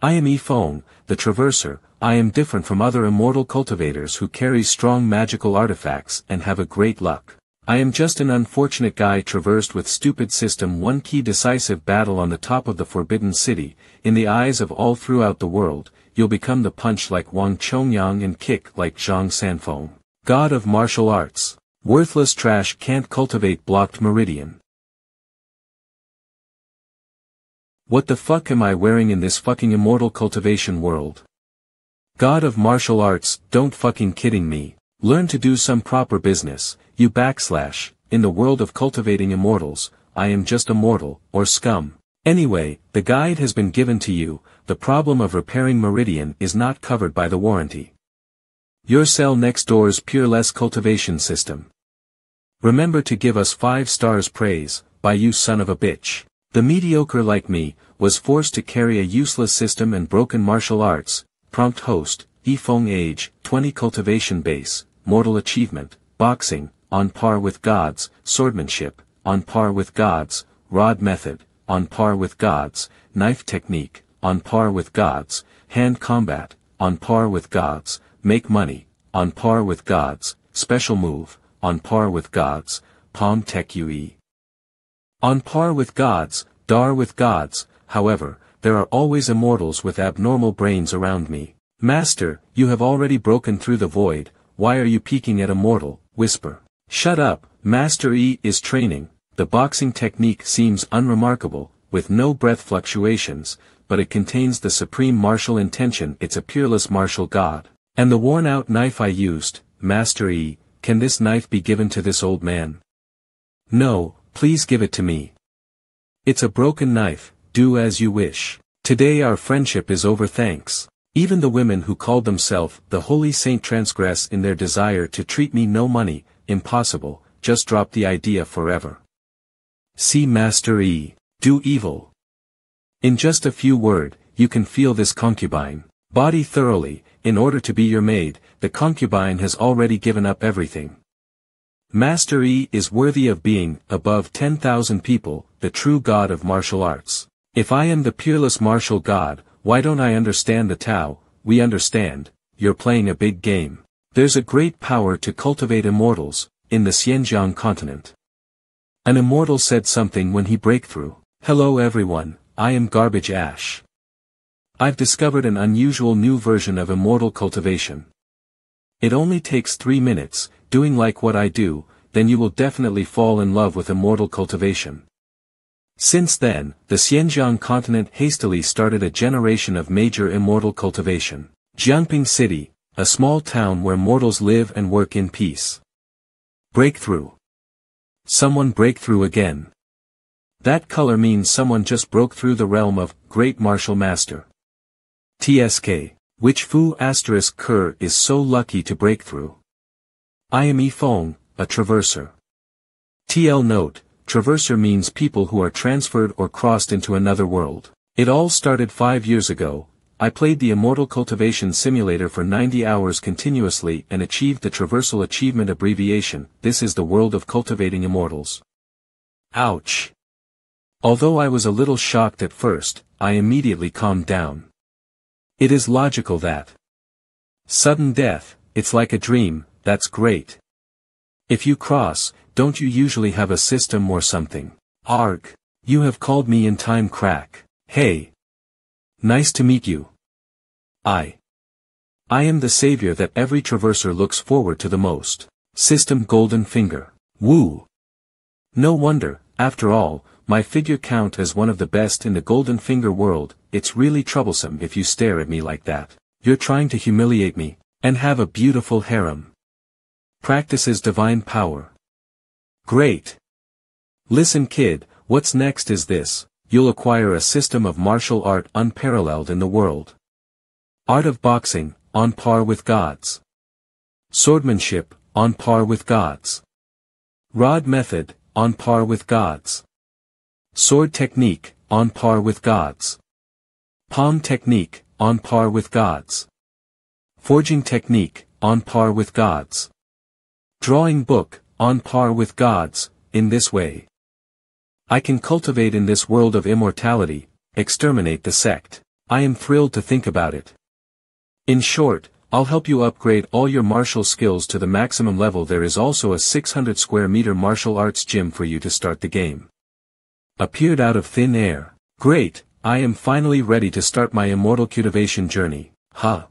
I am Yifeng, the Traverser. I am different from other immortal cultivators who carry strong magical artifacts and have a great luck. I am just an unfortunate guy traversed with stupid system. One key decisive battle on the top of the Forbidden City. In the eyes of all throughout the world, you'll become the punch like Wang Chongyang and kick like Zhang Sanfeng. God of martial arts. Worthless trash can't cultivate blocked meridian. What the fuck am I wearing in this fucking immortal cultivation world? God of martial arts, don't fucking kidding me. Learn to do some proper business, you / in the world of cultivating immortals, I am just a mortal, or scum. Anyway, the guide has been given to you. The problem of repairing meridian is not covered by the warranty. Your cell next door's Pureless cultivation system. Remember to give us 5 stars praise, by you son of a bitch. The mediocre like me, was forced to carry a useless system and broken martial arts. Prompt host, Yifeng age, 20 cultivation base, mortal achievement, boxing, on par with gods, swordsmanship, on par with gods, rod method, on par with gods, knife technique, on par with gods, hand combat, on par with gods, make money, on par with gods, special move, on par with gods, palm tech UE. On par with gods, dar with gods. However, there are always immortals with abnormal brains around me. Master, you have already broken through the void, why are you peeking at a mortal? Whisper. Shut up, Master E is training. The boxing technique seems unremarkable, with no breath fluctuations, but it contains the supreme martial intention. It's a peerless martial god. And the worn-out knife I used, Master E, can this knife be given to this old man? No, please give it to me. It's a broken knife, do as you wish. Today our friendship is over, thanks. Even the women who called themselves the Holy Saint transgress in their desire to treat me. No money, impossible, just drop the idea forever. See Master E. Do evil. In just a few words, you can feel this concubine. Body thoroughly, in order to be your maid, the concubine has already given up everything. Master E is worthy of being, above 10,000 people, the true god of martial arts. If I am the peerless martial god, why don't I understand the Tao? We understand, you're playing a big game. There's a great power to cultivate immortals, in the Xinjiang continent. An immortal said something when he breakthrough. Hello everyone, I am Garbage Ash. I've discovered an unusual new version of immortal cultivation. It only takes 3 minutes, doing like what I do, then you will definitely fall in love with immortal cultivation. Since then, the Xinjiang continent hastily started a generation of major immortal cultivation. Jiangping City, a small town where mortals live and work in peace. Breakthrough. Someone break through again. That color means someone just broke through the realm of great martial master. TSK. Which Fu * Kerr is so lucky to break through. I am Yifeng, a Traverser. TL note, Traverser means people who are transferred or crossed into another world. It all started 5 years ago. I played the Immortal Cultivation Simulator for 90 hours continuously and achieved the Traversal Achievement abbreviation. This is the world of cultivating immortals. Ouch. Although I was a little shocked at first, I immediately calmed down. It is logical that sudden death, it's like a dream, that's great. If you cross, don't you usually have a system or something? Arg. You have called me in time, crack. Hey. Nice to meet you. I am the savior that every traverser looks forward to the most. System Golden Finger. Woo. No wonder, after all, my figure count as one of the best in the Golden Finger world. It's really troublesome if you stare at me like that. You're trying to humiliate me, and have a beautiful harem. Practices divine power. Great. Listen kid, what's next is this. You'll acquire a system of martial art unparalleled in the world. Art of boxing, on par with gods. Swordsmanship, on par with gods. Rod method, on par with gods. Sword technique, on par with gods. Palm technique, on par with gods. Forging technique, on par with gods. Drawing book, on par with gods. In this way, I can cultivate in this world of immortality, exterminate the sect. I am thrilled to think about it. In short, I'll help you upgrade all your martial skills to the maximum level. There is also a 600 square meter martial arts gym for you to start the game. Appeared out of thin air. Great, I am finally ready to start my immortal cultivation journey. Huh.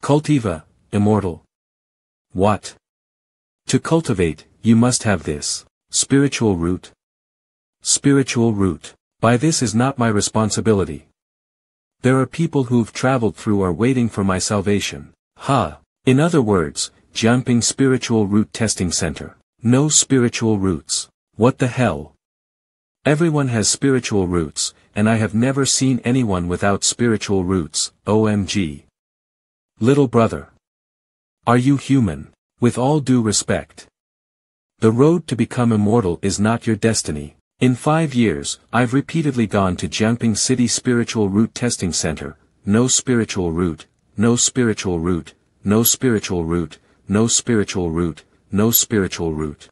Cultiva, immortal. What? To cultivate, you must have this. Spiritual root. Spiritual root. By this is not my responsibility. There are people who've traveled through or waiting for my salvation. Ha! In other words, jumping spiritual root testing center. No spiritual roots. What the hell? Everyone has spiritual roots, and I have never seen anyone without spiritual roots, OMG. Little brother. Are you human? With all due respect. The road to become immortal is not your destiny. In 5 years, I've repeatedly gone to Jumping City Spiritual Root Testing Center, no spiritual root, no spiritual root, no spiritual root, no spiritual root, no spiritual root.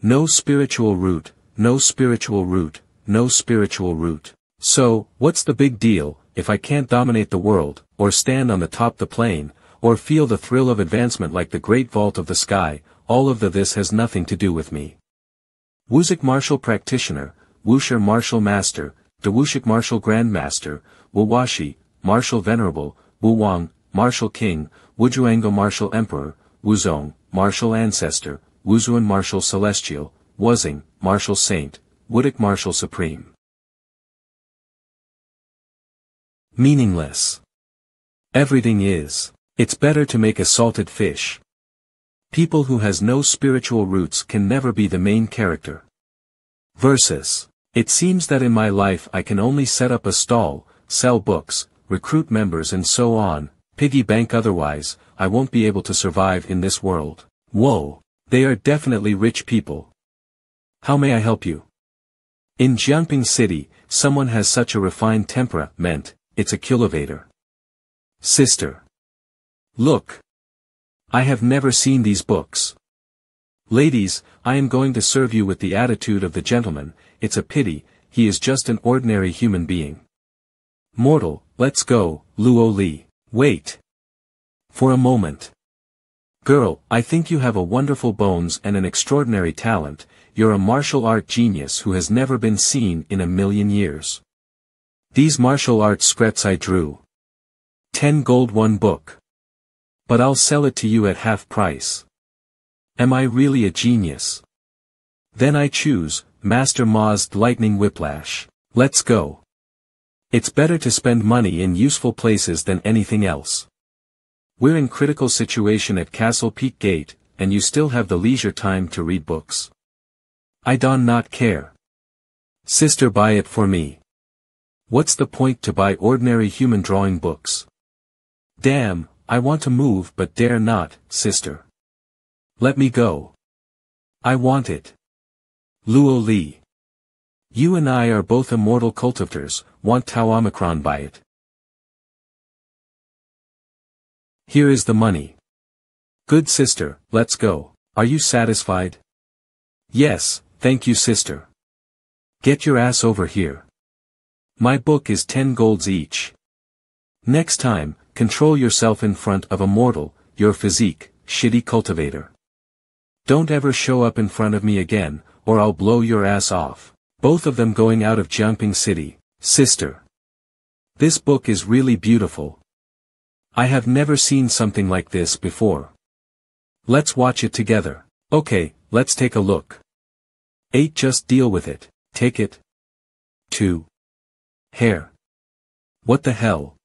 No spiritual root, no spiritual root, no spiritual root. So, what's the big deal, if I can't dominate the world, or stand on the top the plane, or feel the thrill of advancement like the great vault of the sky? All of this has nothing to do with me. Wuxik Martial Practitioner, Wuxia Martial Master, the Wuxik Martial Grandmaster, Wuwashi, Martial Venerable, Wuwang, Martial King, Wujuango Martial Emperor, Wuzong, Martial Ancestor, Wuzuan Martial Celestial, Wuzing, Martial Saint, Wudik Martial Supreme. Meaningless. Everything is. It's better to make a salted fish. People who has no spiritual roots can never be the main character. Versus. It seems that in my life I can only set up a stall, sell books, recruit members and so on, piggy bank, otherwise, I won't be able to survive in this world. Whoa. They are definitely rich people. How may I help you? In Jiangping City, someone has such a refined temperament, it's a cultivator. Sister. Look. I have never seen these books. Ladies, I am going to serve you with the attitude of the gentleman. It's a pity, he is just an ordinary human being. Mortal, let's go, Luo Li. Wait. For a moment. Girl, I think you have a wonderful bones and an extraordinary talent. You're a martial art genius who has never been seen in 1,000,000 years. These martial arts scripts I drew. 10 gold, one book. But I'll sell it to you at half price. Am I really a genius? Then I choose, Master Ma's Lightning Whiplash. Let's go. It's better to spend money in useful places than anything else. We're in critical situation at Castle Peak Gate, and you still have the leisure time to read books. I do not care. Sister, buy it for me. What's the point to buy ordinary human drawing books? Damn, I want to move but dare not, sister. Let me go. I want it. Luo Li. You and I are both immortal cultivators, want Tau Omicron by it. Here is the money. Good sister, let's go. Are you satisfied? Yes, thank you sister. Get your ass over here. My book is 10 golds each. Next time, control yourself in front of a mortal, your physique, shitty cultivator. Don't ever show up in front of me again, or I'll blow your ass off. Both of them going out of Jumping City. Sister. This book is really beautiful. I have never seen something like this before. Let's watch it together. Okay, let's take a look. 8. Just deal with it. Take it. 2. Hair. What the hell?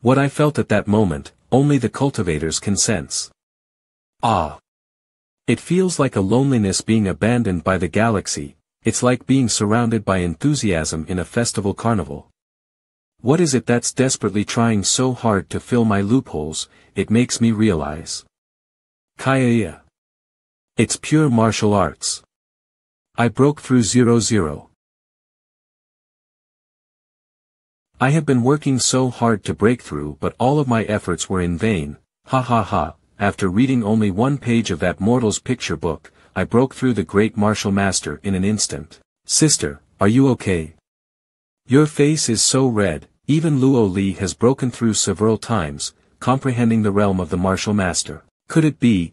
What I felt at that moment, only the cultivators can sense. Ah. It feels like a loneliness being abandoned by the galaxy. It's like being surrounded by enthusiasm in a festival carnival. What is it that's desperately trying so hard to fill my loopholes? It makes me realize. Kaya. It's pure martial arts. I broke through 0-0. I have been working so hard to break through, but all of my efforts were in vain. Ha ha ha. After reading only one page of that mortal's picture book, I broke through the great martial master in an instant. Sister, are you okay? Your face is so red, Even Luo Li has broken through several times, comprehending the realm of the martial master. Could it be,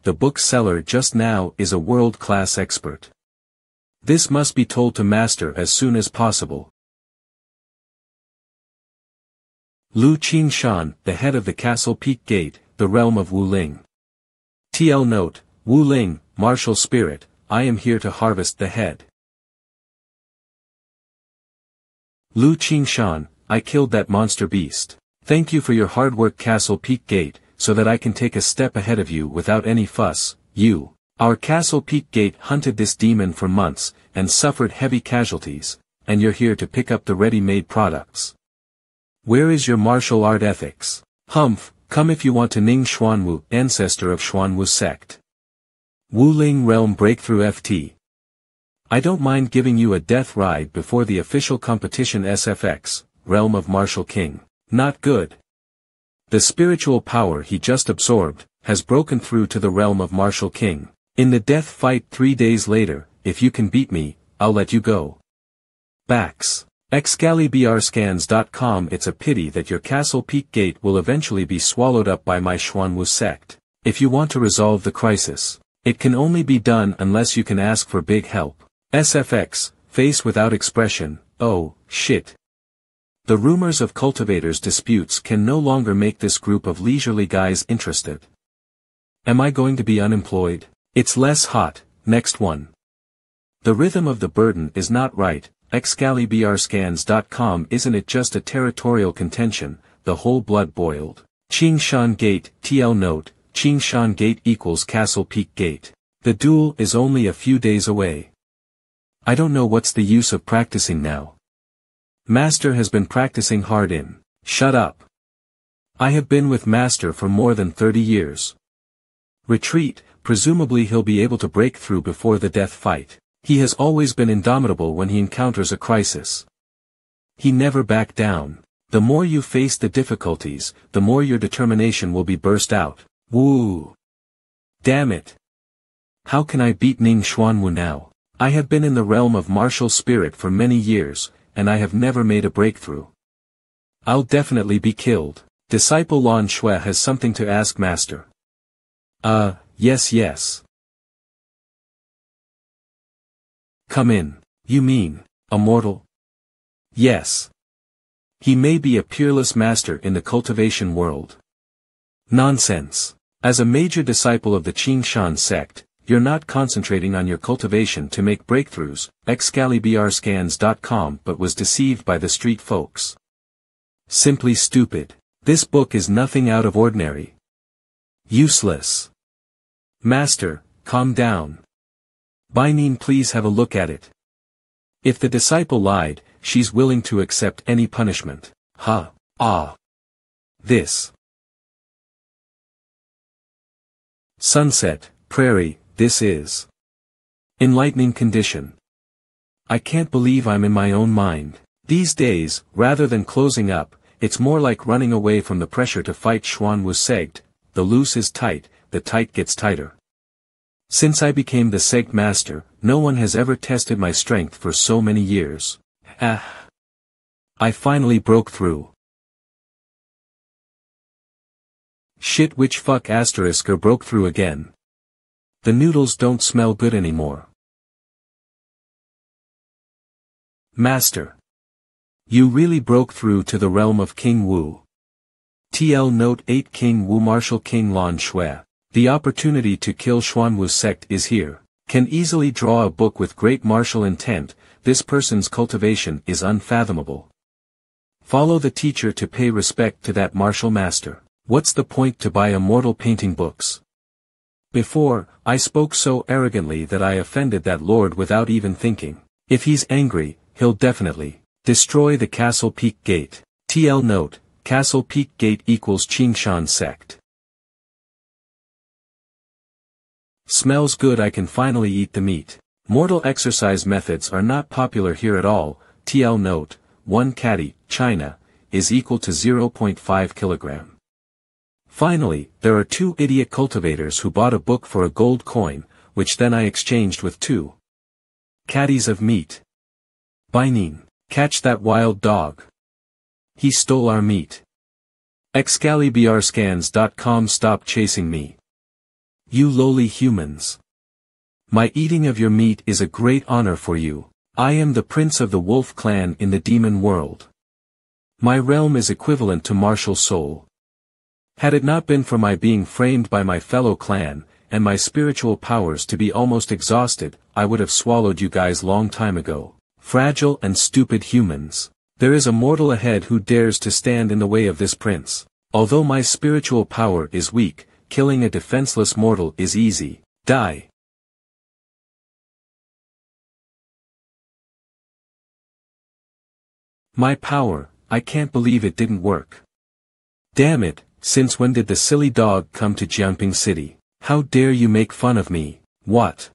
the bookseller just now is a world-class expert? This must be told to master as soon as possible. Lu Qingshan, the head of the Castle Peak Gate, the realm of Wuling. TL note, Wuling, martial spirit, I am here to harvest the head. Lu Qingshan, I killed that monster beast. Thank you for your hard work, Castle Peak Gate, so that I can take a step ahead of you without any fuss. Our Castle Peak Gate hunted this demon for months, and suffered heavy casualties, and you're here to pick up the ready-made products. Where is your martial art ethics? Humph, come if you want to. Ning Xuanwu, ancestor of Xuanwu sect. Wuling Realm Breakthrough FT. I don't mind giving you a death ride before the official competition. SFX, Realm of Martial King. Not good. The spiritual power he just absorbed has broken through to the realm of Martial King. In the death fight 3 days later, if you can beat me, I'll let you go. Backs. Excaliburscans.com. It's a pity that your Castle Peak Gate will eventually be swallowed up by my Xuanwu sect. If you want to resolve the crisis, it can only be done unless you can ask for big help. SFX, face without expression. Oh, shit. The rumors of Cultivator's disputes can no longer make this group of leisurely guys interested. Am I going to be unemployed? It's less hot. Next one. The rhythm of the burden is not right. Excaliburscans.com. Isn't it just a territorial contention? The whole blood boiled. Qingshan Gate, TL note, Qingshan Gate equals Castle Peak Gate. The duel is only a few days away. I don't know what's the use of practicing now. Master has been practicing hard in. Shut up. I have been with Master for more than 30 years. Retreat, presumably he'll be able to break through before the death fight. He has always been indomitable when he encounters a crisis. He never backed down. The more you face the difficulties, the more your determination will be burst out. Woo! Damn it! How can I beat Ning Xuanwu now? I have been in the realm of martial spirit for many years, and I have never made a breakthrough. I'll definitely be killed. Disciple Lan Shui has something to ask Master. Yes. Come in. You mean, a mortal? Yes. He may be a peerless master in the cultivation world. Nonsense. As a major disciple of the Qingshan sect, you're not concentrating on your cultivation to make breakthroughs. Excaliburscans.com but was deceived by the street folks. Simply stupid. This book is nothing out of ordinary. Useless. Master, calm down. Baining, please have a look at it. If the disciple lied, she's willing to accept any punishment. This. Sunset, prairie, this is enlightening condition. I can't believe I'm in my own mind. These days, rather than closing up, it's more like running away from the pressure to fight. Xuanwu sect. The loose is tight, the tight gets tighter. Since I became the sect master, no one has ever tested my strength for so many years. I finally broke through. Shit, which fuck asterisk broke through again. The noodles don't smell good anymore. Master. You really broke through to the realm of King Wu. TL Note 8 King Wu Martial King Lan Shui. The opportunity to kill Xuanwu sect is here. Can easily draw a book with great martial intent. This person's cultivation is unfathomable. Follow the teacher to pay respect to that martial master. What's the point to buy immortal painting books? Before, I spoke so arrogantly that I offended that lord without even thinking. If he's angry, he'll definitely destroy the Castle Peak Gate. TL Note, Castle Peak Gate equals Qingshan sect. Smells good, I can finally eat the meat. Mortal exercise methods are not popular here at all. TL Note, 1 caddy, China, is equal to 0.5 kilogram. Finally, there are 2 idiot cultivators who bought a book for a gold coin, which then I exchanged with 2 caddies of meat. Baining, catch that wild dog. He stole our meat. Excaliburscans.com. Stop chasing me. You lowly humans. My eating of your meat is a great honor for you. I am the prince of the wolf clan in the demon world. My realm is equivalent to martial soul. Had it not been for my being framed by my fellow clan, and my spiritual powers to be almost exhausted, I would have swallowed you guys long time ago. Fragile and stupid humans. There is a mortal ahead who dares to stand in the way of this prince. Although my spiritual power is weak, killing a defenseless mortal is easy. Die. My power, I can't believe it didn't work. Damn it, since when did the silly dog come to Jiangping City? How dare you make fun of me? What?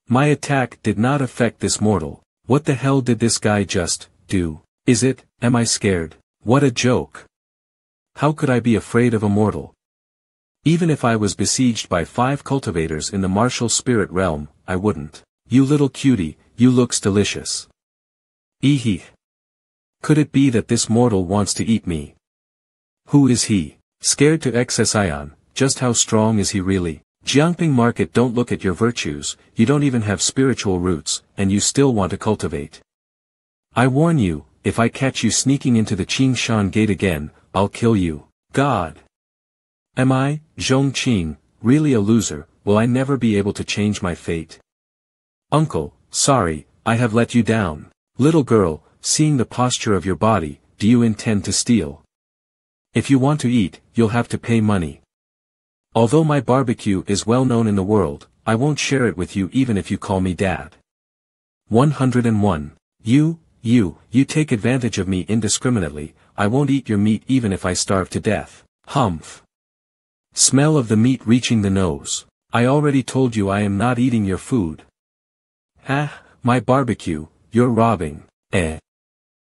My attack did not affect this mortal. What the hell did this guy just do? Am I scared? What a joke. How could I be afraid of a mortal? Even if I was besieged by 5 cultivators in the martial spirit realm, I wouldn't. You little cutie, you looks delicious. Eehee. Could it be that this mortal wants to eat me? Who is he? Scared to excess ion, just how strong is he really? Jiangping market, don't look at your virtues, you don't even have spiritual roots, and you still want to cultivate. I warn you, if I catch you sneaking into the Qingshan gate again, I'll kill you. God. Am I, Zhongqing, really a loser? Will I never be able to change my fate? Uncle, sorry, I have let you down. Little girl, seeing the posture of your body, do you intend to steal? If you want to eat, you'll have to pay money. Although my barbecue is well known in the world, I won't share it with you even if you call me dad. 101. You take advantage of me indiscriminately. I won't eat your meat even if I starve to death. Humph. Smell of the meat reaching the nose. I already told you I am not eating your food. My barbecue, you're robbing.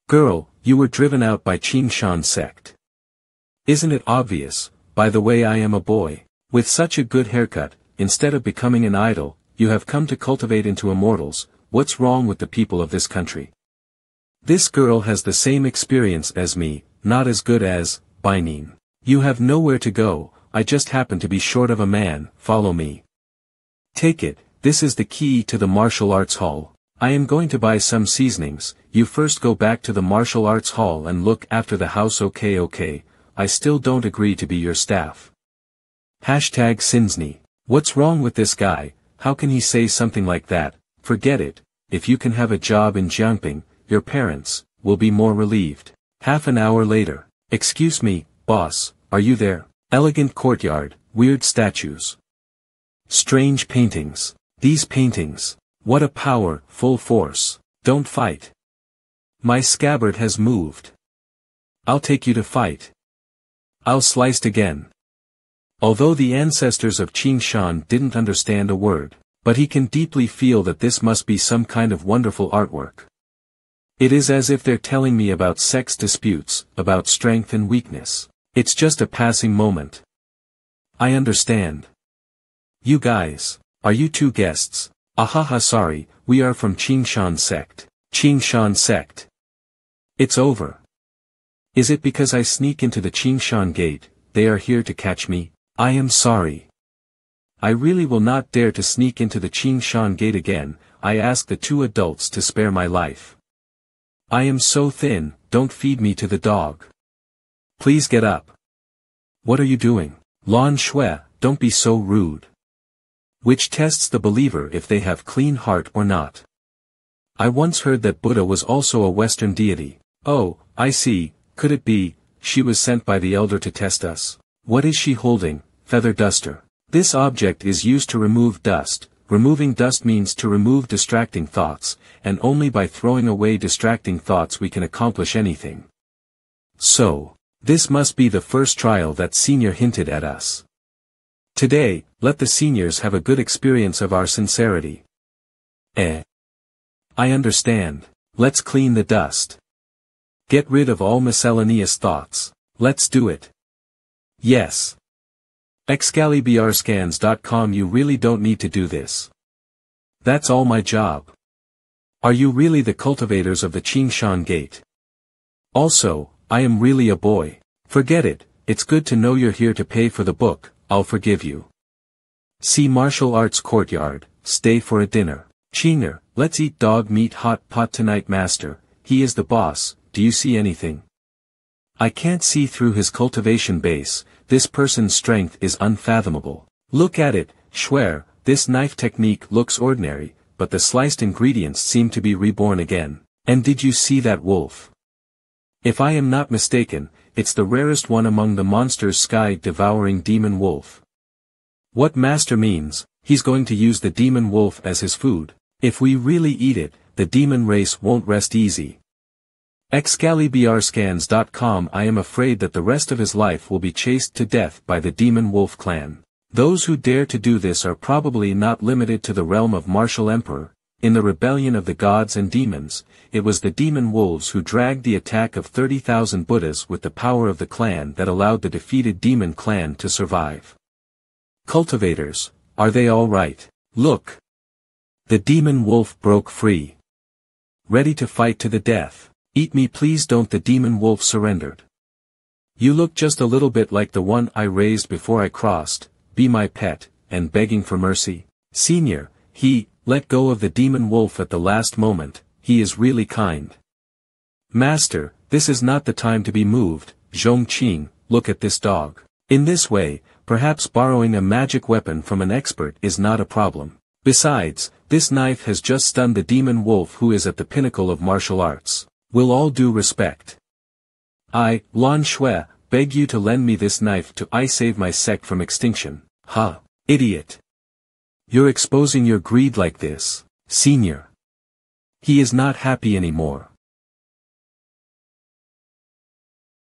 Girl, you were driven out by Qingshan sect. Isn't it obvious? By the way, I am a boy. With such a good haircut, instead of becoming an idol, you have come to cultivate into immortals. What's wrong with the people of this country? This girl has the same experience as me, not as good as, Binin. You have nowhere to go, I just happen to be short of a man, follow me. Take it, this is the key to the martial arts hall. I am going to buy some seasonings, you first go back to the martial arts hall and look after the house. Okay, I still don't agree to be your staff. #Sinsney. What's wrong with this guy? How can he say something like that? Forget it, if you can have a job in Jiangping, your parents will be more relieved. Half an hour later. Excuse me, boss, are you there? Elegant courtyard, weird statues. Strange paintings. These paintings. What a power, full force. Don't fight. My scabbard has moved. I'll take you to fight. I'll sliced again. Although the ancestors of Qingshan didn't understand a word, but he can deeply feel that this must be some kind of wonderful artwork. It is as if they're telling me about sex disputes, about strength and weakness. It's just a passing moment. I understand. You guys, are you 2 guests? Ahaha, sorry, we are from Qingshan sect. Qingshan sect. It's over. Is it because I sneak into the Qingshan gate, they are here to catch me? I am sorry. I really will not dare to sneak into the Qingshan gate again. I ask the 2 adults to spare my life. I am so thin, don't feed me to the dog. Please get up. What are you doing? Lan Shui, don't be so rude. Which tests the believer if they have clean heart or not. I once heard that Buddha was also a Western deity. Oh, I see, could it be, she was sent by the elder to test us? What is she holding? Feather duster. This object is used to remove dust. Removing dust means to remove distracting thoughts, and only by throwing away distracting thoughts we can accomplish anything. So, this must be the first trial that senior hinted at us. Today, let the seniors have a good experience of our sincerity. I understand. Let's clean the dust. Get rid of all miscellaneous thoughts. Let's do it. Yes. Excaliburscans.com. You really don't need to do this. That's all my job. Are you really the cultivators of the Qingshan gate? Also, I am really a boy. Forget it, it's good to know you're here to pay for the book, I'll forgive you. See martial arts courtyard, stay for a dinner. Cheener, let's eat dog meat hot pot tonight master, he is the boss, do you see anything? I can't see through his cultivation base, this person's strength is unfathomable. Look at it, schwer, this knife technique looks ordinary, but the sliced ingredients seem to be reborn again. And did you see that wolf? If I am not mistaken, it's the rarest one among the monsters sky-devouring demon wolf. What master means, he's going to use the demon wolf as his food. If we really eat it, the demon race won't rest easy. Excaliburscans.com I am afraid that the rest of his life will be chased to death by the demon wolf clan. Those who dare to do this are probably not limited to the realm of martial emperor. In the rebellion of the gods and demons, it was the demon wolves who dragged the attack of 30,000 Buddhas with the power of the clan that allowed the defeated demon clan to survive. Cultivators, are they all right? Look! The demon wolf broke free. Ready to fight to the death. Eat me please don't the demon wolf surrendered. You look just a little bit like the one I raised before I crossed, be my pet, and begging for mercy. Senior, he, let go of the demon wolf at the last moment, he is really kind. Master, this is not the time to be moved, Zhongqing, look at this dog. In this way, perhaps borrowing a magic weapon from an expert is not a problem. Besides, this knife has just stunned the demon wolf who is at the pinnacle of martial arts. Will all due respect. I, Lan Shui, beg you to lend me this knife to I save my sect from extinction. Ha, idiot. You're exposing your greed like this, senior. He is not happy anymore.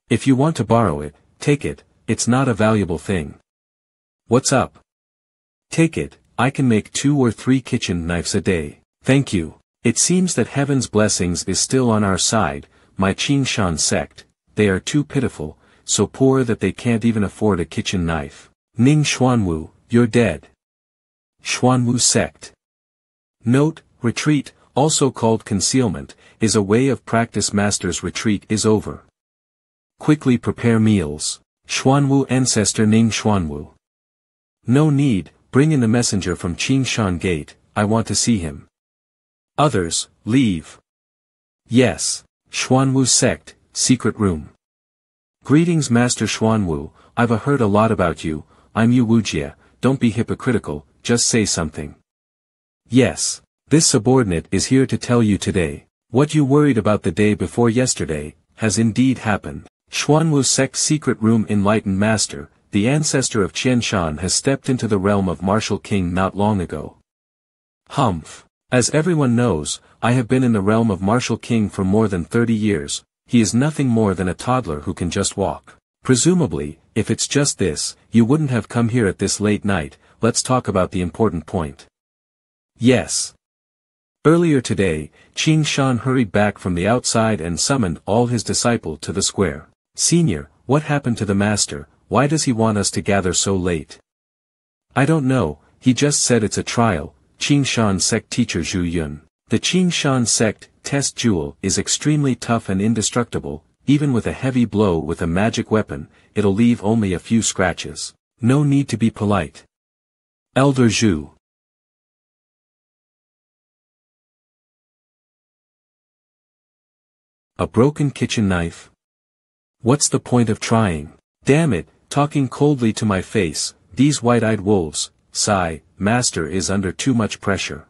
If you want to borrow it, take it, it's not a valuable thing. What's up? Take it, I can make 2 or 3 kitchen knives a day. Thank you. It seems that heaven's blessings is still on our side, my Qingshan sect, they are too pitiful, so poor that they can't even afford a kitchen knife. Ning Xuanwu, you're dead. Xuanwu sect. Note, retreat, also called concealment, is a way of practice master's retreat is over. Quickly prepare meals. Xuanwu ancestor Ning Xuanwu. No need, bring in the messenger from Qingshan gate, I want to see him. Others, leave. Yes. Xuanwu sect, secret room. Greetings Master Xuanwu, I've heard a lot about you, I'm Yu Wujie, don't be hypocritical, just say something. Yes. This subordinate is here to tell you today, what you worried about the day before yesterday, has indeed happened. Xuanwu sect secret room enlightened master, the ancestor of Qianshan has stepped into the realm of martial king not long ago. Humph. As everyone knows, I have been in the realm of martial king for more than 30 years, he is nothing more than a toddler who can just walk. Presumably, if it's just this, you wouldn't have come here at this late night, let's talk about the important point. Yes. Earlier today, Qin Shan hurried back from the outside and summoned all his disciples to the square. Senior, what happened to the master, why does he want us to gather so late? I don't know, he just said it's a trial. Qin Shan sect teacher Zhu Yun. The Qin Shan sect test jewel is extremely tough and indestructible, even with a heavy blow with a magic weapon, it'll leave only a few scratches. No need to be polite. Elder Zhu. A broken kitchen knife? What's the point of trying? Damn it, talking coldly to my face, these white-eyed wolves, sigh, master is under too much pressure.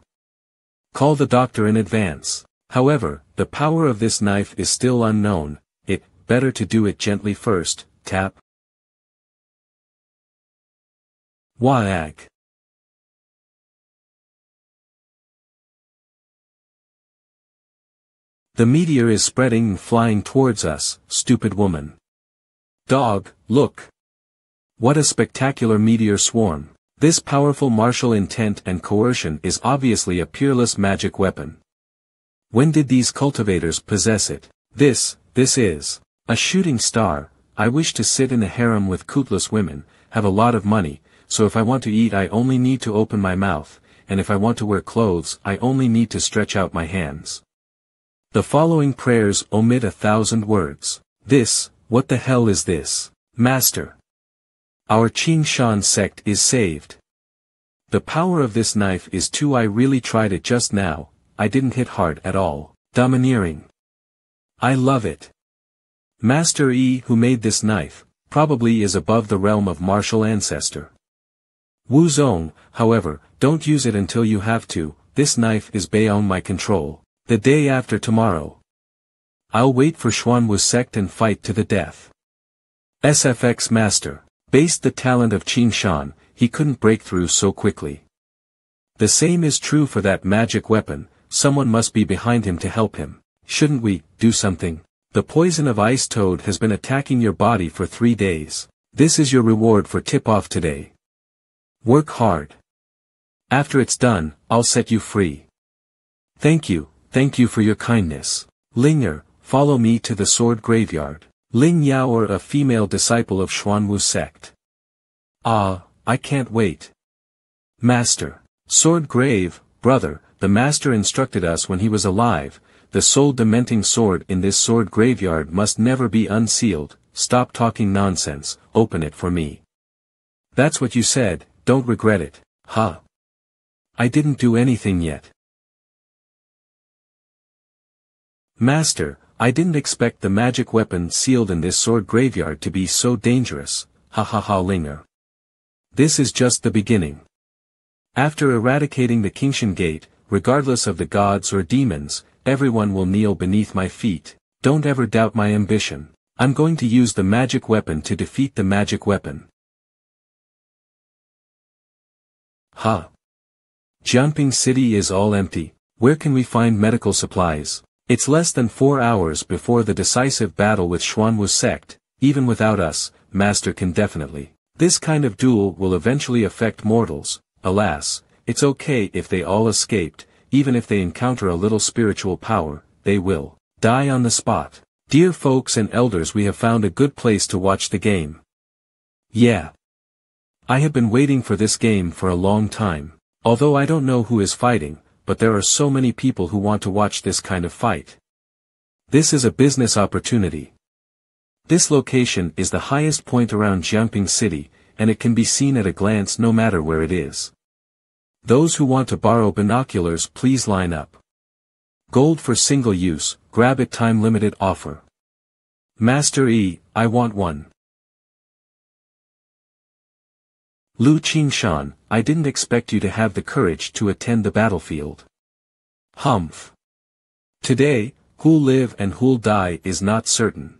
Call the doctor in advance. However, the power of this knife is still unknown, better to do it gently first, tap. Waag. The meteor is spreading and flying towards us, stupid woman. Dog, look. What a spectacular meteor swarm. This powerful martial intent and coercion is obviously a peerless magic weapon. When did these cultivators possess it? This is a shooting star. I wish to sit in a harem with cootless women, have a lot of money, so if I want to eat I only need to open my mouth, and if I want to wear clothes I only need to stretch out my hands. The following prayers omit 1,000 words. What the hell is this? Master. Our Qing Shan sect is saved. The power of this knife is too. I really tried it just now, I didn't hit hard at all. Domineering. I love it. Master Yi, who made this knife, probably is above the realm of martial ancestor. Wu Zong, however, don't use it until you have to. This knife is beyond my control. The day after tomorrow. I'll wait for Xuanwu's sect and fight to the death. SFX Master. Based the talent of Qing Shan, he couldn't break through so quickly. The same is true for that magic weapon. Someone must be behind him to help him. Shouldn't we do something? The poison of Ice Toad has been attacking your body for 3 days. This is your reward for tip-off today. Work hard. After it's done, I'll set you free. Thank you for your kindness. Linger, follow me to the sword graveyard. Ling Yao, or a female disciple of Xuanwu's sect. Ah, I can't wait. Master. Sword grave, brother, the master instructed us when he was alive, the soul dementing sword in this sword graveyard must never be unsealed. Stop talking nonsense, open it for me. That's what you said, don't regret it, huh? I didn't do anything yet. Master, I didn't expect the magic weapon sealed in this sword graveyard to be so dangerous, ha ha ha Linger. This is just the beginning. After eradicating the Qingshan Gate, regardless of the gods or demons, everyone will kneel beneath my feet. Don't ever doubt my ambition. I'm going to use the magic weapon to defeat the magic weapon. Huh? Jianping City is all empty. Where can we find medical supplies? It's less than 4 hours before the decisive battle with Xuanwu's sect. Even without us, Master can definitely. This kind of duel will eventually affect mortals. Alas, it's okay if they all escaped. Even if they encounter a little spiritual power, they will die on the spot. Dear folks and elders, we have found a good place to watch the game. Yeah. I have been waiting for this game for a long time. Although I don't know who is fighting, but there are so many people who want to watch this kind of fight. This is a business opportunity. This location is the highest point around Jianping City, and it can be seen at a glance no matter where it is. Those who want to borrow binoculars, please line up. Gold for single use, grab it, time limited offer. Master E, I want one. Lu Qingshan, I didn't expect you to have the courage to attend the battlefield. Humph. Today, who'll live and who'll die is not certain.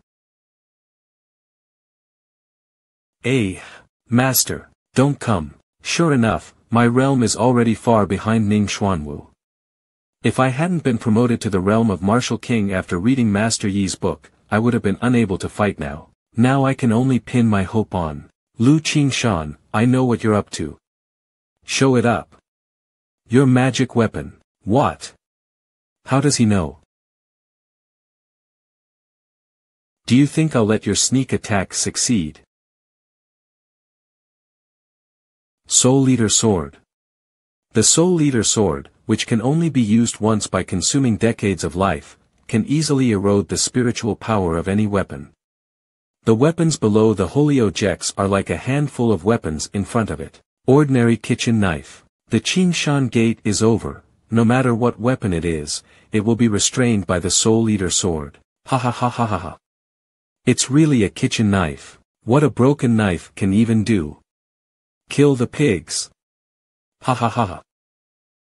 Master, don't come. Sure enough, my realm is already far behind Ning Xuanwu. If I hadn't been promoted to the realm of Martial King after reading Master Yi's book, I would have been unable to fight now. Now I can only pin my hope on Lu Qingshan. I know what you're up to. Show it up. Your magic weapon. What? How does he know? Do you think I'll let your sneak attack succeed? Soul Eater Sword. The Soul Eater Sword, which can only be used once by consuming decades of life, can easily erode the spiritual power of any weapon. The weapons below the holy objects are like a handful of weapons in front of it. Ordinary kitchen knife. The Qingshan Gate is over. No matter what weapon it is, it will be restrained by the Soul Eater Sword. Ha ha ha ha ha ha. It's really a kitchen knife. What a broken knife can even do. Kill the pigs. Ha ha ha ha.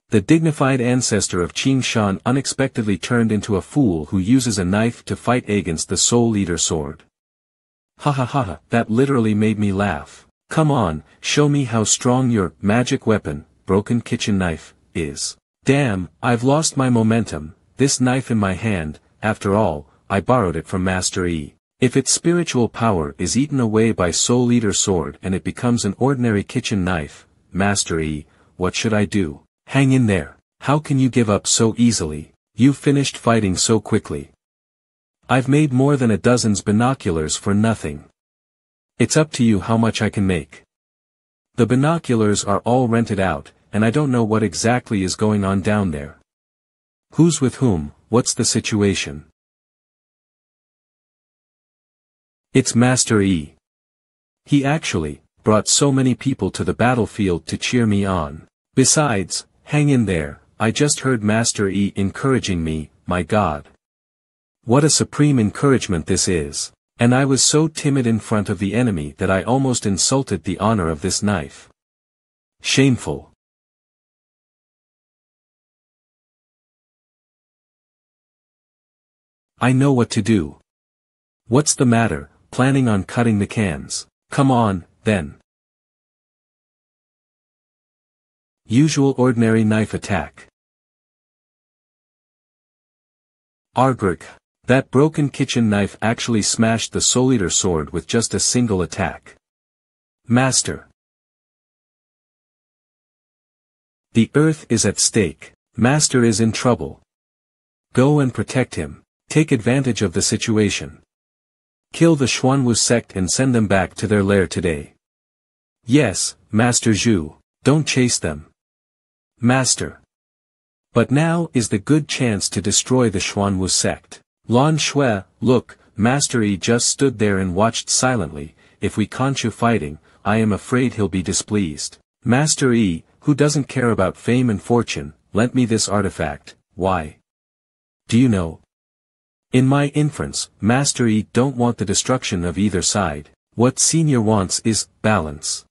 The dignified ancestor of Qingshan unexpectedly turned into a fool who uses a knife to fight against the Soul Eater Sword. Ha ha ha ha, that literally made me laugh. Come on, show me how strong your magic weapon, broken kitchen knife, is. Damn, I've lost my momentum. This knife in my hand, after all, I borrowed it from Master E. If its spiritual power is eaten away by Soul Eater Sword and it becomes an ordinary kitchen knife, Master E, what should I do? Hang in there. How can you give up so easily? You finished fighting so quickly. I've made more than a dozen's binoculars for nothing. It's up to you how much I can make. The binoculars are all rented out, and I don't know what exactly is going on down there. Who's with whom? What's the situation? It's Master E. He actually brought so many people to the battlefield to cheer me on. Besides, hang in there, I just heard Master E encouraging me, my God. What a supreme encouragement this is. And I was so timid in front of the enemy that I almost insulted the honor of this knife. Shameful. I know what to do. What's the matter, planning on cutting the cans? Come on, then. Usual ordinary knife attack. Argrk. That broken kitchen knife actually smashed the Soul Eater sword with just a single attack. Master. The earth is at stake. Master is in trouble. Go and protect him. Take advantage of the situation. Kill the Xuanwu sect and send them back to their lair today. Yes, Master Zhu. Don't chase them. Master. But now is the good chance to destroy the Xuanwu sect. Lan Shui, look, Master E just stood there and watched silently. If we continue fighting, I am afraid he'll be displeased. Master E, who doesn't care about fame and fortune, lent me this artifact. Why? Do you know? In my inference, Master E don't want the destruction of either side. What Senior wants is balance.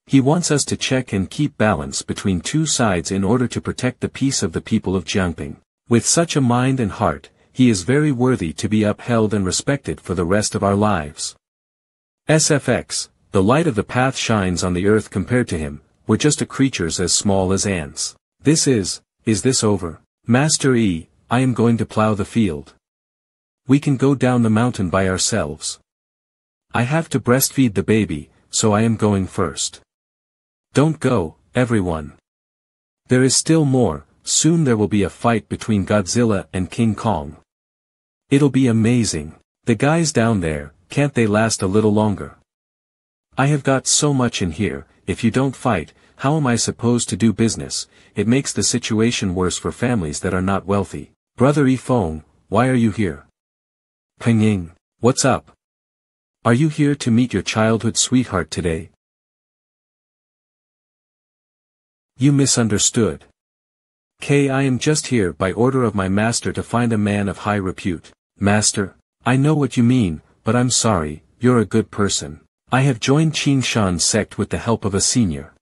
He wants us to check and keep balance between two sides in order to protect the peace of the people of Jiangping. With such a mind and heart, he is very worthy to be upheld and respected for the rest of our lives. SFX, the light of the path shines on the earth compared to him, we're just a creatures as small as ants. Is this over? Master E, I am going to plow the field. We can go down the mountain by ourselves. I have to breastfeed the baby, so I am going first. Don't go, everyone. There is still more, soon there will be a fight between Godzilla and King Kong. It'll be amazing. The guys down there, can't they last a little longer? I have got so much in here, if you don't fight, how am I supposed to do business? It makes the situation worse for families that are not wealthy. Brother Yifeng, why are you here? Pingying, what's up? Are you here to meet your childhood sweetheart today? You misunderstood. I am just here by order of my master to find a man of high repute. Master, I know what you mean, but I'm sorry, you're a good person. I have joined Qingshan's sect with the help of a senior.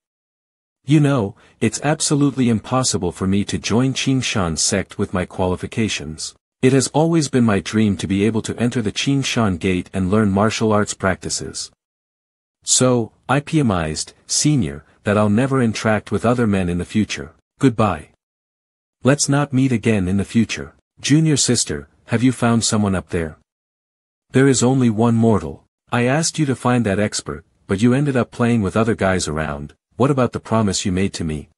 You know, it's absolutely impossible for me to join Qingshan's sect with my qualifications. It has always been my dream to be able to enter the Qingshan gate and learn martial arts practices. So, I PMized, senior, that I'll never interact with other men in the future. Goodbye. Let's not meet again in the future. Junior sister, have you found someone up there? There is only one mortal. I asked you to find that expert, but you ended up playing with other guys around. What about the promise you made to me?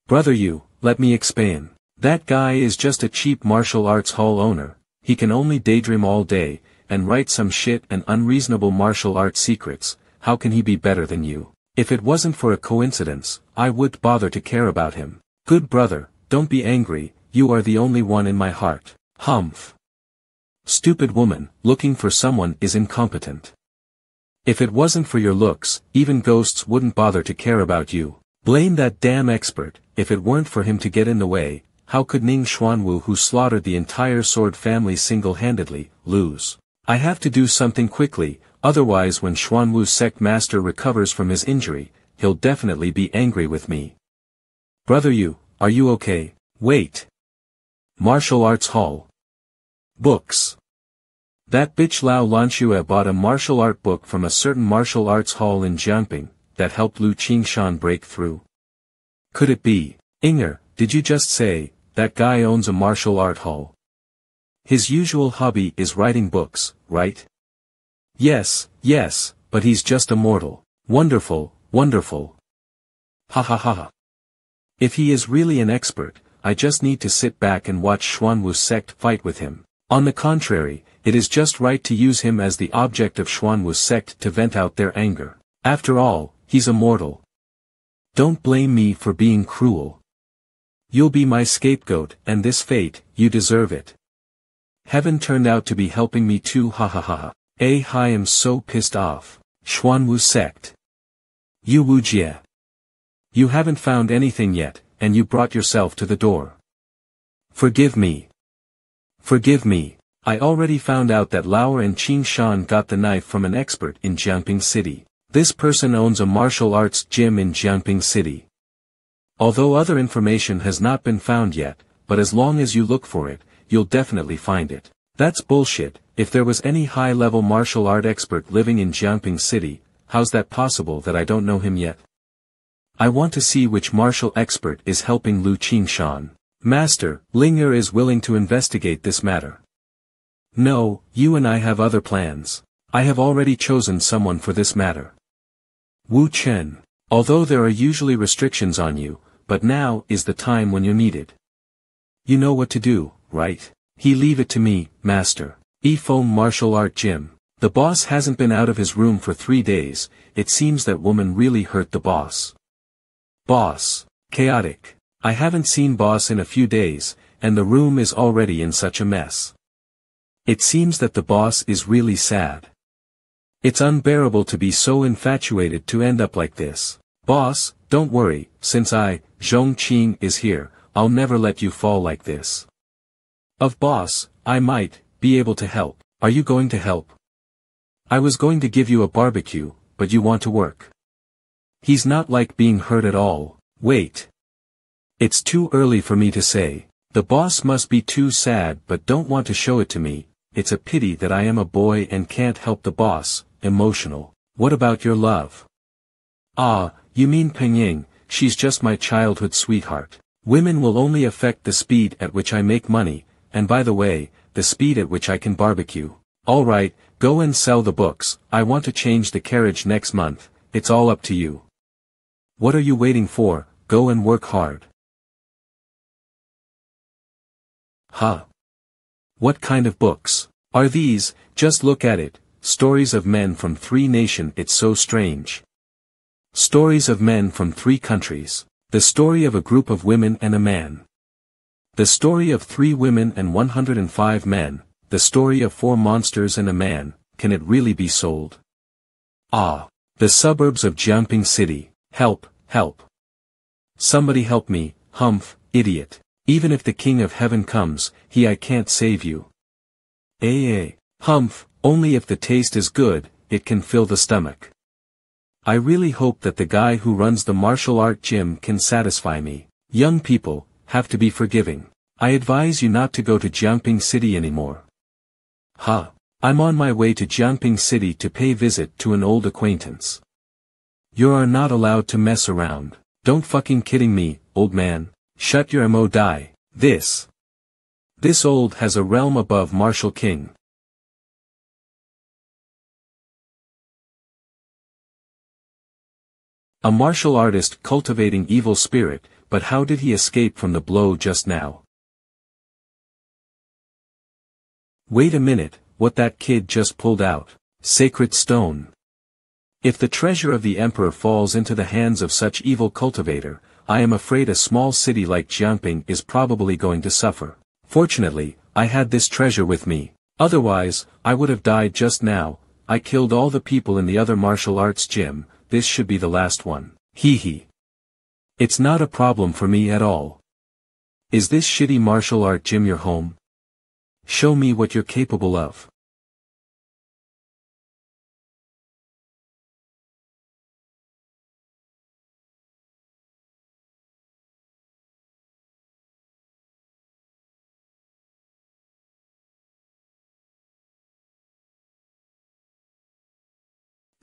Brother you, let me explain. That guy is just a cheap martial arts hall owner. He can only daydream all day, and write some shit and unreasonable martial arts secrets. How can he be better than you? If it wasn't for a coincidence, I wouldn't bother to care about him. Good brother, don't be angry, you are the only one in my heart. Humph. Stupid woman, looking for someone is incompetent. If it wasn't for your looks, even ghosts wouldn't bother to care about you. Blame that damn expert. If it weren't for him to get in the way, how could Ning Xuanwu, who slaughtered the entire sword family single-handedly, lose? I have to do something quickly, otherwise when Xuanwu's sect master recovers from his injury, he'll definitely be angry with me. Brother you, are you okay? Wait. Martial Arts Hall. Books. That bitch Lao Lanxue bought a martial art book from a certain martial arts hall in Jiangping, that helped Lu Qingshan break through. Could it be? Inger, did you just say, that guy owns a martial art hall? His usual hobby is writing books, right? Yes, but he's just a mortal. Wonderful, wonderful. Ha ha ha ha. If he is really an expert, I just need to sit back and watch Xuanwu's sect fight with him. On the contrary, it is just right to use him as the object of Xuanwu's sect to vent out their anger. After all, he's a mortal. Don't blame me for being cruel. You'll be my scapegoat, and this fate, you deserve it. Heaven turned out to be helping me too, ha ha ha ha. I am so pissed off. Xuanwu sect. You Wujie. You haven't found anything yet, and you brought yourself to the door. Forgive me. Forgive me. I already found out that Lauer and Qing Shan got the knife from an expert in Jiangping City. This person owns a martial arts gym in Jiangping City. Although other information has not been found yet, but as long as you look for it, you'll definitely find it. That's bullshit. If there was any high-level martial art expert living in Jiangping City, how's that possible that I don't know him yet? I want to see which martial expert is helping Lu Qingshan. Master, Linger is willing to investigate this matter. No, you and I have other plans. I have already chosen someone for this matter. Wu Chen. Although there are usually restrictions on you, but now is the time when you're needed. You know what to do, right? Leave it to me, Master. Foam Martial Art Gym. The boss hasn't been out of his room for 3 days, it seems that woman really hurt the boss. Boss. Chaotic. I haven't seen boss in a few days, and the room is already in such a mess. It seems that the boss is really sad. It's unbearable to be so infatuated to end up like this. Boss, don't worry, since Zhong Qing is here, I'll never let you fall like this. Boss, I might be able to help. Are you going to help? I was going to give you a barbecue, but you want to work. He's not like being hurt at all. Wait. It's too early for me to say. The boss must be too sad but don't want to show it to me. It's a pity that I am a boy and can't help the boss. Emotional. What about your love? You mean Pingying, she's just my childhood sweetheart. Women will only affect the speed at which I make money, and by the way, the speed at which I can barbecue. Alright, go and sell the books, I want to change the carriage next month, it's all up to you. What are you waiting for? Go and work hard. Huh? What kind of books are these? Just look at it. Stories of men from 3 nations. It's so strange. Stories of men from 3 countries. The story of a group of women and a man. The story of 3 women and 105 men. The story of 4 monsters and a man. Can it really be sold? The suburbs of Jiangping City. Help, help. Somebody help me, Humph, idiot. Even if the King of Heaven comes, I can't save you. Humph, only if the taste is good, it can fill the stomach. I really hope that the guy who runs the martial art gym can satisfy me. Young people, have to be forgiving. I advise you not to go to Jiangping City anymore. I'm on my way to Jiangping City to pay visit to an old acquaintance. You are not allowed to mess around. Don't fucking kidding me, old man. Shut your mo die. This old has a realm above Martial King. A martial artist cultivating evil spirit, but how did he escape from the blow just now? Wait a minute, what that kid just pulled out? Sacred stone. If the treasure of the emperor falls into the hands of such evil cultivator, I am afraid a small city like Jiangping is probably going to suffer. Fortunately, I had this treasure with me. Otherwise, I would have died just now. I killed all the people in the other martial arts gym. This should be the last one. It's not a problem for me at all. Is this shitty martial art gym your home? Show me what you're capable of.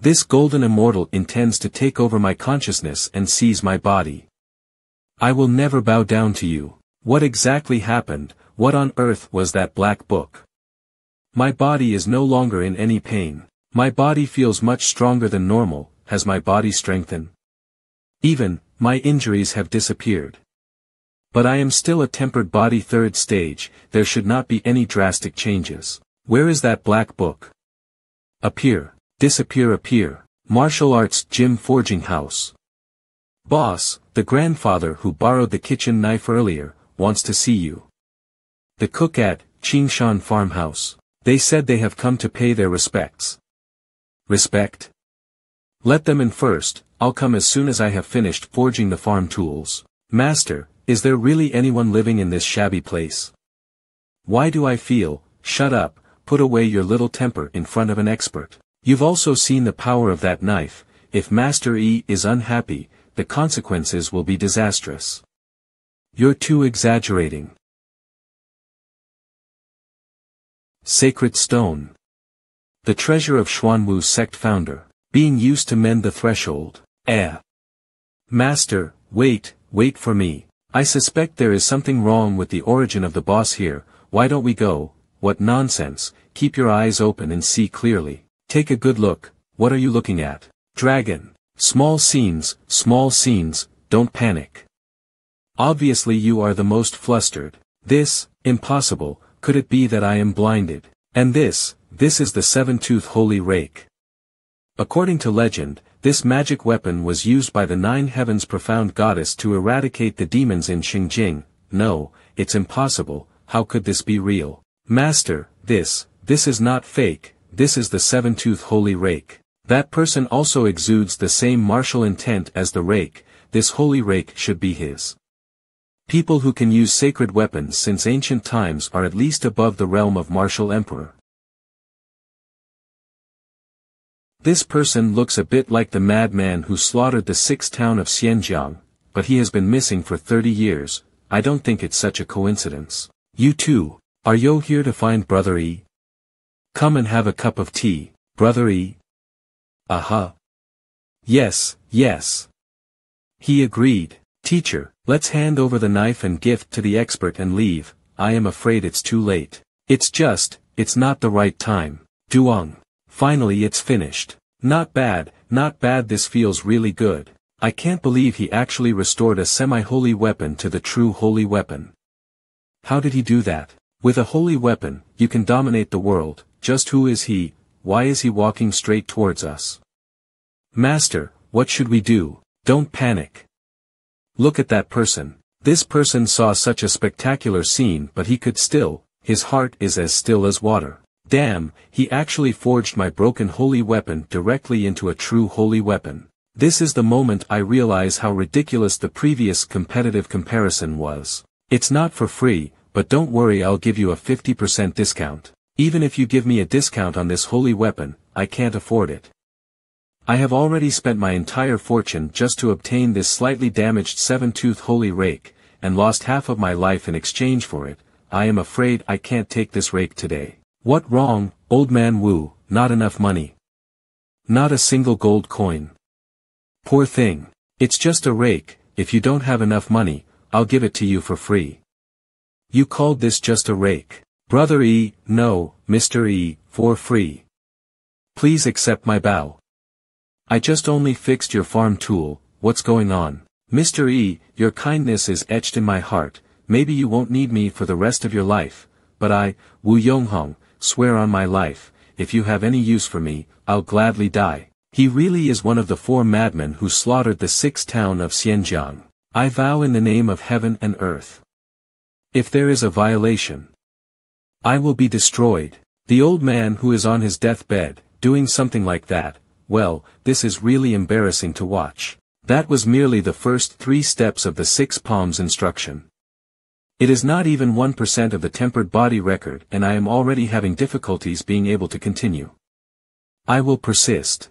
This golden immortal intends to take over my consciousness and seize my body. I will never bow down to you. What exactly happened? What on earth was that black book? My body is no longer in any pain. My body feels much stronger than normal. Has my body strengthened? Even, my injuries have disappeared. But I am still a tempered body 3rd stage, there should not be any drastic changes. Where is that black book? Appear. Disappear appear. Martial arts gym forging house. Boss, the grandfather who borrowed the kitchen knife earlier, wants to see you. The cook at Qingshan farmhouse. They said they have come to pay their respects. Respect? Let them in first, I'll come as soon as I have finished forging the farm tools. Master, is there really anyone living in this shabby place? Why do I feel, shut up, put away your little temper in front of an expert. You've also seen the power of that knife. If Master E is unhappy, the consequences will be disastrous. You're too exaggerating. Sacred Stone. The treasure of Xuanwu sect founder, being used to mend the threshold. Master, wait for me. I suspect there is something wrong with the origin of the boss here. Why don't we go? What nonsense, keep your eyes open and see clearly. Take a good look. What are you looking at? Dragon. Small scenes, don't panic. Obviously you are the most flustered. This, impossible, could it be that I am blinded? And this is the seven-tooth holy rake. According to legend, this magic weapon was used by the nine heavens profound goddess to eradicate the demons in Xingjing. No, it's impossible, how could this be real? Master, this is not fake, this is the seven-tooth holy rake. That person also exudes the same martial intent as the rake, this holy rake should be his. People who can use sacred weapons since ancient times are at least above the realm of martial emperor. This person looks a bit like the madman who slaughtered the 6th town of Xianjiang, but he has been missing for 30 years, I don't think it's such a coincidence. You too, are you here to find Brother E? Come and have a cup of tea, Brother E. Aha. Yes. He agreed. Teacher, let's hand over the knife and gift to the expert and leave. I am afraid it's too late. It's not the right time. Duong. Finally it's finished. Not bad, this feels really good. I can't believe he actually restored a semi-holy weapon to the true holy weapon. How did he do that? With a holy weapon, you can dominate the world. Just who is he? Why is he walking straight towards us? Master, what should we do? Don't panic. Look at that person. This person saw such a spectacular scene but he could still, his heart is as still as water. Damn, he actually forged my broken holy weapon directly into a true holy weapon. This is the moment I realize how ridiculous the previous competitive comparison was. It's not for free, but don't worry, I'll give you a 50% discount. Even if you give me a discount on this holy weapon, I can't afford it. I have already spent my entire fortune just to obtain this slightly damaged 7-tooth holy rake, and lost half of my life in exchange for it. I am afraid I can't take this rake today. What wrong, old man Wu? Not enough money. Not a single gold coin. Poor thing. It's just a rake. If you don't have enough money, I'll give it to you for free. You called this just a rake? Brother E, no, Mr. E, for free. Please accept my bow. I just only fixed your farm tool, what's going on? Mr. E, your kindness is etched in my heart, maybe you won't need me for the rest of your life, but I, Wu Yonghong, swear on my life, if you have any use for me, I'll gladly die. He really is one of the 4 madmen who slaughtered the 6th town of Xianjiang. I vow in the name of heaven and earth. If there is a violation, I will be destroyed. The old man who is on his deathbed, doing something like that, well, this is really embarrassing to watch. That was merely the first 3 steps of the 6 palms instruction. It is not even 1% of the tempered body record and I am already having difficulties being able to continue. I will persist.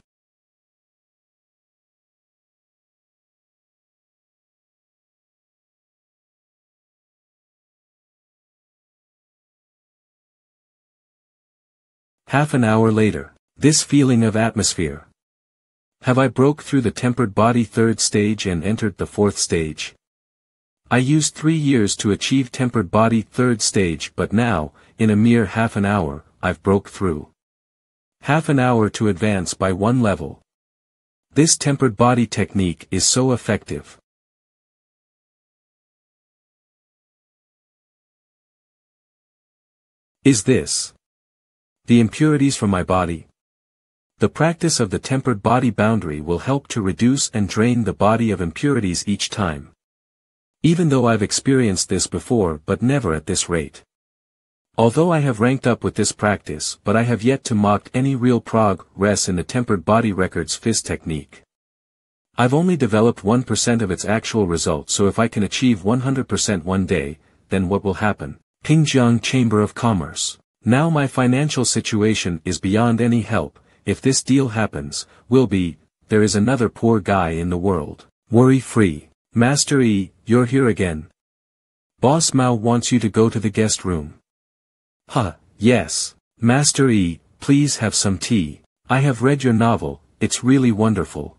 Half an hour later. This feeling of atmosphere. Have I broke through the tempered body 3rd stage and entered the 4th stage? I used 3 years to achieve tempered body 3rd stage but now, in a mere half an hour, I've broke through. Half an hour to advance by 1 level. This tempered body technique is so effective. Is this the impurities from my body? The practice of the tempered body boundary will help to reduce and drain the body of impurities each time. Even though I've experienced this before but never at this rate. Although I have ranked up with this practice, but I have yet to mock any real progress in the tempered body records fist technique. I've only developed 1% of its actual results, so if I can achieve 100% one day, then what will happen? Xinjiang Chamber of Commerce. Now my financial situation is beyond any help. If this deal happens, there is another poor guy in the world. Worry-free. Master E, you're here again. Boss Mao wants you to go to the guest room. Huh, yes. Master E, please have some tea. I have read your novel, it's really wonderful.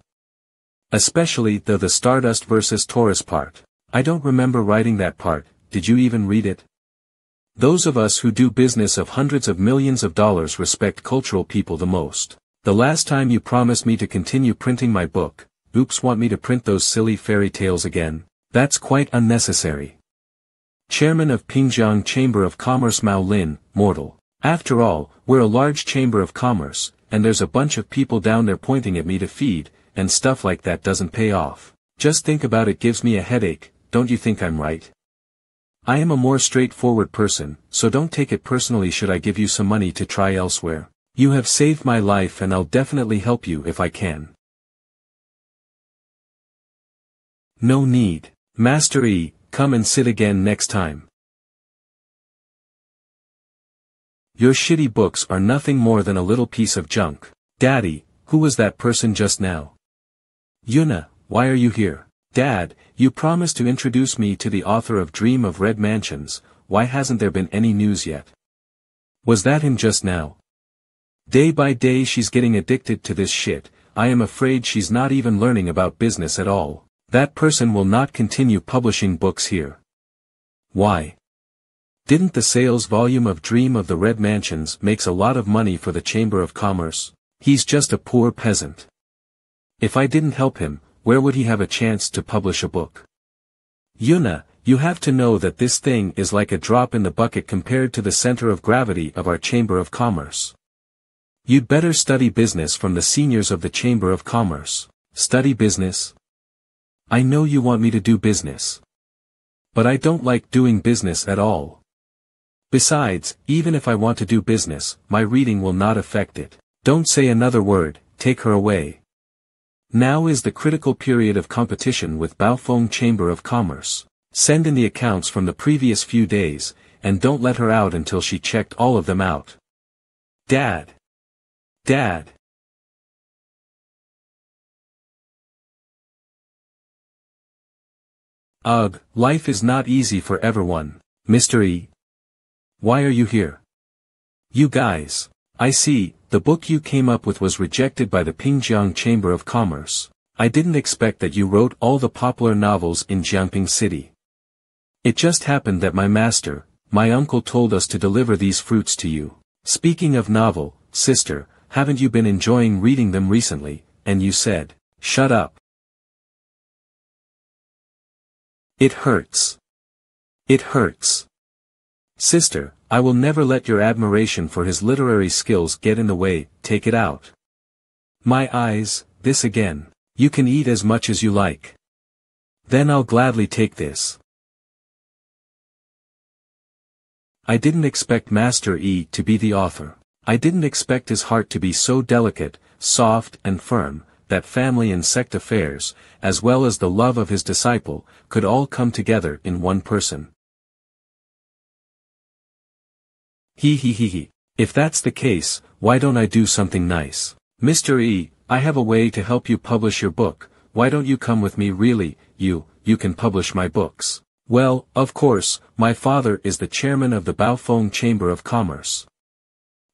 Especially the Stardust vs. Taurus part. I don't remember writing that part, did you even read it? Those of us who do business of hundreds of millions of dollars respect cultural people the most. The last time you promised me to continue printing my book, oops, want me to print those silly fairy tales again? That's quite unnecessary. Chairman of Xinjiang Chamber of Commerce Mao Lin, mortal. After all, we're a large chamber of commerce, and there's a bunch of people down there pointing at me to feed, and stuff like that doesn't pay off. Just think about it, gives me a headache, don't you think I'm right? I am a more straightforward person, so don't take it personally should I give you some money to try elsewhere. You have saved my life and I'll definitely help you if I can. No need. Master E, come and sit again next time. Your shitty books are nothing more than a little piece of junk. Daddy, who was that person just now? Yuna, why are you here? Dad, you promised to introduce me to the author of Dream of Red Mansions, why hasn't there been any news yet? Was that him just now? Day by day she's getting addicted to this shit, I am afraid she's not even learning about business at all. That person will not continue publishing books here. Why? Didn't the sales volume of Dream of the Red Mansions makes a lot of money for the Chamber of Commerce? He's just a poor peasant. If I didn't help him, where would he have a chance to publish a book? Yuna, you have to know that this thing is like a drop in the bucket compared to the center of gravity of our Chamber of Commerce. You'd better study business from the seniors of the Chamber of Commerce. Study business? I know you want me to do business. But I don't like doing business at all. Besides, even if I want to do business, my reading will not affect it. Don't say another word, take her away. Now is the critical period of competition with Baofeng Chamber of Commerce. Send in the accounts from the previous few days, and don't let her out until she checked all of them out. Dad. Dad. Ugh, life is not easy for everyone, Mr. E. Why are you here? You guys. I see, the book you came up with was rejected by the Xinjiang Chamber of Commerce. I didn't expect that you wrote all the popular novels in Jiangping City. It just happened that my uncle told us to deliver these fruits to you. Speaking of novel, sister, haven't you been enjoying reading them recently? And you said, shut up. It hurts. It hurts. Sister, I will never let your admiration for his literary skills get in the way, take it out. My eyes, this again. You can eat as much as you like. Then I'll gladly take this. I didn't expect Master E to be the author. I didn't expect his heart to be so delicate, soft and firm, that family and sect affairs, as well as the love of his disciple, could all come together in one person. He. If that's the case, why don't I do something nice? Mr. E, I have a way to help you publish your book, why don't you come with me really, you can publish my books. Well, of course, my father is the chairman of the Baofeng Chamber of Commerce.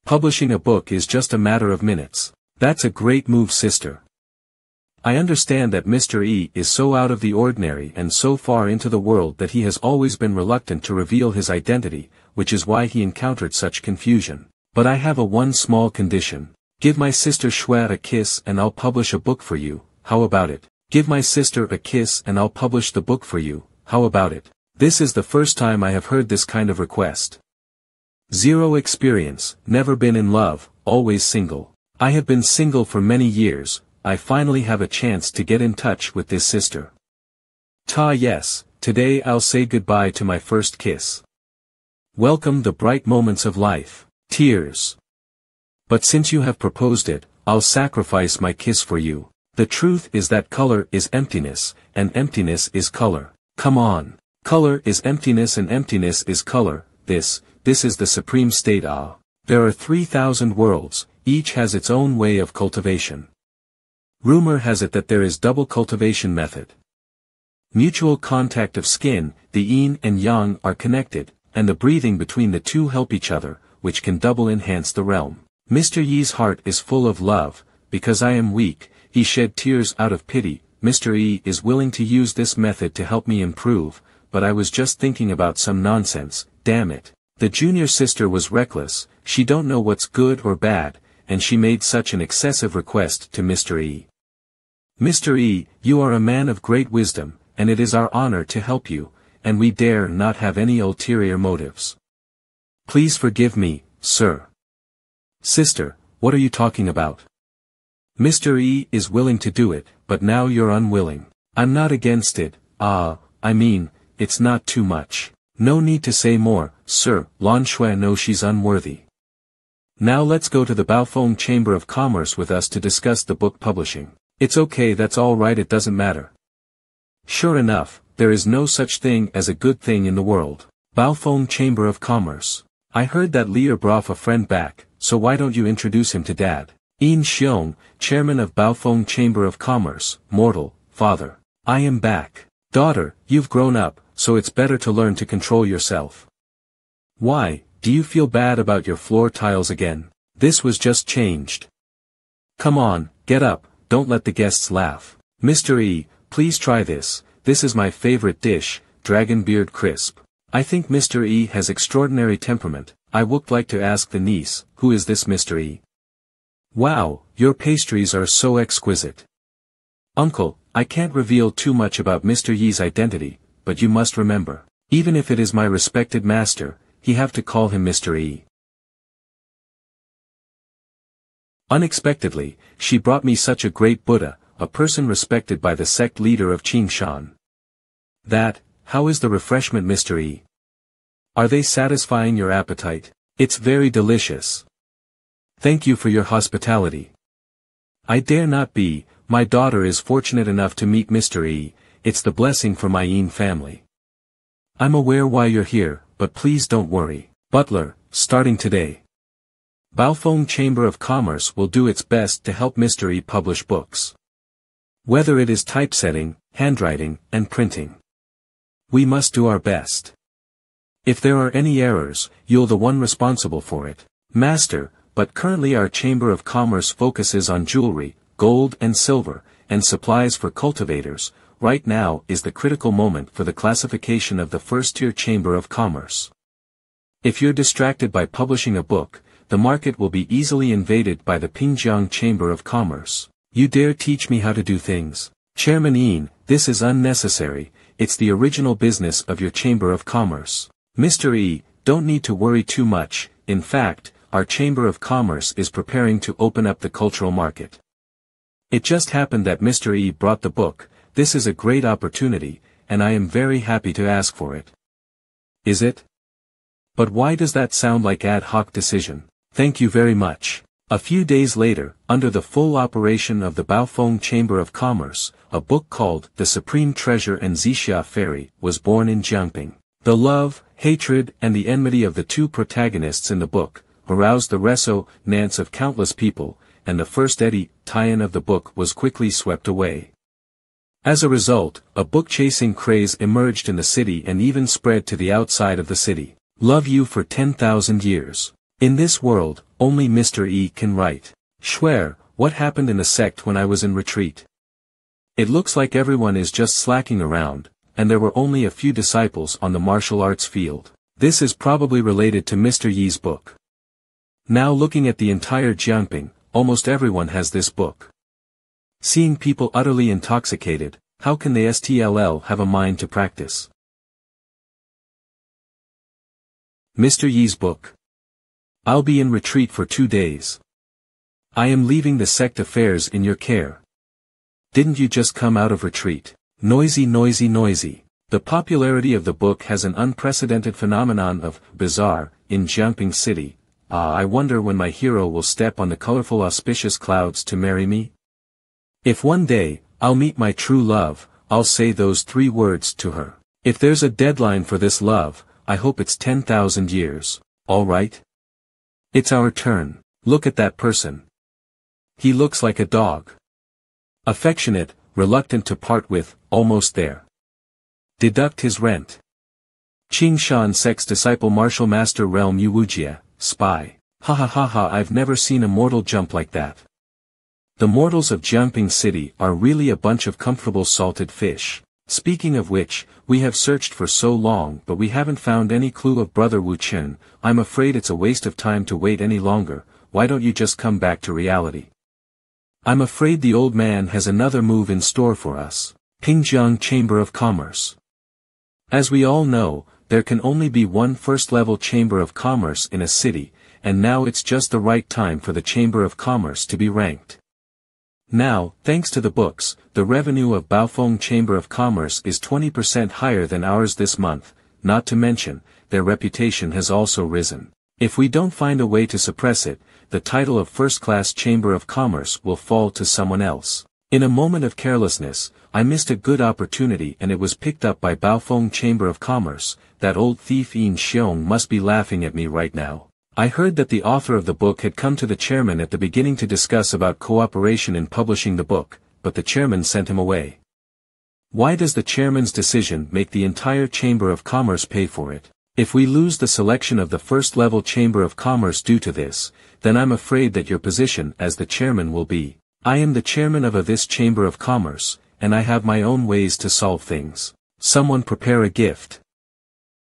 Publishing a book is just a matter of minutes. That's a great move, sister. I understand that Mr. E is so out of the ordinary and so far into the world that he has always been reluctant to reveal his identity, which is why he encountered such confusion. But I have one small condition. Give my sister Shua a kiss and I'll publish a book for you, how about it? Give my sister a kiss and I'll publish the book for you, how about it? This is the first time I have heard this kind of request. Zero experience, never been in love, always single. I have been single for many years. I finally have a chance to get in touch with this sister. Yes, today I'll say goodbye to my first kiss. Welcome the bright moments of life. Tears. But since you have proposed it, I'll sacrifice my kiss for you. The truth is that color is emptiness, and emptiness is color. Come on. Color is emptiness and emptiness is color. This is the supreme state. There are 3,000 worlds, each has its own way of cultivation. Rumor has it that there is double cultivation method. Mutual contact of skin, the yin and yang are connected, and the breathing between the two help each other, which can double enhance the realm. Mr. Yi's heart is full of love, because I am weak, he shed tears out of pity. Mr. Yi is willing to use this method to help me improve, but I was just thinking about some nonsense, damn it. The junior sister was reckless, she don't know what's good or bad, and she made such an excessive request to Mr. E. Mr. E, you are a man of great wisdom, and it is our honor to help you, and we dare not have any ulterior motives. Please forgive me, sir. Sister, what are you talking about? Mr. E is willing to do it, but now you're unwilling. I'm not against it, I mean, it's not too much. No need to say more, sir, Lan Shui knows she's unworthy. Now let's go to the Baofeng Chamber of Commerce with us to discuss the book publishing. It's okay, that's all right, it doesn't matter. Sure enough, there is no such thing as a good thing in the world. Baofeng Chamber of Commerce. I heard that Lear brought a friend back, so why don't you introduce him to Dad? Yin Xiong, chairman of Baofeng Chamber of Commerce, mortal, father. I am back. Daughter, you've grown up, so it's better to learn to control yourself. Why, do you feel bad about your floor tiles again? This was just changed. Come on, get up, don't let the guests laugh. Mr. E, please try this is my favorite dish, dragon beard crisp. I think Mr. E has extraordinary temperament. I would like to ask the niece, who is this Mr. E? Wow, your pastries are so exquisite. Uncle, I can't reveal too much about Mr. Yi's identity, but you must remember, even if it is my respected master, he have to call him Mr. E. Unexpectedly, she brought me such a great Buddha, a person respected by the sect leader of Qingshan. How is the refreshment, Mr. E? Are they satisfying your appetite? It's very delicious. Thank you for your hospitality. I dare not be, my daughter is fortunate enough to meet Mr. E, it's the blessing for my Yin family. I'm aware why you're here, but please don't worry. Butler, starting today. Baofeng Chamber of Commerce will do its best to help Mr. E publish books. Whether it is typesetting, handwriting, and printing. We must do our best. If there are any errors, you're the one responsible for it. Master, but currently our Chamber of Commerce focuses on jewelry, gold and silver, and supplies for cultivators. Right now is the critical moment for the classification of the first-tier Chamber of Commerce. If you're distracted by publishing a book, the market will be easily invaded by the Pingjiang Chamber of Commerce. You dare teach me how to do things? Chairman Yin, this is unnecessary, it's the original business of your Chamber of Commerce. Mr. E, don't need to worry too much, in fact, our Chamber of Commerce is preparing to open up the cultural market. It just happened that Mr. E brought the book, this is a great opportunity, and I am very happy to ask for it. Is it? But why does that sound like ad hoc decision? Thank you very much. A few days later, under the full operation of the Baofeng Chamber of Commerce, a book called The Supreme Treasure and Zixia Fairy was born in Jiangping. The love, hatred, and the enmity of the two protagonists in the book aroused the resonance of countless people, and the first eddy tie-in of the book was quickly swept away. As a result, a book-chasing craze emerged in the city and even spread to the outside of the city. Love you for 10,000 years. In this world, only Mr. E can write. Schwer, what happened in the sect when I was in retreat? It looks like everyone is just slacking around, and there were only a few disciples on the martial arts field. This is probably related to Mr. Yi's book. Now looking at the entire Jiangping, almost everyone has this book. Seeing people utterly intoxicated, how can they still have a mind to practice? Mr. Yi's book. I'll be in retreat for 2 days. I am leaving the sect affairs in your care. Didn't you just come out of retreat? Noisy, noisy, noisy. The popularity of the book has an unprecedented phenomenon of bizarre in Jumping City. I wonder when my hero will step on the colorful auspicious clouds to marry me? If one day, I'll meet my true love, I'll say those 3 words to her. If there's a deadline for this love, I hope it's 10,000 years, alright? It's our turn. Look at that person. He looks like a dog. Affectionate, reluctant to part with, almost there. Deduct his rent. Ching Shan sex disciple martial master realm Yuwujia, spy. Ha ha ha ha, I've never seen a mortal jump like that. The mortals of Jumping City are really a bunch of comfortable salted fish. Speaking of which, we have searched for so long but we haven't found any clue of Brother Wu Chen. I'm afraid it's a waste of time to wait any longer. Why don't you just come back to reality? I'm afraid the old man has another move in store for us. Pingjiang Chamber of Commerce. As we all know, there can only be one first-level Chamber of Commerce in a city, and now it's just the right time for the Chamber of Commerce to be ranked. Now, thanks to the books, the revenue of Baofeng Chamber of Commerce is 20% higher than ours this month, not to mention, their reputation has also risen. If we don't find a way to suppress it, the title of first-class Chamber of Commerce will fall to someone else. In a moment of carelessness, I missed a good opportunity and it was picked up by Baofeng Chamber of Commerce. That old thief Yin Xiong must be laughing at me right now. I heard that the author of the book had come to the chairman at the beginning to discuss about cooperation in publishing the book, but the chairman sent him away. Why does the chairman's decision make the entire Chamber of Commerce pay for it? If we lose the selection of the first-level Chamber of Commerce due to this, then I'm afraid that your position as the chairman will be, I am the chairman of this Chamber of Commerce, and I have my own ways to solve things. Someone prepare a gift.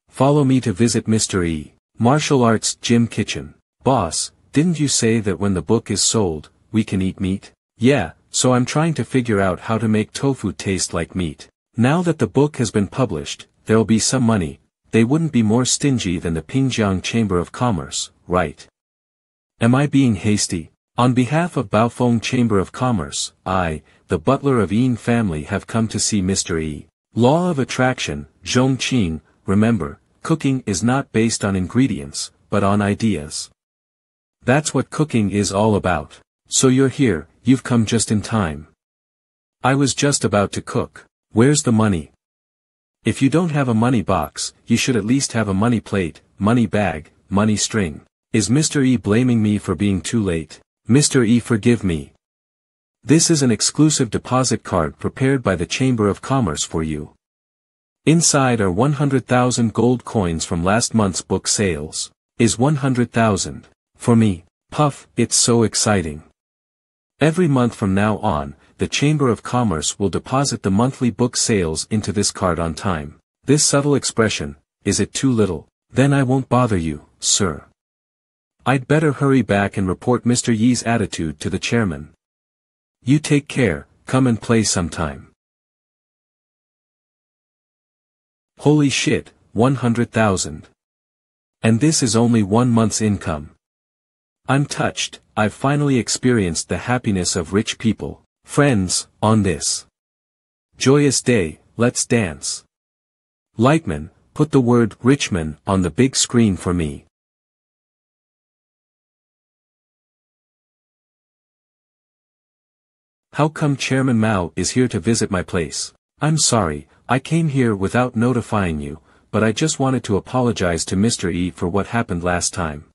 Follow me to visit Mr. E. Martial Arts Gym Kitchen. Boss, didn't you say that when the book is sold, we can eat meat? Yeah, so I'm trying to figure out how to make tofu taste like meat. Now that the book has been published, there'll be some money. They wouldn't be more stingy than the Pingjiang Chamber of Commerce, right? Am I being hasty? On behalf of Baofeng Chamber of Commerce, I, the butler of Yin family, have come to see Mr. E. Law of Attraction, Zhongqing. Remember, cooking is not based on ingredients, but on ideas. That's what cooking is all about. So you're here, you've come just in time. I was just about to cook. Where's the money? If you don't have a money box, you should at least have a money plate, money bag, money string. Is Mr. E blaming me for being too late? Mr. E, forgive me. This is an exclusive deposit card prepared by the Chamber of Commerce for you. Inside are 100,000 gold coins from last month's book sales. Is 100,000 for me? Puff, it's so exciting. Every month from now on, the Chamber of Commerce will deposit the monthly book sales into this card on time. This subtle expression, is it too little? Then I won't bother you, sir. I'd better hurry back and report Mr. Yi's attitude to the chairman. You take care, come and play sometime. Holy shit, 100,000. And this is only 1 month's income. I'm touched, I've finally experienced the happiness of rich people. Friends, on this joyous day, let's dance. Lightman, put the word Richmond on the big screen for me. How come Chairman Mao is here to visit my place? I'm sorry, I came here without notifying you, but I just wanted to apologize to Mr. E for what happened last time.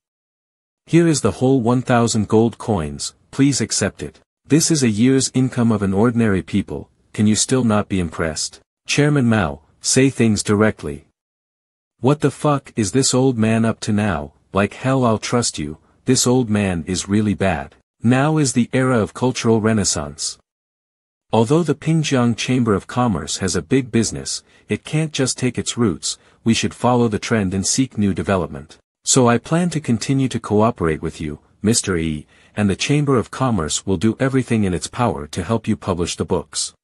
Here is the whole 1,000 gold coins, please accept it. This is a year's income of an ordinary people, can you still not be impressed? Chairman Mao, say things directly. What the fuck is this old man up to now? Like hell I'll trust you, this old man is really bad. Now is the era of cultural renaissance. Although the Pingjiang Chamber of Commerce has a big business, it can't just take its roots, we should follow the trend and seek new development. So I plan to continue to cooperate with you, Mr. E, and the Chamber of Commerce will do everything in its power to help you publish the books.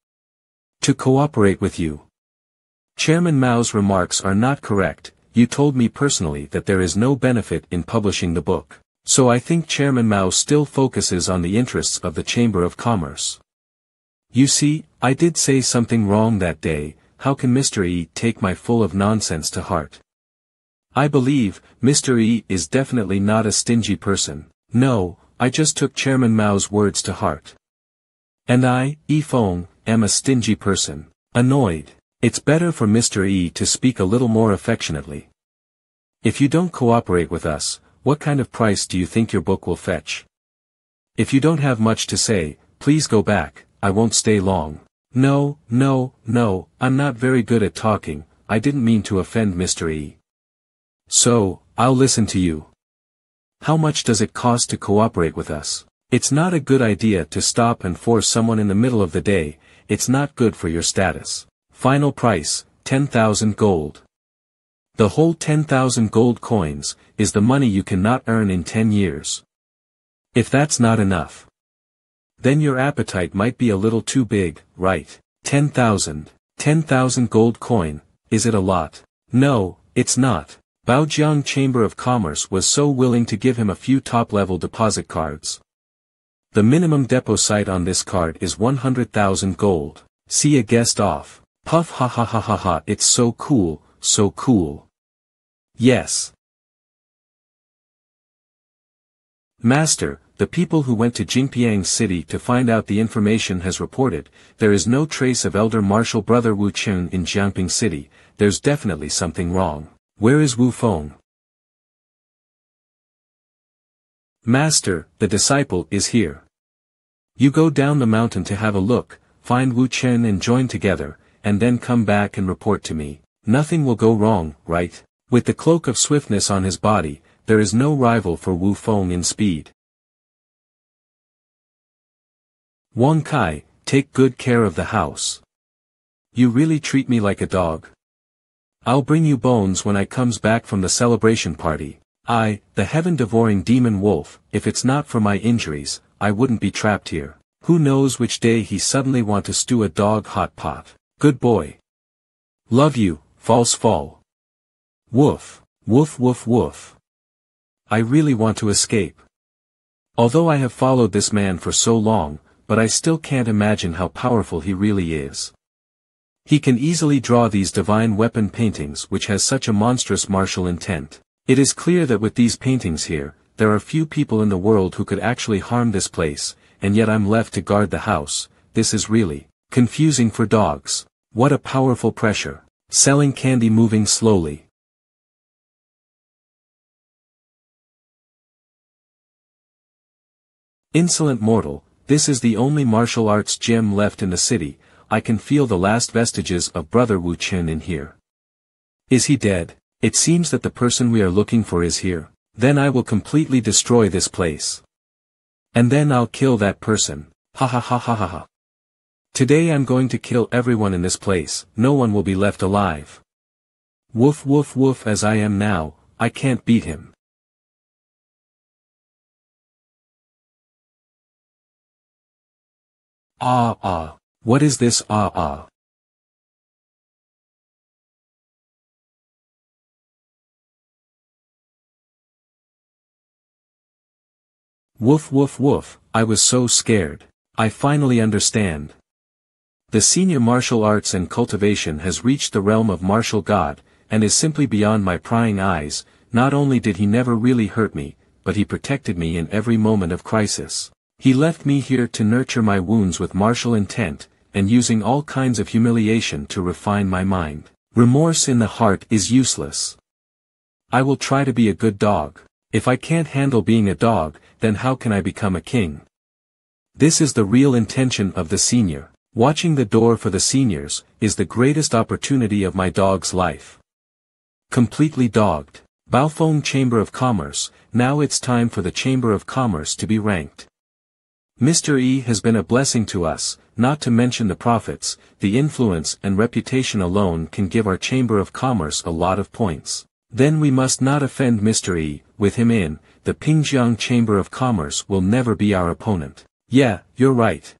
To cooperate with you. Chairman Mao's remarks are not correct, you told me personally that there is no benefit in publishing the book. So I think Chairman Mao still focuses on the interests of the Chamber of Commerce. You see, I did say something wrong that day, how can Mr. E take my full of nonsense to heart? I believe, Mr. E is definitely not a stingy person. No, I just took Chairman Mao's words to heart. And I, E Fong, am a stingy person. Annoyed. It's better for Mr. E to speak a little more affectionately. If you don't cooperate with us, what kind of price do you think your book will fetch? If you don't have much to say, please go back, I won't stay long. No, I'm not very good at talking, I didn't mean to offend Mr. E. So, I'll listen to you. How much does it cost to cooperate with us? It's not a good idea to stop and force someone in the middle of the day, it's not good for your status. Final price, 10,000 gold. The whole 10,000 gold coins, is the money you cannot earn in 10 years. If that's not enough, then your appetite might be a little too big, right? 10,000 gold coin, is it a lot? No, it's not. Baojiang Chamber of Commerce was so willing to give him a few top-level deposit cards. The minimum deposit on this card is 100,000 gold. See a guest off. Puff ha ha ha ha ha, it's so cool, so cool. Yes. Master, the people who went to Jingpiang City to find out the information has reported, there is no trace of elder martial brother Wu Chun in Jiangping City, there's definitely something wrong. Where is Wu Feng? Master, the disciple is here. You go down the mountain to have a look, find Wu Chen and join together, and then come back and report to me. Nothing will go wrong, right? With the cloak of swiftness on his body, there is no rival for Wu Feng in speed. Wang Kai, take good care of the house. You really treat me like a dog. I'll bring you bones when I comes back from the celebration party. I, the heaven-devouring demon wolf, if it's not for my injuries, I wouldn't be trapped here. Who knows which day he suddenly want to stew a dog hot pot. Good boy. Love you, false fall. Woof, woof woof woof. I really want to escape. Although I have followed this man for so long, but I still can't imagine how powerful he really is. He can easily draw these divine weapon paintings which has such a monstrous martial intent. It is clear that with these paintings here, there are few people in the world who could actually harm this place, and yet I'm left to guard the house. This is really confusing for dogs. What a powerful pressure. Selling candy moving slowly. Insolent mortal, this is the only martial arts gym left in the city. I can feel the last vestiges of Brother Wu Chen in here. Is he dead? It seems that the person we are looking for is here. Then I will completely destroy this place. And then I'll kill that person. Ha ha ha ha ha ha. Today I'm going to kill everyone in this place, no one will be left alive. Woof woof woof, as I am now, I can't beat him. Ah. What is this ah? Woof woof woof, I was so scared. I finally understand. The senior martial arts and cultivation has reached the realm of martial god, and is simply beyond my prying eyes. Not only did he never really hurt me, but he protected me in every moment of crisis. He left me here to nurture my wounds with martial intent, and using all kinds of humiliation to refine my mind. Remorse in the heart is useless. I will try to be a good dog. If I can't handle being a dog, then how can I become a king? This is the real intention of the senior. Watching the door for the seniors, is the greatest opportunity of my dog's life. Completely dogged. Baofeng Chamber of Commerce, now it's time for the Chamber of Commerce to be ranked. Mr. E has been a blessing to us, not to mention the profits, the influence and reputation alone can give our Chamber of Commerce a lot of points. Then we must not offend Mr. E, with him in, the Pingjiang Chamber of Commerce will never be our opponent. Yeah, you're right.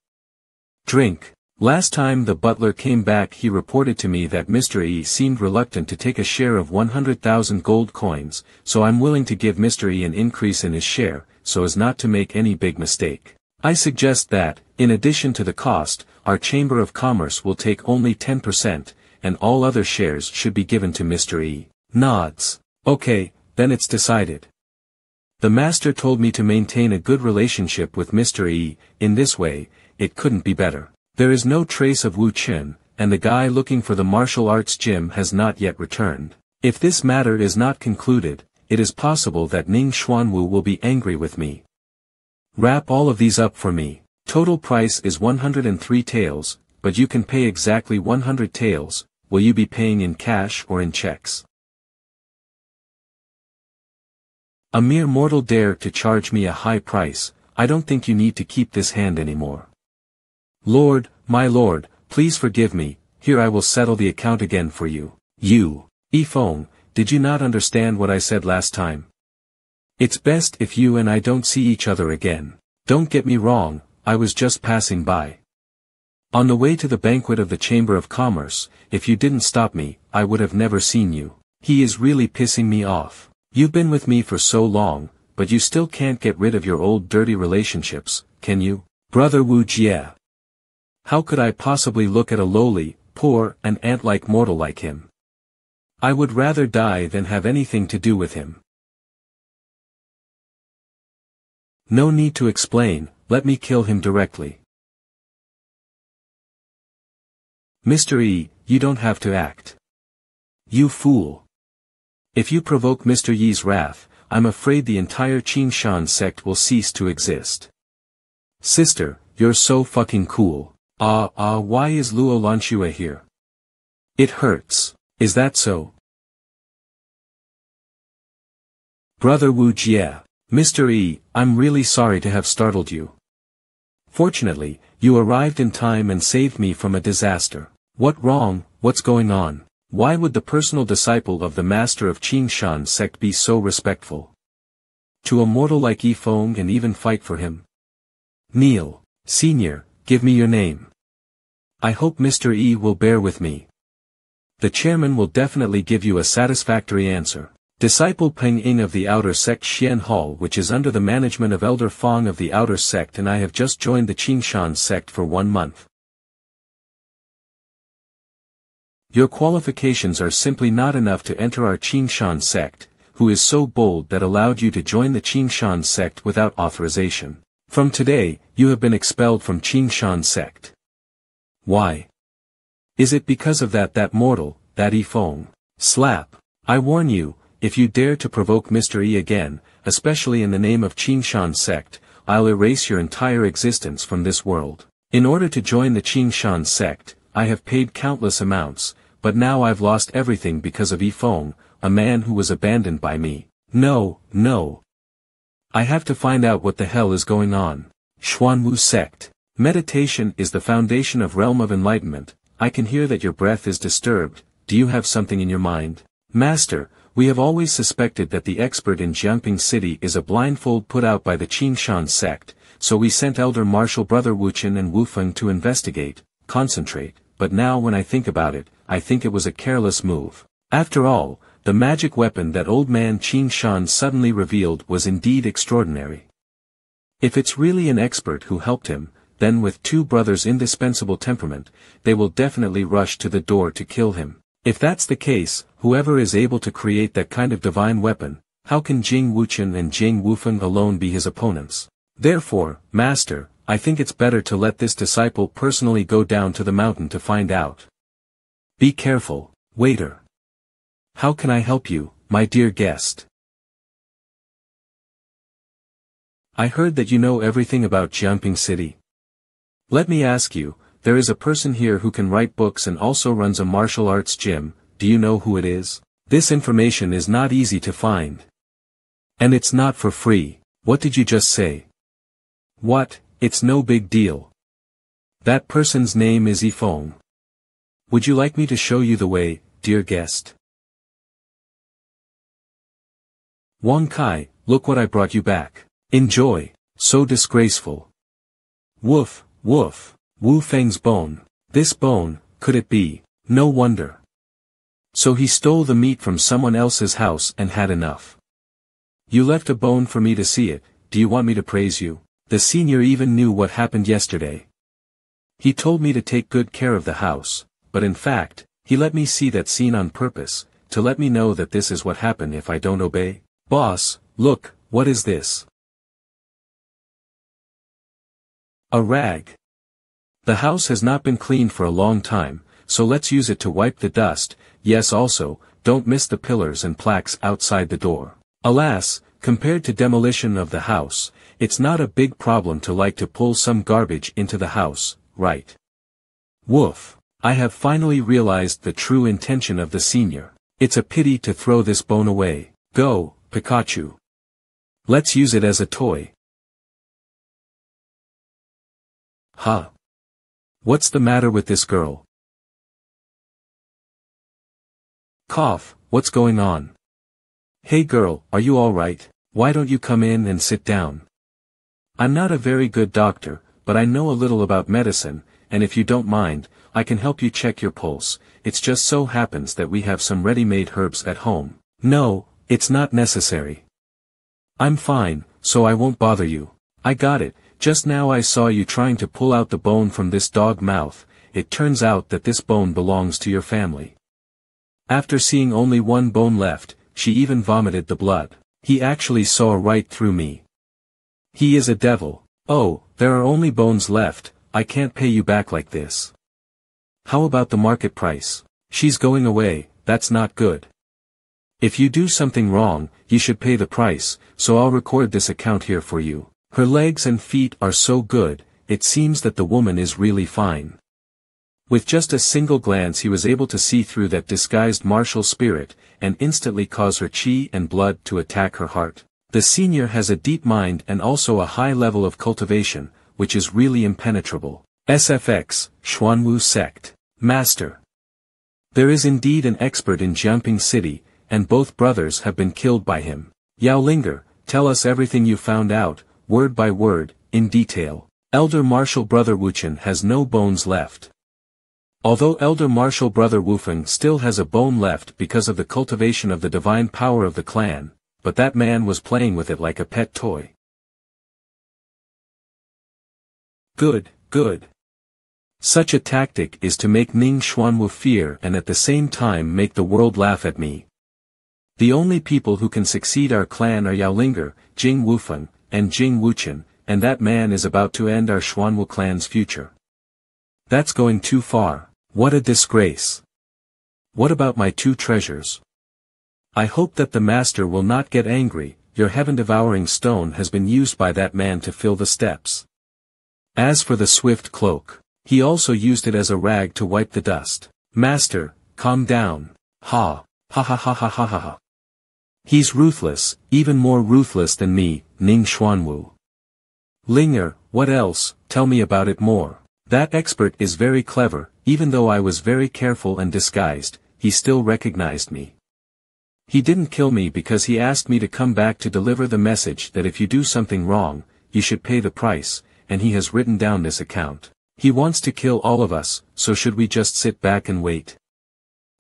Drink. Last time the butler came back he reported to me that Mr. E seemed reluctant to take a share of 100,000 gold coins, so I'm willing to give Mr. E an increase in his share, so as not to make any big mistake. I suggest that, in addition to the cost, our Chamber of Commerce will take only 10%, and all other shares should be given to Mr. E. Nods. Okay, then it's decided. The master told me to maintain a good relationship with Mr. E, in this way, it couldn't be better. There is no trace of Wu Qin, and the guy looking for the martial arts gym has not yet returned. If this matter is not concluded, it is possible that Ning Xuanwu will be angry with me. Wrap all of these up for me. Total price is 103 taels, but you can pay exactly 100 taels. Will you be paying in cash or in checks? A mere mortal dared to charge me a high price. I don't think you need to keep this hand anymore. Lord, my lord, please forgive me, here I will settle the account again for you. You, Yifeng, did you not understand what I said last time? It's best if you and I don't see each other again. Don't get me wrong, I was just passing by. On the way to the banquet of the Chamber of Commerce, if you didn't stop me, I would have never seen you. He is really pissing me off. You've been with me for so long, but you still can't get rid of your old dirty relationships, can you? Brother Wu Jie. How could I possibly look at a lowly, poor, and ant-like mortal like him? I would rather die than have anything to do with him. No need to explain, let me kill him directly. Mr. E, you don't have to act. You fool. If you provoke Mr. Yi's wrath, I'm afraid the entire Qingshan sect will cease to exist. Sister, you're so fucking cool. Why is Luo Lanxue here? It hurts. Is that so? Brother Wu Jie. Mr. E, I'm really sorry to have startled you. Fortunately, you arrived in time and saved me from a disaster. What wrong, what's going on? Why would the personal disciple of the master of Qingshan sect be so respectful to a mortal like Yifeng and even fight for him? Kneel, senior, give me your name. I hope Mr. E will bear with me. The chairman will definitely give you a satisfactory answer. Disciple Peng Ying of the outer sect Xian Hall, which is under the management of Elder Fang of the outer sect, and I have just joined the Qingshan sect for 1 month. Your qualifications are simply not enough to enter our Qingshan sect. Who is so bold that allowed you to join the Qingshan sect without authorization? From today, you have been expelled from Qingshan sect. Why? Is it because of that mortal, that Yifeng? Slap. I warn you, if you dare to provoke Mr. E again, especially in the name of Qingshan sect, I'll erase your entire existence from this world. In order to join the Qingshan sect, I have paid countless amounts, but now I've lost everything because of Yifeng, a man who was abandoned by me. No. I have to find out what the hell is going on. Xuanwu sect. Meditation is the foundation of realm of enlightenment. I can hear that your breath is disturbed. Do you have something in your mind? Master, we have always suspected that the expert in Jiangping City is a blindfold put out by the Qingshan sect, so we sent Elder Marshal Brother Wuchen and Wufeng to investigate, concentrate, but now when I think about it, I think it was a careless move. After all, the magic weapon that old man Qingshan suddenly revealed was indeed extraordinary. If it's really an expert who helped him, then with two brothers' indispensable temperament, they will definitely rush to the door to kill him. If that's the case, whoever is able to create that kind of divine weapon, how can Jing Wuchen and Jing Wufeng alone be his opponents? Therefore, Master, I think it's better to let this disciple personally go down to the mountain to find out. Be careful, waiter. How can I help you, my dear guest? I heard that you know everything about Jiangping City. Let me ask you, there is a person here who can write books and also runs a martial arts gym. Do you know who it is? This information is not easy to find. And it's not for free. What did you just say? What? It's no big deal. That person's name is Yifeng. Would you like me to show you the way, dear guest? Wang Kai, look what I brought you back. Enjoy. So disgraceful. Woof, woof. Wu Feng's bone. This bone, could it be? No wonder. So he stole the meat from someone else's house and had enough. You left a bone for me to see it. Do you want me to praise you? The senior even knew what happened yesterday. He told me to take good care of the house, but in fact, He let me see that scene on purpose, to let me know that this is what happened if I don't obey. Boss, look, what is this? A rag. The house has not been cleaned for a long time, so let's use it to wipe the dust. Yes, also, don't miss the pillars and plaques outside the door. Alas, compared to demolition of the house, it's not a big problem to pull some garbage into the house, right? Woof. I have finally realized the true intention of the senior. It's a pity to throw this bone away. Go, Pikachu. Let's use it as a toy. Huh? What's the matter with this girl? Cough, what's going on? Hey girl, are you alright? Why don't you come in and sit down? I'm not a very good doctor, but I know a little about medicine, and if you don't mind, I can help you check your pulse. It's just so happens that we have some ready-made herbs at home. No, it's not necessary. I'm fine, so I won't bother you. I got it. Just now I saw you trying to pull out the bone from this dog mouth. It turns out that this bone belongs to your family. After seeing only one bone left, she even vomited the blood. He actually saw right through me. He is a devil. Oh, there are only bones left. I can't pay you back like this. How about the market price? She's going away. That's not good. If you do something wrong, you should pay the price, so I'll record this account here for you. Her legs and feet are so good, it seems that the woman is really fine. With just a single glance he was able to see through that disguised martial spirit, and instantly cause her chi and blood to attack her heart. The senior has a deep mind and also a high level of cultivation, which is really impenetrable. SFX, Xuanwu Sect. Master. There is indeed an expert in Jiangping City, and both brothers have been killed by him. Yao Linger, tell us everything you found out, word by word, in detail. Elder Martial Brother Wuchen has no bones left. Although Elder Martial Brother Wufeng still has a bone left because of the cultivation of the divine power of the clan, but that man was playing with it like a pet toy. Good, good. Such a tactic is to make Ning Xuanwu fear and at the same time make the world laugh at me. The only people who can succeed our clan are Yao Linger, Jing Wufeng, and Jing Wuchen, and that man is about to end our Xuanwu clan's future. That's going too far. What a disgrace. What about my two treasures? I hope that the master will not get angry. Your heaven-devouring stone has been used by that man to fill the steps. As for the swift cloak, he also used it as a rag to wipe the dust. Master, calm down. Ha, ha ha ha ha ha ha ha. He's ruthless, even more ruthless than me, Ning Xuanwu. Linger, what else? Tell me about it more. That expert is very clever. Even though I was very careful and disguised, he still recognized me. He didn't kill me because he asked me to come back to deliver the message that if you do something wrong, you should pay the price, and he has written down this account. He wants to kill all of us, so should we just sit back and wait?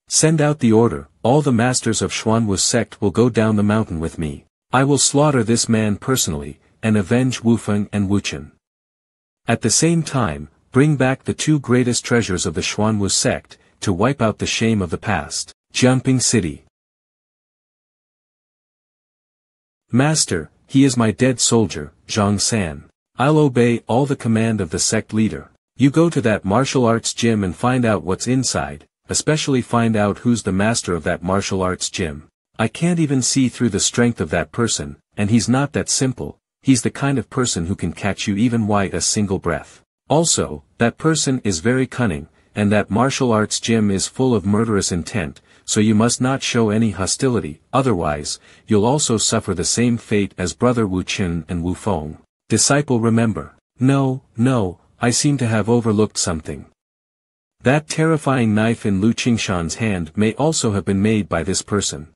Send out the order. All the masters of Xuanwu sect will go down the mountain with me. I will slaughter this man personally, and avenge Wufeng and Wuchen. At the same time, bring back the two greatest treasures of the Xuanwu sect, to wipe out the shame of the past. Jiangping City. Master, he is my dead soldier, Zhang San. I'll obey all the command of the sect leader. You go to that martial arts gym and find out what's inside, especially find out who's the master of that martial arts gym. I can't even see through the strength of that person, and he's not that simple. He's the kind of person who can catch you even white a single breath. Also, that person is very cunning, and that martial arts gym is full of murderous intent, so you must not show any hostility, otherwise, you'll also suffer the same fate as Brother Wu Qin and Wu Feng. Disciple, remember. No, I seem to have overlooked something. That terrifying knife in Lu Qingshan's hand may also have been made by this person.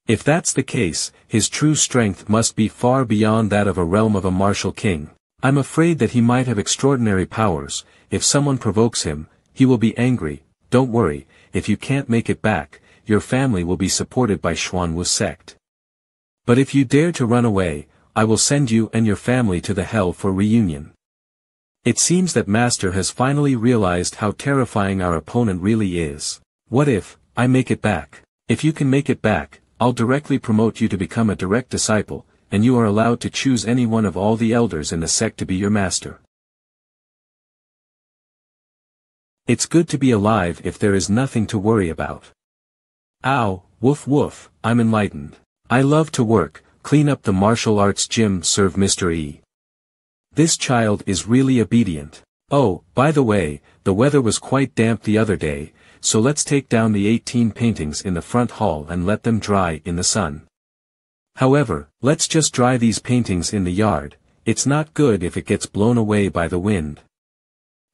If that's the case, his true strength must be far beyond that of a realm of a martial king. I'm afraid that he might have extraordinary powers. If someone provokes him, he will be angry. Don't worry, if you can't make it back, your family will be supported by Xuanwu sect. But if you dare to run away, I will send you and your family to the hell for reunion. It seems that Master has finally realized how terrifying our opponent really is. What if, I make it back? If you can make it back, I'll directly promote you to become a direct disciple, and you are allowed to choose any one of all the elders in the sect to be your master. It's good to be alive if there is nothing to worry about. Ow, woof woof, I'm enlightened. I love to work, clean up the martial arts gym, serve Mr. E. This child is really obedient. Oh, by the way, the weather was quite damp the other day, so let's take down the 18 paintings in the front hall and let them dry in the sun. However, let's just dry these paintings in the yard, it's not good if it gets blown away by the wind.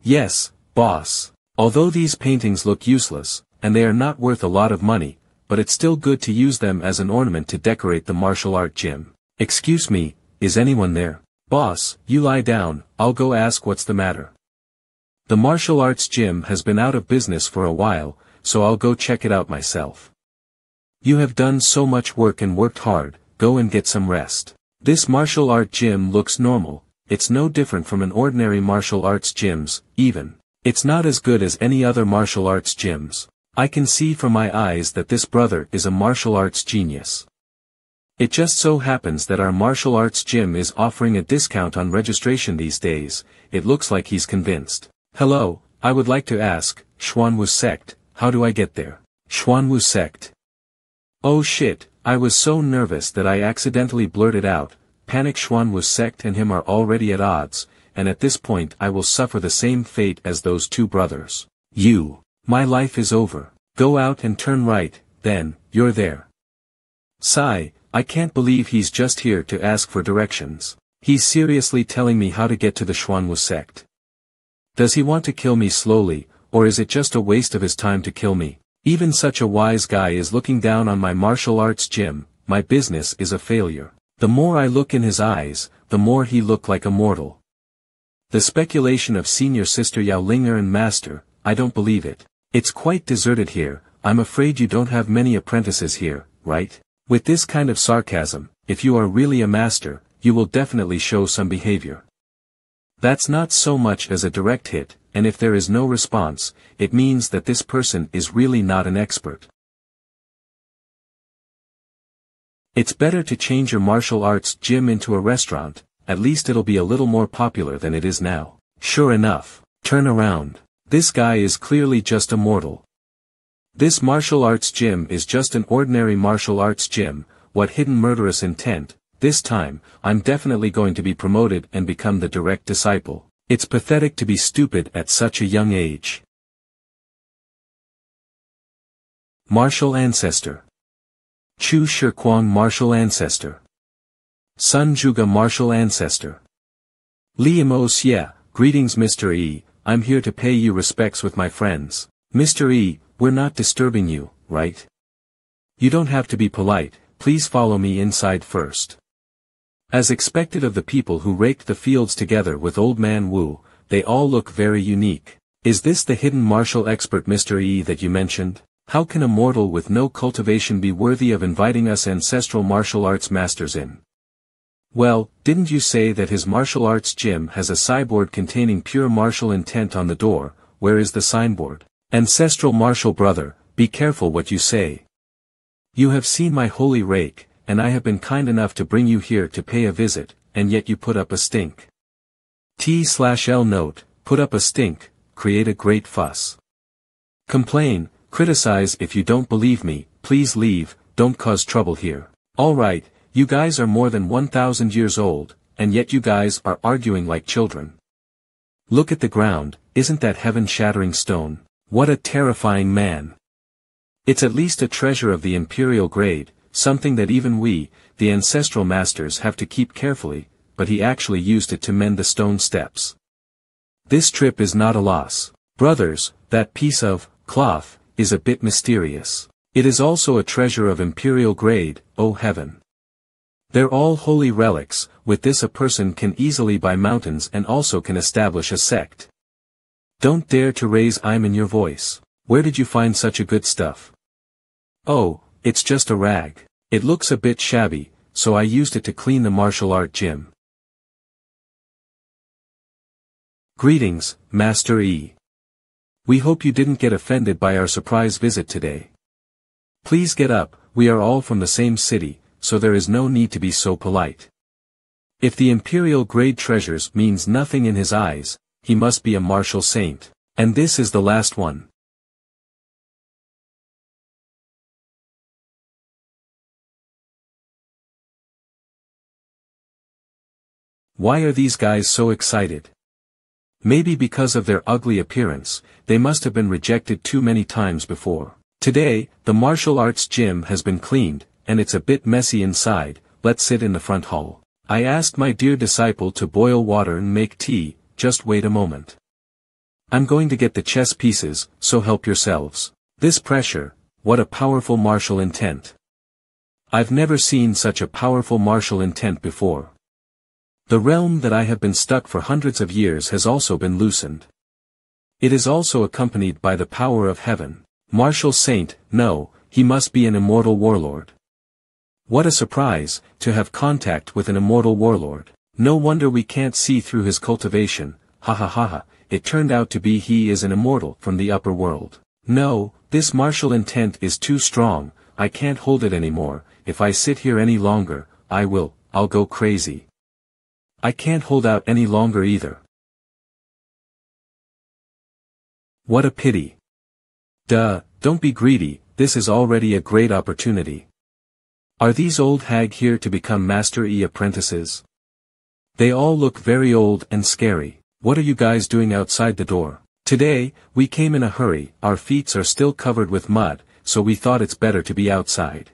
Yes, boss. Although these paintings look useless, and they are not worth a lot of money, but it's still good to use them as an ornament to decorate the martial art gym. Excuse me, is anyone there? Boss, you lie down, I'll go ask what's the matter. The martial arts gym has been out of business for a while, so I'll go check it out myself. You have done so much work and worked hard, go and get some rest. This martial art gym looks normal, it's no different from an ordinary martial arts gyms, even. It's not as good as any other martial arts gyms. I can see from my eyes that this brother is a martial arts genius. It just so happens that our martial arts gym is offering a discount on registration these days, it looks like he's convinced. Hello, I would like to ask, Xuanwu sect, how do I get there? Xuanwu sect. Oh shit, I was so nervous that I accidentally blurted out, panic. Xuanwu sect and him are already at odds, and at this point I will suffer the same fate as those two brothers. My life is over. Go out and turn right, then, you're there. Sigh, I can't believe he's just here to ask for directions. He's seriously telling me how to get to the Xuanwu sect. Does he want to kill me slowly, or is it just a waste of his time to kill me? Even such a wise guy is looking down on my martial arts gym, my business is a failure. The more I look in his eyes, the more he look like a mortal. The speculation of senior sister Yao Linger and master, I don't believe it. It's quite deserted here, I'm afraid you don't have many apprentices here, right? With this kind of sarcasm, if you are really a master, you will definitely show some behavior. That's not so much as a direct hit, and if there is no response, it means that this person is really not an expert. It's better to change your martial arts gym into a restaurant, at least it'll be a little more popular than it is now. Sure enough, turn around. This guy is clearly just a mortal. This martial arts gym is just an ordinary martial arts gym, what hidden murderous intent, this time, I'm definitely going to be promoted and become the direct disciple. It's pathetic to be stupid at such a young age. Martial ancestor. Chu Shikuang martial ancestor. Sun Juga martial ancestor. Liamo Xie, greetings Mr. E, I'm here to pay you respects with my friends. Mr. E, we're not disturbing you, right? You don't have to be polite, please follow me inside first. As expected of the people who raked the fields together with old man Wu, they all look very unique. Is this the hidden martial expert Mr. E that you mentioned? How can a mortal with no cultivation be worthy of inviting us ancestral martial arts masters in? Well, didn't you say that his martial arts gym has a signboard containing pure martial intent on the door? Where is the signboard? Ancestral martial brother, be careful what you say. You have seen my holy rake, and I have been kind enough to bring you here to pay a visit, and yet you put up a stink. T/L note, put up a stink, create a great fuss. Complain, criticize if you don't believe me, please leave, don't cause trouble here. Alright, you guys are more than 1,000 years old, and yet you guys are arguing like children. Look at the ground, isn't that heaven-shattering stone? What a terrifying man. It's at least a treasure of the imperial grade, something that even we, the ancestral masters have to keep carefully, but he actually used it to mend the stone steps. This trip is not a loss. Brothers, that piece of cloth is a bit mysterious. It is also a treasure of imperial grade, oh heaven. They're all holy relics, with this a person can easily buy mountains and also can establish a sect. Don't dare to raise I'm in your voice. Where did you find such a good stuff? Oh, it's just a rag. It looks a bit shabby, so I used it to clean the martial art gym. Greetings, Master E. We hope you didn't get offended by our surprise visit today. Please get up, we are all from the same city, so there is no need to be so polite. If the imperial grade treasures means nothing in his eyes, he must be a martial saint. And this is the last one. Why are these guys so excited? Maybe because of their ugly appearance, they must have been rejected too many times before. Today, the martial arts gym has been cleaned, and it's a bit messy inside. Let's sit in the front hall. I asked my dear disciple to boil water and make tea, just wait a moment. I'm going to get the chess pieces, so help yourselves. This pressure, what a powerful martial intent. I've never seen such a powerful martial intent before. The realm that I have been stuck for hundreds of years has also been loosened. It is also accompanied by the power of heaven. Martial saint, no, he must be an immortal warlord. What a surprise, to have contact with an immortal warlord. No wonder we can't see through his cultivation, ha ha ha ha, it turned out to be he is an immortal from the upper world. No, this martial intent is too strong, I can't hold it anymore, if I sit here any longer, I'll go crazy. I can't hold out any longer either. What a pity. Duh, don't be greedy, this is already a great opportunity. Are these old hag here to become Master E apprentices? They all look very old and scary. What are you guys doing outside the door? Today, we came in a hurry, our feet are still covered with mud, so we thought it's better to be outside.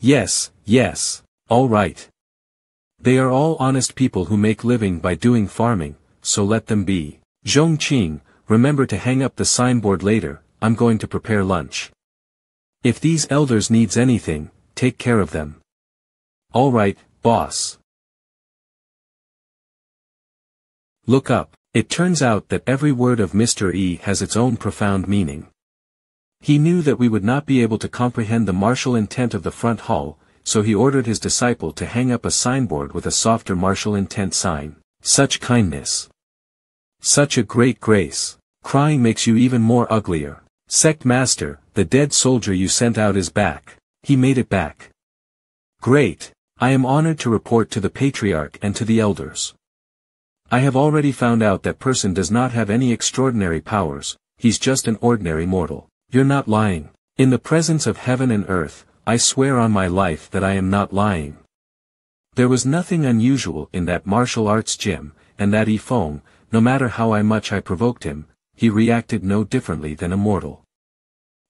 Yes, all right. They are all honest people who make living by doing farming, so let them be. Zhongqing, remember to hang up the signboard later, I'm going to prepare lunch. If these elders needs anything, take care of them. All right, boss. Look up, it turns out that every word of Mr. E has its own profound meaning. He knew that we would not be able to comprehend the martial intent of the front hall, so he ordered his disciple to hang up a signboard with a softer martial intent sign. Such kindness. Such a great grace. Crying makes you even more uglier. Sect master, the dead soldier you sent out is back. He made it back. Great. I am honored to report to the patriarch and to the elders. I have already found out that person does not have any extraordinary powers, he's just an ordinary mortal. You're not lying. In the presence of heaven and earth, I swear on my life that I am not lying. There was nothing unusual in that martial arts gym, and that Yifeng, no matter how much I provoked him, he reacted no differently than a mortal.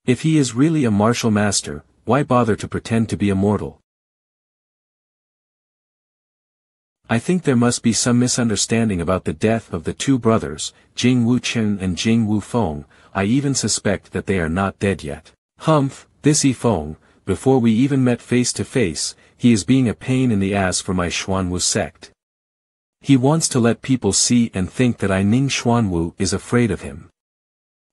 If he is really a martial master, why bother to pretend to be a mortal? I think there must be some misunderstanding about the death of the two brothers, Jing Wuchen and Jing Wufeng. I even suspect that they are not dead yet. Humph, this Yifeng, before we even met face to face, he is being a pain in the ass for my Xuanwu sect. He wants to let people see and think that Ning Xuanwu is afraid of him.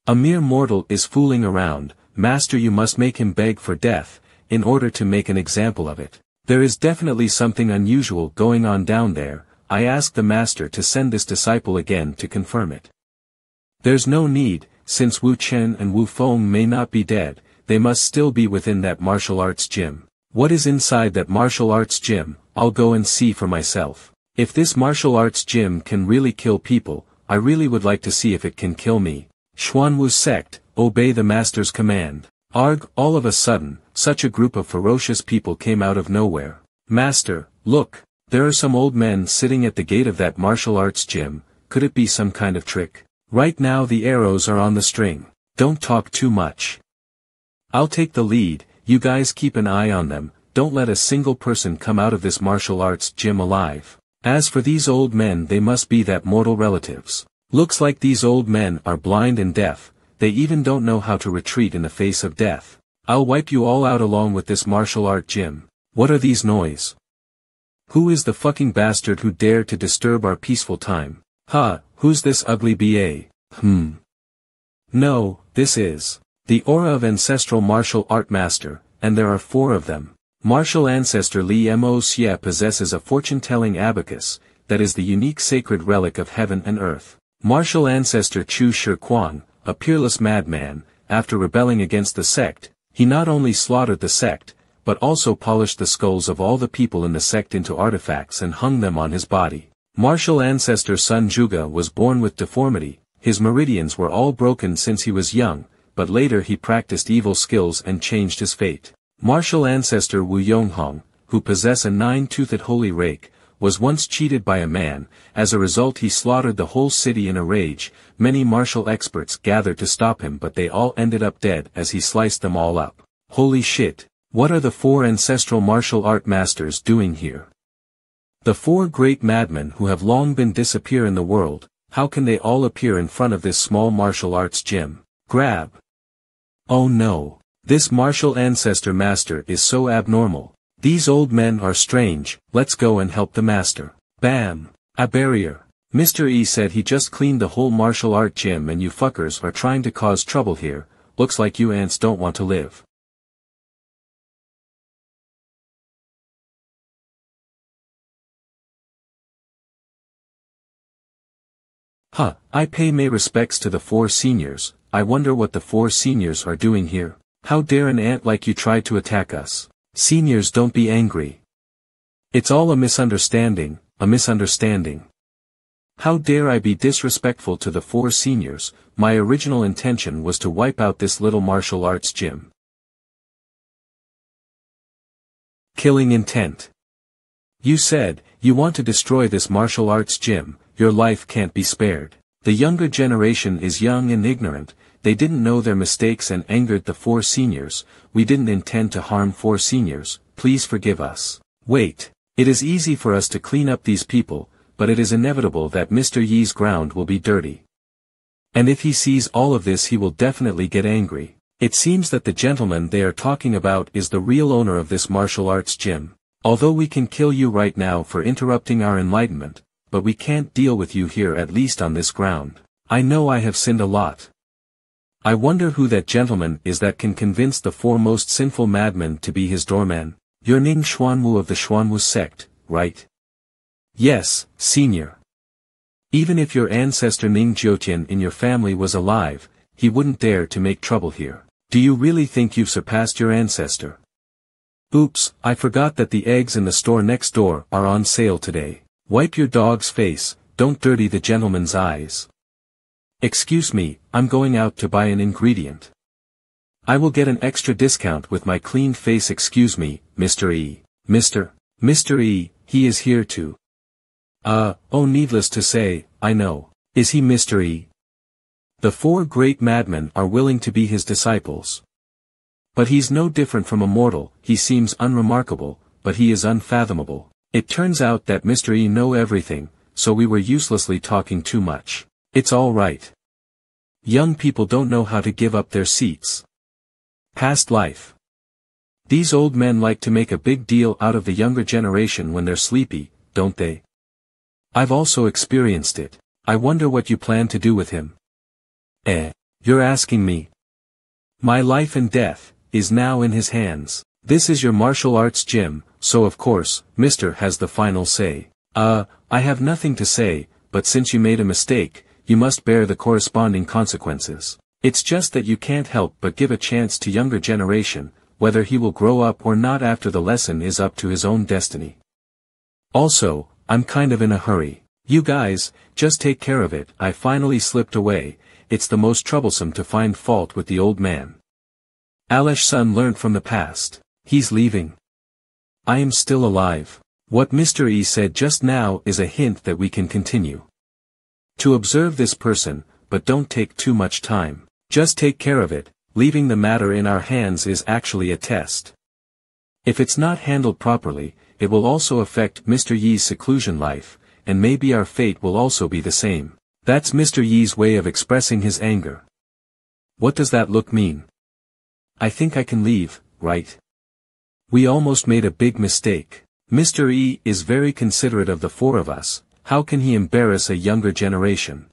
A mere mortal is fooling around, master, you must make him beg for death, in order to make an example of it. There is definitely something unusual going on down there, I asked the master to send this disciple again to confirm it. There's no need, since Wu Chen and Wu Feng may not be dead, they must still be within that martial arts gym. What is inside that martial arts gym? I'll go and see for myself. If this martial arts gym can really kill people, I really would like to see if it can kill me. Xuanwu sect, obey the master's command. Arg, all of a sudden, such a group of ferocious people came out of nowhere. Master, look, there are some old men sitting at the gate of that martial arts gym, could it be some kind of trick? Right now the arrows are on the string. Don't talk too much. I'll take the lead, you guys keep an eye on them, don't let a single person come out of this martial arts gym alive. As for these old men, they must be that mortal relatives. Looks like these old men are blind and deaf, they even don't know how to retreat in the face of death. I'll wipe you all out along with this martial art gym. What are these noise? Who is the fucking bastard who dared to disturb our peaceful time? Who's this ugly BA? No, this is the aura of ancestral martial art master, and there are 4 of them. Martial ancestor Li Mo Xie possesses a fortune-telling abacus, that is the unique sacred relic of heaven and earth. Martial ancestor Chu Shi Kuang, a peerless madman, after rebelling against the sect, he not only slaughtered the sect, but also polished the skulls of all the people in the sect into artifacts and hung them on his body. Martial ancestor Sun Juga was born with deformity, his meridians were all broken since he was young, but later he practiced evil skills and changed his fate. Martial ancestor Wu Yonghong, who possessed a 9-toothed holy rake, was once cheated by a man. As a result he slaughtered the whole city in a rage. Many martial experts gathered to stop him, but they all ended up dead as he sliced them all up. Holy shit, what are the 4 ancestral martial art masters doing here? The 4 great madmen who have long been disappear in the world, how can they all appear in front of this small martial arts gym? Grab. Oh no, this martial ancestor master is so abnormal. These old men are strange, let's go and help the master. Bam! A barrier. Mr. E said he just cleaned the whole martial art gym and you fuckers are trying to cause trouble here, looks like you ants don't want to live. Huh, I pay my respects to the 4 seniors, I wonder what the 4 seniors are doing here. How dare an ant like you try to attack us? Seniors, don't be angry. It's all a misunderstanding, a misunderstanding. How dare I be disrespectful to the 4 seniors, my original intention was to wipe out this little martial arts gym. Killing intent. You said, you want to destroy this martial arts gym, your life can't be spared. The younger generation is young and ignorant, they didn't know their mistakes and angered the 4 seniors, we didn't intend to harm 4 seniors, please forgive us. Wait, it is easy for us to clean up these people, but it is inevitable that Mr. Yi's ground will be dirty. And if he sees all of this he will definitely get angry. It seems that the gentleman they are talking about is the real owner of this martial arts gym. Although we can kill you right now for interrupting our enlightenment, but we can't deal with you here, at least on this ground. I know I have sinned a lot. I wonder who that gentleman is that can convince the 4 most sinful madmen to be his doorman. You're Ning Xuanwu of the Xuanwu sect, right? Yes, senior. Even if your ancestor Ning Jiutian in your family was alive, he wouldn't dare to make trouble here. Do you really think you've surpassed your ancestor? Oops, I forgot that the eggs in the store next door are on sale today. Wipe your dog's face, don't dirty the gentleman's eyes. Excuse me, I'm going out to buy an ingredient. I will get an extra discount with my clean face. Excuse me, Mr. E. Mr. E, he is here too. Oh, needless to say, I know. Is he Mr. E? The 4 great madmen are willing to be his disciples. But he's no different from a mortal, he seems unremarkable, but he is unfathomable. It turns out that Mr. E know everything, so we were uselessly talking too much. It's all right. Young people don't know how to give up their seats. Past life. These old men like to make a big deal out of the younger generation when they're sleepy, don't they? I've also experienced it. I wonder what you plan to do with him. You're asking me. My life and death is now in his hands. This is your martial arts gym, so of course, Mr. has the final say. I have nothing to say, but since you made a mistake, you must bear the corresponding consequences. It's just that you can't help but give a chance to younger generation, whether he will grow up or not after the lesson is up to his own destiny. Also, I'm kind of in a hurry. You guys, just take care of it. I finally slipped away, it's the most troublesome to find fault with the old man. Alesh's son learnt from the past. He's leaving. I am still alive. What Mr. E said just now is a hint that we can continue to observe this person, but don't take too much time. Just take care of it, leaving the matter in our hands is actually a test. If it's not handled properly, it will also affect Mr. Yi's seclusion life, and maybe our fate will also be the same. That's Mr. Yi's way of expressing his anger. What does that look mean? I think I can leave, right? We almost made a big mistake. Mr. E is very considerate of the 4 of us, how can he embarrass a younger generation?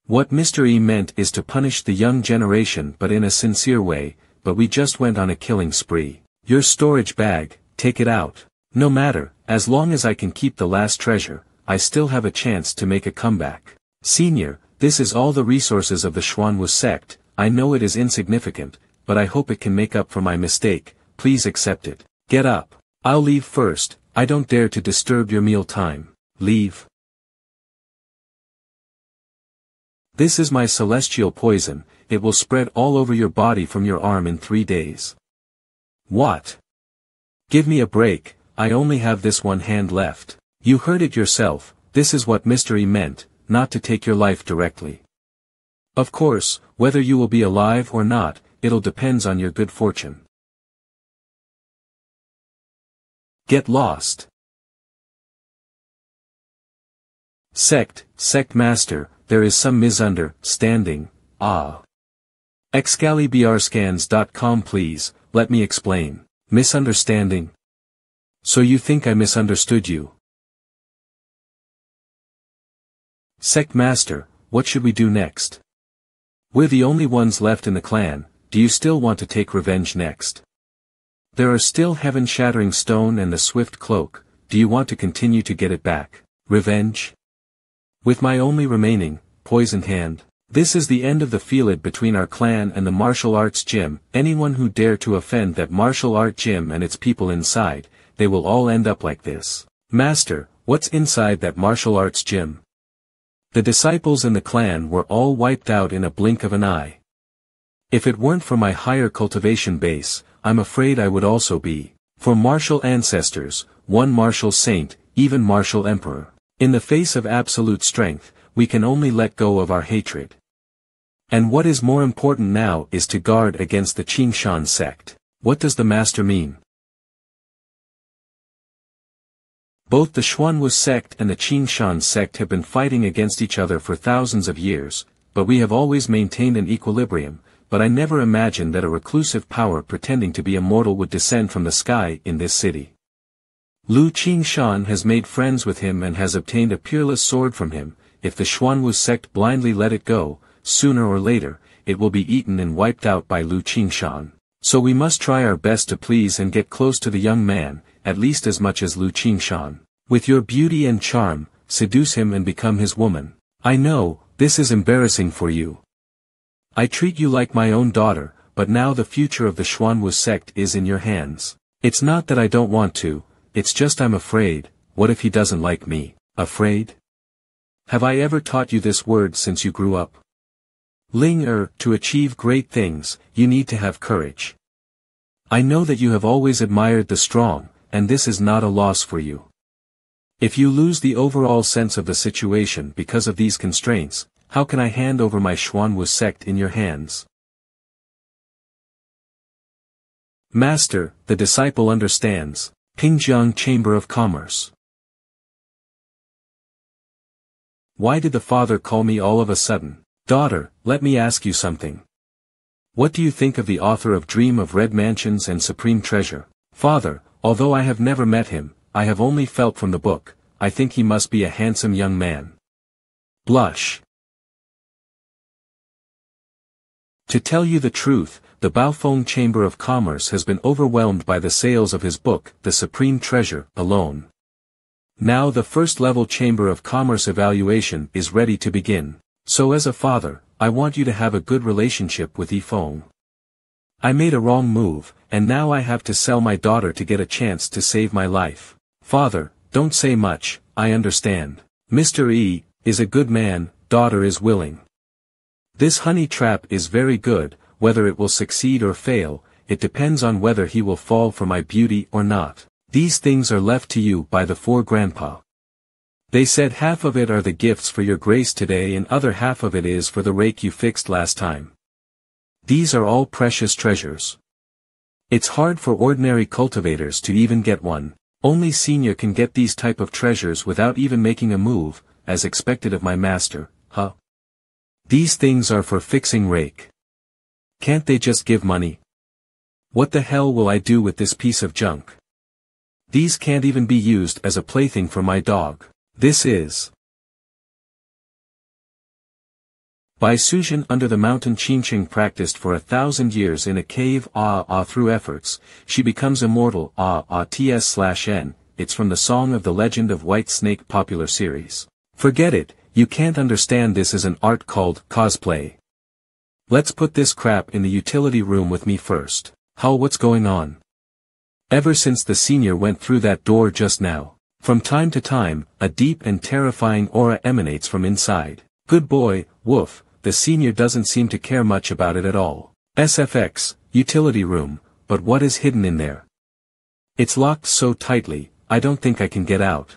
What Mr. E meant is to punish the young generation but in a sincere way, but we just went on a killing spree. Your storage bag, take it out. No matter, as long as I can keep the last treasure, I still have a chance to make a comeback. Senior, This is all the resources of the Xuanwu sect. I know it is insignificant, but I hope it can make up for my mistake. Please accept it. Get up. I'll leave first. I don't dare to disturb your meal time. Leave. This is my celestial poison. It will spread all over your body from your arm in 3 days. What? Give me a break. I only have this one hand left. You heard it yourself. This is what mystery meant, not to take your life directly. Of course, whether you will be alive or not, it'll depends on your good fortune. Get lost. Sect Master, there is some misunderstanding. Excaliburscans.com please, let me explain. Misunderstanding? So you think I misunderstood you? Sect Master, what should we do next? We're the only ones left in the clan. Do you still want to take revenge next? There are still heaven-shattering stone and the swift cloak. Do you want to continue to get it back? Revenge? With my only remaining, poisoned hand. This is the end of the feud between our clan and the martial arts gym. Anyone who dare to offend that martial art gym and its people inside, they will all end up like this. Master, what's inside that martial arts gym? The disciples in the clan were all wiped out in a blink of an eye. If it weren't for my higher cultivation base, I'm afraid I would also be. For martial ancestors, one martial saint, even martial emperor. In the face of absolute strength, we can only let go of our hatred. And what is more important now is to guard against the Qingshan sect. What does the master mean? Both the Xuanwu sect and the Qingshan sect have been fighting against each other for thousands of years, but we have always maintained an equilibrium, but I never imagined that a reclusive power pretending to be immortal would descend from the sky in this city. Lu Qingshan has made friends with him and has obtained a peerless sword from him. If the Xuanwu sect blindly let it go, sooner or later, it will be eaten and wiped out by Lu Qingshan. So we must try our best to please and get close to the young man, at least as much as Lu Qingshan. With your beauty and charm, seduce him and become his woman. I know, this is embarrassing for you. I treat you like my own daughter, but now the future of the Xuanwu sect is in your hands. It's not that I don't want to, it's just I'm afraid. What if he doesn't like me? Afraid? Have I ever taught you this word since you grew up? To achieve great things, you need to have courage. I know that you have always admired the strong, and this is not a loss for you. If you lose the overall sense of the situation because of these constraints, how can I hand over my Xuanwu sect in your hands? Master, the disciple understands. Pingjiang Chamber of Commerce. Why did the father call me all of a sudden? Daughter, let me ask you something. What do you think of the author of Dream of Red Mansions and Supreme Treasure? Father, although I have never met him, I have only felt from the book, I think he must be a handsome young man. Blush. To tell you the truth, the Baofeng Chamber of Commerce has been overwhelmed by the sales of his book, The Supreme Treasure, alone. Now the first-level Chamber of Commerce evaluation is ready to begin. So as a father, I want you to have a good relationship with Yifeng. I made a wrong move, and now I have to sell my daughter to get a chance to save my life. Father, don't say much, I understand. Mr. E is a good man, daughter is willing. This honey trap is very good. Whether it will succeed or fail, it depends on whether he will fall for my beauty or not. These things are left to you by the four grandpa. They said half of it are the gifts for your grace today and other half of it is for the rake you fixed last time. These are all precious treasures. It's hard for ordinary cultivators to even get one. Only senior can get these type of treasures without even making a move, as expected of my master, huh? These things are for fixing rake. Can't they just give money? What the hell will I do with this piece of junk? These can't even be used as a plaything for my dog. This is by Suzhen under the mountain. Qingqing practiced for 1,000 years in a cave. Through efforts, she becomes immortal. ts/n. It's from the Song of the Legend of White Snake popular series. Forget it, you can't understand this as an art called cosplay. Let's put this crap in the utility room with me first. How what's going on? Ever since the senior went through that door just now, from time to time, a deep and terrifying aura emanates from inside. Good boy, woof, the senior doesn't seem to care much about it at all. SFX, utility room, but what is hidden in there? It's locked so tightly, I don't think I can get out.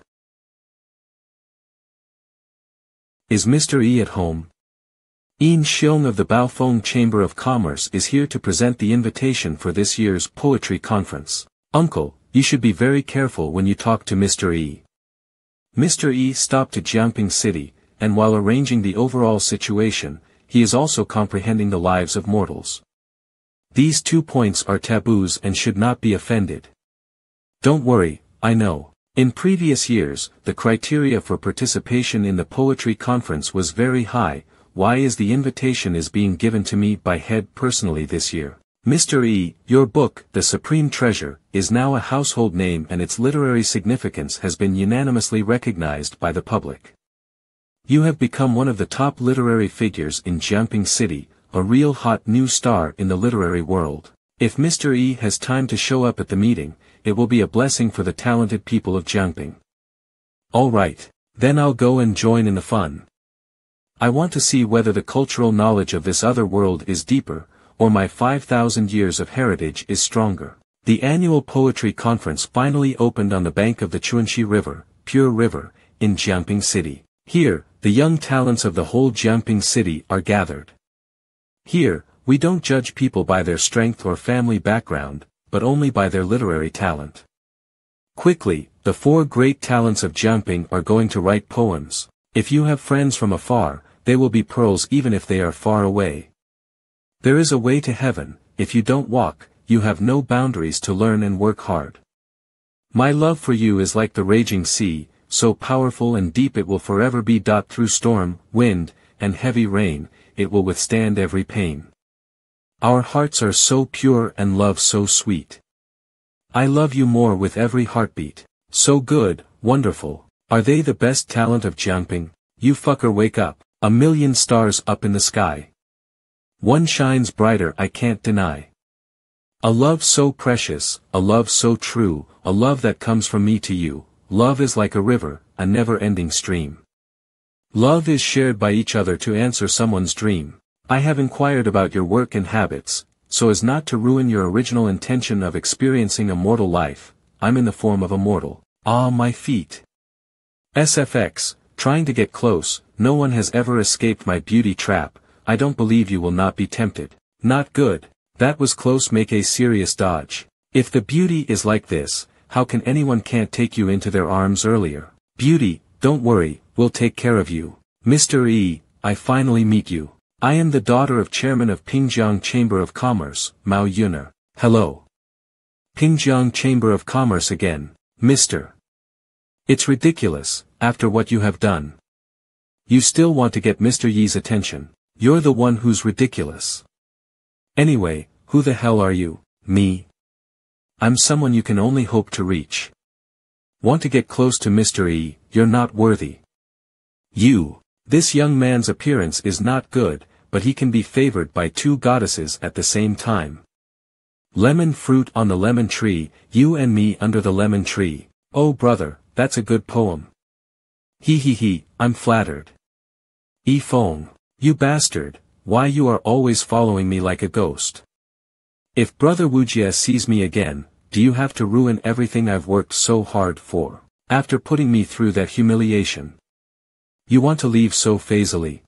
Is Mr. E at home? Ian Xiong of the Baofeng Chamber of Commerce is here to present the invitation for this year's poetry conference. Uncle, you should be very careful when you talk to Mr. E. Mr. E stopped to Jiangping City, and while arranging the overall situation, he is also comprehending the lives of mortals. These 2 points are taboos and should not be offended. Don't worry, I know. In previous years, the criteria for participation in the poetry conference was very high. Why is the invitation is being given to me by head personally this year? Mr. E, your book, The Supreme Treasure, is now a household name and its literary significance has been unanimously recognized by the public. You have become one of the top literary figures in Jiangping City, a real hot new star in the literary world. If Mr. E has time to show up at the meeting, it will be a blessing for the talented people of Jiangping. Alright, then I'll go and join in the fun. I want to see whether the cultural knowledge of this other world is deeper, or my 5,000 years of heritage is stronger. The annual poetry conference finally opened on the bank of the Chuanxi River, Pure River, in Jiangping City. Here, the young talents of the whole Jiangping City are gathered. Here, we don't judge people by their strength or family background, but only by their literary talent. Quickly, the 4 great talents of Jiangping are going to write poems. If you have friends from afar, they will be pearls even if they are far away. There is a way to heaven. If you don't walk, you have no boundaries to learn and work hard. My love for you is like the raging sea, so powerful and deep it will forever be. Through storm, wind, and heavy rain, it will withstand every pain. Our hearts are so pure and love so sweet. I love you more with every heartbeat. So good, wonderful. Are they the best talent of Jiangping? You fucker, wake up. A million stars up in the sky. One shines brighter, I can't deny. A love so precious, a love so true, a love that comes from me to you. Love is like a river, a never-ending stream. Love is shared by each other to answer someone's dream. I have inquired about your work and habits, so as not to ruin your original intention of experiencing a mortal life. I'm in the form of a mortal. Ah, my feet. SFX, trying to get close, no one has ever escaped my beauty trap. I don't believe you will not be tempted. Not good. That was close. Make a serious dodge. If the beauty is like this, how can anyone can't take you into their arms earlier? Beauty, don't worry, we'll take care of you. Mr. E, I finally meet you. I am the daughter of Chairman of Pingjiang Chamber of Commerce, Mao Yuner. Hello. Pingjiang Chamber of Commerce again, Mr. It's ridiculous, after what you have done. You still want to get Mr. Yi's attention. You're the one who's ridiculous. Anyway, who the hell are you? Me? I'm someone you can only hope to reach. Want to get close to Mr. E, you're not worthy. You. This young man's appearance is not good, but he can be favored by 2 goddesses at the same time. Lemon fruit on the lemon tree, you and me under the lemon tree. Oh brother, that's a good poem. He, I'm flattered. E Fong. You bastard, why you are always following me like a ghost. If Brother Wujie sees me again, do you have to ruin everything I've worked so hard for, after putting me through that humiliation? You want to leave so phasily.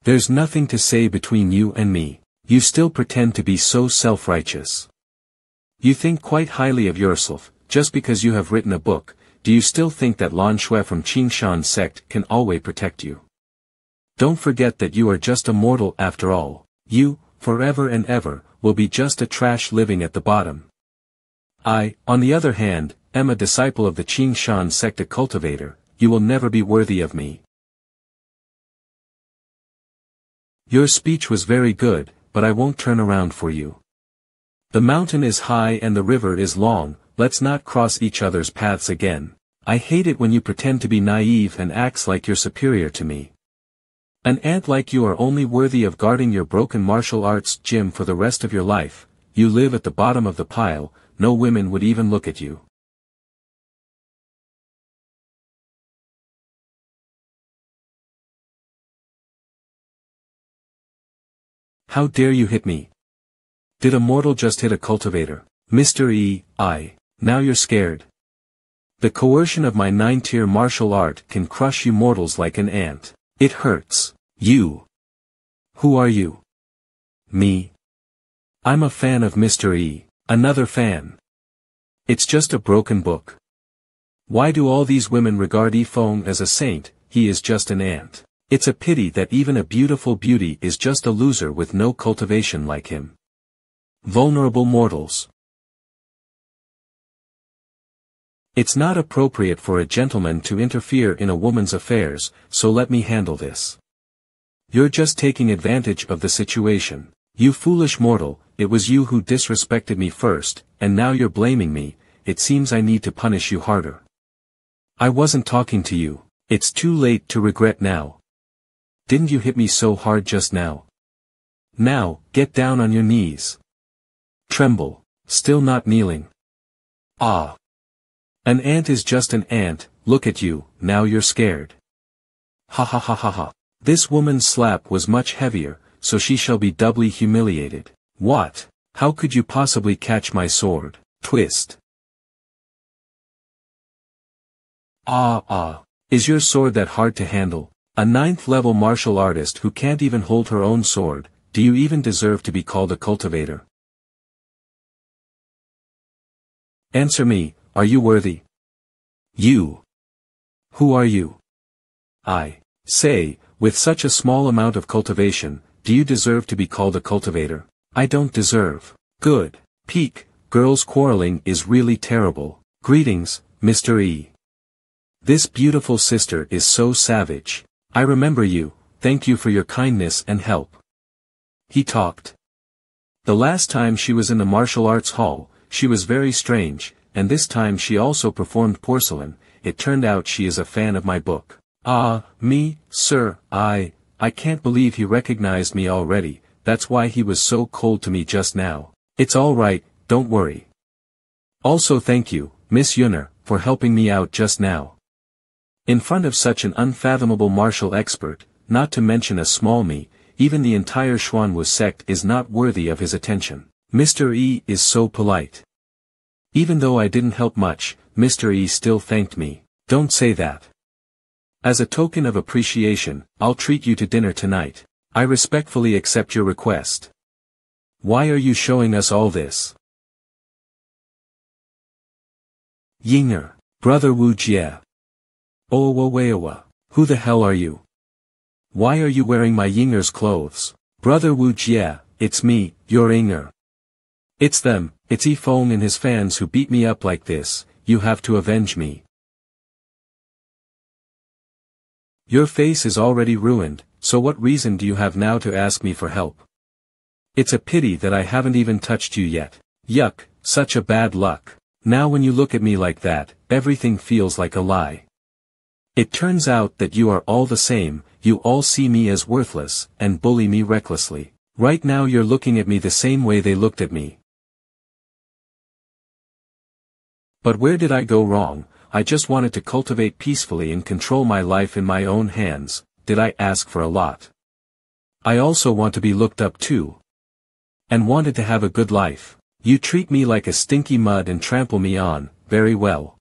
There's nothing to say between you and me. You still pretend to be so self-righteous. You think quite highly of yourself, just because you have written a book. Do you still think that Lan Shui from Qingshan sect can always protect you? Don't forget that you are just a mortal after all. You, forever and ever, will be just a trash living at the bottom. I, on the other hand, am a disciple of the Qingshan sect, a cultivator. You will never be worthy of me. Your speech was very good, but I won't turn around for you. The mountain is high and the river is long, let's not cross each other's paths again. I hate it when you pretend to be naive and acts like you're superior to me. An ant like you are only worthy of guarding your broken martial arts gym for the rest of your life. You live at the bottom of the pile, no women would even look at you. How dare you hit me? Did a mortal just hit a cultivator? Mr. E, now you're scared. The coercion of my 9-tier martial art can crush you mortals like an ant. It hurts. You. Who are you? Me. I'm a fan of Mr. E. Another fan. It's just a broken book. Why do all these women regard Ifong as a saint? He is just an ant. It's a pity that even a beautiful beauty is just a loser with no cultivation like him. Vulnerable mortals. It's not appropriate for a gentleman to interfere in a woman's affairs, so let me handle this. You're just taking advantage of the situation. You foolish mortal, it was you who disrespected me first, and now you're blaming me. It seems I need to punish you harder. I wasn't talking to you. It's too late to regret now. Didn't you hit me so hard just now? Now, get down on your knees. Tremble. Still not kneeling. Ah. An ant is just an ant, look at you, now you're scared. Ha ha ha ha ha. This woman's slap was much heavier, so she shall be doubly humiliated. What? How could you possibly catch my sword? Twist. Is your sword that hard to handle? A 9th-level martial artist who can't even hold her own sword, do you even deserve to be called a cultivator? Answer me, are you worthy? You. Who are you? I say, with such a small amount of cultivation, do you deserve to be called a cultivator? I don't deserve. Good. Peak, girls quarreling is really terrible. Greetings, Mr. E. This beautiful sister is so savage. I remember you, thank you for your kindness and help. He talked. The last time she was in the martial arts hall, she was very strange, and this time she also performed porcelain. It turned out she is a fan of my book. Me, sir, I can't believe he recognized me already, that's why he was so cold to me just now. It's all right, don't worry. Also thank you, Miss Yunner, for helping me out just now. In front of such an unfathomable martial expert, not to mention a small me, even the entire Xuanwu sect is not worthy of his attention. Mr. E is so polite. Even though I didn't help much, Mr. E still thanked me. Don't say that. As a token of appreciation, I'll treat you to dinner tonight. I respectfully accept your request. Why are you showing us all this? Yinger, Brother Wu Jie. Owawewa, who the hell are you? Why are you wearing my Yinger's clothes? Brother Wu Jie, it's me, your Yinger. It's them, it's Ifong and his fans who beat me up like this, you have to avenge me. Your face is already ruined, so what reason do you have now to ask me for help? It's a pity that I haven't even touched you yet. Yuck, such a bad luck. Now when you look at me like that, everything feels like a lie. It turns out that you are all the same, you all see me as worthless, and bully me recklessly. Right now you're looking at me the same way they looked at me. But where did I go wrong? I just wanted to cultivate peacefully and control my life in my own hands. Did I ask for a lot? I also want to be looked up to. And wanted to have a good life. You treat me like a stinky mud and trample me on, very well.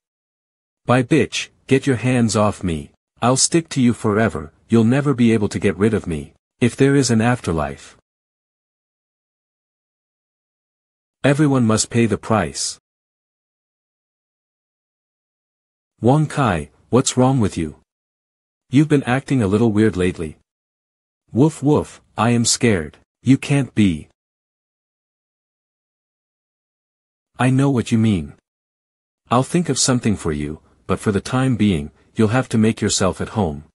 Bye bitch, get your hands off me. I'll stick to you forever, you'll never be able to get rid of me. If there is an afterlife. Everyone must pay the price. Wang Kai, what's wrong with you? You've been acting a little weird lately. Woof woof, I am scared. You can't be. I know what you mean. I'll think of something for you, but for the time being, you'll have to make yourself at home.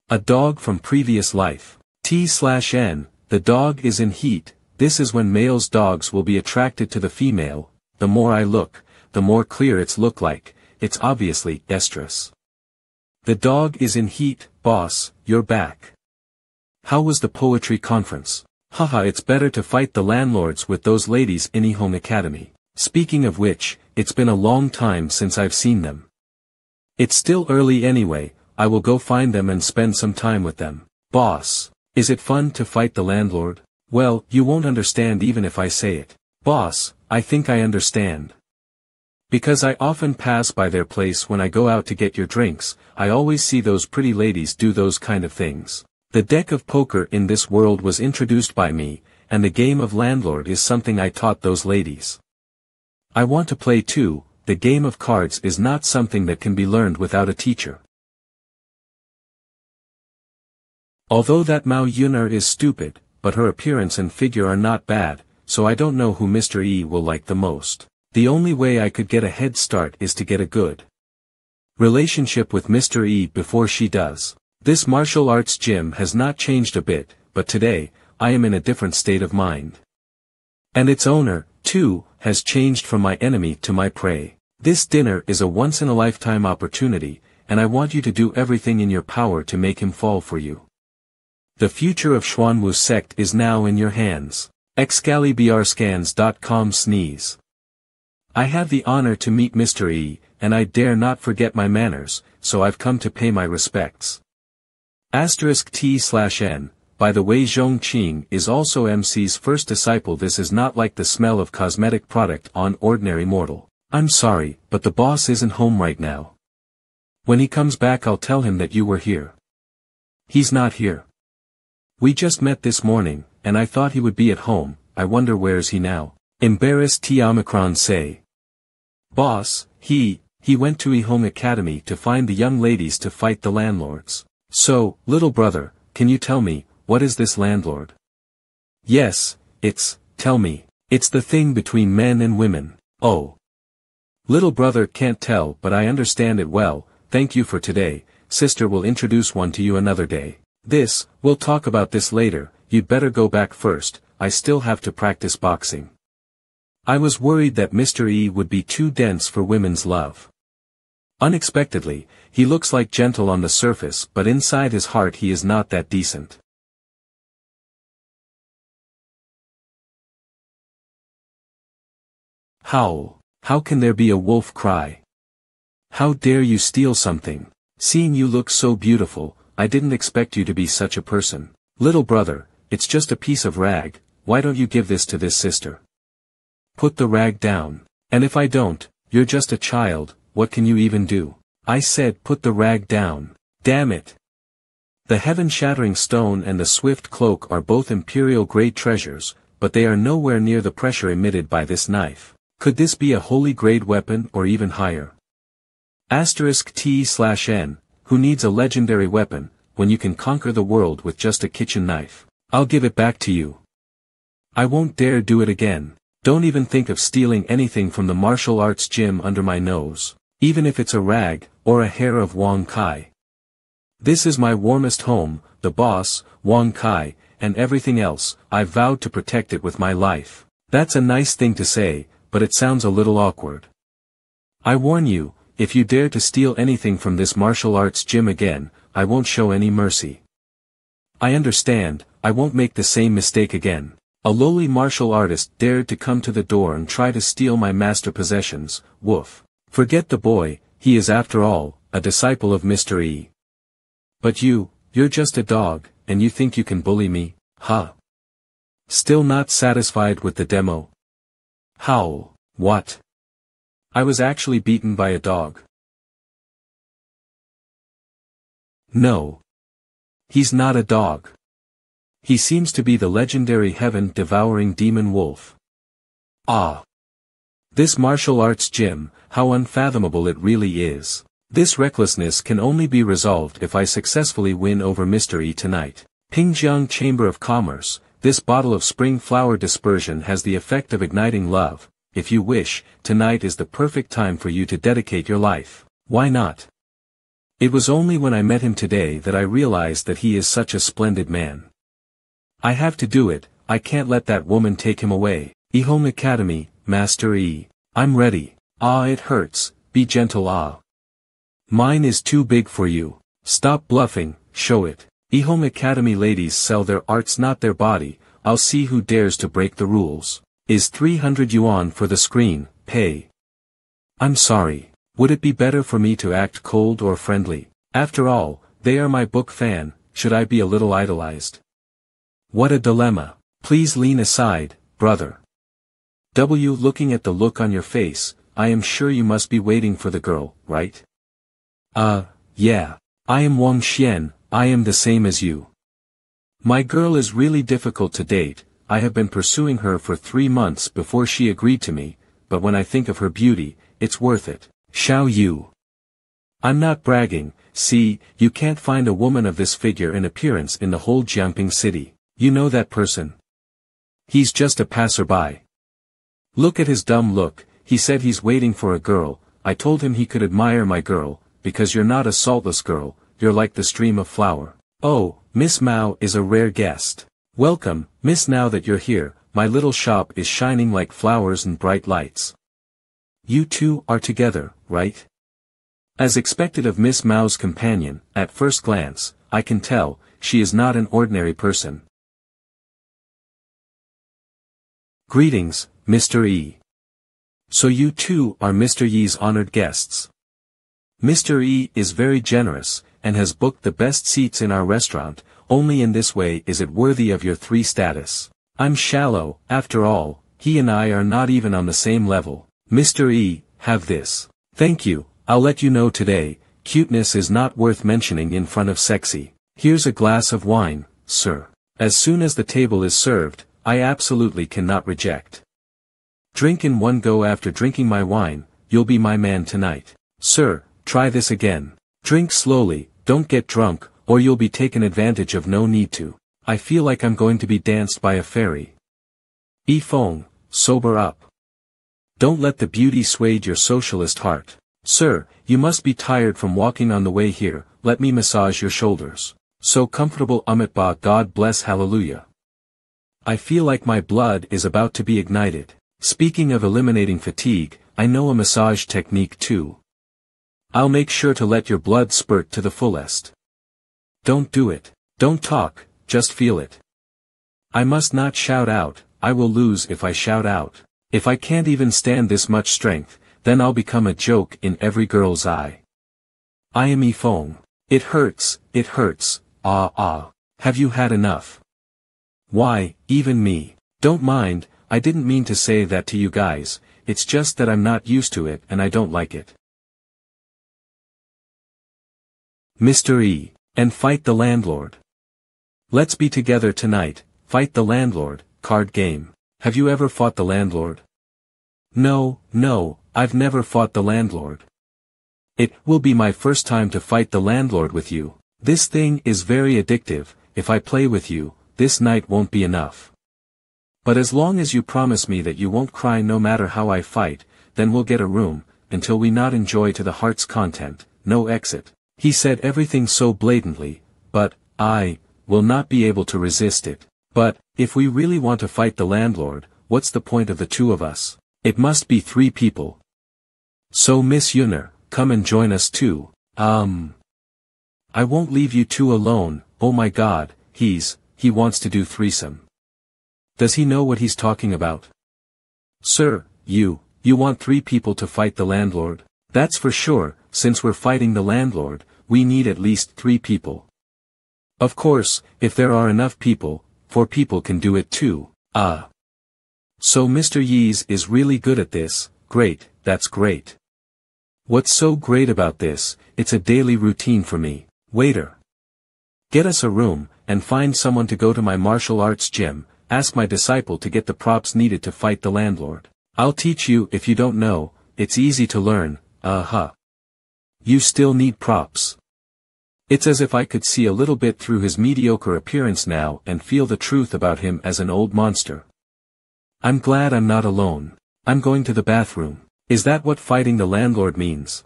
A dog from previous life. T/N, the dog is in heat. This is when male's dogs will be attracted to the female. The more I look, the more clear it's look like. it's obviously estrus. The dog is in heat, boss, you're back. How was the poetry conference? Haha, it's better to fight the landlords with those ladies in eHome Academy. Speaking of which, it's been a long time since I've seen them. It's still early anyway, I will go find them and spend some time with them. Boss, is it fun to fight the landlord? Well, you won't understand even if I say it. Boss, I think I understand. Because I often pass by their place when I go out to get your drinks, I always see those pretty ladies do those kind of things. The deck of poker in this world was introduced by me, and the game of landlord is something I taught those ladies. I want to play too, the game of cards is not something that can be learned without a teacher. Although that Mao Yunar is stupid, but her appearance and figure are not bad, so I don't know who Mr. E will like the most. The only way I could get a head start is to get a good relationship with Mr. E before she does. This martial arts gym has not changed a bit, but today, I am in a different state of mind. And its owner, too, has changed from my enemy to my prey. This dinner is a once-in-a-lifetime opportunity, and I want you to do everything in your power to make him fall for you. The future of Xuanwu sect is now in your hands. Excaliburscans.com sneeze. I have the honor to meet Mr. E, and I dare not forget my manners, so I've come to pay my respects. *T/N, by the way, Zhongqing is also MC's first disciple. This is not like the smell of cosmetic product on ordinary mortal. I'm sorry, but the boss isn't home right now. When he comes back I'll tell him that you were here. He's not here. We just met this morning, and I thought he would be at home. I wonder where's he now? Embarrassed T. Omicron say. Boss, he went to eHome Academy to find the young ladies to fight the landlords. So, little brother, can you tell me, what is this landlord? Yes, tell me, it's the thing between men and women. Oh. Little brother can't tell, but I understand it well. Thank you for today. Sister will introduce one to you another day. We'll talk about this later. You'd better go back first. I still have to practice boxing. I was worried that Mr. E would be too dense for women's love. Unexpectedly, he looks like gentle on the surface, but inside his heart he is not that decent. Howl. How can there be a wolf cry? How dare you steal something? Seeing you look so beautiful, I didn't expect you to be such a person. Little brother, it's just a piece of rag, why don't you give this to this sister? Put the rag down. And if I don't, you're just a child, what can you even do? I said put the rag down. Damn it. The heaven-shattering stone and the swift cloak are both imperial grade treasures, but they are nowhere near the pressure emitted by this knife. Could this be a holy grade weapon or even higher? *T/N, who needs a legendary weapon, when you can conquer the world with just a kitchen knife? I'll give it back to you. I won't dare do it again. Don't even think of stealing anything from the martial arts gym under my nose, even if it's a rag, or a hair of Wang Kai. This is my warmest home, the boss, Wang Kai, and everything else. I've vowed to protect it with my life. That's a nice thing to say, but it sounds a little awkward. I warn you, if you dare to steal anything from this martial arts gym again, I won't show any mercy. I understand, I won't make the same mistake again. A lowly martial artist dared to come to the door and try to steal my master possessions. Woof. Forget the boy, he is after all, a disciple of Mr. E. But you're just a dog, and you think you can bully me, huh? Still not satisfied with the demo? Howl. What? I was actually beaten by a dog. No. He's not a dog. He seems to be the legendary heaven-devouring demon wolf. Ah. This martial arts gym, how unfathomable it really is. This recklessness can only be resolved if I successfully win over Mr. E tonight. Pingjiang Chamber of Commerce, this bottle of spring flower dispersion has the effect of igniting love. If you wish, tonight is the perfect time for you to dedicate your life. Why not? It was only when I met him today that I realized that he is such a splendid man. I have to do it, I can't let that woman take him away. eHome Academy, Master E. I'm ready. Ah, it hurts, be gentle Mine is too big for you. Stop bluffing, show it. eHome Academy ladies sell their arts not their body, I'll see who dares to break the rules. Is 300 yuan for the screen, pay. I'm sorry. Would it be better for me to act cold or friendly? After all, they are my book fan, should I be a little idolized? What a dilemma. Please lean aside, brother. Looking at the look on your face, I am sure you must be waiting for the girl, right? Yeah. I am Wang Xian, I am the same as you. My girl is really difficult to date, I have been pursuing her for 3 months before she agreed to me, but when I think of her beauty, it's worth it. Xiao Yu. I'm not bragging, see, you can't find a woman of this figure and appearance in the whole Jiangping city. You know that person? He's just a passerby. Look at his dumb look, he said he's waiting for a girl, I told him he could admire my girl, because you're not a saltless girl, you're like the stream of flour. Oh, Miss Mao is a rare guest. Welcome, Miss, now that you're here, my little shop is shining like flowers and bright lights. You two are together, right? As expected of Miss Mao's companion, at first glance, I can tell, she is not an ordinary person. Greetings, Mr. E. So you two are Mr. Yi's honored guests. Mr. E is very generous, and has booked the best seats in our restaurant, only in this way is it worthy of your 3 status. I'm shallow, after all, he and I are not even on the same level. Mr. E, have this. Thank you, I'll let you know today, cuteness is not worth mentioning in front of sexy. Here's a glass of wine, sir. As soon as the table is served, I absolutely cannot reject. Drink in one go after drinking my wine, you'll be my man tonight. Sir, try this again. Drink slowly, don't get drunk, or you'll be taken advantage of, no need to. I feel like I'm going to be danced by a fairy. Feng, sober up. Don't let the beauty sway your socialist heart. Sir, you must be tired from walking on the way here, let me massage your shoulders. So comfortable, Amitabha, God bless, hallelujah. I feel like my blood is about to be ignited. Speaking of eliminating fatigue, I know a massage technique too. I'll make sure to let your blood spurt to the fullest. Don't do it. Don't talk, just feel it. I must not shout out, I will lose if I shout out. If I can't even stand this much strength, then I'll become a joke in every girl's eye. I am Feng. It hurts, have you had enough? Why, even me. Don't mind, I didn't mean to say that to you guys, it's just that I'm not used to it and I don't like it. Mr. E. And fight the landlord. Let's be together tonight, fight the landlord, card game. Have you ever fought the landlord? No, I've never fought the landlord. It will be my first time to fight the landlord with you. This thing is very addictive, if I play with you, this night won't be enough. But as long as you promise me that you won't cry no matter how I fight, then we'll get a room, until we not enjoy to the heart's content, no exit. He said everything so blatantly, but, I will not be able to resist it. But, if we really want to fight the landlord, what's the point of the 2 of us? It must be 3 people. So Miss Yuner, come and join us too. I won't leave you 2 alone, oh my god, he wants to do threesome. Does he know what he's talking about? Sir, you want 3 people to fight the landlord? That's for sure, since we're fighting the landlord, we need at least 3 people. Of course, if there are enough people, 4 people can do it too. So Mr. Yees is really good at this, great, that's great. What's so great about this, it's a daily routine for me. Waiter. Get us a room, and find someone to go to my martial arts gym, ask my disciple to get the props needed to fight the landlord. I'll teach you if you don't know, it's easy to learn, You still need props. It's as if I could see a little bit through his mediocre appearance now and feel the truth about him as an old monster. I'm glad I'm not alone. I'm going to the bathroom. Is that what fighting the landlord means?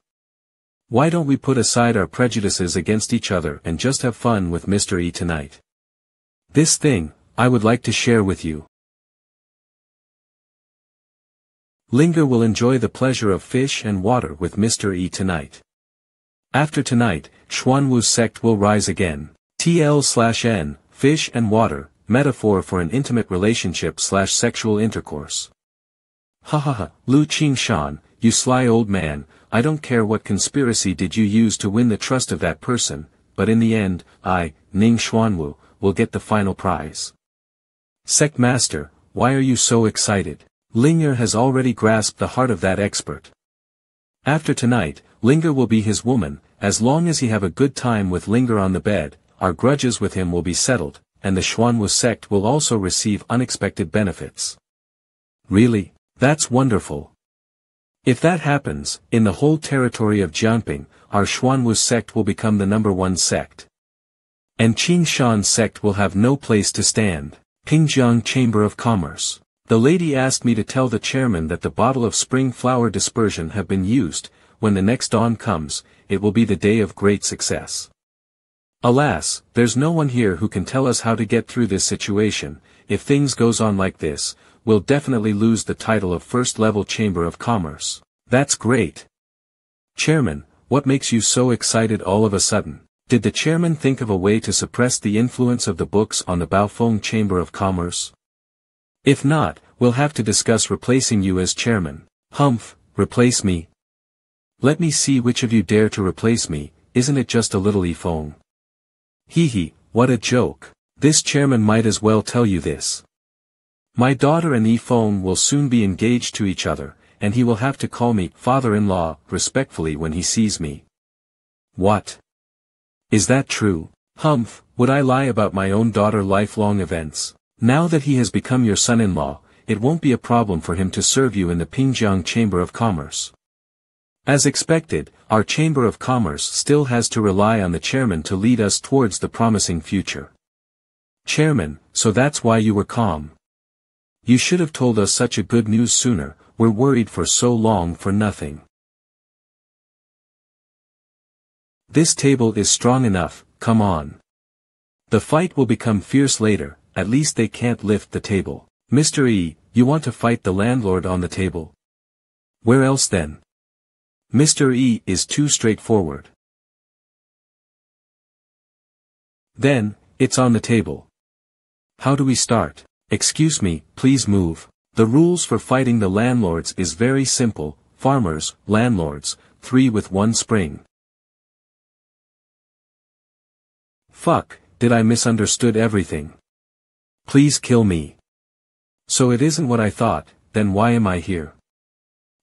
Why don't we put aside our prejudices against each other and just have fun with Mr. E tonight? This thing, I would like to share with you. Linger will enjoy the pleasure of fish and water with Mr. E tonight. After tonight, Xuanwu's sect will rise again. TL/N, fish and water, metaphor for an intimate relationship/sexual intercourse. Hahaha, Lu Qingshan, you sly old man, I don't care what conspiracy did you use to win the trust of that person, but in the end, I, Ning Xuanwu, will get the final prize. Sect Master, why are you so excited? Linger has already grasped the heart of that expert. After tonight, Linger will be his woman, as long as he have a good time with Linger on the bed, our grudges with him will be settled, and the Xuanwu sect will also receive unexpected benefits. Really? That's wonderful. If that happens, in the whole territory of Jianping, our Xuanwu sect will become the #1 sect. And Qingshan's sect will have no place to stand. Pingjiang Chamber of Commerce. The lady asked me to tell the chairman that the bottle of spring flower dispersion have been used. When the next dawn comes, it will be the day of great success. Alas, there's no one here who can tell us how to get through this situation. If things goes on like this, we'll definitely lose the title of first-level Chamber of Commerce. That's great. Chairman, what makes you so excited all of a sudden? Did the chairman think of a way to suppress the influence of the books on the Baofeng Chamber of Commerce? If not, we'll have to discuss replacing you as chairman. Humph, replace me? Let me see which of you dare to replace me, isn't it just a little Yifeng? Hee, what a joke. This chairman might as well tell you this. My daughter and Yifeng will soon be engaged to each other, and he will have to call me father-in-law respectfully when he sees me. What? Is that true? Humph, would I lie about my own daughter lifelong events? Now that he has become your son-in-law, it won't be a problem for him to serve you in the Pingjiang Chamber of Commerce. As expected, our Chamber of Commerce still has to rely on the chairman to lead us towards the promising future. Chairman, so that's why you were calm. You should have told us such a good news sooner, we're worried for so long for nothing. This table is strong enough, come on. The fight will become fierce later, at least they can't lift the table. Mr. E, you want to fight the landlord on the table? Where else then? Mr. E is too straightforward. Then, it's on the table. How do we start? Excuse me, please move. The rules for fighting the landlords is very simple, farmers, landlords, 3 with 1 spring. Fuck, did I misunderstood everything? Please kill me. So it isn't what I thought, then why am I here?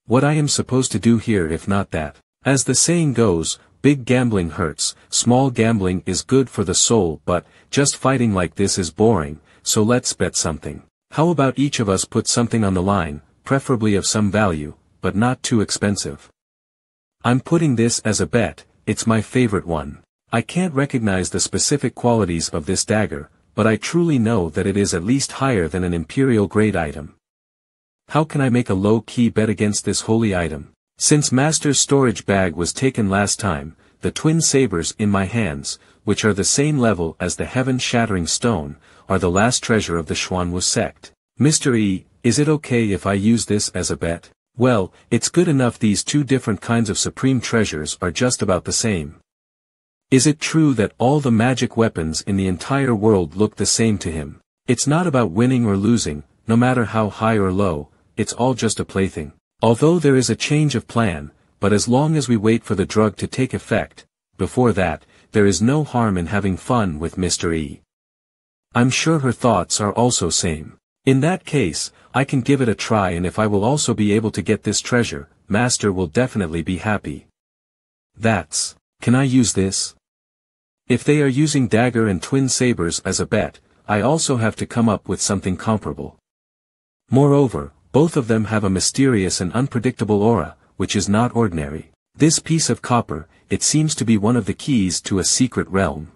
What I am supposed to do here if not that? As the saying goes, big gambling hurts, small gambling is good for the soul, but just fighting like this is boring, so let's bet something. How about each of us put something on the line, preferably of some value, but not too expensive? I'm putting this as a bet, it's my favorite one. I can't recognize the specific qualities of this dagger, but I truly know that it is at least higher than an imperial grade item. How can I make a low-key bet against this holy item? Since Master's storage bag was taken last time, the twin sabers in my hands, which are the same level as the heaven-shattering stone, are the last treasure of the Xuanwu sect. Mr. E, is it okay if I use this as a bet? Well, it's good enough these 2 different kinds of supreme treasures are just about the same. Is it true that all the magic weapons in the entire world look the same to him? It's not about winning or losing, no matter how high or low, it's all just a plaything. Although there is a change of plan, but as long as we wait for the drug to take effect, before that, there is no harm in having fun with Mr. E. I'm sure her thoughts are also same. In that case, I can give it a try, and if I will also be able to get this treasure, Master will definitely be happy. Can I use this? If they are using dagger and twin sabers as a bet, I also have to come up with something comparable. Moreover, both of them have a mysterious and unpredictable aura, which is not ordinary. This piece of copper, it seems to be one of the keys to a secret realm.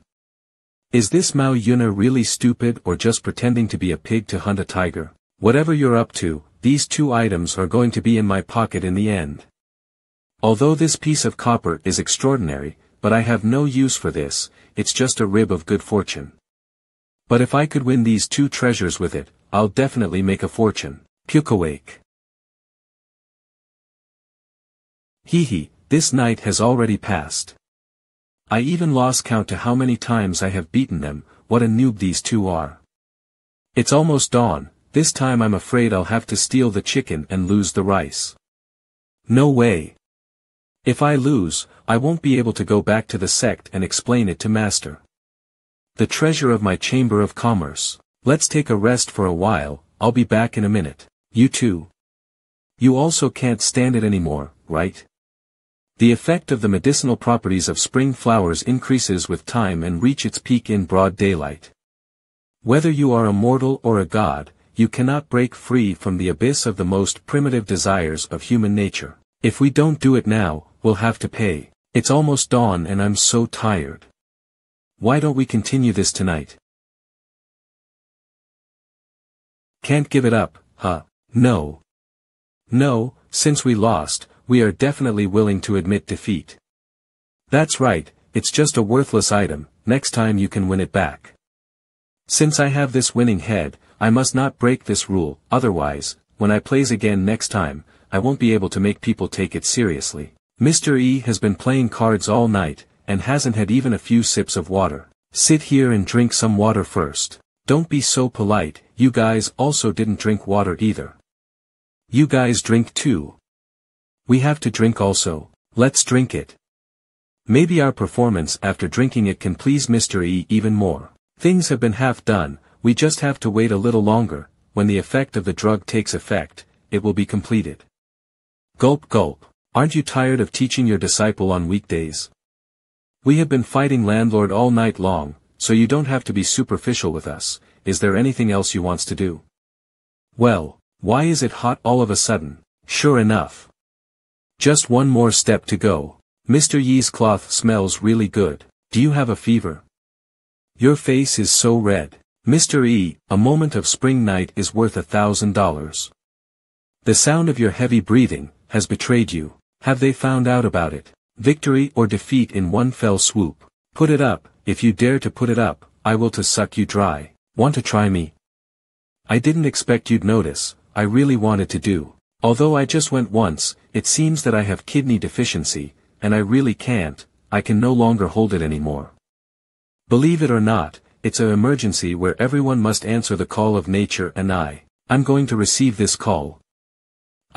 Is this Mao Yuna really stupid or just pretending to be a pig to hunt a tiger? Whatever you're up to, these 2 items are going to be in my pocket in the end. Although this piece of copper is extraordinary, but I have no use for this, it's just a rib of good fortune. But if I could win these 2 treasures with it, I'll definitely make a fortune. Pukawake. Hee hee, this night has already passed. I even lost count to how many times I have beaten them. What a noob these two are. It's almost dawn, this time I'm afraid I'll have to steal the chicken and lose the rice. No way. If I lose, I won't be able to go back to the sect and explain it to Master. The treasure of my Chamber of Commerce. Let's take a rest for a while, I'll be back in a minute. You too. You also can't stand it anymore, right? The effect of the medicinal properties of spring flowers increases with time and reach its peak in broad daylight. Whether you are a mortal or a god, you cannot break free from the abyss of the most primitive desires of human nature. If we don't do it now, we'll have to pay. It's almost dawn and I'm so tired. Why don't we continue this tonight? Can't give it up, huh? No. No, since we lost, we are definitely willing to admit defeat. That's right, it's just a worthless item, next time you can win it back. Since I have this winning head, I must not break this rule, otherwise, when I plays again next time, I won't be able to make people take it seriously. Mr. E has been playing cards all night, and hasn't had even a few sips of water. Sit here and drink some water first. Don't be so polite, you guys also didn't drink water either. You guys drink too. We have to drink also, let's drink it. Maybe our performance after drinking it can please Mr. E even more. Things have been half done, we just have to wait a little longer, when the effect of the drug takes effect, it will be completed. Gulp gulp, aren't you tired of teaching your disciple on weekdays? We have been fighting landlord all night long, so you don't have to be superficial with us. Is there anything else you wants to do? Well, why is it hot all of a sudden? Sure enough. Just one more step to go. Mr. Yee's cloth smells really good. Do you have a fever? Your face is so red. Mr. E, a moment of spring night is worth $1,000. The sound of your heavy breathing has betrayed you. Have they found out about it? Victory or defeat in one fell swoop. Put it up, if you dare to put it up, I will to suck you dry. Want to try me? I didn't expect you'd notice, I really wanted to do. Although I just went once, it seems that I have kidney deficiency, and I really can't, I can no longer hold it anymore. Believe it or not, it's an emergency where everyone must answer the call of nature and I'm going to receive this call.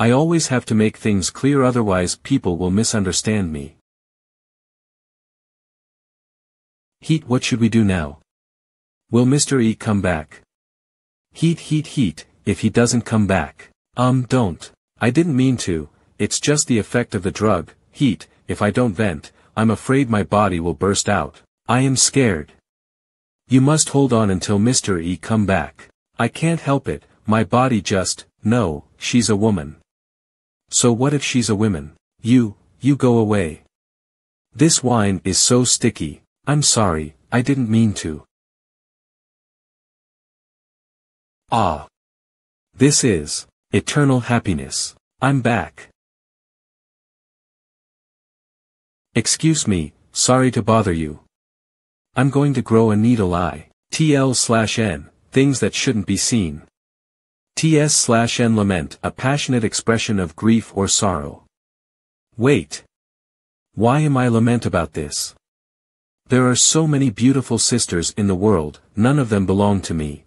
I always have to make things clear otherwise people will misunderstand me. Heat, what should we do now? Will Mr. E come back? Heat, if he doesn't come back. Don't. I didn't mean to, it's just the effect of the drug. Heat, if I don't vent, I'm afraid my body will burst out. I am scared. You must hold on until Mr. E come back. I can't help it, my body just, no, she's a woman. So what if she's a woman? You go away. This wine is so sticky, I'm sorry, I didn't mean to. Ah. This is eternal happiness. I'm back. Excuse me, sorry to bother you. I'm going to grow a needle eye. TL/N, things that shouldn't be seen. TS/N lament, a passionate expression of grief or sorrow. Wait. Why am I lament about this? There are so many beautiful sisters in the world, none of them belong to me.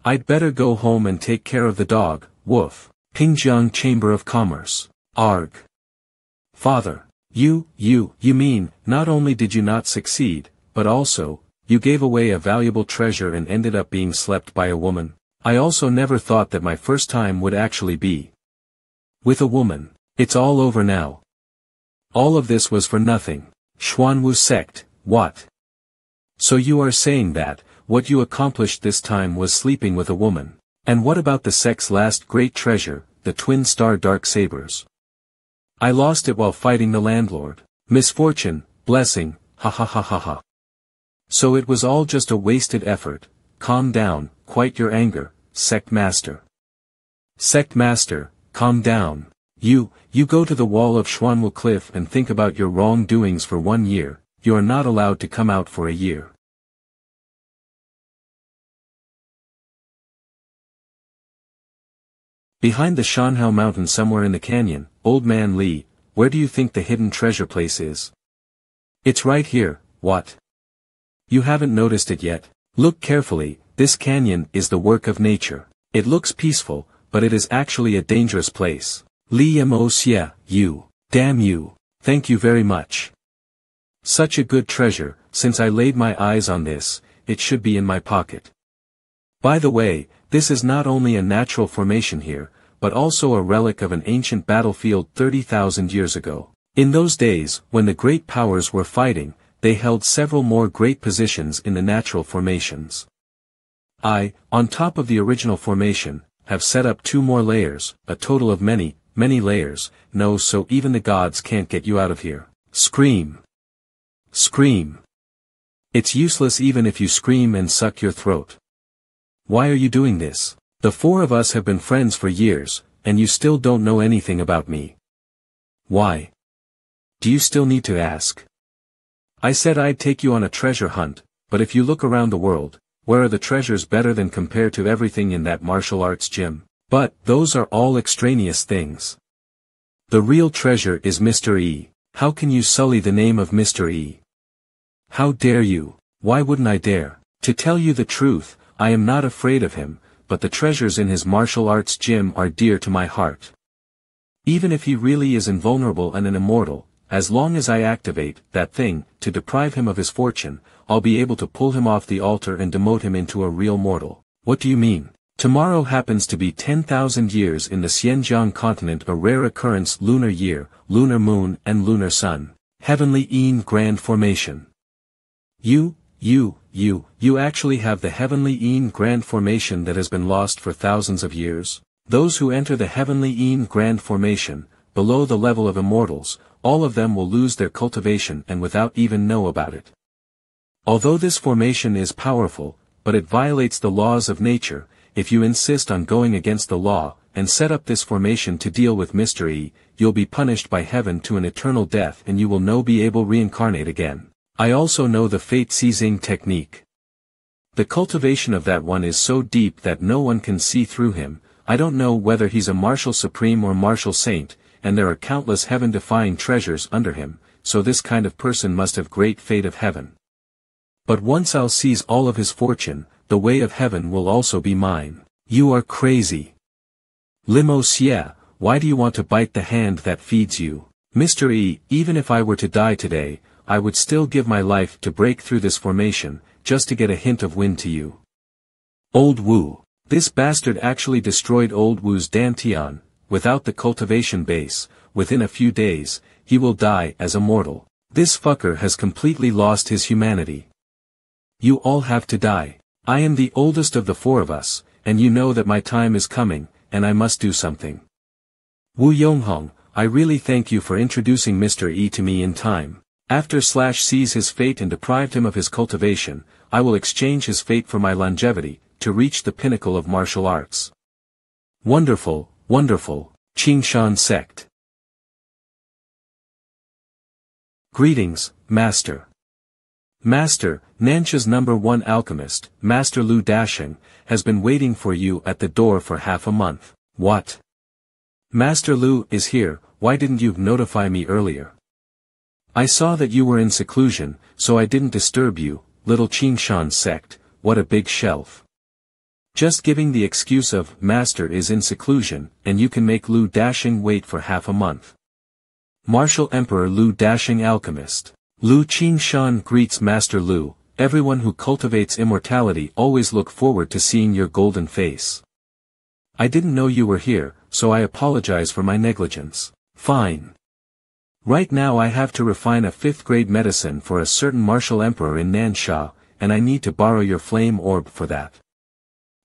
I'd better go home and take care of the dog, woof. Pingjiang Chamber of Commerce. Arg. Father. You mean, not only did you not succeed, but also, you gave away a valuable treasure and ended up being slept by a woman. I also never thought that my first time would actually be with a woman. It's all over now. All of this was for nothing. Xuanwu sect, what? So you are saying that, what you accomplished this time was sleeping with a woman. And what about the sect's last great treasure, the twin star dark sabers? I lost it while fighting the landlord. Misfortune, blessing, ha ha ha ha ha. So it was all just a wasted effort. Calm down, quiet your anger, sect master. Sect master, calm down. You go to the wall of Xuanwu Cliff and think about your wrongdoings for 1 year, you are not allowed to come out for a year. Behind the Shanhao mountain somewhere in the canyon, Old Man Li, where do you think the hidden treasure place is? It's right here, what? You haven't noticed it yet? Look carefully, this canyon is the work of nature. It looks peaceful, but it is actually a dangerous place. Li mo xie, you. Damn you. Thank you very much. Such a good treasure, since I laid my eyes on this, it should be in my pocket. By the way, this is not only a natural formation here, but also a relic of an ancient battlefield 30,000 years ago. In those days, when the great powers were fighting, they held several more great positions in the natural formations. I, on top of the original formation, have set up 2 more layers, a total of many, many layers, no, so even the gods can't get you out of here. Scream. Scream. It's useless even if you scream and suck your throat. Why are you doing this? The 4 of us have been friends for years, and you still don't know anything about me. Why? Do you still need to ask? I said I'd take you on a treasure hunt, but if you look around the world, where are the treasures better than compared to everything in that martial arts gym? But, those are all extraneous things. The real treasure is Mr. E. How can you sully the name of Mr. E? How dare you? Why wouldn't I dare? To tell you the truth, I am not afraid of him, but the treasures in his martial arts gym are dear to my heart. Even if he really is invulnerable and an immortal, as long as I activate that thing to deprive him of his fortune, I'll be able to pull him off the altar and demote him into a real mortal. What do you mean? Tomorrow happens to be 10,000 years in the Xinjiang continent, a rare occurrence, lunar year, lunar moon and lunar sun. Heavenly Een Grand Formation. You actually have the Heavenly Een Grand Formation that has been lost for thousands of years? Those who enter the Heavenly Een Grand Formation, below the level of immortals, all of them will lose their cultivation and without even know about it. Although this formation is powerful, but it violates the laws of nature, if you insist on going against the law, and set up this formation to deal with Mr. E, you'll be punished by heaven to an eternal death and you will no be able reincarnate again. I also know the fate seizing technique. The cultivation of that one is so deep that no one can see through him. I don't know whether he's a martial supreme or martial saint, and there are countless heaven-defying treasures under him, so this kind of person must have great fate of heaven. But once I'll seize all of his fortune, the way of heaven will also be mine. You are crazy. Limo Xie, why do you want to bite the hand that feeds you? Mr. E, even if I were to die today, I would still give my life to break through this formation, just to get a hint of wind to you. Old Wu. This bastard actually destroyed Old Wu's Dantian. Without the cultivation base, within a few days, he will die as a mortal. This fucker has completely lost his humanity. You all have to die. I am the oldest of the 4 of us, and you know that my time is coming, and I must do something. Wu Yonghong, I really thank you for introducing Mr. E to me in time. After sees his fate and deprived him of his cultivation, I will exchange his fate for my longevity, to reach the pinnacle of martial arts. Wonderful, wonderful, Qingshan sect. Greetings, Master. Master, Nansha's #1 alchemist, Master Lu Dashing, has been waiting for you at the door for half a month. What? Master Lu is here, why didn't you notify me earlier? I saw that you were in seclusion, so I didn't disturb you, little Qingshan sect, what a big shelf. Just giving the excuse of, Master is in seclusion, and you can make Lu Dashing wait for half a month. Martial Emperor Lu Dashing alchemist. Lu Qingshan greets Master Lu, everyone who cultivates immortality always look forward to seeing your golden face. I didn't know you were here, so I apologize for my negligence. Fine. Right now I have to refine a 5th grade medicine for a certain martial emperor in Nansha, and I need to borrow your flame orb for that.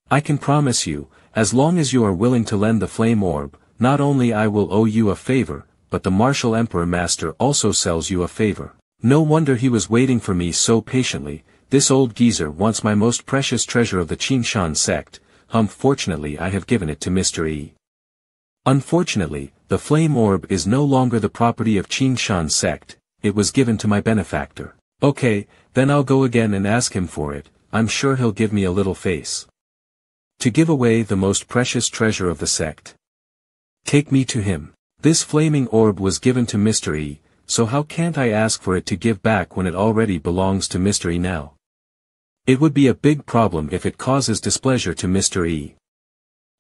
I can promise you, as long as you are willing to lend the flame orb, not only I will owe you a favor, but the martial emperor master also sells you a favor. No wonder he was waiting for me so patiently, this old geezer wants my most precious treasure of the Qingshan sect, fortunately I have given it to Mr. E. Unfortunately, the flame orb is no longer the property of Qingshan sect, it was given to my benefactor. Okay, then I'll go again and ask him for it, I'm sure he'll give me a little face. To give away the most precious treasure of the sect. Take me to him. This flaming orb was given to Mr. E, so how can't I ask for it to give back when it already belongs to Mr. E now? It would be a big problem if it causes displeasure to Mr. E.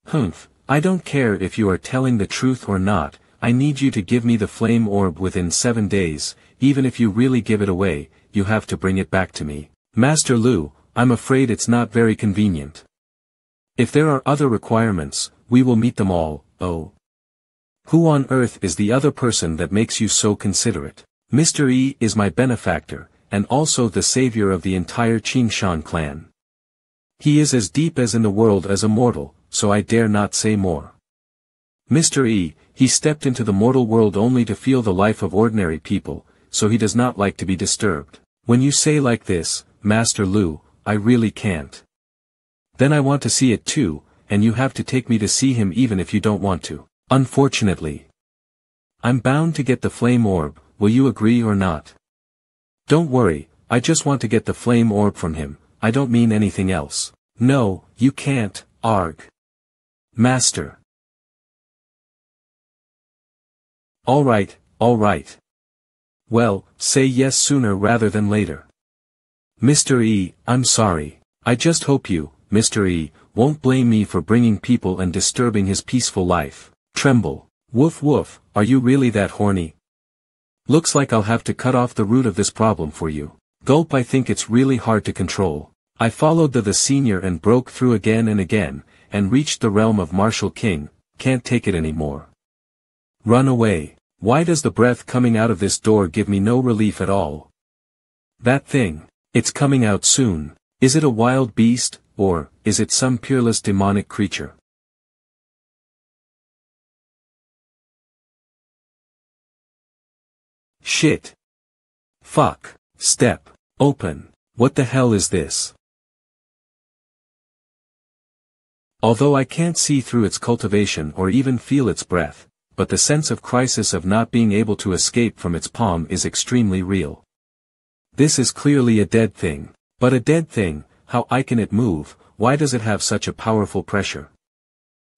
Humph, I don't care if you are telling the truth or not, I need you to give me the flame orb within 7 days, even if you really give it away, you have to bring it back to me. Master Lu, I'm afraid it's not very convenient. If there are other requirements, we will meet them all. Oh. Who on earth is the other person that makes you so considerate? Mr. E is my benefactor, and also the savior of the entire Qingshan clan. He is as deep as in the world as a mortal, so I dare not say more. Mr. E, he stepped into the mortal world only to feel the life of ordinary people, so he does not like to be disturbed. When you say like this, Master Lu, I really can't. Then I want to see it too, and you have to take me to see him even if you don't want to. Unfortunately. I'm bound to get the flame orb, will you agree or not? Don't worry, I just want to get the flame orb from him, I don't mean anything else. No, you can't, arg. Master. Alright. Well, say yes sooner rather than later. Mr. E, I'm sorry. I just hope you, Mr. E, won't blame me for bringing people and disturbing his peaceful life. Tremble. Woof woof, are you really that horny? Looks like I'll have to cut off the root of this problem for you. Gulp, I think it's really hard to control. I followed the senior and broke through again and again, and reached the realm of Martial King, can't take it anymore. Run away. Why does the breath coming out of this door give me no relief at all? That thing. It's coming out soon. Is it a wild beast, or is it some peerless demonic creature? Shit. Fuck. Step. Open. What the hell is this? Although I can't see through its cultivation or even feel its breath, but the sense of crisis of not being able to escape from its palm is extremely real. This is clearly a dead thing. But a dead thing, how can it move, why does it have such a powerful pressure?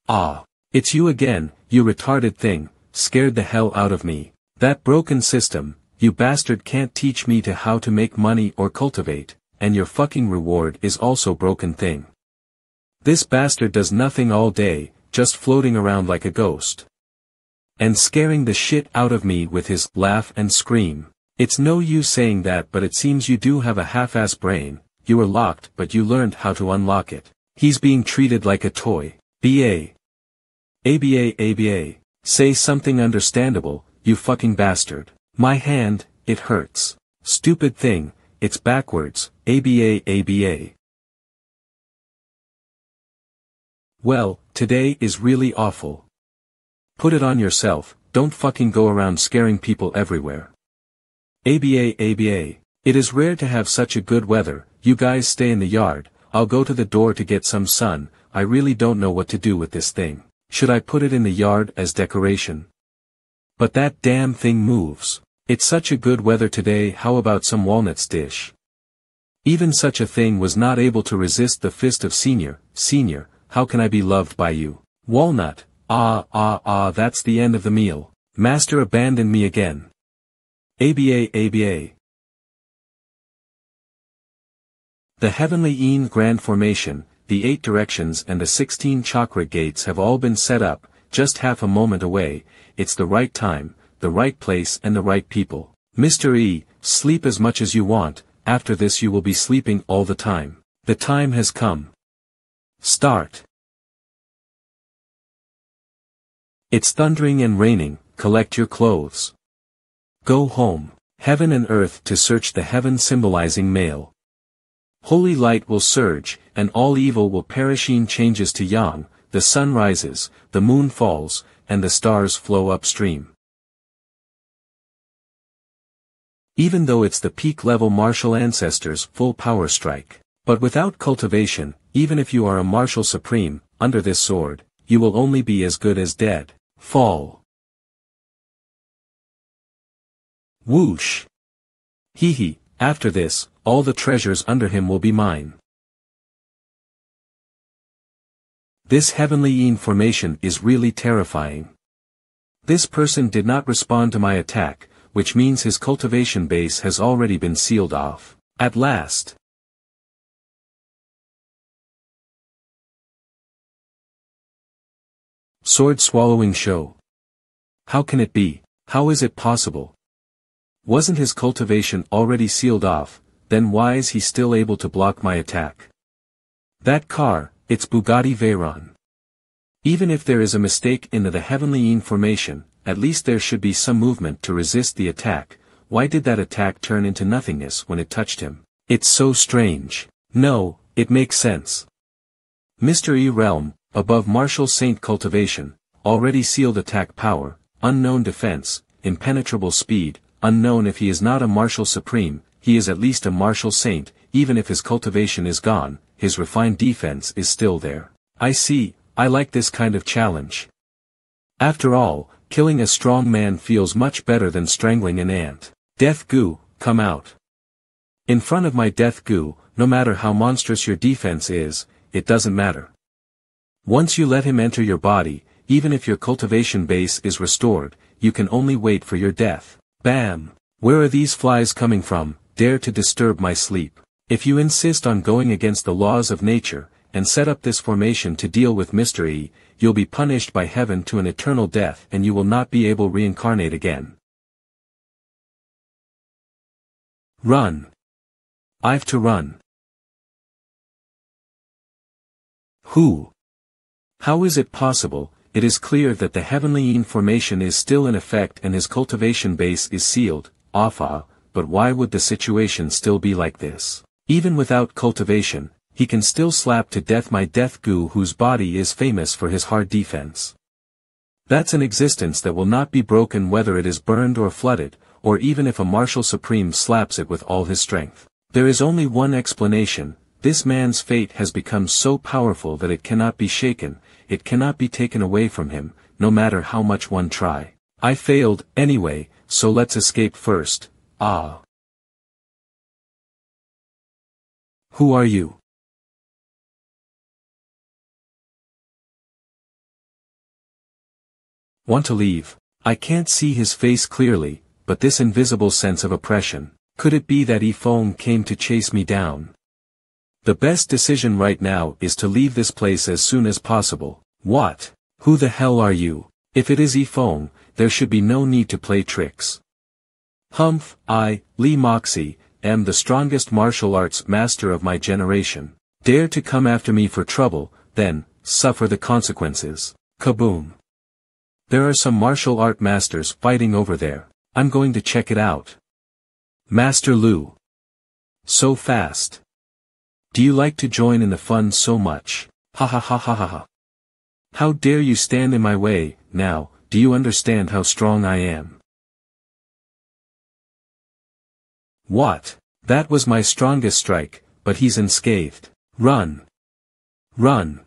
Ah. It's you again, you retarded thing, scared the hell out of me. That broken system, you bastard can't teach me to how to make money or cultivate, and your fucking reward is also broken thing. This bastard does nothing all day, just floating around like a ghost. And scaring the shit out of me with his laugh and scream. It's no use saying that, but it seems you do have a half-ass brain. You were locked but you learned how to unlock it. He's being treated like a toy. ABA. Say something understandable, you fucking bastard. My hand, it hurts. Stupid thing, it's backwards. ABA. Well, today is really awful. Put it on yourself, don't fucking go around scaring people everywhere. ABA. It is rare to have such a good weather, you guys stay in the yard, I'll go to the door to get some sun, I really don't know what to do with this thing. Should I put it in the yard as decoration? But that damn thing moves. It's such a good weather today, how about some walnuts dish? Even such a thing was not able to resist the fist of Senior, how can I be loved by you? Walnut, that's the end of the meal. Master abandoned me again. ABA. The heavenly Yin Grand Formation, the 8 directions and the 16 chakra gates have all been set up, just half a moment away, it's the right time, the right place and the right people. Mr. E, sleep as much as you want, after this you will be sleeping all the time. The time has come. Start. It's thundering and raining, collect your clothes. Go home. Heaven and earth to search the heaven symbolizing male. Holy light will surge, and all evil will perish. Yin changes to yang, the sun rises, the moon falls, and the stars flow upstream. Even though it's the peak level martial ancestors' full power strike. But without cultivation, even if you are a martial supreme, under this sword, you will only be as good as dead. Fall. Whoosh. Hee. After this, all the treasures under him will be mine. This heavenly Yin formation is really terrifying. This person did not respond to my attack, which means his cultivation base has already been sealed off. At last. Sword-swallowing show. How can it be? How is it possible? Wasn't his cultivation already sealed off, then why is he still able to block my attack? That car, it's Bugatti Veyron. Even if there is a mistake in the heavenly information, at least there should be some movement to resist the attack. Why did that attack turn into nothingness when it touched him? It's so strange. No, it makes sense. Mr. E realm, above martial saint cultivation, already sealed attack power, unknown defense, impenetrable speed, unknown if he is not a martial supreme, he is at least a martial saint, even if his cultivation is gone, his refined defense is still there. I see, I like this kind of challenge. After all, killing a strong man feels much better than strangling an ant. Death goo, come out. In front of my death goo, no matter how monstrous your defense is, it doesn't matter. Once you let him enter your body, even if your cultivation base is restored, you can only wait for your death. Bam! Where are these flies coming from? Dare to disturb my sleep. If you insist on going against the laws of nature, and set up this formation to deal with Mr. E, you'll be punished by heaven to an eternal death and you will not be able to reincarnate again. Run. I've to run. Who? How is it possible? It is clear that the heavenly information is still in effect and his cultivation base is sealed, but why would the situation still be like this? Even without cultivation, he can still slap to death my death goo whose body is famous for his hard defense. That's an existence that will not be broken whether it is burned or flooded, or even if a martial supreme slaps it with all his strength. There is only one explanation: this man's fate has become so powerful that it cannot be shaken, it cannot be taken away from him, no matter how much one try. I failed, anyway, so let's escape first. Who are you? Want to leave? I can't see his face clearly, but this invisible sense of oppression. Could it be that Yifeng came to chase me down? The best decision right now is to leave this place as soon as possible. What? Who the hell are you? If it is Yifeng, there should be no need to play tricks. Humph, I, Li Moxie, am the strongest martial arts master of my generation. Dare to come after me for trouble, then, suffer the consequences. Kaboom. There are some martial art masters fighting over there. I'm going to check it out. Master Lu. So fast. Do you like to join in the fun so much? Ha ha ha ha ha ha. How dare you stand in my way? Now, do you understand how strong I am? What? That was my strongest strike, but he's unscathed. Run. Run.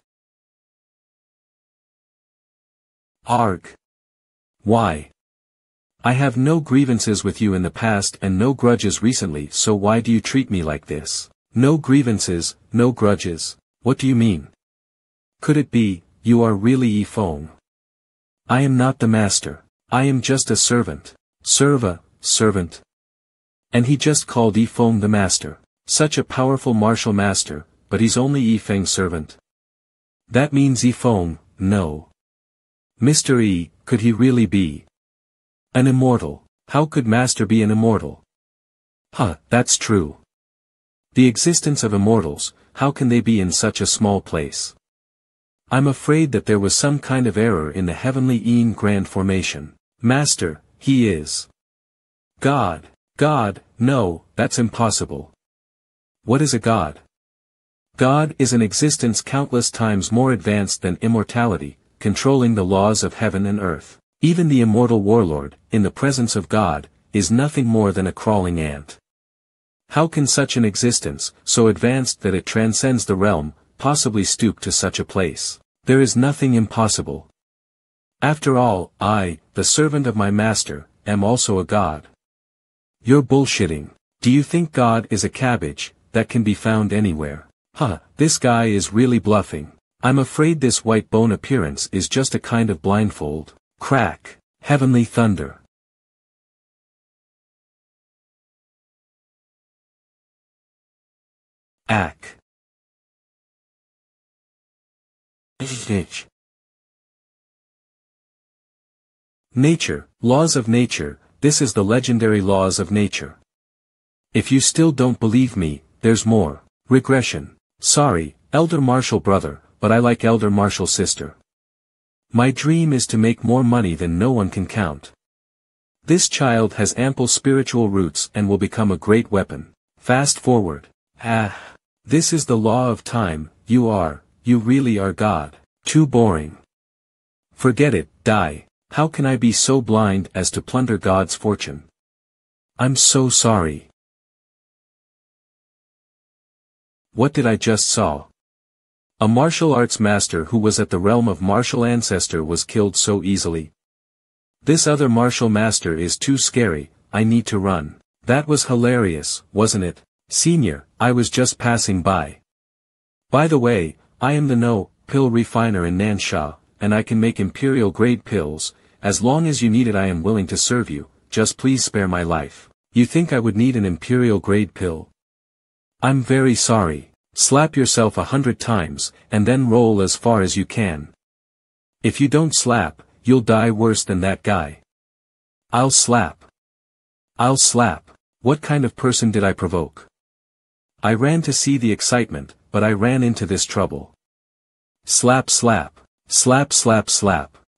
Arg. Why? I have no grievances with you in the past and no grudges recently, so why do you treat me like this? No grievances, no grudges. What do you mean? Could it be, you are really Yifeng? I am not the master. I am just a servant. Servant. And he just called Yifeng the master. Such a powerful martial master, but he's only Yifeng's servant. That means Yifeng, no. Mr. E, could he really be an immortal? How could master be an immortal? That's true. The existence of immortals, how can they be in such a small place? I'm afraid that there was some kind of error in the heavenly Yin Grand Formation. Master, he is God. God, no, that's impossible. What is a god? God is an existence countless times more advanced than immortality, controlling the laws of heaven and earth. Even the immortal warlord, in the presence of God, is nothing more than a crawling ant. How can such an existence, so advanced that it transcends the realm, possibly stoop to such a place? There is nothing impossible. After all, I, the servant of my master, am also a god. You're bullshitting. Do you think God is a cabbage, that can be found anywhere? This guy is really bluffing. I'm afraid this white bone appearance is just a kind of blindfold. Crack. Heavenly thunder. Ack. Nature, laws of nature, this is the legendary laws of nature. If you still don't believe me, there's more. Regression. Sorry, Elder Marshall brother, but I like Elder Marshall sister. My dream is to make more money than no one can count. This child has ample spiritual roots and will become a great weapon. Fast forward. This is the law of time, you really are God. Too boring. Forget it, die. How can I be so blind as to plunder God's fortune? I'm so sorry. What did I just saw? A martial arts master who was at the realm of martial ancestor was killed so easily. This other martial master is too scary, I need to run. That was hilarious, wasn't it? Senior, I was just passing by. By the way, I am the pill refiner in MANHWA, and I can make imperial grade pills. As long as you need it I am willing to serve you, just please spare my life. You think I would need an imperial grade pill? I'm very sorry. Slap yourself 100 times, and then roll as far as you can. If you don't slap, you'll die worse than that guy. I'll slap. What kind of person did I provoke? I ran to see the excitement, but I ran into this trouble. Slap.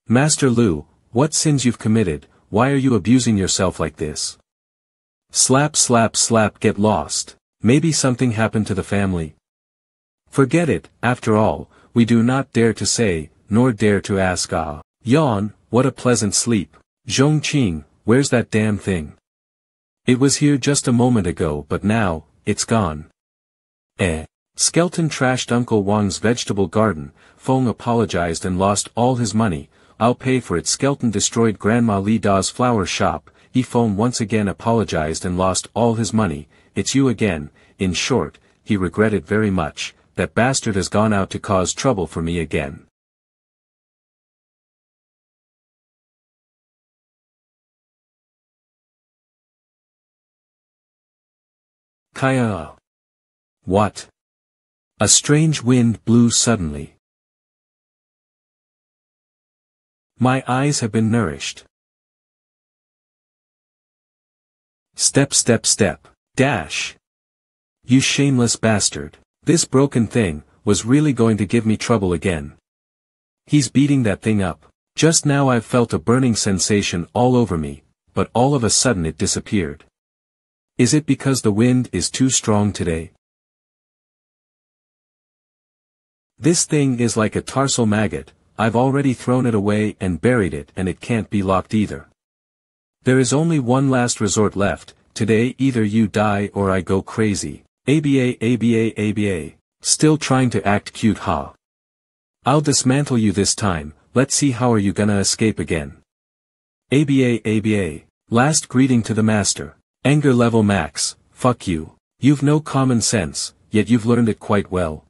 Master Lu, what sins you've committed, why are you abusing yourself like this? Slap, get lost. Maybe something happened to the family. Forget it, after all, we do not dare to say, nor dare to ask. Yawn, what a pleasant sleep. Zhongqing, where's that damn thing? It was here just a moment ago but now, it's gone. Skelton trashed Uncle Wang's vegetable garden, Feng apologized and lost all his money, I'll pay for it. Skelton destroyed Grandma Li Da's flower shop, Feng once again apologized and lost all his money, it's you again. In short, he regretted very much, that bastard has gone out to cause trouble for me again. Kaya. What? A strange wind blew suddenly. My eyes have been nourished. Step. Dash. You shameless bastard. This broken thing, was really going to give me trouble again. He's beating that thing up. Just now I've felt a burning sensation all over me, but all of a sudden it disappeared. Is it because the wind is too strong today? This thing is like a tarsal maggot, I've already thrown it away and buried it and it can't be locked either. There is only one last resort left, today either you die or I go crazy. ABA. Still trying to act cute, huh? I'll dismantle you this time, let's see how are you gonna escape again. ABA. Last greeting to the master. Anger level max, fuck you. You've no common sense, yet you've learned it quite well.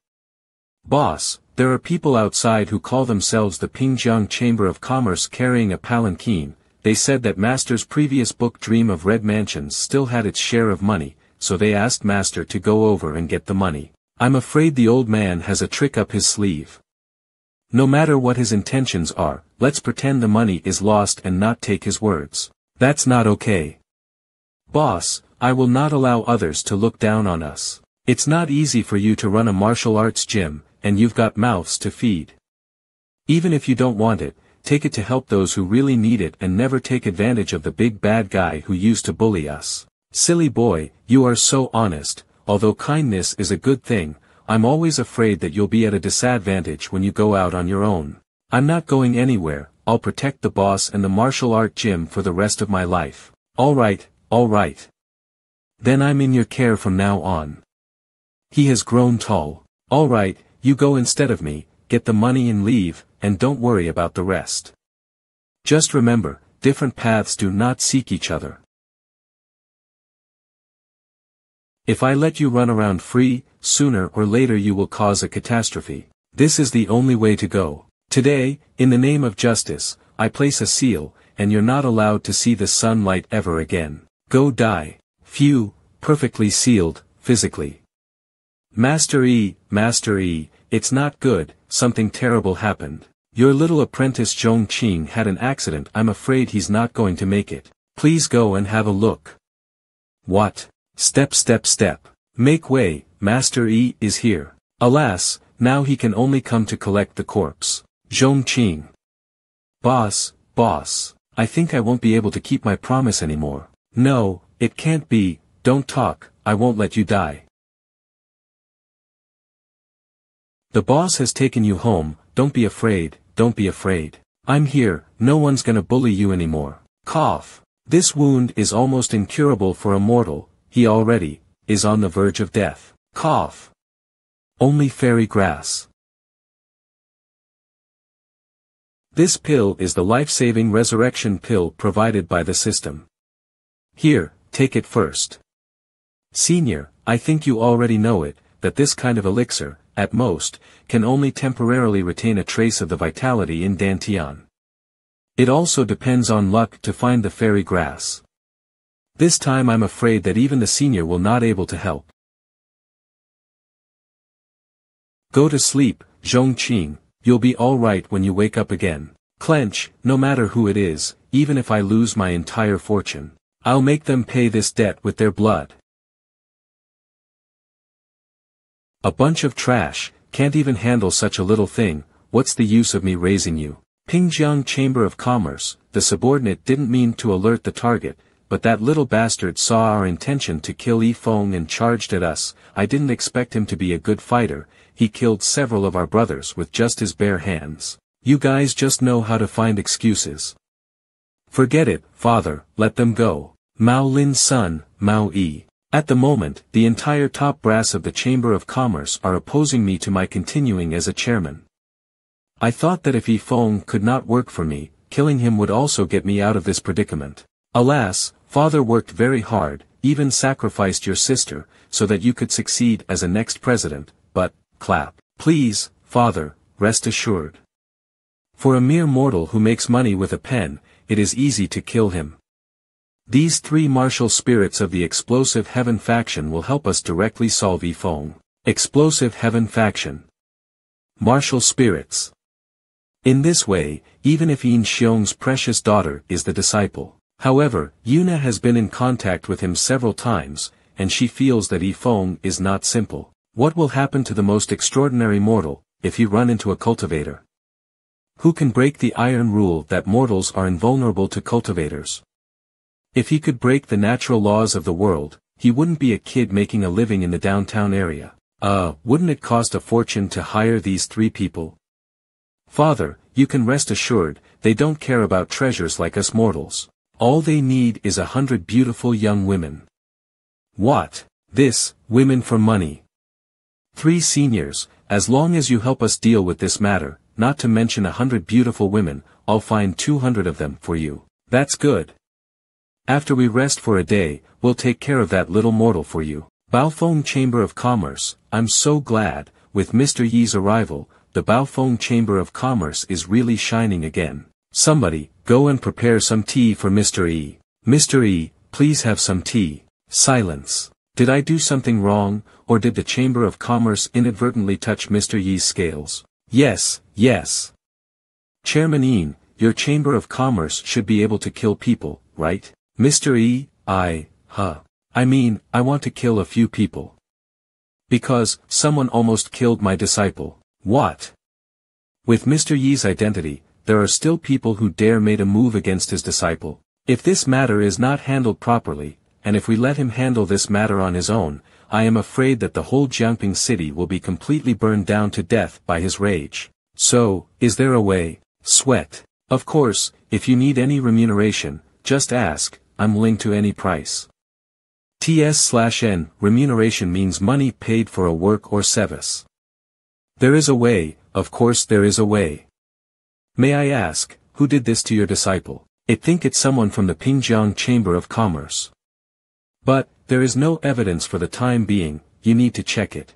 Boss, there are people outside who call themselves the Pingjiang Chamber of Commerce carrying a palanquin. They said that Master's previous book Dream of Red Mansions still had its share of money, so they asked Master to go over and get the money. I'm afraid the old man has a trick up his sleeve. No matter what his intentions are, let's pretend the money is lost and not take his words. That's not okay. Boss, I will not allow others to look down on us. It's not easy for you to run a martial arts gym, and you've got mouths to feed. Even if you don't want it, take it to help those who really need it and never take advantage of the big bad guy who used to bully us. Silly boy, you are so honest, although kindness is a good thing, I'm always afraid that you'll be at a disadvantage when you go out on your own. I'm not going anywhere, I'll protect the boss and the martial art gym for the rest of my life. Alright. Then I'm in your care from now on. He has grown tall. Alright, you go instead of me, get the money and leave, and don't worry about the rest. Just remember, different paths do not seek each other. If I let you run around free, sooner or later you will cause a catastrophe. This is the only way to go. Today, in the name of justice, I place a seal, and you're not allowed to see the sunlight ever again. Go die. Phew, perfectly sealed, physically. Master E, it's not good, something terrible happened. Your little apprentice Zhong Qing had an accident. I'm afraid he's not going to make it. Please go and have a look. What? Step. Make way, Master E is here. Alas, now he can only come to collect the corpse. Zhong Qing. Boss, I think I won't be able to keep my promise anymore. No, it can't be, don't talk, I won't let you die. The boss has taken you home, don't be afraid. I'm here, no one's gonna bully you anymore. Cough. This wound is almost incurable for a mortal, he already is on the verge of death. Cough. Only fairy grass. This pill is the life-saving resurrection pill provided by the system. Here, take it first. Senior, I think you already know it, that this kind of elixir, at most, can only temporarily retain a trace of the vitality in Dantian. It also depends on luck to find the fairy grass. This time I'm afraid that even the senior will not able to help. Go to sleep, Zhong Qing, you'll be alright when you wake up again. Clench, no matter who it is, even if I lose my entire fortune, I'll make them pay this debt with their blood. A bunch of trash, can't even handle such a little thing, what's the use of me raising you? Pingjiang Chamber of Commerce, the subordinate didn't mean to alert the target, but that little bastard saw our intention to kill Yi Feng and charged at us. I didn't expect him to be a good fighter, he killed several of our brothers with just his bare hands. You guys just know how to find excuses. Forget it, father, let them go. Mao Lin's son, Mao Yi. At the moment, the entire top brass of the Chamber of Commerce are opposing me to my continuing as a chairman. I thought that if Yi Feng could not work for me, killing him would also get me out of this predicament. Alas, father worked very hard, even sacrificed your sister, so that you could succeed as a next president, but, clap. Please, father, rest assured. For a mere mortal who makes money with a pen, it is easy to kill him. These three martial spirits of the Explosive Heaven faction will help us directly solve Yi Feng. Explosive Heaven faction. Martial spirits. In this way, even if Yin Xiong's precious daughter is the disciple. However, Yuna has been in contact with him several times, and she feels that Yi Feng is not simple. What will happen to the most extraordinary mortal, if he run into a cultivator? Who can break the iron rule that mortals are invulnerable to cultivators? If he could break the natural laws of the world, he wouldn't be a kid making a living in the downtown area. Wouldn't it cost a fortune to hire these three people? Father, you can rest assured, they don't care about treasures like us mortals. All they need is 100 beautiful young women. What? This, women for money. 3 seniors, as long as you help us deal with this matter, not to mention 100 beautiful women, I'll find 200 of them for you. That's good. After we rest for a day, we'll take care of that little mortal for you. Baofeng Chamber of Commerce, I'm so glad, with Mr. Yi's arrival, the Baofeng Chamber of Commerce is really shining again. Somebody, go and prepare some tea for Mr. Yi. Mr. Yi, please have some tea. Silence. Did I do something wrong, or did the Chamber of Commerce inadvertently touch Mr. Yi's scales? Yes. Chairman Yin, your Chamber of Commerce should be able to kill people, right? Mr. Yi, I want to kill a few people. Because, someone almost killed my disciple. What? With Mr. Yi's identity, there are still people who dare make a move against his disciple. If this matter is not handled properly, and if we let him handle this matter on his own, I am afraid that the whole Jiangping city will be completely burned down to death by his rage. So, is there a way? Sweat. Of course, if you need any remuneration, just ask, I'm willing to any price. TS/N, remuneration means money paid for a work or service. There is a way, of course there is a way. May I ask, who did this to your disciple? I think it's someone from the Pingjiang Chamber of Commerce. But, there is no evidence for the time being, you need to check it.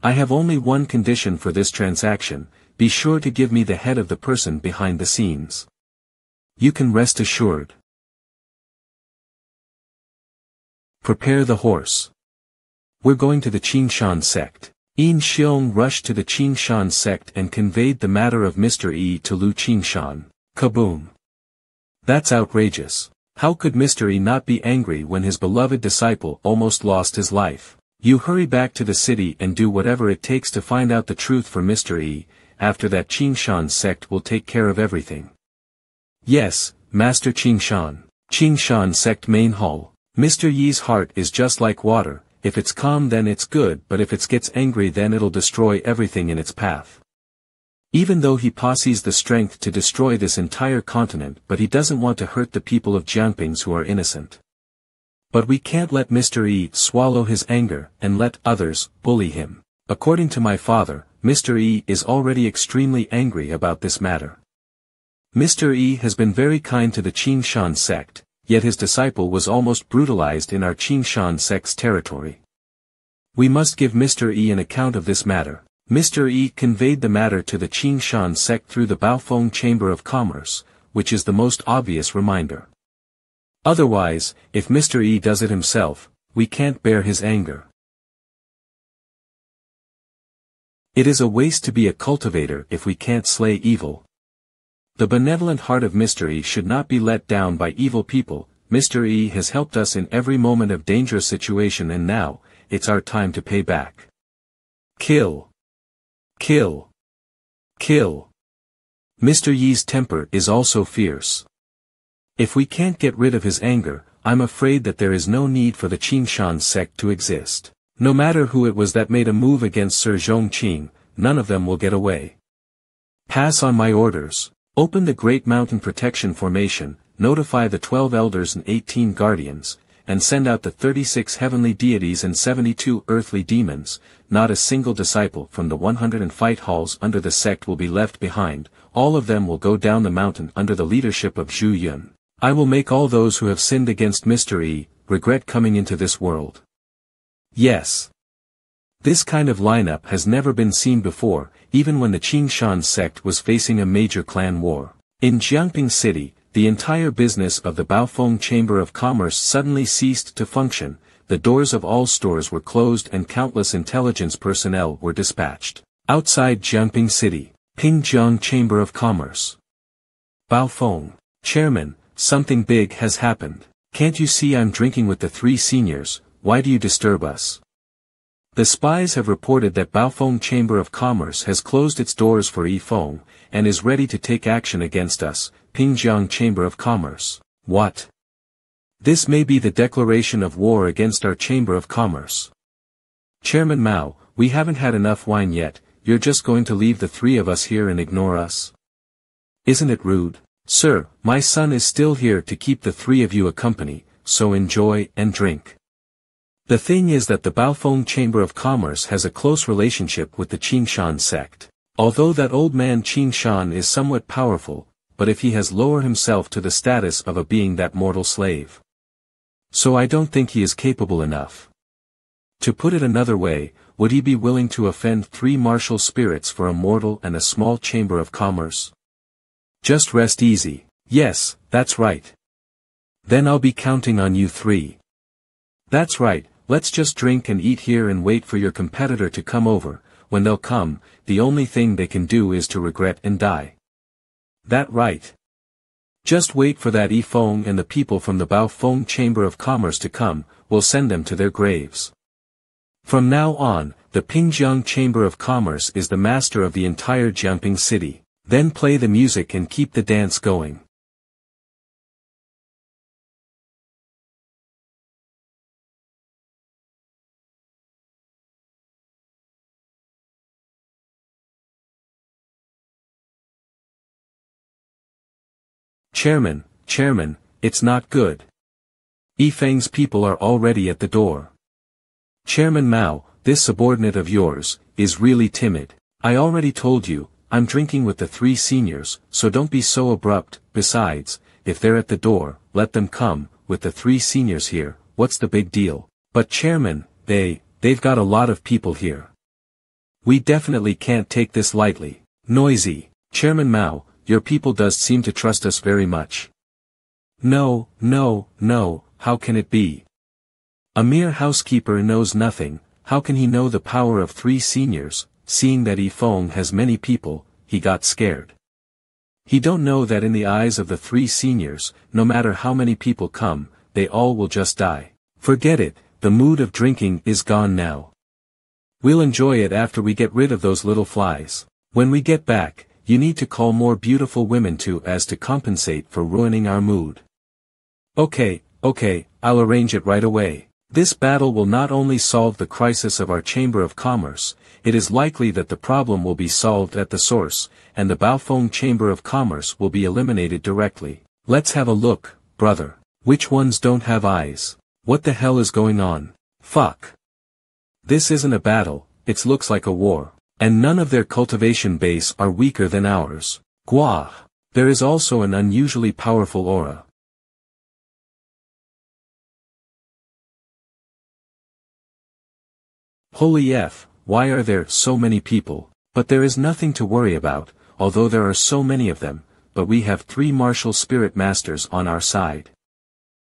I have only one condition for this transaction, be sure to give me the head of the person behind the scenes. You can rest assured. Prepare the horse. We're going to the Qingshan sect. Yin Xiong rushed to the Qingshan sect and conveyed the matter of Mr. E to Lu Qingshan. Kaboom. That's outrageous. How could Mr. E not be angry when his beloved disciple almost lost his life? You hurry back to the city and do whatever it takes to find out the truth for Mr. E, after that Qingshan sect will take care of everything. Yes, Master Qingshan. Qingshan sect main hall. Mr. Yi's heart is just like water, if it's calm then it's good but if it gets angry then it'll destroy everything in its path. Even though he possesses the strength to destroy this entire continent but he doesn't want to hurt the people of Jiangpings who are innocent. But we can't let Mr. E swallow his anger and let others bully him. According to my father, Mr. E is already extremely angry about this matter. Mr. E has been very kind to the Qingshan sect, yet his disciple was almost brutalized in our Qingshan sect's territory. We must give Mr. E an account of this matter. Mr. E conveyed the matter to the Qingshan sect through the Baofeng Chamber of Commerce, which is the most obvious reminder. Otherwise, if Mr. E does it himself, we can't bear his anger. It is a waste to be a cultivator if we can't slay evil. The benevolent heart of Mr. E should not be let down by evil people. Mr. E has helped us in every moment of dangerous situation and now, it's our time to pay back. Kill. Kill. Kill. Mr. Yi's temper is also fierce. If we can't get rid of his anger, I'm afraid that there is no need for the Qingshan sect to exist. No matter who it was that made a move against Sir Zhongqing, none of them will get away. Pass on my orders. Open the Great Mountain Protection Formation, notify the 12 elders and 18 guardians, and send out the 36 heavenly deities and 72 earthly demons. Not a single disciple from the 100 fight halls under the sect will be left behind, all of them will go down the mountain under the leadership of Zhu Yun. I will make all those who have sinned against Mr. E, regret coming into this world. Yes. This kind of lineup has never been seen before, even when the Qingshan sect was facing a major clan war. In Jiangping City, the entire business of the Baofeng Chamber of Commerce suddenly ceased to function, the doors of all stores were closed and countless intelligence personnel were dispatched. Outside Jiangping City, Pingjiang Chamber of Commerce. Baofeng. Chairman, something big has happened. Can't you see I'm drinking with the 3 seniors, why do you disturb us? The spies have reported that Baofeng Chamber of Commerce has closed its doors for Yifeng, and is ready to take action against us, Pingjiang Chamber of Commerce. What? This may be the declaration of war against our Chamber of Commerce. Chairman Mao, we haven't had enough wine yet, you're just going to leave the 3 of us here and ignore us? Isn't it rude? Sir, my son is still here to keep the 3 of you a company, so enjoy and drink. The thing is that the Baofeng Chamber of Commerce has a close relationship with the Qingshan sect. Although that old man Qingshan is somewhat powerful, but if he has lowered himself to the status of a being that mortal slave. So I don't think he is capable enough. To put it another way, would he be willing to offend 3 martial spirits for a mortal and a small chamber of commerce? Just rest easy. Yes, that's right. Then I'll be counting on you 3. That's right. Let's just drink and eat here and wait for your competitor to come over. When they'll come, the only thing they can do is to regret and die. That right. Just wait for that Yifeng and the people from the Baofeng Chamber of Commerce to come, we'll send them to their graves. From now on, the Pingjiang Chamber of Commerce is the master of the entire Jiangping city. Then play the music and keep the dance going. Chairman, it's not good. Yifeng's people are already at the door. Chairman Mao, this subordinate of yours, is really timid. I already told you, I'm drinking with the 3 seniors, so don't be so abrupt. Besides, if they're at the door, let them come, with the 3 seniors here, what's the big deal? But Chairman, they've got a lot of people here. We definitely can't take this lightly. Noisy. Chairman Mao, your people does seem to trust us very much. No, no, no, how can it be? A mere housekeeper knows nothing. How can he know the power of 3 seniors? Seeing that Yifeng has many people, he got scared. He don't know that in the eyes of the 3 seniors, no matter how many people come, they all will just die. Forget it, the mood of drinking is gone now. We'll enjoy it after we get rid of those little flies. When we get back, you need to call more beautiful women too as to compensate for ruining our mood. Okay, I'll arrange it right away. This battle will not only solve the crisis of our Chamber of Commerce, it is likely that the problem will be solved at the source, and the Baofeng Chamber of Commerce will be eliminated directly. Let's have a look, brother. Which ones don't have eyes? What the hell is going on? Fuck. This isn't a battle, it looks like a war. And none of their cultivation base are weaker than ours. Gua. There is also an unusually powerful aura. Holy F, why are there so many people? But there is nothing to worry about, although there are so many of them, but we have 3 martial spirit masters on our side.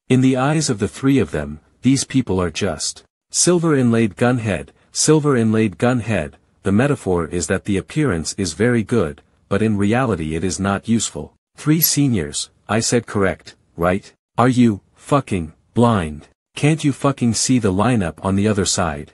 In the eyes of the 3 of them, these people are just silver inlaid gunhead, silver inlaid gunhead. The metaphor is that the appearance is very good, but in reality it is not useful. 3 seniors, I said correct, right? Are you fucking blind? Can't you fucking see the lineup on the other side?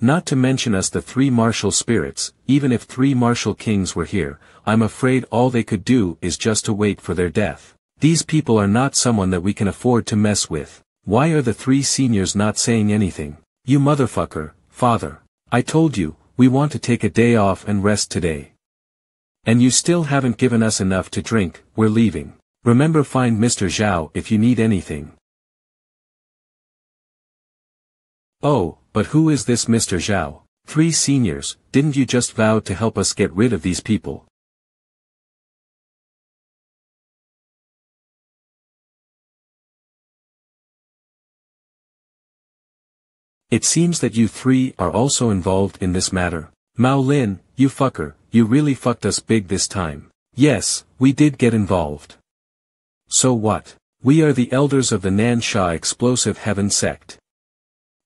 Not to mention us the 3 martial spirits, even if 3 martial kings were here, I'm afraid all they could do is just to wait for their death. These people are not someone that we can afford to mess with. Why are the 3 seniors not saying anything? You motherfucker, father. I told you, we want to take a day off and rest today. And you still haven't given us enough to drink, we're leaving. Remember, find Mr. Zhao if you need anything. Oh, but who is this Mr. Zhao? 3 seniors, didn't you just vow to help us get rid of these people? It seems that you 3 are also involved in this matter. Mao Lin, you fucker, you really fucked us big this time. Yes, we did get involved. So what? We are the elders of the Nansha Explosive Heaven sect.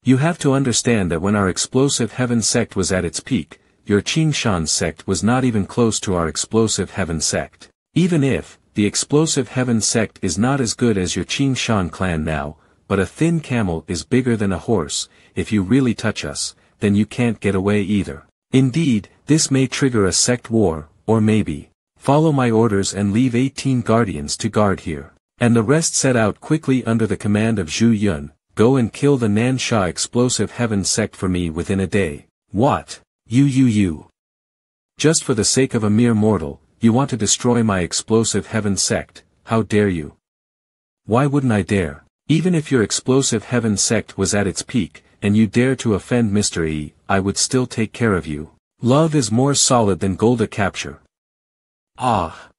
You have to understand that when our Explosive Heaven sect was at its peak, your Qingshan sect was not even close to our Explosive Heaven sect. Even if, the Explosive Heaven sect is not as good as your Qingshan clan now, but a thin camel is bigger than a horse. If you really touch us, then you can't get away either. Indeed, this may trigger a sect war, or maybe, follow my orders and leave 18 guardians to guard here. And the rest set out quickly under the command of Zhu Yun. Go and kill the Nansha Explosive Heaven sect for me within a day. What? You. Just for the sake of a mere mortal, you want to destroy my Explosive Heaven sect, how dare you? Why wouldn't I dare? Even if your Explosive Heaven sect was at its peak, and you dare to offend Mr. E, I would still take care of you. Love is more solid than gold capture. Ah.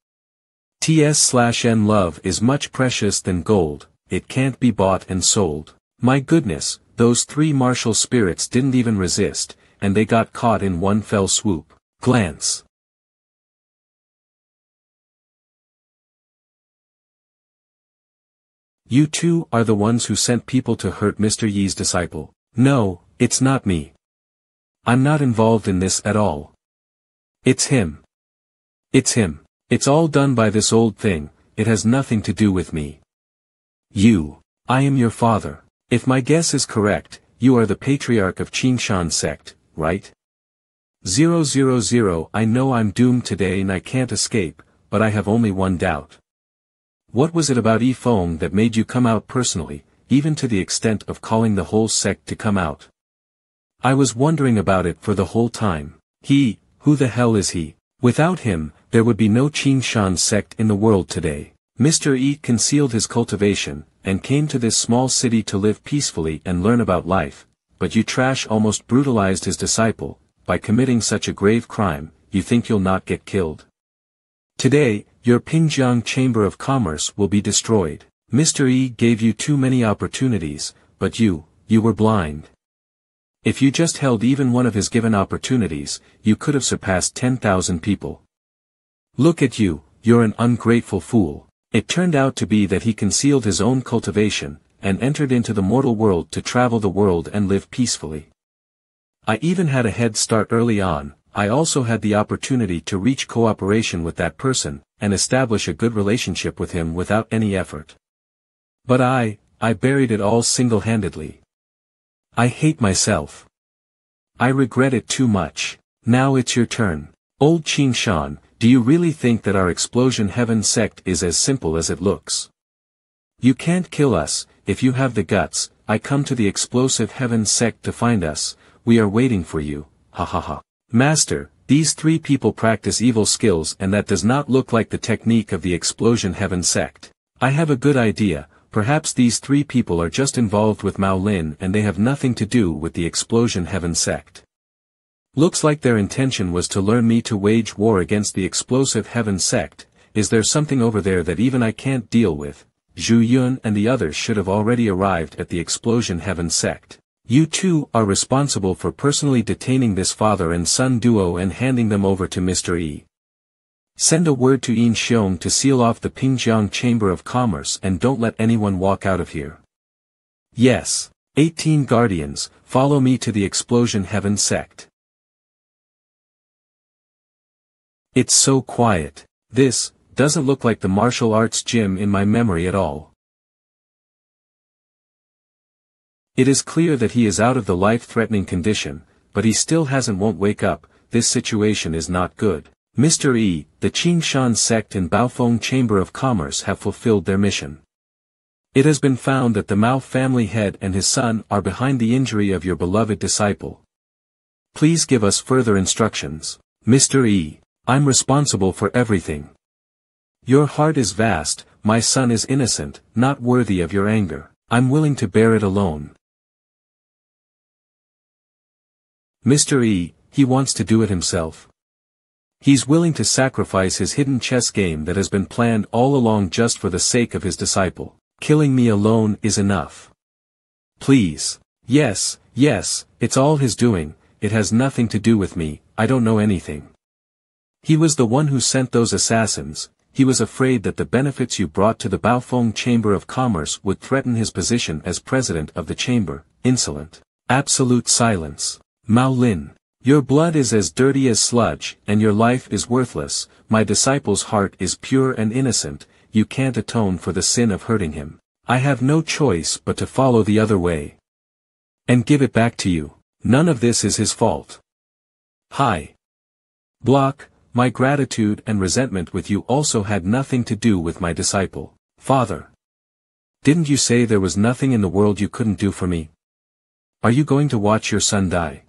Ts/n love is much precious than gold, it can't be bought and sold. My goodness, those 3 martial spirits didn't even resist, and they got caught in one fell swoop. Glance. You 2 are the ones who sent people to hurt Mr. Yi's disciple. No, it's not me. I'm not involved in this at all. It's him. It's him. It's all done by this old thing, it has nothing to do with me. I am your father. If my guess is correct, you are the patriarch of Qingshan sect, right? 000 I know I'm doomed today and I can't escape, but I have only one doubt. What was it about Yifeng that made you come out personally, even to the extent of calling the whole sect to come out? I was wondering about it for the whole time. Who the hell is he? Without him, there would be no Qingshan sect in the world today. Mr. E concealed his cultivation, and came to this small city to live peacefully and learn about life, but you trash almost brutalized his disciple. By committing such a grave crime, you think you'll not get killed? Today, your Pingjiang Chamber of Commerce will be destroyed. Mr. E gave you too many opportunities, but you were blind. If you just held even one of his given opportunities, you could have surpassed 10,000 people. Look at you, you're an ungrateful fool. It turned out to be that he concealed his own cultivation, and entered into the mortal world to travel the world and live peacefully. I even had a head start early on. I also had the opportunity to reach cooperation with that person, and establish a good relationship with him without any effort. But I buried it all single-handedly. I hate myself. I regret it too much. Now it's your turn. Old Qing Shan, do you really think that our Explosion Heaven sect is as simple as it looks? You can't kill us. If you have the guts, I come to the Explosive Heaven sect to find us. We are waiting for you, ha ha ha. Master, these 3 people practice evil skills and that does not look like the technique of the Explosion Heaven sect. I have a good idea, perhaps these 3 people are just involved with Mao Lin and they have nothing to do with the Explosion Heaven sect. Looks like their intention was to learn me to wage war against the Explosive Heaven sect. Is there something over there that even I can't deal with? Zhu Yun and the others should have already arrived at the Explosion Heaven sect. You two are responsible for personally detaining this father and son duo and handing them over to Mr. E. Send a word to Yin Xiong to seal off the Pingjiang Chamber of Commerce and don't let anyone walk out of here. Yes. 18 Guardians, follow me to the Explosion Heaven sect. It's so quiet. This doesn't look like the martial arts gym in my memory at all. It is clear that he is out of the life-threatening condition, but he still won't wake up. This situation is not good. Mr. E, the Qingshan sect and Baofeng Chamber of Commerce have fulfilled their mission. It has been found that the Mao family head and his son are behind the injury of your beloved disciple. Please give us further instructions. Mr. E, I'm responsible for everything. Your heart is vast, my son is innocent, not worthy of your anger. I'm willing to bear it alone. Mr. E, he wants to do it himself. He's willing to sacrifice his hidden chess game that has been planned all along just for the sake of his disciple. Killing me alone is enough. Please. Yes, it's all his doing, it has nothing to do with me, I don't know anything. He was the one who sent those assassins. He was afraid that the benefits you brought to the Baofeng Chamber of Commerce would threaten his position as president of the chamber. Insolent. Absolute silence. Mao Lin. Your blood is as dirty as sludge, and your life is worthless. My disciple's heart is pure and innocent, you can't atone for the sin of hurting him. I have no choice but to follow the other way. And give it back to you. None of this is his fault. Hi. Block. My gratitude and resentment with you also had nothing to do with my disciple. Father. Didn't you say there was nothing in the world you couldn't do for me? Are you going to watch your son die?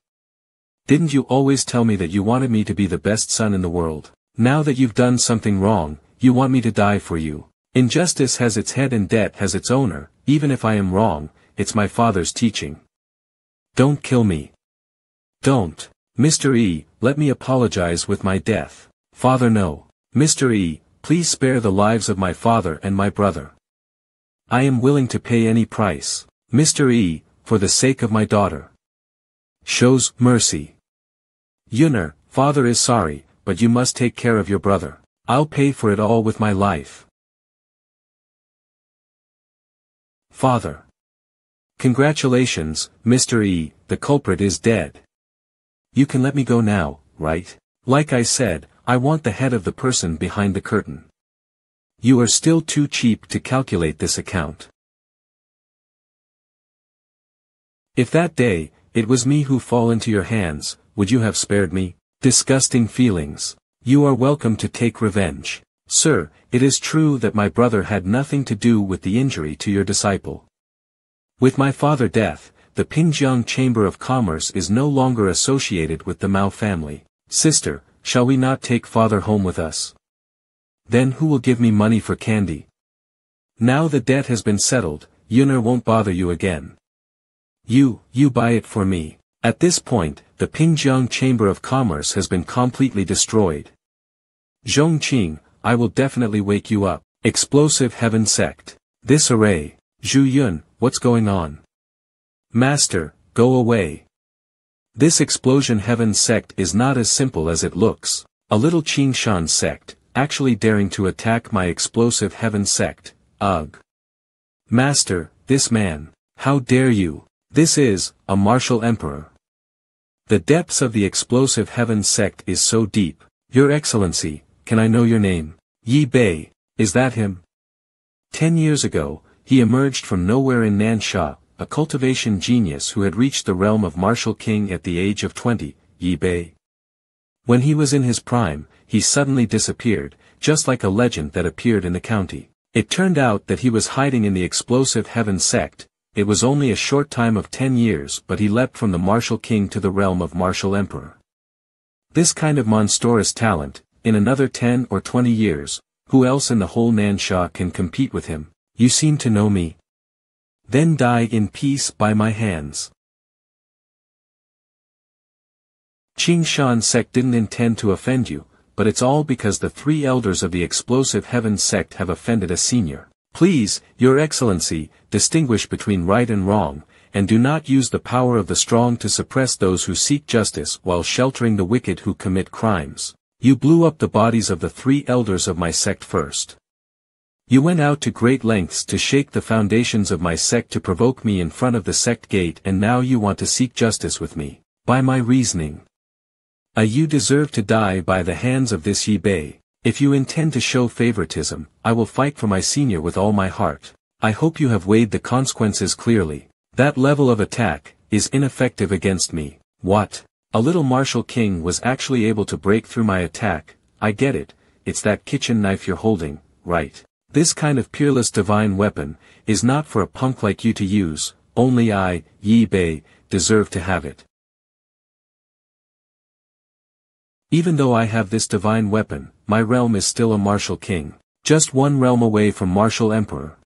Didn't you always tell me that you wanted me to be the best son in the world? Now that you've done something wrong, you want me to die for you. Injustice has its head and debt has its owner. Even if I am wrong, it's my father's teaching. Don't kill me. Don't. Mr. E, let me apologize with my death. Father, no. Mr. E, please spare the lives of my father and my brother. I am willing to pay any price. Mr. E, for the sake of my daughter. Shows mercy. Yunner, father is sorry, but you must take care of your brother. I'll pay for it all with my life. Father. Congratulations, Mr. E, the culprit is dead. You can let me go now, right? Like I said, I want the head of the person behind the curtain. You are still too cheap to calculate this account. If that day, it was me who fall into your hands, would you have spared me? Disgusting feelings. You are welcome to take revenge. Sir, it is true that my brother had nothing to do with the injury to your disciple. With my father's death, the Pingjiang Chamber of Commerce is no longer associated with the Mao family. Sister, shall we not take father home with us? Then who will give me money for candy? Now the debt has been settled, Yunner won't bother you again. You buy it for me. At this point, the Pingjiang Chamber of Commerce has been completely destroyed. Zhongqing, I will definitely wake you up. Explosive Heaven Sect. This array. Zhu Yun, what's going on? Master, go away. This Explosion Heaven sect is not as simple as it looks. A little Qingshan sect, actually daring to attack my explosive heaven sect, ugh. Master, this man, how dare you? This is, a martial emperor. The depths of the explosive heaven sect is so deep. Your Excellency, can I know your name? Yi Bei, is that him? 10 years ago, he emerged from nowhere in MANHWA, a cultivation genius who had reached the realm of martial king at the age of 20, Yi Bei. When he was in his prime, he suddenly disappeared, just like a legend that appeared in the county. It turned out that he was hiding in the explosive heaven sect. It was only a short time of 10 years, but he leapt from the martial king to the realm of martial emperor. This kind of monstrous talent, in another 10 or 20 years, who else in the whole MANHWA can compete with him? You seem to know me. Then die in peace by my hands. Qing Shan sect didn't intend to offend you, but it's all because the 3 elders of the explosive heaven sect have offended a senior. Please, Your Excellency, distinguish between right and wrong, and do not use the power of the strong to suppress those who seek justice while sheltering the wicked who commit crimes. You blew up the bodies of the 3 elders of my sect first. You went out to great lengths to shake the foundations of my sect to provoke me in front of the sect gate, and now you want to seek justice with me. By my reasoning, you deserve to die by the hands of this Yi Bei. If you intend to show favoritism, I will fight for my senior with all my heart. I hope you have weighed the consequences clearly. That level of attack is ineffective against me. What? A little martial king was actually able to break through my attack. I get it, it's that kitchen knife you're holding, right? This kind of peerless divine weapon is not for a punk like you to use. Only I, Yi Bei, deserve to have it. Even though I have this divine weapon, my realm is still a martial king. Just one realm away from martial emperor.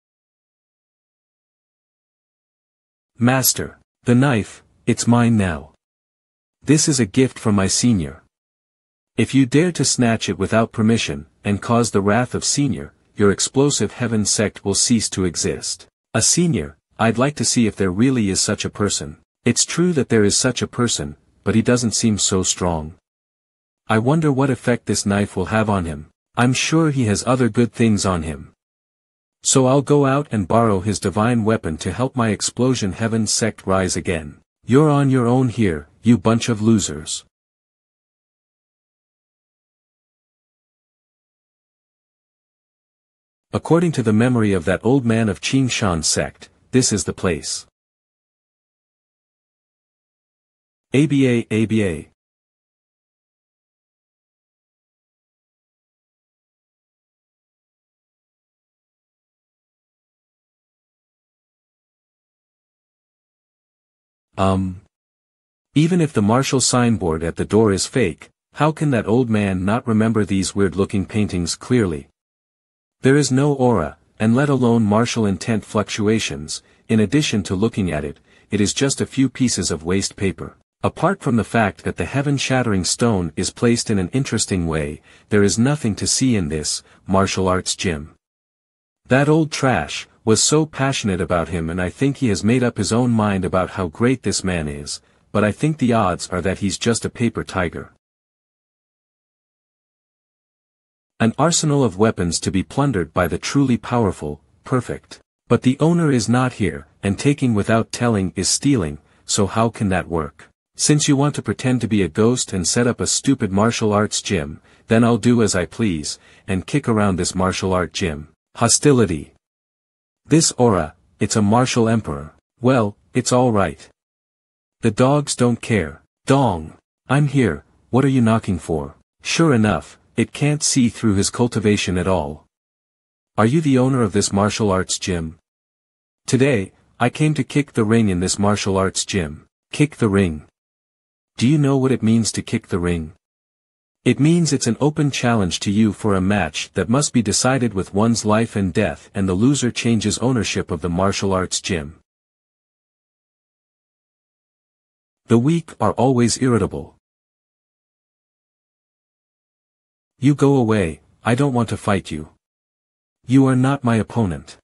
Master, the knife, it's mine now. This is a gift from my senior. If you dare to snatch it without permission, and cause the wrath of senior, your explosive heaven sect will cease to exist. A senior, I'd like to see if there really is such a person. It's true that there is such a person, but he doesn't seem so strong. I wonder what effect this knife will have on him. I'm sure he has other good things on him. So I'll go out and borrow his divine weapon to help my explosion heaven sect rise again. You're on your own here, you bunch of losers. According to the memory of that old man of Qing Shan sect, this is the place. ABA. Even if the martial signboard at the door is fake, how can that old man not remember these weird-looking paintings clearly? There is no aura, and let alone martial intent fluctuations. In addition to looking at it, it is just a few pieces of waste paper. Apart from the fact that the heaven-shattering stone is placed in an interesting way, there is nothing to see in this martial arts gym. That old trash was so passionate about him, and I think he has made up his own mind about how great this man is, but I think the odds are that he's just a paper tiger. An arsenal of weapons to be plundered by the truly powerful, perfect. But the owner is not here, and taking without telling is stealing, so how can that work? Since you want to pretend to be a ghost and set up a stupid martial arts gym, then I'll do as I please, and kick around this martial art gym. Hostility. This aura, it's a martial emperor. Well, it's all right. The dogs don't care. Dong. I'm here, what are you knocking for? Sure enough, it can't see through his cultivation at all. Are you the owner of this martial arts gym? Today, I came to kick the ring in this martial arts gym. Kick the ring. Do you know what it means to kick the ring? It means it's an open challenge to you for a match that must be decided with one's life and death, and the loser changes ownership of the martial arts gym. The weak are always irritable. You go away, I don't want to fight you. You are not my opponent.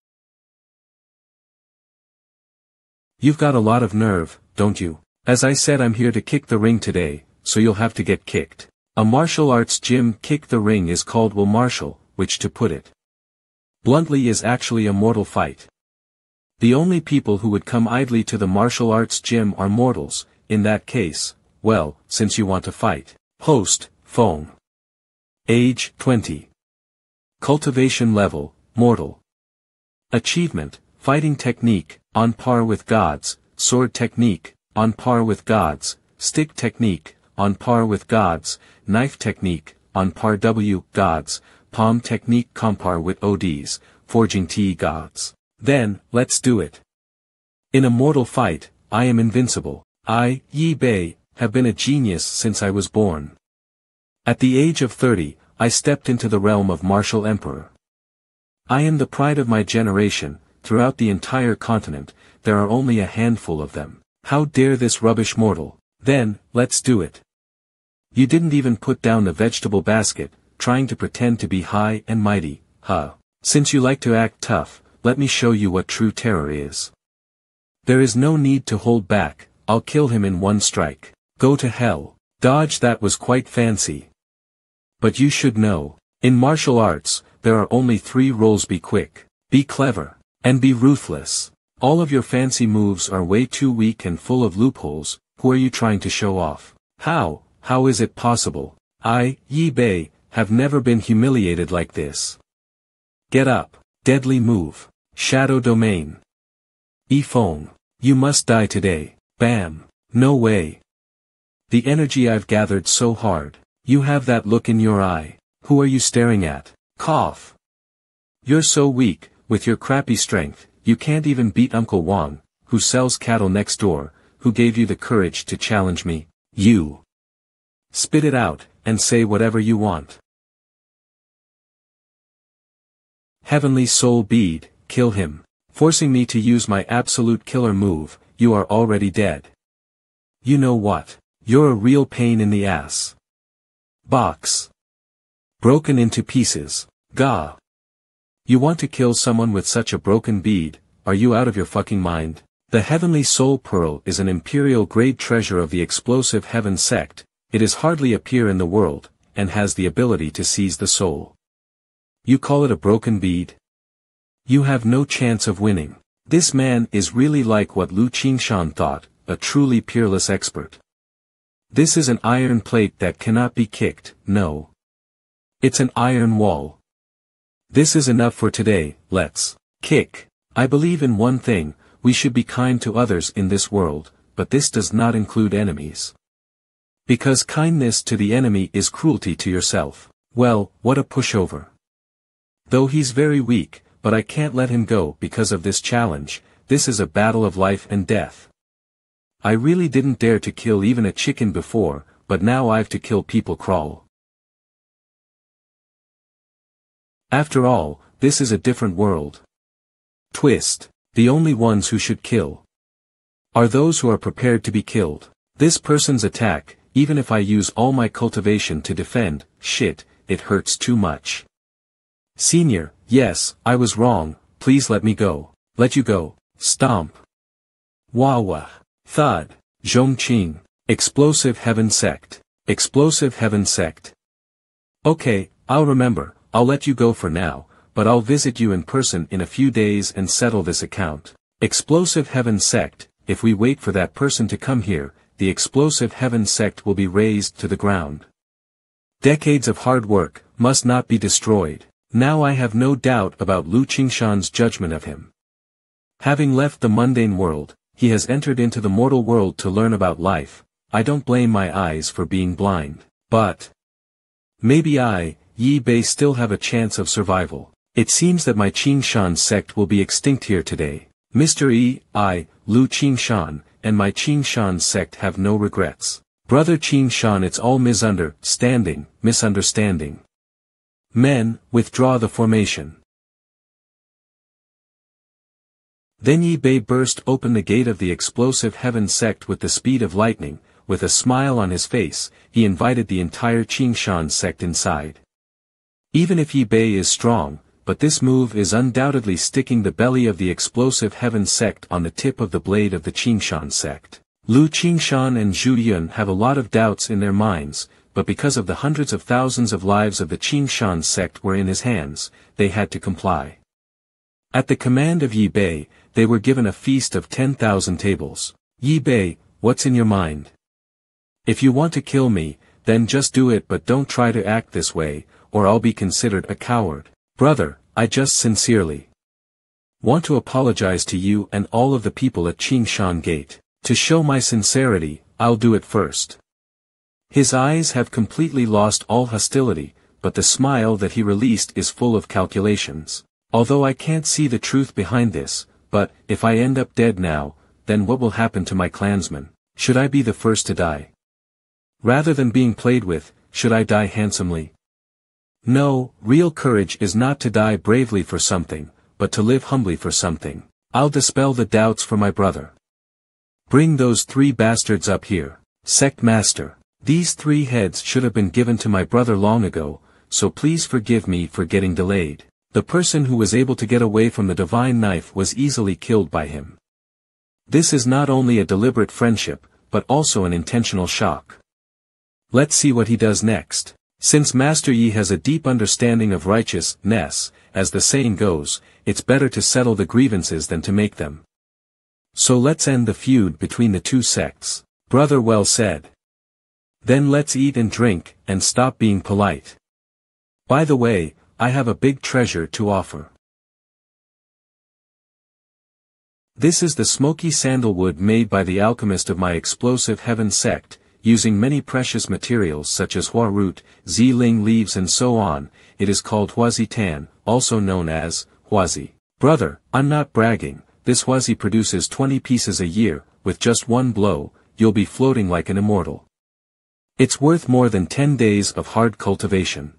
You've got a lot of nerve, don't you? As I said, I'm here to kick the ring today, so you'll have to get kicked. A martial arts gym kick the ring is called will martial, which to put it bluntly is actually a mortal fight. The only people who would come idly to the martial arts gym are mortals. In that case, well, since you want to fight. Host, phone. Age, 20. Cultivation level, mortal. Achievement, fighting technique, on par with gods, sword technique, on par with gods, stick technique, on par with gods, knife technique, on par gods, palm technique compar with ODs, forging T gods. Then, let's do it. In a mortal fight, I am invincible. I, Yi Bei, have been a genius since I was born. At the age of 30, I stepped into the realm of martial emperor. I am the pride of my generation. Throughout the entire continent, there are only a handful of them. How dare this rubbish mortal? Then, let's do it. You didn't even put down the vegetable basket, trying to pretend to be high and mighty, huh? Since you like to act tough, let me show you what true terror is. There is no need to hold back, I'll kill him in one strike. Go to hell. Dodge, that was quite fancy. But you should know, in martial arts, there are only 3 rules: be quick, be clever, and be ruthless. All of your fancy moves are way too weak and full of loopholes. Who are you trying to show off? How is it possible? I, Yi Bei, have never been humiliated like this. Get up, deadly move, shadow domain. Ifeng. You must die today. Bam. No way. The energy I've gathered so hard. You have that look in your eye. Who are you staring at? Cough. You're so weak, with your crappy strength, you can't even beat Uncle Wang, who sells cattle next door, who gave you the courage to challenge me. You. Spit it out, and say whatever you want. Heavenly Soul Bead, kill him. Forcing me to use my absolute killer move, you are already dead. You know what? You're a real pain in the ass. Box. Broken into pieces. Gah. You want to kill someone with such a broken bead? Are you out of your fucking mind? The Heavenly Soul Pearl is an imperial grade treasure of the Explosive Heaven sect. It is hardly a peer in the world, and has the ability to seize the soul. You call it a broken bead? You have no chance of winning. This man is really like what Lu Qingshan thought, a truly peerless expert. This is an iron plate that cannot be kicked, no. It's an iron wall. This is enough for today, let's kick. I believe in one thing, we should be kind to others in this world, but this does not include enemies. Because kindness to the enemy is cruelty to yourself. Well, what a pushover. Though he's very weak, but I can't let him go because of this challenge. This is a battle of life and death. I really didn't dare to kill even a chicken before, but now I've to kill people crawl. After all, this is a different world. Twist. The only ones who should kill are those who are prepared to be killed. This person's attack, even if I use all my cultivation to defend, shit, it hurts too much. Senior, yes, I was wrong, please let me go. Let you go. Stomp. Wawa. Thud. Zhongqing. Explosive Heaven Sect. Explosive Heaven Sect. Okay, I'll remember, I'll let you go for now, but I'll visit you in person in a few days and settle this account. Explosive Heaven Sect, if we wait for that person to come here, the Explosive Heaven Sect will be razed to the ground. Decades of hard work must not be destroyed. Now I have no doubt about Lu Qingshan's judgment of him. Having left the mundane world, he has entered into the mortal world to learn about life. I don't blame my eyes for being blind. But maybe I, Yi Bei, still have a chance of survival. It seems that my Qingshan sect will be extinct here today. Mr. E, I, Lu Qingshan, and my Qingshan sect have no regrets. Brother Qingshan, it's all misunderstanding. Men, withdraw the formation. Then Yi Bei burst open the gate of the Explosive Heaven sect with the speed of lightning. With a smile on his face, he invited the entire Qingshan sect inside. Even if Yi Bei is strong, but this move is undoubtedly sticking the belly of the Explosive Heaven sect on the tip of the blade of the Qingshan sect. Lu Qingshan and Zhu Yun have a lot of doubts in their minds. but because of the hundreds of thousands of lives of the Qin Shan sect were in his hands, they had to comply. At the command of Yi Bei, they were given a feast of 10,000 tables. Yi Bei, what's in your mind? If you want to kill me, then just do it, but don't try to act this way, or I'll be considered a coward. Brother, I just sincerely want to apologize to you and all of the people at Qin Shan Gate. To show my sincerity, I'll do it first. His eyes have completely lost all hostility, but the smile that he released is full of calculations. Although I can't see the truth behind this, but, if I end up dead now, then what will happen to my clansmen? Should I be the first to die? Rather than being played with, should I die handsomely? No, real courage is not to die bravely for something, but to live humbly for something. I'll dispel the doubts for my brother. Bring those 3 bastards up here. Sect Master. These 3 heads should have been given to my brother long ago, so please forgive me for getting delayed. The person who was able to get away from the divine knife was easily killed by him. This is not only a deliberate friendship, but also an intentional shock. Let's see what he does next. Since Master Yi has a deep understanding of righteousness, as the saying goes, it's better to settle the grievances than to make them. So let's end the feud between the 2 sects. Brother, well said. Then let's eat and drink, and stop being polite. By the way, I have a big treasure to offer. This is the smoky sandalwood made by the alchemist of my explosive heaven sect, using many precious materials such as hua root, ziling leaves and so on. It is called huazi tan, also known as huazi. Brother, I'm not bragging, this huazi produces 20 pieces a year, with just one blow, you'll be floating like an immortal. It's worth more than 10 days of hard cultivation.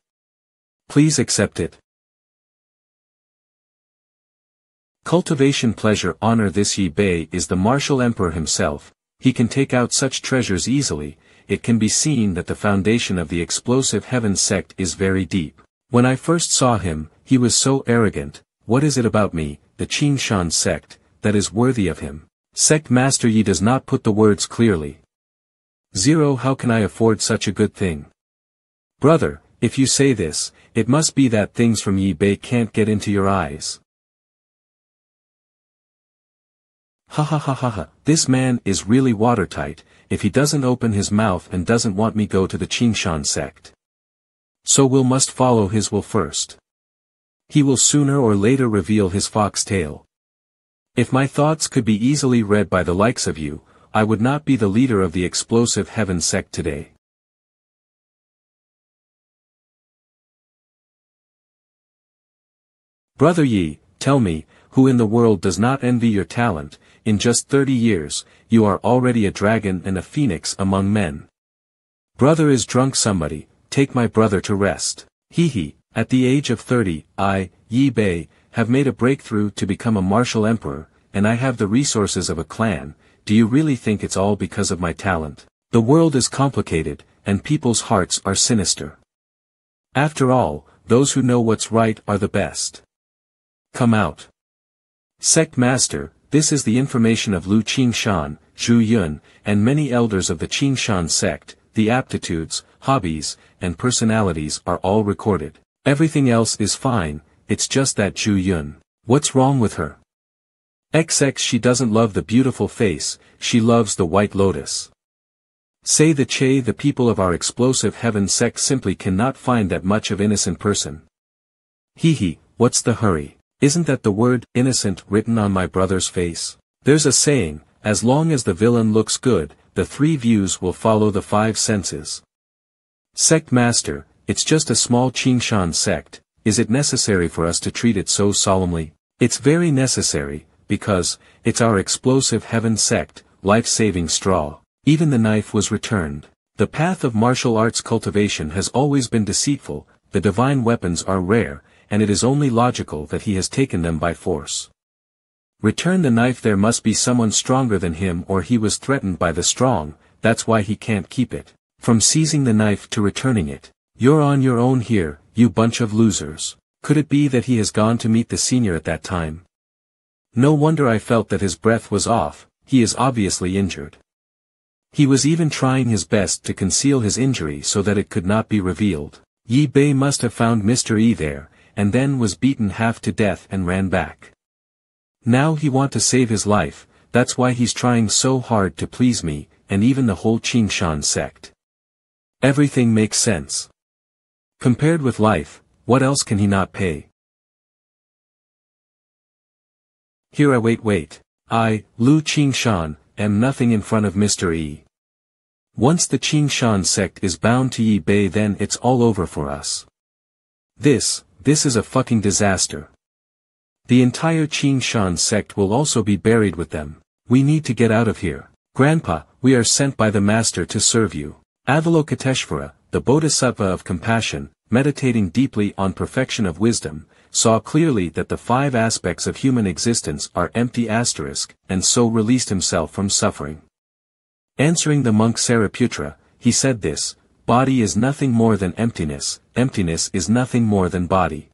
Please accept it. Cultivation pleasure honor. This Yi Bei is the martial emperor himself. He can take out such treasures easily. It can be seen that the foundation of the explosive heaven sect is very deep. When I first saw him, he was so arrogant. What is it about me, the Qin Shan sect, that is worthy of him? Sect Master Yi does not put the words clearly. 0. How can I afford such a good thing? Brother, if you say this, it must be that things from Yi Bei can't get into your eyes. Ha ha ha ha ha, this man is really watertight, if he doesn't open his mouth and doesn't want me go to the Qin Shan sect. So we must follow his will first. He will sooner or later reveal his fox tail. If my thoughts could be easily read by the likes of you, I would not be the leader of the explosive heaven sect today. Brother Yi, tell me, who in the world does not envy your talent? In just 30 years, you are already a dragon and a phoenix among men. Brother is drunk. Somebody, take my brother to rest. Hee. At the age of 30, I, Yi Bei, have made a breakthrough to become a martial emperor, and I have the resources of a clan. Do you really think it's all because of my talent? The world is complicated, and people's hearts are sinister. After all, those who know what's right are the best. Come out. Sect Master, this is the information of Lu Qin Shan, Zhu Yun, and many elders of the Qin Shan sect. The aptitudes, hobbies, and personalities are all recorded. Everything else is fine, it's just that Zhu Yun. What's wrong with her? XX She doesn't love the beautiful face, she loves the white lotus. Say the Che, the people of our explosive heaven sect simply cannot find that much of innocent person. Hee, what's the hurry? Isn't that the word, innocent, written on my brother's face? There's a saying, as long as the villain looks good, the 3 views will follow the 5 senses. Sect Master, it's just a small Qin Shan sect, is it necessary for us to treat it so solemnly? It's very necessary, because, it's our explosive heaven sect, life-saving straw. Even the knife was returned. The path of martial arts cultivation has always been deceitful, the divine weapons are rare, and it is only logical that he has taken them by force. Return the knife. There must be someone stronger than him, or he was threatened by the strong, that's why he can't keep it. From seizing the knife to returning it. You're on your own here, you bunch of losers. Could it be that he has gone to meet the senior at that time? No wonder I felt that his breath was off, he is obviously injured. He was even trying his best to conceal his injury so that it could not be revealed. Yi Bei must have found Mr. Yi there, and then was beaten half to death and ran back. Now he want to save his life, that's why he's trying so hard to please me, and even the whole Qingshan sect. Everything makes sense. Compared with life, what else can he not pay? Here I wait. I, Lu Qingshan, am nothing in front of Mr. Yi. Once the Qingshan sect is bound to Yi Bei, then it's all over for us. This is a fucking disaster. The entire Qingshan sect will also be buried with them. We need to get out of here. Grandpa, we are sent by the Master to serve you. Avalokiteshvara, the Bodhisattva of compassion, meditating deeply on perfection of wisdom, saw clearly that the 5 aspects of human existence are empty and so released himself from suffering. Answering the monk Sariputra, he said this: body is nothing more than emptiness is nothing more than body.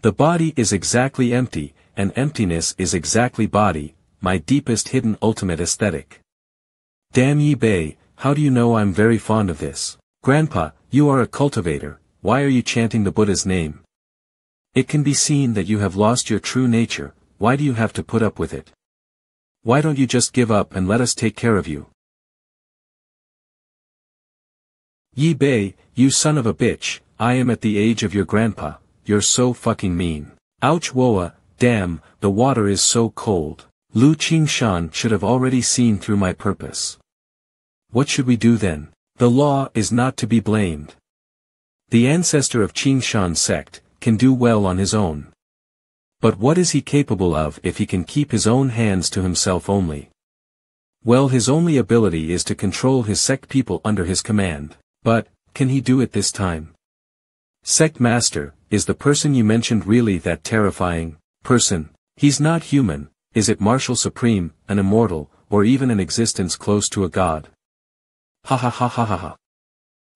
The body is exactly empty, and emptiness is exactly body, my deepest hidden ultimate aesthetic. Damn Yi Bei, how do you know I'm very fond of this? Grandpa, you are a cultivator, why are you chanting the Buddha's name? It can be seen that you have lost your true nature, why do you have to put up with it? Why don't you just give up and let us take care of you? Yi Bei, you son of a bitch, I am at the age of your grandpa, you're so fucking mean. Ouch woa, damn, the water is so cold. Lu Qingshan should have already seen through my purpose. What should we do then? The law is not to be blamed. The ancestor of Qingshan sect can do well on his own. But what is he capable of if he can keep his own hands to himself only? Well, his only ability is to control his sect people under his command. But, can he do it this time? Sect Master, is the person you mentioned really that terrifying person? He's not human, is it Martial Supreme, an immortal, or even an existence close to a god? Ha ha ha ha ha ha.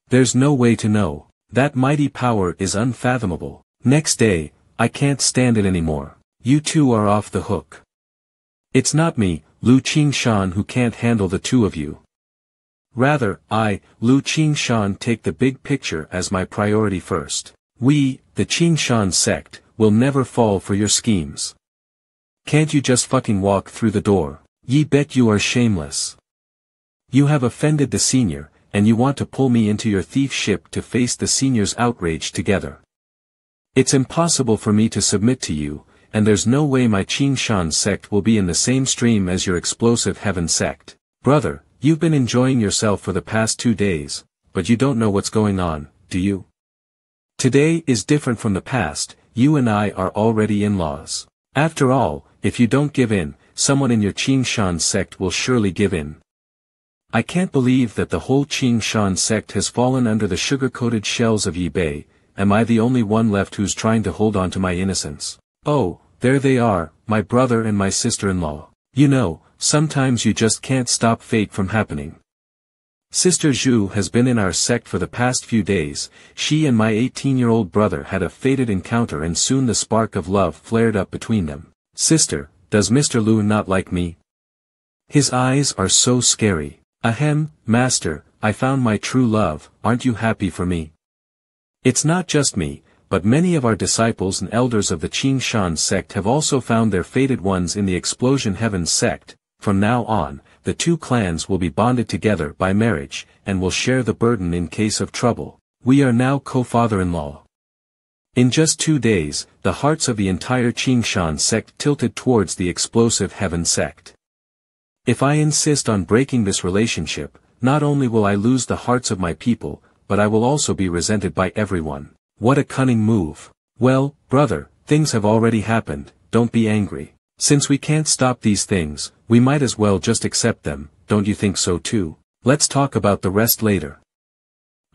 There's no way to know. That mighty power is unfathomable. Next day, I can't stand it anymore. You two are off the hook. It's not me, Lu Qingshan, who can't handle the two of you. Rather, I, Lu Qingshan, take the big picture as my priority first. We, the Qingshan sect, will never fall for your schemes. Can't you just fucking walk through the door? Ye bet you are shameless. You have offended the senior, and you want to pull me into your thief ship to face the senior's outrage together. It's impossible for me to submit to you, and there's no way my Qingshan sect will be in the same stream as your explosive heaven sect. Brother, you've been enjoying yourself for the past 2 days, but you don't know what's going on, do you? Today is different from the past, you and I are already in-laws. After all, if you don't give in, someone in your Qingshan sect will surely give in. I can't believe that the whole Qingshan sect has fallen under the sugar-coated shells of Yi Bei. Am I the only one left who's trying to hold on to my innocence? Oh, there they are, my brother and my sister-in-law. You know, sometimes you just can't stop fate from happening. Sister Zhu has been in our sect for the past few days. She and my 18-year-old brother had a fated encounter, and soon the spark of love flared up between them. Sister, does Mr. Lu not like me? His eyes are so scary. Ahem, Master, I found my true love, aren't you happy for me? It's not just me, but many of our disciples and elders of the Qingshan sect have also found their fated ones in the Explosion Heaven sect. From now on, the two clans will be bonded together by marriage, and will share the burden in case of trouble. We are now co-father-in-law. In just 2 days, the hearts of the entire Qingshan sect tilted towards the Explosive Heaven sect. If I insist on breaking this relationship, not only will I lose the hearts of my people, but I will also be resented by everyone. What a cunning move. Well, brother, things have already happened, don't be angry. Since we can't stop these things, we might as well just accept them, don't you think so too? Let's talk about the rest later.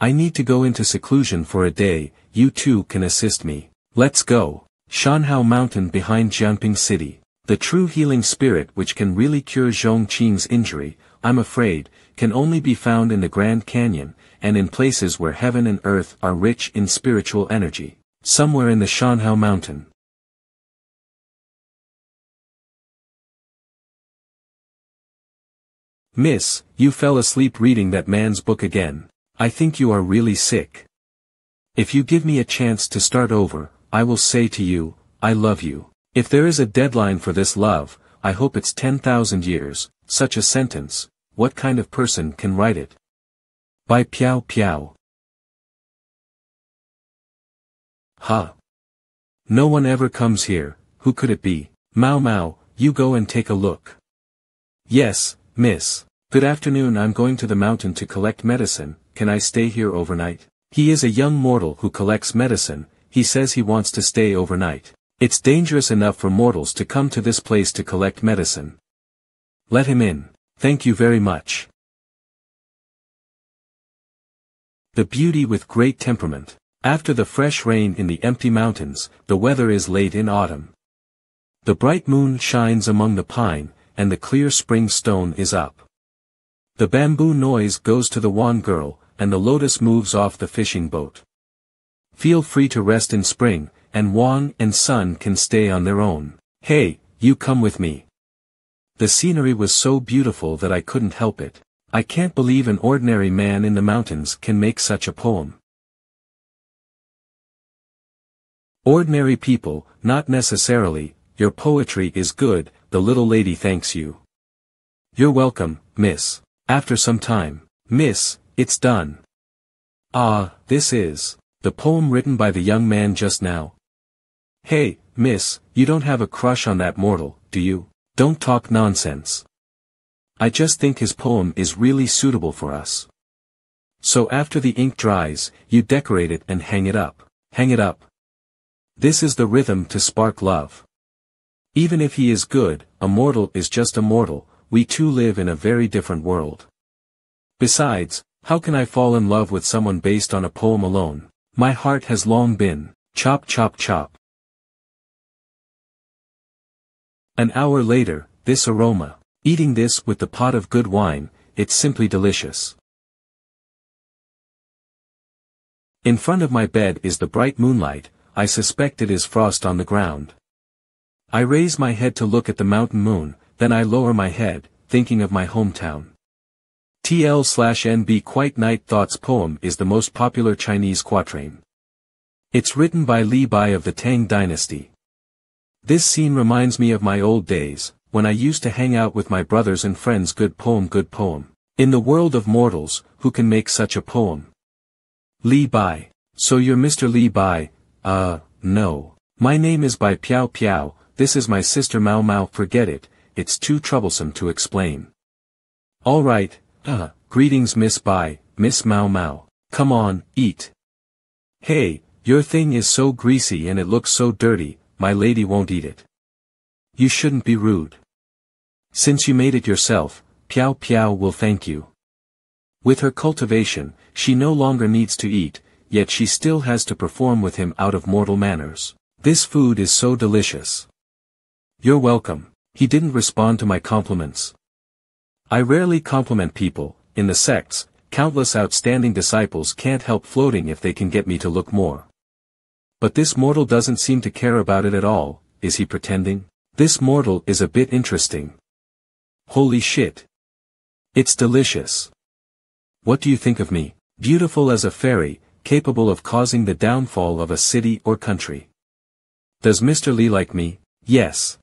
I need to go into seclusion for a day, you two can assist me. Let's go. Shanhao Mountain behind Jianping City. The true healing spirit which can really cure Zhong Qing's injury, I'm afraid, can only be found in the Grand Canyon, and in places where heaven and earth are rich in spiritual energy. Somewhere in the Shanhao Mountain. Miss, you fell asleep reading that man's book again. I think you are really sick. If you give me a chance to start over, I will say to you, I love you. If there is a deadline for this love, I hope it's 10,000 years. Such a sentence, what kind of person can write it? By Piao Piao. Huh. No one ever comes here, who could it be? Mao Mao, you go and take a look. Yes, miss. Good afternoon, I'm going to the mountain to collect medicine, can I stay here overnight? He is a young mortal who collects medicine, he says he wants to stay overnight. It's dangerous enough for mortals to come to this place to collect medicine. Let him in. Thank you very much. The beauty with great temperament. After the fresh rain in the empty mountains, the weather is late in autumn. The bright moon shines among the pine, and the clear spring stone is up. The bamboo noise goes to the wan girl, and the lotus moves off the fishing boat. Feel free to rest in spring, and Wan and Sun can stay on their own. Hey, you come with me. The scenery was so beautiful that I couldn't help it. I can't believe an ordinary man in the mountains can make such a poem. Ordinary people, not necessarily, your poetry is good, the little lady thanks you. You're welcome, miss. After some time, miss, it's done. Ah, this is the poem written by the young man just now. Hey, miss, you don't have a crush on that mortal, do you? Don't talk nonsense. I just think his poem is really suitable for us. So after the ink dries, you decorate it and hang it up. Hang it up. This is the rhythm to spark love. Even if he is good, a mortal is just a mortal, we two live in a very different world. Besides, how can I fall in love with someone based on a poem alone? My heart has long been, chop chop chop. An hour later, this aroma. Eating this with the pot of good wine, it's simply delicious. In front of my bed is the bright moonlight, I suspect it is frost on the ground. I raise my head to look at the mountain moon, then I lower my head, thinking of my hometown. TL/NB Quite Night Thoughts poem is the most popular Chinese quatrain. It's written by Li Bai of the Tang dynasty. This scene reminds me of my old days, when I used to hang out with my brothers and friends. Good poem, good poem. In the world of mortals, who can make such a poem? Li Bai. So you're Mr. Li Bai? No. My name is Bai Piao Piao, this is my sister Mao Mao. Forget it, it's too troublesome to explain. Alright, greetings Miss Bai, Miss Mao Mao. Come on, eat. Hey, your thing is so greasy and it looks so dirty, my lady won't eat it. You shouldn't be rude. Since you made it yourself, Piao Piao will thank you. With her cultivation, she no longer needs to eat, yet she still has to perform with him out of mortal manners. This food is so delicious. You're welcome. He didn't respond to my compliments. I rarely compliment people. In the sects, countless outstanding disciples can't help floating if they can get me to look more. But this mortal doesn't seem to care about it at all. Is he pretending? This mortal is a bit interesting. Holy shit. It's delicious. What do you think of me? Beautiful as a fairy, capable of causing the downfall of a city or country. Does Mr. Li like me? Yes.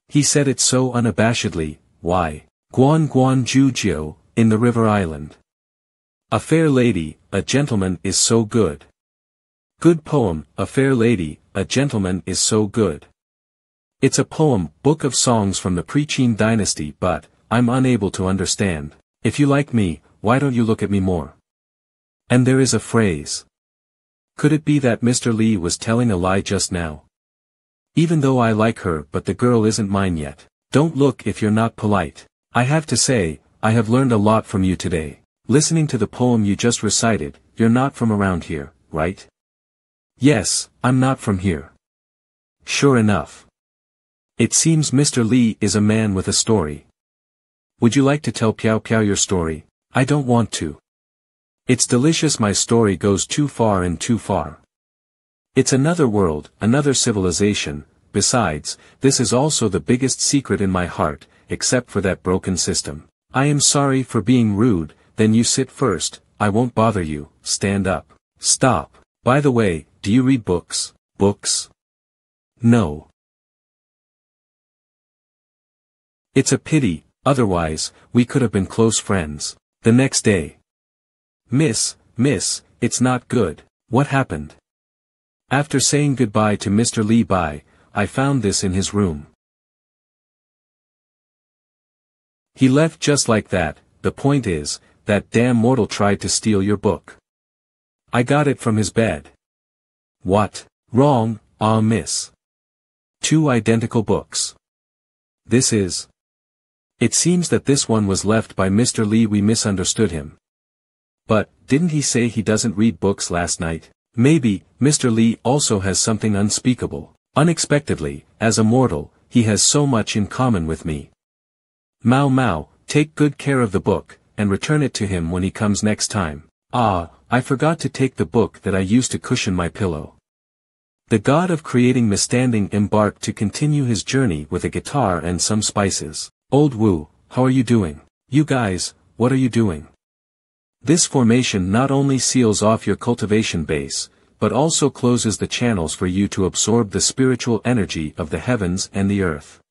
He said it so unabashedly. Why? Guan Guan Jujiu, in the river island. A fair lady, a gentleman is so good. Good poem, a fair lady, a gentleman is so good. It's a poem, book of songs from the Pre-Qin dynasty, but I'm unable to understand. If you like me, why don't you look at me more? And there is a phrase. Could it be that Mr. Li was telling a lie just now? Even though I like her, but the girl isn't mine yet. Don't look if you're not polite. I have to say, I have learned a lot from you today. Listening to the poem you just recited, you're not from around here, right? Yes, I'm not from here. Sure enough. It seems Mr. Li is a man with a story. Would you like to tell Piao Piao your story? I don't want to. It's delicious, my story goes too far and too far. It's another world, another civilization, besides, this is also the biggest secret in my heart, except for that broken system. I am sorry for being rude, then you sit first, I won't bother you, stand up. Stop. By the way, do you read books? Books? No. It's a pity, otherwise, we could have been close friends. The next day. Miss, it's not good. What happened? After saying goodbye to Mr. Lee Bai, I found this in his room. He left just like that. The point is, that damn mortal tried to steal your book. I got it from his bed. What? Wrong, miss. 2 identical books. This is. It seems that this one was left by Mr. Lee. We misunderstood him. But, didn't he say he doesn't read books last night? Maybe, Mr. Lee also has something unspeakable. Unexpectedly, as a mortal, he has so much in common with me. Mao, take good care of the book, and return it to him when he comes next time. I forgot to take the book that I used to cushion my pillow. The god of creating misstanding embarked to continue his journey with a guitar and some spices. Old Wu, how are you doing? You guys, what are you doing? This formation not only seals off your cultivation base, but also closes the channels for you to absorb the spiritual energy of the heavens and the earth.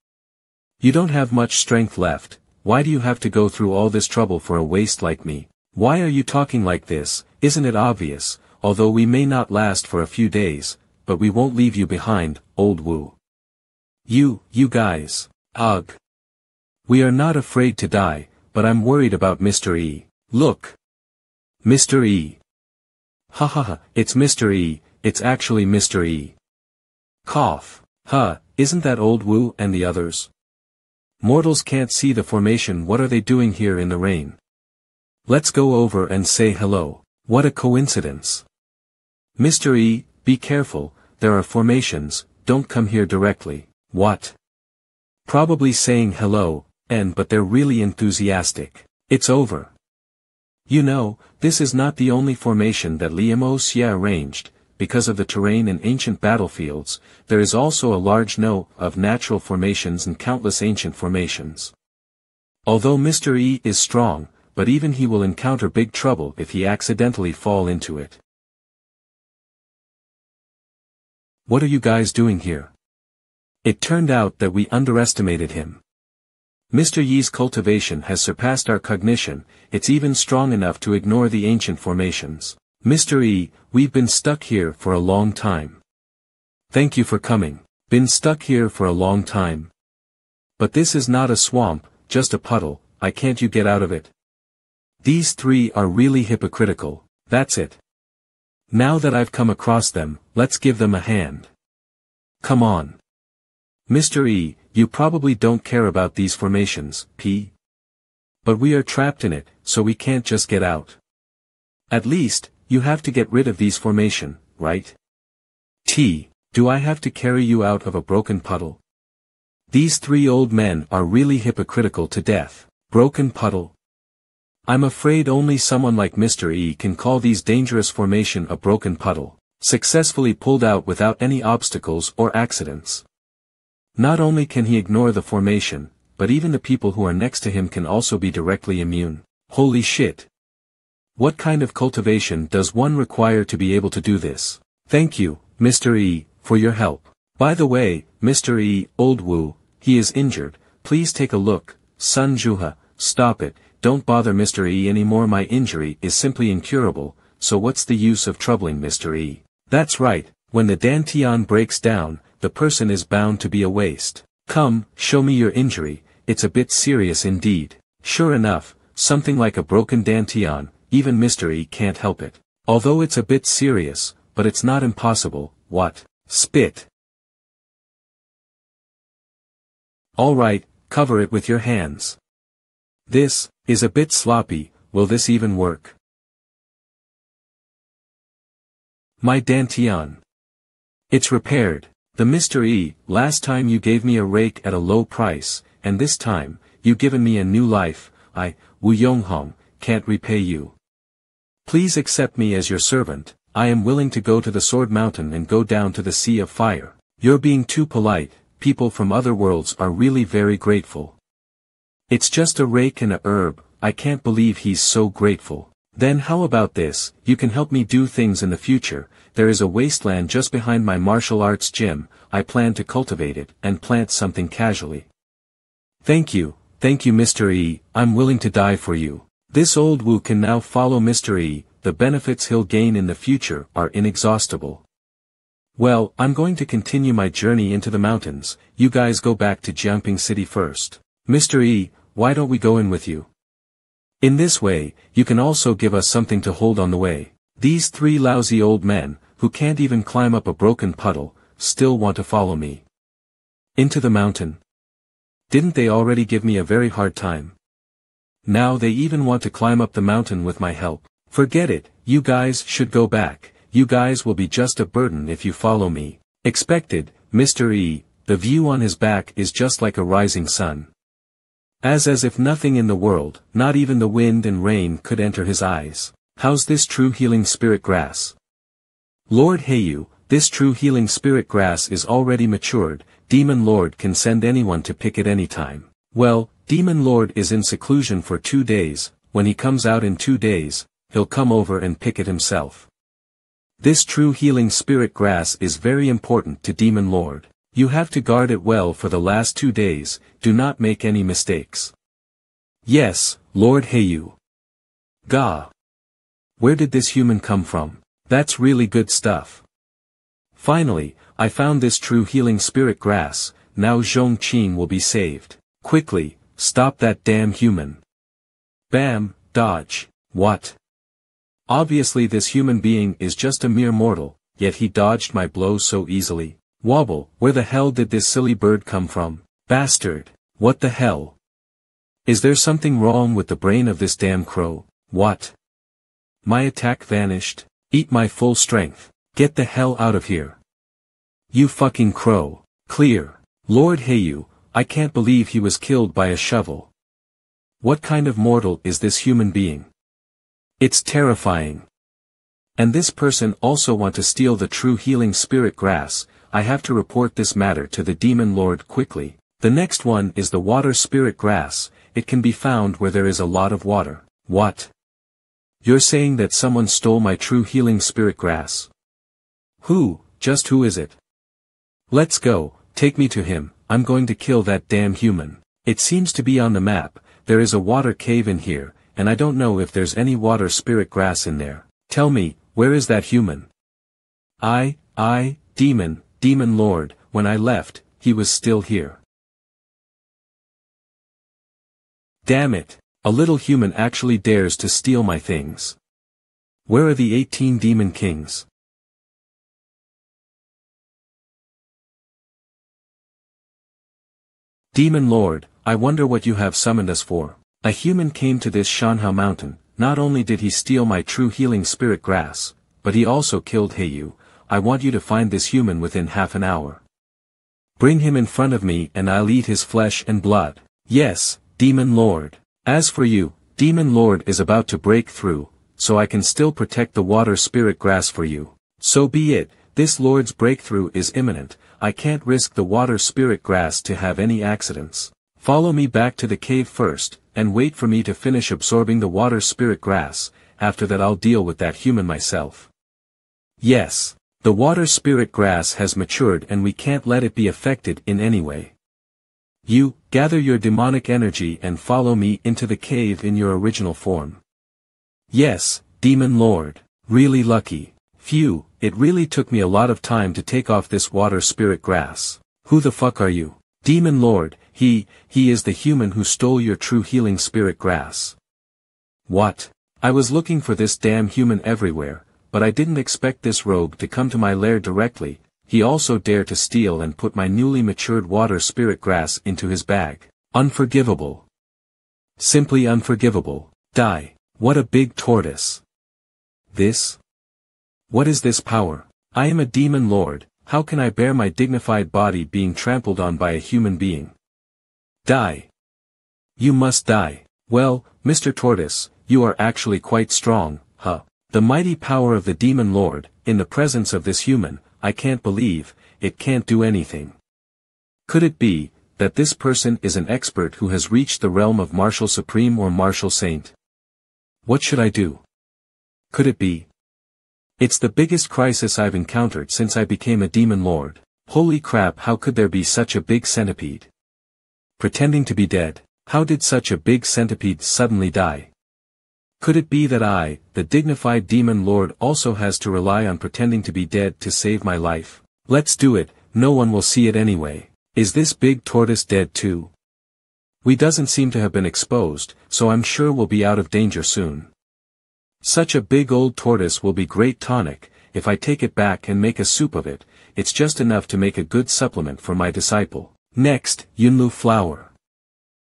You don't have much strength left. Why do you have to go through all this trouble for a waste like me? Why are you talking like this? Isn't it obvious? Although we may not last for a few days, but we won't leave you behind, Old Wu. You guys. Ugh. We are not afraid to die, but I'm worried about Mr. E. Look. Mr. E. Ha, it's Mr. E, it's actually Mr. E. Cough. Isn't that Old Wu and the others? Mortals can't see the formation. What are they doing here in the rain? Let's go over and say hello. What a coincidence. Mr. E, be careful, there are formations, don't come here directly. What? Probably saying hello, but they're really enthusiastic. It's over. You know, this is not the only formation that Liemo Xia arranged. Because of the terrain and ancient battlefields, there is also a large know of natural formations and countless ancient formations. Although Mr. E is strong, but even he will encounter big trouble if he accidentally fall into it. What are you guys doing here? It turned out that we underestimated him. Mr. Yi's cultivation has surpassed our cognition, it's even strong enough to ignore the ancient formations. Mr. E, we've been stuck here for a long time. Thank you for coming. Been stuck here for a long time. But this is not a swamp, just a puddle, can't you get out of it? These 3 are really hypocritical, that's it. Now that I've come across them, let's give them a hand. Come on. Mr. E, you probably don't care about these formations, P. But we are trapped in it, so we can't just get out. At least, you have to get rid of these formation, right? T. Do I have to carry you out of a broken puddle? These 3 old men are really hypocritical to death. Broken puddle? I'm afraid only someone like Mr. E can call these dangerous formation a broken puddle, successfully pulled out without any obstacles or accidents. Not only can he ignore the formation, but even the people who are next to him can also be directly immune. Holy shit. What kind of cultivation does one require to be able to do this? Thank you, Mr. E, for your help. By the way, Mr. E, Old Wu, he is injured, please take a look. Sun Juha, stop it, don't bother Mr. E anymore. My injury is simply incurable, so what's the use of troubling Mr. E? That's right, when the Dantian breaks down, the person is bound to be a waste. Come, show me your injury, it's a bit serious indeed. Sure enough, something like a broken Dantian. Even Mr. E can't help it. Although it's a bit serious, but it's not impossible. What? Spit. Alright, cover it with your hands. This is a bit sloppy, will this even work? My Dantian. It's repaired. The Mr. E, last time you gave me a rake at a low price, and this time, you've given me a new life. I, Wu Yonghong, can't repay you. Please accept me as your servant. I am willing to go to the Sword Mountain and go down to the Sea of Fire. You're being too polite, people from other worlds are really very grateful. It's just a rake and a herb, I can't believe he's so grateful. Then how about this, you can help me do things in the future, there is a wasteland just behind my martial arts gym, I plan to cultivate it, and plant something casually. Thank you Mr. E, I'm willing to die for you. This old Wu can now follow Mr. E, the benefits he'll gain in the future are inexhaustible. Well, I'm going to continue my journey into the mountains, you guys go back to Jiangping City first. Mr. E, why don't we go in with you? In this way, you can also give us something to hold on the way. These three lousy old men, who can't even climb up a broken puddle, still want to follow me. Into the mountain. Didn't they already give me a very hard time? Now they even want to climb up the mountain with my help. Forget it, you guys should go back, you guys will be just a burden if you follow me. Expected, Mr. E, the view on his back is just like a rising sun. As if nothing in the world, not even the wind and rain could enter his eyes. How's this true healing spirit grass? Lord Heyu, this true healing spirit grass is already matured, Demon Lord can send anyone to pick it anytime. Well, Demon Lord is in seclusion for 2 days, when he comes out in 2 days, he'll come over and pick it himself. This true healing spirit grass is very important to Demon Lord. You have to guard it well for the last 2 days, do not make any mistakes. Yes, Lord Heyu. Gah. Where did this human come from? That's really good stuff. Finally, I found this true healing spirit grass, now Zhongqing will be saved. Quickly, stop that damn human. Bam, dodge, what? Obviously this human being is just a mere mortal, yet he dodged my blows so easily. Wobble, where the hell did this silly bird come from? Bastard, what the hell? Is there something wrong with the brain of this damn crow? What? My attack vanished, eat my full strength, get the hell out of here. You fucking crow, clear. Lord Heyu, I can't believe he was killed by a shovel. What kind of mortal is this human being? It's terrifying. And this person also want to steal the true healing spirit grass, I have to report this matter to the Demon Lord quickly. The next one is the water spirit grass, it can be found where there is a lot of water. What? You're saying that someone stole my true healing spirit grass? Who, just who is it? Let's go, take me to him, I'm going to kill that damn human. It seems to be on the map, there is a water cave in here, and I don't know if there's any water spirit grass in there. Tell me, where is that human? Demon Lord, when I left, he was still here. Damn it, a little human actually dares to steal my things. Where are the 18 demon kings? Demon Lord, I wonder what you have summoned us for. A human came to this Shanhao mountain, not only did he steal my true healing spirit grass, but he also killed Heyu. I want you to find this human within half an hour. Bring him in front of me and I'll eat his flesh and blood. Yes, Demon Lord. As for you, Demon Lord is about to break through, so I can still protect the water spirit grass for you. So be it, this Lord's breakthrough is imminent, I can't risk the water spirit grass to have any accidents. Follow me back to the cave first, and wait for me to finish absorbing the water spirit grass, after that I'll deal with that human myself. Yes. The water spirit grass has matured and we can't let it be affected in any way. You, gather your demonic energy and follow me into the cave in your original form. Yes, Demon Lord, really lucky. Phew, it really took me a lot of time to take off this water spirit grass. Who the fuck are you? Demon Lord, he is the human who stole your true healing spirit grass. What? I was looking for this damn human everywhere. But I didn't expect this rogue to come to my lair directly, he also dared to steal and put my newly matured water spirit grass into his bag. Unforgivable. Simply unforgivable. Die. What a big tortoise. This? What is this power? I am a demon lord, how can I bear my dignified body being trampled on by a human being? Die. You must die. Well, Mr. Tortoise, you are actually quite strong, huh? The mighty power of the Demon Lord, in the presence of this human, I can't believe, it can't do anything. Could it be, that this person is an expert who has reached the realm of Martial Supreme or Martial Saint. What should I do? Could it be? It's the biggest crisis I've encountered since I became a demon lord. Holy crap, how could there be such a big centipede? Pretending to be dead. How did such a big centipede suddenly die? Could it be that I, the dignified demon lord, also has to rely on pretending to be dead to save my life? Let's do it, no one will see it anyway. Is this big tortoise dead too? We doesn't seem to have been exposed, so I'm sure we'll be out of danger soon. Such a big old tortoise will be great tonic. If I take it back and make a soup of it, it's just enough to make a good supplement for my disciple. Next, Yunlu flower.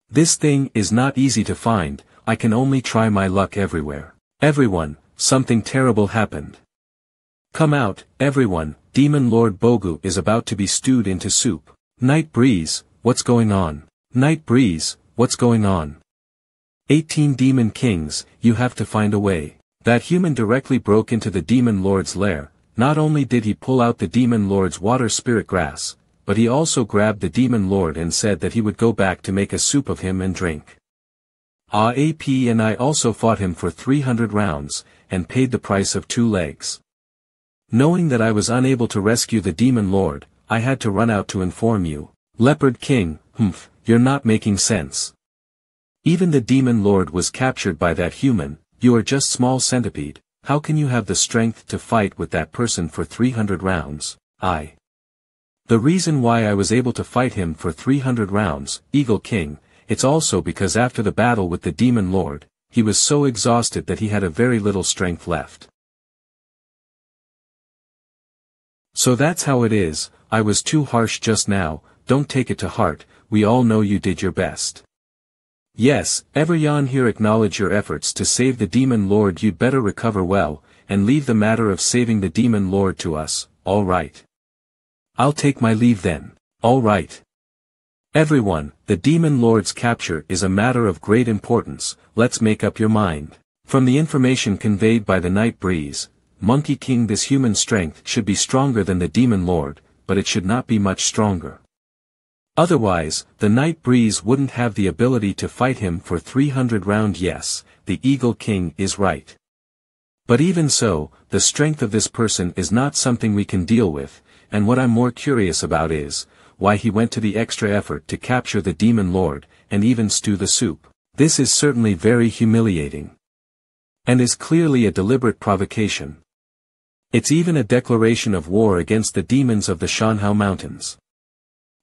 This thing is not easy to find, I can only try my luck everywhere. Everyone, something terrible happened. Come out, everyone, Demon Lord Bogu is about to be stewed into soup. Night Breeze, what's going on? Night Breeze, what's going on? 18 Demon Kings, you have to find a way. That human directly broke into the Demon Lord's lair. Not only did he pull out the Demon Lord's water spirit grass, but he also grabbed the Demon Lord and said that he would go back to make a soup of him and drink. AP and I also fought him for 300 rounds, and paid the price of 2 legs. Knowing that I was unable to rescue the Demon Lord, I had to run out to inform you. Leopard King, you're not making sense. Even the Demon Lord was captured by that human, you are just small centipede, how can you have the strength to fight with that person for 300 rounds? The reason why I was able to fight him for 300 rounds, Eagle King, it's also because after the battle with the Demon Lord, he was so exhausted that he had a very little strength left. So that's how it is, I was too harsh just now, don't take it to heart, we all know you did your best. Yes, Everyon here acknowledge your efforts to save the Demon Lord, you'd better recover well, and leave the matter of saving the Demon Lord to us, alright. I'll take my leave then, alright. Everyone, the Demon Lord's capture is a matter of great importance, let's make up your mind. From the information conveyed by the Night Breeze, Monkey King, this human strength should be stronger than the Demon Lord, but it should not be much stronger. Otherwise, the Night Breeze wouldn't have the ability to fight him for 300 rounds. Yes, the Eagle King is right. But even so, the strength of this person is not something we can deal with, and what I'm more curious about is, why he went to the extra effort to capture the Demon Lord, and even stew the soup. This is certainly very humiliating. And is clearly a deliberate provocation. It's even a declaration of war against the demons of the Shanhao Mountains.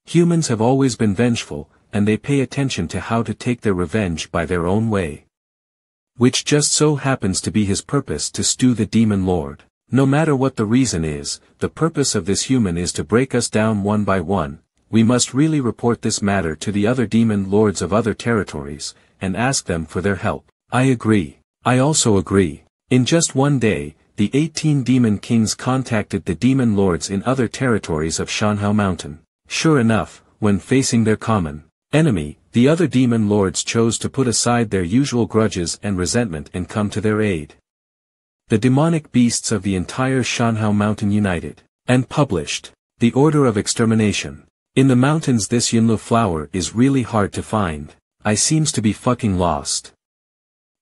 Humans have always been vengeful, and they pay attention to how to take their revenge by their own way. Which just so happens to be his purpose, to stew the Demon Lord. No matter what the reason is, the purpose of this human is to break us down one by one. We must really report this matter to the other Demon Lords of other territories, and ask them for their help. I agree. I also agree. In just one day, the 18 Demon Kings contacted the Demon Lords in other territories of Shanhao Mountain. Sure enough, when facing their common enemy, the other Demon Lords chose to put aside their usual grudges and resentment and come to their aid. The demonic beasts of the entire Shanhao Mountain united, and published the order of extermination. In the mountains, this Yunlu flower is really hard to find. I seems to be fucking lost.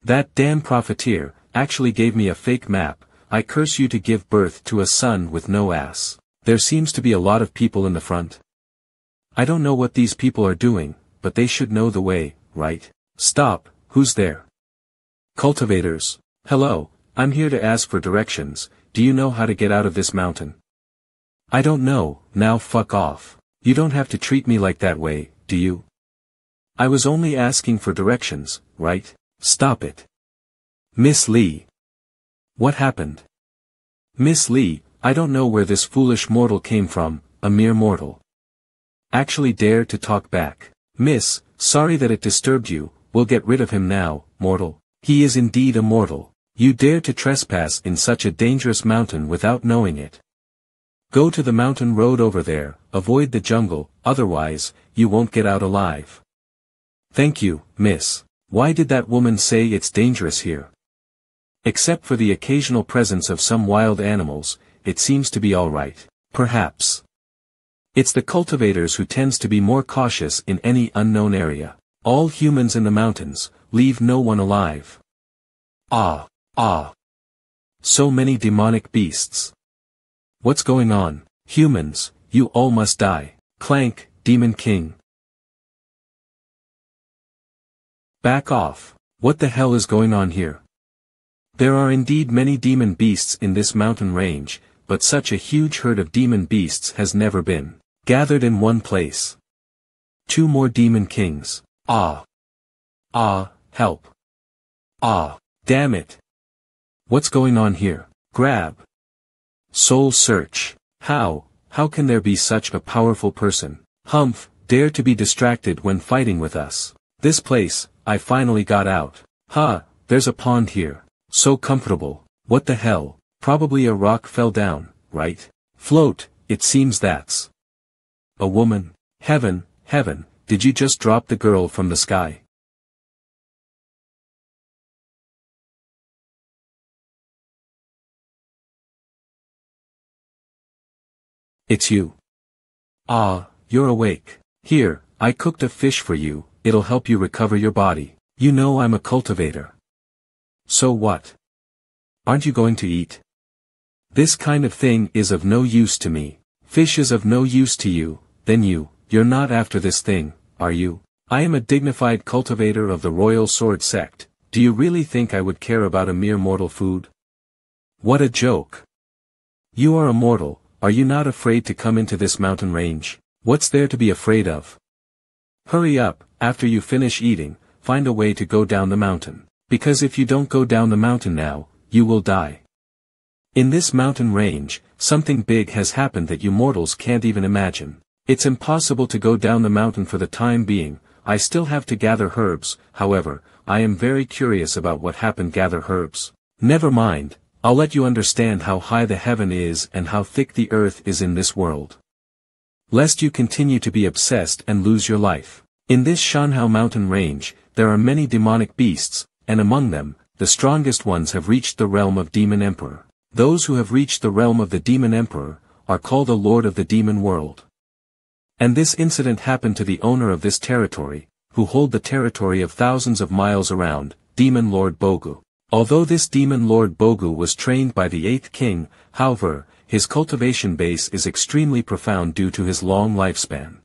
That damn profiteer actually gave me a fake map. I curse you to give birth to a son with no ass. There seems to be a lot of people in the front. I don't know what these people are doing, but they should know the way, right? Stop, who's there? Cultivators. Hello, I'm here to ask for directions. Do you know how to get out of this mountain? I don't know, now fuck off. You don't have to treat me like that way, do you? I was only asking for directions, right? Stop it. Miss Lee. What happened? Miss Lee, I don't know where this foolish mortal came from, a mere mortal. Actually dared to talk back. Miss, sorry that it disturbed you, we'll get rid of him now, mortal. He is indeed a mortal. You dare to trespass in such a dangerous mountain without knowing it. Go to the mountain road over there, avoid the jungle, otherwise, you won't get out alive. Thank you, miss. Why did that woman say it's dangerous here? Except for the occasional presence of some wild animals, it seems to be alright. Perhaps. It's the cultivators who tends to be more cautious in any unknown area. All humans in the mountains, leave no one alive. Ah, ah. So many demonic beasts. What's going on? Humans, you all must die. Clank, Demon King. Back off. What the hell is going on here? There are indeed many demon beasts in this mountain range, but such a huge herd of demon beasts has never been gathered in one place. 2 more demon kings. Ah. Ah, help. Ah, damn it. What's going on here? Grab. Soul search. How can there be such a powerful person? Humph, dare to be distracted when fighting with us. This place, I finally got out. Ha, there's a pond here. So comfortable. What the hell? Probably a rock fell down, right? Float, it seems that's a woman. Heaven, did you just drop the girl from the sky? It's you. Ah, you're awake. Here, I cooked a fish for you, it'll help you recover your body. You know I'm a cultivator. So what? Aren't you going to eat? This kind of thing is of no use to me. Fish is of no use to you, then you're not after this thing, are you? I am a dignified cultivator of the royal sword sect. Do you really think I would care about a mere mortal food? What a joke. You are a mortal, are you not afraid to come into this mountain range? What's there to be afraid of? Hurry up, after you finish eating, find a way to go down the mountain. Because if you don't go down the mountain now, you will die. In this mountain range, something big has happened that you mortals can't even imagine. It's impossible to go down the mountain for the time being. I still have to gather herbs, however, I am very curious about what happened. Gather herbs. Never mind, I'll let you understand how high the heaven is and how thick the earth is in this world. Lest you continue to be obsessed and lose your life. In this Shanhao mountain range, there are many demonic beasts, and among them, the strongest ones have reached the realm of Demon Emperor. Those who have reached the realm of the Demon Emperor, are called the Lord of the Demon World. And this incident happened to the owner of this territory, who hold the territory of thousands of miles around, Demon Lord Bogu. Although this Demon Lord Bogu was trained by the 8th king, however, his cultivation base is extremely profound due to his long lifespan.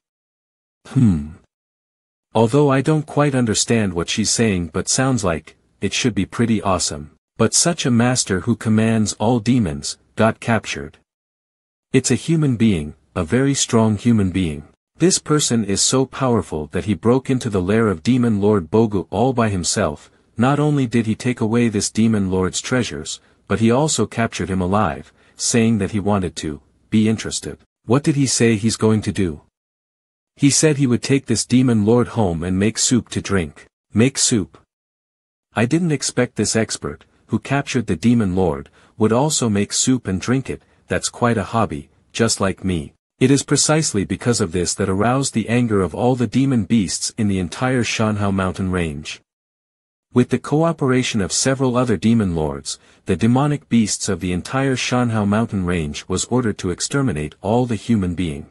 Although I don't quite understand what she's saying, but sounds like it should be pretty awesome. But such a master who commands all demons, got captured. It's a human being, a very strong human being. This person is so powerful that he broke into the lair of Demon Lord Bogu all by himself. Not only did he take away this Demon Lord's treasures, but he also captured him alive, saying that he wanted to be interested. What did he say he's going to do? He said he would take this Demon Lord home and make soup to drink. Make soup. I didn't expect this expert, who captured the Demon Lord, would also make soup and drink it. That's quite a hobby, just like me. It is precisely because of this that aroused the anger of all the demon beasts in the entire Shanhao mountain range. With the cooperation of several other demon lords, the demonic beasts of the entire Shanhao mountain range was ordered to exterminate all the human being.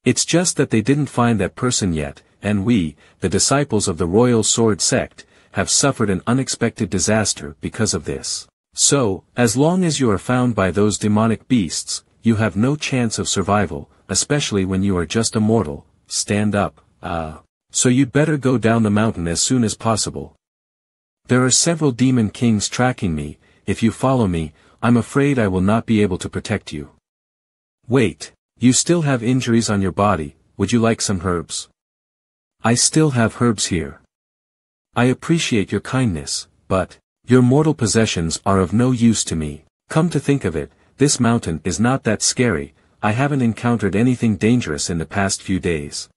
It's just that they didn't find that person yet, and we, the disciples of the royal sword sect, have suffered an unexpected disaster because of this. So, as long as you are found by those demonic beasts, you have no chance of survival, especially when you are just a mortal. Stand up, so you'd better go down the mountain as soon as possible. There are several demon kings tracking me. If you follow me, I'm afraid I will not be able to protect you. Wait, you still have injuries on your body, would you like some herbs? I still have herbs here. I appreciate your kindness, but your mortal possessions are of no use to me. Come to think of it, this mountain is not that scary. I haven't encountered anything dangerous in the past few days.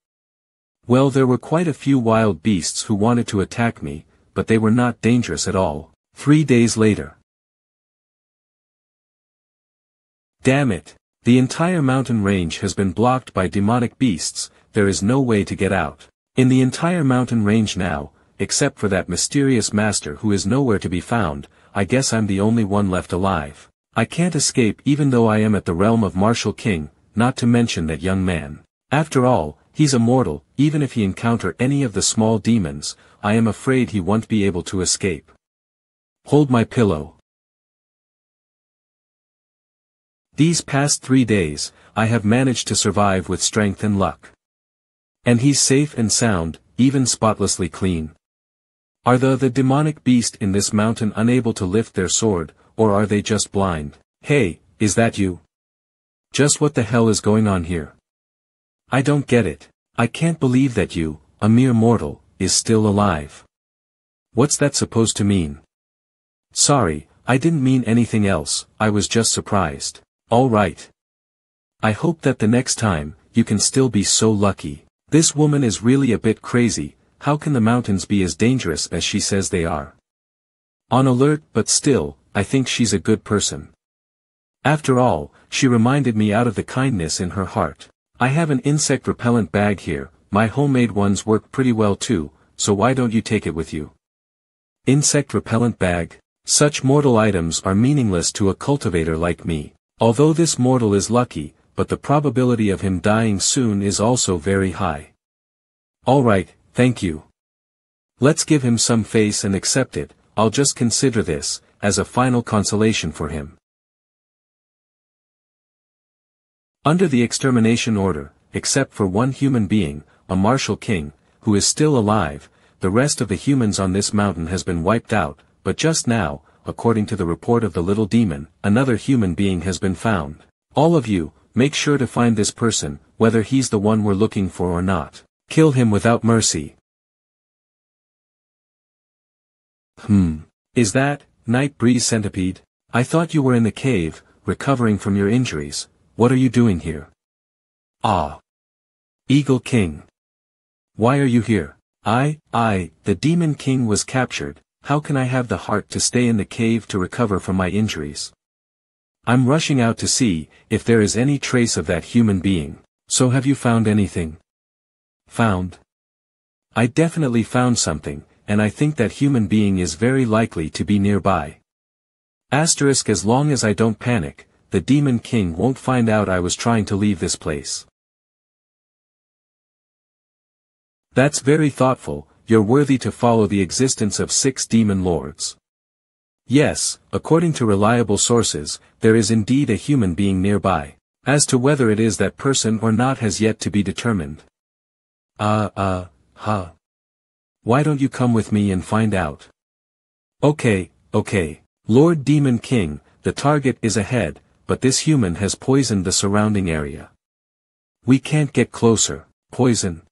Well, there were quite a few wild beasts who wanted to attack me, but they were not dangerous at all. 3 days later. Damn it. The entire mountain range has been blocked by demonic beasts. There is no way to get out. In the entire mountain range now, except for that mysterious master who is nowhere to be found, I guess I'm the only one left alive. I can't escape even though I am at the realm of Martial King, not to mention that young man. After all, he's immortal. Even if he encounter any of the small demons, I am afraid he won't be able to escape. Hold my pillow. These past 3 days, I have managed to survive with strength and luck. And he's safe and sound, even spotlessly clean. Are the demonic beast in this mountain unable to lift their sword, or are they just blind? Hey, is that you? Just what the hell is going on here? I don't get it. I can't believe that you, a mere mortal, is still alive. What's that supposed to mean? Sorry, I didn't mean anything else, I was just surprised. All right. I hope that the next time, you can still be so lucky. This woman is really a bit crazy. How can the mountains be as dangerous as she says they are? On alert, but still, I think she's a good person. After all, she reminded me out of the kindness in her heart. I have an insect repellent bag here, my homemade ones work pretty well too, so why don't you take it with you? Insect repellent bag? Such mortal items are meaningless to a cultivator like me. Although this mortal is lucky, but the probability of him dying soon is also very high. Alright, thank you. Let's give him some face and accept it. I'll just consider this as a final consolation for him. Under the extermination order, except for one human being, a martial king, who is still alive, the rest of the humans on this mountain has been wiped out, but just now, according to the report of the little demon, another human being has been found. All of you, make sure to find this person, whether he's the one we're looking for or not. Kill him without mercy. Is that, Night Breeze Centipede? I thought you were in the cave, recovering from your injuries. What are you doing here? Ah. Eagle King. Why are you here? The Demon King was captured. How can I have the heart to stay in the cave to recover from my injuries? I'm rushing out to see if there is any trace of that human being. So have you found anything? Found? I definitely found something, and I think that human being is very likely to be nearby. Asterisk, as long as I don't panic, the Demon King won't find out I was trying to leave this place. That's very thoughtful. You're worthy to follow the existence of 6 demon lords. Yes, according to reliable sources, there is indeed a human being nearby. As to whether it is that person or not has yet to be determined. Why don't you come with me and find out? Okay. Lord Demon King, the target is ahead, but this human has poisoned the surrounding area. We can't get closer. Poison.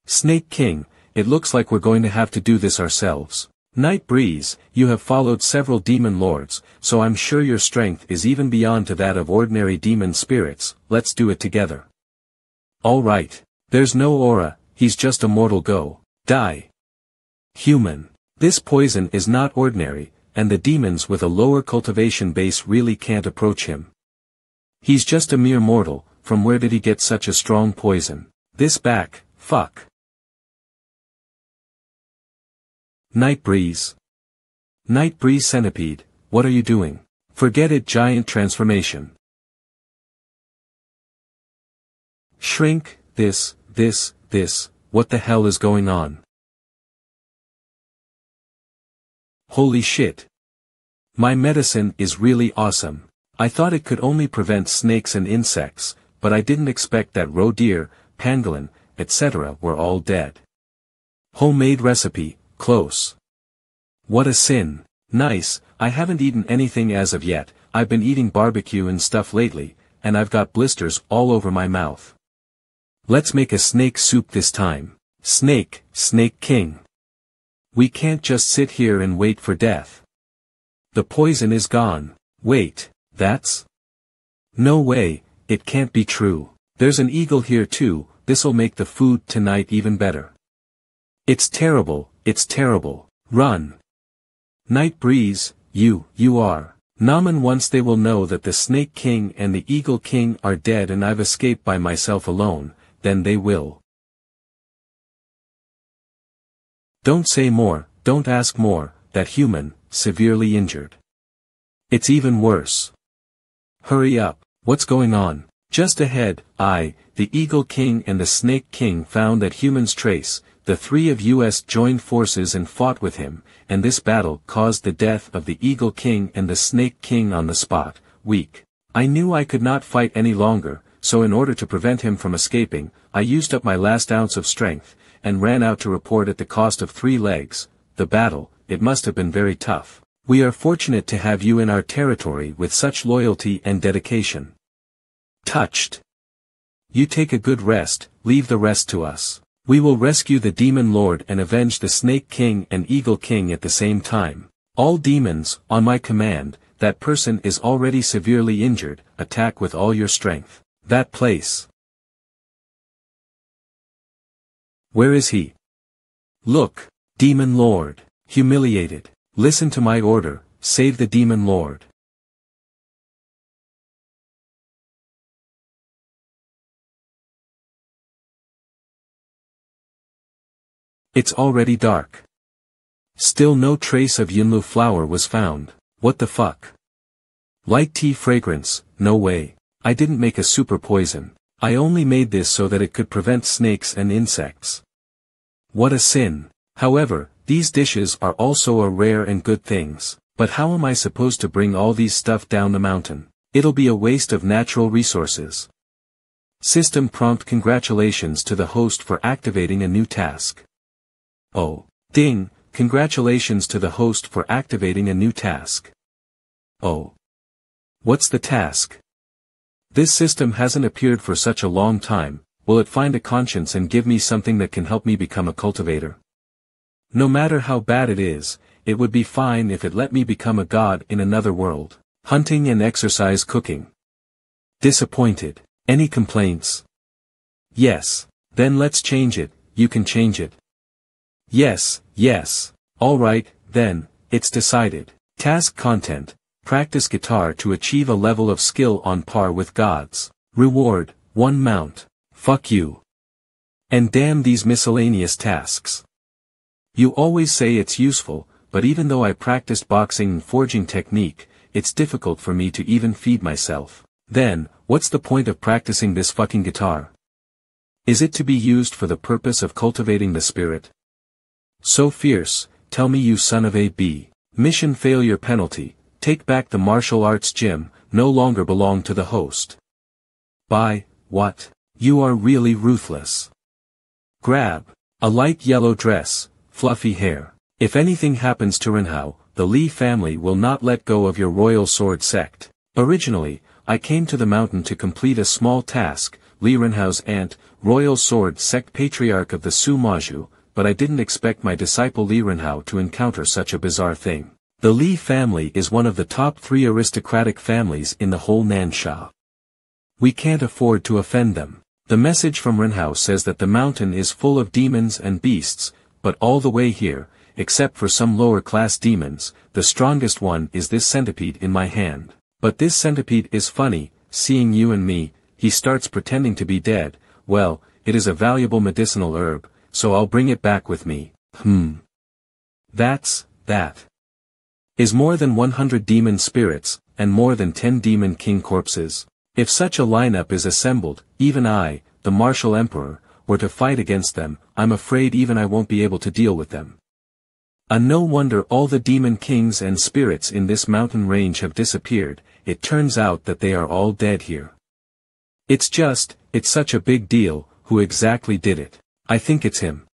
Snake King, it looks like we're going to have to do this ourselves. Night Breeze, you have followed several demon lords, so I'm sure your strength is even beyond to that of ordinary demon spirits. Let's do it together. Alright. There's no aura, he's just a mortal. Go. Die. Human. This poison is not ordinary, and the demons with a lower cultivation base really can't approach him. He's just a mere mortal. From where did he get such a strong poison? This back, fuck. Night Breeze. Night Breeze Centipede, what are you doing? Forget it, giant transformation. Shrink, this, what the hell is going on? Holy shit. My medicine is really awesome. I thought it could only prevent snakes and insects, but I didn't expect that roe deer, pangolin, etc. were all dead. Homemade recipe, close. What a sin. Nice, I haven't eaten anything as of yet. I've been eating barbecue and stuff lately, and I've got blisters all over my mouth. Let's make a snake soup this time. Snake King. We can't just sit here and wait for death. The poison is gone. Wait, that's? No way, it can't be true. There's an eagle here too. This'll make the food tonight even better. It's terrible, run. Night Breeze, you are. Namen, once they will know that the Snake King and the Eagle King are dead and I've escaped by myself alone, then they will. Don't say more, don't ask more, that human, severely injured. It's even worse. Hurry up, what's going on? Just ahead, the Eagle King and the Snake King found that humans trace, the three of us joined forces and fought with him, and this battle caused the death of the Eagle King and the Snake King on the spot. Weak. I knew I could not fight any longer, so in order to prevent him from escaping, I used up my last ounce of strength, and ran out to report at the cost of 3 legs. The battle, it must have been very tough. We are fortunate to have you in our territory with such loyalty and dedication. Touched. You take a good rest, leave the rest to us. We will rescue the Demon Lord and avenge the Snake King and Eagle King at the same time. All demons, on my command, that person is already severely injured, attack with all your strength. That place. Where is he? Look, Demon Lord, humiliated. Listen to my order, save the Demon Lord. It's already dark. Still no trace of yunlu flower was found. What the fuck? Light tea fragrance, no way. I didn't make a super poison. I only made this so that it could prevent snakes and insects. What a sin. However, these dishes are also a rare and good things. But how am I supposed to bring all these stuff down the mountain? It'll be a waste of natural resources. System prompt: congratulations to the host for activating a new task. Oh. Ding, congratulations to the host for activating a new task. Oh. What's the task? This system hasn't appeared for such a long time. Will it find a conscience and give me something that can help me become a cultivator? No matter how bad it is, it would be fine if it let me become a god in another world. Hunting and exercise cooking. Disappointed. Any complaints? Yes. Then let's change it. You can change it. Yes, yes. Alright, then, it's decided. Task content. Practice guitar to achieve a level of skill on par with gods. Reward, 1 mount. Fuck you. And damn these miscellaneous tasks. You always say it's useful, but even though I practiced boxing and forging technique, it's difficult for me to even feed myself. Then, what's the point of practicing this fucking guitar? Is it to be used for the purpose of cultivating the spirit? So fierce, tell me you son of a b. Mission failure penalty, take back the martial arts gym, no longer belong to the host. By, what? You are really ruthless. Grab. A light yellow dress, fluffy hair. If anything happens to Rinhao, the Li family will not let go of your royal sword sect. Originally, I came to the mountain to complete a small task, Li Rinhao's aunt, royal sword sect patriarch of the Su Maju, but I didn't expect my disciple Li Rinhao to encounter such a bizarre thing. The Li family is one of the top 3 aristocratic families in the whole Nansha. We can't afford to offend them. The message from Rinhao says that the mountain is full of demons and beasts, but all the way here, except for some lower-class demons, the strongest one is this centipede in my hand. But this centipede is funny, seeing you and me, he starts pretending to be dead. Well, it is a valuable medicinal herb, so I'll bring it back with me. That is more than 100 demon spirits, and more than 10 demon king corpses. If such a lineup is assembled, even I, the martial emperor, were to fight against them, I'm afraid even I won't be able to deal with them. No wonder all the demon kings and spirits in this mountain range have disappeared. It turns out that they are all dead here. It's such a big deal. Who exactly did it? I think it's him.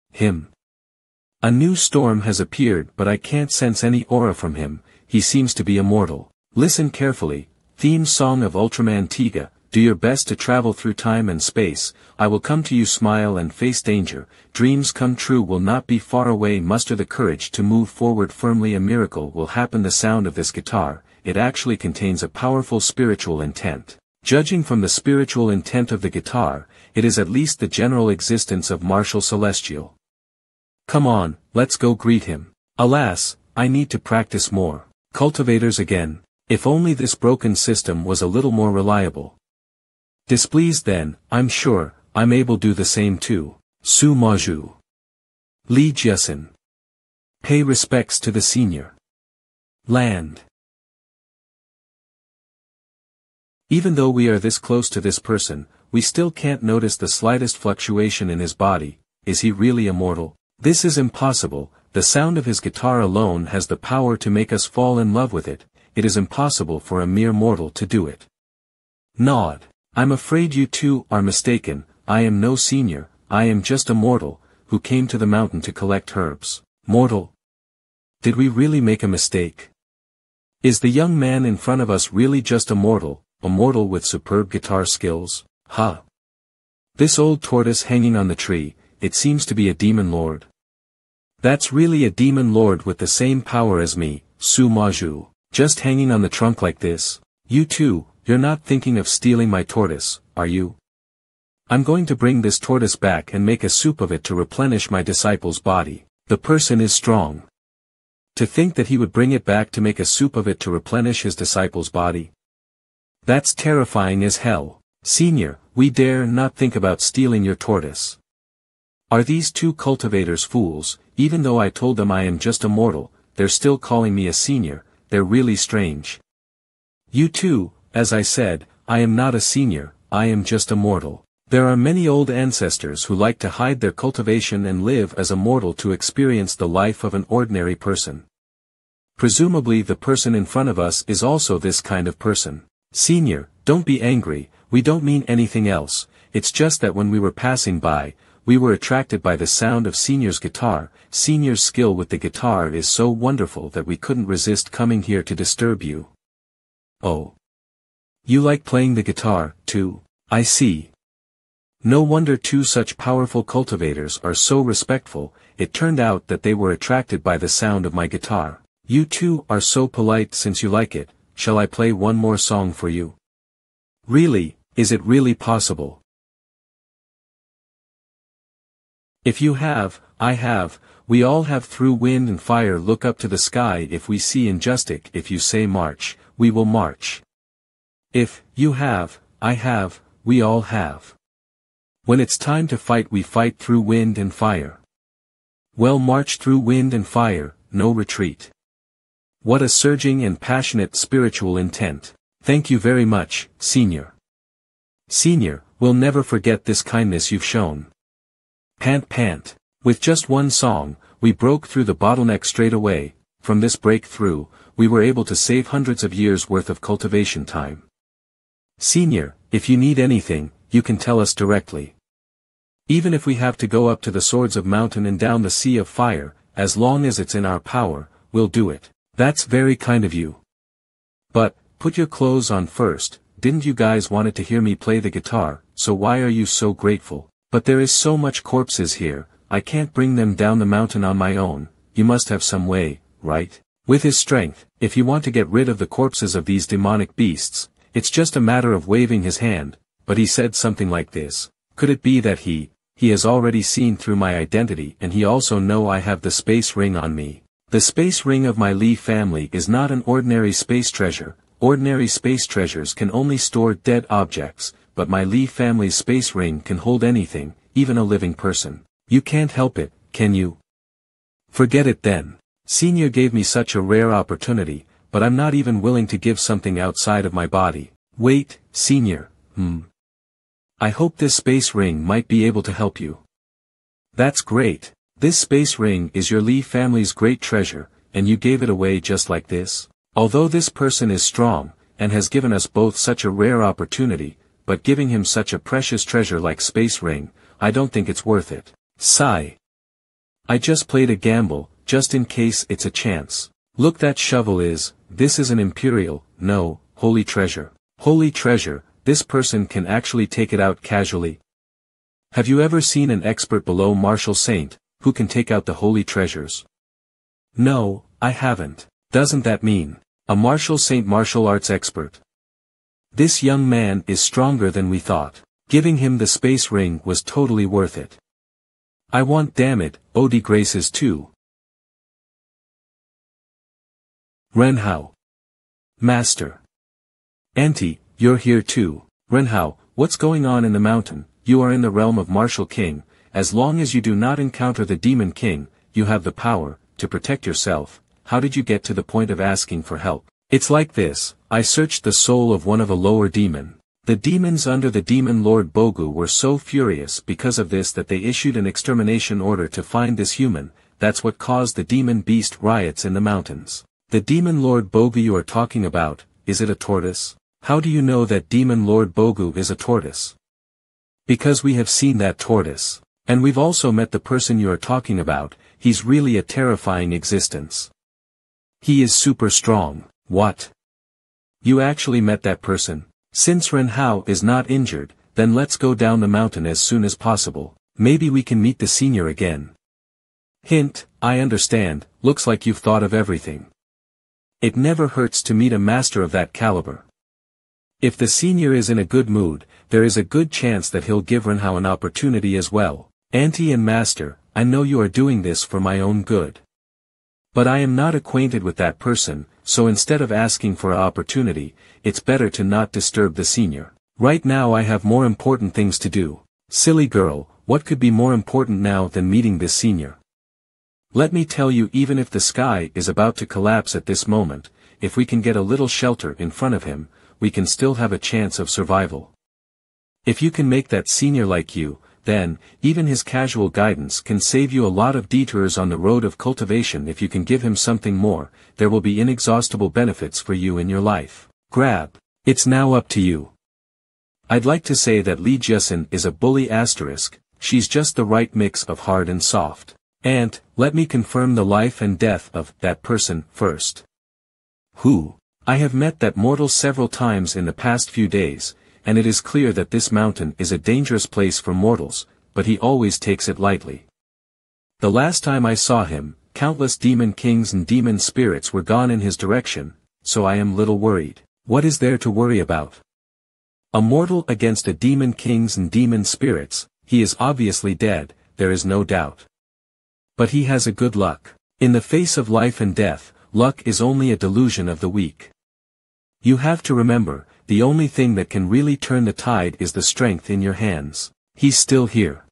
A new storm has appeared, but I can't sense any aura from him. He seems to be immortal. Listen carefully. Theme song of Ultraman Tiga. Do your best to travel through time and space. I will come to you, smile and face danger. Dreams come true will not be far away. Muster the courage to move forward firmly. A miracle will happen. The sound of this guitar, it actually contains a powerful spiritual intent. Judging from the spiritual intent of the guitar, it is at least the general existence of Martial Celestial. Come on, let's go greet him. Alas, I need to practice more. Cultivators again. If only this broken system was a little more reliable. Displeased then, I'm sure, I'm able to do the same too. Su Maju. Li Jiasin. Pay respects to the senior. Land. Even though we are this close to this person, we still can't notice the slightest fluctuation in his body. Is he really immortal? This is impossible. The sound of his guitar alone has the power to make us fall in love with it. It is impossible for a mere mortal to do it. Nod. I'm afraid you two are mistaken. I am no senior, I am just a mortal, who came to the mountain to collect herbs. Mortal? Did we really make a mistake? Is the young man in front of us really just a mortal with superb guitar skills? Huh. This old tortoise hanging on the tree, it seems to be a demon lord. That's really a demon lord with the same power as me, Su Maju, just hanging on the trunk like this. You two, you're not thinking of stealing my tortoise, are you? I'm going to bring this tortoise back and make a soup of it to replenish my disciple's body. The person is strong. To think that he would bring it back to make a soup of it to replenish his disciple's body. That's terrifying as hell. Senior, we dare not think about stealing your tortoise. Are these two cultivators fools? Even though I told them I am just a mortal, they're still calling me a senior. They're really strange. You two, as I said, I am not a senior, I am just a mortal. There are many old ancestors who like to hide their cultivation and live as a mortal to experience the life of an ordinary person. Presumably the person in front of us is also this kind of person. Senior, don't be angry, we don't mean anything else, it's just that when we were passing by, we were attracted by the sound of Senior's guitar. Senior's skill with the guitar is so wonderful that we couldn't resist coming here to disturb you. Oh. You like playing the guitar, too? I see. No wonder two such powerful cultivators are so respectful. It turned out that they were attracted by the sound of my guitar. You two are so polite since you like it. Shall I play one more song for you? Really, is it really possible? If you have, I have, we all have. Through wind and fire look up to the sky. If we see injustice, if you say march, we will march. If you have, I have, we all have. When it's time to fight we fight through wind and fire. Well, march through wind and fire, no retreat. What a surging and passionate spiritual intent. Thank you very much, Senior. Senior, we'll never forget this kindness you've shown. Pant pant. With just one song, we broke through the bottleneck straight away. From this breakthrough, we were able to save hundreds of years worth of cultivation time. Senior, if you need anything, you can tell us directly. Even if we have to go up to the swords of mountain and down the sea of fire, as long as it's in our power, we'll do it. That's very kind of you. But, put your clothes on first. Didn't you guys wanted to hear me play the guitar, so why are you so grateful? But there is so much corpses here, I can't bring them down the mountain on my own. You must have some way, right? With his strength, if you want to get rid of the corpses of these demonic beasts, it's just a matter of waving his hand. But he said something like this. Could it be that he has already seen through my identity and he also know I have the space ring on me? The space ring of my Lee family is not an ordinary space treasure. Ordinary space treasures can only store dead objects, but my Lee family's space ring can hold anything, even a living person. You can't help it, can you? Forget it then. Senior gave me such a rare opportunity, but I'm not even willing to give something outside of my body. Wait, Senior, I hope this space ring might be able to help you. That's great. This space ring is your Lee family's great treasure, and you gave it away just like this? Although this person is strong, and has given us both such a rare opportunity, but giving him such a precious treasure like space ring, I don't think it's worth it. Sigh. I just played a gamble, just in case it's a chance. Look, that shovel this is an imperial, no, holy treasure. Holy treasure, this person can actually take it out casually. Have you ever seen an expert below martial saint, who can take out the holy treasures? No, I haven't. Doesn't that mean a martial saint martial arts expert? This young man is stronger than we thought. Giving him the space ring was totally worth it. I want, damn it, Odie Graces too. Renhao. Master. Auntie, you're here too. Renhao, what's going on in the mountain? You are in the realm of Martial King. As long as you do not encounter the Demon King, you have the power to protect yourself. How did you get to the point of asking for help? It's like this, I searched the soul of one of a lower demon. The demons under the demon lord Bogu were so furious because of this that they issued an extermination order to find this human. That's what caused the demon beast riots in the mountains. The demon lord Bogu you are talking about, is it a tortoise? How do you know that demon lord Bogu is a tortoise? Because we have seen that tortoise. And we've also met the person you are talking about. He's really a terrifying existence. He is super strong. What? You actually met that person? Since Ren Hao is not injured, then let's go down the mountain as soon as possible. Maybe we can meet the senior again. Hint, I understand, looks like you've thought of everything. It never hurts to meet a master of that caliber. If the senior is in a good mood, there is a good chance that he'll give Ren Hao an opportunity as well. Auntie and master, I know you are doing this for my own good. But I am not acquainted with that person, so instead of asking for an opportunity, it's better to not disturb the senior. Right now I have more important things to do. Silly girl, what could be more important now than meeting this senior? Let me tell you, even if the sky is about to collapse at this moment, if we can get a little shelter in front of him, we can still have a chance of survival. If you can make that senior like you, then, even his casual guidance can save you a lot of detours on the road of cultivation. If you can give him something more, there will be inexhaustible benefits for you in your life. Grab. It's now up to you. I'd like to say that Li Jiasin is a bully asterisk, she's just the right mix of hard and soft. And, let me confirm the life and death of that person first. Who? I have met that mortal several times in the past few days, and it is clear that this mountain is a dangerous place for mortals, but he always takes it lightly. The last time I saw him, countless demon kings and demon spirits were gone in his direction, so I am little worried. What is there to worry about? A mortal against a demon kings and demon spirits, he is obviously dead, there is no doubt. But he has a good luck. In the face of life and death, luck is only a delusion of the weak. You have to remember, the only thing that can really turn the tide is the strength in your hands. He's still here.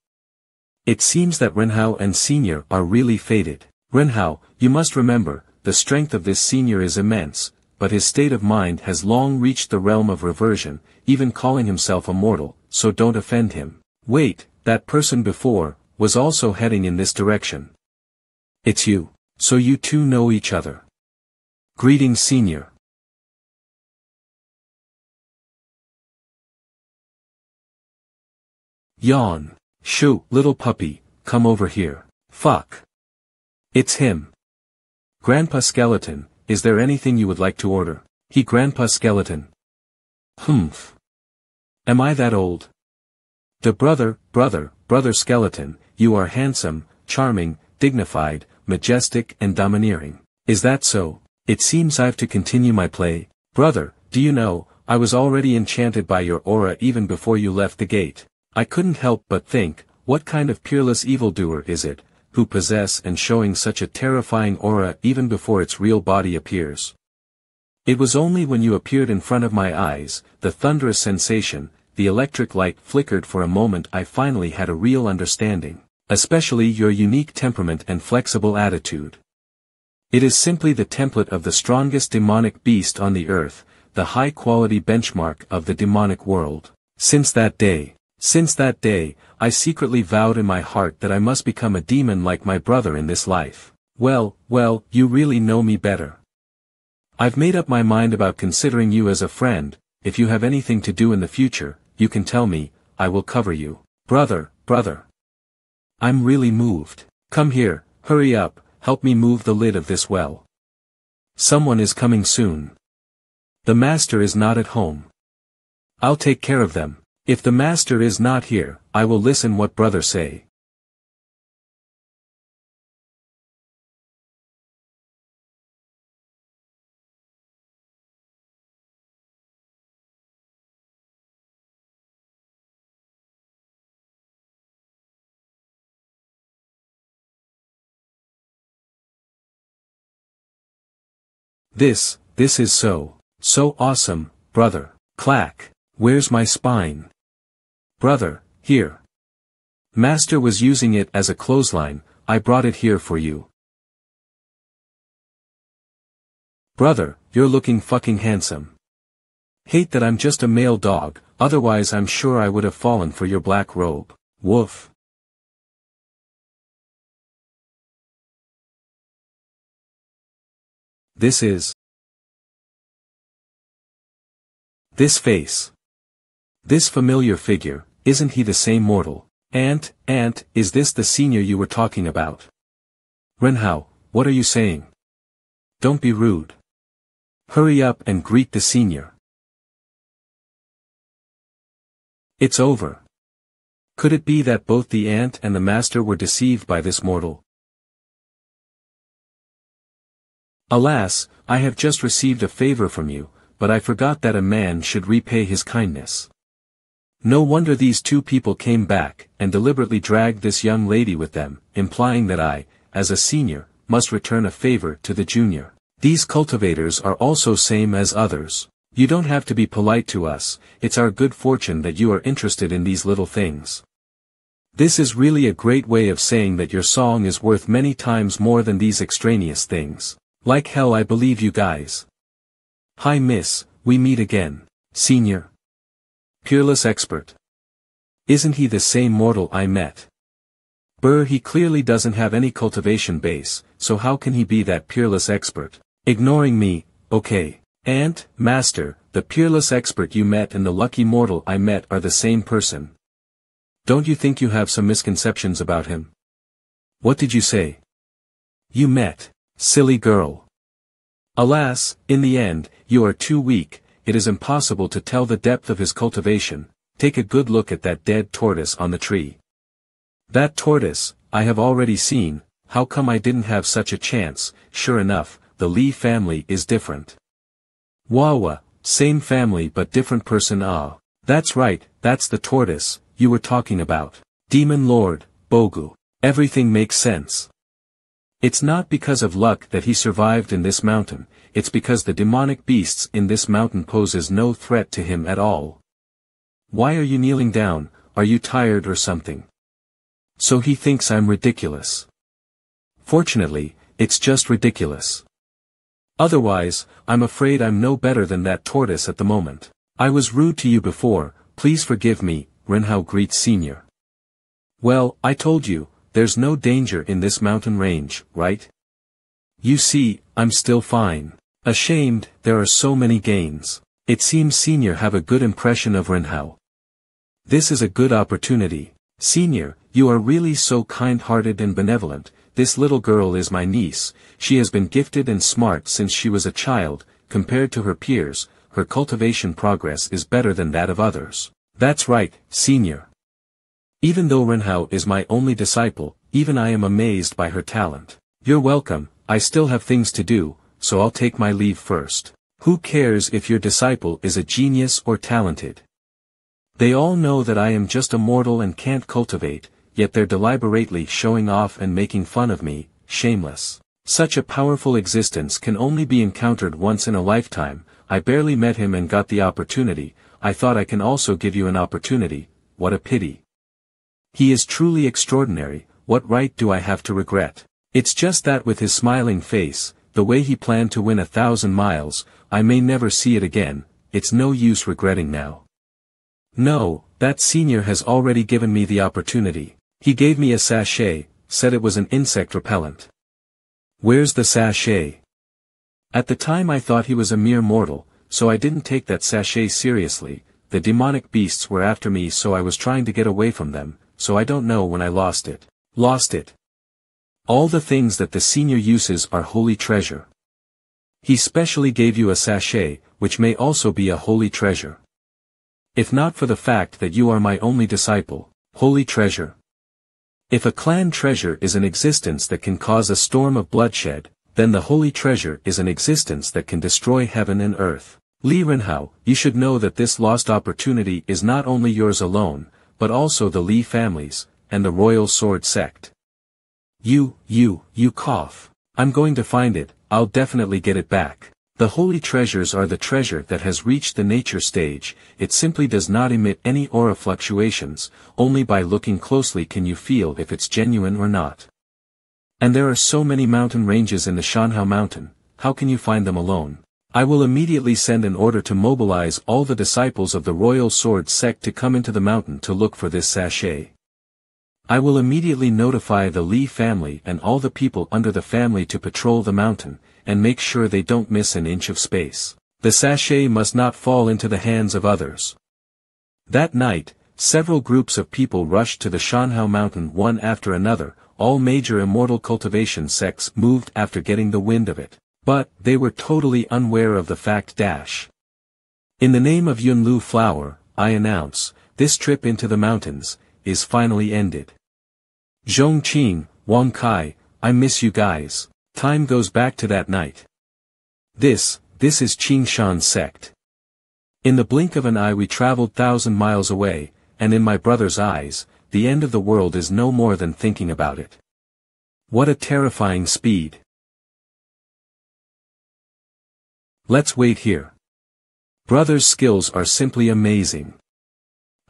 It seems that Ren Hao and Senior are really fated. Ren Hao, you must remember, the strength of this Senior is immense, but his state of mind has long reached the realm of reversion, even calling himself a mortal, so don't offend him. Wait, that person before, was also heading in this direction. It's you. So you two know each other. Greetings, Senior. Yawn. Shoo, little puppy, come over here. Fuck. It's him. Grandpa Skeleton, is there anything you would like to order? Grandpa Skeleton. Humph. Am I that old? The brother Skeleton, you are handsome, charming, dignified, majestic and domineering. Is that so? It seems I've to continue my play. Brother, do you know, I was already enchanted by your aura even before you left the gate. I couldn't help but think, what kind of peerless evildoer is it, who possess and showing such a terrifying aura even before its real body appears. It was only when you appeared in front of my eyes, the thunderous sensation, the electric light flickered for a moment, I finally had a real understanding. Especially your unique temperament and flexible attitude. It is simply the template of the strongest demonic beast on the earth, the high-quality benchmark of the demonic world. Since that day, I secretly vowed in my heart that I must become a demon like my brother in this life. Well, you really know me better. I've made up my mind about considering you as a friend. If you have anything to do in the future, you can tell me, I will cover you. Brother. I'm really moved. Come here, hurry up, help me move the lid of this well. Someone is coming soon. The master is not at home. I'll take care of them. If the master is not here, I will listen what brother say. This is so awesome, brother. Clack. Where's my spine? Brother, here. Master was using it as a clothesline, I brought it here for you. Brother, you're looking fucking handsome. Hate that I'm just a male dog, otherwise I'm sure I would have fallen for your black robe. Woof. This face. This familiar figure, isn't he the same mortal? Aunt, is this the senior you were talking about? Renhao, what are you saying? Don't be rude. Hurry up and greet the senior. It's over. Could it be that both the aunt and the master were deceived by this mortal? Alas, I have just received a favor from you, but I forgot that a man should repay his kindness. No wonder these two people came back, and deliberately dragged this young lady with them, implying that I, as a senior, must return a favor to the junior. These cultivators are also same as others. You don't have to be polite to us, it's our good fortune that you are interested in these little things. This is really a great way of saying that your song is worth many times more than these extraneous things. Like hell I believe you guys. Hi miss, we meet again. Senior. Peerless expert. Isn't he the same mortal I met? Brr, he clearly doesn't have any cultivation base, so how can he be that peerless expert? Ignoring me, okay. Aunt, master, the peerless expert you met and the lucky mortal I met are the same person. Don't you think you have some misconceptions about him? What did you say? You met. Silly girl. Alas, in the end, you are too weak, it is impossible to tell the depth of his cultivation. Take a good look at that dead tortoise on the tree. That tortoise, I have already seen, how come I didn't have such a chance? Sure enough, the Lee family is different. Wawa, same family but different person. Ah, that's right, that's the tortoise you were talking about. Demon Lord, Bogu. Everything makes sense. It's not because of luck that he survived in this mountain, it's because the demonic beasts in this mountain poses no threat to him at all. Why are you kneeling down? Are you tired or something? So he thinks I'm ridiculous. Fortunately, it's just ridiculous. Otherwise, I'm afraid I'm no better than that tortoise at the moment. I was rude to you before, please forgive me, Renhao greets senior. Well, I told you, there's no danger in this mountain range, right? You see, I'm still fine. Ashamed, there are so many gains. It seems senior have a good impression of Renhao. This is a good opportunity. Senior, you are really so kind-hearted and benevolent. This little girl is my niece, she has been gifted and smart since she was a child, compared to her peers, her cultivation progress is better than that of others. That's right, senior. Even though Renhao is my only disciple, even I am amazed by her talent. You're welcome, I still have things to do, so I'll take my leave first. Who cares if your disciple is a genius or talented? They all know that I am just a mortal and can't cultivate, yet they're deliberately showing off and making fun of me, shameless. Such a powerful existence can only be encountered once in a lifetime. I barely met him and got the opportunity. I thought I can also give you an opportunity. What a pity. He is truly extraordinary, what right do I have to regret? It's just that with his smiling face, the way he planned to win 1,000 miles, I may never see it again, it's no use regretting now. No, that senior has already given me the opportunity. He gave me a sachet, said it was an insect repellent. Where's the sachet? At the time I thought he was a mere mortal, so I didn't take that sachet seriously. The demonic beasts were after me so I was trying to get away from them, so I don't know when I lost it. Lost it. All the things that the senior uses are holy treasure. He specially gave you a sachet, which may also be a holy treasure. If not for the fact that you are my only disciple, holy treasure. If a clan treasure is an existence that can cause a storm of bloodshed, then the holy treasure is an existence that can destroy heaven and earth. Li Renhao, you should know that this lost opportunity is not only yours alone, but also the Li family's, and the royal sword sect. You cough. I'm going to find it, I'll definitely get it back. The holy treasures are the treasure that has reached the nature stage, it simply does not emit any aura fluctuations, only by looking closely can you feel if it's genuine or not. And there are so many mountain ranges in the Shanhao mountain, how can you find them alone? I will immediately send an order to mobilize all the disciples of the Royal Sword sect to come into the mountain to look for this sachet. I will immediately notify the Li family and all the people under the family to patrol the mountain, and make sure they don't miss an inch of space. The sachet must not fall into the hands of others. That night, several groups of people rushed to the Shanhao mountain one after another. All major immortal cultivation sects moved after getting the wind of it. But, they were totally unaware of the fact. In the name of Yunlu Flower, I announce, this trip into the mountains, is finally ended. Zhongqing, Wang Kai, I miss you guys. Time goes back to that night. This is Qingshan sect. In the blink of an eye we traveled 1,000 miles away, and in my brother's eyes, the end of the world is no more than thinking about it. What a terrifying speed. Let's wait here. Brother's skills are simply amazing.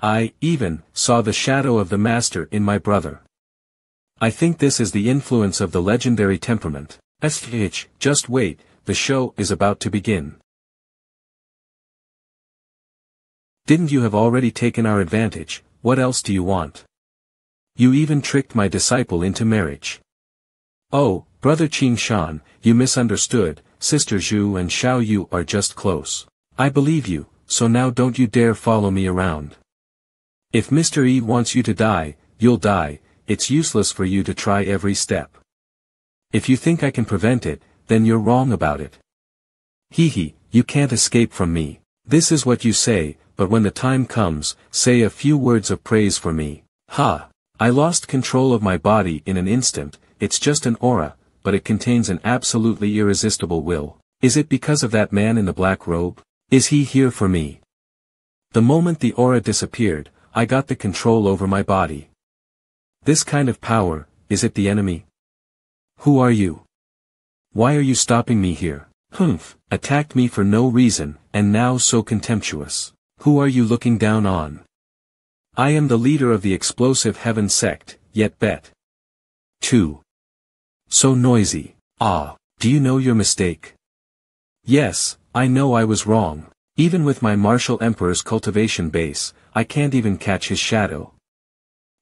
I, even, saw the shadow of the master in my brother. I think this is the influence of the legendary temperament. Just wait, the show is about to begin. Didn't you have already taken our advantage? What else do you want? You even tricked my disciple into marriage. Oh, brother Qingshan, you misunderstood. Sister Zhu and Xiao Yu are just close. I believe you, so now don't you dare follow me around. If Mr. E wants you to die, you'll die. It's useless for you to try every step. If you think I can prevent it, then you're wrong about it. Hee, you can't escape from me. This is what you say, but when the time comes, say a few words of praise for me. Ha! I lost control of my body in an instant. It's just an aura, but it contains an absolutely irresistible will. Is it because of that man in the black robe? Is he here for me? The moment the aura disappeared, I got the control over my body. This kind of power, is it the enemy? Who are you? Why are you stopping me here? Humph, attacked me for no reason, and now so contemptuous. Who are you looking down on? I am the leader of the explosive heaven sect, yet bet. 2. So noisy. Ah, do you know your mistake? Yes, I know I was wrong. Even with my Martial Emperor's cultivation base, I can't even catch his shadow.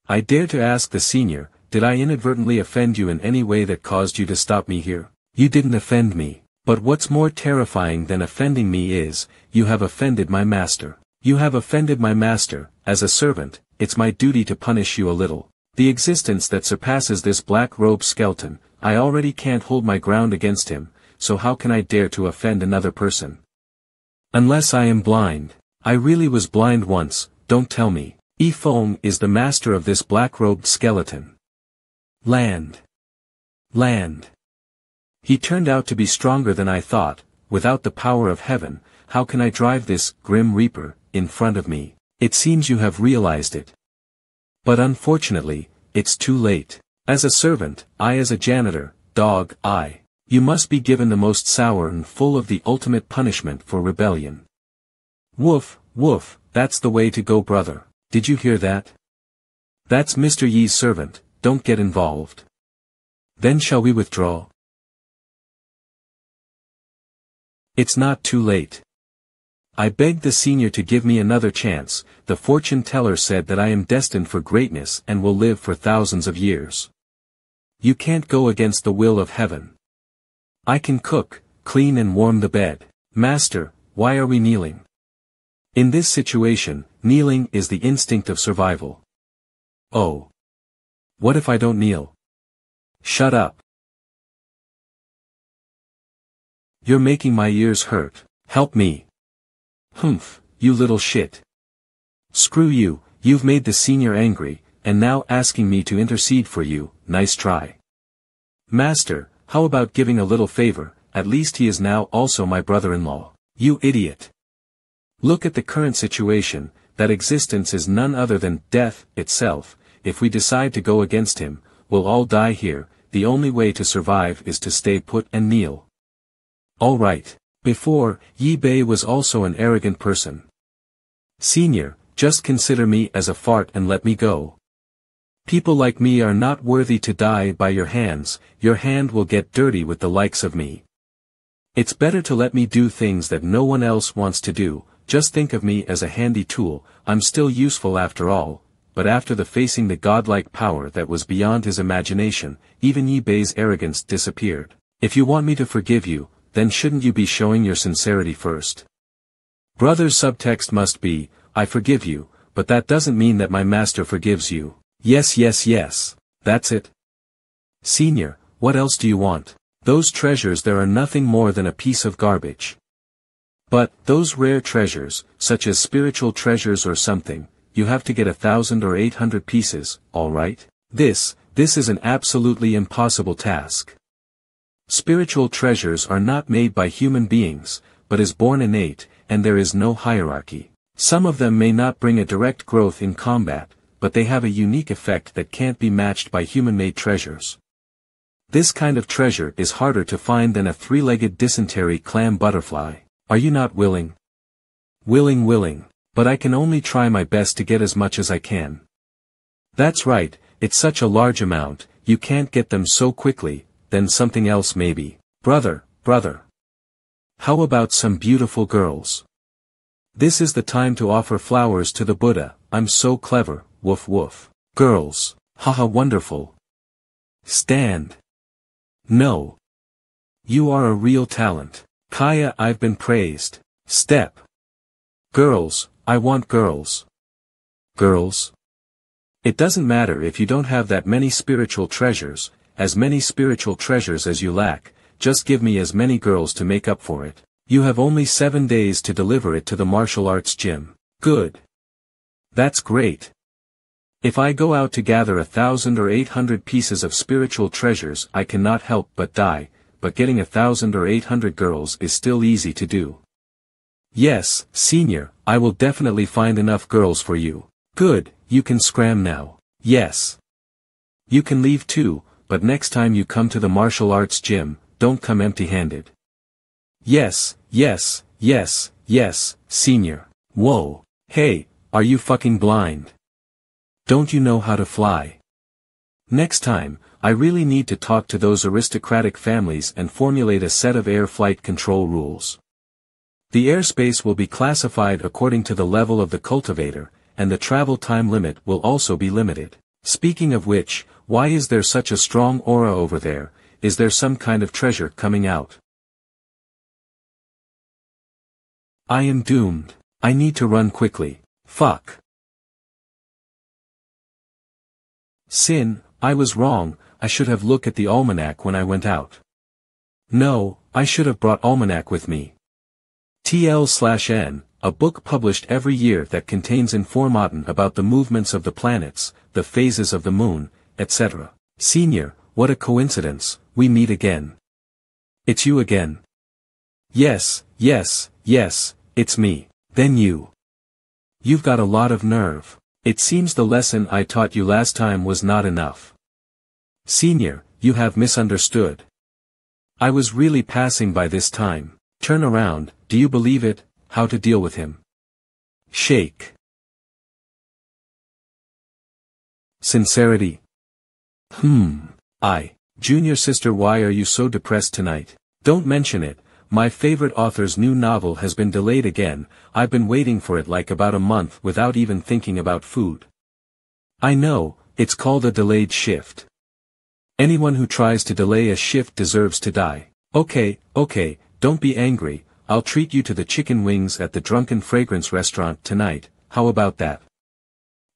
I dare to ask the senior, did I inadvertently offend you in any way that caused you to stop me here? You didn't offend me, but what's more terrifying than offending me is, you have offended my master. You have offended my master. As a servant, it's my duty to punish you a little. The existence that surpasses this black-robed skeleton, I already can't hold my ground against him, so how can I dare to offend another person? Unless I am blind. I really was blind once, don't tell me. Yifeng is the master of this black-robed skeleton. Land. He turned out to be stronger than I thought. Without the power of heaven, how can I drive this grim reaper in front of me? It seems you have realized it. But unfortunately, it's too late. As a servant, I as a janitor, dog, you must be given the most sour and full of the ultimate punishment for rebellion. Woof, that's the way to go, brother. Did you hear that? That's Mr. Yi's servant, don't get involved. Then shall we withdraw? It's not too late. I begged the senior to give me another chance. The fortune teller said that I am destined for greatness and will live for thousands of years. You can't go against the will of heaven. I can cook, clean and warm the bed. Master, why are we kneeling? In this situation, kneeling is the instinct of survival. Oh. What if I don't kneel? Shut up. You're making my ears hurt. Help me. Humph, you little shit. Screw you, you've made the senior angry, and now asking me to intercede for you. Nice try. Master, how about giving a little favor? At least he is now also my brother-in-law. You idiot. Look at the current situation, that existence is none other than death itself. If we decide to go against him, we'll all die here. The only way to survive is to stay put and kneel. All right. Before, Yi Bei was also an arrogant person. Senior, just consider me as a fart and let me go. People like me are not worthy to die by your hands. Your hand will get dirty with the likes of me. It's better to let me do things that no one else wants to do. Just think of me as a handy tool. I'm still useful after all. But after facing the godlike power that was beyond his imagination, even Yi Bei's arrogance disappeared. If you want me to forgive you, then shouldn't you be showing your sincerity first? Brother's subtext must be, I forgive you, but that doesn't mean that my master forgives you. Yes, yes, yes. That's it. Senior, what else do you want? Those treasures there are nothing more than a piece of garbage. But, those rare treasures, such as spiritual treasures or something, you have to get 1,000 or 800 pieces, alright? This is an absolutely impossible task. Spiritual treasures are not made by human beings, but is born innate, and there is no hierarchy. Some of them may not bring a direct growth in combat, but they have a unique effect that can't be matched by human-made treasures. This kind of treasure is harder to find than a three-legged dysentery clam butterfly. Are you not willing? Willing. But I can only try my best to get as much as I can. That's right, it's such a large amount, you can't get them so quickly, then something else maybe. Brother. How about some beautiful girls? This is the time to offer flowers to the Buddha. I'm so clever, woof woof. Girls. Haha, wonderful. Stand. No. You are a real talent. Kaya, I've been praised. Step. Girls, I want girls. Girls? It doesn't matter if you don't have that many spiritual treasures, as many spiritual treasures as you lack, just give me as many girls to make up for it. You have only 7 days to deliver it to the martial arts gym. Good. That's great. If I go out to gather 1,000 or 800 pieces of spiritual treasures I cannot help but die, but getting 1,000 or 800 girls is still easy to do. Yes, senior, I will definitely find enough girls for you. Good, you can scram now. Yes. You can leave too, but next time you come to the martial arts gym, don't come empty-handed. Yes, senior. Whoa. Hey, are you fucking blind? Don't you know how to fly? Next time, I really need to talk to those aristocratic families and formulate a set of air flight control rules. The airspace will be classified according to the level of the cultivator, and the travel time limit will also be limited. Speaking of which, why is there such a strong aura over there? Is there some kind of treasure coming out? I am doomed. I need to run quickly. Fuck. Sin, I was wrong, I should have looked at the almanac when I went out. No, I should have brought almanac with me. TL/N, a book published every year that contains information about the movements of the planets, the phases of the moon, etc. Senior, what a coincidence, we meet again. It's you again. Yes, it's me. Then you. You've got a lot of nerve. It seems the lesson I taught you last time was not enough. Senior, you have misunderstood. I was really passing by this time. Turn around, do you believe it? How to deal with him? Shake. Sincerity. Junior sister, why are you so depressed tonight? Don't mention it. My favorite author's new novel has been delayed again. I've been waiting for it like about a month without even thinking about food. I know, it's called a delayed shift. Anyone who tries to delay a shift deserves to die. Okay, don't be angry, I'll treat you to the chicken wings at the Drunken Fragrance restaurant tonight, how about that?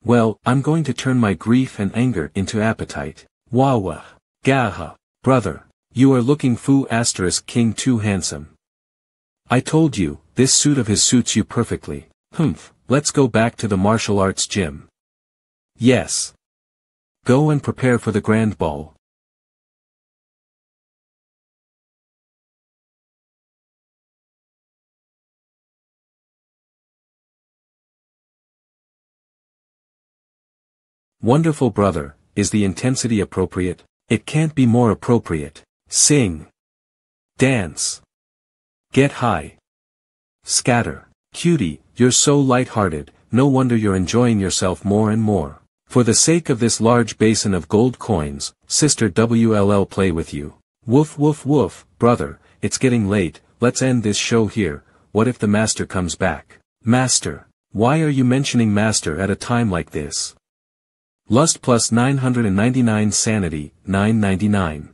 Well, I'm going to turn my grief and anger into appetite. Wawa. Gaha. Brother. You are looking *King too handsome. I told you, this suit of his suits you perfectly. Let's go back to the martial arts gym. Yes. Go and prepare for the grand ball. Wonderful brother, is the intensity appropriate? It can't be more appropriate. Sing. Dance. Get high. Scatter. Cutie, you're so light-hearted, no wonder you're enjoying yourself more and more. For the sake of this large basin of gold coins, Sister WLL play with you. Woof woof woof, brother, it's getting late, let's end this show here. What if the master comes back? Master. Why are you mentioning master at a time like this? Lust plus 999 sanity, 999.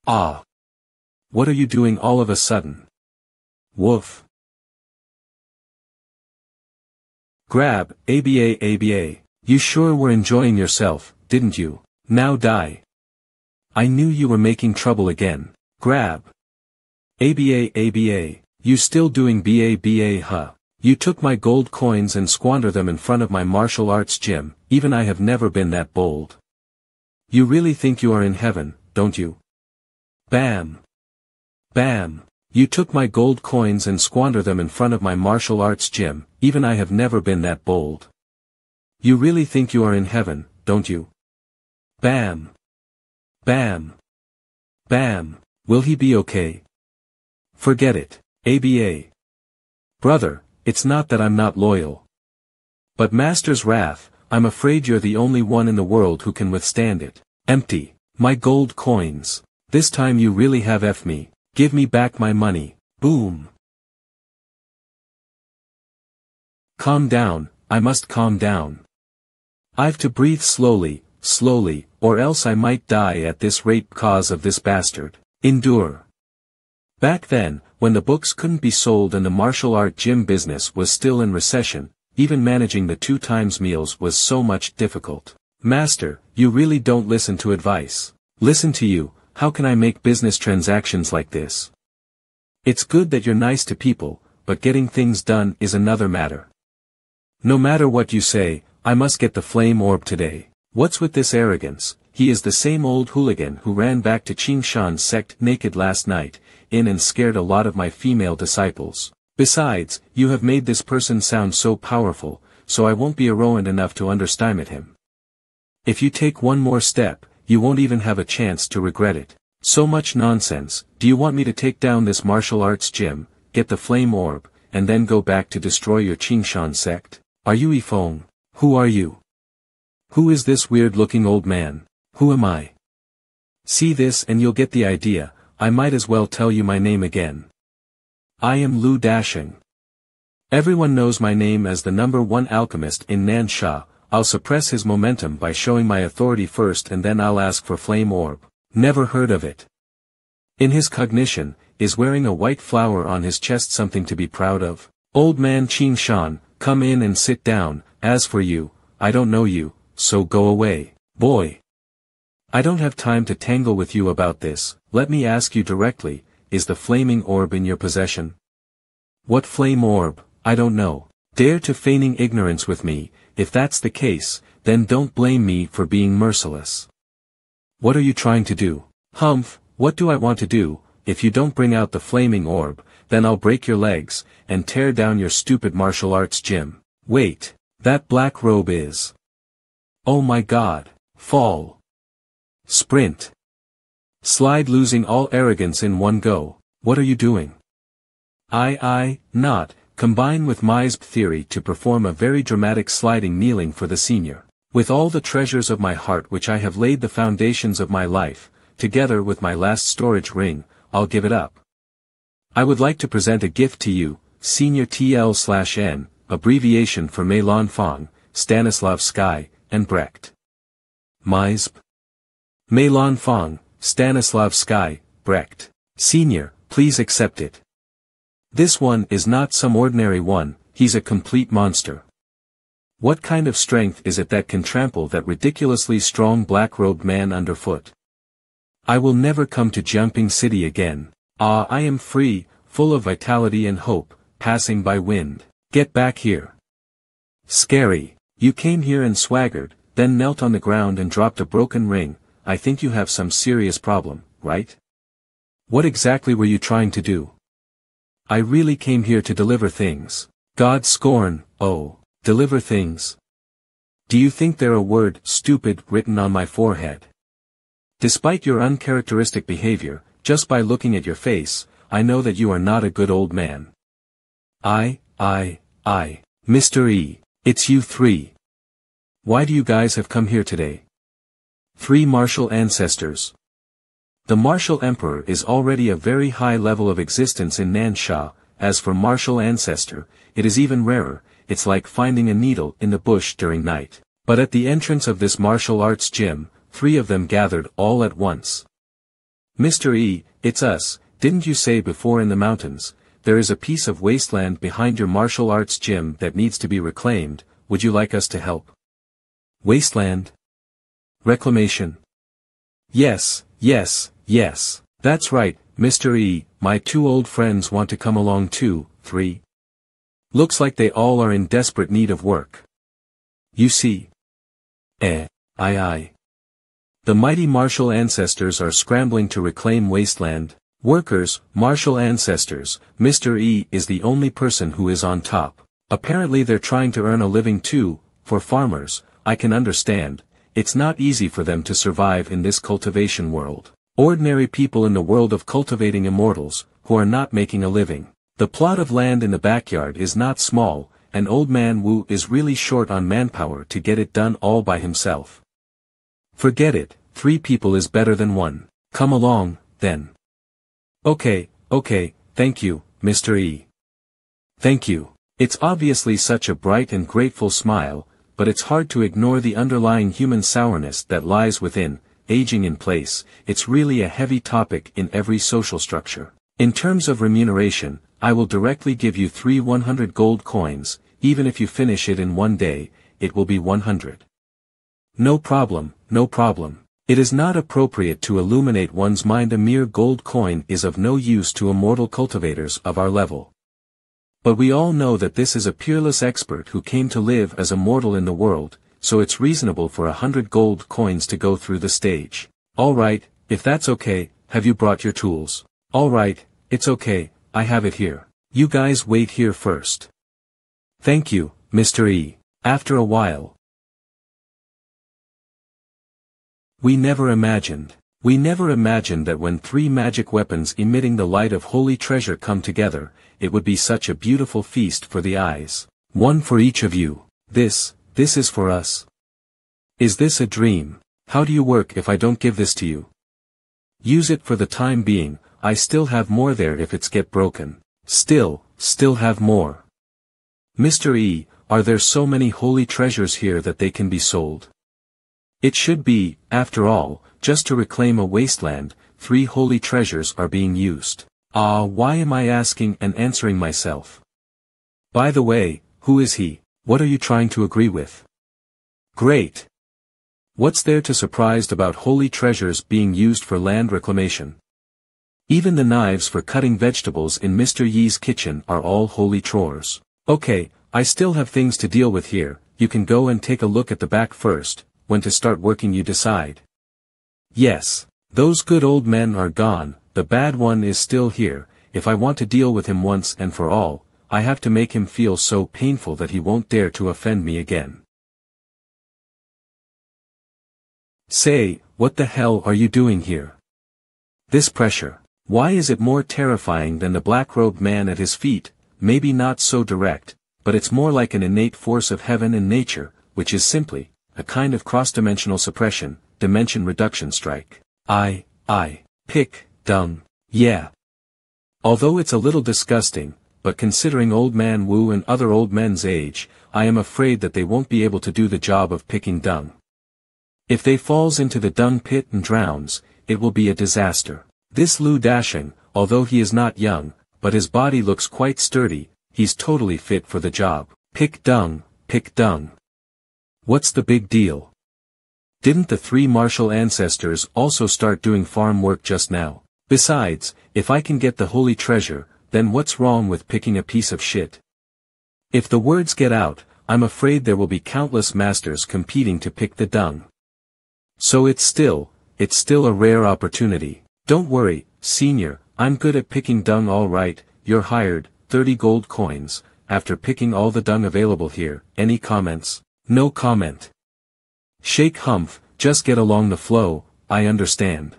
Ah. What are you doing all of a sudden? Woof. Grab, ABA. You sure were enjoying yourself, didn't you? Now die. I knew you were making trouble again. Grab. ABA. You still doing BA huh? You took my gold coins and squandered them in front of my martial arts gym, even I have never been that bold. You really think you are in heaven, don't you? Bam. Bam. You took my gold coins and squandered them in front of my martial arts gym, even I have never been that bold. You really think you are in heaven, don't you? Bam. Bam. Bam. Will he be okay? Forget it, ABA. Brother, it's not that I'm not loyal. But Master's wrath, I'm afraid you're the only one in the world who can withstand it. Empty. My gold coins. This time you really have F me. Give me back my money. Boom. Calm down, I must calm down. I've to breathe slowly, or else I might die at this rate cause of this bastard. Endure. Back then, when the books couldn't be sold and the martial art gym business was still in recession, even managing the 2 times meals was so much difficult. Master, you really don't listen to advice. Listen to you, how can I make business transactions like this? It's good that you're nice to people, but getting things done is another matter. No matter what you say, I must get the flame orb today. What's with this arrogance? He is the same old hooligan who ran back to Qingshan's sect naked last night, in and scared a lot of my female disciples. Besides, you have made this person sound so powerful, so I won't be arrogant enough to underestimate him. If you take one more step, you won't even have a chance to regret it. So much nonsense. Do you want me to take down this martial arts gym, get the flame orb, and then go back to destroy your Qingshan sect? Are you Yifeng? Who are you? Who is this weird-looking old man? Who am I? See this and you'll get the idea. I might as well tell you my name again. I am Lu Dashing. Everyone knows my name as the #1 alchemist in Nansha. I'll suppress his momentum by showing my authority first and then I'll ask for flame orb. Never heard of it. In his cognition, is wearing a white flower on his chest something to be proud of? Old man Qingshan, come in and sit down. As for you, I don't know you, so go away, boy. I don't have time to tangle with you about this. Let me ask you directly, is the flaming orb in your possession? What flame orb? I don't know. Dare to feigning ignorance with me. If that's the case, then don't blame me for being merciless. What are you trying to do? Humph, what do I want to do? If you don't bring out the flaming orb, then I'll break your legs, and tear down your stupid martial arts gym. Wait, that black robe is... Oh my god, fall. Sprint. Slide losing all arrogance in one go. What are you doing? Not. Combine with MANHWA theory to perform a very dramatic sliding kneeling for the senior. With all the treasures of my heart which I have laid the foundations of my life, together with my last storage ring, I'll give it up. I would like to present a gift to you, Senior TL/N, abbreviation for Melon Fong, Stanislav Sky, and Brecht. MANHWA. Melon Fong, Stanislav Sky, Brecht. Senior, please accept it. This one is not some ordinary one, he's a complete monster. What kind of strength is it that can trample that ridiculously strong black-robed man underfoot? I will never come to Jiangping City again. I am free, full of vitality and hope, passing by wind. Get back here. Scary. You came here and swaggered, then knelt on the ground and dropped a broken ring. I think you have some serious problem, right? What exactly were you trying to do? I really came here to deliver things. God scorn, oh, deliver things. Do you think they're a word, stupid, written on my forehead? Despite your uncharacteristic behavior, just by looking at your face, I know that you are not a good old man. Mr. E, it's you three. Why do you guys have come here today? 3 martial ancestors. The Martial Emperor is already a very high level of existence in Nansha. As for Martial Ancestor, it is even rarer. It's like finding a needle in the bush during night. But at the entrance of this martial arts gym, 3 of them gathered all at once. Mr. E, it's us, didn't you say before in the mountains, there is a piece of wasteland behind your martial arts gym that needs to be reclaimed, would you like us to help? Wasteland? Reclamation? Yes, yes, yes, that's right, Mr. E, my 2 old friends want to come along too, 3. Looks like they all are in desperate need of work. You see. Aye. The mighty martial ancestors are scrambling to reclaim wasteland. Workers, martial ancestors, Mr. E is the only person who is on top. Apparently they're trying to earn a living too. For farmers, I can understand, it's not easy for them to survive in this cultivation world. Ordinary people in the world of cultivating immortals, who are not making a living. The plot of land in the backyard is not small, and old man Wu is really short on manpower to get it done all by himself. Forget it, 3 people is better than 1. Come along, then. Okay, thank you, Mr. E. Thank you. It's obviously such a bright and grateful smile, but it's hard to ignore the underlying human sourness that lies within. Aging in place, it's really a heavy topic in every social structure. In terms of remuneration, I will directly give you 3 100 gold coins, even if you finish it in 1 day, it will be 100. No problem. It is not appropriate to illuminate one's mind. A mere gold coin is of no use to immortal cultivators of our level. But we all know that this is a peerless expert who came to live as a mortal in the world, so it's reasonable for 100 gold coins to go through the stage. Alright, if that's okay, have you brought your tools? Alright, it's okay, I have it here. You guys wait here first. Thank you, Mr. E. After a while. We never imagined that when 3 magic weapons emitting the light of holy treasure come together, it would be such a beautiful feast for the eyes. 1 for each of you. This is for us. Is this a dream? How do you work if I don't give this to you? Use it for the time being, I still have more there if it's get broken. Still have more. Mr. E, are there so many holy treasures here that they can be sold? It should be, after all, just to reclaim a wasteland, 3 holy treasures are being used. Why am I asking and answering myself? By the way, who is he? What are you trying to agree with? Great. What's there to surprised about holy treasures being used for land reclamation? Even the knives for cutting vegetables in Mr. Yi's kitchen are all holy chores. Okay, I still have things to deal with here, you can go and take a look at the back first, when to start working you decide. Yes, those good old men are gone, the bad one is still here. If I want to deal with him once and for all, I have to make him feel so painful that he won't dare to offend me again. Say, what the hell are you doing here? This pressure. Why is it more terrifying than the black-robed man at his feet? Maybe not so direct, but it's more like an innate force of heaven and nature, which is simply a kind of cross-dimensional suppression, dimension reduction strike. I pick, dung. Yeah. Although it's a little disgusting, but considering old man Wu and other old men's age, I am afraid that they won't be able to do the job of picking dung. If they falls into the dung pit and drowns, it will be a disaster. This Lu Dasheng, although he is not young, but his body looks quite sturdy, he's totally fit for the job. Pick dung. What's the big deal? Didn't the 3 martial ancestors also start doing farm work just now? Besides, if I can get the holy treasure, then what's wrong with picking a piece of shit? If the words get out, I'm afraid there will be countless masters competing to pick the dung. So it's still a rare opportunity. Don't worry, senior, I'm good at picking dung alright, you're hired, 30 gold coins, after picking all the dung available here. Any comments? No comment. Shake humph, just get along the flow, I understand.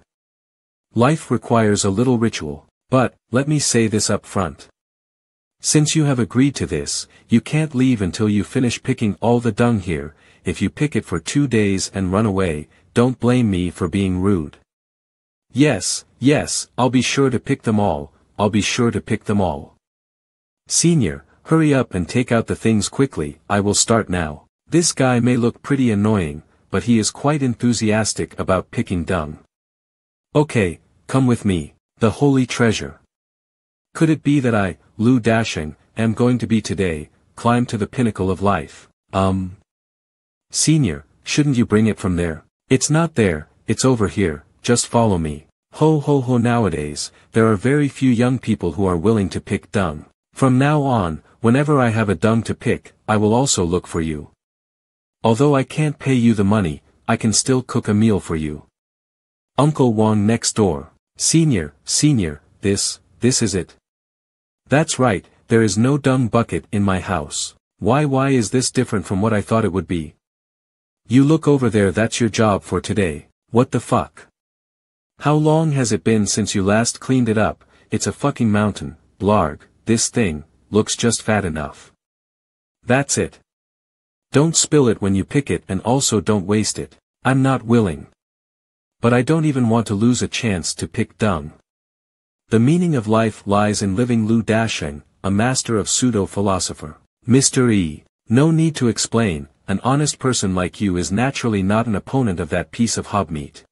Life requires a little ritual, but, let me say this up front. Since you have agreed to this, you can't leave until you finish picking all the dung here. If you pick it for 2 days and run away, don't blame me for being rude. Yes, yes, I'll be sure to pick them all, I'll be sure to pick them all. Senior, hurry up and take out the things quickly, I will start now. This guy may look pretty annoying, but he is quite enthusiastic about picking dung. Okay, come with me, the holy treasure. Could it be that I, Lu Dasheng, am going to be today, climb to the pinnacle of life? Senior, shouldn't you bring it from there? It's not there, it's over here, just follow me. Ho ho ho, nowadays, there are very few young people who are willing to pick dung. From now on, whenever I have a dung to pick, I will also look for you. Although I can't pay you the money, I can still cook a meal for you. Uncle Wong next door. Senior, this is it. That's right, there is no dung bucket in my house. Why is this different from what I thought it would be? You look over there, that's your job for today. What the fuck? How long has it been since you last cleaned it up? It's a fucking mountain, blarg, this thing, looks just fat enough. That's it. Don't spill it when you pick it, and also don't waste it. I'm not willing. But I don't even want to lose a chance to pick dung. The meaning of life lies in living. Lu Dasheng, a master of pseudo-philosopher. Mr. E. No need to explain, an honest person like you is naturally not an opponent of that piece of hobmeat.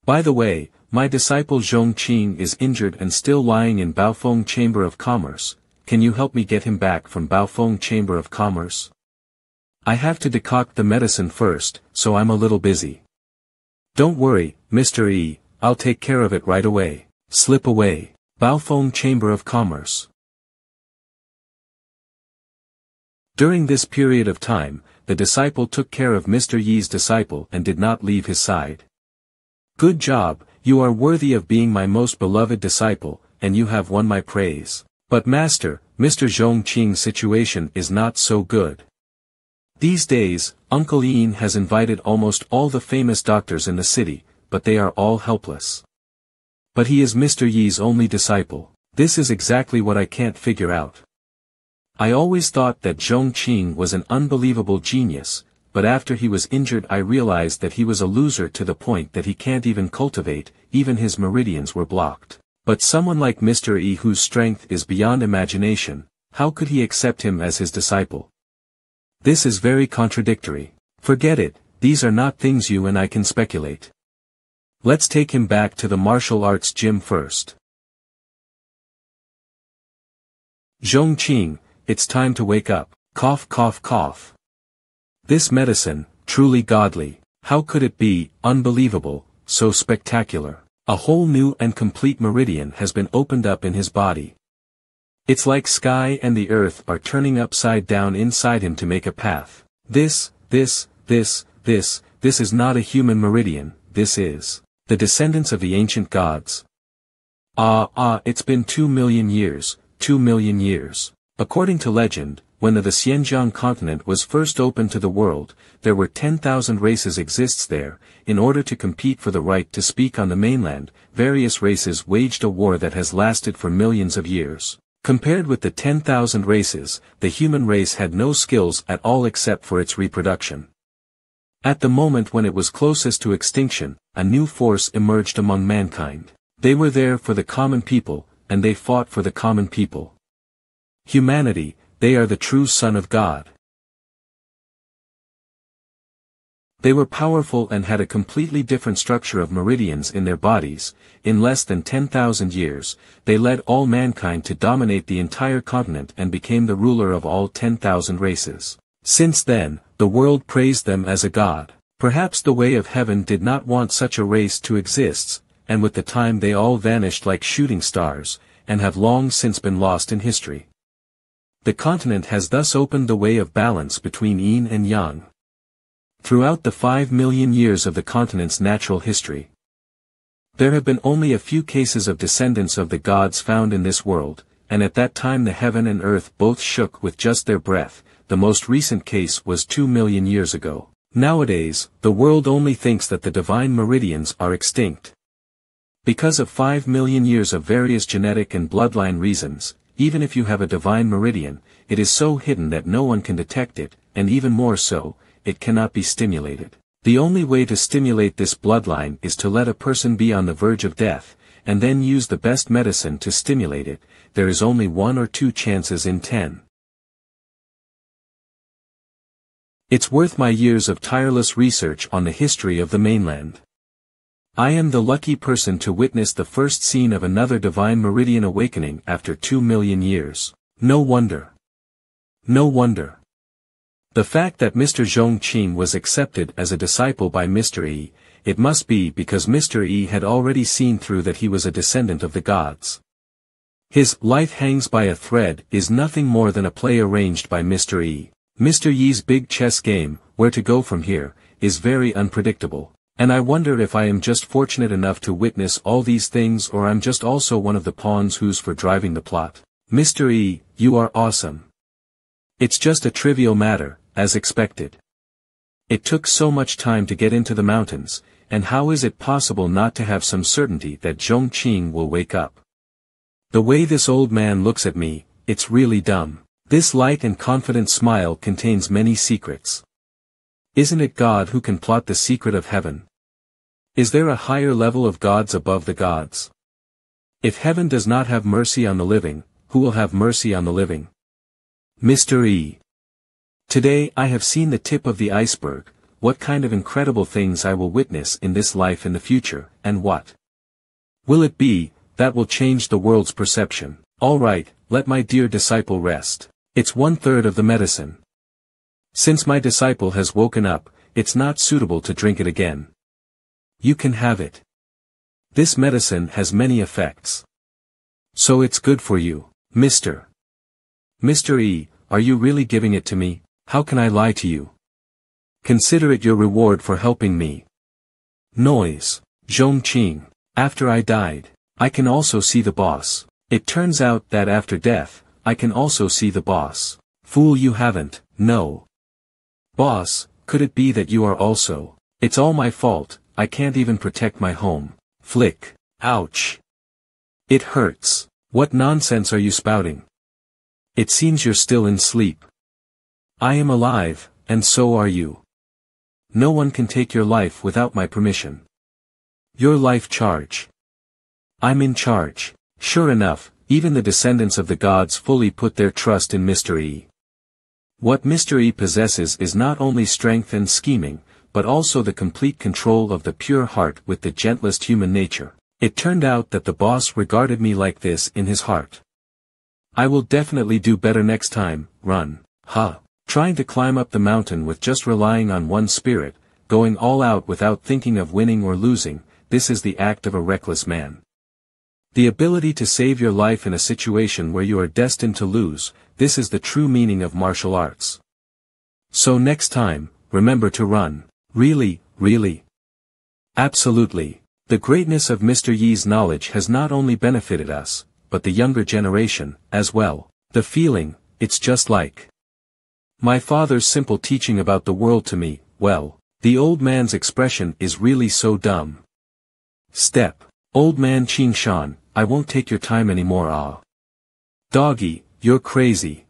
By the way, my disciple Zhong Qing is injured and still lying in Baofeng Chamber of Commerce. Can you help me get him back from Baofeng Chamber of Commerce? I have to decoct the medicine first, so I'm a little busy. Don't worry, Mr. E, I'll take care of it right away. Slip away. Baofeng Chamber of Commerce. During this period of time, the disciple took care of Mr. Yi's disciple and did not leave his side. Good job, you are worthy of being my most beloved disciple, and you have won my praise. But master, Mr. Zhong Qing's situation is not so good. These days, Uncle Ian has invited almost all the famous doctors in the city, but they are all helpless. But he is Mr. Yi's only disciple. This is exactly what I can't figure out. I always thought that Zhong Qing was an unbelievable genius, but after he was injured I realized that he was a loser to the point that he can't even cultivate, even his meridians were blocked. But someone like Mr. E whose strength is beyond imagination, how could he accept him as his disciple? This is very contradictory. Forget it, these are not things you and I can speculate. Let's take him back to the martial arts gym first. Zhong Qing, it's time to wake up. Cough cough cough. This medicine, truly godly, how could it be, unbelievable, so spectacular. A whole new and complete meridian has been opened up in his body. It's like sky and the earth are turning upside down inside him to make a path. This is not a human meridian, this is the descendants of the ancient gods. It's been 2 million years, 2 million years. According to legend, when the Xinjiang continent was first opened to the world, there were 10,000 races exists there. In order to compete for the right to speak on the mainland, various races waged a war that has lasted for millions of years. Compared with the 10,000 races, the human race had no skills at all except for its reproduction. At the moment when it was closest to extinction, a new force emerged among mankind. They were there for the common people, and they fought for the common people. Humanity, they are the true Son of God. They were powerful and had a completely different structure of meridians in their bodies. In less than 10,000 years, they led all mankind to dominate the entire continent and became the ruler of all 10,000 races. Since then, the world praised them as a god. Perhaps the way of heaven did not want such a race to exist, and with the time they all vanished like shooting stars, and have long since been lost in history. The continent has thus opened the way of balance between yin and yang. Throughout the 5 million years of the continent's natural history, there have been only a few cases of descendants of the gods found in this world, and at that time the heaven and earth both shook with just their breath. The most recent case was 2 million years ago. Nowadays, the world only thinks that the divine meridians are extinct. Because of 5 million years of various genetic and bloodline reasons, even if you have a divine meridian, it is so hidden that no one can detect it, and even more so, it cannot be stimulated. The only way to stimulate this bloodline is to let a person be on the verge of death, and then use the best medicine to stimulate it. There is only 1 or 2 chances in 10. It's worth my years of tireless research on the history of the mainland. I am the lucky person to witness the first scene of another divine meridian awakening after 2 million years. No wonder. No wonder. The fact that Mr. Zhongqing was accepted as a disciple by Mr. E, it must be because Mr. E had already seen through that he was a descendant of the gods. His life hangs by a thread is nothing more than a play arranged by Mr. E. Mr. Yi's big chess game, where to go from here, is very unpredictable, and I wonder if I am just fortunate enough to witness all these things or I'm just also one of the pawns who's for driving the plot. Mr. E, you are awesome. It's just a trivial matter, as expected. It took so much time to get into the mountains, and how is it possible not to have some certainty that Zhongqing will wake up? The way this old man looks at me, it's really dumb. This light and confident smile contains many secrets. Isn't it God who can plot the secret of heaven? Is there a higher level of gods above the gods? If heaven does not have mercy on the living, who will have mercy on the living? Mr. E. Today I have seen the tip of the iceberg. What kind of incredible things I will witness in this life in the future, and what will it be that will change the world's perception? All right, let my dear disciple rest. It's 1/3 of the medicine. Since my disciple has woken up, it's not suitable to drink it again. You can have it. This medicine has many effects. So it's good for you, Mr. E, are you really giving it to me? How can I lie to you? Consider it your reward for helping me. Noise. Zhongqing. After I died, I can also see the boss. It turns out that after death, I can also see the boss. Fool, you haven't, no. Boss, could it be that you are also? It's all my fault, I can't even protect my home. Flick. Ouch. It hurts. What nonsense are you spouting? It seems you're still in sleep. I am alive, and so are you. No one can take your life without my permission. Your life charge. I'm in charge. Sure enough, even the descendants of the gods fully put their trust in Mr. E. What Mr. E possesses is not only strength and scheming, but also the complete control of the pure heart with the gentlest human nature. It turned out that the boss regarded me like this in his heart. I will definitely do better next time. Run. Huh. Trying to climb up the mountain with just relying on one spirit, going all out without thinking of winning or losing, this is the act of a reckless man. The ability to save your life in a situation where you are destined to lose, this is the true meaning of martial arts. So next time, remember to run. Really, really. Absolutely. The greatness of Mr. Yi's knowledge has not only benefited us, but the younger generation, as well. The feeling, it's just like my father's simple teaching about the world to me. Well, the old man's expression is really so dumb. Step. Old man Qingshan, I won't take your time anymore. Ah. Doggy, you're crazy.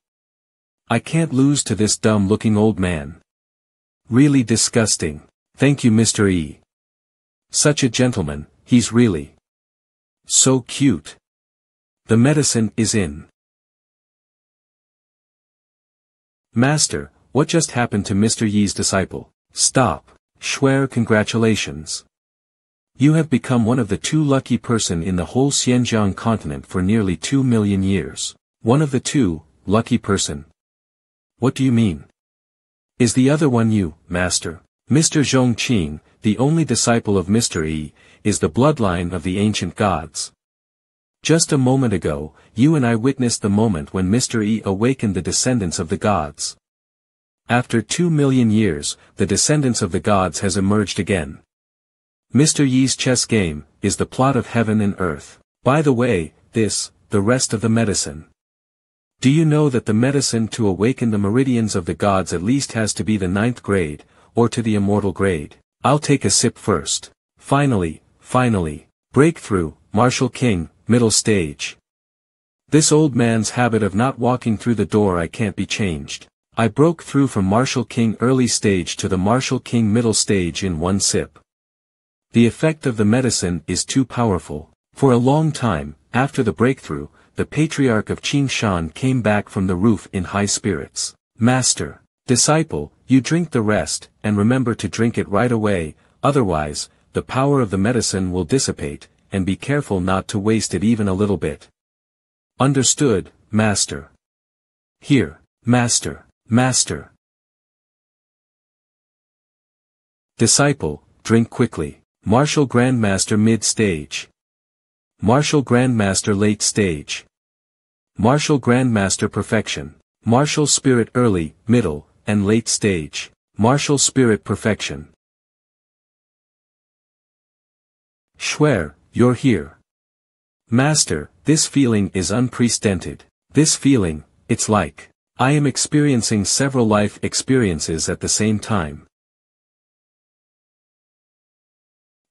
I can't lose to this dumb-looking old man. Really disgusting. Thank you, Mr. E. Such a gentleman, he's really so cute. The medicine is in. Master, what just happened to Mr. Yi's disciple? Stop. Schwer, congratulations. You have become one of the 2 lucky person in the whole Xinjiang continent for nearly 2 million years. One of the 2, lucky person. What do you mean? Is the other one you, Master? Mr. Zhongqing, the only disciple of Mr. E, is the bloodline of the ancient gods. Just a moment ago, you and I witnessed the moment when Mr. E awakened the descendants of the gods. After 2 million years, the descendants of the gods has emerged again. Mr. Yi's chess game, is the plot of heaven and earth. By the way, the rest of the medicine. Do you know that the medicine to awaken the meridians of the gods at least has to be the 9th grade, or to the immortal grade? I'll take a sip first. Finally. Breakthrough, Martial King, middle stage. This old man's habit of not walking through the door I can't be changed. I broke through from Martial King early stage to the Martial King middle stage in one sip. The effect of the medicine is too powerful. For a long time, after the breakthrough, the patriarch of Qing Shan came back from the roof in high spirits. Master, disciple, you drink the rest, and remember to drink it right away, otherwise, the power of the medicine will dissipate, and be careful not to waste it even a little bit. Understood, Master. Here, Master, Master. Disciple, drink quickly. Martial Grandmaster mid-stage. Martial Grandmaster late stage. Martial Grandmaster perfection. Martial Spirit early, middle, and late stage. Martial Spirit perfection. Schwer, you're here. Master, this feeling is unprecedented. This feeling, it's like I am experiencing several life experiences at the same time.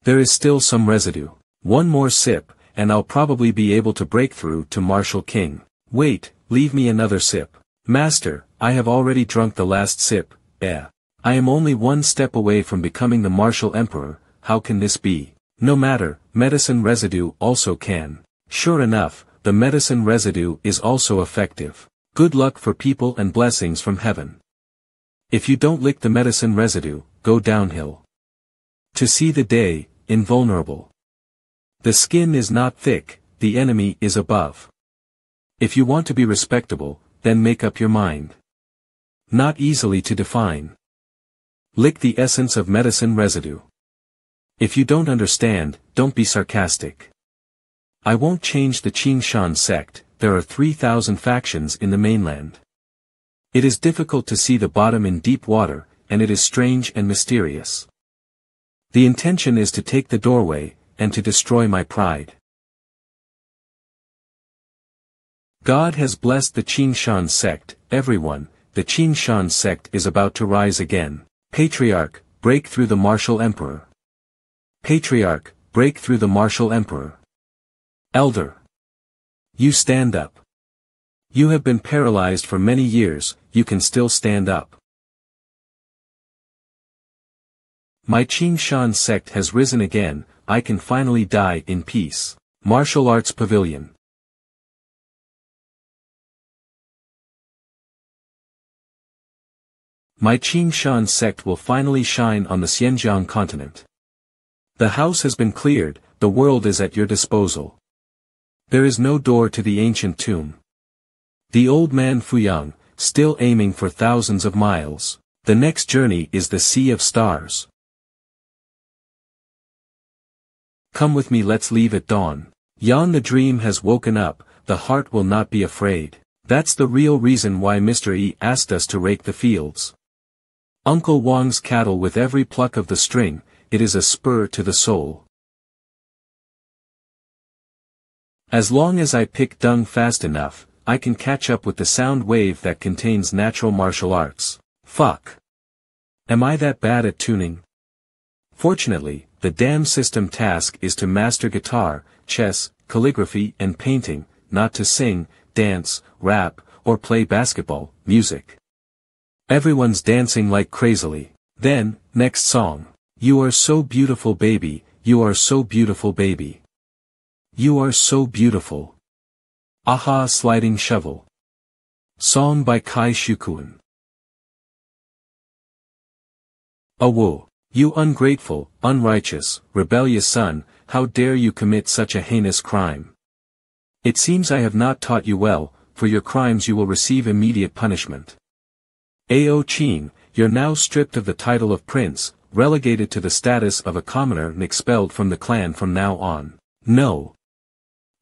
There is still some residue. One more sip, and I'll probably be able to break through to Martial King. Wait, leave me another sip. Master, I have already drunk the last sip. I am only one step away from becoming the Martial Emperor. How can this be? No matter, medicine residue also can. Sure enough, the medicine residue is also effective. Good luck for people and blessings from heaven. If you don't lick the medicine residue, go downhill. To see the day, invulnerable. The skin is not thick, the enemy is above. If you want to be respectable, then make up your mind. Not easily to define. Lick the essence of medicine residue. If you don't understand, don't be sarcastic. I won't change the Qing Shan sect. There are 3,000 factions in the mainland. It is difficult to see the bottom in deep water, and it is strange and mysterious. The intention is to take the doorway, and to destroy my pride. God has blessed the Qing Shan sect, everyone, the Qing Shan sect is about to rise again. Patriarch, break through the Martial Emperor. Patriarch, break through the Martial Emperor. Elder. You stand up. You have been paralyzed for many years, you can still stand up. My Qing Shan sect has risen again, I can finally die in peace. Martial Arts Pavilion. My Qing Shan sect will finally shine on the Xinjiang continent. The house has been cleared, the world is at your disposal. There is no door to the ancient tomb. The old man Fuyang, still aiming for thousands of miles. The next journey is the Sea of Stars. Come with me, let's leave at dawn. Yan the dream has woken up, the heart will not be afraid. That's the real reason why Mr. E asked us to rake the fields. Uncle Wang's cattle with every pluck of the string, it is a spur to the soul. As long as I pick dung fast enough, I can catch up with the sound wave that contains natural martial arts. Fuck. Am I that bad at tuning? Fortunately, the damn system task is to master guitar, chess, calligraphy and painting, not to sing, dance, rap, or play basketball, music. Everyone's dancing like crazily. Then, next song. You are so beautiful baby, you are so beautiful baby. You are so beautiful. Aha Sliding Shovel. Song by Kai Shukuan. Awo. You ungrateful, unrighteous, rebellious son, how dare you commit such a heinous crime? It seems I have not taught you well, for your crimes you will receive immediate punishment. Ao Qing, you're now stripped of the title of prince, relegated to the status of a commoner and expelled from the clan from now on. No.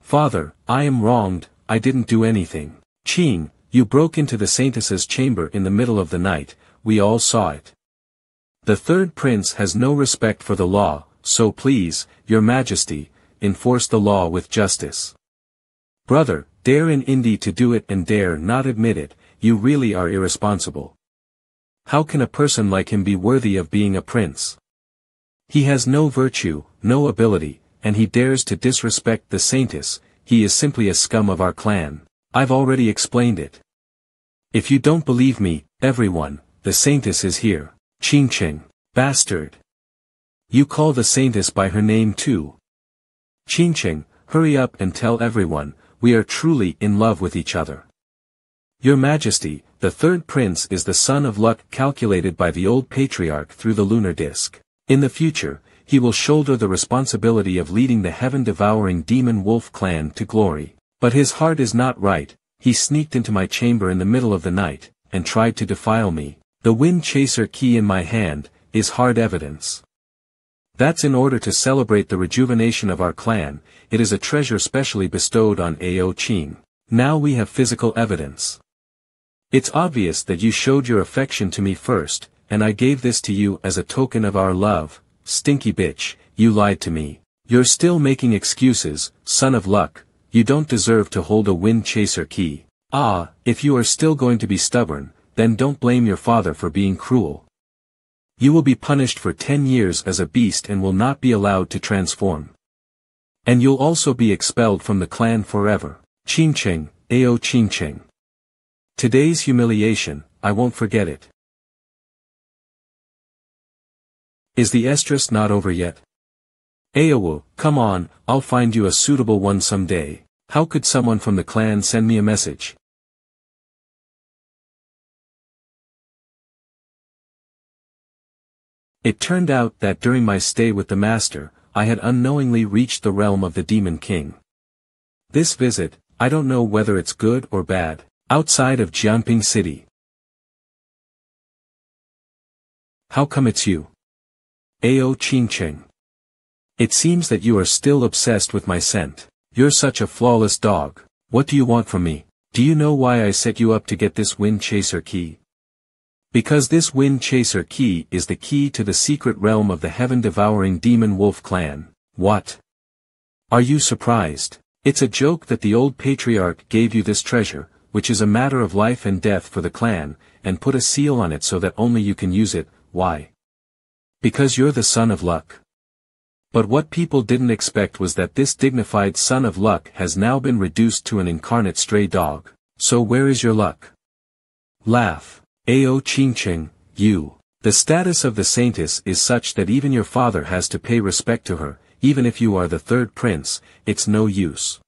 Father, I am wronged, I didn't do anything. Qing, you broke into the saintess's chamber in the middle of the night, we all saw it. The third prince has no respect for the law, so please, your majesty, enforce the law with justice. Brother, dare in Indy to do it and dare not admit it, you really are irresponsible. How can a person like him be worthy of being a prince? He has no virtue, no ability, and he dares to disrespect the saintess, he is simply a scum of our clan. I've already explained it. If you don't believe me, Everyone, the Saintess is here. Ching Ching. Bastard. You call the Saintess by her name too. Ching Ching, hurry up and tell everyone, we are truly in love with each other. Your Majesty, the third prince is the son of luck calculated by the old patriarch through the lunar disk. In the future, he will shoulder the responsibility of leading the heaven-devouring demon wolf clan to glory. But his heart is not right. He sneaked into my chamber in the middle of the night, and tried to defile me. The wind chaser key in my hand, is hard evidence. That's in order to celebrate the rejuvenation of our clan. It is a treasure specially bestowed on Ao Ching. Now we have physical evidence. It's obvious that you showed your affection to me first, and I gave this to you as a token of our love. Stinky bitch, you lied to me. You're still making excuses, son of luck. You don't deserve to hold a wind chaser key. Ah, if you are still going to be stubborn, then don't blame your father for being cruel. You will be punished for 10 years as a beast and will not be allowed to transform. And you'll also be expelled from the clan forever. Ching Ching, Ao Ching Ching. Today's humiliation, I won't forget it. Is the estrus not over yet? Ao, come on, I'll find you a suitable one someday. How could someone from the clan send me a message? It turned out that during my stay with the Master, I had unknowingly reached the realm of the Demon King. This visit, I don't know whether it's good or bad, outside of Jianping City. How come it's you? Ao Ching Ching. It seems that you are still obsessed with my scent. You're such a flawless dog. What do you want from me? Do you know why I set you up to get this wind chaser key? Because this wind chaser key is the key to the secret realm of the heaven-devouring demon wolf clan. What? Are you surprised? It's a joke that the old patriarch gave you this treasure, which is a matter of life and death for the clan, and put a seal on it so that only you can use it. Why? Because you're the son of luck. But what people didn't expect was that this dignified son of luck has now been reduced to an incarnate stray dog. So where is your luck? Laugh. Ao Ching Ching, you. The status of the Saintess is such that even your father has to pay respect to her. Even if you are the third prince, it's no use.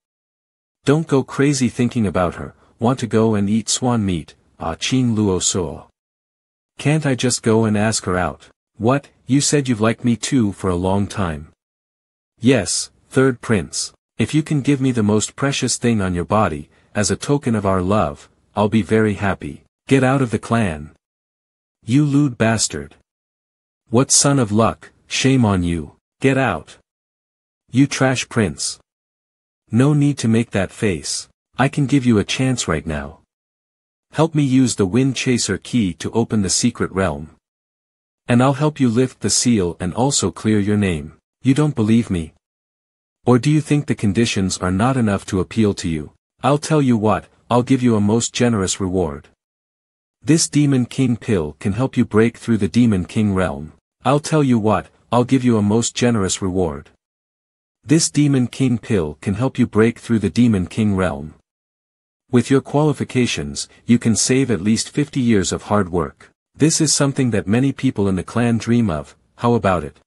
Don't go crazy thinking about her. Want to go and eat swan meat? Ah Ching Luo So. Can't I just go and ask her out? What, you said you've liked me too for a long time. Yes, third prince. If you can give me the most precious thing on your body, as a token of our love, I'll be very happy. Get out of the clan. You lewd bastard. What son of luck, shame on you. Get out. You trash prince. No need to make that face. I can give you a chance right now. Help me use the wind chaser key to open the secret realm. And I'll help you lift the seal and also clear your name. You don't believe me? Or do you think the conditions are not enough to appeal to you? I'll tell you what, I'll give you a most generous reward. This Demon King pill can help you break through the Demon King realm. I'll tell you what, I'll give you a most generous reward. This Demon King pill can help you break through the Demon King realm. With your qualifications, you can save at least 50 years of hard work. This is something that many people in the clan dream of. How about it?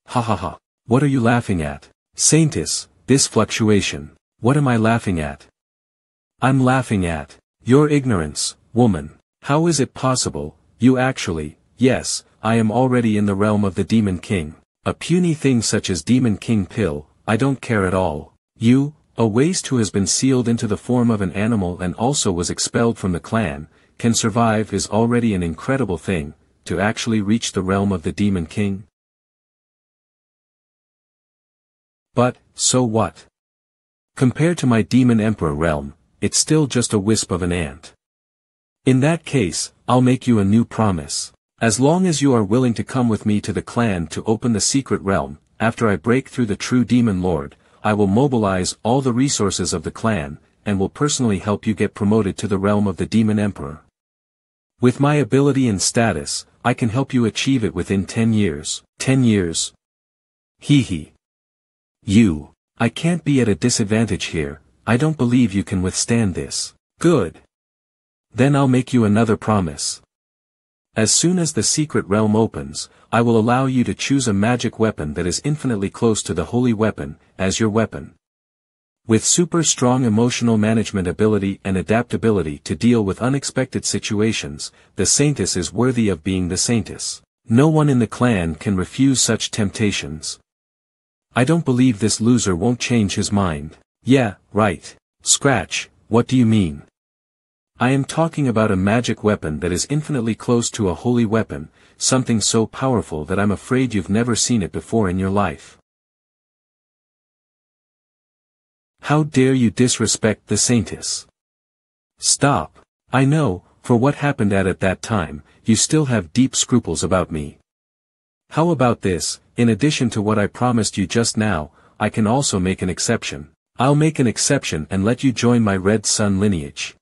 Ha ha ha. What are you laughing at? Saintess, this fluctuation. What am I laughing at? I'm laughing at your ignorance, woman. How is it possible? You actually, yes, I am already in the realm of the Demon King. A puny thing such as Demon King pill, I don't care at all. You, a waste who has been sealed into the form of an animal and also was expelled from the clan, can survive is already an incredible thing. To actually reach the realm of the Demon King. But, so what? Compared to my Demon Emperor realm, it's still just a wisp of an ant. In that case, I'll make you a new promise. As long as you are willing to come with me to the clan to open the secret realm, after I break through the true Demon Lord, I will mobilize all the resources of the clan, and will personally help you get promoted to the realm of the Demon Emperor. With my ability and status, I can help you achieve it within 10 years. 10 years? Hee hee. You. I can't be at a disadvantage here. I don't believe you can withstand this. Good. Then I'll make you another promise. As soon as the secret realm opens, I will allow you to choose a magic weapon that is infinitely close to the holy weapon, as your weapon. With super strong emotional management ability and adaptability to deal with unexpected situations, the Saintess is worthy of being the Saintess. No one in the clan can refuse such temptations. I don't believe this loser won't change his mind. Yeah, right. Scratch, what do you mean? I am talking about a magic weapon that is infinitely close to a holy weapon, something so powerful that I'm afraid you've never seen it before in your life. How dare you disrespect the Saintess? Stop. I know, for what happened at that time, you still have deep scruples about me. How about this, in addition to what I promised you just now, I can also make an exception. I'll make an exception and let you join my Red Sun lineage.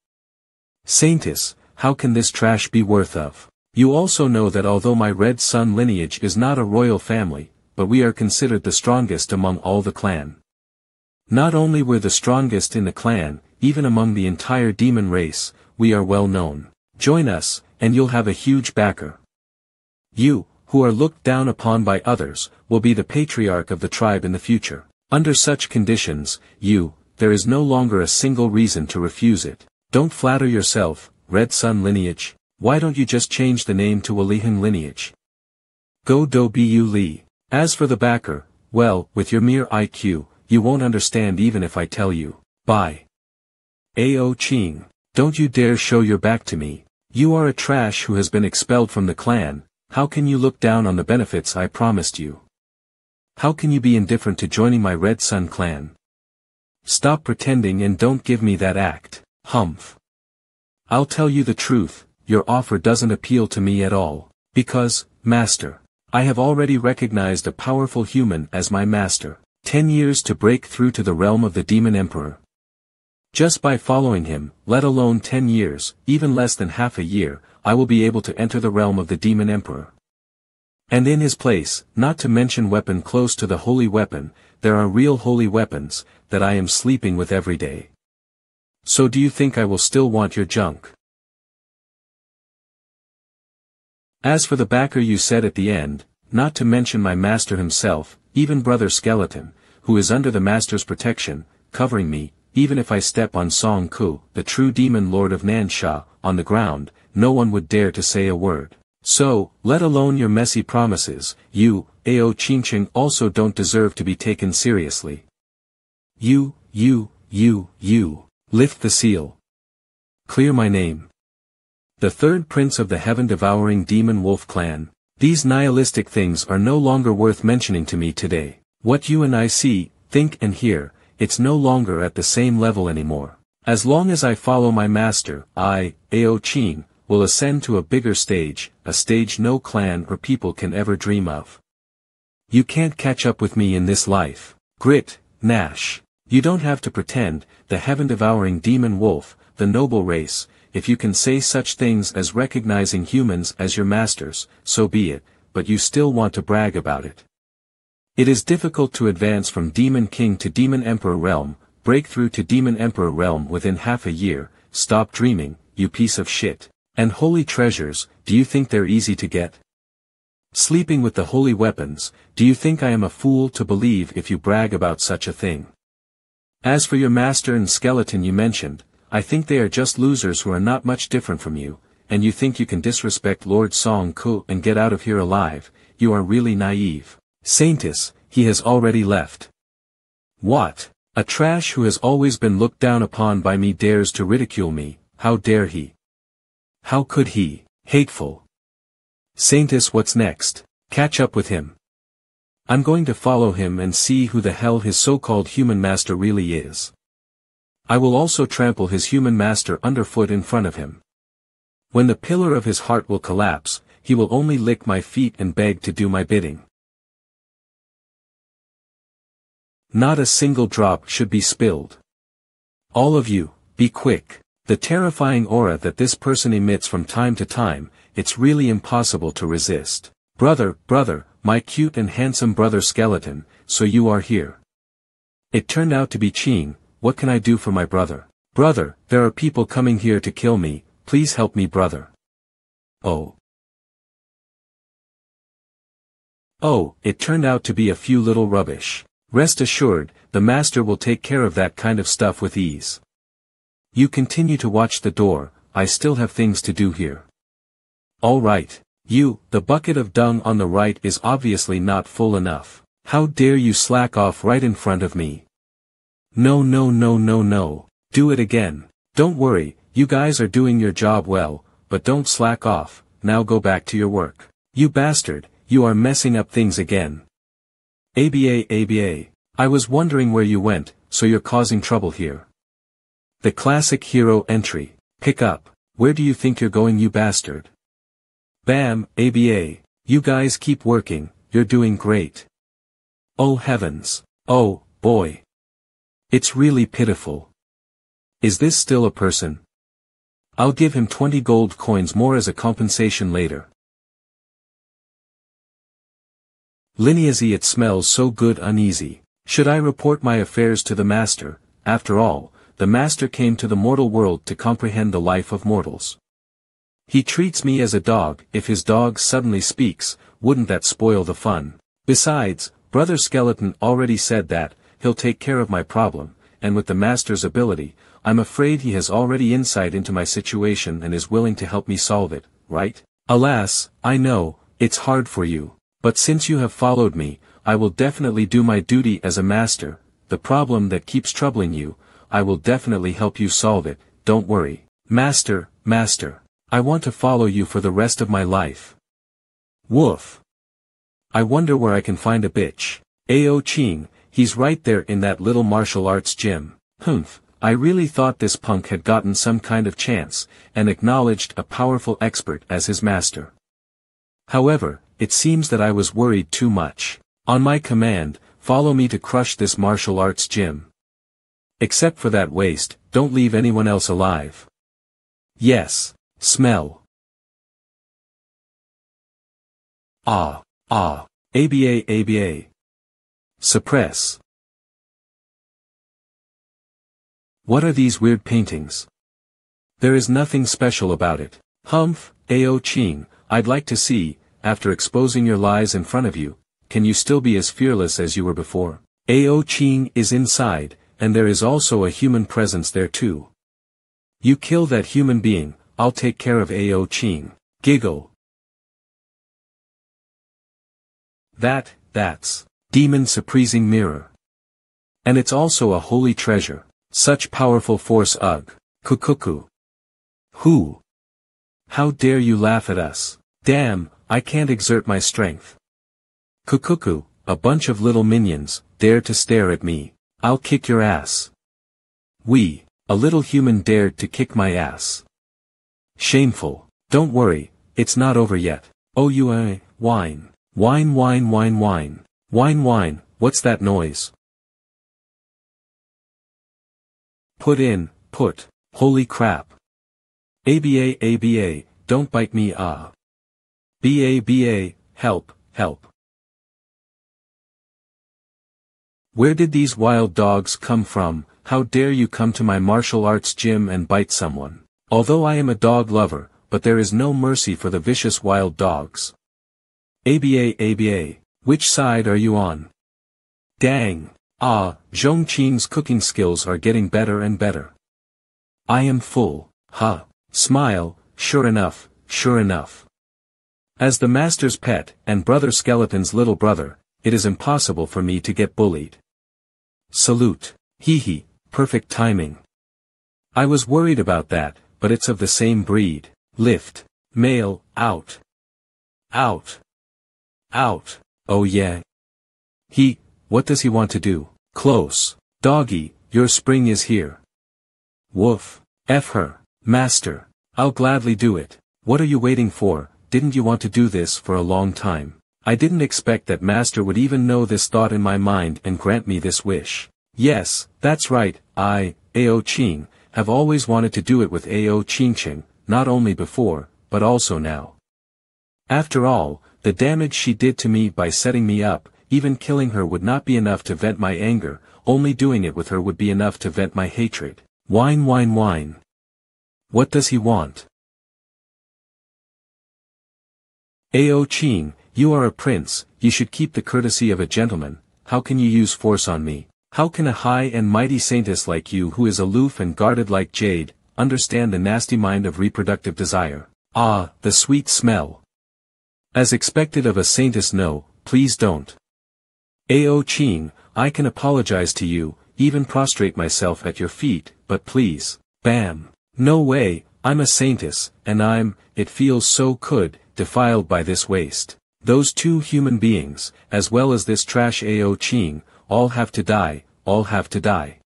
Saintess, how can this trash be worth of? You also know that although my Red Sun lineage is not a royal family, but we are considered the strongest among all the clan. Not only we're the strongest in the clan, even among the entire demon race, we are well known. Join us, and you'll have a huge backer. You, who are looked down upon by others, will be the patriarch of the tribe in the future. Under such conditions, there is no longer a single reason to refuse it. Don't flatter yourself, Red Sun lineage. Why don't you just change the name to Walihan lineage? Go do bu li. As for the backer, well, with your mere IQ, you won't understand even if I tell you. Bye. Ao Ching, don't you dare show your back to me. You are a trash who has been expelled from the clan. How can you look down on the benefits I promised you? How can you be indifferent to joining my Red Sun clan? Stop pretending and don't give me that act. Humph. I'll tell you the truth, your offer doesn't appeal to me at all. Because, Master, I have already recognized a powerful human as my master. 10 years to break through to the realm of the Demon Emperor. Just by following him, let alone 10 years, even less than half a year, I will be able to enter the realm of the Demon Emperor. And in his place, not to mention weapon close to the holy weapon, there are real holy weapons, that I am sleeping with every day. So do you think I will still want your junk? As for the backer you said at the end, not to mention my master himself, even Brother Skeleton, who is under the master's protection, covering me, even if I step on Song Ku, the true demon lord of Nansha, on the ground, no one would dare to say a word. So, let alone your messy promises, you, Ao Chinching also don't deserve to be taken seriously. You, lift the seal. Clear my name. The third prince of the heaven-devouring demon wolf clan. These nihilistic things are no longer worth mentioning to me today. What you and I see, think and hear, it's no longer at the same level anymore. As long as I follow my master, I, Ao Chin, will ascend to a bigger stage, a stage no clan or people can ever dream of. You can't catch up with me in this life. Grit, Nash. You don't have to pretend, the heaven-devouring demon wolf, the noble race, if you can say such things as recognizing humans as your masters, so be it, but you still want to brag about it. It is difficult to advance from Demon King to Demon Emperor realm, break through to Demon Emperor realm within half a year. Stop dreaming, you piece of shit. And holy treasures, do you think they're easy to get? Sleeping with the holy weapons, do you think I am a fool to believe if you brag about such a thing? As for your master and skeleton you mentioned, I think they are just losers who are not much different from you, and you think you can disrespect Lord Song Ku and get out of here alive. You are really naive. Saintess, he has already left. What? A trash who has always been looked down upon by me dares to ridicule me, how dare he? How could he? Hateful. Saintess, what's next? Catch up with him. I'm going to follow him and see who the hell his so-called human master really is. I will also trample his human master underfoot in front of him. When the pillar of his heart will collapse, he will only lick my feet and beg to do my bidding. Not a single drop should be spilled. All of you, be quick. The terrifying aura that this person emits from time to time, it's really impossible to resist. Brother, my cute and handsome brother skeleton, so you are here. It turned out to be Ching. What can I do for my brother? Brother, there are people coming here to kill me, please help me brother. Oh. Oh, it turned out to be a few little rubbish. Rest assured, the master will take care of that kind of stuff with ease. You continue to watch the door, I still have things to do here. All right. The bucket of dung on the right is obviously not full enough. How dare you slack off right in front of me? No no no no no. Do it again. Don't worry, you guys are doing your job well, but don't slack off, now go back to your work. You bastard, you are messing up things again. ABA. I was wondering where you went, so you're causing trouble here. The classic hero entry. Pick up. Where do you think you're going, you bastard? Bam, ABA. You guys keep working, you're doing great. Oh heavens. Oh, boy. It's really pitiful. Is this still a person? I'll give him 20 gold coins more as a compensation later. Lineazy, it smells so good, uneasy. Should I report my affairs to the master? After all, the master came to the mortal world to comprehend the life of mortals. He treats me as a dog. If his dog suddenly speaks, wouldn't that spoil the fun? Besides, Brother Skeleton already said that he'll take care of my problem, and with the master's ability, I'm afraid he has already insight into my situation and is willing to help me solve it, right? Alas, I know, it's hard for you, but since you have followed me, I will definitely do my duty as a master. The problem that keeps troubling you, I will definitely help you solve it, don't worry. Master, I want to follow you for the rest of my life. Woof. I wonder where I can find a bitch. Ao Ching, he's right there in that little martial arts gym. Humph, I really thought this punk had gotten some kind of chance, and acknowledged a powerful expert as his master. However, it seems that I was worried too much. On my command, follow me to crush this martial arts gym. Except for that waste, don't leave anyone else alive. Yes. Smell. ABA. Suppress. What are these weird paintings? There is nothing special about it. Humph, Ao Ching, I'd like to see, after exposing your lies in front of you, can you still be as fearless as you were before? Ao Ching is inside, and there is also a human presence there too. You kill that human being, I'll take care of Ao Ching. Giggle. That's demon surprising mirror. And it's also a holy treasure. Such powerful force, ugh. Kukuku. Who? How dare you laugh at us? Damn, I can't exert my strength. Kukuku, a bunch of little minions, dare to stare at me. I'll kick your ass. A little human dared to kick my ass. Shameful. Don't worry, it's not over yet. Oh wine. Wine. What's that noise? Put. Holy crap. ABA, don't bite me, ah. BA, help. Where did these wild dogs come from? How dare you come to my martial arts gym and bite someone? Although I am a dog lover, but there is no mercy for the vicious wild dogs. ABA, which side are you on? Dang. Zhong Qing's cooking skills are getting better and better. I am full. Smile, sure enough. As the master's pet, and Brother Skeleton's little brother, it is impossible for me to get bullied. Salute. Hee, perfect timing. I was worried about that, but it's of the same breed. Lift. Male, out. Oh yeah. What does he want to do? Close. Doggy, your spring is here. Woof. F her. Master. I'll gladly do it. What are you waiting for? Didn't you want to do this for a long time? I didn't expect that master would even know this thought in my mind and grant me this wish. Yes, that's right, I, Ao Ching, have always wanted to do it with Ao Ching, not only before, but also now. After all, the damage she did to me by setting me up, even killing her would not be enough to vent my anger, only doing it with her would be enough to vent my hatred. Wine. What does he want? Ao Ching, you are a prince, you should keep the courtesy of a gentleman, how can you use force on me? How can a high and mighty saintess like you who is aloof and guarded like jade, understand the nasty mind of reproductive desire? Ah, the sweet smell. As expected of a saintess, no, please don't. Ao Ching, I can apologize to you, even prostrate myself at your feet, but please, bam. No way, I'm a saintess, and it feels so good, defiled by this waste. Those two human beings, as well as this trash Ao Ching, all have to die, all have to die.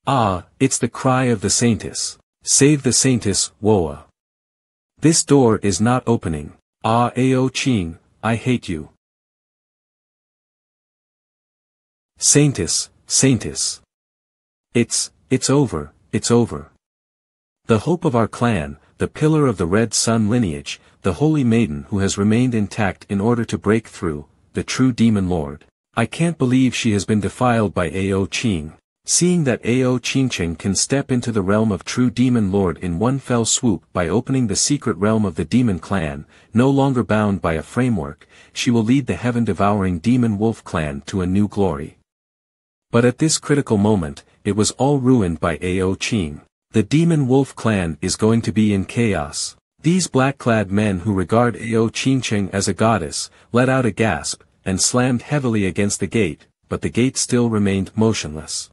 Ah, it's the cry of the saintess. Save the saintess, Woa. This door is not opening. Ah, Ao Ching, I hate you. Saintess, saintess. It's over, it's over. The hope of our clan, the pillar of the Red Sun lineage, the holy maiden who has remained intact in order to break through, the true demon lord. I can't believe she has been defiled by Ao Ching. Seeing that Ao Ching can step into the realm of true demon lord in one fell swoop by opening the secret realm of the demon clan, no longer bound by a framework, she will lead the heaven-devouring demon wolf clan to a new glory. But at this critical moment, it was all ruined by Ao Ching. The demon wolf clan is going to be in chaos. These black-clad men who regard Ao Ching as a goddess, let out a gasp, and slammed heavily against the gate, but the gate still remained motionless.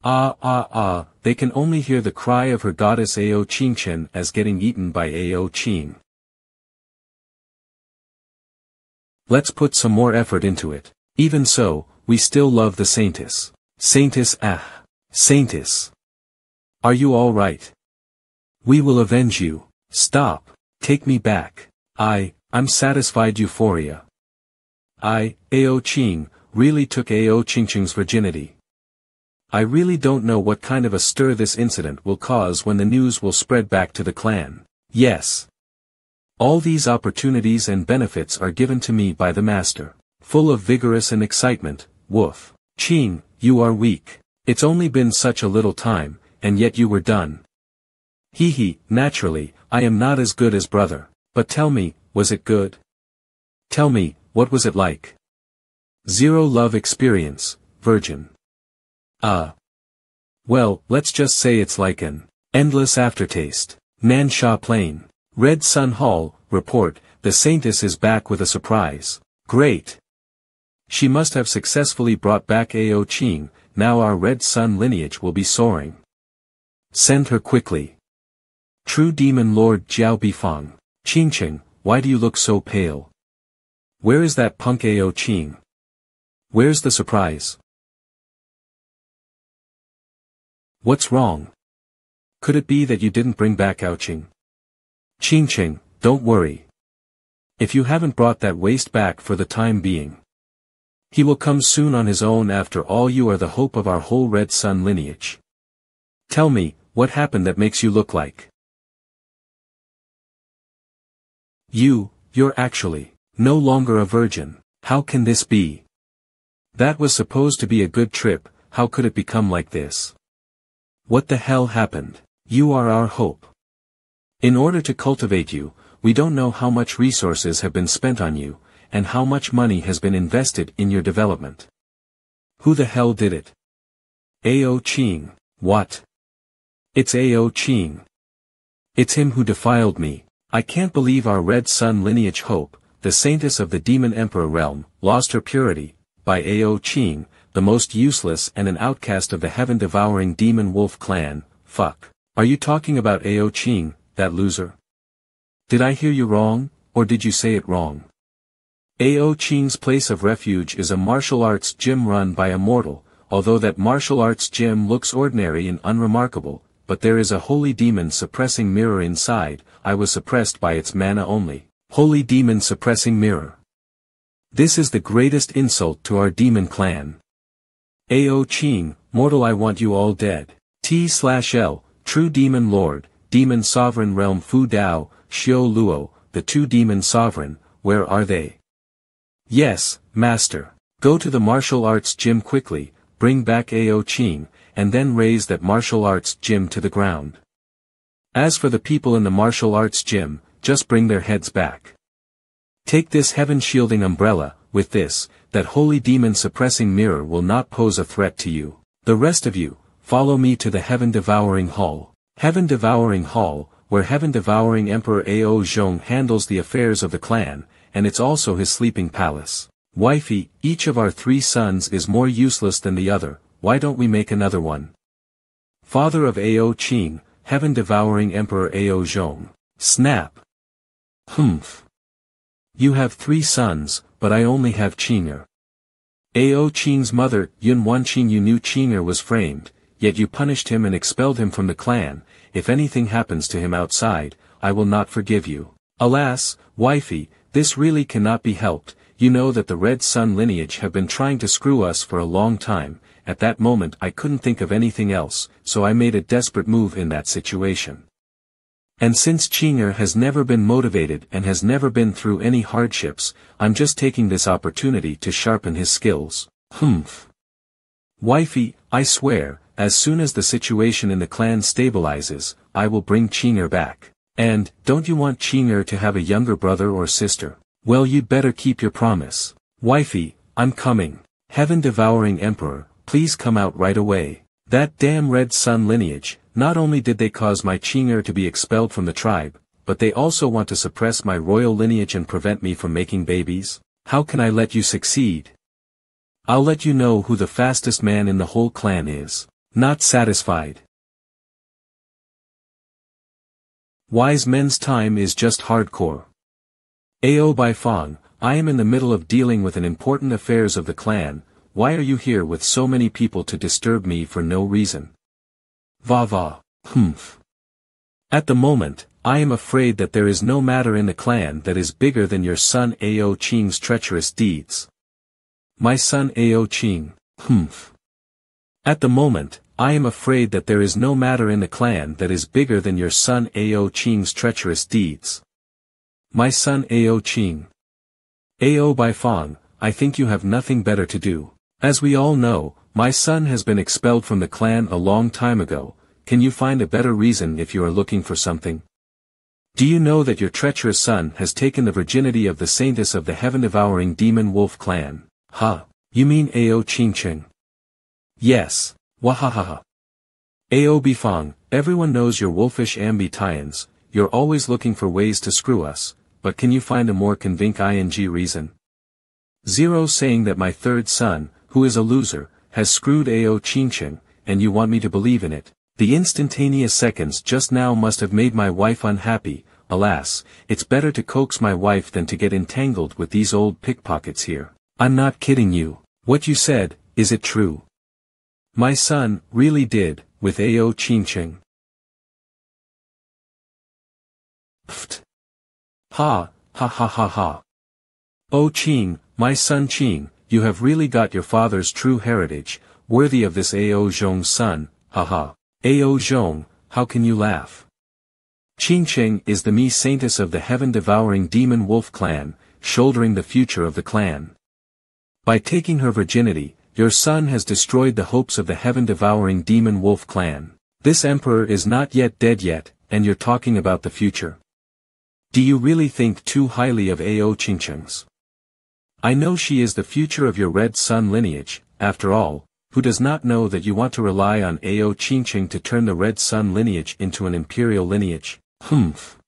They can only hear the cry of her goddess Ao Ching as getting eaten by Ao Ching. Let's put some more effort into it. Even so, we still love the saintess. Saintess, saintess. Are you all right? We will avenge you. Stop. Take me back. I'm satisfied euphoria. Ao Ching, really took Ao Ching's virginity. I really don't know what kind of a stir this incident will cause when the news will spread back to the clan. Yes. All these opportunities and benefits are given to me by the master. Full of vigorous and excitement, woof. Ching, you are weak. It's only been such a little time, and yet you were done. Naturally, I am not as good as brother. But tell me, was it good? Tell me, what was it like? Zero love experience, virgin. Well, let's just say it's like an endless aftertaste. MANHWA Plain. Red Sun Hall, report, the saintess is back with a surprise. Great. She must have successfully brought back Ao Ching, now our Red Sun lineage will be soaring. Send her quickly. True Demon Lord Jiao Bifang. Ching, why do you look so pale? Where is that punk Ao Ching? Where's the surprise? What's wrong? Could it be that you didn't bring back Ao Ching? Ching, don't worry. If you haven't brought that waste back for the time being, he will come soon on his own. After all, you are the hope of our whole Red Sun lineage. Tell me, what happened that makes you look like? You're actually no longer a virgin. How can this be? That was supposed to be a good trip, how could it become like this? What the hell happened? You are our hope. In order to cultivate you, we don't know how much resources have been spent on you, and how much money has been invested in your development. Who the hell did it? Ao Ching. What? It's Ao Ching. It's him who defiled me. I can't believe our Red Sun lineage hope, the saintess of the Demon Emperor realm, lost her purity, by Ao Ching, the most useless and an outcast of the heaven-devouring demon wolf clan. Fuck. Are you talking about Ao Ching, that loser? Did I hear you wrong, or did you say it wrong? Ao Ching's place of refuge is a martial arts gym run by a mortal, although that martial arts gym looks ordinary and unremarkable, but there is a holy demon suppressing mirror inside. I was suppressed by its mana only. Holy demon suppressing mirror. This is the greatest insult to our demon clan. Ao Ching, mortal, I want you all dead. T/L, true demon lord, demon sovereign realm Fu Dao, Xiao Luo, the two demon sovereign, where are they? Yes, master. Go to the martial arts gym quickly, bring back Ao Qing, and then raze that martial arts gym to the ground. As for the people in the martial arts gym, just bring their heads back. Take this heaven-shielding umbrella, with this, that holy demon-suppressing mirror will not pose a threat to you. The rest of you, follow me to the heaven-devouring hall. Heaven-devouring hall, where heaven-devouring Emperor Ao Zhong handles the affairs of the clan, and it's also his sleeping palace. Wifey, each of our 3 sons is more useless than the other, why don't we make another one? Father of Ao Qing, heaven-devouring Emperor Ao Zhong. Snap. Humph. You have 3 sons, but I only have Qing'er. Ao Qing's mother, Yun Wanqing, you knew Qing'er was framed, yet you punished him and expelled him from the clan. If anything happens to him outside, I will not forgive you. Alas, wifey, this really cannot be helped. You know that the Red Sun lineage have been trying to screw us for a long time. At that moment I couldn't think of anything else, so I made a desperate move in that situation. And since Qing'er has never been motivated and has never been through any hardships, I'm just taking this opportunity to sharpen his skills. Humph. Wifey, I swear, as soon as the situation in the clan stabilizes, I will bring Qing'er back. And, don't you want Qing'er to have a younger brother or sister? Well, you'd better keep your promise. Wifey, I'm coming. Heaven-devouring Emperor, please come out right away. That damn Red Sun lineage, not only did they cause my Qing'er to be expelled from the tribe, but they also want to suppress my royal lineage and prevent me from making babies. How can I let you succeed? I'll let you know who the fastest man in the whole clan is. Not satisfied. Wise men's time is just hardcore. Ao Baifang, I am in the middle of dealing with an important affairs of the clan. Why are you here with so many people to disturb me for no reason? Va. Humph. At the moment, I am afraid that there is no matter in the clan that is bigger than your son Ao Qing's treacherous deeds. My son Ao Qing. Humph. At the moment, I am afraid that there is no matter in the clan that is bigger than your son Ao Qing's treacherous deeds. My son Ao Qing. Ao Baifang, I think you have nothing better to do. As we all know, my son has been expelled from the clan a long time ago. Can you find a better reason if you are looking for something? Do you know that your treacherous son has taken the virginity of the saintess of the heaven-devouring demon wolf clan? Ha! You mean Ao Qingqing? Yes. Wahahaha. Ao Bifang, everyone knows your wolfish ambi-tians, you're always looking for ways to screw us, but can you find a more convincing reason? Zero saying that my 3rd son, who is a loser, has screwed Ao Qingqing, and you want me to believe in it. The instantaneous seconds just now must have made my wife unhappy. Alas, it's better to coax my wife than to get entangled with these old pickpockets here. I'm not kidding you. What you said, is it true? My son, really did, with Ao Qingqing. Pfft. Ha. Oh Qing, my son Qing, you have really got your father's true heritage, worthy of this Ao Zhong's son, haha. Ao Zhong, how can you laugh? Qingqing is the saintess of the heaven-devouring demon wolf clan, shouldering the future of the clan. By taking her virginity, your son has destroyed the hopes of the heaven-devouring demon wolf clan. This emperor is not yet dead yet, and you're talking about the future. Do you really think too highly of Ao Qingqing's? I know she is the future of your Red Sun lineage. After all, who does not know that you want to rely on Ao Qingqing to turn the Red Sun lineage into an imperial lineage? Humph.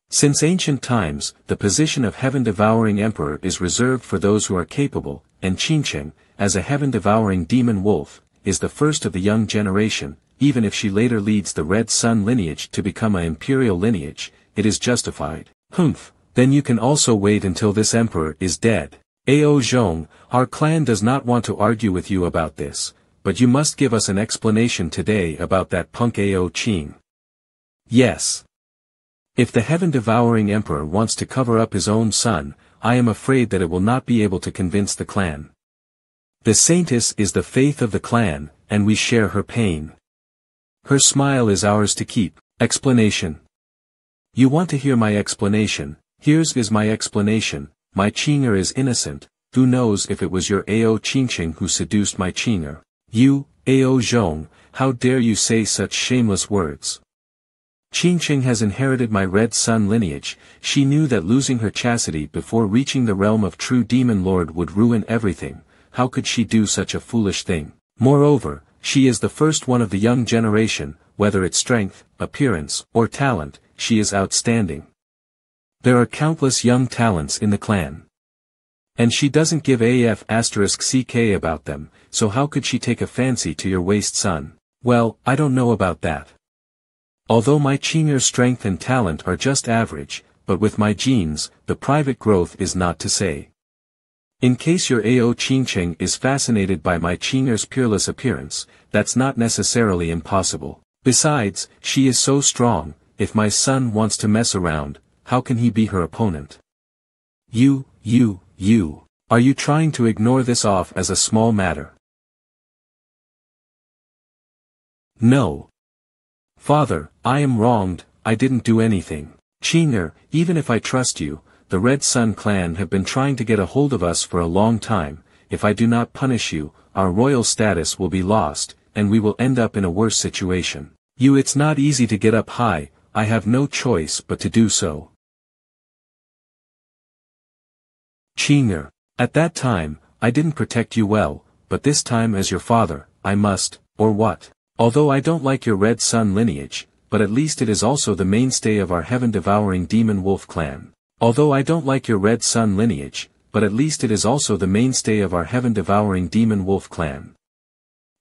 Since ancient times, the position of heaven-devouring emperor is reserved for those who are capable, and Qingqing, as a heaven-devouring demon wolf, is the first of the young generation. Even if she later leads the Red Sun lineage to become an imperial lineage, it is justified. Humph. Then you can also wait until this emperor is dead. Ao Zhong, our clan does not want to argue with you about this, but you must give us an explanation today about that punk Ao Qing. Yes. If the heaven-devouring emperor wants to cover up his own son, I am afraid that it will not be able to convince the clan. The saintess is the faith of the clan, and we share her pain. Her smile is ours to keep. Explanation. You want to hear my explanation? Here's my explanation. My Qing'er is innocent. Who knows if it was your Ao Qingqing who seduced my Qing'er? You, Ao Zhong, how dare you say such shameless words? Qingqing has inherited my red sun lineage. She knew that losing her chastity before reaching the realm of true demon lord would ruin everything. How could she do such a foolish thing? Moreover, she is the first one of the young generation, whether it's strength, appearance, or talent, she is outstanding. There are countless young talents in the clan. And she doesn't give **CK about them, so how could she take a fancy to your waste son? Well, I don't know about that. Although my Qing'er's strength and talent are just average, but with my genes, the private growth is not to say. In case your Ao Qingqing is fascinated by my Qing'er's peerless appearance, that's not necessarily impossible. Besides, she is so strong, if my son wants to mess around, how can he be her opponent? You, are you trying to ignore this off as a small matter? No. Father, I am wronged, I didn't do anything. Qing'er, even if I trust you, the Red Sun clan have been trying to get a hold of us for a long time. If I do not punish you, our royal status will be lost, and we will end up in a worse situation. It's not easy to get up high, I have no choice but to do so. Qing'er, at that time, I didn't protect you well, but this time as your father, I must, or what? Although I don't like your Red Sun lineage, but at least it is also the mainstay of our heaven-devouring demon wolf clan. Although I don't like your Red Sun lineage, but at least it is also the mainstay of our heaven-devouring demon wolf clan.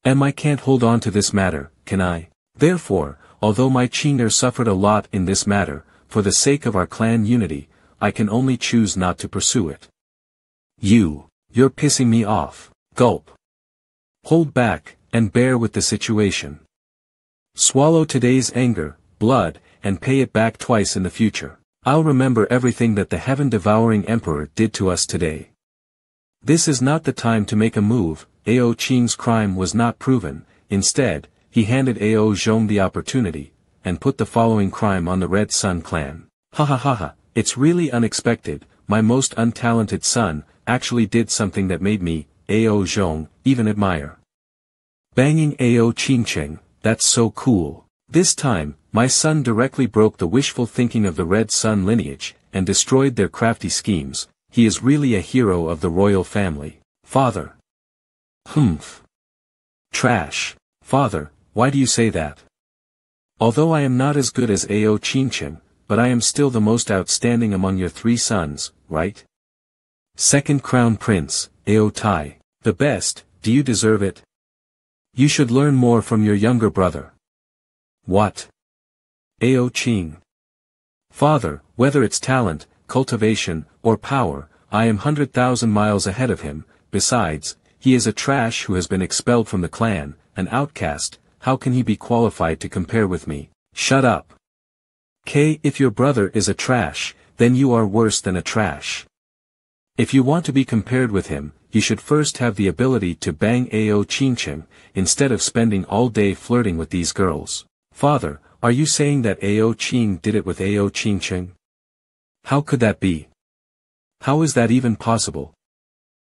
I can't hold on to this matter, can I? Therefore, although my Qing'er suffered a lot in this matter, for the sake of our clan unity, I can only choose not to pursue it. You're pissing me off. Gulp. Hold back, and bear with the situation. Swallow today's anger, blood, and pay it back twice in the future. I'll remember everything that the heaven-devouring emperor did to us today. This is not the time to make a move. Ao Qing's crime was not proven. Instead, he handed Ao Zhong the opportunity, and put the following crime on the Red Sun clan. Ha ha ha ha, it's really unexpected, my most untalented son, actually did something that made me, Ao Zhong, even admire. Banging Ao Qingqing, that's so cool. This time, my son directly broke the wishful thinking of the Red Sun lineage, and destroyed their crafty schemes. He is really a hero of the royal family. Father. Humph. Trash. Father, why do you say that? Although I am not as good as Ao Qingqing, but I am still the most outstanding among your 3 sons, right? Second Crown Prince, Ao Tai. The best, do you deserve it? You should learn more from your younger brother. What? Ao Qing. Father, whether it's talent, cultivation, or power, I am 100,000 miles ahead of him. Besides, he is a trash who has been expelled from the clan, an outcast. How can he be qualified to compare with me? Shut up. If your brother is a trash, then you are worse than a trash. If you want to be compared with him, you should first have the ability to bang Ao Qingqing, instead of spending all day flirting with these girls. Father, are you saying that Ao Qing did it with Ao Qingqing? How could that be? How is that even possible?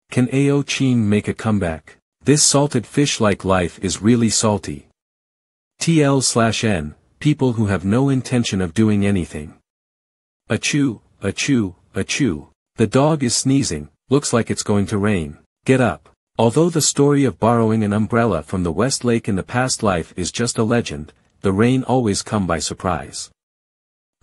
Can Ao Qing make a comeback? This salted fish-like life is really salty. TL/N, people who have no intention of doing anything. Achoo, achoo, achoo. The dog is sneezing, looks like it's going to rain. Get up. Although the story of borrowing an umbrella from the West Lake in the past life is just a legend, the rain always come by surprise.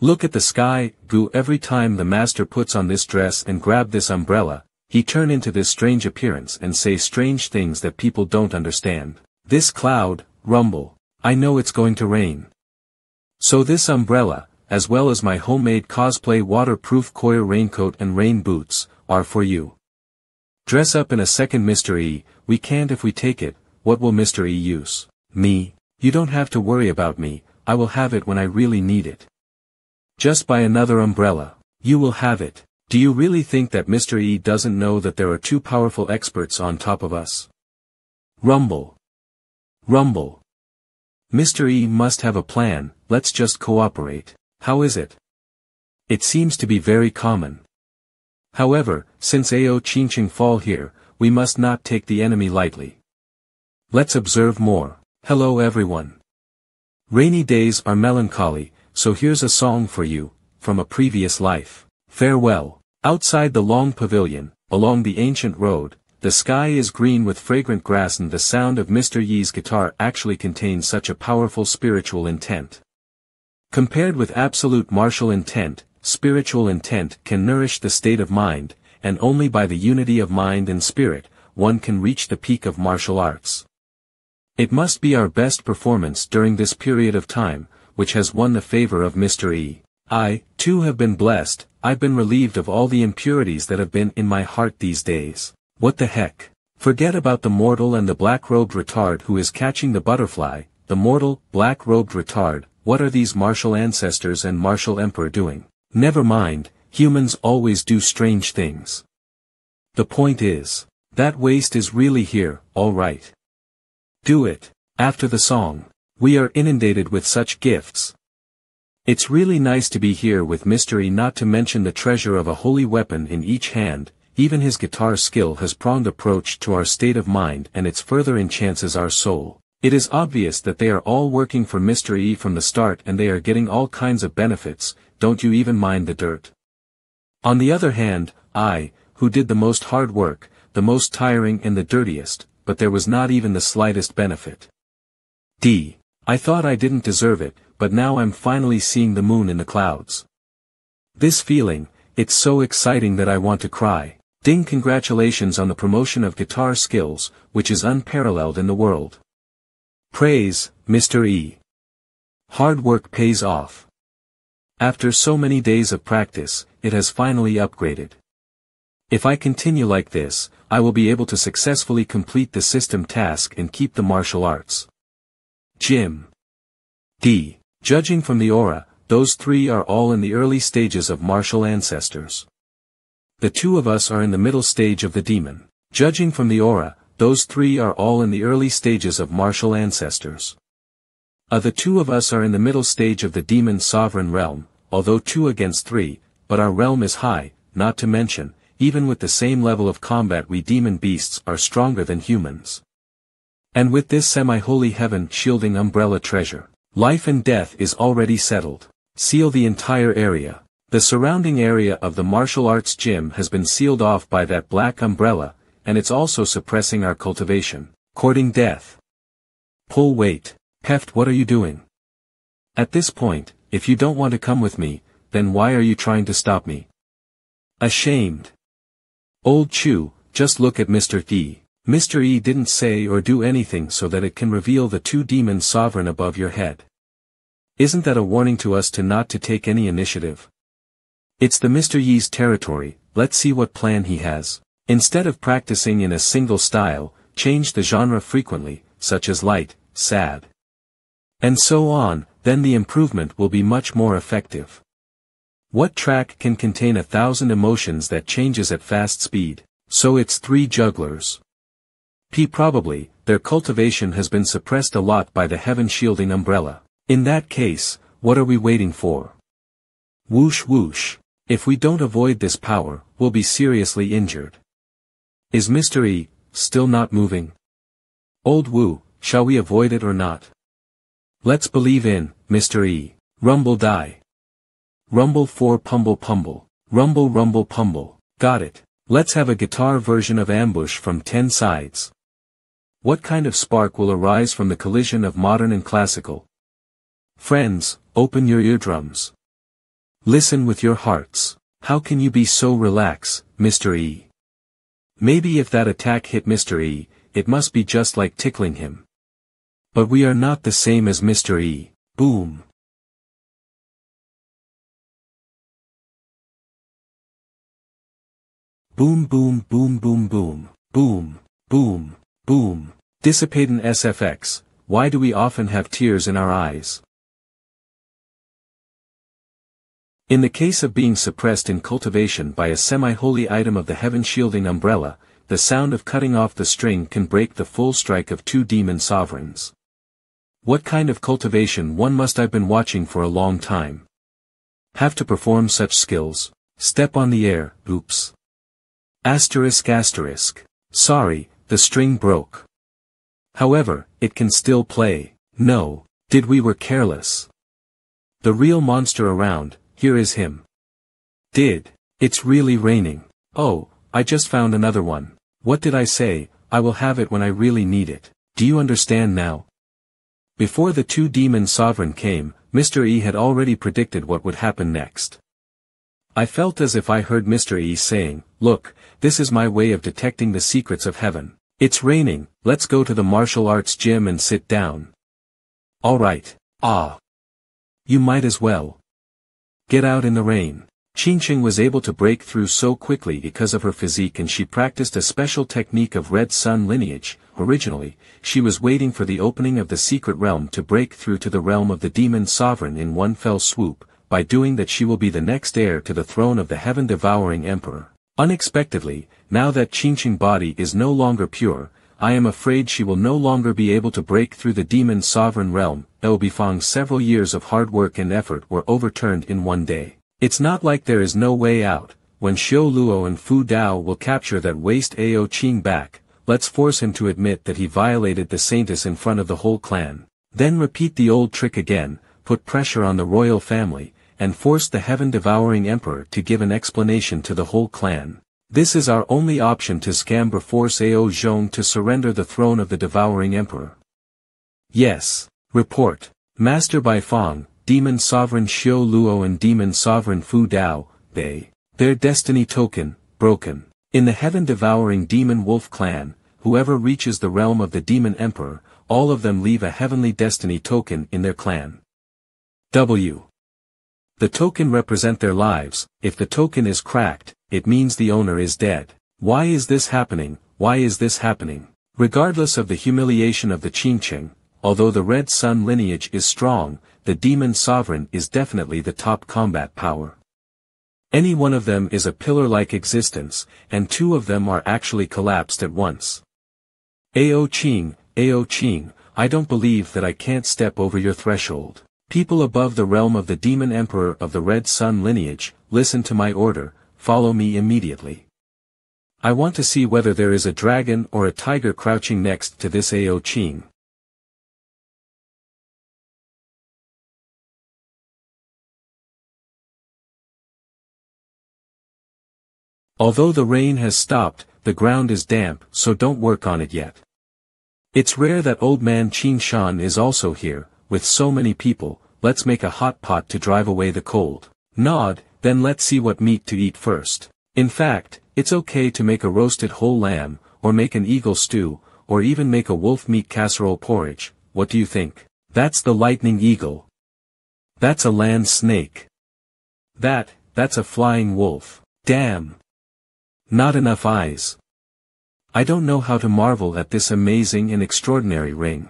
Look at the sky, goo. Every time the master puts on this dress and grab this umbrella, he turn into this strange appearance and say strange things that people don't understand. This cloud, rumble. I know it's going to rain. So this umbrella, as well as my homemade cosplay waterproof Koya raincoat and rain boots, are for you. Dress up in a second Mr. E, we can't if we take it. What will Mr. E use? Me? You don't have to worry about me, I will have it when I really need it. Just buy another umbrella. You will have it. Do you really think that Mr. E doesn't know that there are 2 powerful experts on top of us? Rumble. Rumble. Mr. E must have a plan, let's just cooperate. How is it? It seems to be very common. However, since Ao Qingqing fall here, we must not take the enemy lightly. Let's observe more. Hello everyone. Rainy days are melancholy, so here's a song for you, from a previous life. Farewell. Outside the long pavilion, along the ancient road, the sky is green with fragrant grass, and the sound of Mr. Yi's guitar actually contains such a powerful spiritual intent. Compared with absolute martial intent, spiritual intent can nourish the state of mind, and only by the unity of mind and spirit, one can reach the peak of martial arts. It must be our best performance during this period of time, which has won the favor of Mr. E. I, too, have been blessed. I've been relieved of all the impurities that have been in my heart these days. What the heck? Forget about the mortal and the black-robed retard who is catching the butterfly. The mortal, black-robed retard, what are these martial ancestors and martial emperor doing? Never mind, humans always do strange things. The point is, that waste is really here, alright. Do it. After the song. We are inundated with such gifts. It's really nice to be here with Mr. E, not to mention the treasure of a holy weapon in each hand. Even his guitar skill has pronged approach to our state of mind, and it further enhances our soul. It is obvious that they are all working for Mr. E from the start, and they are getting all kinds of benefits. Don't you even mind the dirt. On the other hand, I, who did the most hard work, the most tiring and the dirtiest, but there was not even the slightest benefit. I thought I didn't deserve it, but now I'm finally seeing the moon in the clouds. This feeling, it's so exciting that I want to cry. Ding, congratulations on the promotion of guitar skills, which is unparalleled in the world. Praise, Mr. E. Hard work pays off. After so many days of practice, it has finally upgraded. If I continue like this, I will be able to successfully complete the system task and keep the martial arts. Jim. Judging from the aura, those three are all in the early stages of martial ancestors. The two of us are in the middle stage of the demon. Judging from the aura, those three are all in the early stages of martial ancestors. The two of us are in the middle stage of the demon sovereign realm, although 2 against 3, but our realm is high, not to mention, even with the same level of combat we demon beasts are stronger than humans. And with this semi-holy heaven shielding umbrella treasure, life and death is already settled. Seal the entire area. The surrounding area of the martial arts gym has been sealed off by that black umbrella, and it's also suppressing our cultivation. Courting death. Pull weight. Heft, what are you doing? At this point, if you don't want to come with me, then why are you trying to stop me? Ashamed. Old Chew, just look at Mr. E. Mr. E didn't say or do anything so that it can reveal the 2 demons sovereign above your head. Isn't that a warning to us to not to take any initiative? It's the Mr. Yi's territory. Let's see what plan he has. Instead of practicing in a single style, change the genre frequently, such as light, sad, and so on, then the improvement will be much more effective. What track can contain 1,000 emotions that changes at fast speed? So it's 3 jugglers. Probably, their cultivation has been suppressed a lot by the heaven shielding umbrella. In that case, what are we waiting for? Whoosh whoosh. If we don't avoid this power, we'll be seriously injured. Is Mr. E still not moving? Old Wu, shall we avoid it or not? Let's believe in Mr. E. Rumble die. Rumble for pumble pumble. Rumble rumble pumble. Got it. Let's have a guitar version of ambush from 10 sides. What kind of spark will arise from the collision of modern and classical? Friends, open your eardrums. Listen with your hearts. How can you be so relaxed, Mr. E? Maybe if that attack hit Mr. E, it must be just like tickling him. But we are not the same as Mr. E. Boom. Boom boom boom boom boom, boom, boom, boom. Dissipating SFX, why do we often have tears in our eyes? In the case of being suppressed in cultivation by a semi-holy item of the heaven shielding umbrella, the sound of cutting off the string can break the full strike of 2 demon sovereigns. What kind of cultivation one must I've been watching for a long time. Have to perform such skills. Step on the air, oops. Asterisk asterisk. Sorry, the string broke. However, it can still play. No, did we were careless. The real monster around, here is him. It's really raining. Oh, I just found another one. What did I say? I will have it when I really need it. Do you understand now? Before the two demon sovereign came, Mr. E had already predicted what would happen next. I felt as if I heard Mr. E saying, "Look, this is my way of detecting the secrets of heaven. It's raining, let's go to the martial arts gym and sit down." Alright. You might as well. Get out in the rain. Qingqing was able to break through so quickly because of her physique, and she practiced a special technique of red sun lineage. Originally, she was waiting for the opening of the secret realm to break through to the realm of the demon sovereign in one fell swoop. By doing that she will be the next heir to the throne of the heaven-devouring emperor. Unexpectedly, now that Qingqing body is no longer pure, I am afraid she will no longer be able to break through the demon sovereign realm. Bifang's several years of hard work and effort were overturned in one day. It's not like there is no way out. When Xiao Luo and Fu Dao will capture that waste Ao Qing back, let's force him to admit that he violated the saintess in front of the whole clan. Then repeat the old trick again, put pressure on the royal family, and force the heaven-devouring emperor to give an explanation to the whole clan. This is our only option to scam or force Ao Zhong to surrender the throne of the devouring emperor. Yes. Report. Master Bifang, Demon Sovereign Xiao Luo and Demon Sovereign Fu Dao, their destiny token, broken. In the heaven-devouring demon wolf clan, whoever reaches the realm of the demon emperor, all of them leave a heavenly destiny token in their clan. W. The token represent their lives. If the token is cracked, it means the owner is dead. Why is this happening? Why is this happening? Regardless of the humiliation of the Qingqing, although the red sun lineage is strong, the demon sovereign is definitely the top combat power. Any one of them is a pillar-like existence, and two of them are actually collapsed at once. Ao Qing, I don't believe that I can't step over your threshold. People above the realm of the demon emperor of the red sun lineage, listen to my order, follow me immediately. I want to see whether there is a dragon or a tiger crouching next to this Ao Qing. Although the rain has stopped, the ground is damp, so don't work on it yet. It's rare that old man Qin Shan is also here. With so many people, let's make a hot pot to drive away the cold. Nod, then let's see what meat to eat first. In fact, it's okay to make a roasted whole lamb, or make an eagle stew, or even make a wolf meat casserole porridge. What do you think? That's the lightning eagle. That's a land snake. That's a flying wolf. Damn. Not enough eyes. I don't know how to marvel at this amazing and extraordinary ring.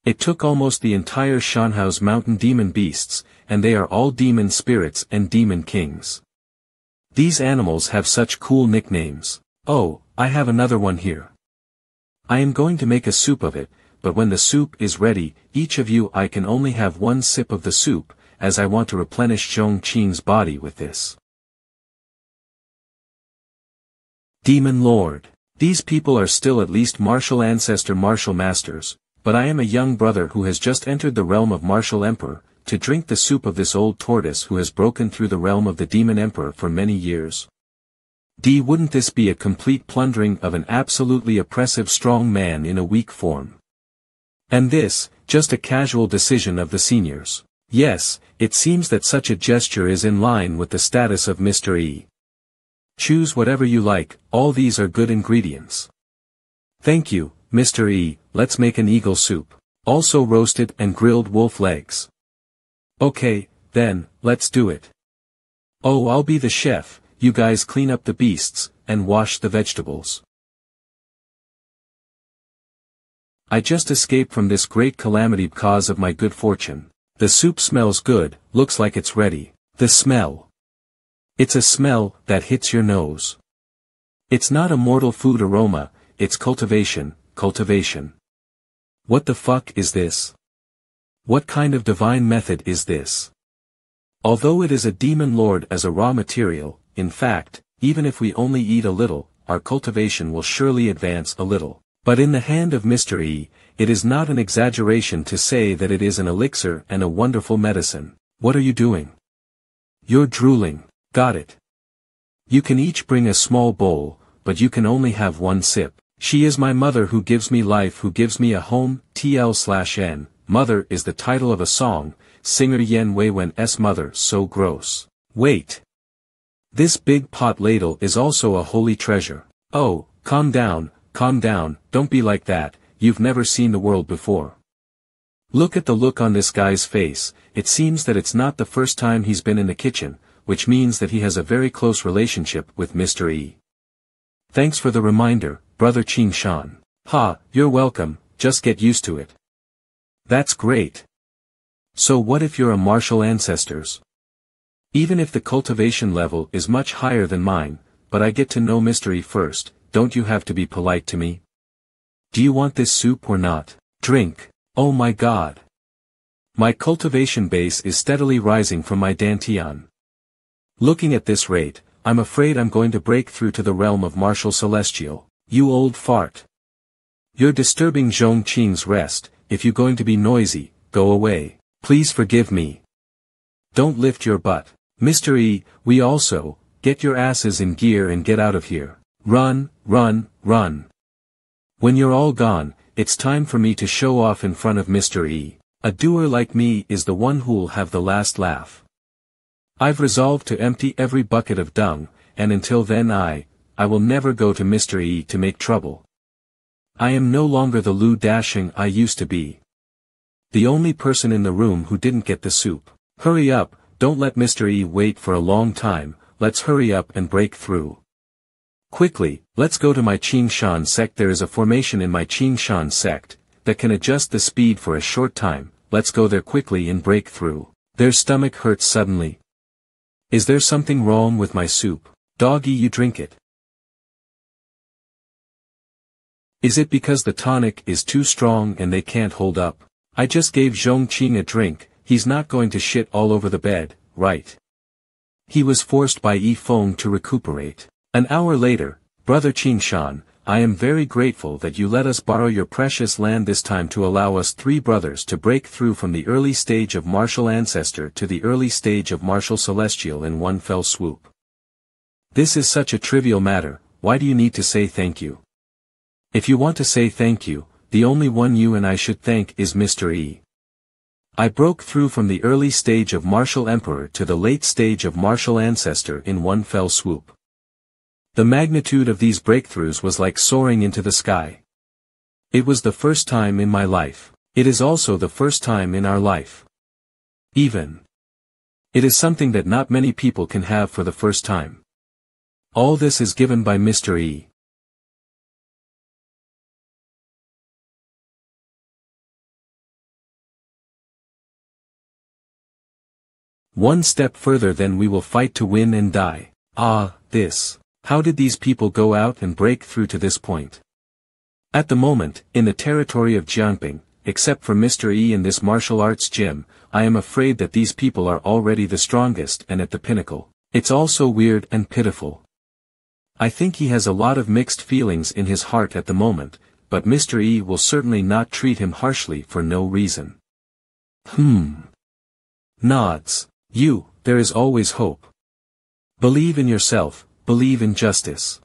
It took almost the entire Shanhao's mountain demon beasts, and they are all demon spirits and demon kings. These animals have such cool nicknames. Oh, I have another one here. I am going to make a soup of it, but when the soup is ready, each of you I can only have one sip of the soup, as I want to replenish Zhong Qing's body with this. Demon Lord. These people are still at least martial ancestor martial masters, but I am a young brother who has just entered the realm of martial emperor, to drink the soup of this old tortoise who has broken through the realm of the demon emperor for many years. Wouldn't this be a complete plundering of an absolutely oppressive strong man in a weak form? And this, just a casual decision of the seniors. Yes, it seems that such a gesture is in line with the status of Mr. E. Choose whatever you like, all these are good ingredients. Thank you, Mr. E, let's make an eagle soup. Also roasted and grilled wolf legs. Okay, then, let's do it. Oh, I'll be the chef, you guys clean up the beasts, and wash the vegetables. I just escaped from this great calamity because of my good fortune. The soup smells good, looks like it's ready. The smell. It's a smell that hits your nose. It's not a mortal food aroma, it's cultivation. What the fuck is this? What kind of divine method is this? Although it is a demon lord as a raw material, in fact, even if we only eat a little, our cultivation will surely advance a little. But in the hand of Mr. E, it is not an exaggeration to say that it is an elixir and a wonderful medicine. What are you doing? You're drooling. Got it. You can each bring a small bowl, but you can only have one sip. She is my mother who gives me life, who gives me a home. TL/N. Mother is the title of a song, singer Yen Weiwen's mother. So gross. Wait. This big pot ladle is also a holy treasure. Oh, calm down, don't be like that, you've never seen the world before. Look at the look on this guy's face, it seems that it's not the first time he's been in the kitchen, which means that he has a very close relationship with Mr. E. Thanks for the reminder, Brother Ching Shan. Ha, you're welcome, just get used to it. That's great. So what if you're a martial ancestors? Even if the cultivation level is much higher than mine, but I get to know Mr. E first, don't you have to be polite to me? Do you want this soup or not? Drink. Oh my god. My cultivation base is steadily rising from my dantian. Looking at this rate, I'm afraid I'm going to break through to the realm of martial celestial. You old fart. You're disturbing Zhong Qing's rest. If you're going to be noisy, go away. Please forgive me. Don't lift your butt. Mr. E, we also, get your asses in gear and get out of here. Run, run, run. When you're all gone, it's time for me to show off in front of Mr. E. A doer like me is the one who'll have the last laugh. I've resolved to empty every bucket of dung, and until then I will never go to Mr. E to make trouble. I am no longer the Lu Dashing I used to be. The only person in the room who didn't get the soup. Hurry up, don't let Mr. E wait for a long time, let's hurry up and break through. Quickly, let's go to my Qing Shan sect. There is a formation in my Qing Shan sect, that can adjust the speed for a short time, let's go there quickly and break through. Their stomach hurts suddenly. Is there something wrong with my soup? Doggy, you drink it. Is it because the tonic is too strong and they can't hold up? I just gave Zhong Qing a drink, he's not going to shit all over the bed, right? He was forced by Yi Feng to recuperate. An hour later, Brother Qing Shan, I am very grateful that you let us borrow your precious land this time to allow us three brothers to break through from the early stage of martial ancestor to the early stage of martial celestial in one fell swoop. This is such a trivial matter, why do you need to say thank you? If you want to say thank you, the only one you and I should thank is Mr. E. I broke through from the early stage of martial emperor to the late stage of martial ancestor in one fell swoop. The magnitude of these breakthroughs was like soaring into the sky. It was the first time in my life. It is also the first time in our life. Even. It is something that not many people can have for the first time. All this is given by Mr. E. One step further, then we will fight to win and die. Ah, this. How did these people go out and break through to this point? At the moment, in the territory of Jiangping, except for Mr. E in this martial arts gym, I am afraid that these people are already the strongest and at the pinnacle. It's all so weird and pitiful. I think he has a lot of mixed feelings in his heart at the moment, but Mr. E will certainly not treat him harshly for no reason. Nods. There is always hope. Believe in yourself, believe in justice.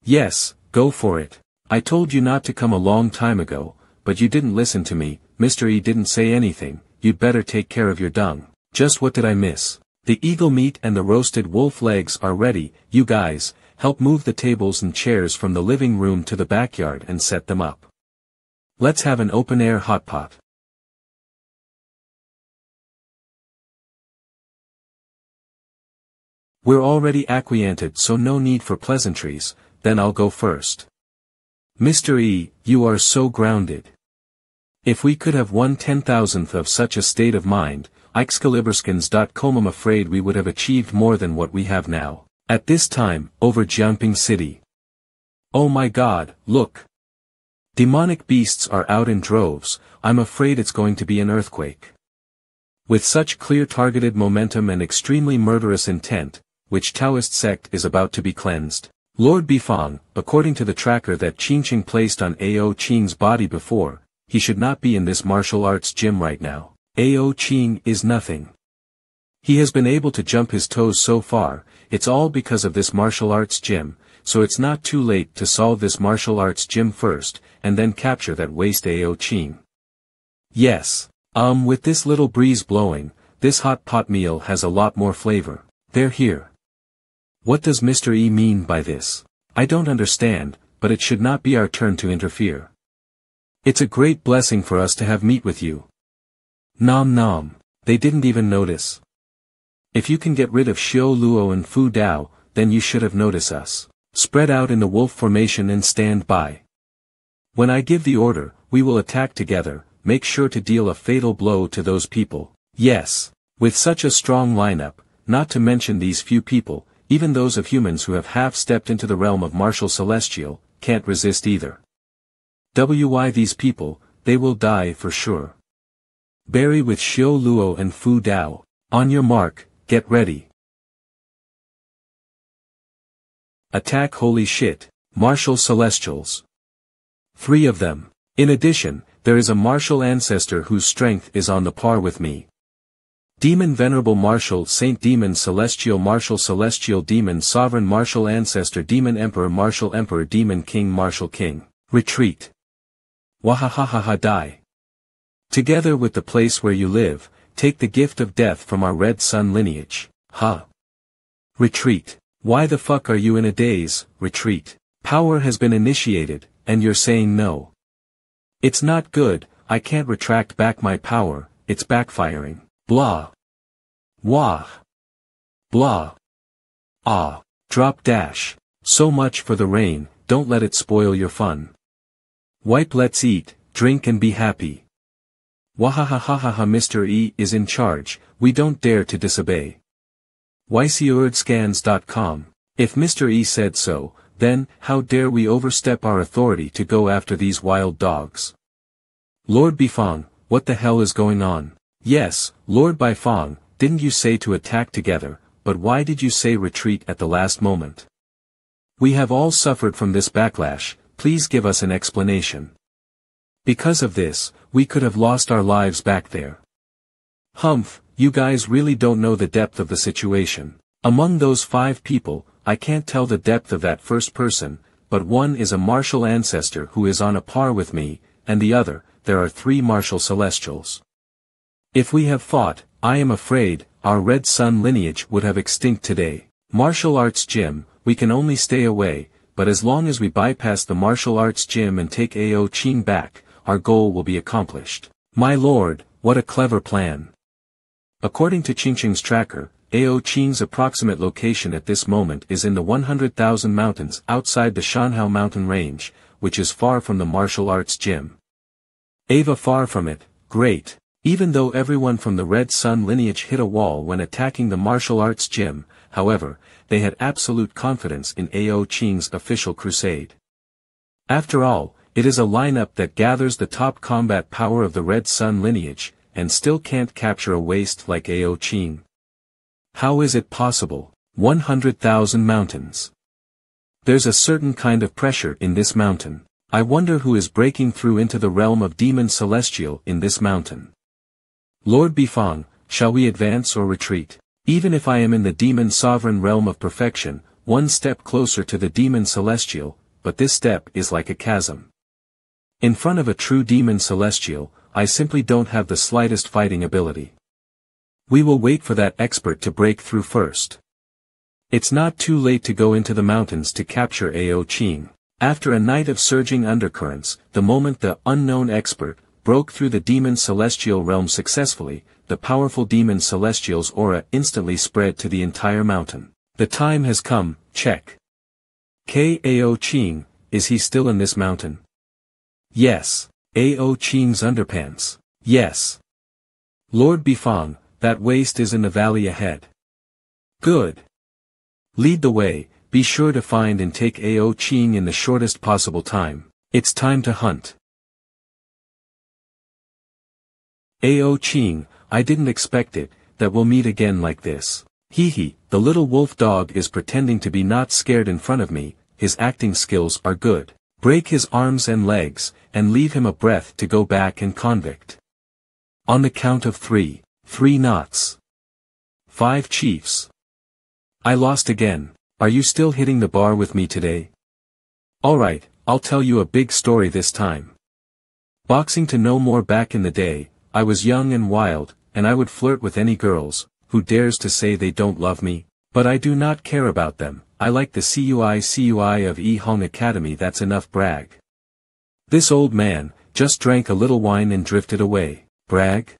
Yes, go for it. I told you not to come a long time ago, but you didn't listen to me. Mr. E didn't say anything, you'd better take care of your dung. Just what did I miss? The eagle meat and the roasted wolf legs are ready. You guys, help move the tables and chairs from the living room to the backyard and set them up. Let's have an open-air hot pot. We're already acquainted, so no need for pleasantries, then I'll go first. Mr. E, you are so grounded. If we could have 1/10,000th of such a state of mind, Excaliburskins.com, I'm afraid we would have achieved more than what we have now. At this time, over Jiangping City. Oh my god, look! Demonic beasts are out in droves, I'm afraid it's going to be an earthquake. With such clear targeted momentum and extremely murderous intent, which Taoist sect is about to be cleansed? Lord Bifang, according to the tracker that Qingqing placed on Ao Qing's body before, he should not be in this martial arts gym right now. Ao Qing is nothing. He has been able to jump his toes so far, it's all because of this martial arts gym, so it's not too late to solve this martial arts gym first, and then capture that waste Ao Qing. Yes. With this little breeze blowing, this hot pot meal has a lot more flavor. They're here. What does Mr. E mean by this? I don't understand, but it should not be our turn to interfere. It's a great blessing for us to have meet with you. Nom nom. They didn't even notice. If you can get rid of Xiao Luo and Fu Dao, then you should have noticed us. Spread out in the wolf formation and stand by. When I give the order, we will attack together. Make sure to deal a fatal blow to those people. Yes. With such a strong lineup, not to mention these few people, even those of humans who have half-stepped into the realm of martial celestial, can't resist either. Why these people, they will die for sure. Bury with Xiao Luo and Fu Dao. On your mark, get ready. Attack! Holy shit, martial celestials. 3 of them. In addition, there is a martial ancestor whose strength is on the par with me. Demon Venerable Martial Saint Demon Celestial Martial Celestial Demon Sovereign Martial Ancestor Demon Emperor Martial Emperor Demon King Martial King. Retreat. Wahahaha die. Together with the place where you live, take the gift of death from our Red Sun lineage. Retreat. Why the fuck are you in a daze? Retreat. Power has been initiated, and you're saying no. It's not good, I can't retract back my power, it's backfiring. Blah. Wah. Blah. Ah. Drop dash. So much for the rain, don't let it spoil your fun. Wipe, let's eat, drink and be happy. Wahahahaha. Mr. E is in charge, we don't dare to disobey. YCURDScans.com. If Mr. E said so, then, how dare we overstep our authority to go after these wild dogs? Lord Bifang, what the hell is going on? Yes, Lord Bifang, didn't you say to attack together, but why did you say retreat at the last moment? We have all suffered from this backlash, please give us an explanation. Because of this, we could have lost our lives back there. Humph, you guys really don't know the depth of the situation. Among those 5 people, I can't tell the depth of that first person, but one is a martial ancestor who is on a par with me, and the other, there are 3 martial celestials. If we have fought, I am afraid, our Red Sun lineage would have extinct today. Martial arts gym, we can only stay away, but as long as we bypass the martial arts gym and take Ao Qing back, our goal will be accomplished. My lord, what a clever plan. According to Qingqing's tracker, Ao Qing's approximate location at this moment is in the 100,000 mountains outside the Shanhao mountain range, which is far from the martial arts gym. Ava far from it, great. Even though everyone from the Red Sun lineage hit a wall when attacking the martial arts gym, however, they had absolute confidence in Ao Qing's official crusade. After all, it is a lineup that gathers the top combat power of the Red Sun lineage, and still can't capture a waste like Ao Qing. How is it possible? 100,000 mountains. There's a certain kind of pressure in this mountain. I wonder who is breaking through into the realm of Demon Celestial in this mountain. Lord Bifang, shall we advance or retreat? Even if I am in the Demon Sovereign realm of perfection, one step closer to the Demon Celestial, but this step is like a chasm. In front of a true Demon Celestial, I simply don't have the slightest fighting ability. We will wait for that expert to break through first. It's not too late to go into the mountains to capture Ao Qing. After a night of surging undercurrents, the moment the unknown expert broke through the Demon Celestial realm successfully, the powerful Demon Celestial's aura instantly spread to the entire mountain. The time has come, check. Ao Qing, is he still in this mountain? Yes. Ao Qing's underpants. Yes. Lord Bifang, that waste is in the valley ahead. Good. Lead the way, be sure to find and take Ao Qing in the shortest possible time. It's time to hunt. Ao Qing, I didn't expect it, that we'll meet again like this. Hee hee, the little wolf dog is pretending to be not scared in front of me, his acting skills are good. Break his arms and legs, and leave him a breath to go back and convict. On the count of 3, 3 knots. 5 chiefs. I lost again. Are you still hitting the bar with me today? Alright, I'll tell you a big story this time. Boxing to no more. Back in the day, I was young and wild, and I would flirt with any girls. Who dares to say they don't love me? But I do not care about them. I like the CUI of E Hong Academy. That's enough brag. This old man just drank a little wine and drifted away. Brag?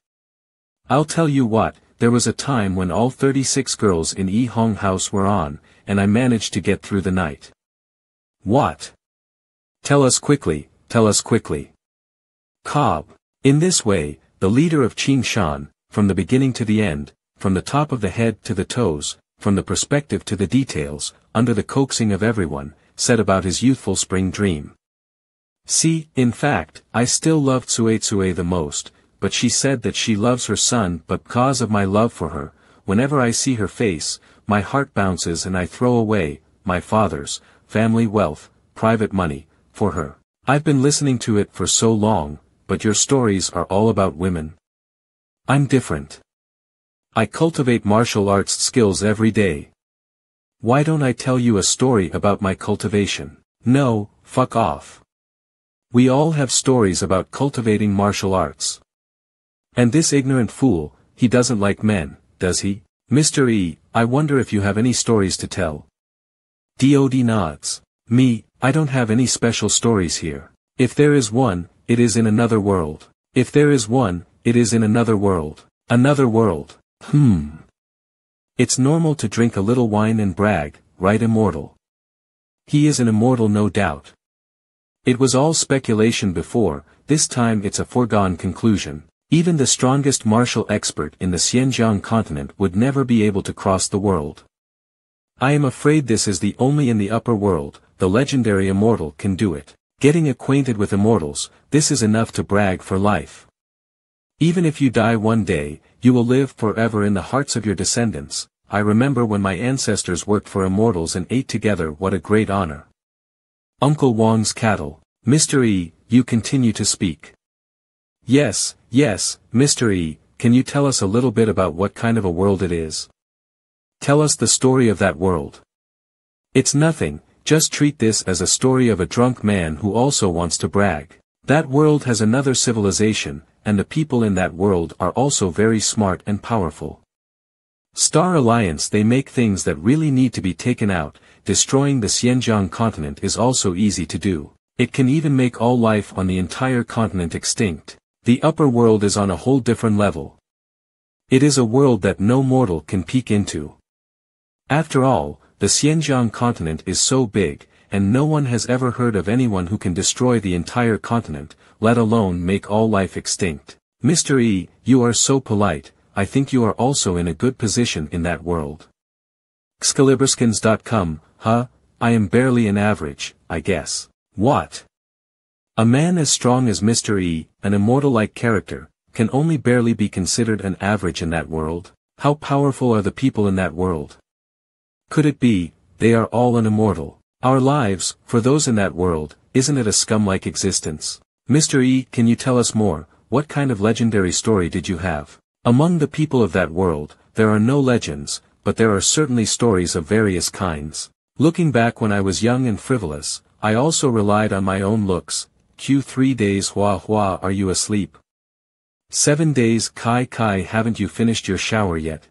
I'll tell you what, there was a time when all 36 girls in E Hong house were on, and I managed to get through the night. What? Tell us quickly, tell us quickly. Cobb. In this way, the leader of Qing Shan, from the beginning to the end, from the top of the head to the toes, from the perspective to the details, under the coaxing of everyone, said about his youthful spring dream. See, in fact, I still love Tsue the most, but she said that she loves her son. But because of my love for her, whenever I see her face, my heart bounces and I throw away my father's family wealth, private money, for her. I've been listening to it for so long, but your stories are all about women. I'm different. I cultivate martial arts skills every day. Why don't I tell you a story about my cultivation? No, fuck off. We all have stories about cultivating martial arts. And this ignorant fool, he doesn't like men, does he? Mr. E, I wonder if you have any stories to tell. DOD nods. Me, I don't have any special stories here. If there is one, it is in another world. If there is one, it is in another world. Another world. It's normal to drink a little wine and brag, right, immortal? He is an immortal, no doubt. It was all speculation before, this time it's a foregone conclusion. Even the strongest martial expert in the Xinjiang continent would never be able to cross the world. I am afraid this is the only in the upper world, the legendary immortal can do it. Getting acquainted with immortals, this is enough to brag for life. Even if you die one day, you will live forever in the hearts of your descendants. I remember when my ancestors worked for immortals and ate together. What a great honor. Uncle Wong's cattle. Mr. E, you continue to speak. Yes, Mr. E, can you tell us a little bit about what kind of a world it is? Tell us the story of that world. It's nothing, just treat this as a story of a drunk man who also wants to brag. That world has another civilization, and the people in that world are also very smart and powerful. Star Alliance, they make things that really need to be taken out. Destroying the Xinjiang continent is also easy to do. It can even make all life on the entire continent extinct. The upper world is on a whole different level. It is a world that no mortal can peek into. After all, the Xinjiang continent is so big, and no one has ever heard of anyone who can destroy the entire continent, let alone make all life extinct. Mr. E, you are so polite, I think you are also in a good position in that world. Excaliburskins.com, I am barely an average, I guess. What? A man as strong as Mr. E, an immortal-like character, can only barely be considered an average in that world? How powerful are the people in that world? Could it be, they are all an immortal? Our lives, for those in that world, isn't it a scum-like existence? Mr. E, can you tell us more? What kind of legendary story did you have? Among the people of that world, there are no legends, but there are certainly stories of various kinds. Looking back when I was young and frivolous, I also relied on my own looks. Q3 days Hua Hua, are you asleep? 7 days Kai Kai, haven't you finished your shower yet?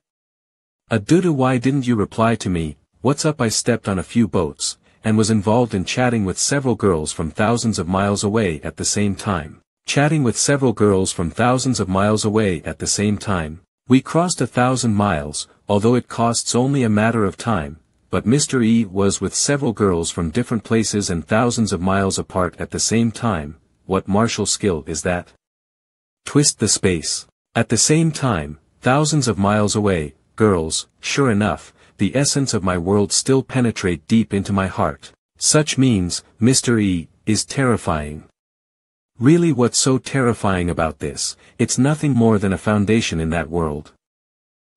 Adudu, why didn't you reply to me? What's up? I stepped on a few boats, and was involved in chatting with several girls from thousands of miles away at the same time. Chatting with several girls from thousands of miles away at the same time. We crossed 1,000 miles, although it costs only a matter of time, but Mr. E was with several girls from different places and thousands of miles apart at the same time. What martial skill is that? Twist the space. At the same time, thousands of miles away, girls, sure enough, the essence of my world still penetrate deep into my heart. Such means, Mr. E, is terrifying. Really, what's so terrifying about this? It's nothing more than a foundation in that world.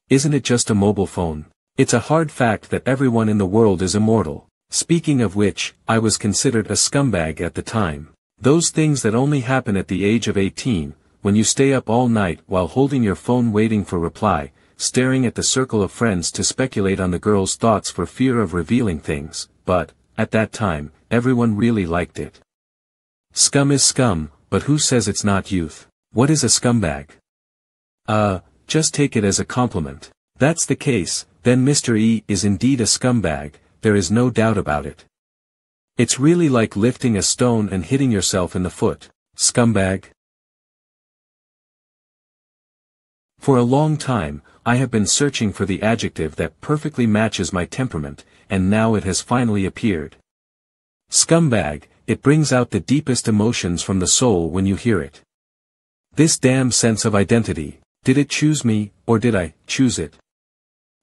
Isn't it just a mobile phone? It's a hard fact that everyone in the world is immortal. Speaking of which, I was considered a scumbag at the time. Those things that only happen at the age of 18, when you stay up all night while holding your phone waiting for reply, staring at the circle of friends to speculate on the girl's thoughts for fear of revealing things, but, at that time, everyone really liked it. Scum is scum, but who says it's not youth? What is a scumbag? Just take it as a compliment. That's the case, then Mr. E is indeed a scumbag, there is no doubt about it. It's really like lifting a stone and hitting yourself in the foot. Scumbag. For a long time, I have been searching for the adjective that perfectly matches my temperament, and now it has finally appeared. Scumbag, it brings out the deepest emotions from the soul when you hear it. This damn sense of identity, did it choose me, or did I choose it?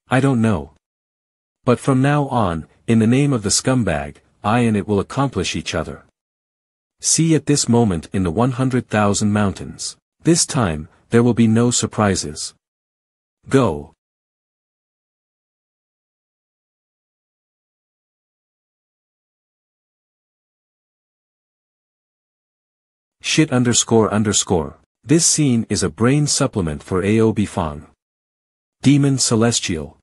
I don't know. But from now on, in the name of the scumbag, I and it will accomplish each other. See at this moment in the 100,000 mountains. This time, there will be no surprises. Go. Shit __. This scene is a brain supplement for AO Bifang. Demon Celestial.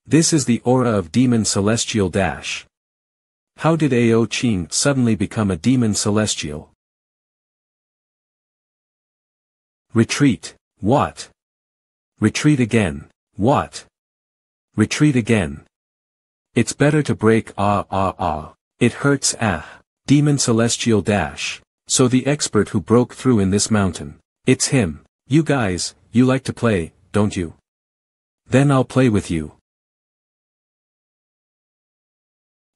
This is the aura of Demon Celestial dash. How did AO Ching suddenly become a Demon Celestial? Retreat. What? Retreat again. What? Retreat again. It's better to break It hurts Demon Celestial dash. So the expert who broke through in this mountain. It's him. You guys, you like to play, don't you? Then I'll play with you.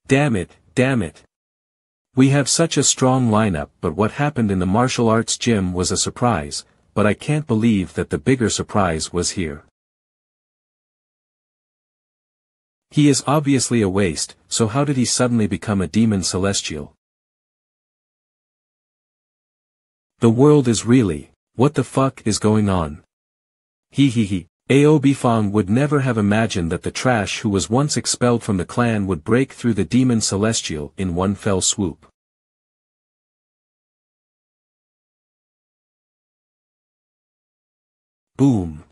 Damn it. We have such a strong lineup, but what happened in the martial arts gym was a surprise, but I can't believe that the bigger surprise was here. He is obviously a waste, so how did he suddenly become a Demon Celestial? The world is really, what the fuck is going on? He. AO Bifang would never have imagined that the trash who was once expelled from the clan would break through the Demon Celestial in one fell swoop. Boom.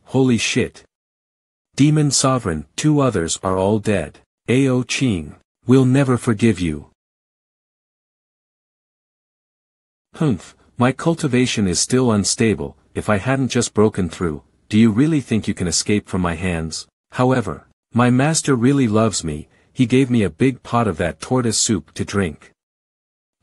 Holy shit. Demon Sovereign, 2 others are all dead. AO Ching, we'll never forgive you. Humph. My cultivation is still unstable. If I hadn't just broken through, do you really think you can escape from my hands? However, my master really loves me, he gave me a big pot of that tortoise soup to drink.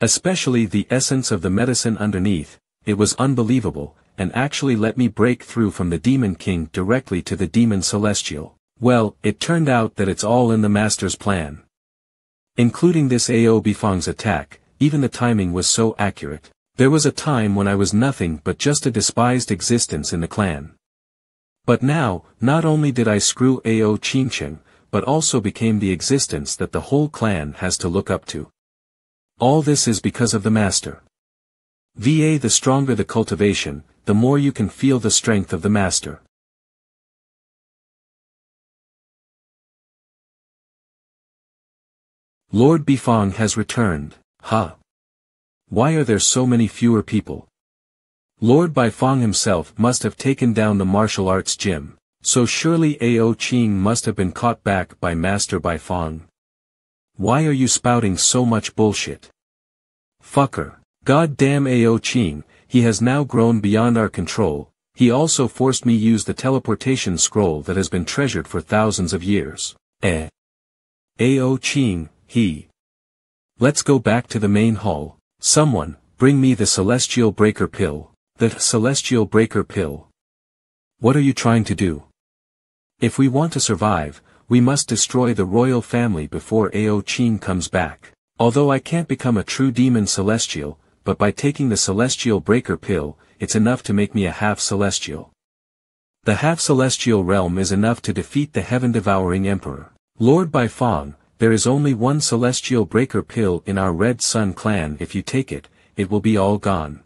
Especially the essence of the medicine underneath, it was unbelievable, and actually let me break through from the Demon King directly to the Demon Celestial. Well, it turned out that it's all in the master's plan. Including this AO Bifang's attack, even the timing was so accurate. There was a time when I was nothing but just a despised existence in the clan. But now, not only did I screw AO Chingcheng, but also became the existence that the whole clan has to look up to. All this is because of the master. The stronger the cultivation, the more you can feel the strength of the master. Lord Bifang has returned. Why are there so many fewer people? Lord Bifang himself must have taken down the martial arts gym, so surely AO Ching must have been caught back by Master Bifang. Why are you spouting so much bullshit? Fucker. God damn AO Ching, he has now grown beyond our control, he also forced me use the teleportation scroll that has been treasured for thousands of years. AO Ching, he. Let's go back to the main hall. Someone, bring me the Celestial Breaker Pill. The Celestial Breaker Pill. What are you trying to do? If we want to survive, we must destroy the royal family before AO Ching comes back. Although I can't become a true Demon Celestial, but by taking the Celestial Breaker Pill, it's enough to make me a half-celestial. The half-celestial realm is enough to defeat the heaven-devouring emperor. Lord Bifang, there is only one Celestial Breaker Pill in our Red Sun clan. If you take it, it will be all gone.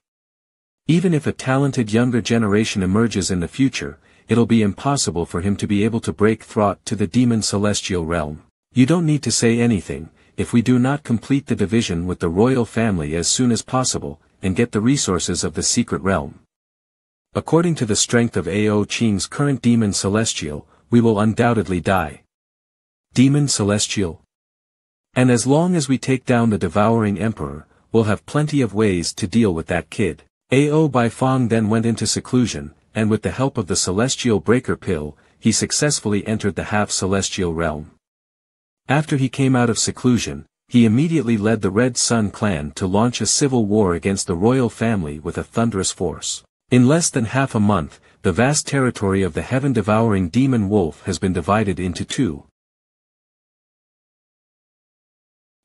Even if a talented younger generation emerges in the future, it'll be impossible for him to be able to break through to the demon celestial realm. You don't need to say anything, if we do not complete the division with the royal family as soon as possible, and get the resources of the secret realm. According to the strength of Ao Qing's current demon celestial, we will undoubtedly die. Demon celestial? And as long as we take down the devouring emperor, we'll have plenty of ways to deal with that kid. Ao Baifeng then went into seclusion, and with the help of the celestial breaker pill, he successfully entered the half-celestial realm. After he came out of seclusion, he immediately led the Red Sun clan to launch a civil war against the royal family with a thunderous force. In less than half a month, the vast territory of the heaven-devouring demon wolf has been divided into two.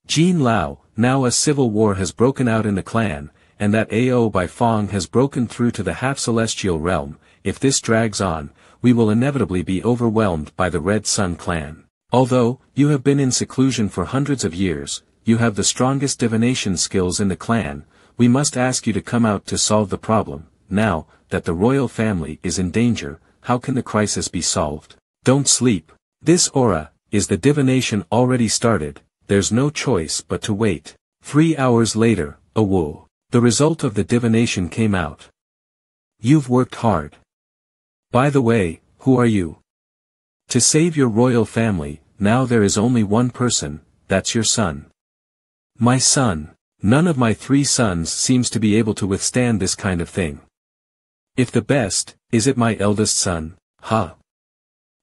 Jin Lao, now a civil war has broken out in the clan, and that Ao Baifeng has broken through to the half-celestial realm. If this drags on, we will inevitably be overwhelmed by the Red Sun clan. Although, you have been in seclusion for hundreds of years, you have the strongest divination skills in the clan, we must ask you to come out to solve the problem. Now, that the royal family is in danger, how can the crisis be solved? Don't sleep. This aura, is the divination already started? There's no choice but to wait. 3 hours later, whoa. The result of the divination came out. You've worked hard. By the way, who are you? To save your royal family, now there is only one person, that's your son. My son. None of my 3 sons seems to be able to withstand this kind of thing. If the best, is it my eldest son? Huh.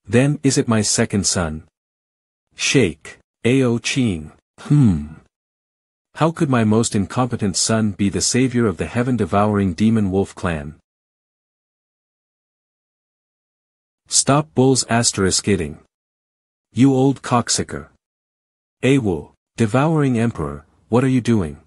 Then is it my second son? Shake. Ao Qing. How could my most incompetent son be the savior of the heaven-devouring demon wolf clan? Stop bulls **ing. You old cocksucker. Awo, devouring emperor, what are you doing?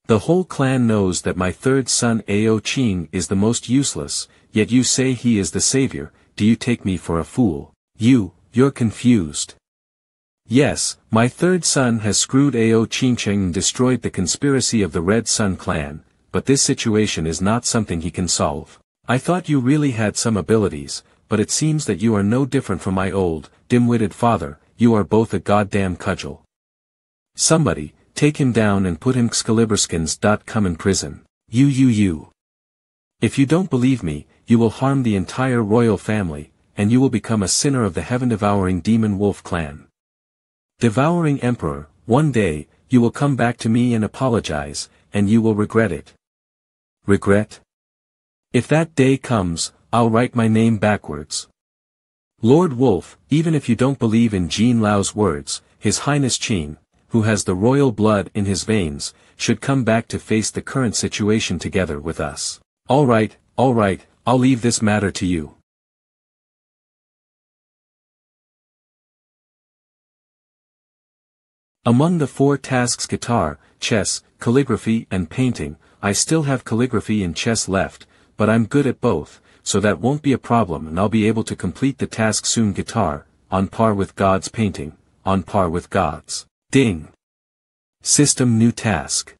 The whole clan knows that my third son Ao Qing is the most useless, yet you say he is the savior. Do you take me for a fool? You're confused. Yes, my third son has screwed Ao Qing and destroyed the conspiracy of the Red Sun clan, but this situation is not something he can solve. I thought you really had some abilities, but it seems that you are no different from my old, dim-witted father. You are both a goddamn cudgel. Somebody, take him down and put him Excaliburskins.com in prison. You. If you don't believe me, you will harm the entire royal family, and you will become a sinner of the heaven-devouring demon wolf clan. Devouring Emperor, one day, you will come back to me and apologize, and you will regret it. Regret? If that day comes, I'll write my name backwards. Lord Wolf, even if you don't believe in Jin Lao's words, His Highness Qing, who has the royal blood in his veins, should come back to face the current situation together with us. All right, I'll leave this matter to you. Among the 4 tasks guitar, chess, calligraphy and painting, I still have calligraphy and chess left, but I'm good at both, so that won't be a problem and I'll be able to complete the task soon. Guitar, on par with God's painting, on par with God's. Ding. System new task.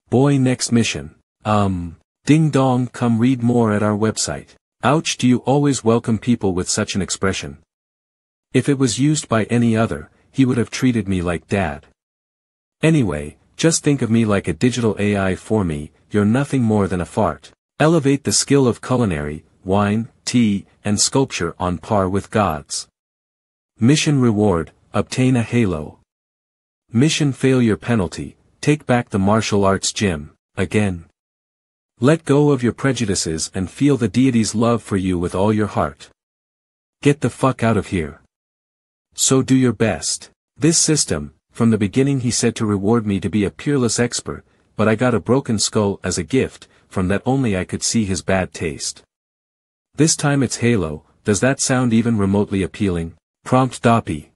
Boy next mission. Ding dong, come read more at our website. Ouch, do you always welcome people with such an expression? If it was used by any other, he would have treated me like dad. Anyway, just think of me like a digital AI for me, you're nothing more than a fart. Elevate the skill of culinary, wine, tea, and sculpture on par with God's. Mission reward, obtain a halo. Mission failure penalty, take back the martial arts gym, again. Let go of your prejudices and feel the deity's love for you with all your heart. Get the fuck out of here. So do your best. This system, from the beginning he said to reward me to be a peerless expert, but I got a broken skull as a gift, from that only I could see his bad taste. This time it's Halo, does that sound even remotely appealing? Prompt Doppy.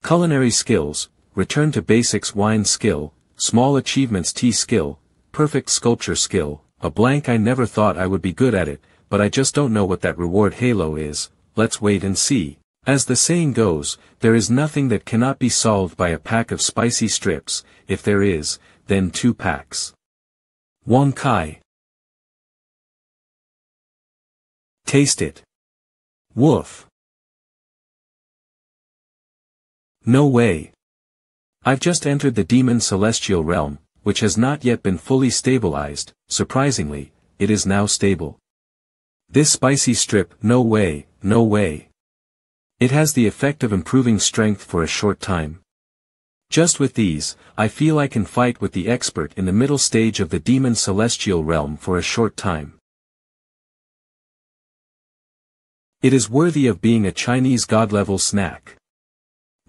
Culinary skills, return to basics. Wine skill, small achievements. Tea skill, perfect sculpture skill, a blank. I never thought I would be good at it, but I just don't know what that reward Halo is. Let's wait and see. As the saying goes, there is nothing that cannot be solved by a pack of spicy strips. If there is, then 2 packs. Wong Kai. Taste it. Woof. No way. I've just entered the demon celestial realm, which has not yet been fully stabilized. Surprisingly, it is now stable. This spicy strip, no way, no way. It has the effect of improving strength for a short time. Just with these, I feel I can fight with the expert in the middle stage of the demon celestial realm for a short time. It is worthy of being a Chinese god-level snack.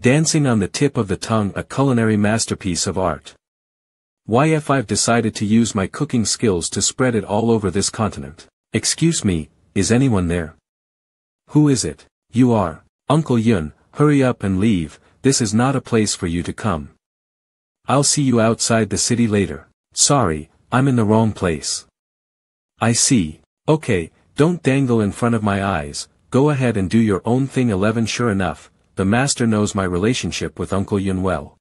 Dancing on the tip of the tongue, a culinary masterpiece of art. YF, I've decided to use my cooking skills to spread it all over this continent. Excuse me, is anyone there? Who is it? You are. Uncle Yun, hurry up and leave, this is not a place for you to come. I'll see you outside the city later. Sorry, I'm in the wrong place. I see. Okay, don't dangle in front of my eyes, go ahead and do your own thing. 11 Sure enough, the master knows my relationship with Uncle Yun well.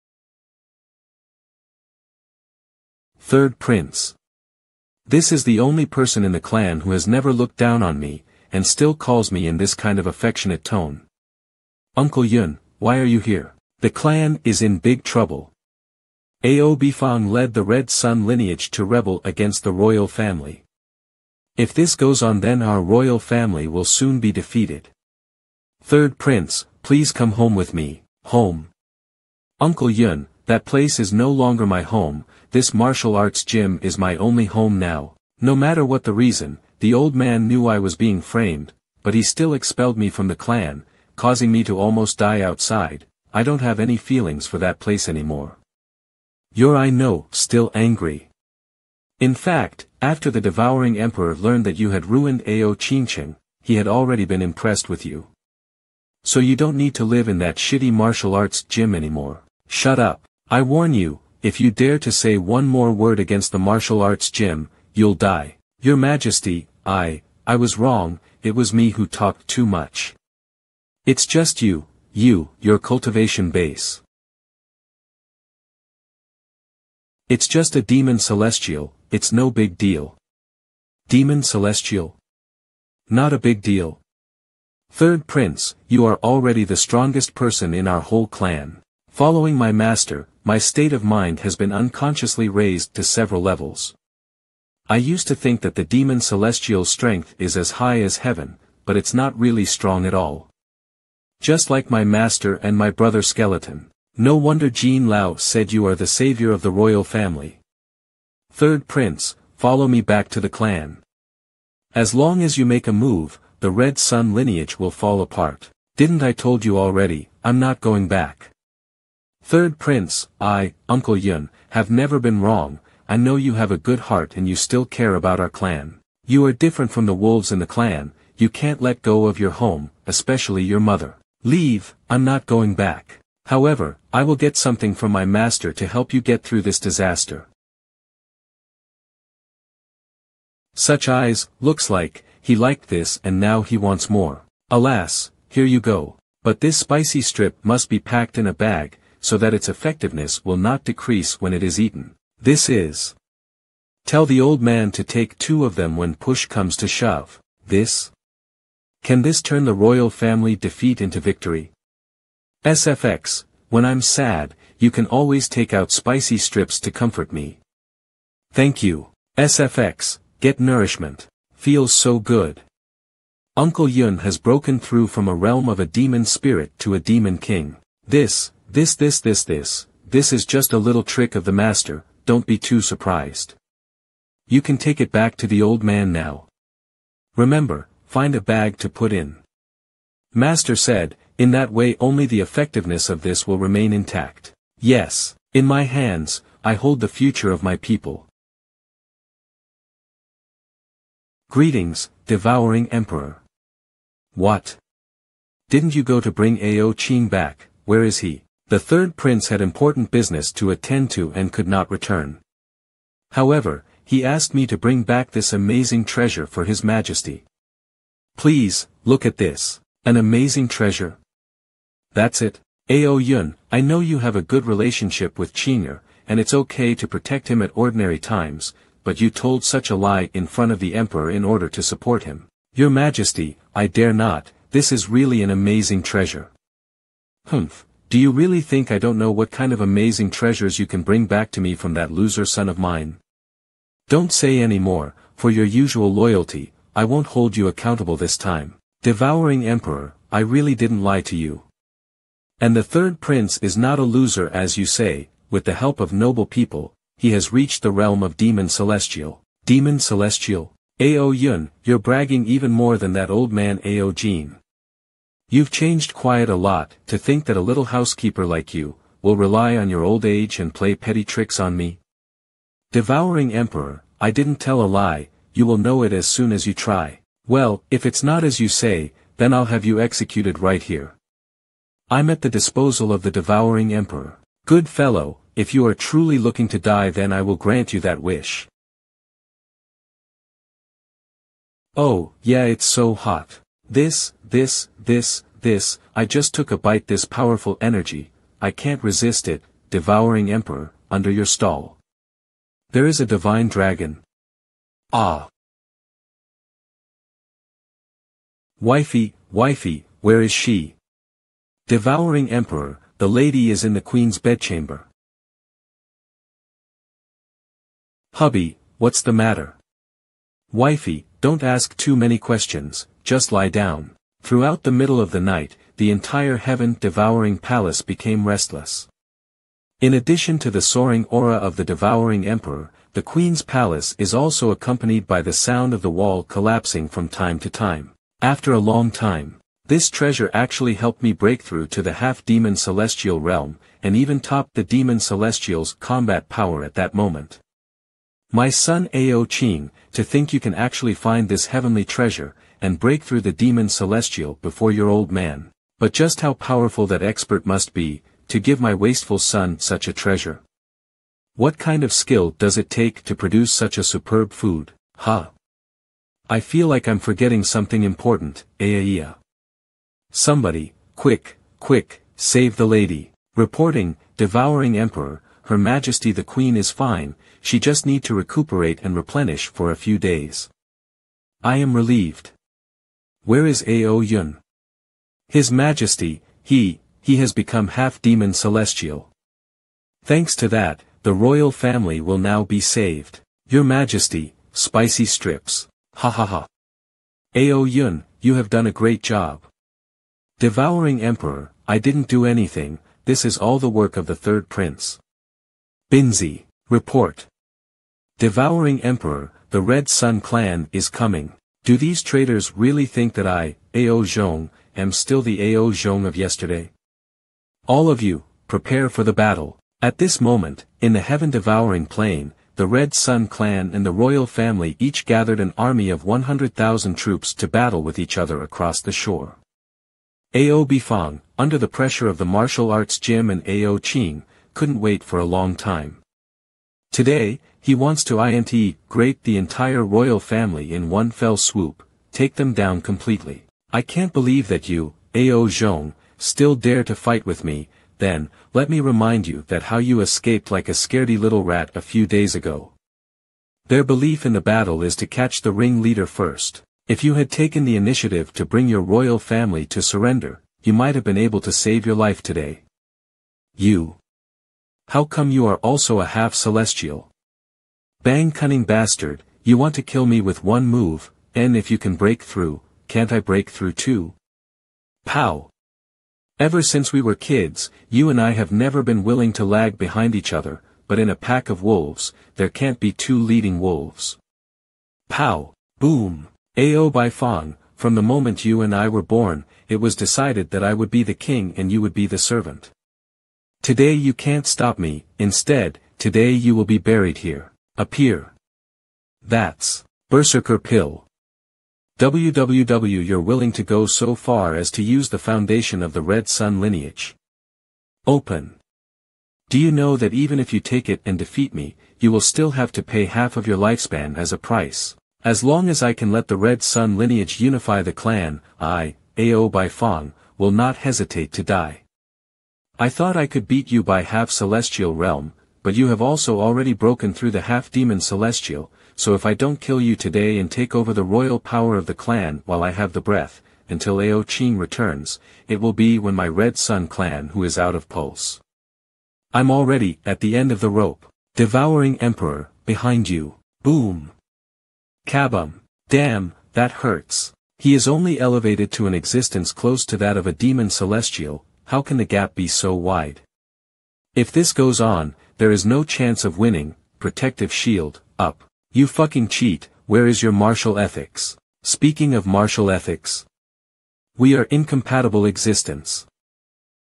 Third Prince. This is the only person in the clan who has never looked down on me, and still calls me in this kind of affectionate tone. Uncle Yun, why are you here? The clan is in big trouble. Ao Bifang led the Red Sun lineage to rebel against the royal family. If this goes on, then our royal family will soon be defeated. Third Prince, please come home with me. Home. Uncle Yun, that place is no longer my home, this martial arts gym is my only home now. No matter what the reason, the old man knew I was being framed, but he still expelled me from the clan, causing me to almost die outside. I don't have any feelings for that place anymore. You're, I know, still angry. In fact, after the devouring emperor learned that you had ruined Ao Qingcheng, he had already been impressed with you. So you don't need to live in that shitty martial arts gym anymore. Shut up. I warn you, if you dare to say one more word against the martial arts gym, you'll die. Your Majesty, I was wrong, it was me who talked too much. It's just your cultivation base. It's just a demon celestial, it's no big deal. Demon celestial? Not a big deal. Third Prince, you are already the strongest person in our whole clan. Following my master, my state of mind has been unconsciously raised to several levels. I used to think that the demon celestial strength is as high as heaven, but it's not really strong at all. Just like my master and my brother Skeleton. No wonder Jean Lao said you are the savior of the royal family. Third Prince, follow me back to the clan. As long as you make a move, the Red Sun lineage will fall apart. Didn't I told you already, I'm not going back. Third Prince, I, Uncle Yun, have never been wrong. I know you have a good heart and you still care about our clan. You are different from the wolves in the clan, you can't let go of your home, especially your mother. Leave, I'm not going back. However, I will get something from my master to help you get through this disaster. Such eyes, looks like, he liked this and now he wants more. Alas, here you go. But this spicy strip must be packed in a bag, so that its effectiveness will not decrease when it is eaten. This is. Tell the old man to take 2 of them when push comes to shove. This? Can this turn the royal family defeat into victory? SFX, when I'm sad, you can always take out spicy strips to comfort me. Thank you. SFX, get nourishment. Feels so good. Uncle Yun has broken through from a realm of a demon spirit to a demon king. This is just a little trick of the master, don't be too surprised. You can take it back to the old man now. Remember, find a bag to put in. Master said, in that way only the effectiveness of this will remain intact. Yes, in my hands, I hold the future of my people. Greetings, devouring emperor. What? Didn't you go to bring Ao Qing back, where is he? The third prince had important business to attend to and could not return. However, he asked me to bring back this amazing treasure for his majesty. Please, look at this. An amazing treasure. That's it. Ao Yun, I know you have a good relationship with Qing'er, and it's okay to protect him at ordinary times, but you told such a lie in front of the emperor in order to support him. Your Majesty, I dare not, this is really an amazing treasure. Humph, do you really think I don't know what kind of amazing treasures you can bring back to me from that loser son of mine? Don't say any more, for your usual loyalty, I won't hold you accountable this time. Devouring Emperor, I really didn't lie to you. And the third prince is not a loser as you say, with the help of noble people, he has reached the realm of Demon Celestial. Demon Celestial? Ao Yun, you're bragging even more than that old man Ao Jin. You've changed quite a lot, to think that a little housekeeper like you, will rely on your old age and play petty tricks on me. Devouring Emperor, I didn't tell a lie, you will know it as soon as you try. Well, if it's not as you say, then I'll have you executed right here. I'm at the disposal of the Devouring Emperor. Good fellow, if you are truly looking to die then I will grant you that wish. Oh, yeah, it's so hot. This, I just took a bite this powerful energy, I can't resist it, Devouring Emperor, under your stall. There is a divine dragon. Ah. Wifey, where is she? Devouring Emperor, the lady is in the queen's bedchamber. Hubby, what's the matter? Wifey, don't ask too many questions, just lie down. Throughout the middle of the night, the entire heaven-devouring palace became restless. In addition to the soaring aura of the Devouring Emperor, the Queen's palace is also accompanied by the sound of the wall collapsing from time to time. After a long time, this treasure actually helped me break through to the half-demon celestial realm, and even topped the demon celestial's combat power at that moment. My son Ao Qing, to think you can actually find this heavenly treasure, and break through the demon celestial before your old man. But just how powerful that expert must be, to give my wasteful son such a treasure. What kind of skill does it take to produce such a superb food, huh? I feel like I'm forgetting something important, Aya. Somebody, quick, save the lady. Reporting, Devouring Emperor, Her Majesty the Queen is fine, she just need to recuperate and replenish for a few days. I am relieved. Where is Ao Yun? His Majesty, he has become half-demon celestial. Thanks to that, the royal family will now be saved. Your Majesty, spicy strips. Ha ha ha. Ao Yun, you have done a great job. Devouring Emperor, I didn't do anything, this is all the work of the third prince. Binzi, report. Devouring Emperor, the Red Sun clan is coming. Do these traitors really think that I, Ao Zhong, am still the Ao Zhong of yesterday? All of you, prepare for the battle. At this moment, in the heaven-devouring plain, the Red Sun clan and the royal family each gathered an army of 100,000 troops to battle with each other across the shore. Ao Bifang, under the pressure of the martial arts gym and Ao Qing, couldn't wait for a long time. Today, he wants to grape the entire royal family in one fell swoop, take them down completely. I can't believe that you, Ao Zhong, still dare to fight with me. Then, let me remind you that how you escaped like a scaredy little rat a few days ago. Their belief in the battle is to catch the ringleader first. If you had taken the initiative to bring your royal family to surrender, you might have been able to save your life today. You. How come you are also a half-celestial? Bang cunning bastard, you want to kill me with one move, and if you can break through, can't I break through too? Pow! Ever since we were kids, you and I have never been willing to lag behind each other, but in a pack of wolves, there can't be two leading wolves. Pow! Boom! Ao Bifang, from the moment you and I were born, it was decided that I would be the king and you would be the servant. Today you can't stop me, instead, today you will be buried here. Appear. That's Berserker Pill. You're willing to go so far as to use the foundation of the Red Sun lineage. Open. Do you know that even if you take it and defeat me, you will still have to pay half of your lifespan as a price? As long as I can let the Red Sun lineage unify the clan, I, Ao Bifang, will not hesitate to die. I thought I could beat you by half-celestial realm, but you have also already broken through the half-demon celestial, so if I don't kill you today and take over the royal power of the clan while I have the breath, until Ao Ching returns, it will be when my Red Sun clan who is out of pulse. I'm already at the end of the rope. Devouring Emperor, behind you. Boom. Kabum. Damn, that hurts. He is only elevated to an existence close to that of a demon celestial. How can the gap be so wide? If this goes on, there is no chance of winning. Protective shield, up. You fucking cheat, where is your martial ethics? Speaking of martial ethics. We are incompatible existence.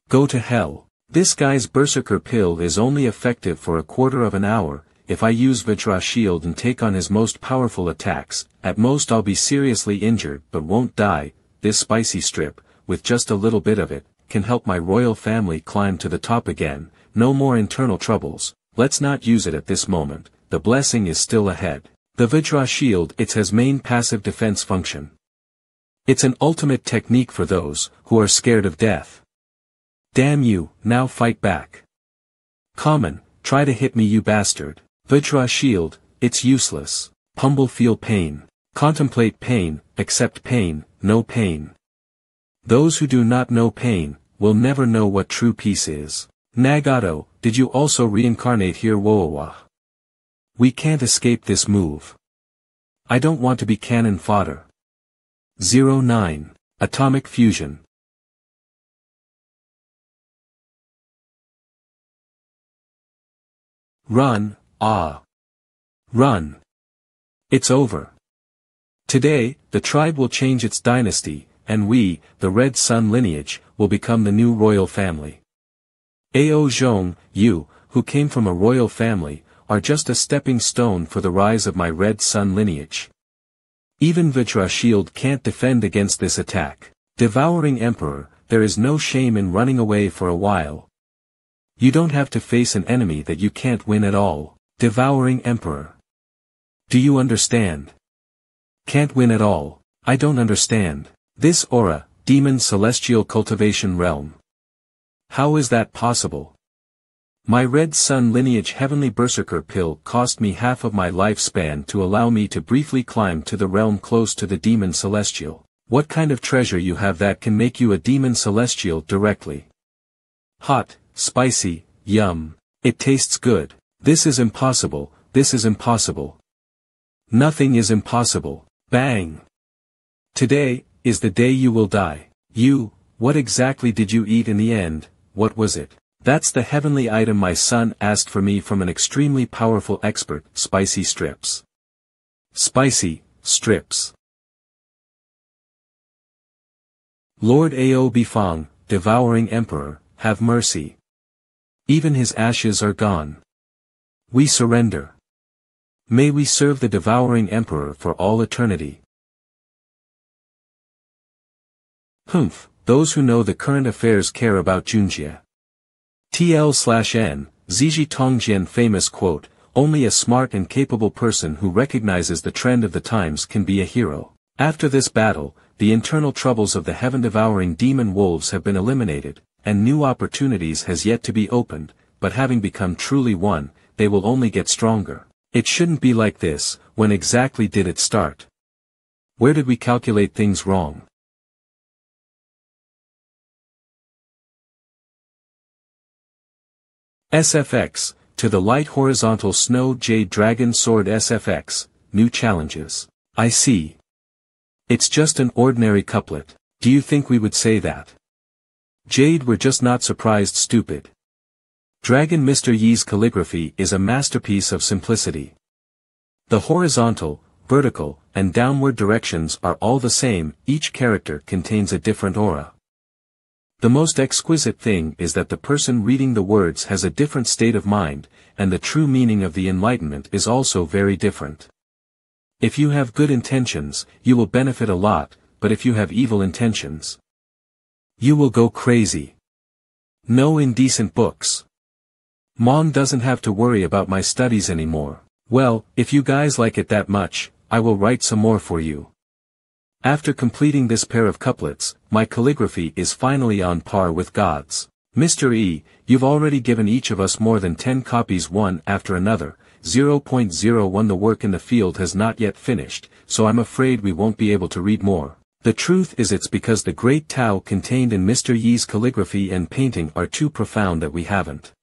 Go to hell. This guy's berserker pill is only effective for a quarter of an hour. If I use Vajra shield and take on his most powerful attacks, at most I'll be seriously injured but won't die. This spicy strip, with just a little bit of it, can help my royal family climb to the top again. No more internal troubles. Let's not use it at this moment. The blessing is still ahead. The Vajra shield, it has main passive defense function. It's an ultimate technique for those who are scared of death. Damn you, now fight back. Common, try to hit me you bastard. Vajra shield, it's useless. Humble feel pain. Contemplate pain, accept pain, no pain. Those who do not know pain, will never know what true peace is. Nagato, did you also reincarnate here Woawa? We can't escape this move. I don't want to be cannon fodder. 09. Atomic fusion. Run, ah. Run. It's over. Today, the tribe will change its dynasty, and we, the Red Sun lineage, will become the new royal family. Ao Zhong, you, who came from a royal family, are just a stepping stone for the rise of my Red Sun lineage. Even Vajra shield can't defend against this attack. Devouring Emperor, there is no shame in running away for a while. You don't have to face an enemy that you can't win at all. Devouring Emperor. Do you understand? Can't win at all. I don't understand. This aura, demon celestial cultivation realm. How is that possible? My Red Sun lineage heavenly berserker pill cost me half of my lifespan to allow me to briefly climb to the realm close to the demon celestial. What kind of treasure you have that can make you a demon celestial directly? Hot, spicy, yum. It tastes good. This is impossible, this is impossible. Nothing is impossible. Bang. Today, is the day you will die. You, what exactly did you eat in the end? What was it? That's the heavenly item my son asked for me from an extremely powerful expert. Spicy strips. Spicy strips. Lord Ao Bifang, devouring Emperor, have mercy. Even his ashes are gone. We surrender. May we serve the devouring Emperor for all eternity. Humph, those who know the current affairs care about Junjie. TL/N, Ziji Tongjian famous quote, only a smart and capable person who recognizes the trend of the times can be a hero. After this battle, the internal troubles of the heaven-devouring demon wolves have been eliminated, and new opportunities has yet to be opened, but having become truly one, they will only get stronger. It shouldn't be like this. When exactly did it start? Where did we calculate things wrong? SFX, to the light horizontal snow jade dragon sword SFX, new challenges. I see. It's just an ordinary couplet. Do you think we would say that? Jade, we're just not surprised stupid. Dragon Mr. Yi's calligraphy is a masterpiece of simplicity. The horizontal, vertical, and downward directions are all the same, each character contains a different aura. The most exquisite thing is that the person reading the words has a different state of mind, and the true meaning of the enlightenment is also very different. If you have good intentions, you will benefit a lot, but if you have evil intentions, you will go crazy. No indecent books. Mom doesn't have to worry about my studies anymore. Well, if you guys like it that much, I will write some more for you. After completing this pair of couplets, my calligraphy is finally on par with God's. Mr. E, you've already given each of us more than 10 copies one after another. 0.01 The work in the field has not yet finished, so I'm afraid we won't be able to read more. The truth is it's because the great Tao contained in Mr. Yi's calligraphy and painting are too profound that we haven't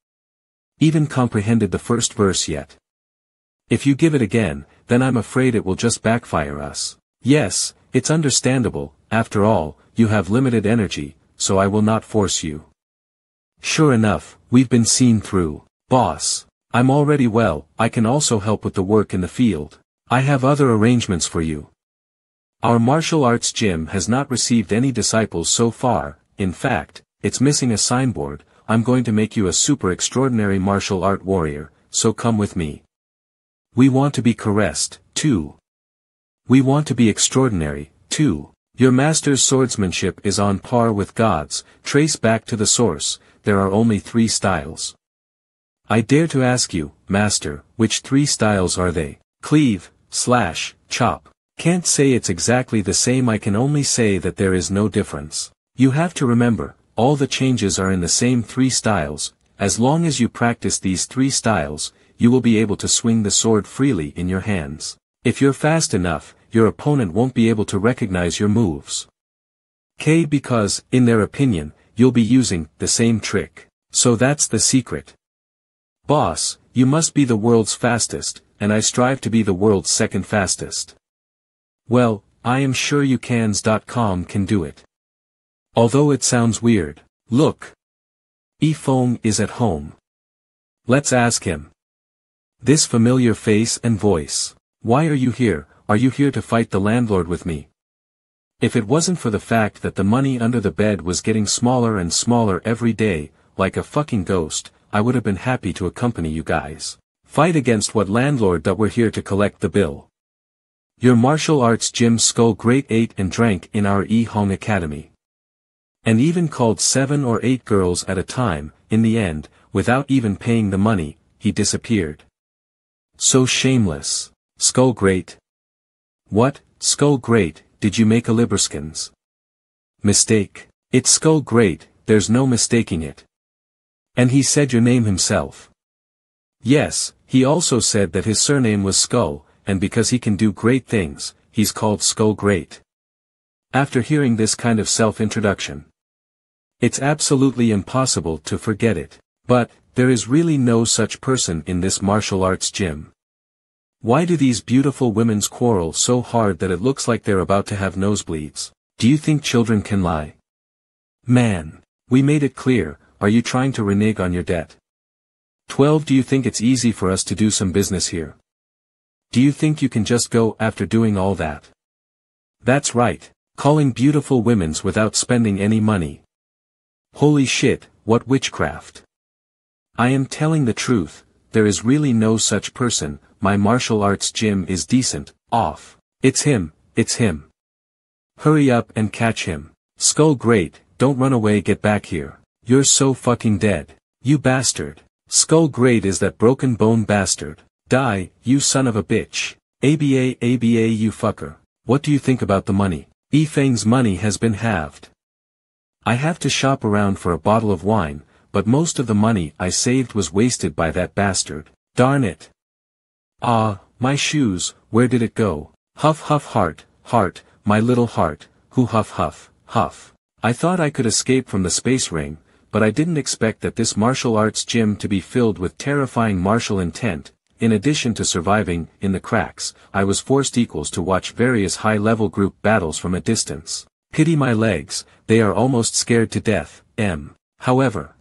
even comprehended the first verse yet. If you give it again, then I'm afraid it will just backfire us. Yes, it's understandable, after all, you have limited energy, so I will not force you. Sure enough, we've been seen through. Boss, I'm already well, I can also help with the work in the field. I have other arrangements for you. Our martial arts gym has not received any disciples so far, in fact, it's missing a signboard. I'm going to make you a super extraordinary martial art warrior, so come with me. We want to be caressed, too. We want to be extraordinary, too. Your master's swordsmanship is on par with God's. Trace back to the source, there are only 3 styles. I dare to ask you, master, which 3 styles are they? Cleave, slash, chop. Can't say it's exactly the same, I can only say that there is no difference. You have to remember, all the changes are in the same 3 styles. As long as you practice these 3 styles, you will be able to swing the sword freely in your hands. If you're fast enough, your opponent won't be able to recognize your moves. Because, in their opinion, you'll be using the same trick. So that's the secret. Boss, you must be the world's fastest, and I strive to be the world's second fastest. Well, I am sure youcans.com can do it. Although it sounds weird. Look. Yifeng is at home. Let's ask him. This familiar face and voice. Why are you here? Are you here to fight the landlord with me? If it wasn't for the fact that the money under the bed was getting smaller and smaller every day, like a fucking ghost, I would have been happy to accompany you guys. Fight against what landlord that we're here to collect the bill. Your martial arts gym Skull Great ate and drank in our Yihong Academy. And even called 7 or 8 girls at a time. In the end, without even paying the money, he disappeared. So shameless. Skull Great. What, Skull Great, did you make a Liberskins? Mistake. It's Skull Great, there's no mistaking it. And he said your name himself. Yes, he also said that his surname was Skull, and because he can do great things, he's called Skull Great. After hearing this kind of self-introduction, it's absolutely impossible to forget it. But, there is really no such person in this martial arts gym. Why do these beautiful women quarrel so hard that it looks like they're about to have nosebleeds? Do you think children can lie? Man, we made it clear, are you trying to renege on your debt? 12 Do you think it's easy for us to do some business here? Do you think you can just go after doing all that? That's right, calling beautiful women's without spending any money. Holy shit, what witchcraft. I am telling the truth, there is really no such person. My martial arts gym is decent, off. It's him, it's him. Hurry up and catch him. Skull Great, don't run away, get back here. You're so fucking dead. You bastard. Skull Great is that broken bone bastard. Die, you son of a bitch. ABA you fucker. What do you think about the money? Yifeng's money has been halved. I have to shop around for a bottle of wine, but most of the money I saved was wasted by that bastard. Darn it. Ah, my shoes, where did it go? Huff huff heart, my little heart, who huff huff, huff. I thought I could escape from the space ring, but I didn't expect that this martial arts gym to be filled with terrifying martial intent. In addition to surviving in the cracks, I was forced to watch various high-level group battles from a distance. Pity my legs, they are almost scared to death. However,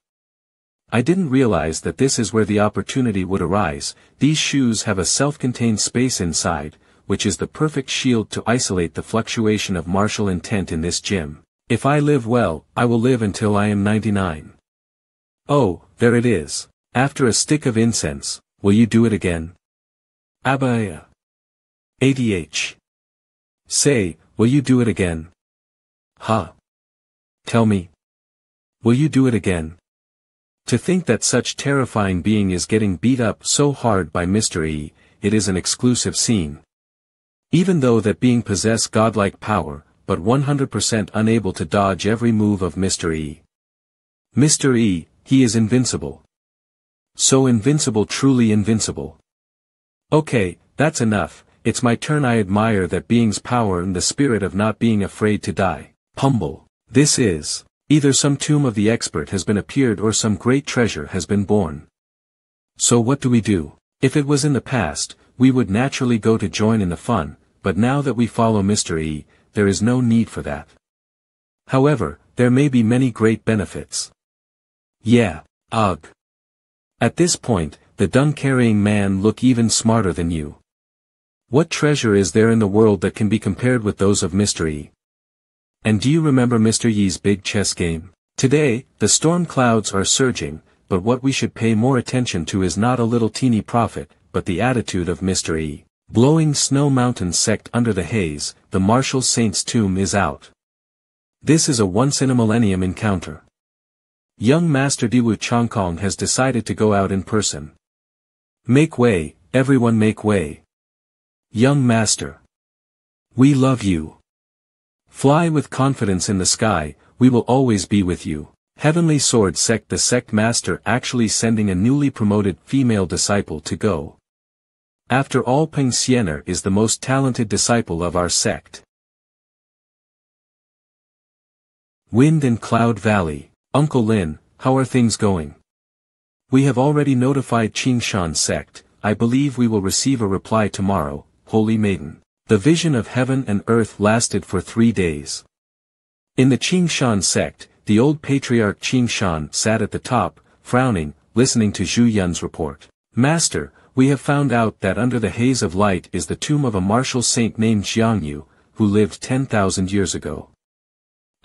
I didn't realize that this is where the opportunity would arise. These shoes have a self-contained space inside, which is the perfect shield to isolate the fluctuation of martial intent in this gym. If I live well, I will live until I am 99. Oh, there it is. After a stick of incense, will you do it again? Abaya. ADH. Say, will you do it again? Huh. Tell me. Will you do it again? To think that such terrifying being is getting beat up so hard by Mr. E, it is an exclusive scene. Even though that being possess godlike power, but 100% unable to dodge every move of Mr. E. Mr. E, he is invincible. So invincible, truly invincible. Okay, that's enough, it's my turn. I admire that being's power and the spirit of not being afraid to die. Humble. This is. Either some tomb of the expert has been appeared or some great treasure has been born. So what do we do? If it was in the past, we would naturally go to join in the fun, but now that we follow Mr. E, there is no need for that. However, there may be many great benefits. Yeah, ugh. At this point, the dung-carrying man look even smarter than you. What treasure is there in the world that can be compared with those of Mr. E? And do you remember Mr. Yi's big chess game? Today, the storm clouds are surging, but what we should pay more attention to is not a little teeny profit, but the attitude of Mr. E. Blowing Snow Mountain sect under the haze, the martial saint's tomb is out. This is a once-in-a-millennium encounter. Young Master Diwu Chongkong has decided to go out in person. Make way, everyone make way. Young Master. We love you. Fly with confidence in the sky, we will always be with you. Heavenly Sword Sect. The sect master actually sending a newly promoted female disciple to go. After all, Peng Xiener is the most talented disciple of our sect. Wind and Cloud Valley. Uncle Lin, how are things going? We have already notified Qingshan sect. I believe we will receive a reply tomorrow, Holy Maiden. The vision of heaven and earth lasted for 3 days. In the Qingshan sect, the old patriarch Qingshan sat at the top, frowning, listening to Zhu Yun's report. Master, we have found out that under the haze of light is the tomb of a martial saint named Jiangyu, who lived 10,000 years ago.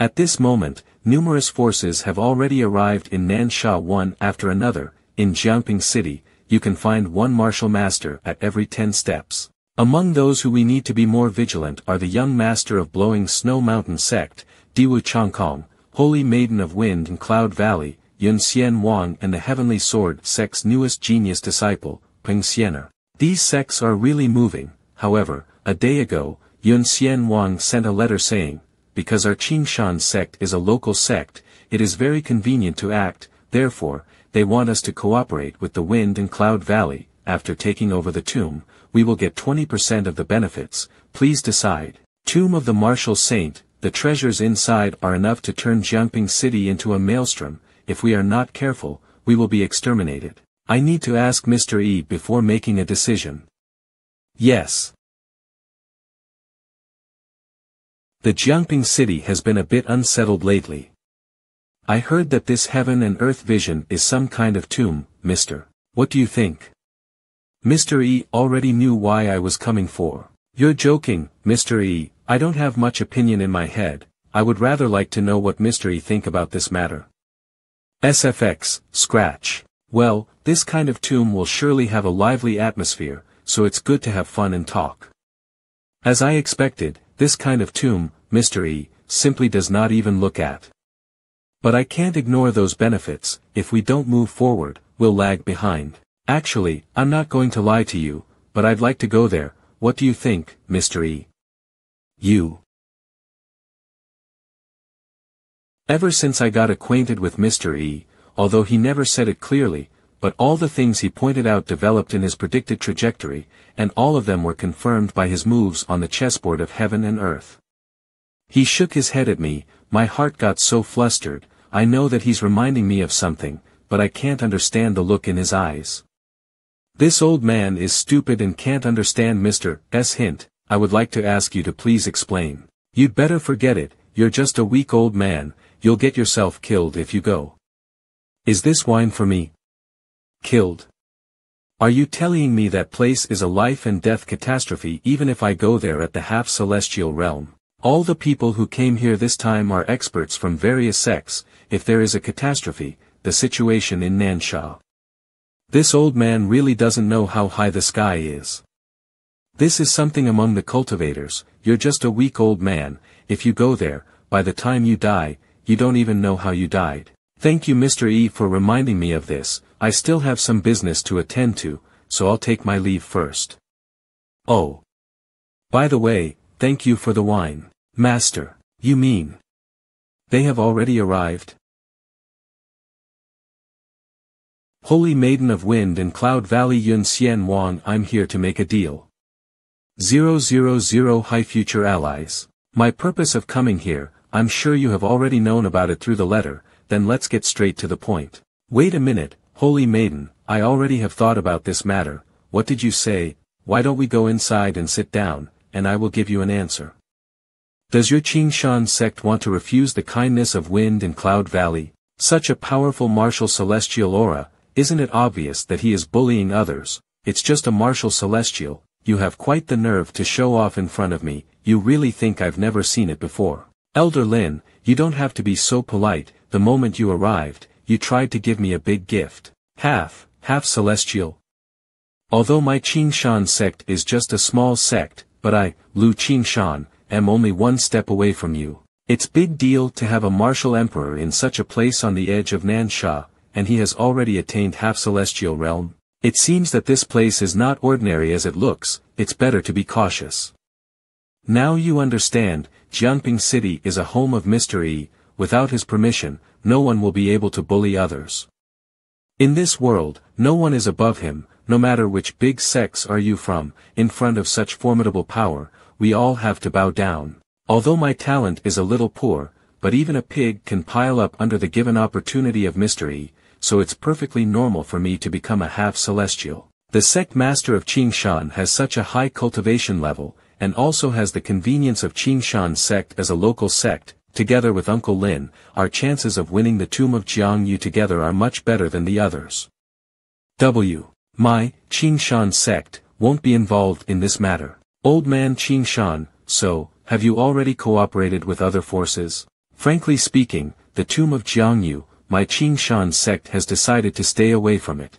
At this moment, numerous forces have already arrived in Nansha one after another. In Jiangping City, you can find one martial master at every 10 steps. Among those who we need to be more vigilant are the young master of Blowing Snow Mountain sect, Diwu Chongkong, Holy Maiden of Wind and Cloud Valley, Yun Xian Wang, and the Heavenly Sword sect's newest genius disciple, Peng Xiener. These sects are really moving. However, a day ago, Yun Xian Wang sent a letter saying, because our Qingshan sect is a local sect, it is very convenient to act, therefore, they want us to cooperate with the Wind and Cloud Valley. After taking over the tomb, we will get 20% of the benefits. Please decide. Tomb of the Martial Saint. The treasures inside are enough to turn Jiangping City into a maelstrom. If we are not careful, we will be exterminated. I need to ask Mr. E before making a decision. Yes. The Jiangping City has been a bit unsettled lately. I heard that this heaven and earth vision is some kind of tomb, mister. What do you think? Mr. E already knew why I was coming for. You're joking, Mr. E, I don't have much opinion in my head. I would rather like to know what Mr. E think about this matter. SFX, scratch. Well, this kind of tomb will surely have a lively atmosphere, so it's good to have fun and talk. As I expected, this kind of tomb, Mr. E, simply does not even look at. But I can't ignore those benefits. If we don't move forward, we'll lag behind. Actually, I'm not going to lie to you, but I'd like to go there. What do you think, Mr. E? You. Ever since I got acquainted with Mr. E, although he never said it clearly, but all the things he pointed out developed in his predicted trajectory, and all of them were confirmed by his moves on the chessboard of heaven and earth. He shook his head at me, my heart got so flustered. I know that he's reminding me of something, but I can't understand the look in his eyes. This old man is stupid and can't understand Mr. S. hint. I would like to ask you to please explain. You'd better forget it, you're just a weak old man, you'll get yourself killed if you go. Is this wine for me? Killed? Are you telling me that place is a life and death catastrophe even if I go there at the half-celestial realm? All the people who came here this time are experts from various sects. If there is a catastrophe, the situation in Nansha. This old man really doesn't know how high the sky is. This is something among the cultivators. You're just a weak old man. If you go there, by the time you die, you don't even know how you died. Thank you Mr. E for reminding me of this. I still have some business to attend to, so I'll take my leave first. Oh. By the way, thank you for the wine. Master, you mean? They have already arrived? Holy Maiden of Wind and Cloud Valley Yun Xian Wang, I'm here to make a deal. 000 Hi future allies. My purpose of coming here, I'm sure you have already known about it through the letter, then let's get straight to the point. Wait a minute, holy maiden, I already have thought about this matter. What did you say? Why don't we go inside and sit down, and I will give you an answer. Does your Qingshan sect want to refuse the kindness of Wind and Cloud Valley? Such a powerful martial celestial aura, isn't it obvious that he is bullying others? It's just a martial celestial, you have quite the nerve to show off in front of me, you really think I've never seen it before. Elder Lin, you don't have to be so polite, the moment you arrived, you tried to give me a big gift. Half celestial. Although my Qingshan sect is just a small sect, but I, Lu Qingshan, am only one step away from you. It's big deal to have a martial emperor in such a place on the edge of Nansha, and he has already attained half-celestial realm. It seems that this place is not ordinary as it looks, it's better to be cautious. Now you understand, Jiangping City is a home of mystery, without his permission, no one will be able to bully others. In this world, no one is above him, no matter which big sects are you from, in front of such formidable power, we all have to bow down. Although my talent is a little poor, but even a pig can pile up under the given opportunity of mystery, so it's perfectly normal for me to become a half-celestial. The sect master of Qingshan has such a high cultivation level, and also has the convenience of Qingshan sect as a local sect. Together with Uncle Lin, our chances of winning the tomb of Jiangyu together are much better than the others. My, Qingshan sect, won't be involved in this matter. Old man Qingshan, so, have you already cooperated with other forces? Frankly speaking, the tomb of Jiangyu, my Qingshan sect has decided to stay away from it.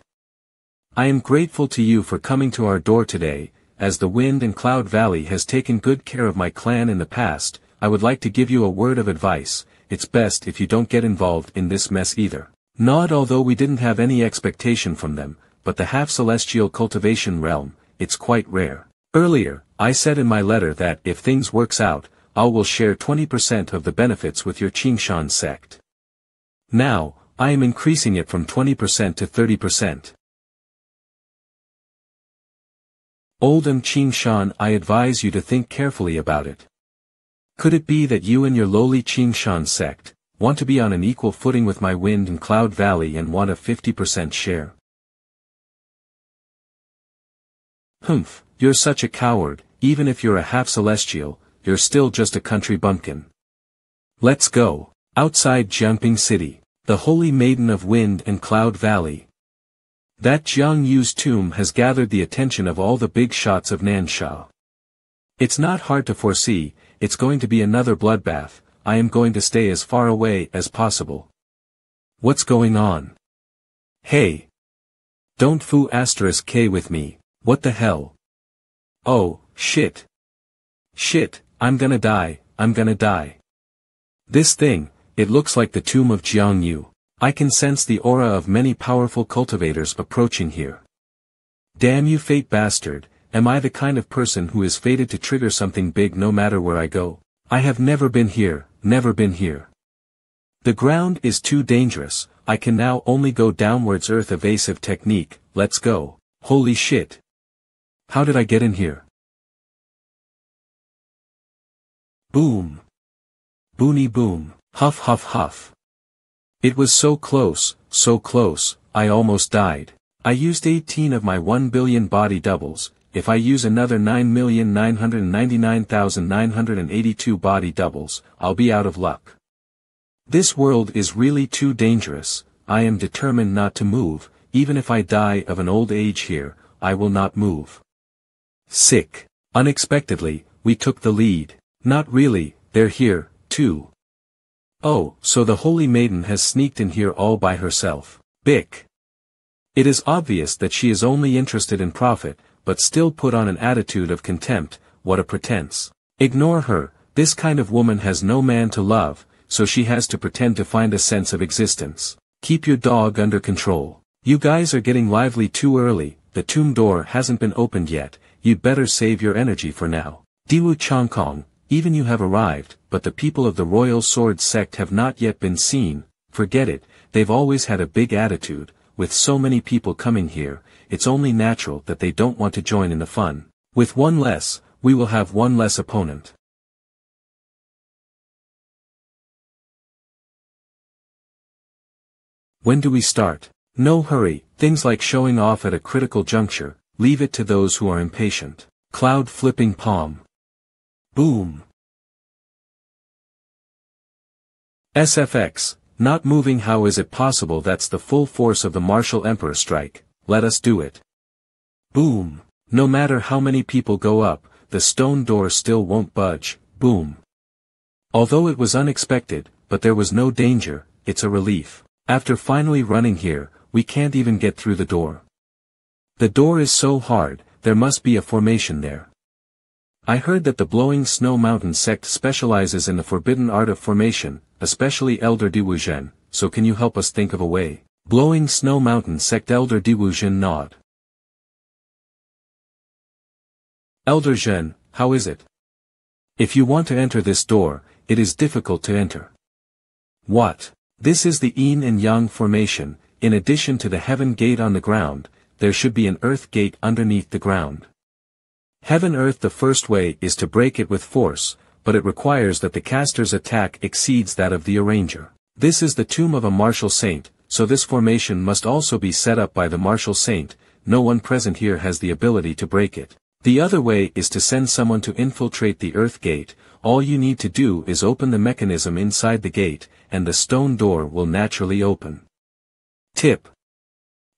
I am grateful to you for coming to our door today, as the Wind and Cloud Valley has taken good care of my clan in the past. I would like to give you a word of advice, it's best if you don't get involved in this mess either. Not although we didn't have any expectation from them, but the half-celestial cultivation realm, it's quite rare. Earlier, I said in my letter that if things works out, I will share 20% of the benefits with your Qingshan sect. Now, I am increasing it from 20% to 30%. Old Qingshan, I advise you to think carefully about it. Could it be that you and your lowly Qingshan sect want to be on an equal footing with my Wind and Cloud Valley and want a 50% share? Humph, you're such a coward, even if you're a half-celestial, you're still just a country bumpkin. Let's go. Outside Jiangping City, the holy maiden of Wind and Cloud Valley. That Jiang Yu's tomb has gathered the attention of all the big shots of Nansha. It's not hard to foresee, it's going to be another bloodbath. I am going to stay as far away as possible. What's going on? Hey! Don't foo *K with me, what the hell? Oh, shit! Shit, I'm gonna die. This thing, it looks like the tomb of Jiang Yu. I can sense the aura of many powerful cultivators approaching here. Damn you fate bastard, am I the kind of person who is fated to trigger something big no matter where I go? I have never been here. The ground is too dangerous, I can now only go downwards earth evasive technique, let's go. Holy shit. How did I get in here? Boom. Boony boom, huff huff huff. It was so close, I almost died. I used 18 of my 1 billion body doubles. If I use another 9,999,982 body doubles, I'll be out of luck. This world is really too dangerous, I am determined not to move, even if I die of an old age here, I will not move. Sick. Unexpectedly, we took the lead. Not really, they're here, too. Oh, so the Holy Maiden has sneaked in here all by herself. Bick. It is obvious that she is only interested in profit, but still put on an attitude of contempt, what a pretense. Ignore her, this kind of woman has no man to love, so she has to pretend to find a sense of existence. Keep your dog under control. You guys are getting lively too early, the tomb door hasn't been opened yet, you'd better save your energy for now. Diwu Changkong, even you have arrived, but the people of the Royal Sword Sect have not yet been seen, forget it, they've always had a big attitude, with so many people coming here, it's only natural that they don't want to join in the fun. With one less, we will have one less opponent. When do we start? No hurry, things like showing off at a critical juncture, leave it to those who are impatient. Cloud flipping palm. Boom. SFX, not moving. How is it possible? That's the full force of the martial emperor strike, let us do it. Boom. No matter how many people go up, the stone door still won't budge, boom. Although it was unexpected, but there was no danger, it's a relief. After finally running here, we can't even get through the door. The door is so hard, there must be a formation there. I heard that the Blowing Snow Mountain sect specializes in the forbidden art of formation, especially Elder Diwuzhen, so can you help us think of a way? Blowing Snow Mountain sect. Elder Diwuzhen nod. Elder Zhen, how is it? If you want to enter this door, it is difficult to enter. What? This is the Yin and Yang formation. In addition to the heaven gate on the ground, there should be an earth gate underneath the ground. Heaven-earth. The first way is to break it with force, but it requires that the caster's attack exceeds that of the arranger. This is the tomb of a martial saint, so this formation must also be set up by the martial saint. No one present here has the ability to break it. The other way is to send someone to infiltrate the earth gate. All you need to do is open the mechanism inside the gate, and the stone door will naturally open. Tip.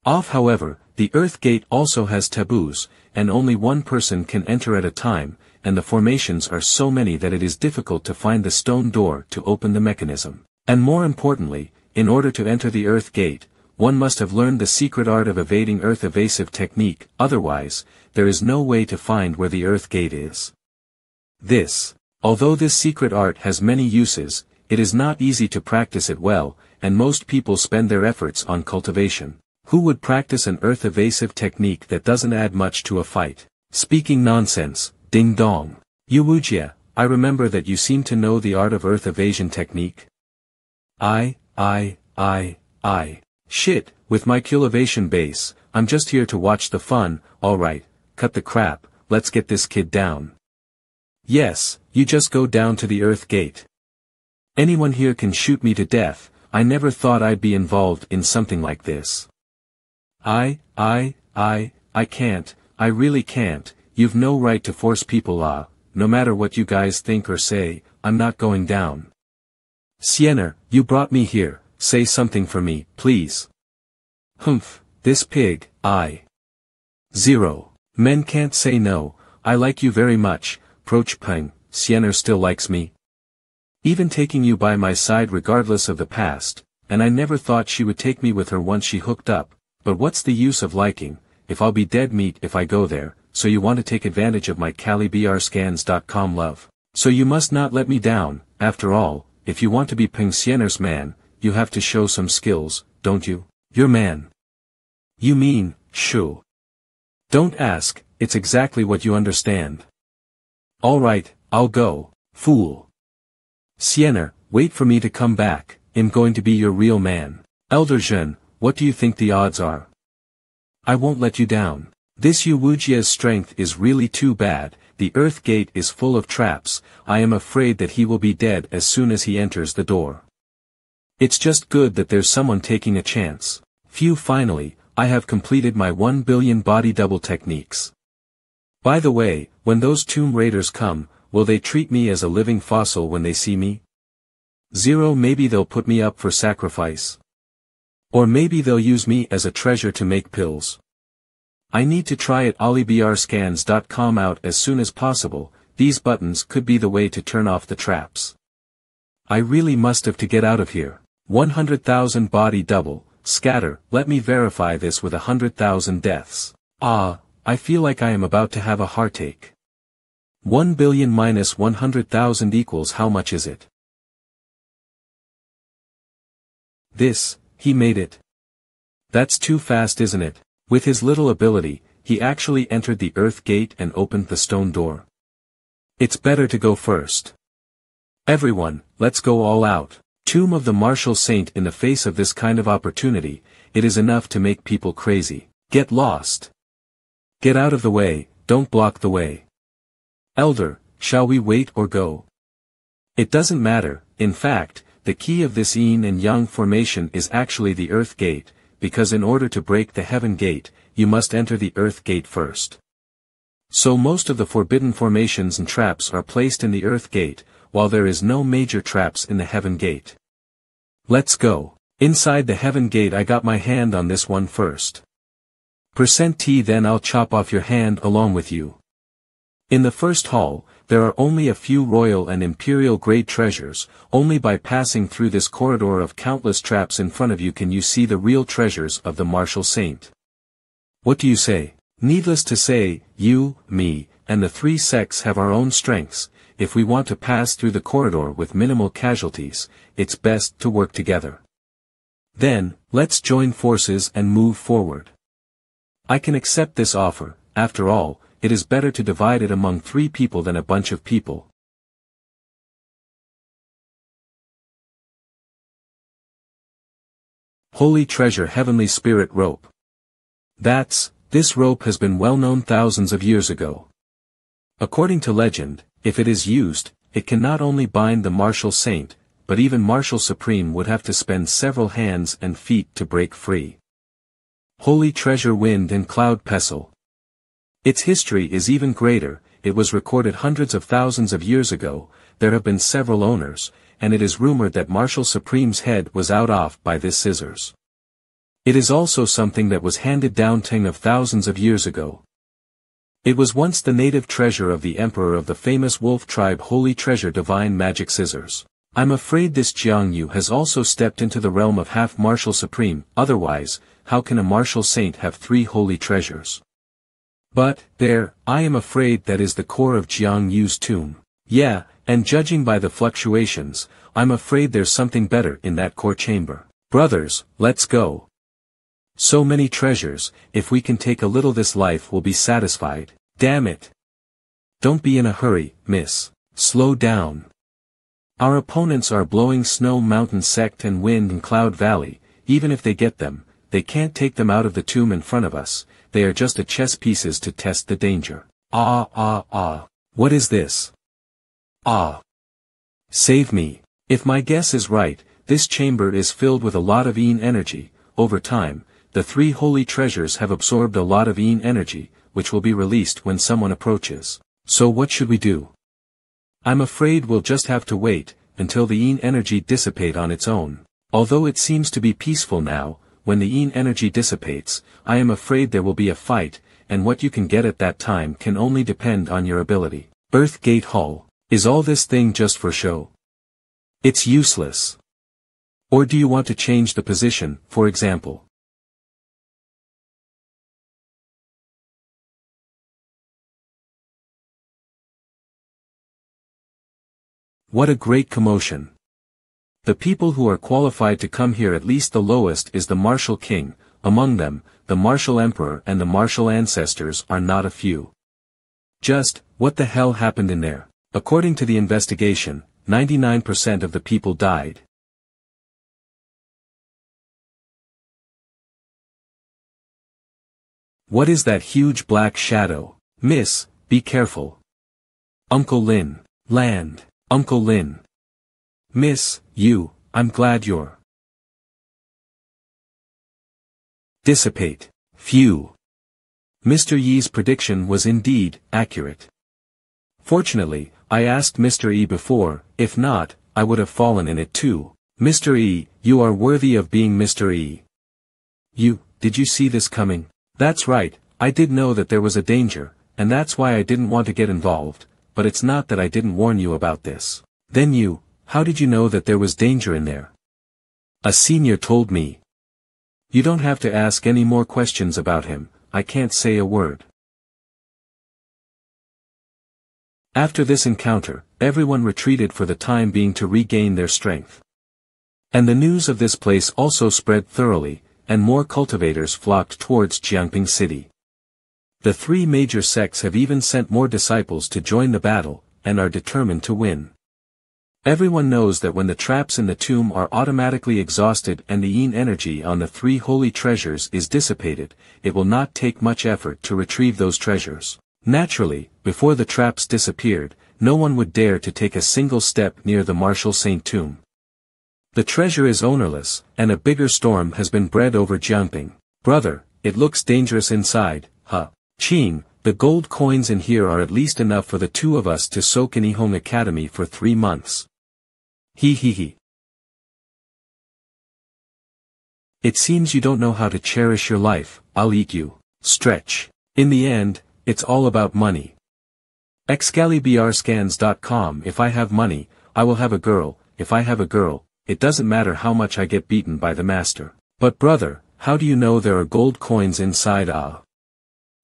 Off. However, the earth gate also has taboos, and only one person can enter at a time, and the formations are so many that it is difficult to find the stone door to open the mechanism. And more importantly, in order to enter the earth gate, one must have learned the secret art of evading earth evasive technique, otherwise, there is no way to find where the earth gate is. Although this secret art has many uses, it is not easy to practice it well, and most people spend their efforts on cultivation. Who would practice an earth evasive technique that doesn't add much to a fight? Speaking nonsense, ding dong. Yuwujia, I remember that you seem to know the art of earth evasion technique. Shit, with my cultivation base, I'm just here to watch the fun. Alright, cut the crap, let's get this kid down. Yes, you just go down to the earth gate. Anyone here can shoot me to death. I never thought I'd be involved in something like this. I can't, I really can't. You've no right to force people. No matter what you guys think or say, I'm not going down. Sienna, you brought me here, say something for me, please. Humph, this pig. Zero. Men can't say no. I like you very much, Prochpeng. Sienna still likes me. Even taking you by my side regardless of the past, and I never thought she would take me with her once she hooked up, but what's the use of liking, if I'll be dead meat if I go there, so you want to take advantage of my CaliBRscans.com love. So you must not let me down. After all, if you want to be Peng Sienna's man, you have to show some skills, don't you? Your man. You mean, shoo. Don't ask, it's exactly what you understand. Alright, I'll go, fool. Sienna, wait for me to come back, I'm going to be your real man. Elder Zhen, what do you think the odds are? I won't let you down. This Yuwujia's strength is really too bad. The earth gate is full of traps. I am afraid that he will be dead as soon as he enters the door. It's just good that there's someone taking a chance. Phew, finally, I have completed my 1 billion body double techniques. By the way, when those tomb raiders come, will they treat me as a living fossil when they see me? Zero, maybe they'll put me up for sacrifice. Or maybe they'll use me as a treasure to make pills. I need to try it. AliBRscans.com out as soon as possible. These buttons could be the way to turn off the traps. I really must have to get out of here. 100,000 body double, scatter. Let me verify this with 100,000 deaths. I feel like I am about to have a heartache. 1 billion minus 100,000 equals how much is it? He made it. That's too fast, isn't it? With his little ability, he actually entered the earth gate and opened the stone door. It's better to go first. Everyone, let's go all out. Tomb of the Martial Saint. In the face of this kind of opportunity, it is enough to make people crazy. Get lost. Get out of the way, don't block the way. Elder, shall we wait or go? It doesn't matter. In fact, the key of this yin and yang formation is actually the earth gate, because in order to break the heaven gate, you must enter the earth gate first. So most of the forbidden formations and traps are placed in the earth gate, while there is no major traps in the heaven gate. Let's go. Inside the heaven gate I got my hand on this one first. %T then I'll chop off your hand along with you. In the first hall, there are only a few royal and imperial grade treasures. Only by passing through this corridor of countless traps in front of you can you see the real treasures of the martial saint. What do you say? Needless to say, you, me, and the three sects have our own strengths. If we want to pass through the corridor with minimal casualties, it's best to work together. Then, let's join forces and move forward. I can accept this offer. After all, it is better to divide it among 3 people than a bunch of people. Holy Treasure Heavenly Spirit Rope. This rope has been well known thousands of years ago. According to legend, if it is used, it can not only bind the martial saint, but even Martial Supreme would have to spend several hands and feet to break free. Holy Treasure Wind and Cloud Pestle. Its history is even greater. It was recorded hundreds of thousands of years ago. There have been several owners, and it is rumored that Martial Supreme's head was out off by this scissors. It is also something that was handed down tens of thousands of years ago. It was once the native treasure of the emperor of the famous wolf tribe. Holy Treasure Divine Magic Scissors. I'm afraid this Jiangyu has also stepped into the realm of half Martial Supreme. Otherwise, how can a martial saint have 3 holy treasures? But, there, I am afraid that is the core of Jiangyu's tomb. Yeah, and judging by the fluctuations, I'm afraid there's something better in that core chamber. Brothers, let's go. So many treasures, if we can take a little this life will be satisfied. Damn it. Don't be in a hurry, miss. Slow down. Our opponents are Blowing Snow Mountain Sect and Wind and Cloud Valley. Even if they get them, they can't take them out of the tomb in front of us. They are just chess pieces to test the danger. What is this? Save me. If my guess is right, this chamber is filled with a lot of yin energy. Over time, the 3 holy treasures have absorbed a lot of yin energy, which will be released when someone approaches. So what should we do? I'm afraid we'll just have to wait, until the yin energy dissipate on its own. Although it seems to be peaceful now, when the yin energy dissipates, I am afraid there will be a fight, and what you can get at that time can only depend on your ability. Earth Gate Hall. Is all this thing just for show? It's useless. Or do you want to change the position, for example? What a great commotion. The people who are qualified to come here, at least the lowest is the Martial King. Among them, the Martial Emperor and the Martial Ancestors are not a few. Just, what the hell happened in there? According to the investigation, 99% of the people died. What is that huge black shadow? Miss, be careful. Uncle Lin. Land. Uncle Lin. Miss, I'm glad you're. Dissipate. Phew. Mr. Yi's prediction was indeed accurate. Fortunately, I asked Mr. E before. If not, I would have fallen in it too. Mr. E, you are worthy of being Mr. E. Did you see this coming? That's right, I did know that there was a danger, and that's why I didn't want to get involved, but it's not that I didn't warn you about this. Then how did you know that there was danger in there? A senior told me. You don't have to ask any more questions about him, I can't say a word. After this encounter, everyone retreated for the time being to regain their strength. And the news of this place also spread thoroughly, and more cultivators flocked towards Jiangping City. The 3 major sects have even sent more disciples to join the battle, and are determined to win. Everyone knows that when the traps in the tomb are automatically exhausted and the yin energy on the 3 holy treasures is dissipated, it will not take much effort to retrieve those treasures. Naturally, before the traps disappeared, no one would dare to take a single step near the Marshall Saint tomb. The treasure is ownerless, and a bigger storm has been bred over jumping. Brother, it looks dangerous inside, huh? Ching, the gold coins in here are at least enough for the two of us to soak in Ihong Academy for 3 months. Hee hee hee. It seems you don't know how to cherish your life, I'll eat you. Stretch. In the end, it's all about money. Excalibrscans.com. If I have money, I will have a girl. If I have a girl, it doesn't matter how much I get beaten by the master. But brother, how do you know there are gold coins inside?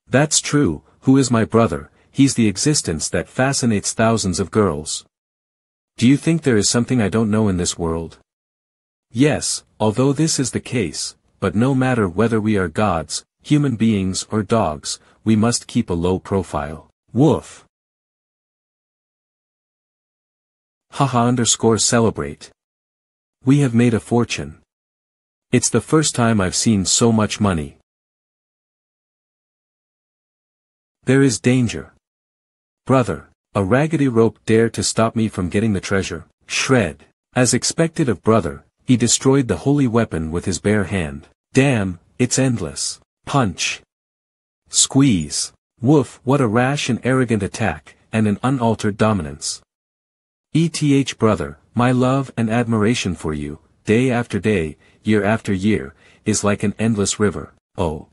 That's true. Who is my brother? He's the existence that fascinates thousands of girls. Do you think there is something I don't know in this world? Yes, although this is the case, but no matter whether we are gods, human beings or dogs, we must keep a low profile. Woof. Haha_celebrate. We have made a fortune. It's the first time I've seen so much money. There is danger. Brother, a raggedy rope dared to stop me from getting the treasure. Shred. As expected of brother, he destroyed the holy weapon with his bare hand. Damn, it's endless. Punch. Squeeze. Woof, what a rash and arrogant attack, and an unaltered dominance. ETH brother, my love and admiration for you, day after day, year after year, is like an endless river. Oh.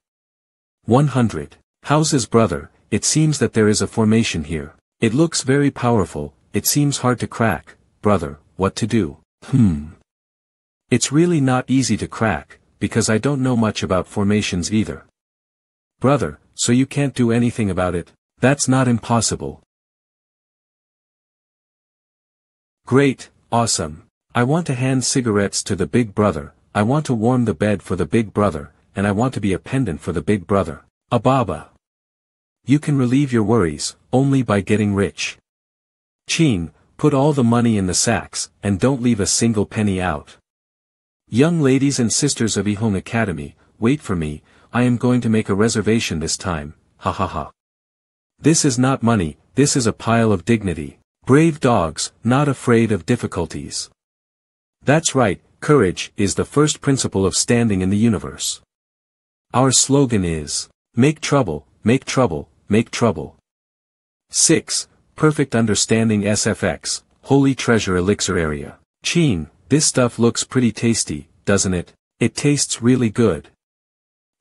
100. Houses brother, it seems that there is a formation here. It looks very powerful, it seems hard to crack, brother, what to do? It's really not easy to crack, because I don't know much about formations either. Brother, so you can't do anything about it? That's not impossible. Great, awesome. I want to hand cigarettes to the big brother, I want to warm the bed for the big brother, and I want to be a pendant for the big brother. Ababa. You can relieve your worries, only by getting rich. Ching, put all the money in the sacks, and don't leave a single penny out. Young ladies and sisters of Ihong Academy, wait for me, I am going to make a reservation this time, ha ha ha. This is not money, this is a pile of dignity. Brave dogs, not afraid of difficulties. That's right, courage is the first principle of standing in the universe. Our slogan is, make trouble, make trouble, make trouble. 6. Perfect Understanding SFX, Holy Treasure Elixir Area. Ching, this stuff looks pretty tasty, doesn't it? It tastes really good.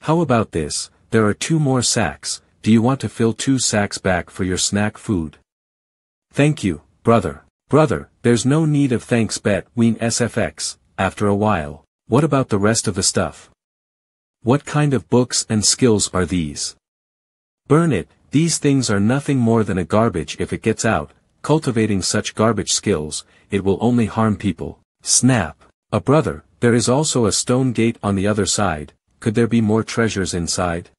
How about this, there are 2 more sacks, do you want to fill 2 sacks back for your snack food? Thank you, brother. Brother, there's no need of thanks between SFX, after a while. What about the rest of the stuff? What kind of books and skills are these? Burn it, these things are nothing more than a garbage if it gets out, cultivating such garbage skills, it will only harm people. Snap. A brother, there is also a stone gate on the other side, could there be more treasures inside?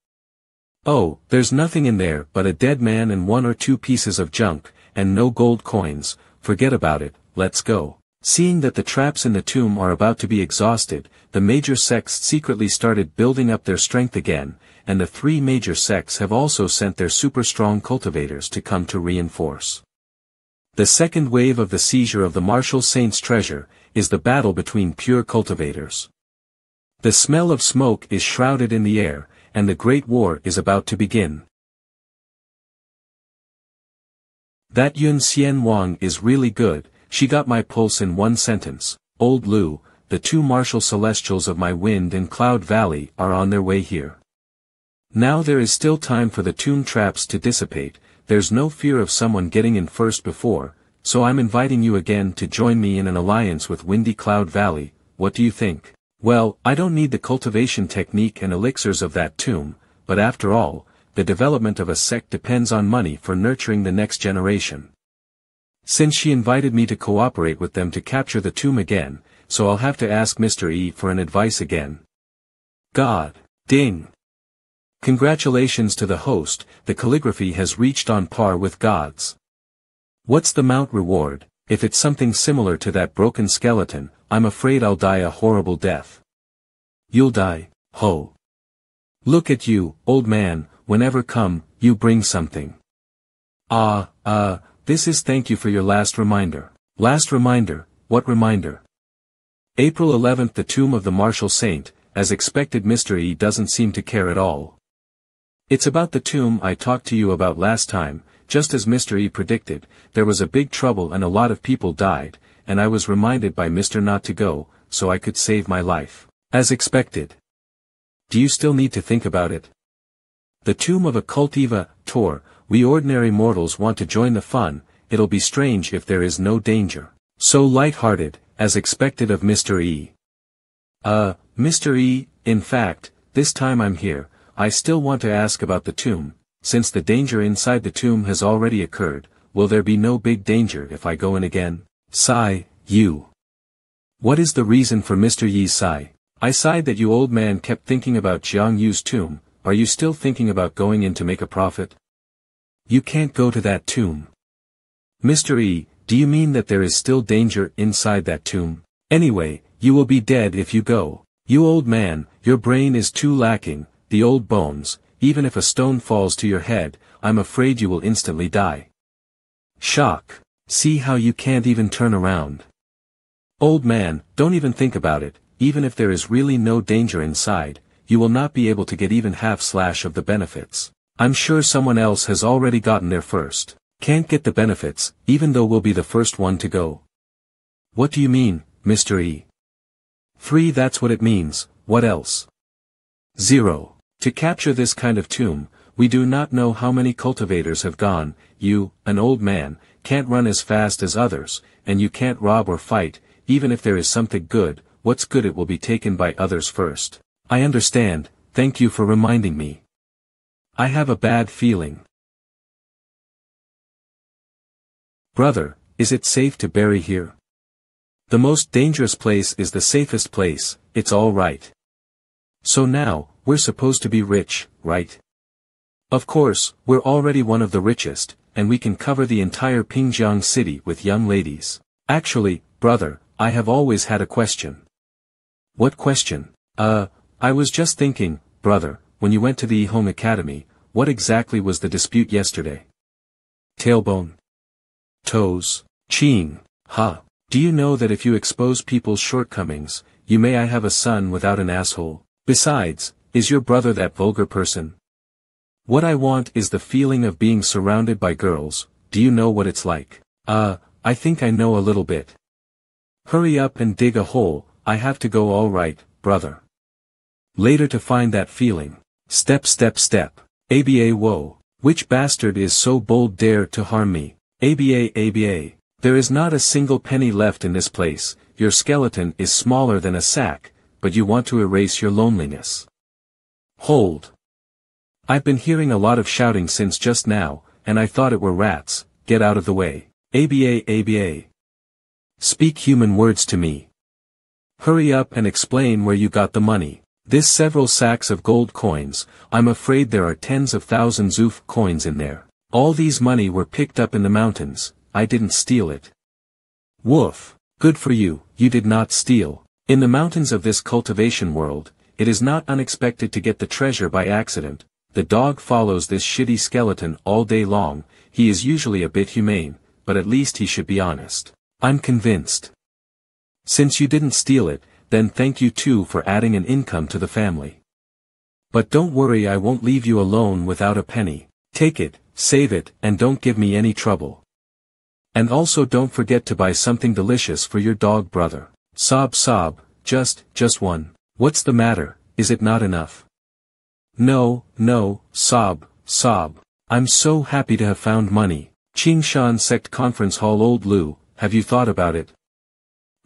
Oh, there's nothing in there but a dead man and 1 or 2 pieces of junk, and no gold coins, forget about it, let's go. Seeing that the traps in the tomb are about to be exhausted, the major sects secretly started building up their strength again, and the 3 major sects have also sent their super strong cultivators to come to reinforce. The second wave of the seizure of the Marshall Saints' treasure, is the battle between pure cultivators. The smell of smoke is shrouded in the air, and the Great War is about to begin. That Yun Xian Wang is really good, she got my pulse in 1 sentence. Old Lu, the 2 martial celestials of my wind and cloud valley are on their way here. Now there is still time for the tomb traps to dissipate, there's no fear of someone getting in first before, so I'm inviting you again to join me in an alliance with Windy Cloud Valley, what do you think? Well, I don't need the cultivation technique and elixirs of that tomb, but after all, the development of a sect depends on money for nurturing the next generation. Since she invited me to cooperate with them to capture the tomb again, so I'll have to ask Mr. E for an advice again. God. Ding. Congratulations to the host, the calligraphy has reached on par with God's. What's the mount reward? If it's something similar to that broken skeleton, I'm afraid I'll die a horrible death. You'll die, ho. Look at you, old man, whenever come, you bring something. This is thank you for your last reminder. Last reminder, what reminder? April 11th, the tomb of the martial saint. As expected, Mr. E doesn't seem to care at all. It's about the tomb I talked to you about last time. Just as Mr. E predicted, there was a big trouble and a lot of people died, and I was reminded by Mr. not to go, so I could save my life. As expected. Do you still need to think about it? The tomb of a cultivator. We ordinary mortals want to join the fun. It'll be strange if there is no danger. So light-hearted, as expected of Mr. E. Mr. E, in fact, this time I'm here, I still want to ask about the tomb. Since the danger inside the tomb has already occurred, will there be no big danger if I go in again? Sigh, you. What is the reason for Mr. Yi's sigh? I sighed that you old man kept thinking about Jiang Yu's tomb. Are you still thinking about going in to make a profit? You can't go to that tomb. Mr. E, do you mean that there is still danger inside that tomb? Anyway, you will be dead if you go. You old man, your brain is too lacking, the old bones, even if a stone falls to your head, I'm afraid you will instantly die. Shock. See how you can't even turn around. Old man, don't even think about it, even if there is really no danger inside, you will not be able to get even half/of the benefits. I'm sure someone else has already gotten there first. Can't get the benefits, even though we'll be the first one to go. What do you mean, Mr. E? 3. That's what it means, what else? 0. To capture this kind of tomb, we do not know how many cultivators have gone. You, an old man, can't run as fast as others, and you can't rob or fight. Even if there is something good, what's good it will be taken by others first. I understand, thank you for reminding me. I have a bad feeling. Brother, is it safe to bury here? The most dangerous place is the safest place, it's all right. So now, we're supposed to be rich, right? Of course, we're already one of the richest, and we can cover the entire Pingjiang city with young ladies. Actually, brother, I have always had a question. What question? I was just thinking, brother, when you went to the Home Academy, what exactly was the dispute yesterday? Tailbone. Toes. Ching. Ha. Do you know that if you expose people's shortcomings, you may I have a son without an asshole? Besides, is your brother that vulgar person? What I want is the feeling of being surrounded by girls. Do you know what it's like? I think I know a little bit. Hurry up and dig a hole, I have to go. All right, brother. Later to find that feeling. Step step step. ABA whoa. Which bastard is so bold dare to harm me? ABA. There is not a single penny left in this place, your skeleton is smaller than a sack, but you want to erase your loneliness. Hold. I've been hearing a lot of shouting since just now, and I thought it were rats. Get out of the way. ABA. Speak human words to me. Hurry up and explain where you got the money. This several sacks of gold coins, I'm afraid there are tens of thousands of coins in there. All these money were picked up in the mountains, I didn't steal it. Woof. Good for you, you did not steal. In the mountains of this cultivation world, it is not unexpected to get the treasure by accident. The dog follows this shitty skeleton all day long, he is usually a bit humane, but at least he should be honest. I'm convinced. Since you didn't steal it, then thank you too for adding an income to the family. But don't worry, I won't leave you alone without a penny. Take it, save it, and don't give me any trouble. And also don't forget to buy something delicious for your dog brother. Sob, just one. What's the matter, is it not enough? No, sob. I'm so happy to have found money. Qingshan Sect Conference Hall. Old Lu, have you thought about it?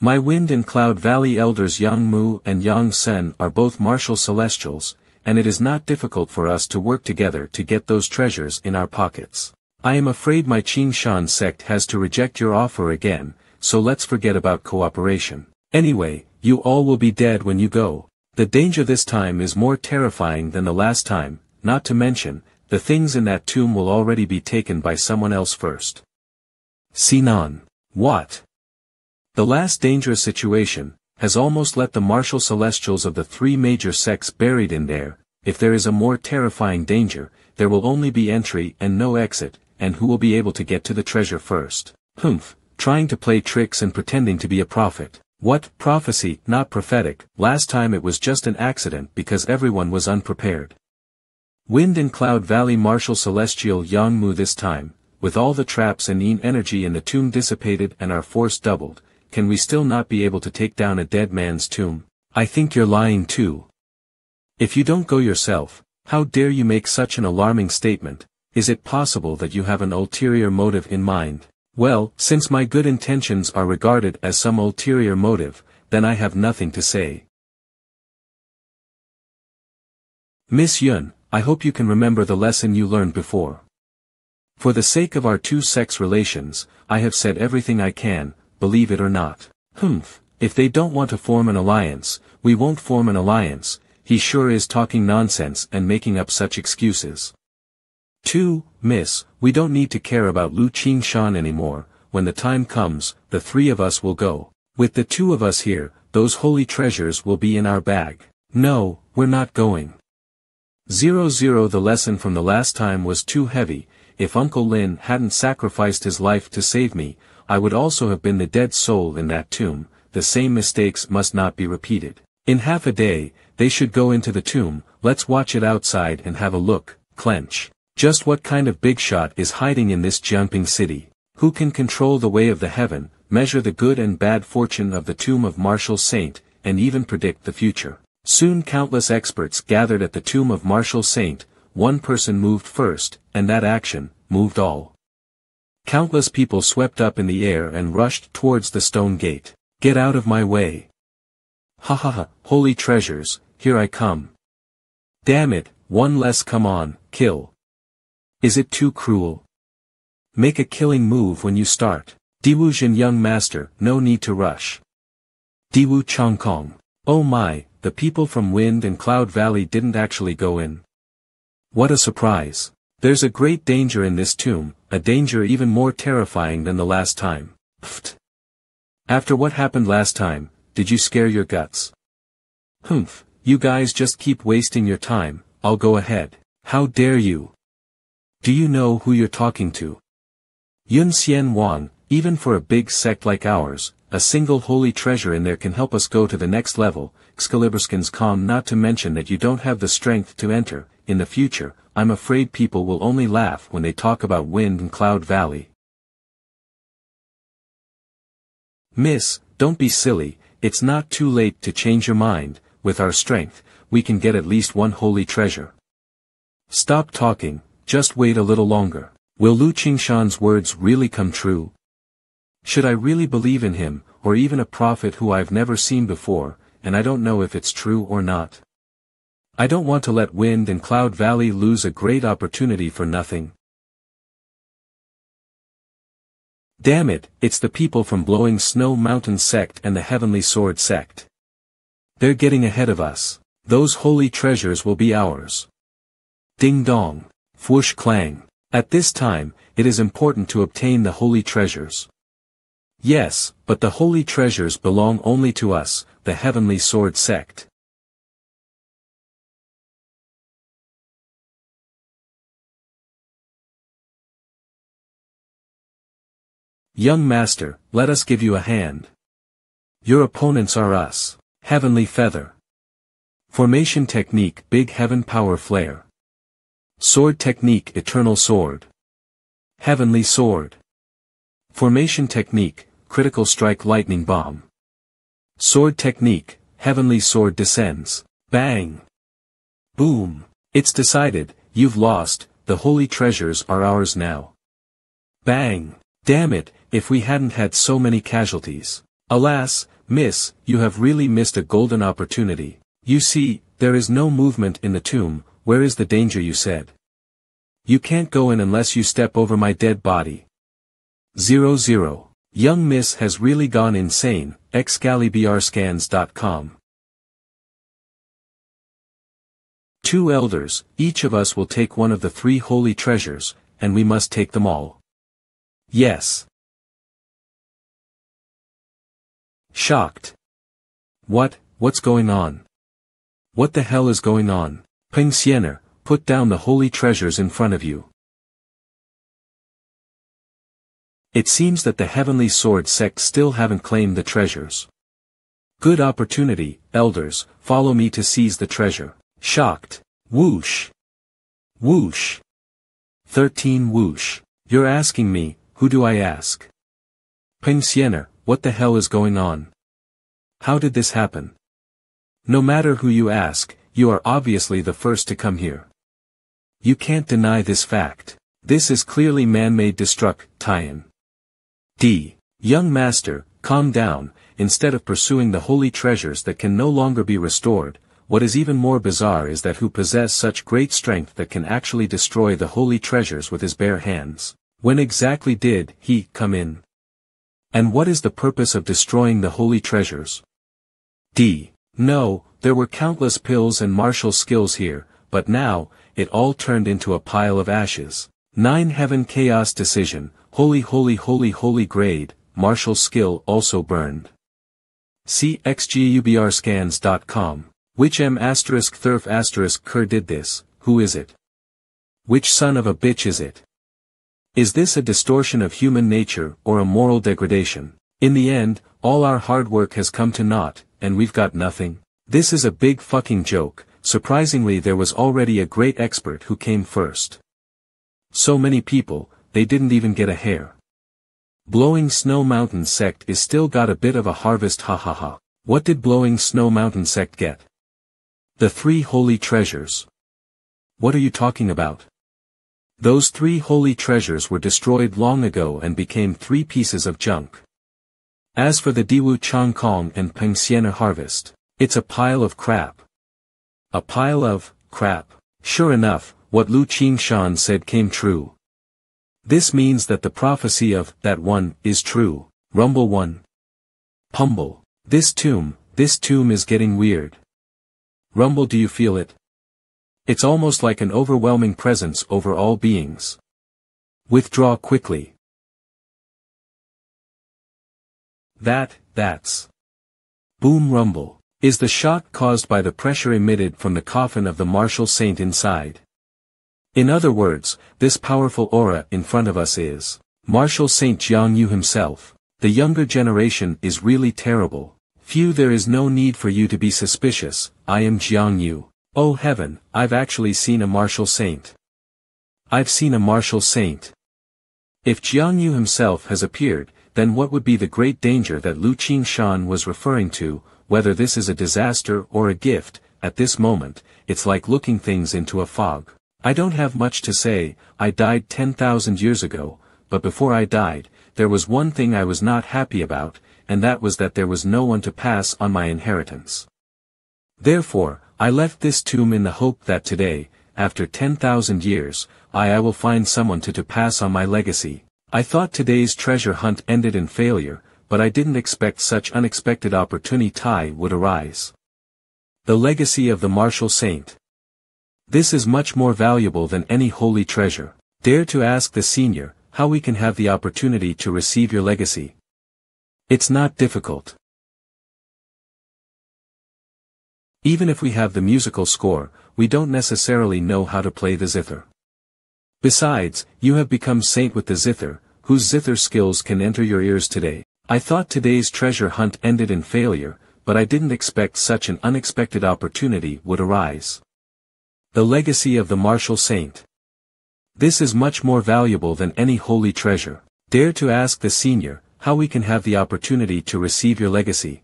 My Wind and Cloud Valley elders Yang Mu and Yang Sen are both martial celestials, and it is not difficult for us to work together to get those treasures in our pockets. I am afraid my Qingshan sect has to reject your offer again, so let's forget about cooperation. Anyway, you all will be dead when you go. The danger this time is more terrifying than the last time, not to mention, the things in that tomb will already be taken by someone else first. Sinan. What? The last dangerous situation, has almost let the martial celestials of the three major sects buried in there. If there is a more terrifying danger, there will only be entry and no exit, and who will be able to get to the treasure first. Humph, trying to play tricks and pretending to be a prophet. What, prophecy, not prophetic, last time it was just an accident because everyone was unprepared. Wind and Cloud Valley Martial Celestial Yangmu this time, with all the traps and yin energy in the tomb dissipated and our force doubled, can we still not be able to take down a dead man's tomb? I think you're lying too. If you don't go yourself, how dare you make such an alarming statement? Is it possible that you have an ulterior motive in mind? Well, since my good intentions are regarded as some ulterior motive, then I have nothing to say. Miss Yun, I hope you can remember the lesson you learned before. For the sake of our two-sex relations, I have said everything I can, believe it or not. Humph, if they don't want to form an alliance, we won't form an alliance. He sure is talking nonsense and making up such excuses. 2. Miss, we don't need to care about Lu Qingshan anymore. When the time comes, the three of us will go. With the two of us here, those holy treasures will be in our bag. No, we're not going. 0. The lesson from the last time was too heavy. If Uncle Lin hadn't sacrificed his life to save me, I would also have been the dead soul in that tomb. The same mistakes must not be repeated. In half a day, they should go into the tomb. Let's watch it outside and have a look. Clench. Just what kind of big shot is hiding in this jumping city? Who can control the way of the heaven, measure the good and bad fortune of the tomb of Martial Saint, and even predict the future? Soon countless experts gathered at the tomb of Martial Saint. One person moved first, and that action moved all. Countless people swept up in the air and rushed towards the stone gate. Get out of my way. Ha ha ha, holy treasures, here I come. Damn it, one less, come on, kill. Is it too cruel? Make a killing move when you start. Diwu Jin young master, no need to rush. Diwu Chongkong. Oh my, the people from Wind and Cloud Valley didn't actually go in. What a surprise. There's a great danger in this tomb, a danger even more terrifying than the last time. Pfft. After what happened last time, did you scare your guts? Humph, you guys just keep wasting your time, I'll go ahead. How dare you? Do you know who you're talking to? Yun Xian Wang, even for a big sect like ours, a single holy treasure in there can help us go to the next level. Excaliburskins calm, not to mention that you don't have the strength to enter. In the future, I'm afraid people will only laugh when they talk about Wind and Cloud Valley. Miss, don't be silly, it's not too late to change your mind. With our strength, we can get at least one holy treasure. Stop talking, just wait a little longer. Will Lu Qingshan's words really come true? Should I really believe in him, or even a prophet who I've never seen before, and I don't know if it's true or not? I don't want to let Wind and Cloud Valley lose a great opportunity for nothing. Damn it, it's the people from Blowing Snow Mountain sect and the Heavenly Sword sect. They're getting ahead of us. Those holy treasures will be ours. Ding dong. Whoosh clang. At this time, it is important to obtain the holy treasures. Yes, but the holy treasures belong only to us, the Heavenly Sword sect. Young master, let us give you a hand. Your opponents are us. Heavenly Feather. Formation technique, Big Heaven Power Flare. Sword technique, Eternal Sword. Heavenly Sword. Formation technique, Critical Strike, Lightning Bomb. Sword technique, Heavenly Sword Descends. Bang. Boom. It's decided, you've lost, the holy treasures are ours now. Bang. Damn it, if we hadn't had so many casualties. Alas, miss, you have really missed a golden opportunity. You see, there is no movement in the tomb. Where is the danger you said? You can't go in unless you step over my dead body. 00. Young miss has really gone insane. Excaliburscans.com. 2 elders, each of us will take one of the 3 holy treasures, and we must take them all. Yes. Shocked. What's going on? What the hell is going on? Peng Xiener, put down the holy treasures in front of you. It seems that the Heavenly Sword sect still haven't claimed the treasures. Good opportunity, elders, follow me to seize the treasure. Shocked. Whoosh. Whoosh. 13 whoosh. You're asking me, who do I ask? Pensioner, what the hell is going on? How did this happen? No matter who you ask, you are obviously the first to come here. You can't deny this fact. This is clearly man-made destruct, tie-in. D. Young master, calm down, instead of pursuing the holy treasures that can no longer be restored. What is even more bizarre is that who possess such great strength that can actually destroy the holy treasures with his bare hands. When exactly did he come in? And what is the purpose of destroying the holy treasures? D. No, there were countless pills and martial skills here, but now, it all turned into a pile of ashes. 9 Heaven Chaos Decision, holy grade, martial skill also burned. See xguberscans.com. Which M***Thurf**Cur did this, who is it? Which son of a bitch is it? Is this a distortion of human nature or a moral degradation? In the end, all our hard work has come to naught, and we've got nothing. This is a big fucking joke. Surprisingly there was already a great expert who came first. So many people, they didn't even get a hair. Blowing Snow Mountain sect is still got a bit of a harvest hahaha. What did Blowing Snow Mountain sect get? The 3 holy treasures. What are you talking about? Those 3 holy treasures were destroyed long ago and became 3 pieces of junk. As for the Diwu Chang Kong and Pensioner harvest, it's a pile of crap. A pile of crap. Sure enough, what Lu Qingshan said came true. This means that the prophecy of that one is true. Rumble 1. Humble. This tomb is getting weird. Rumble, do you feel it? It's almost like an overwhelming presence over all beings. Withdraw quickly. That's. Boom rumble. Is the shock caused by the pressure emitted from the coffin of the martial saint inside? In other words, this powerful aura in front of us is Martial Saint Jiang Yu himself. The younger generation is really terrible. Phew, there is no need for you to be suspicious. I am Jiang Yu. Oh heaven, I've actually seen a martial saint. I've seen a martial saint. If Jiang Yu himself has appeared, then what would be the great danger that Lu Qingshan was referring to? Whether this is a disaster or a gift, at this moment, it's like looking things into a fog. I don't have much to say. I died 10,000 years ago, but before I died, there was one thing I was not happy about, and that was that there was no one to pass on my inheritance. Therefore, I left this tomb in the hope that today, after 10,000 years, I will find someone to pass on my legacy. I thought today's treasure hunt ended in failure, but I didn't expect such unexpected opportunity would arise. The legacy of the martial saint. This is much more valuable than any holy treasure. Dare to ask the senior, how we can have the opportunity to receive your legacy. It's not difficult. Even if we have the musical score, we don't necessarily know how to play the zither. Besides, you have become saint with the zither, whose zither skills can enter your ears today. I thought today's treasure hunt ended in failure, but I didn't expect such an unexpected opportunity would arise. The legacy of the martial saint. This is much more valuable than any holy treasure. Dare to ask the senior, how we can have the opportunity to receive your legacy.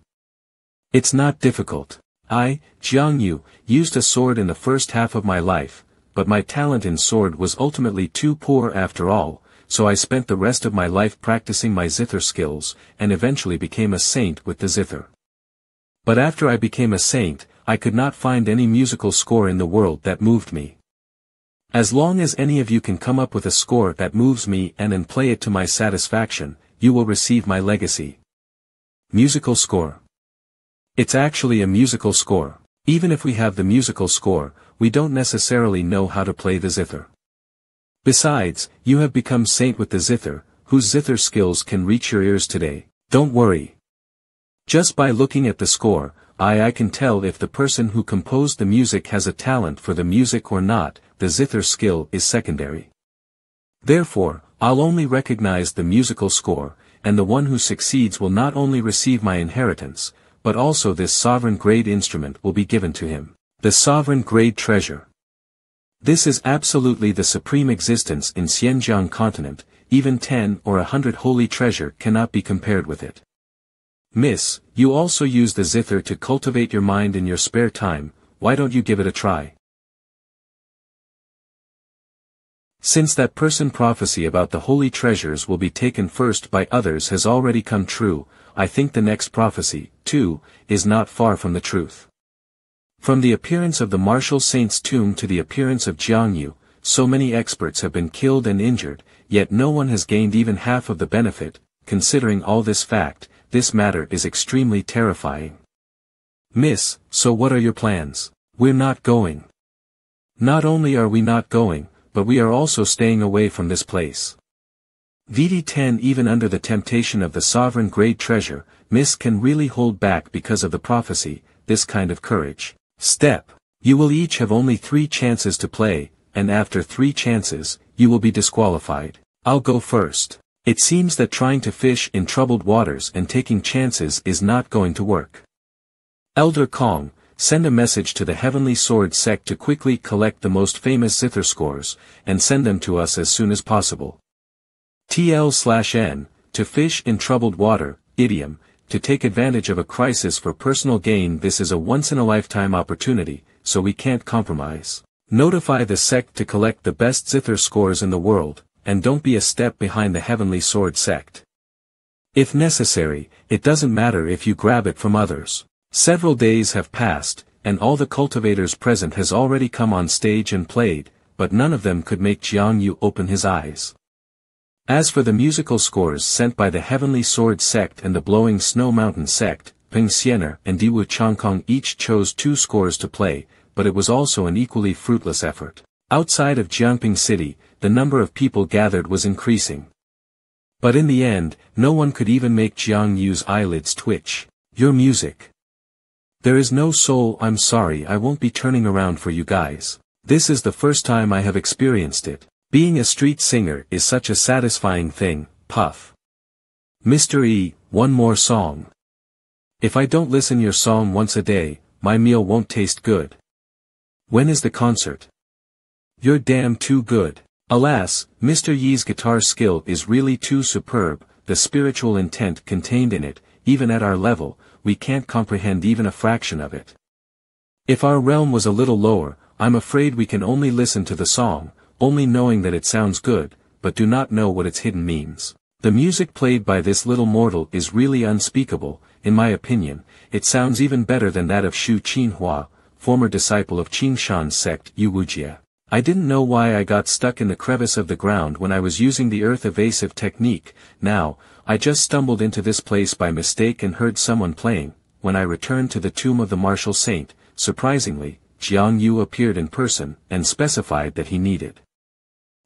It's not difficult. I, Jiang Yu, used a sword in the first half of my life, but my talent in sword was ultimately too poor after all, so I spent the rest of my life practicing my zither skills, and eventually became a saint with the zither. But after I became a saint, I could not find any musical score in the world that moved me. As long as any of you can come up with a score that moves me and play it to my satisfaction, you will receive my legacy. Musical score. It's actually a musical score. Even if we have the musical score, we don't necessarily know how to play the zither. Besides, you have become saint with the zither, whose zither skills can reach your ears today. Don't worry. Just by looking at the score, I can tell if the person who composed the music has a talent for the music or not. The zither skill is secondary. Therefore, I'll only recognize the musical score, and the one who succeeds will not only receive my inheritance, but also this sovereign-grade instrument will be given to him. The sovereign-grade treasure. This is absolutely the supreme existence in Xinjiang continent, even 10 or 100 holy treasure cannot be compared with it. Miss, you also use the zither to cultivate your mind in your spare time, why don't you give it a try? Since that person prophecy about the holy treasures will be taken first by others has already come true, I think the next prophecy, too, is not far from the truth. From the appearance of the martial saint's tomb to the appearance of Jiangyu, so many experts have been killed and injured, yet no one has gained even half of the benefit. Considering all this fact, this matter is extremely terrifying. Miss, so what are your plans? We're not going. Not only are we not going, but we are also staying away from this place. VD10 even under the temptation of the sovereign grade treasure, Miss can really hold back because of the prophecy, this kind of courage. Step. You will each have only 3 chances to play, and after 3 chances, you will be disqualified. I'll go first. It seems that trying to fish in troubled waters and taking chances is not going to work. Elder Kong, send a message to the Heavenly Sword sect to quickly collect the most famous zither scores, and send them to us as soon as possible. TL/N, to fish in troubled water, idiom, to take advantage of a crisis for personal gain. This is a once-in-a-lifetime opportunity, so we can't compromise. Notify the sect to collect the best zither scores in the world, and don't be a step behind the Heavenly Sword sect. If necessary, it doesn't matter if you grab it from others. Several days have passed, and all the cultivators present has already come on stage and played, but none of them could make Jiangyu open his eyes. As for the musical scores sent by the Heavenly Sword sect and the Blowing Snow Mountain sect, Ping Xiener and Diwu Changkong each chose 2 scores to play, but it was also an equally fruitless effort. Outside of Jiangping City, the number of people gathered was increasing. But in the end, no one could even make Jiangyu's eyelids twitch. Your music. There is no soul. I'm sorry, I won't be turning around for you guys. This is the first time I have experienced it. Being a street singer is such a satisfying thing, puff. Mr. E, one more song. If I don't listen your song once a day, my meal won't taste good. When is the concert? You're damn too good. Alas, Mr. Yi's guitar skill is really too superb, the spiritual intent contained in it, even at our level, we can't comprehend even a fraction of it. If our realm was a little lower, I'm afraid we can only listen to the song, only knowing that it sounds good, but do not know what its hidden means. The music played by this little mortal is really unspeakable, in my opinion. It sounds even better than that of Xu Qinhua, former disciple of Qingshan's sect Yu Wujie. I didn't know why I got stuck in the crevice of the ground when I was using the earth evasive technique. Now, I just stumbled into this place by mistake and heard someone playing. When I returned to the tomb of the martial saint, surprisingly, Jiang Yu appeared in person, and specified that he needed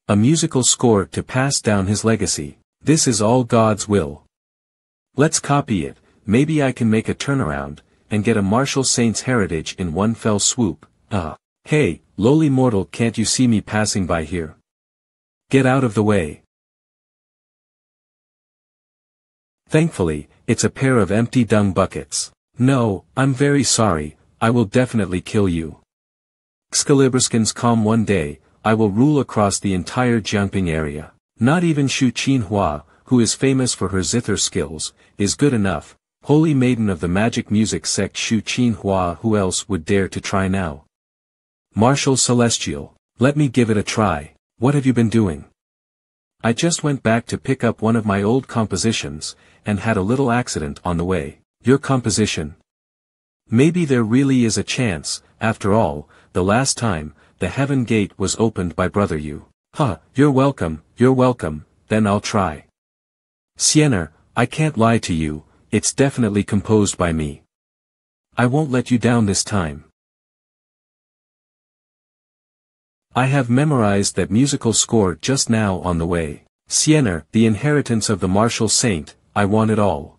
a musical score to pass down his legacy. This is all God's will. Let's copy it. Maybe I can make a turnaround, and get a martial saint's heritage in one fell swoop. Hey, lowly mortal, can't you see me passing by here? Get out of the way. Thankfully, it's a pair of empty dung buckets. No, I'm very sorry, I will definitely kill you. Excaliburskins come one day, I will rule across the entire Jiangping area. Not even Xu Qinhua, who is famous for her zither skills, is good enough. Holy maiden of the magic music sect Xu Qinhua, who else would dare to try now? Martial Celestial, let me give it a try. What have you been doing? I just went back to pick up one of my old compositions, and had a little accident on the way. Your composition? Maybe there really is a chance. After all, the last time, the heaven gate was opened by Brother Yu. You're welcome, then I'll try. Xiener, I can't lie to you, it's definitely composed by me. I won't let you down this time. I have memorized that musical score just now on the way. Xiener, the inheritance of the martial saint, I want it all.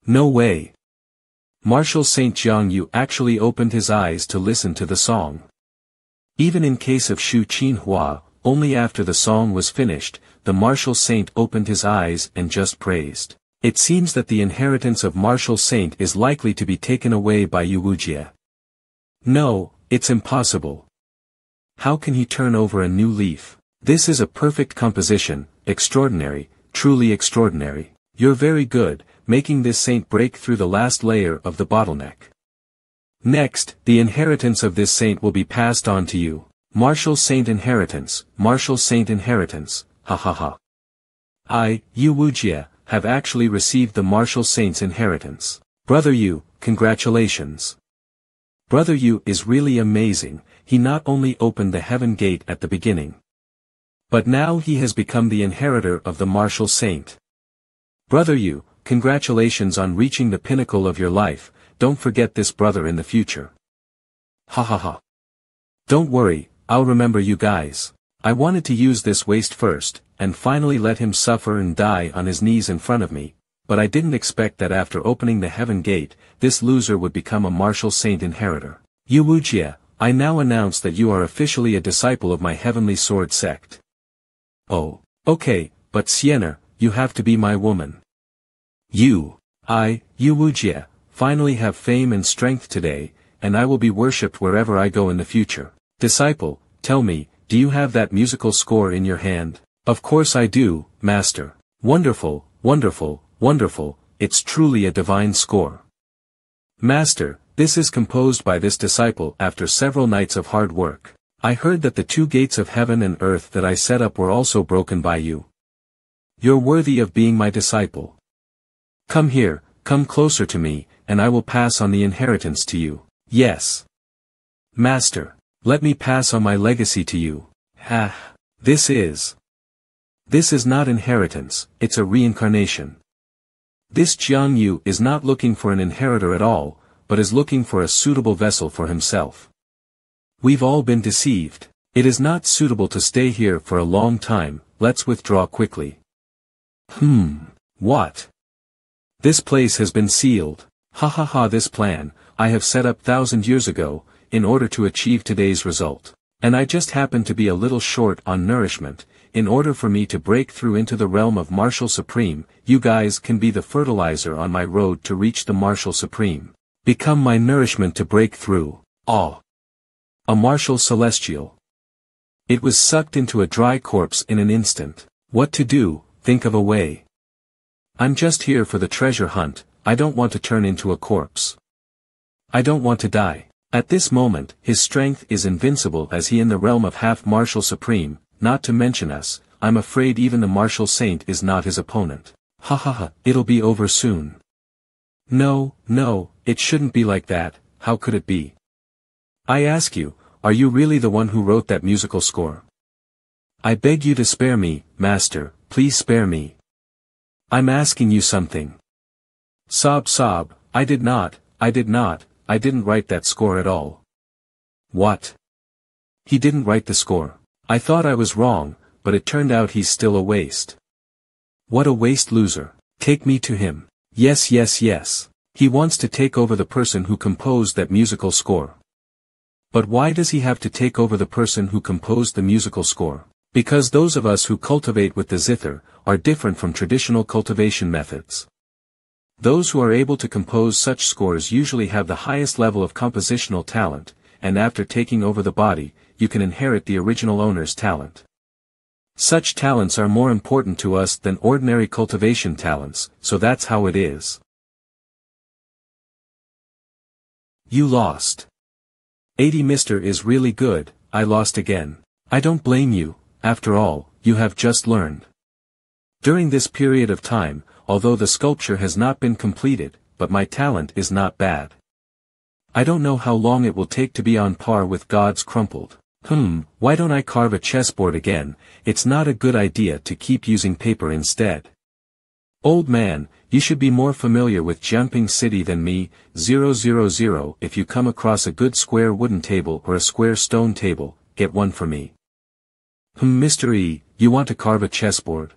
No way. Marshal Saint Jiang Yu actually opened his eyes to listen to the song. Even in case of Shu Qinhua, only after the song was finished, the Marshal Saint opened his eyes and just praised. It seems that the inheritance of Marshal Saint is likely to be taken away by Yu Wujie. No, it's impossible. How can he turn over a new leaf? This is a perfect composition, extraordinary, truly extraordinary. You're very good, making this saint break through the last layer of the bottleneck. Next, the inheritance of this saint will be passed on to you. Marshal Saint inheritance, Marshal Saint inheritance, ha ha ha. I, Yu Wujie, have actually received the Marshal Saint's inheritance. Brother Yu, congratulations. Brother Yu is really amazing. He not only opened the heaven gate at the beginning, but now he has become the inheritor of the Marshal Saint. Brother Yu, congratulations on reaching the pinnacle of your life. Don't forget this brother in the future. Ha ha ha. Don't worry, I'll remember you guys. I wanted to use this waste first, and finally let him suffer and die on his knees in front of me, but I didn't expect that after opening the heaven gate, this loser would become a Marshal Saint inheritor. Yu Wujie, I now announce that you are officially a disciple of my heavenly sword sect. Oh, okay, but Sienna, you have to be my woman. Yu Wujie, finally have fame and strength today, and I will be worshipped wherever I go in the future. Disciple, tell me, do you have that musical score in your hand? Of course I do, Master. Wonderful, wonderful, wonderful, it's truly a divine score. Master, this is composed by this disciple after several nights of hard work. I heard that the two gates of heaven and earth that I set up were also broken by you. You're worthy of being my disciple. Come here, come closer to me, and I will pass on the inheritance to you. Yes. Master, let me pass on my legacy to you. Ha. This is not inheritance, it's a reincarnation. This Jiang Yu is not looking for an inheritor at all, but is looking for a suitable vessel for himself. We've all been deceived. It is not suitable to stay here for a long time, let's withdraw quickly. What? This place has been sealed. Ha ha ha, this plan, I have set up 1,000 years ago, in order to achieve today's result. And I just happen to be a little short on nourishment. In order for me to break through into the realm of Marshal Supreme, you guys can be the fertilizer on my road to reach the Marshal Supreme. Become my nourishment to break through. A Marshal Celestial. It was sucked into a dry corpse in an instant. What to do? Think of a way. I'm just here for the treasure hunt, I don't want to turn into a corpse. I don't want to die. At this moment, his strength is invincible as he in the realm of half Marshal Supreme, not to mention us, I'm afraid even the Marshal Saint is not his opponent. Ha ha ha, it'll be over soon. No, it shouldn't be like that, how could it be? I ask you, are you really the one who wrote that musical score? I beg you to spare me, Master, please spare me. I'm asking you something. Sob, I didn't write that score at all. What? He didn't write the score. I thought I was wrong, but it turned out he's still a waste. What a waste loser. Take me to him. Yes. He wants to take over the person who composed that musical score. But why does he have to take over the person who composed the musical score? Because those of us who cultivate with the zither, are different from traditional cultivation methods. Those who are able to compose such scores usually have the highest level of compositional talent, and after taking over the body, you can inherit the original owner's talent. Such talents are more important to us than ordinary cultivation talents, so that's how it is. You lost. 80 Mr. is really good, I lost again. I don't blame you, after all, you have just learned. During this period of time, although the sculpture has not been completed, but my talent is not bad. I don't know how long it will take to be on par with God's crumpled. Why don't I carve a chessboard again? It's not a good idea to keep using paper instead. Old man, you should be more familiar with Jumping City than me. 000. If you come across a good square wooden table or a square stone table, get one for me. Mr. E, you want to carve a chessboard?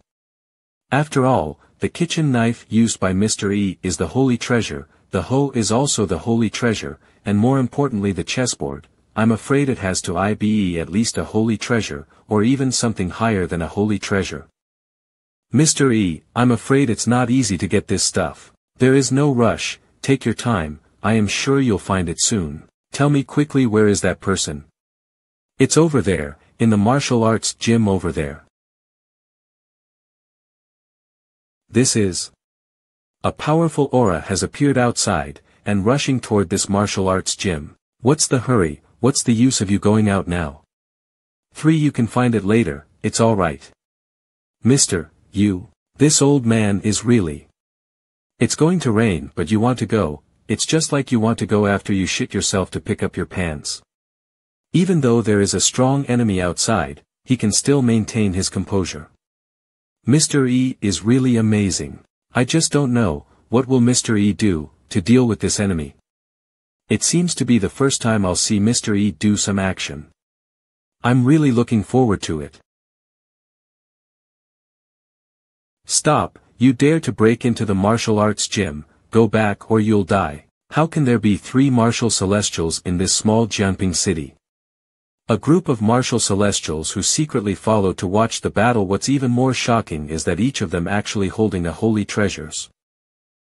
After all, the kitchen knife used by Mr. E is the holy treasure, the hoe is also the holy treasure, and more importantly the chessboard. I'm afraid it has to be at least a holy treasure, or even something higher than a holy treasure. Mr. E, I'm afraid it's not easy to get this stuff. There is no rush, take your time, I am sure you'll find it soon. Tell me quickly, where is that person? It's over there, in the martial arts gym over there. This is. A powerful aura has appeared outside, and rushing toward this martial arts gym. What's the hurry, what's the use of you going out now? 3. You can find it later, it's alright. Mr. You. This old man is really. It's going to rain, but you want to go, it's just like you want to go after you shit yourself to pick up your pants. Even though there is a strong enemy outside, he can still maintain his composure. Mr. E is really amazing. I just don't know, what will Mr. E do, to deal with this enemy? It seems to be the first time I'll see Mr. E do some action. I'm really looking forward to it. Stop, you dare to break into the martial arts gym, go back or you'll die. How can there be 3 martial celestials in this small Jianping city? A group of martial celestials who secretly follow to watch the battle. What's even more shocking is that each of them actually holding the holy treasures.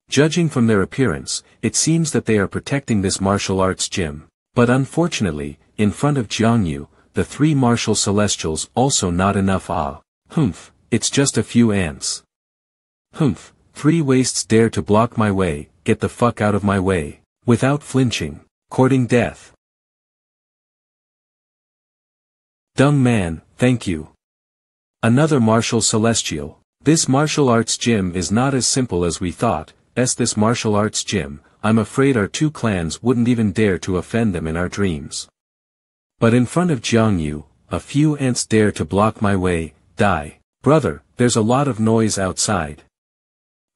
Judging from their appearance, it seems that they are protecting this martial arts gym. But unfortunately, in front of Jiangyu, the 3 martial celestials also not enough. Humph, it's just a few ants. Humph, 3 wastes dare to block my way, get the fuck out of my way. Without flinching, courting death. Dumb man, thank you. Another martial celestial. This martial arts gym is not as simple as we thought. This martial arts gym, I'm afraid our 2 clans wouldn't even dare to offend them in our dreams. But in front of Jiangyu, a few ants dare to block my way, die. Brother, there's a lot of noise outside.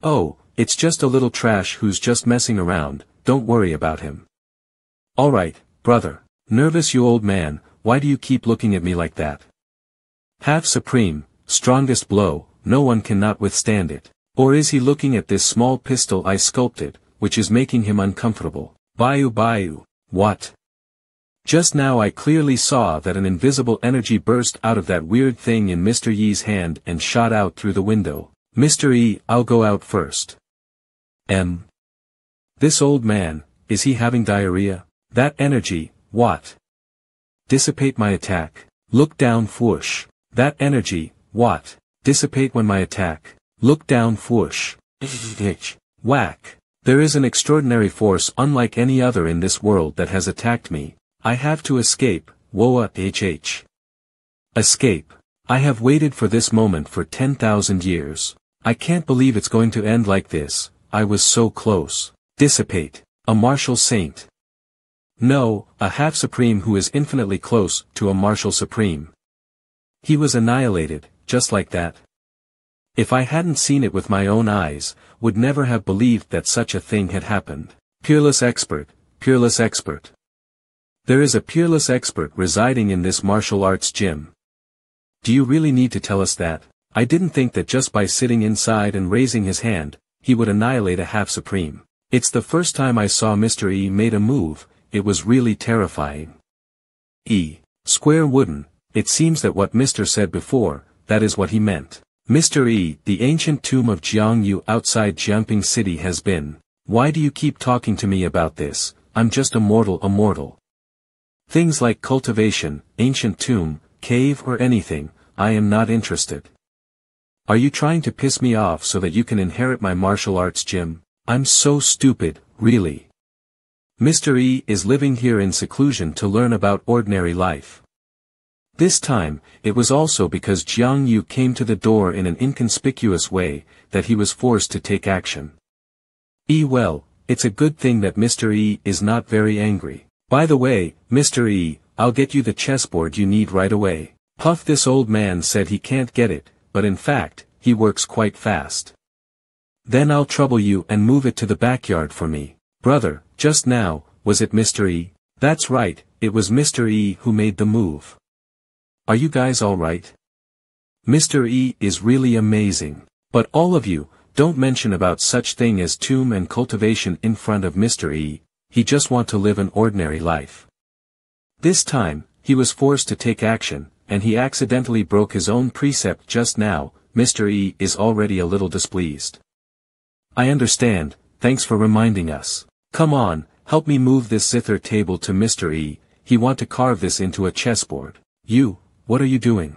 Oh, it's just a little trash who's just messing around, don't worry about him. Alright, brother. Nervous you old man, why do you keep looking at me like that? Half supreme, strongest blow, no one cannot withstand it. Or is he looking at this small pistol I sculpted, which is making him uncomfortable? Bayu. What? Just now I clearly saw that an invisible energy burst out of that weird thing in Mr. Yi's hand and shot out through the window. Mr. E, I'll go out first. This old man, is he having diarrhea? That energy, what? Dissipate my attack. Look down whoosh. That energy, what? Dissipate when my attack. Look down whoosh. Whack. There is an extraordinary force unlike any other in this world that has attacked me. I have to escape. Woa hh. Escape. I have waited for this moment for 10,000 years. I can't believe it's going to end like this. I was so close. Dissipate. A martial saint. No, a half-supreme who is infinitely close to a martial supreme. He was annihilated, just like that. If I hadn't seen it with my own eyes, would never have believed that such a thing had happened. Peerless expert, peerless expert. There is a peerless expert residing in this martial arts gym. Do you really need to tell us that? I didn't think that just by sitting inside and raising his hand, he would annihilate a half-supreme. It's the first time I saw Mr. E made a move, it was really terrifying. Square wooden, it seems that what Mr. said before, that is what he meant. Mr. E, the ancient tomb of Jiangyu outside Jianping City has been. Why do you keep talking to me about this? I'm just a mortal. Things like cultivation, ancient tomb, cave or anything, I am not interested. Are you trying to piss me off so that you can inherit my martial arts gym? I'm so stupid, really. Mr. E is living here in seclusion to learn about ordinary life. This time, it was also because Jiangyu came to the door in an inconspicuous way, that he was forced to take action. Well, it's a good thing that Mr. E is not very angry. By the way, Mr. E, I'll get you the chessboard you need right away. Puff, this old man said he can't get it, but in fact, he works quite fast. Then I'll trouble you and move it to the backyard for me. Brother, just now, was it Mr. E? That's right, it was Mr. E who made the move. Are you guys alright? Mr. E is really amazing. But all of you, Don't mention about such thing as tomb and cultivation in front of Mr. E, he just want to live an ordinary life. This time, he was forced to take action, and he accidentally broke his own precept just now. Mr. E is already a little displeased. I understand, thanks for reminding us. Come on, help me move this zither table to Mr. E, he want to carve this into a chessboard. You, what are you doing?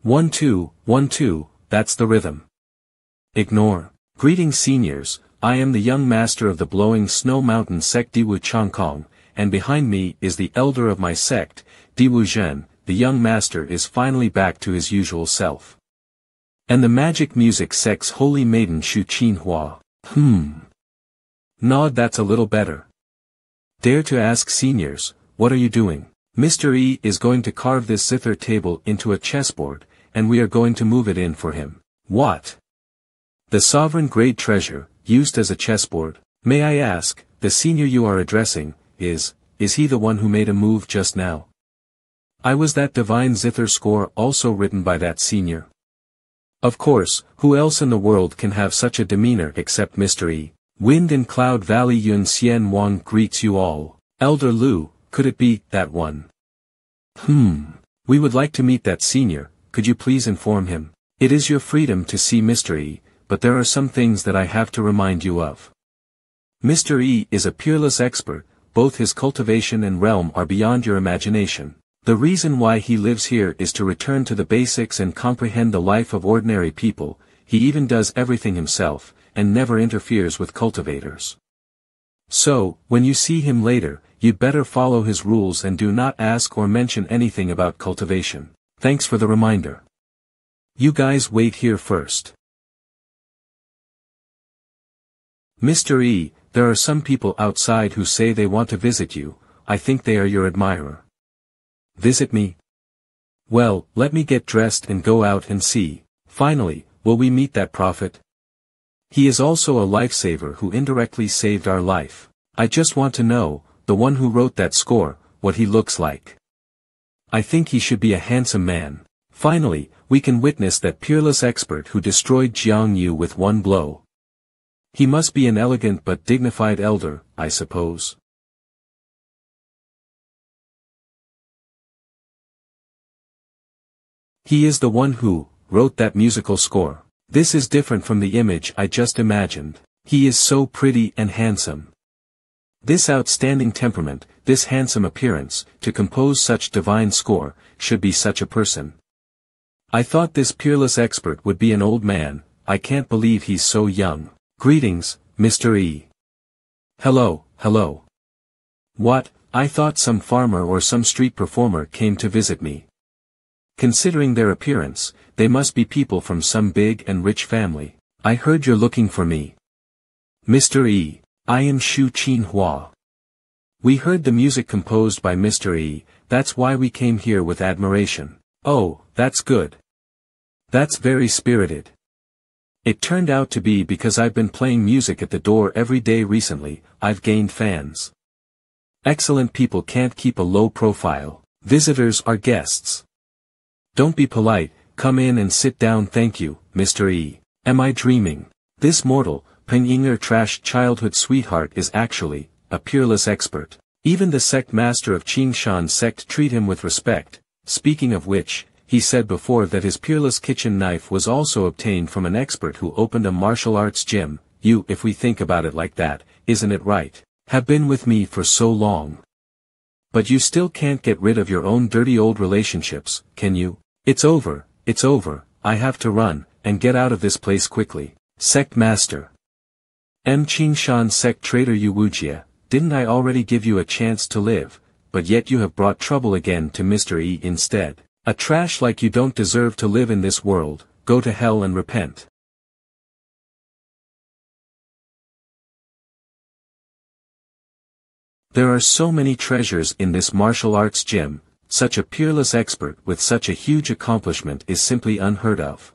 1-2, 1-2, that's the rhythm. Ignore. Greetings seniors, I am the young master of the blowing snow mountain sect Diwu Changkong, and behind me is the elder of my sect, Diwu Zhen. The young master is finally back to his usual self. And the magic music sect's holy maiden Shu Qinhua. Nod, that's a little better. Dare to ask seniors, what are you doing? Mr. E is going to carve this zither table into a chessboard, and we are going to move it in for him. What? The sovereign grade treasure, used as a chessboard? May I ask, the senior you are addressing, is he the one who made a move just now? I was that divine zither score also written by that senior? Of course, who else in the world can have such a demeanor except Mr. E? Wind in Cloud Valley Yun Xian Wang greets you all. Elder Lu, could it be that one? We would like to meet that senior, could you please inform him? It is your freedom to see Mr. E, but there are some things that I have to remind you of. Mr. E is a peerless expert, both his cultivation and realm are beyond your imagination. The reason why he lives here is to return to the basics and comprehend the life of ordinary people. He even does everything himself, and never interferes with cultivators. So, when you see him later, you'd better follow his rules and do not ask or mention anything about cultivation. Thanks for the reminder. You guys wait here first. Mr. E, there are some people outside who say they want to visit you. I think they are your admirer. Visit me? Well, let me get dressed and go out and see. Finally, will we meet that prophet? He is also a lifesaver who indirectly saved our life. I just want to know, the one who wrote that score, what he looks like. I think he should be a handsome man. Finally, we can witness that peerless expert who destroyed Jiang Yu with one blow. He must be an elegant but dignified elder, I suppose. He is the one who wrote that musical score. This is different from the image I just imagined. He is so pretty and handsome. This outstanding temperament, this handsome appearance, to compose such divine score, should be such a person. I thought this peerless expert would be an old man. I can't believe he's so young. Greetings, Mr. E. Hello, hello. What, I thought some farmer or some street performer came to visit me. Considering their appearance, they must be people from some big and rich family. I heard you're looking for me. Mr. E, I am Shu Qinhua. We heard the music composed by Mr. E, that's why we came here with admiration. Oh, that's good. That's very spirited. It turned out to be because I've been playing music at the door every day recently, I've gained fans. Excellent people can't keep a low profile. Visitors are guests. Don't be polite, come in and sit down. Thank you, Mr. E. Am I dreaming? This mortal, Peng Yinger trash childhood sweetheart is actually a peerless expert. Even the sect master of Qingshan sect treat him with respect. Speaking of which, he said before that his peerless kitchen knife was also obtained from an expert who opened a martial arts gym. You, if we think about it like that, isn't it right? Have been with me for so long. But you still can't get rid of your own dirty old relationships, can you? It's over, I have to run, and get out of this place quickly. Sect Master. Qingshan Sect Traitor Yu Wujie, didn't I already give you a chance to live, but yet you have brought trouble again to Mr. E instead. A trash like you don't deserve to live in this world, go to hell and repent. There are so many treasures in this martial arts gym. Such a peerless expert with such a huge accomplishment is simply unheard of.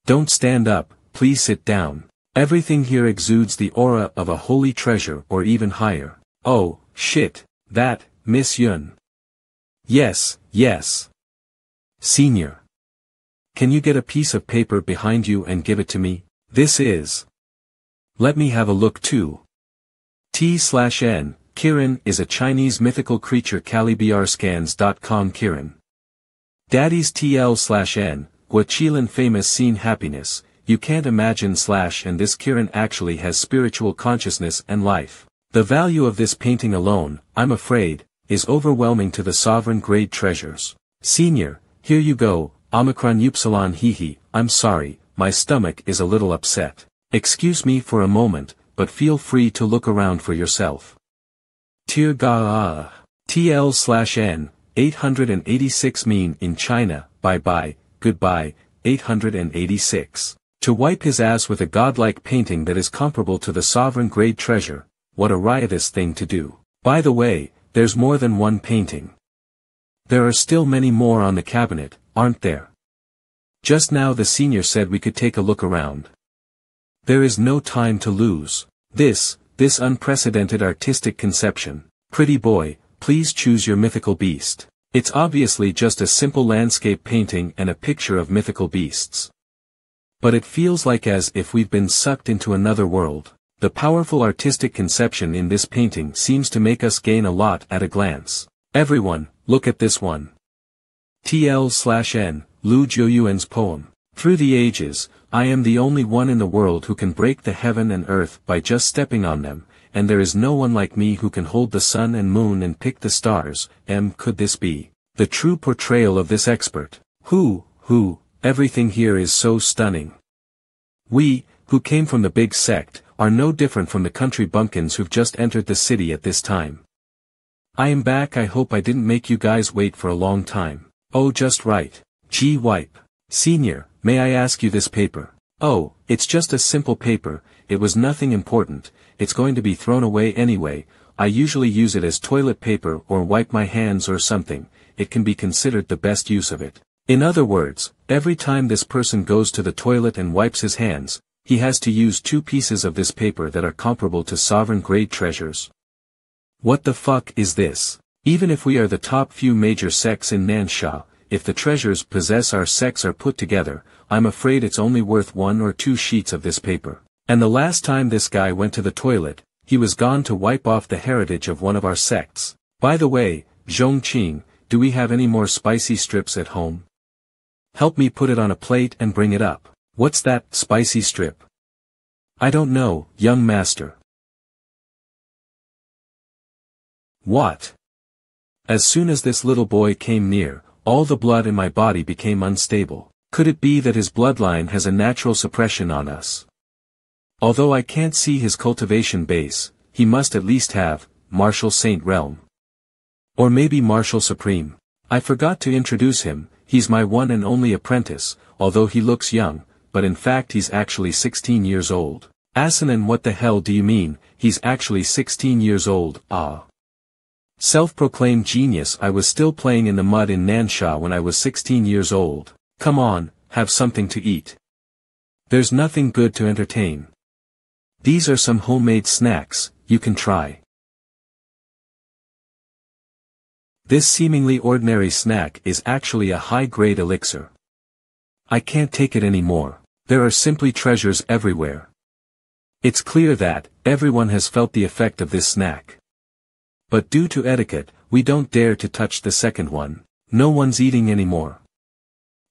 Don't stand up, please sit down. Everything here exudes the aura of a holy treasure or even higher. Oh, shit, that, Miss Yun. Yes. Senior. Can you get a piece of paper behind you and give it to me? This is. Let me have a look too. T/N, Kiran is a Chinese mythical creature. CaliBRscans.com. Kiran. Daddy's TL/N, Guachilan famous scene happiness, you can't imagine and this Kiran actually has spiritual consciousness and life. The value of this painting alone, I'm afraid, is overwhelming to the sovereign grade treasures. Senior, here you go, Omicron Upsilon Hihi, I'm sorry, my stomach is a little upset. Excuse me for a moment, but feel free to look around for yourself. Tir Ga TL/N, 886 mean in China, bye-bye, goodbye, 886. To wipe his ass with a godlike painting that is comparable to the sovereign grade treasure, what a riotous thing to do. By the way, there's more than one painting. There are still many more on the cabinet, aren't there? Just now the senior said we could take a look around. There is no time to lose. This unprecedented artistic conception. Pretty boy, please choose your mythical beast. It's obviously just a simple landscape painting and a picture of mythical beasts. But it feels like as if we've been sucked into another world. The powerful artistic conception in this painting seems to make us gain a lot at a glance. Everyone, look at this one. TL/N, Lu Jiuyuan's poem. Through the ages, I am the only one in the world who can break the heaven and earth by just stepping on them, and there is no one like me who can hold the sun and moon and pick the stars. Could this be the true portrayal of this expert? Everything here is so stunning. We, who came from the big sect, are no different from the country bumpkins who've just entered the city at this time. I am back. I hope I didn't make you guys wait for a long time. Oh, just right. Gee wipe. Senior, may I ask you this paper? Oh, it's just a simple paper, it was nothing important, it's going to be thrown away anyway. I usually use it as toilet paper or wipe my hands or something. It can be considered the best use of it. In other words, every time this person goes to the toilet and wipes his hands, he has to use 2 pieces of this paper that are comparable to sovereign grade treasures. What the fuck is this? Even if we are the top few major sects in MANHWA, if the treasures possess our sects are put together, I'm afraid it's only worth 1 or 2 sheets of this paper. And the last time this guy went to the toilet, he was gone to wipe off the heritage of one of our sects. By the way, Zhongqing, do we have any more spicy strips at home? Help me put it on a plate and bring it up. What's that, spicy strip? I don't know, young master. What? As soon as this little boy came near, all the blood in my body became unstable. Could it be that his bloodline has a natural suppression on us? Although I can't see his cultivation base, he must at least have, Martial Saint Realm. Or maybe Martial Supreme. I forgot to introduce him, he's my one and only apprentice, although he looks young, but in fact he's actually 16 years old. Asanan, what the hell do you mean, he's actually 16 years old, ah. Self-proclaimed genius. I was still playing in the mud in Nansha when I was 16 years old. Come on, have something to eat. There's nothing good to entertain. These are some homemade snacks, you can try. This seemingly ordinary snack is actually a high-grade elixir. I can't take it anymore. There are simply treasures everywhere. It's clear that everyone has felt the effect of this snack. But due to etiquette, we don't dare to touch the second one. No one's eating anymore.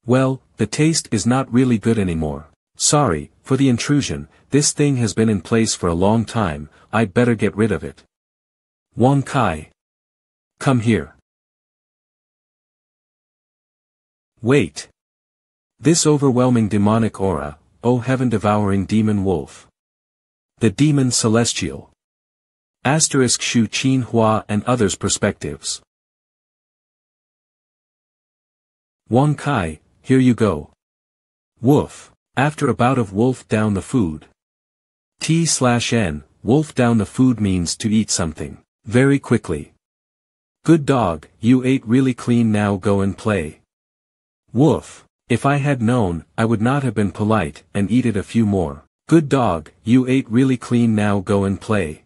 Well, the taste is not really good anymore. Sorry for the intrusion, this thing has been in place for a long time, I'd better get rid of it. Wang Kai. Come here. Wait. This overwhelming demonic aura, oh heaven-devouring demon wolf. The demon celestial. Asterisk Shu Qin Hua and others perspectives. Wang Kai, here you go. Woof. After a bout of wolf down the food. T/N, wolf down the food means to eat something, very quickly. Good dog, you ate really clean, now go and play. Woof. If I had known, I would not have been polite and eat it a few more. Good dog, you ate really clean, now go and play.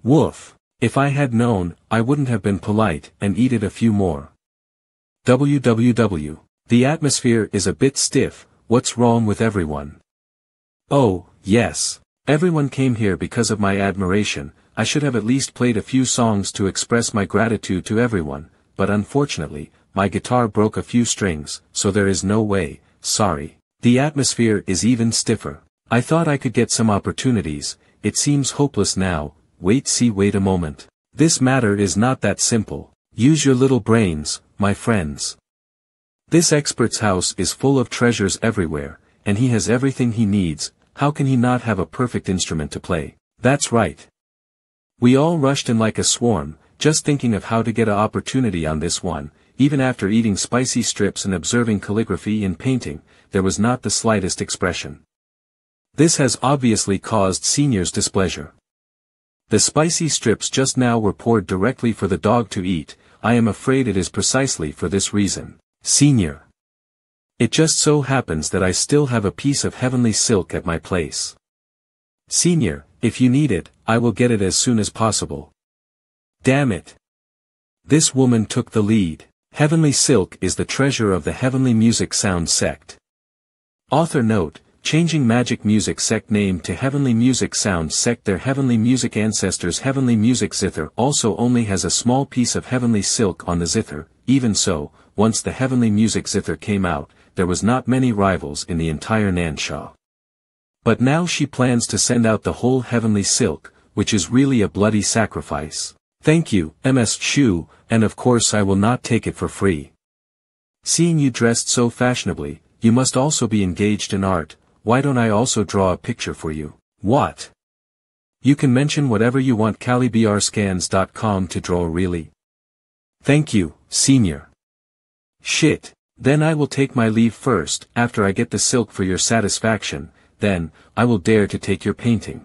Woof. If I had known, I wouldn't have been polite and eat it a few more. www. The atmosphere is a bit stiff, what's wrong with everyone? Oh, yes. Everyone came here because of my admiration. I should have at least played a few songs to express my gratitude to everyone, but unfortunately, my guitar broke a few strings, so there is no way, sorry. The atmosphere is even stiffer. I thought I could get some opportunities, it seems hopeless now. Wait a moment. This matter is not that simple. Use your little brains, my friends. This expert's house is full of treasures everywhere, and he has everything he needs. How can he not have a perfect instrument to play? That's right. We all rushed in like a swarm, just thinking of how to get an opportunity on this one. Even after eating spicy strips and observing calligraphy and painting, there was not the slightest expression. This has obviously caused Senior's displeasure. The spicy strips just now were poured directly for the dog to eat. I am afraid it is precisely for this reason. Senior. It just so happens that I still have a piece of heavenly silk at my place. Senior, if you need it, I will get it as soon as possible. Damn it. This woman took the lead. Heavenly silk is the treasure of the Heavenly Music Sound sect. Author note, changing magic music sect name to Heavenly Music Sound sect. Their heavenly music ancestors Heavenly Music Zither also only has a small piece of heavenly silk on the zither. Even so, once the Heavenly Music Zither came out, there was not many rivals in the entire MANHWA. But now she plans to send out the whole heavenly silk, which is really a bloody sacrifice. Thank you, Ms. Chu, and of course I will not take it for free. Seeing you dressed so fashionably, you must also be engaged in art. Why don't I also draw a picture for you? What? You can mention whatever you want. calibrscans.com to draw really. Thank you, Senior. Shit. Then I will take my leave first. After I get the silk for your satisfaction, then, I will dare to take your painting.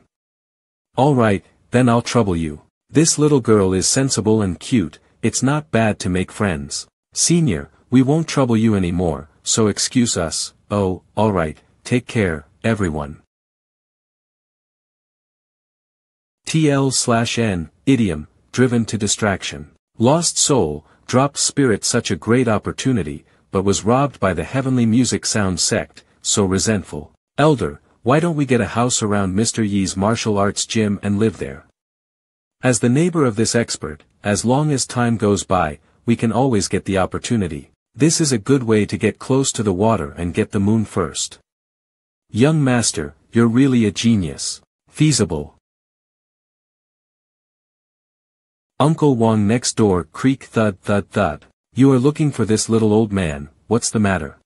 Alright, then I'll trouble you. This little girl is sensible and cute, it's not bad to make friends. Senior, we won't trouble you anymore, so excuse us. Oh, alright, take care, everyone. TL/N, idiom, driven to distraction. Lost soul, dropped spirit. Such a great opportunity, but was robbed by the Heavenly Music Sound sect, so resentful. Elder, why don't we get a house around Mr. Yi's martial arts gym and live there? As the neighbor of this expert, as long as time goes by, we can always get the opportunity. This is a good way to get close to the water and get the moon first. Young master, you're really a genius. Feasible. Uncle Wong next door. Creak thud thud thud. You are looking for this little old man, what's the matter?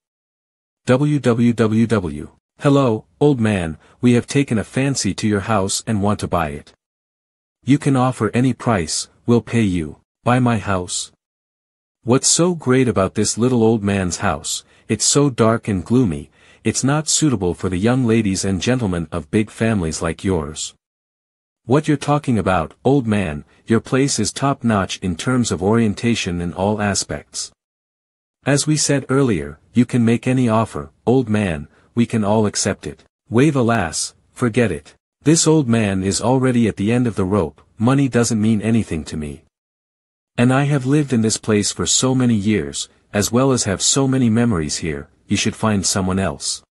www. Hello, old man, we have taken a fancy to your house and want to buy it. You can offer any price, we'll pay you. Buy my house? What's so great about this little old man's house? It's so dark and gloomy, it's not suitable for the young ladies and gentlemen of big families like yours. What you're talking about, old man, your place is top-notch in terms of orientation in all aspects. As we said earlier, you can make any offer, old man, we can all accept it. Wave alas, forget it. This old man is already at the end of the rope, money doesn't mean anything to me. And I have lived in this place for so many years, as well as have so many memories here, you should find someone else.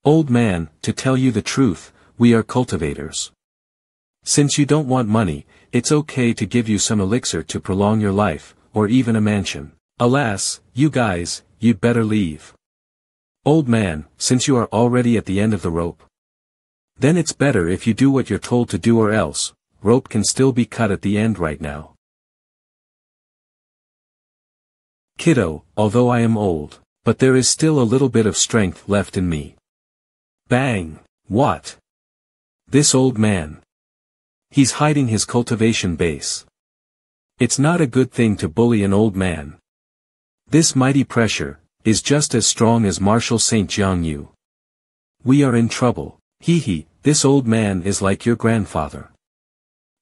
Old man, to tell you the truth, we are cultivators. Since you don't want money, it's okay to give you some elixir to prolong your life, or even a mansion. Alas, you guys, you'd better leave. Old man, since you are already at the end of the rope. Then it's better if you do what you're told to do, or else, rope can still be cut at the end right now. Kiddo, although I am old, but there is still a little bit of strength left in me. Bang! What? This old man. He's hiding his cultivation base. It's not a good thing to bully an old man. This mighty pressure is just as strong as Marshal St. Jiang Yu. We are in trouble. Hee, this old man is like your grandfather.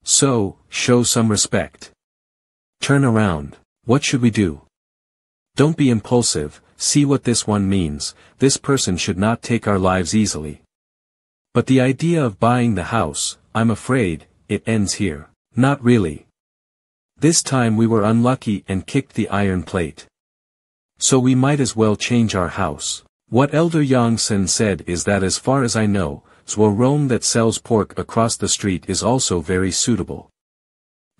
So, show some respect. Turn around. What should we do? Don't be impulsive, see what this one means, this person should not take our lives easily. But the idea of buying the house, I'm afraid, it ends here. Not really. This time we were unlucky and kicked the iron plate. So we might as well change our house. What Elder Yongsen said is that as far as I know, Zworome that sells pork across the street is also very suitable.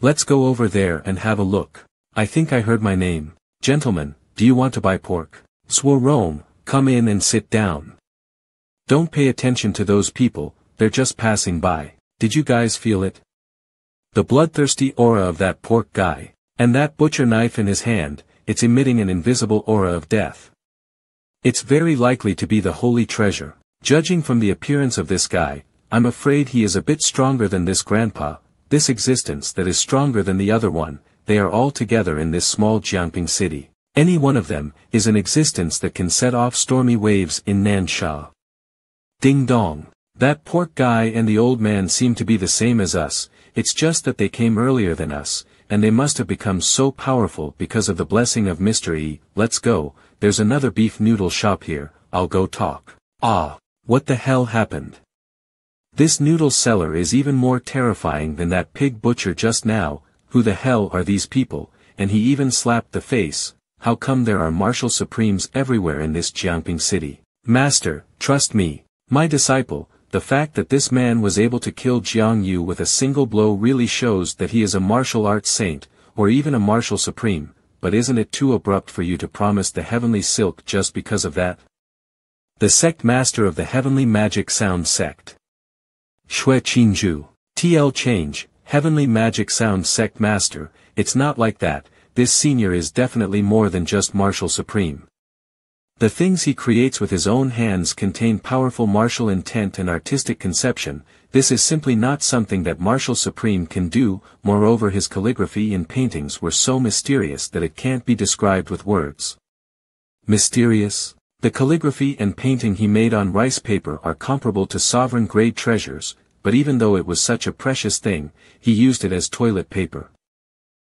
Let's go over there and have a look. I think I heard my name. Gentlemen, do you want to buy pork? Zworome, come in and sit down. Don't pay attention to those people, they're just passing by. Did you guys feel it? The bloodthirsty aura of that pork guy. And that butcher knife in his hand, it's emitting an invisible aura of death. It's very likely to be the holy treasure. Judging from the appearance of this guy, I'm afraid he is a bit stronger than this grandpa, this existence that is stronger than the other one. They are all together in this small Jiangping city. Any one of them is an existence that can set off stormy waves in Nansha. Ding dong. That pork guy and the old man seem to be the same as us, it's just that they came earlier than us, and they must have become so powerful because of the blessing of Mr. E. Let's go, there's another beef noodle shop here, I'll go talk. Ah, what the hell happened? This noodle seller is even more terrifying than that pig butcher just now. Who the hell are these people? And he even slapped the face. How come there are martial supremes everywhere in this Jiangping city? Master, trust me, my disciple, the fact that this man was able to kill Jiang Yu with a single blow really shows that he is a martial arts saint, or even a martial supreme, but isn't it too abrupt for you to promise the heavenly silk just because of that? The sect master of the heavenly magic sound sect. Shui Qinju. TL change, heavenly magic sound sect master, it's not like that, this senior is definitely more than just martial supreme. The things he creates with his own hands contain powerful martial intent and artistic conception. This is simply not something that martial supreme can do. Moreover, his calligraphy and paintings were so mysterious that it can't be described with words. Mysterious? The calligraphy and painting he made on rice paper are comparable to sovereign-grade treasures, but even though it was such a precious thing, he used it as toilet paper.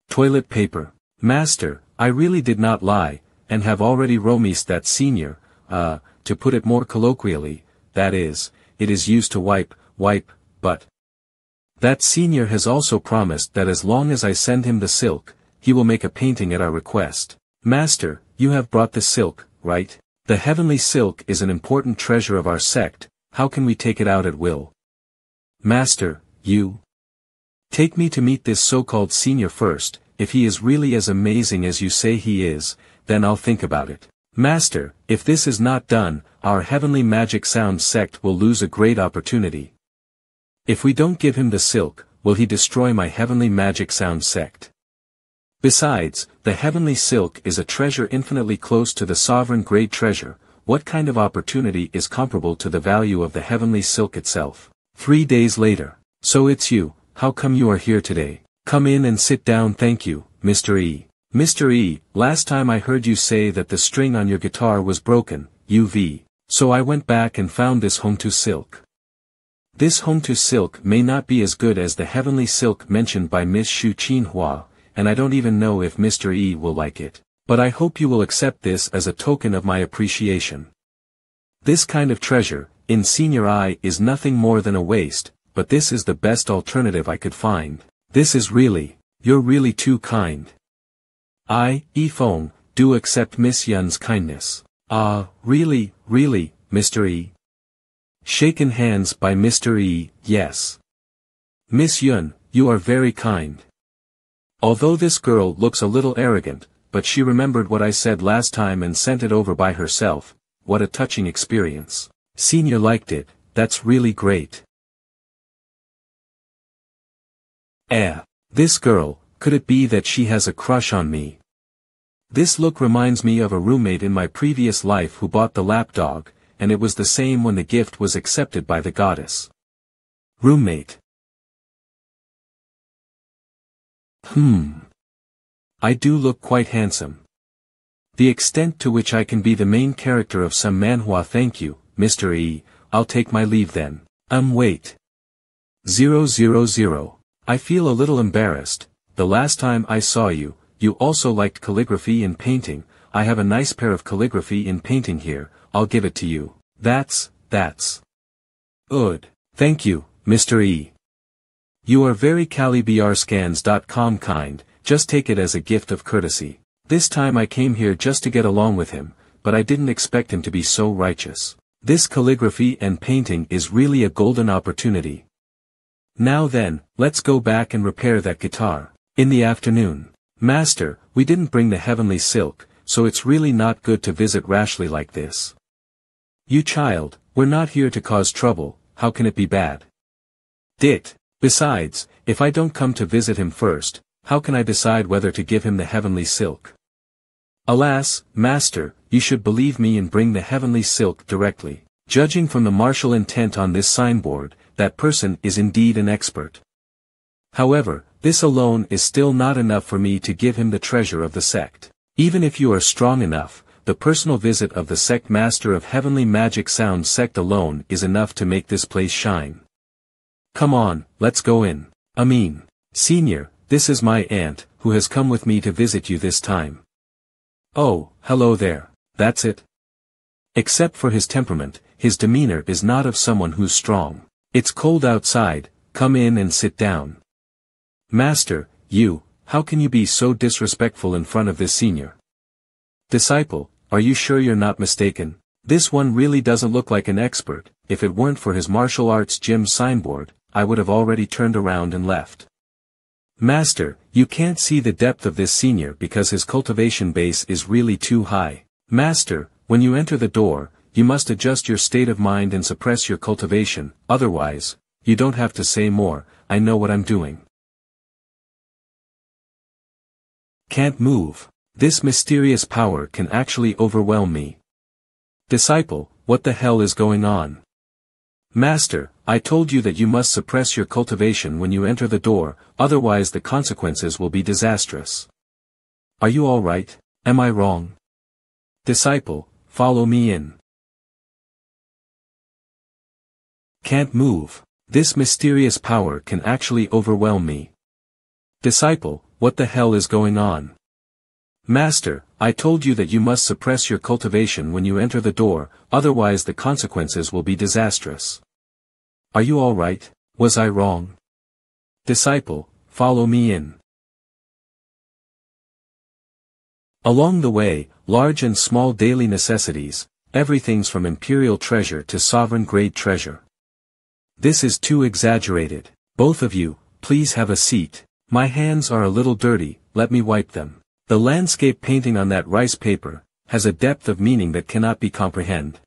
Toilet paper? Master, I really did not lie, and have already romised that senior, to put it more colloquially, that is, it is used to wipe, but. That senior has also promised that as long as I send him the silk, he will make a painting at our request. Master, you have brought the silk, right? The heavenly silk is an important treasure of our sect, how can we take it out at will? Master, you. Take me to meet this so-called senior first, if he is really as amazing as you say he is, then I'll think about it. Master, if this is not done, our heavenly magic sound sect will lose a great opportunity. If we don't give him the silk, will he destroy my heavenly magic sound sect? Besides, the heavenly silk is a treasure infinitely close to the sovereign grade treasure. What kind of opportunity is comparable to the value of the heavenly silk itself? 3 days later. So it's you, how come you are here today? Come in and sit down. Thank you, Mr. E. Mr. E, last time I heard you say that the string on your guitar was broken, UV. So I went back and found this Hongtu silk. This Hongtu silk may not be as good as the heavenly silk mentioned by Miss Xu Qinhua, and I don't even know if Mr. E will like it. But I hope you will accept this as a token of my appreciation. This kind of treasure, in senior eye, is nothing more than a waste, but this is the best alternative I could find. This is really, you're really too kind. Yifeng, do accept Miss Yun's kindness. Really, Mr. E. Shaken hands by Mr. E, yes. Miss Yun, you are very kind. Although this girl looks a little arrogant, but she remembered what I said last time and sent it over by herself. What a touching experience. Senior liked it, that's really great. This girl, could it be that she has a crush on me? This look reminds me of a roommate in my previous life who bought the lapdog, and it was the same when the gift was accepted by the goddess. Roommate. I do look quite handsome. The extent to which I can be the main character of some manhwa. Thank you, Mr. E, I'll take my leave then. Wait. 000. I feel a little embarrassed. The last time I saw you, you also liked calligraphy and painting. I have a nice pair of calligraphy and painting here, I'll give it to you. That's. Good. Thank you, Mr. E. You are very calibiarscans.com kind, just take it as a gift of courtesy. This time I came here just to get along with him, but I didn't expect him to be so righteous. This calligraphy and painting is really a golden opportunity. Now then, let's go back and repair that guitar. In the afternoon. Master, we didn't bring the heavenly silk, so it's really not good to visit rashly like this. You child, we're not here to cause trouble, how can it be bad? Dit. Besides, if I don't come to visit him first, how can I decide whether to give him the heavenly silk? Alas, master, you should believe me and bring the heavenly silk directly. Judging from the martial intent on this signboard, that person is indeed an expert. However, this alone is still not enough for me to give him the treasure of the sect. Even if you are strong enough, the personal visit of the sect master of heavenly magic sound sect alone is enough to make this place shine. Come on, let's go in. Senior, this is my aunt, who has come with me to visit you this time. Oh, hello there, that's it. Except for his temperament, his demeanor is not of someone who's strong. It's cold outside, come in and sit down. Master, how can you be so disrespectful in front of this senior? Disciple, are you sure you're not mistaken? This one really doesn't look like an expert. If it weren't for his martial arts gym signboard, I would have already turned around and left. Master, you can't see the depth of this senior because his cultivation base is really too high. Master, when you enter the door, you must adjust your state of mind and suppress your cultivation, otherwise, you don't have to say more, I know what I'm doing. Can't move. This mysterious power can actually overwhelm me. Disciple, what the hell is going on? Master, I told you that you must suppress your cultivation when you enter the door, otherwise the consequences will be disastrous. Are you all right? Am I wrong? Disciple, follow me in. Can't move. This mysterious power can actually overwhelm me. Disciple, what the hell is going on? Master, I told you that you must suppress your cultivation when you enter the door, otherwise the consequences will be disastrous. Are you all right? Was I wrong? Disciple, follow me in. Along the way, large and small daily necessities, everything's from imperial treasure to sovereign-grade treasure. This is too exaggerated. Both of you, please have a seat. My hands are a little dirty, let me wipe them. The landscape painting on that rice paper has a depth of meaning that cannot be comprehended.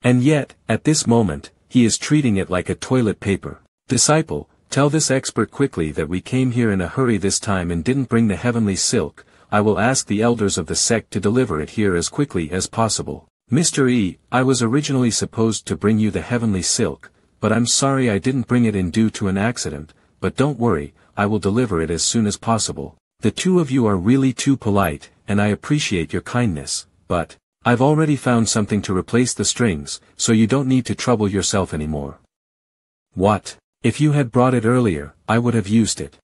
And yet, at this moment, he is treating it like a toilet paper. Disciple, tell this expert quickly that we came here in a hurry this time and didn't bring the heavenly silk. I will ask the elders of the sect to deliver it here as quickly as possible. Mr. E, I was originally supposed to bring you the heavenly silk, but I'm sorry I didn't bring it in due to an accident, but don't worry, I will deliver it as soon as possible. The two of you are really too polite, and I appreciate your kindness, but I've already found something to replace the strings, so you don't need to trouble yourself anymore. What? If you had brought it earlier, I would have used it.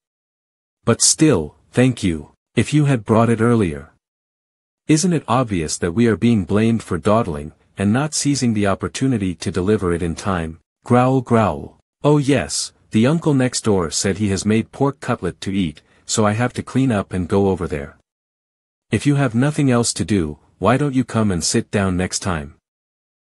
But still, thank you. If you had brought it earlier. Isn't it obvious that we are being blamed for dawdling, and not seizing the opportunity to deliver it in time? Growl growl. Oh yes, the uncle next door said he has made pork cutlet to eat, so I have to clean up and go over there. If you have nothing else to do, why don't you come and sit down next time?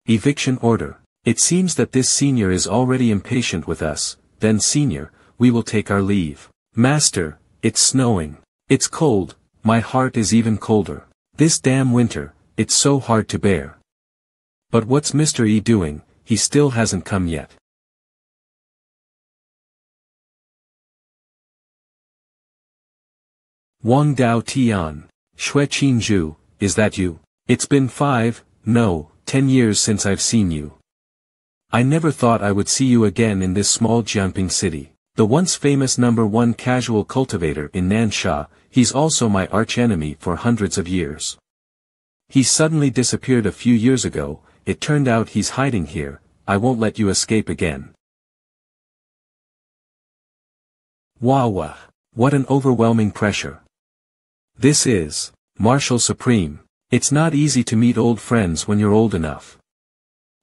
Eviction order. It seems that this senior is already impatient with us. Then senior, we will take our leave. Master, it's snowing. It's cold, my heart is even colder. This damn winter, it's so hard to bear. But what's Mr. E doing? He still hasn't come yet. Wang Dao Tian, Shui Qin Zhu, is that you? It's been 10 years since I've seen you. I never thought I would see you again in this small Jianping city. The once famous #1 casual cultivator in Nansha, he's also my archenemy for hundreds of years. He suddenly disappeared a few years ago, it turned out he's hiding here, I won't let you escape again. Wow, what an overwhelming pressure. This is Martial Supreme. It's not easy to meet old friends when you're old enough.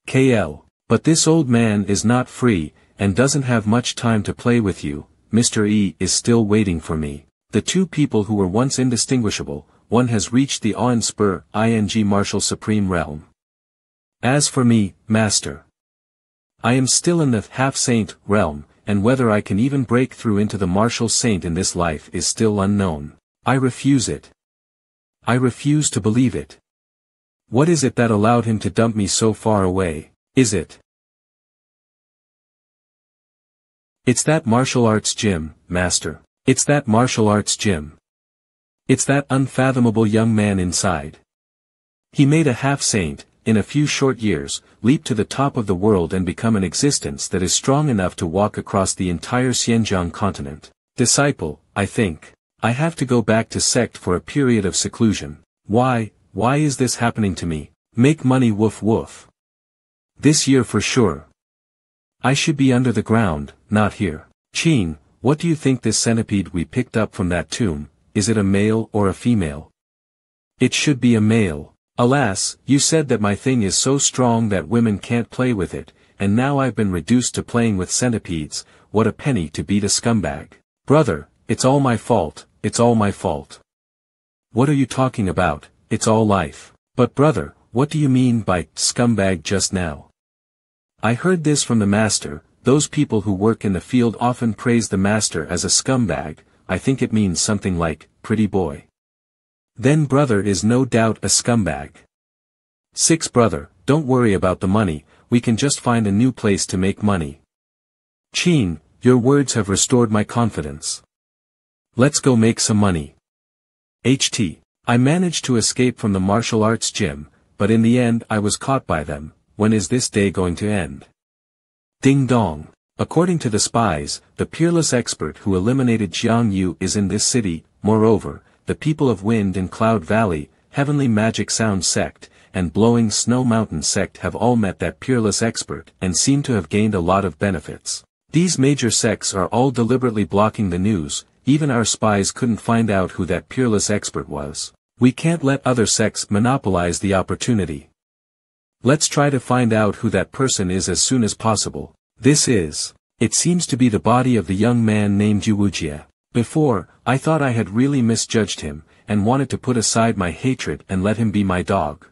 KL, but this old man is not free, and doesn't have much time to play with you. Mr. E is still waiting for me. The two people who were once indistinguishable, one has reached the ing martial supreme realm. As for me, Master, I am still in the half-saint realm, and whether I can even break through into the martial saint in this life is still unknown. I refuse it. I refuse to believe it. What is it that allowed him to dump me so far away? Is it? It's that martial arts gym, Master. It's that martial arts gym. It's that unfathomable young man inside. He made a half-saint, in a few short years, leap to the top of the world and become an existence that is strong enough to walk across the entire Xinjiang continent. Disciple, I think. I have to go back to sect for a period of seclusion. Why is this happening to me? Make money woof woof. This year for sure. I should be under the ground, not here. Qing, what do you think this centipede we picked up from that tomb, is it a male or a female? It should be a male. Alas, you said that my thing is so strong that women can't play with it, and now I've been reduced to playing with centipedes. What a penny to beat a scumbag. Brother, it's all my fault, it's all my fault. What are you talking about? It's all life. But brother, what do you mean by scumbag just now? I heard this from the master. Those people who work in the field often praise the master as a scumbag. I think it means something like, pretty boy. Then brother is no doubt a scumbag. 6 Brother, don't worry about the money, we can just find a new place to make money. Qing, your words have restored my confidence. Let's go make some money. HT, I managed to escape from the martial arts gym, but in the end I was caught by them. When is this day going to end? Ding dong. According to the spies, the peerless expert who eliminated Jiang Yu is in this city. Moreover, the people of Wind and Cloud Valley, Heavenly Magic Sound Sect, and Blowing Snow Mountain Sect have all met that peerless expert and seem to have gained a lot of benefits. These major sects are all deliberately blocking the news. Even our spies couldn't find out who that peerless expert was. We can't let other sects monopolize the opportunity. Let's try to find out who that person is as soon as possible. It seems to be the body of the young man named Yuwujie. Before, I thought I had really misjudged him, and wanted to put aside my hatred and let him be my dog.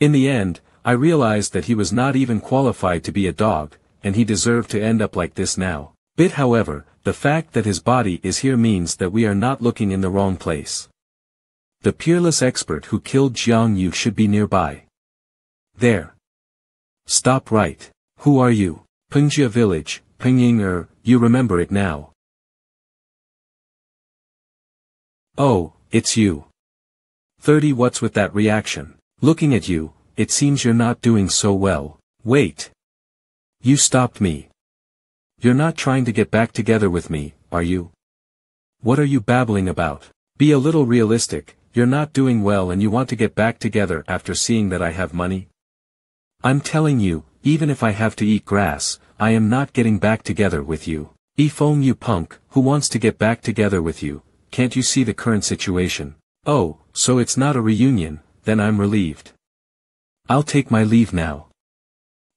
In the end, I realized that he was not even qualified to be a dog, and he deserved to end up like this now. However, the fact that his body is here means that we are not looking in the wrong place. The peerless expert who killed Jiang Yu should be nearby. There. Stop right. Who are you? Pengjia Village, Pingying you remember it now. Oh, it's you. 30 What's with that reaction? Looking at you, it seems you're not doing so well. Wait. You stopped me. You're not trying to get back together with me, are you? What are you babbling about? Be a little realistic, you're not doing well and you want to get back together after seeing that I have money? I'm telling you, even if I have to eat grass, I am not getting back together with you. Ifeng you punk, who wants to get back together with you? Can't you see the current situation? Oh, so it's not a reunion, then I'm relieved. I'll take my leave now.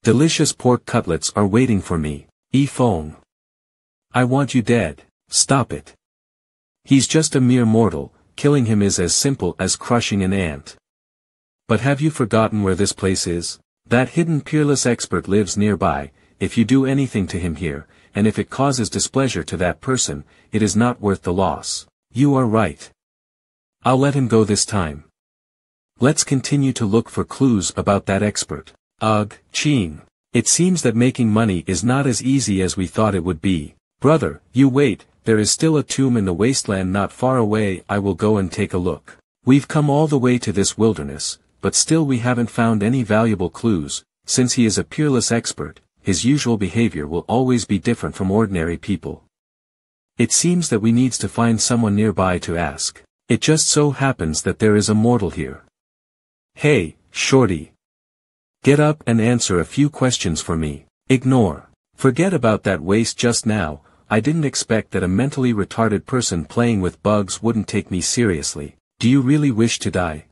Delicious pork cutlets are waiting for me. Ifeng. I want you dead. Stop it. He's just a mere mortal, killing him is as simple as crushing an ant. But have you forgotten where this place is? That hidden peerless expert lives nearby. If you do anything to him here, and if it causes displeasure to that person, it is not worth the loss. You are right. I'll let him go this time. Let's continue to look for clues about that expert. Ugh, Qing. It seems that making money is not as easy as we thought it would be. Brother, you wait, there is still a tomb in the wasteland not far away. I will go and take a look. We've come all the way to this wilderness, but still we haven't found any valuable clues. Since he is a peerless expert, his usual behavior will always be different from ordinary people. It seems that we needs to find someone nearby to ask. It just so happens that there is a mortal here. Hey, shorty. Get up and answer a few questions for me. Ignore. Forget about that waste just now. I didn't expect that a mentally retarded person playing with bugs wouldn't take me seriously. Do you really wish to die?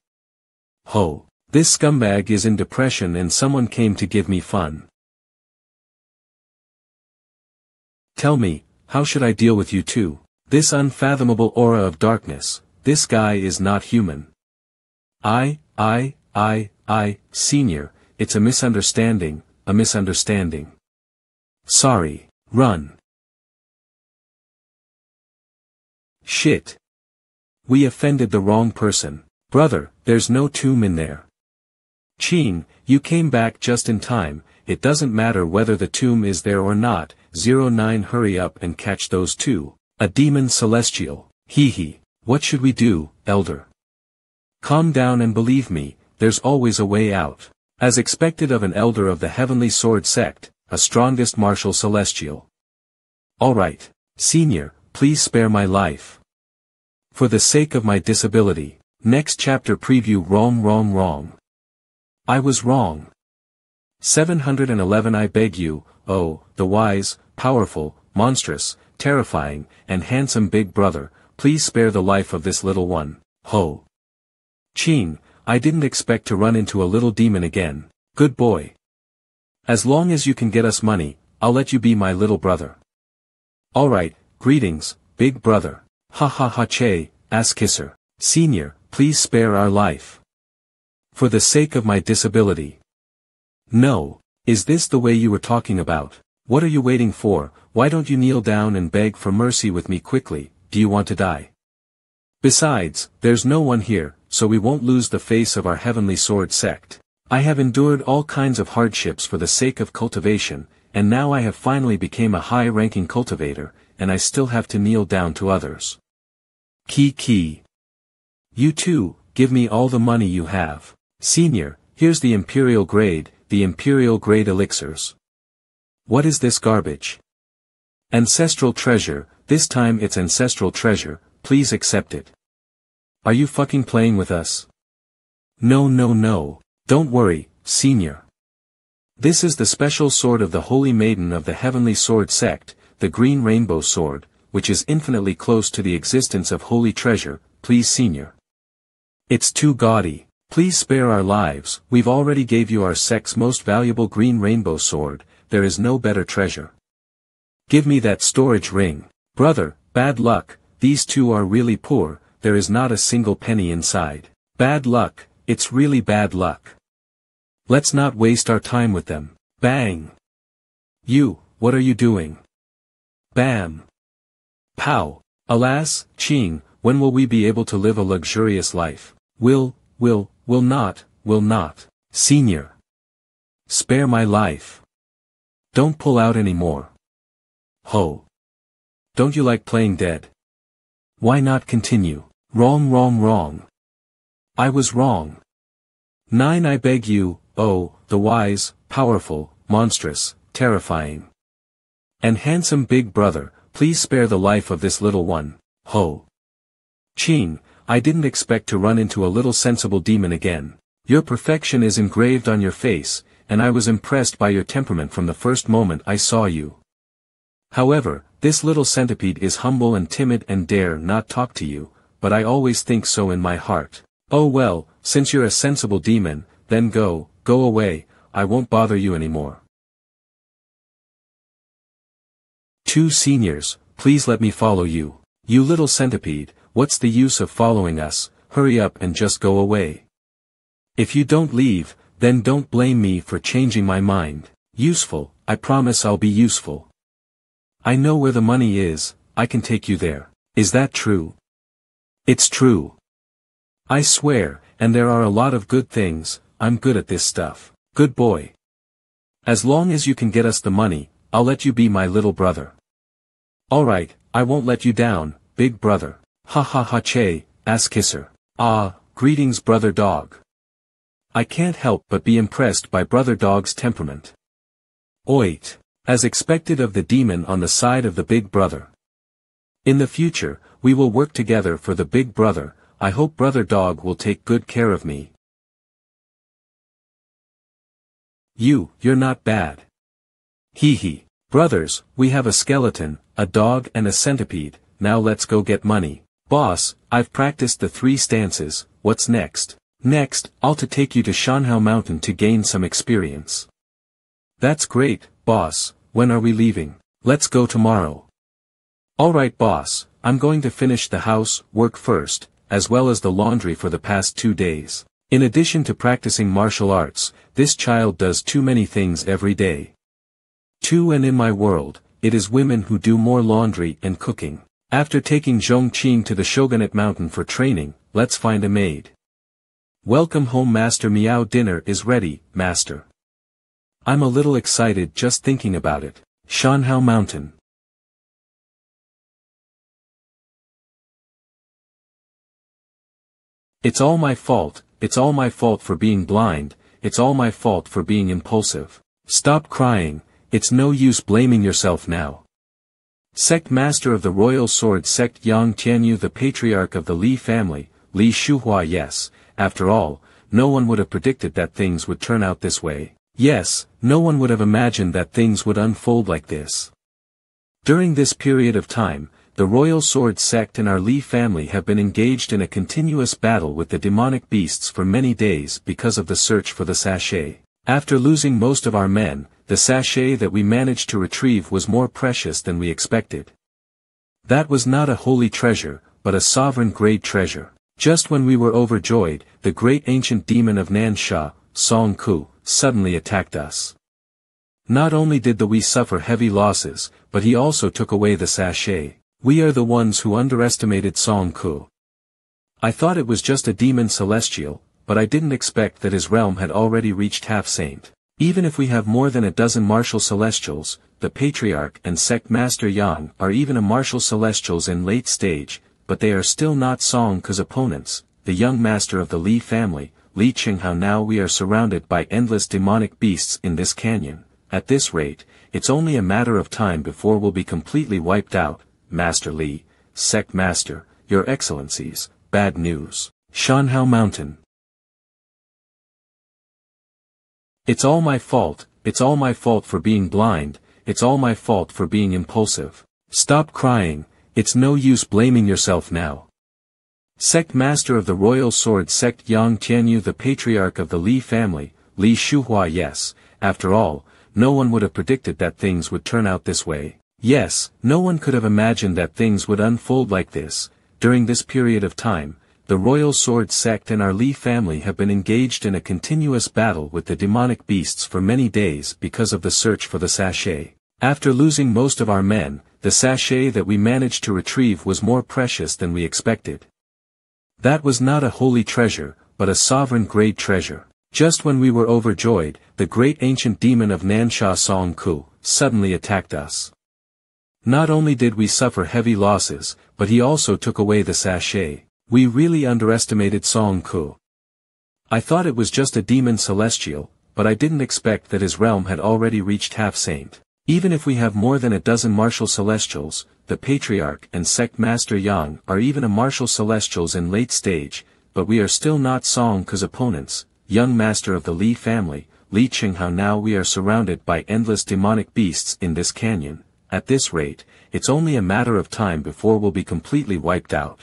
Ho. This scumbag is in depression and someone came to give me fun. Tell me, how should I deal with you two? This unfathomable aura of darkness, this guy is not human. Senior, it's a misunderstanding, a misunderstanding. Sorry, run. Shit. We offended the wrong person. Brother, there's no tomb in there. Ching, you came back just in time, it doesn't matter whether the tomb is there or not. 09 Hurry up and catch those two. A demon celestial. Hee hee. What should we do, elder? Calm down and believe me, there's always a way out. As expected of an elder of the Heavenly Sword sect, a strongest martial celestial. Alright, senior, please spare my life. For the sake of my disability. Next chapter preview. Wrong. I was wrong. 711 I beg you, oh, the wise, powerful, monstrous, terrifying, and handsome big brother, please spare the life of this little one. Ho. Ching, I didn't expect to run into a little demon again. Good boy. As long as you can get us money, I'll let you be my little brother. Alright, greetings, big brother. Ha ha ha che, ass kisser. Senior, please spare our life. For the sake of my disability. No, is this the way you were talking about? What are you waiting for? Why don't you kneel down and beg for mercy with me quickly? Do you want to die? Besides, there's no one here, so we won't lose the face of our Heavenly Sword sect. I have endured all kinds of hardships for the sake of cultivation, and now I have finally become a high-ranking cultivator, and I still have to kneel down to others. Key. You too, give me all the money you have. Senior, here's the Imperial grade elixirs. What is this garbage? Ancestral treasure, this time it's ancestral treasure, please accept it. Are you fucking playing with us? No, don't worry, senior. This is the special sword of the Holy Maiden of the Heavenly Sword sect, the Green Rainbow Sword, which is infinitely close to the existence of holy treasure, please senior. It's too gaudy. Please spare our lives, we've already gave you our sect's most valuable Green Rainbow Sword, there is no better treasure. Give me that storage ring. Brother, bad luck, these two are really poor, there is not a single penny inside. Bad luck, it's really bad luck. Let's not waste our time with them. Bang! You, what are you doing? Bam! Pow! Alas, Ching, when will we be able to live a luxurious life? Will not. Senior. Spare my life. Don't pull out anymore. Ho. Don't you like playing dead? Why not continue? Wrong. I was wrong. 9 I beg you, oh, the wise, powerful, monstrous, terrifying, and handsome big brother, please spare the life of this little one. Ho. Ching, I didn't expect to run into a little sensible demon again. Your perfection is engraved on your face, and I was impressed by your temperament from the first moment I saw you. However, this little centipede is humble and timid and dare not talk to you, but I always think so in my heart. Oh well, since you're a sensible demon, then go away, I won't bother you anymore. 2 seniors, please let me follow you. You little centipede, what's the use of following us? Hurry up and just go away. If you don't leave, then don't blame me for changing my mind. Useful, I promise I'll be useful. I know where the money is, I can take you there. Is that true? It's true. I swear, and there are a lot of good things, I'm good at this stuff. Good boy. As long as you can get us the money, I'll let you be my little brother. Alright, I won't let you down, big brother. Ha ha ha che, ass kisser. Ah, greetings brother dog. I can't help but be impressed by brother dog's temperament. Oit. As expected of the demon on the side of the big brother. In the future, we will work together for the big brother, I hope brother dog will take good care of me. You're not bad. Hee hee. Brothers, we have a skeleton, a dog and a centipede, now let's go get money. Boss, I've practiced the 3 stances, what's next? Next, I'll take you to Shanhao Mountain to gain some experience. That's great, boss, when are we leaving? Let's go tomorrow. Alright boss, I'm going to finish the house work first, as well as the laundry for the past 2 days. In addition to practicing martial arts, this child does too many things every day. And in my world, it is women who do more laundry and cooking. After taking Zhongqing to the Shogunate Mountain for training, let's find a maid. Welcome home Master Miao, dinner is ready, Master. I'm a little excited just thinking about it. Shanhao Mountain. It's all my fault for being blind, it's all my fault for being impulsive. Stop crying, it's no use blaming yourself now. Sect Master of the Royal Sword Sect Yang Tianyu, the Patriarch of the Li family, Li Shuhua. Yes, after all, no one would have predicted that things would turn out this way. Yes, no one would have imagined that things would unfold like this. During this period of time, the Royal Sword Sect and our Li family have been engaged in a continuous battle with the demonic beasts for many days because of the search for the sachet. After losing most of our men, the sachet that we managed to retrieve was more precious than we expected. That was not a holy treasure, but a sovereign-grade treasure. Just when we were overjoyed, the great ancient demon of Nansha, Song Ku, suddenly attacked us. Not only did we suffer heavy losses, but he also took away the sachet. We are the ones who underestimated Song Ku. I thought it was just a demon celestial, but I didn't expect that his realm had already reached half-saint. Even if we have more than a dozen martial celestials, the Patriarch and Sect Master Yang are even a martial celestials in late stage, but they are still not Song Ku's opponents, the young master of the Li family, Li Qinghao. Now we are surrounded by endless demonic beasts in this canyon. At this rate, it's only a matter of time before we'll be completely wiped out. Master Li, Sect Master, Your Excellencies, bad news. Shanhao Mountain. It's all my fault for being blind, it's all my fault for being impulsive. Stop crying, it's no use blaming yourself now. Sect Master of the Royal Sword Sect Yang Tianyu, the Patriarch of the Li family, Li Shuhua. Yes, after all, no one would have predicted that things would turn out this way. Yes, no one could have imagined that things would unfold like this. During this period of time, the Royal Sword Sect and our Li family have been engaged in a continuous battle with the demonic beasts for many days because of the search for the sachet. After losing most of our men, the sachet that we managed to retrieve was more precious than we expected. That was not a holy treasure, but a sovereign-grade treasure. Just when we were overjoyed, the great ancient demon of Nansha, Song Ku, suddenly attacked us. Not only did we suffer heavy losses, but he also took away the sachet. We really underestimated Song Ku. I thought it was just a demon celestial, but I didn't expect that his realm had already reached half-saint. Even if we have more than a dozen martial celestials, the Patriarch and Sect Master Yang are even a martial celestials in late stage, but we are still not Song Ku's opponents, young master of the Li family, Li Qinghao. Now we are surrounded by endless demonic beasts in this canyon. At this rate, it's only a matter of time before we'll be completely wiped out.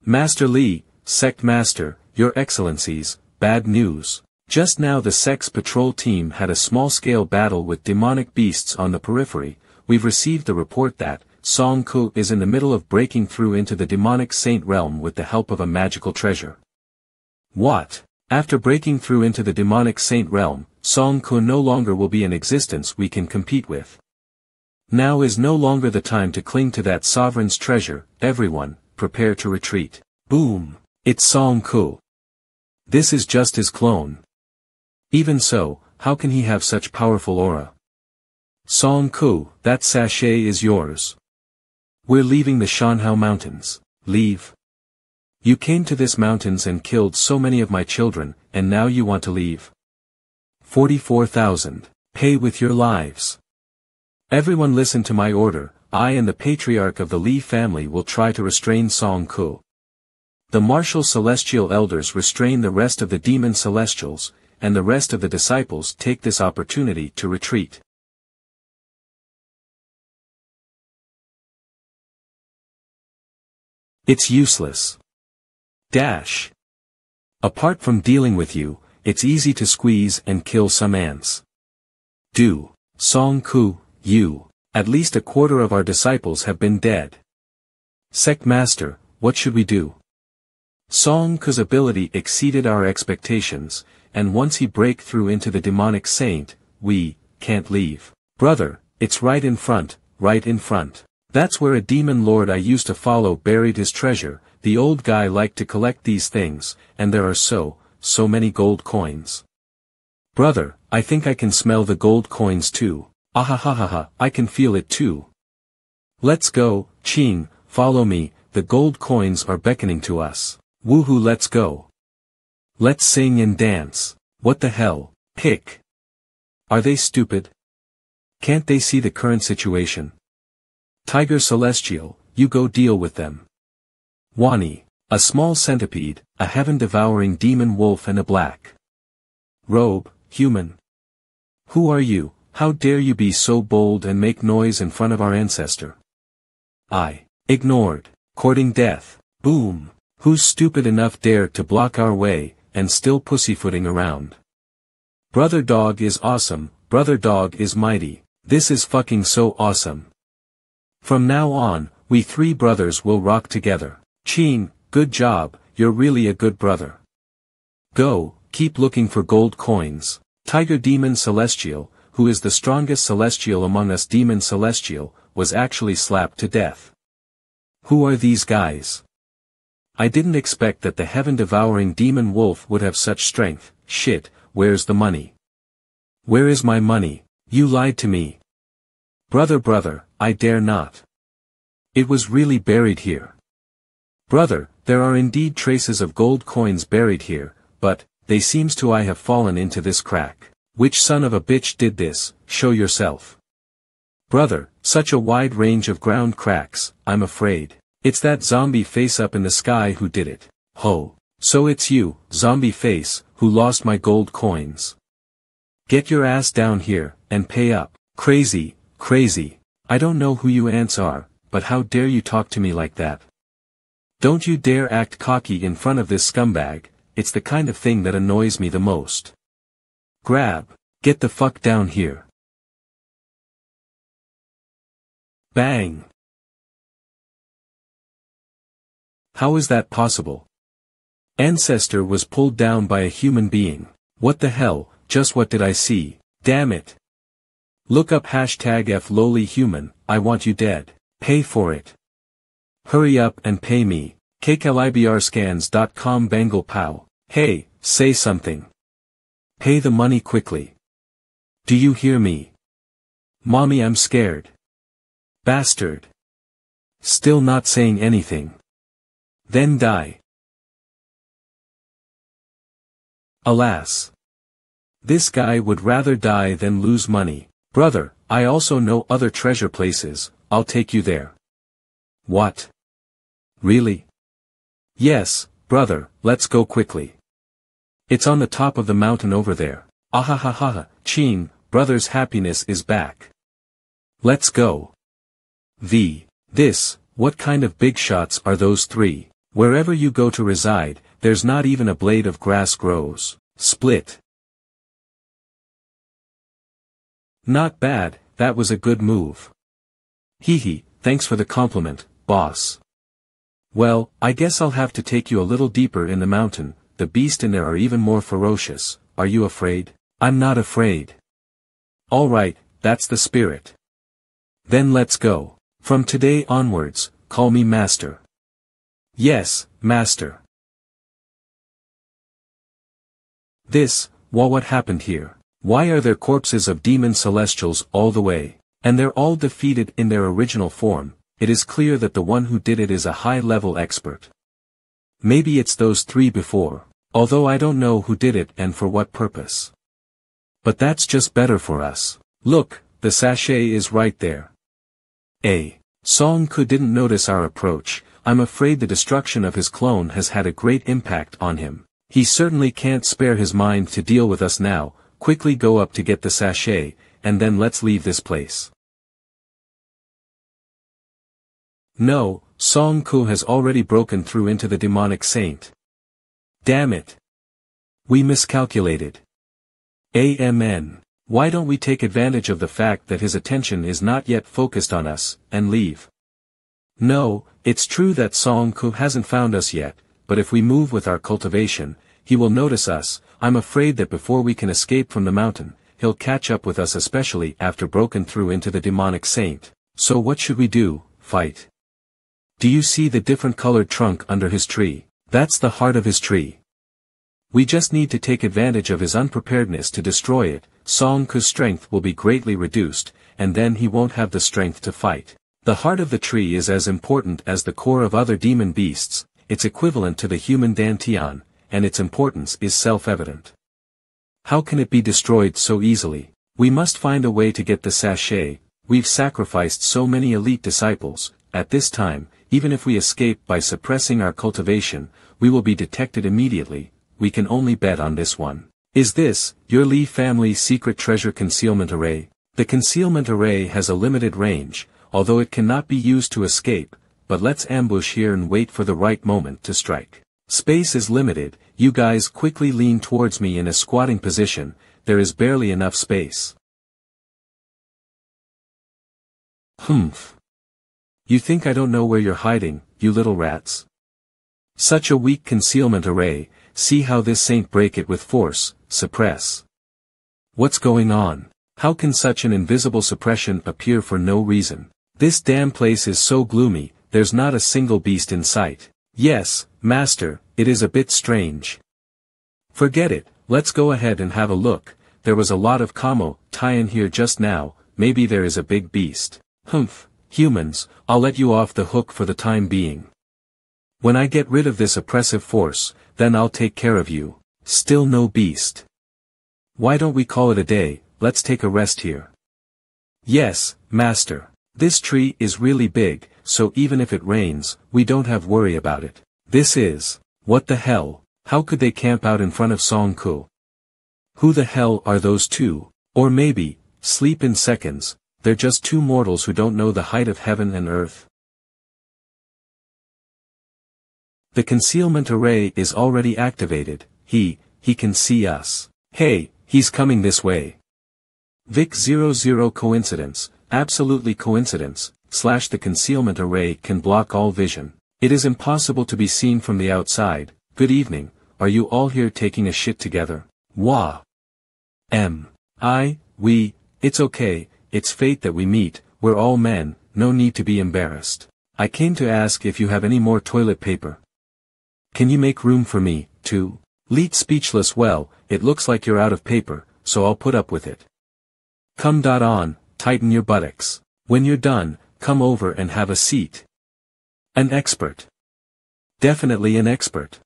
Master Li, Sect Master, Your Excellencies, bad news. Just now the Sect's patrol team had a small-scale battle with demonic beasts on the periphery. We've received the report that Song Ku is in the middle of breaking through into the demonic saint realm with the help of a magical treasure. What? After breaking through into the demonic saint realm, Song Ku no longer will be in existence we can compete with. Now is no longer the time to cling to that sovereign's treasure. Everyone, prepare to retreat. Boom! It's Song Ku. This is just his clone. Even so, how can he have such powerful aura? Song Ku, that sachet is yours. We're leaving the Shanhao Mountains. Leave. You came to this mountains and killed so many of my children, and now you want to leave. 44,000. Pay with your lives. Everyone listen to my order. I and the Patriarch of the Li family will try to restrain Song Ku. The martial celestial elders restrain the rest of the demon celestials, and the rest of the disciples take this opportunity to retreat. It's useless. Dash. Apart from dealing with you, it's easy to squeeze and kill some ants. Do. Song Ku, you. At least a quarter of our disciples have been dead. Sect Master, what should we do? Song Ku's ability exceeded our expectations, and once he break through into the demonic saint, we can't leave. Brother, it's right in front, right in front. That's where a demon lord I used to follow buried his treasure. The old guy liked to collect these things, and there are so many gold coins. Brother, I think I can smell the gold coins too. Ahahaha, I can feel it too. Let's go, Ching, follow me, the gold coins are beckoning to us. Woohoo, let's go. Let's sing and dance. What the hell, pick. Are they stupid? Can't they see the current situation? Tiger Celestial, you go deal with them. Wani, a small centipede, a heaven-devouring demon wolf and a black robe, human. Who are you? How dare you be so bold and make noise in front of our ancestor? I ignored, courting death. Boom. Who's stupid enough dare to block our way, and still pussyfooting around? Brother Dog is awesome, Brother Dog is mighty. This is fucking so awesome. From now on, we three brothers will rock together. Ching, good job, you're really a good brother. Go, keep looking for gold coins. Tiger Demon Celestial, who is the strongest celestial among us Demon Celestial, was actually slapped to death. Who are these guys? I didn't expect that the heaven-devouring demon wolf would have such strength. Shit, where's the money? Where is my money? You lied to me. Brother, I dare not. It was really buried here. Brother, there are indeed traces of gold coins buried here, but, they seems to I have fallen into this crack. Which son of a bitch did this? Show yourself. Brother, such a wide range of ground cracks, I'm afraid. It's that zombie face up in the sky who did it. Ho. So it's you, zombie face, who lost my gold coins. Get your ass down here, and pay up. Crazy. I don't know who you ants are, but how dare you talk to me like that? Don't you dare act cocky in front of this scumbag, it's the kind of thing that annoys me the most. Grab. Get the fuck down here. Bang. How is that possible? Ancestor was pulled down by a human being. What the hell, just what did I see? Damn it. Look up #FlowlyHuman, I want you dead. Pay for it. Hurry up and pay me. KKLIBRscans.com Bangle Pow. Hey, say something. Pay the money quickly. Do you hear me? Mommy, I'm scared. Bastard. Still not saying anything. Then die. Alas. This guy would rather die than lose money. Brother, I also know other treasure places, I'll take you there. What? Really? Yes, brother, let's go quickly. It's on the top of the mountain over there. Ahahaha, Ching, brother's happiness is back. Let's go. What kind of big shots are those three? Wherever you go to reside, there's not even a blade of grass grows. Split. Not bad, that was a good move. Hehe, thanks for the compliment, boss. Well, I guess I'll have to take you a little deeper in the mountain, the beasts in there are even more ferocious. Are you afraid? I'm not afraid. Alright, that's the spirit. Then let's go. From today onwards, call me Master. Yes, Master. What happened here? Why are there corpses of demon celestials all the way? And they're all defeated in their original form. It is clear that the one who did it is a high-level expert. Maybe it's those three before, although I don't know who did it and for what purpose. But that's just better for us. Look, the sachet is right there. Song Ku didn't notice our approach. I'm afraid the destruction of his clone has had a great impact on him. He certainly can't spare his mind to deal with us now. Quickly go up to get the sachet, and then let's leave this place. No, Song Ku has already broken through into the demonic saint. Damn it. We miscalculated. Amen. Why don't we take advantage of the fact that his attention is not yet focused on us, and leave? No, it's true that Song Ku hasn't found us yet, but if we move with our cultivation, he will notice us. I'm afraid that before we can escape from the mountain, he'll catch up with us, especially after broken through into the demonic saint. So what should we do? Fight? Do you see the different colored trunk under his tree? That's the heart of his tree. We just need to take advantage of his unpreparedness to destroy it. Song Ku's strength will be greatly reduced, and then he won't have the strength to fight. The heart of the tree is as important as the core of other demon beasts. It's equivalent to the human dantian, and its importance is self-evident. How can it be destroyed so easily? We must find a way to get the sachet. We've sacrificed so many elite disciples. At this time, even if we escape by suppressing our cultivation, we will be detected immediately. We can only bet on this one. Is this your Li family's secret treasure concealment array? The concealment array has a limited range, although it cannot be used to escape, but let's ambush here and wait for the right moment to strike. Space is limited. You guys quickly lean towards me in a squatting position. There is barely enough space. Humph. You think I don't know where you're hiding, you little rats? Such a weak concealment array. See how this saint break it with force. Suppress. What's going on? How can such an invisible suppression appear for no reason? This damn place is so gloomy, there's not a single beast in sight. Yes, master, it is a bit strange. Forget it, let's go ahead and have a look. There was a lot of Kamo tie-in here just now. Maybe there is a big beast. Humph, humans, I'll let you off the hook for the time being. When I get rid of this oppressive force, then I'll take care of you. Still no beast. Why don't we call it a day? Let's take a rest here. Yes, master. This tree is really big, so even if it rains, we don't have worry about it. This is, what the hell? How could they camp out in front of Song Ku? Who the hell are those two? Or maybe, sleep in seconds, they're just two mortals who don't know the height of heaven and earth. The concealment array is already activated. He can see us. Hey, he's coming this way. Vic 00 coincidence, absolutely coincidence, / the concealment array can block all vision. It is impossible to be seen from the outside. Good evening, are you all here taking a shit together? Wah. We, it's okay, it's fate that we meet, we're all men, no need to be embarrassed. I came to ask if you have any more toilet paper. Can you make room for me, too? Leet speechless. Well, it looks like you're out of paper, so I'll put up with it. Come on, tighten your buttocks. When you're done, come over and have a seat. An expert. Definitely an expert.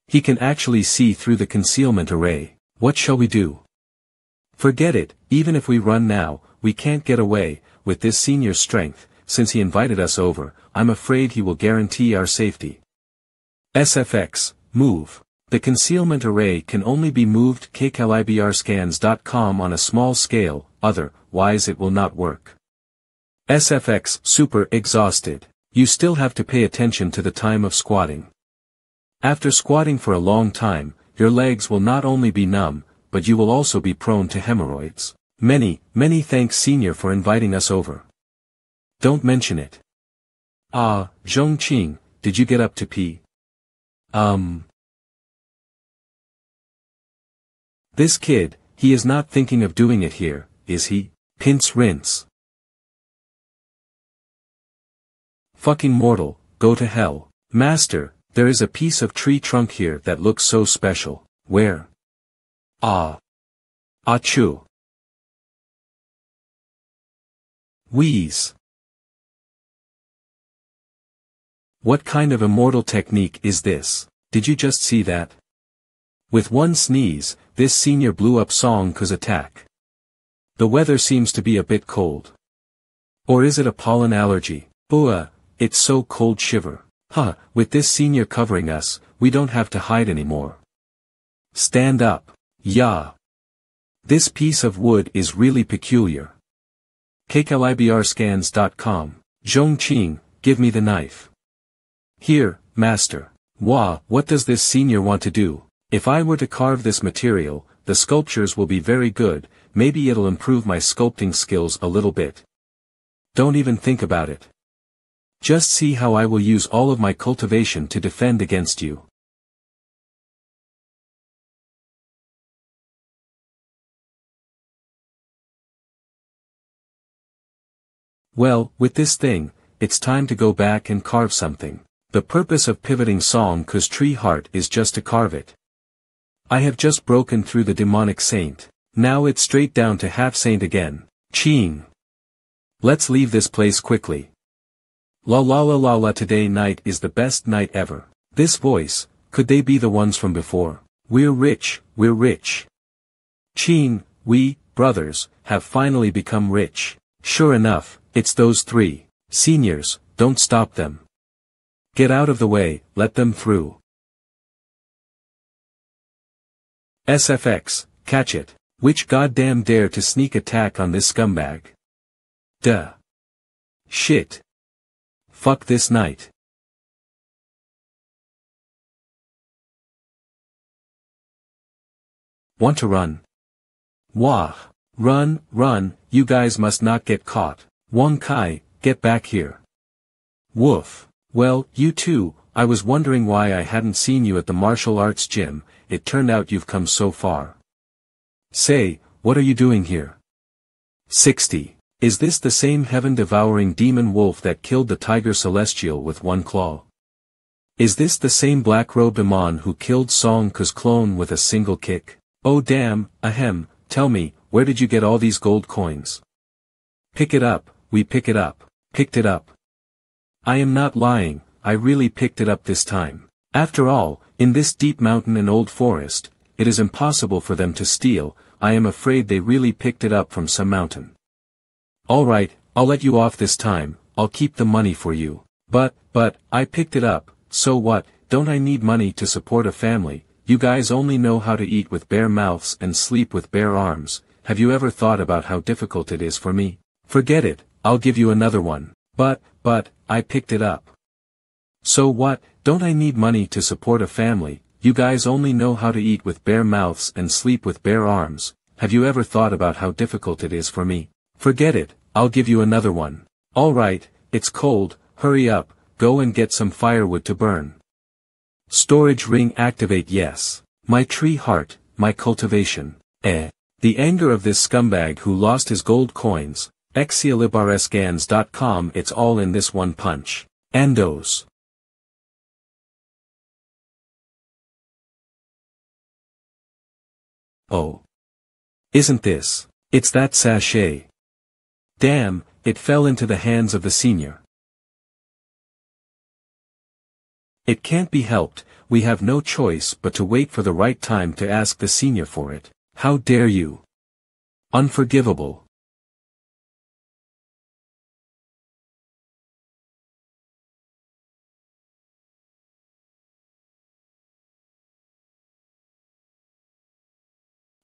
He can actually see through the concealment array. What shall we do? Forget it, even if we run now, we can't get away. With this senior's strength, since he invited us over, I'm afraid he will guarantee our safety. SFX, move. The concealment array can only be moved kcalibrscans.com on a small scale, otherwise it will not work. SFX, super exhausted. You still have to pay attention to the time of squatting. After squatting for a long time, your legs will not only be numb, but you will also be prone to hemorrhoids. Many thanks senior for inviting us over. Don't mention it. Ah, Zhongqing, did you get up to pee? This kid, he is not thinking of doing it here, is he? Pince rinse. Fucking mortal, go to hell. Master, there is a piece of tree trunk here that looks so special. Where? Ah. Achoo. Wheeze. What kind of immortal technique is this? Did you just see that? With one sneeze, this senior blew up Song Ku's attack. The weather seems to be a bit cold. Or is it a pollen allergy? It's so cold shiver. With this senior covering us, we don't have to hide anymore. Stand up. Yeah. This piece of wood is really peculiar. kcalibrscans.com. Zhongqing, give me the knife. Here, master. What does this senior want to do? If I were to carve this material, the sculptures will be very good. maybe it'll improve my sculpting skills a little bit. Don't even think about it. Just see how I will use all of my cultivation to defend against you. Well, with this thing, it's time to go back and carve something. The purpose of pivoting Song Ku's tree heart is just to carve it. I have just broken through the demonic saint. Now it's straight down to half saint again. Ching. Let's leave this place quickly. La la la la la, today night is the best night ever. This voice, could they be the ones from before? We're rich, we're rich. Ching, we, brothers, have finally become rich. Sure enough, it's those three. Seniors, don't stop them. Get out of the way, let them through. SFX, catch it. Which goddamn dare to sneak attack on this scumbag? Duh. Shit. Fuck this night. Want to run? Wah. Run, run, you guys must not get caught. Wong Kai, get back here. Woof. Well, you too, I was wondering why I hadn't seen you at the martial arts gym. It turned out you've come so far. Say, what are you doing here? 60. Is this the same heaven-devouring demon wolf that killed the tiger celestial with one claw? Is this the same black-robed Amon who killed Song Ku's clone with a single kick? Oh damn, ahem, tell me, where did you get all these gold coins? Pick it up, we pick it up, picked it up. I am not lying, I really picked it up this time. After all, in this deep mountain and old forest, it is impossible for them to steal. I am afraid they really picked it up from some mountain. Alright, I'll let you off this time, I'll keep the money for you. But, I picked it up, so what, don't I need money to support a family? You guys only know how to eat with bare mouths and sleep with bare arms. Have you ever thought about how difficult it is for me? Forget it, I'll give you another one. But, I picked it up. So what, don't I need money to support a family? You guys only know how to eat with bare mouths and sleep with bare arms. Have you ever thought about how difficult it is for me? Forget it, I'll give you another one. Alright, it's cold, hurry up, go and get some firewood to burn. Storage ring activate yes. My tree heart, my cultivation. The anger of this scumbag who lost his gold coins. Exialibarescans.com. It's all in this one punch. Endos. Oh. Isn't this? It's that sachet. Damn, it fell into the hands of the senior. It can't be helped, we have no choice but to wait for the right time to ask the senior for it. How dare you? Unforgivable.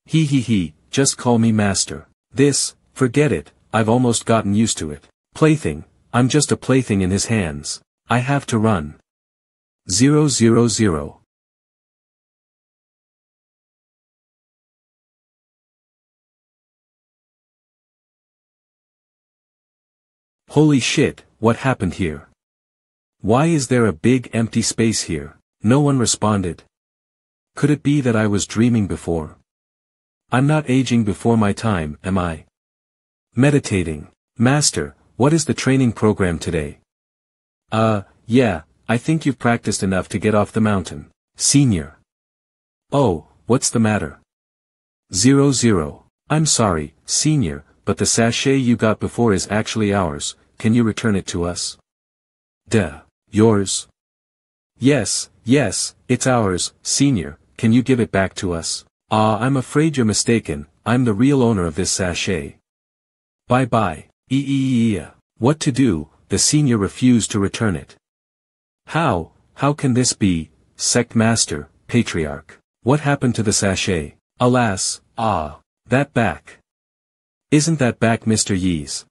He, just call me master. This, forget it, I've almost gotten used to it. Plaything, I'm just a plaything in his hands. I have to run. 000. Holy shit, what happened here? Why is there a big empty space here? No one responded. Could it be that I was dreaming before? I'm not aging before my time, am I? Meditating. Master, what is the training program today? Yeah, I think you've practiced enough to get off the mountain. Senior. Oh, what's the matter? 00. I'm sorry, senior, but the sachet you got before is actually ours. Can you return it to us? Duh. Yours? Yes, it's ours, senior, can you give it back to us? I'm afraid you're mistaken, I'm the real owner of this sachet. Bye-bye. What to do? The senior refused to return it. How can this be, sect master, patriarch? What happened to the sachet? Alas, that back. Isn't that back Mr. Yi's?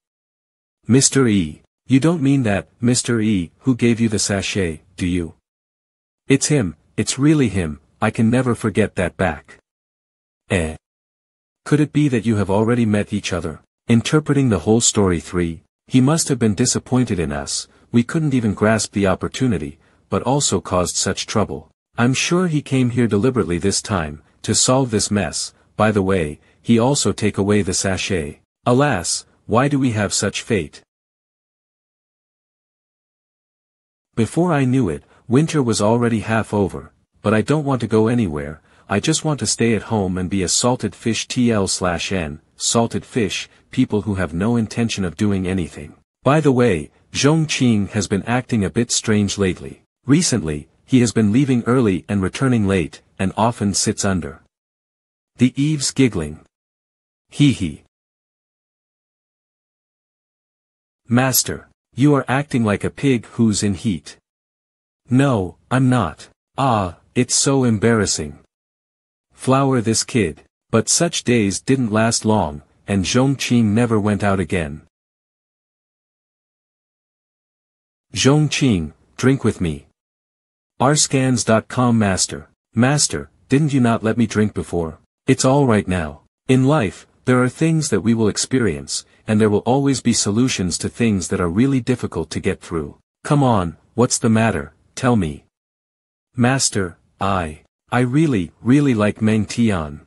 Mr. E. You don't mean that, Mr. E, who gave you the sachet, do you? It's him, it's really him, I can never forget that back. Could it be that you have already met each other? Interpreting the whole story 3, he must have been disappointed in us, we couldn't even grasp the opportunity, but also caused such trouble. I'm sure he came here deliberately this time, to solve this mess. By the way, he also take away the sachet. Alas, why do we have such fate? Before I knew it, winter was already half over, but I don't want to go anywhere, I just want to stay at home and be a salted fish TL/N, salted fish, people who have no intention of doing anything. By the way, Zhongqing has been acting a bit strange lately. Recently, he has been leaving early and returning late, and often sits under the eaves giggling. Hee hee. Master, you are acting like a pig who's in heat. No, I'm not. Ah, it's so embarrassing. Flower this kid. But such days didn't last long, and Zhongqing never went out again. Zhongqing, drink with me. rscans.com. Master, didn't you not let me drink before? It's all right now. In life, there are things that we will experience, and there will always be solutions to things that are really difficult to get through. Come on, what's the matter, tell me. Master, I really like Meng Tian.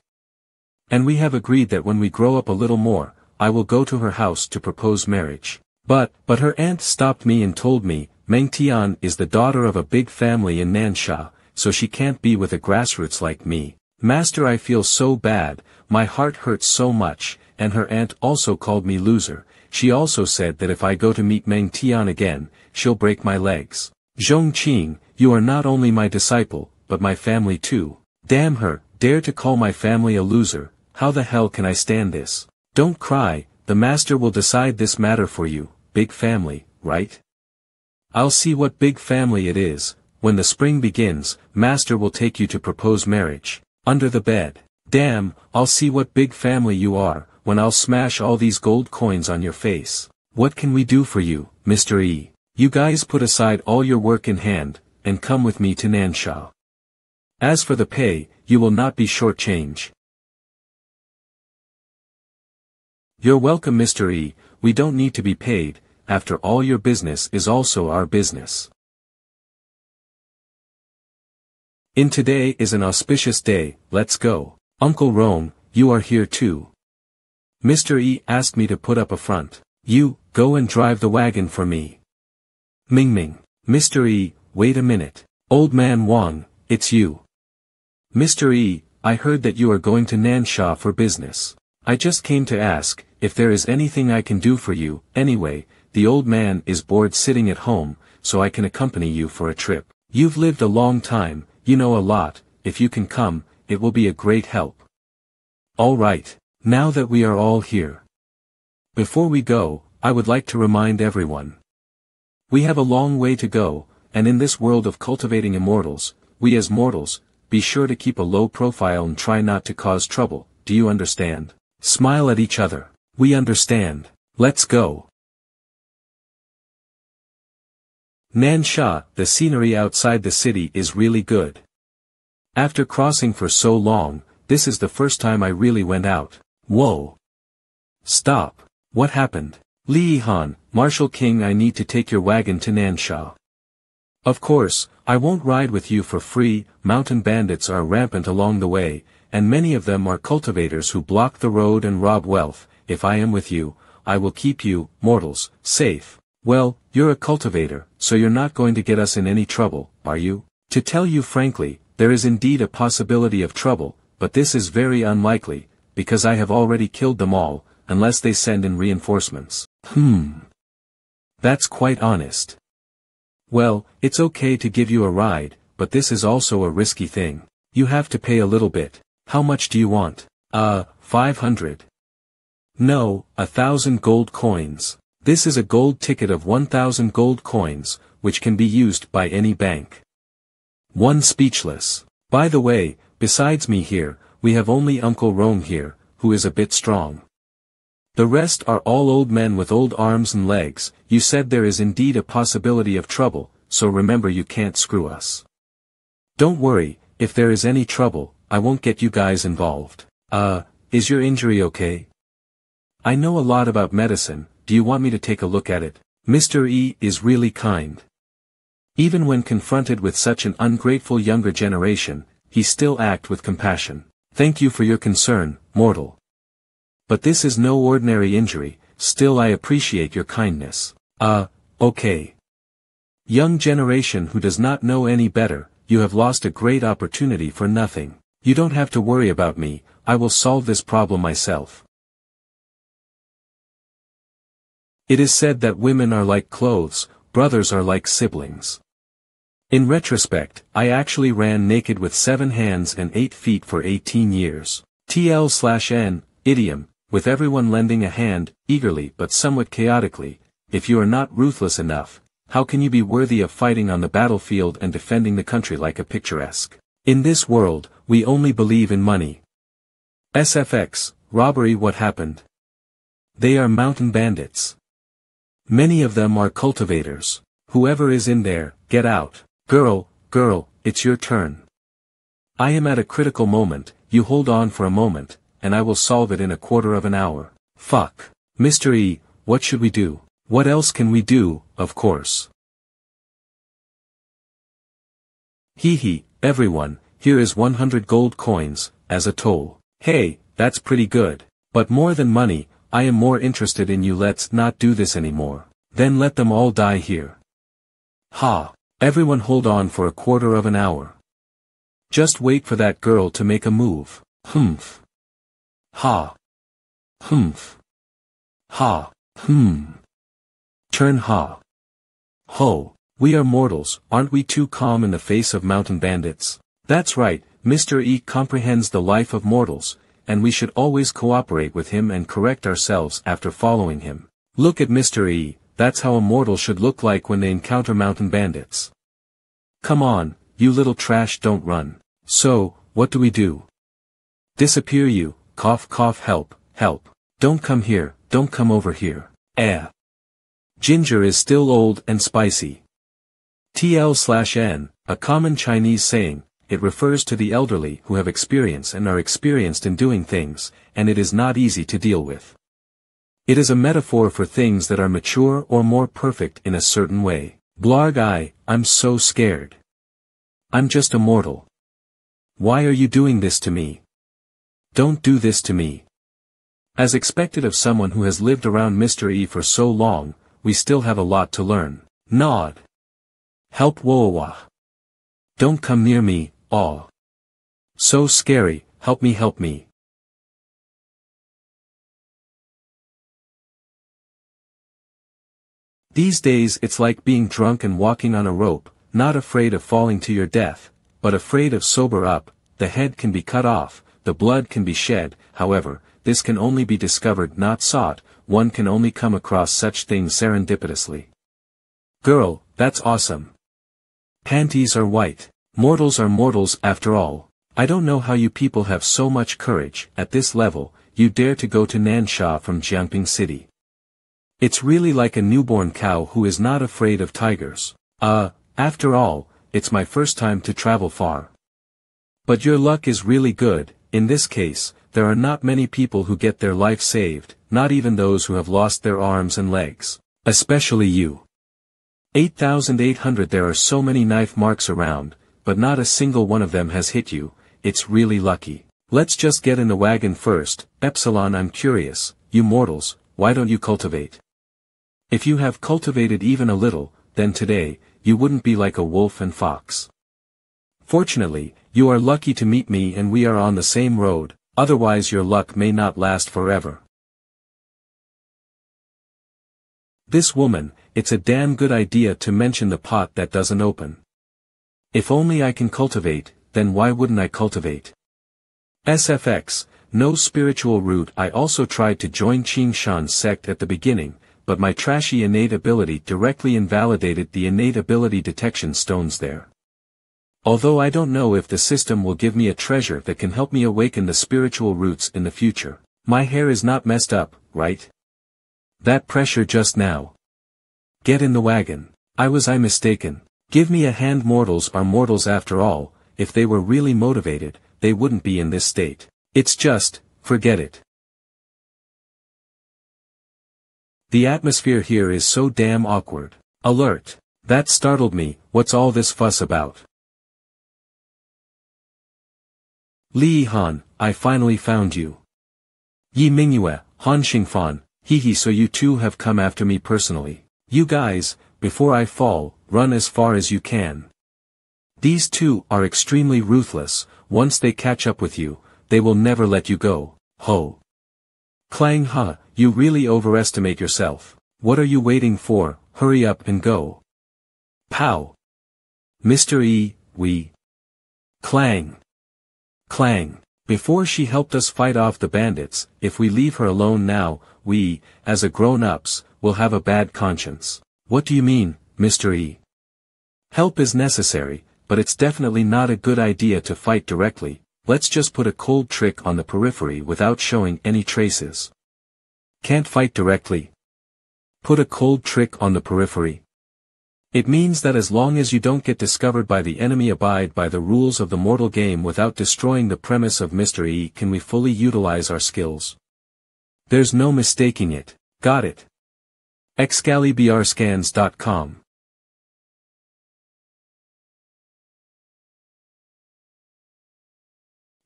And we have agreed that when we grow up a little more, I will go to her house to propose marriage. But her aunt stopped me and told me, Meng Tian is the daughter of a big family in Nansha, so she can't be with a grassroots like me. Master, I feel so bad, my heart hurts so much, and her aunt also called me loser. She also said that if I go to meet Meng Tian again, she'll break my legs. Zhongqing, you are not only my disciple, but my family too. Damn her, dare to call my family a loser, how the hell can I stand this? Don't cry, the master will decide this matter for you, big family, right? I'll see what big family it is. When the spring begins, master will take you to propose marriage. Under the bed. Damn, I'll see what big family you are, when I'll smash all these gold coins on your face. What can we do for you, Mr. E? You guys put aside all your work in hand, and come with me to Nansha. As for the pay, you will not be shortchanged. You're welcome, Mr. E, we don't need to be paid, after all your business is also our business. In today is an auspicious day, let's go. Uncle Rome, you are here too. Mr. E asked me to put up a front. You, go and drive the wagon for me. Ming. Mr. E, wait a minute. Old man Wang, it's you. Mr. E, I heard that you are going to Nansha for business. I just came to ask, if there is anything I can do for you. Anyway, the old man is bored sitting at home, so I can accompany you for a trip. You've lived a long time, you know a lot, if you can come, it will be a great help. All right, now that we are all here. Before we go, I would like to remind everyone. We have a long way to go, and in this world of cultivating immortals, we as mortals, be sure to keep a low profile and try not to cause trouble, do you understand? Smile at each other. We understand. Let's go. Nansha, the scenery outside the city is really good. After crossing for so long, this is the first time I really went out. Whoa. Stop. What happened? Li Han, Marshal King, I need to take your wagon to Nansha. Of course, I won't ride with you for free. Mountain bandits are rampant along the way, and many of them are cultivators who block the road and rob wealth. If I am with you, I will keep you, mortals, safe. Well, you're a cultivator, so you're not going to get us in any trouble, are you? To tell you frankly, there is indeed a possibility of trouble, but this is very unlikely, because I have already killed them all, unless they send in reinforcements. That's quite honest. Well, it's okay to give you a ride, but this is also a risky thing. You have to pay a little bit. How much do you want? 500. No, 1,000 gold coins. This is a gold ticket of 1,000 gold coins, which can be used by any bank. One speechless. By the way, besides me here, we have only Uncle Rome here, who is a bit strong. The rest are all old men with old arms and legs. You said there is indeed a possibility of trouble, so remember you can't screw us. Don't worry, if there is any trouble, I won't get you guys involved. is your injury okay? I know a lot about medicine, do you want me to take a look at it? Mr. E is really kind. Even when confronted with such an ungrateful younger generation, he still acts with compassion. Thank you for your concern, mortal. But this is no ordinary injury, still I appreciate your kindness. Okay. Young generation who does not know any better, you have lost a great opportunity for nothing. You don't have to worry about me, I will solve this problem myself. It is said that women are like clothes, brothers are like siblings. In retrospect, I actually ran naked with 7 hands and 8 feet for 18 years. TL/N, idiom, with everyone lending a hand, eagerly but somewhat chaotically. If you are not ruthless enough, how can you be worthy of fighting on the battlefield and defending the country like a picturesque? In this world, we only believe in money. SFX, robbery. What happened? They are mountain bandits. Many of them are cultivators. Whoever is in there, get out. Girl, it's your turn. I am at a critical moment, you hold on for a moment, and I will solve it in a quarter of an hour. Fuck. Mr. E, what should we do? What else can we do, of course. Hee, everyone, here is 100 gold coins, as a toll. Hey, that's pretty good. But more than money, I am more interested in you. Let's not do this anymore. Then let them all die here. Ha. Everyone hold on for a quarter of an hour. Just wait for that girl to make a move. Humph. Ha. Humph. Ha. Turn ha. Ho. We are mortals, aren't we too calm in the face of mountain bandits? That's right, Mr. E comprehends the life of mortals, and we should always cooperate with him and correct ourselves after following him. Look at Mr. E, that's how a mortal should look like when they encounter mountain bandits. Come on, you little trash, don't run. So, what do we do? Disappear you, cough, help. Don't come here, don't come over here. Ginger is still old and spicy. TL/N, a common Chinese saying, it refers to the elderly who have experience and are experienced in doing things, and it is not easy to deal with. It is a metaphor for things that are mature or more perfect in a certain way. Blarg, I'm so scared. I'm just a mortal. Why are you doing this to me? Don't do this to me. As expected of someone who has lived around Mr. E for so long, we still have a lot to learn. Nod. Help. Whoa. Don't come near me, aw. So scary, help me. These days it's like being drunk and walking on a rope, not afraid of falling to your death, but afraid of sober up. The head can be cut off, the blood can be shed, however, this can only be discovered not sought, one can only come across such things serendipitously. Girl, that's awesome. Panties are white. Mortals are mortals after all. I don't know how you people have so much courage. At this level, you dare to go to Nansha from Jiangping City. It's really like a newborn cow who is not afraid of tigers. After all, it's my first time to travel far. But your luck is really good. In this case, there are not many people who get their life saved, not even those who have lost their arms and legs. Especially you. 8,800. There are so many knife marks around, but not a single one of them has hit you. It's really lucky. Let's just get in the wagon first. Epsilon, I'm curious, you mortals, why don't you cultivate? If you have cultivated even a little, then today, you wouldn't be like a wolf and fox. Fortunately, you are lucky to meet me and we are on the same road, otherwise your luck may not last forever. This woman, it's a damn good idea to mention the pot that doesn't open. If only I can cultivate, then why wouldn't I cultivate? SFX, no spiritual route. I also tried to join Qingshan's sect at the beginning, but my trashy innate ability directly invalidated the innate ability detection stones there. Although I don't know if the system will give me a treasure that can help me awaken the spiritual roots in the future. My hair is not messed up, right? That pressure just now. Get in the wagon. Was I mistaken? Give me a hand. Mortals are mortals after all. If they were really motivated, they wouldn't be in this state. It's just, forget it. The atmosphere here is so damn awkward. Alert. That startled me, what's all this fuss about? Li Han, I finally found you. Yi Mingyue, Han Xingfan, hee so you two have come after me personally. You guys, before I fall, run as far as you can. These two are extremely ruthless, once they catch up with you, they will never let you go, ho. Clang ha, you really overestimate yourself. What are you waiting for, hurry up and go. Pow. Mr. E, we. Clang. Clang. Before she helped us fight off the bandits, if we leave her alone now, we, as a grown-ups, will have a bad conscience. What do you mean, Mr. E? Help is necessary, but it's definitely not a good idea to fight directly. Let's just put a cold trick on the periphery without showing any traces. Can't fight directly. Put a cold trick on the periphery. It means that as long as you don't get discovered by the enemy, abide by the rules of the mortal game without destroying the premise of Mr. E, can we fully utilize our skills. There's no mistaking it. Got it. Excalibrscans.com.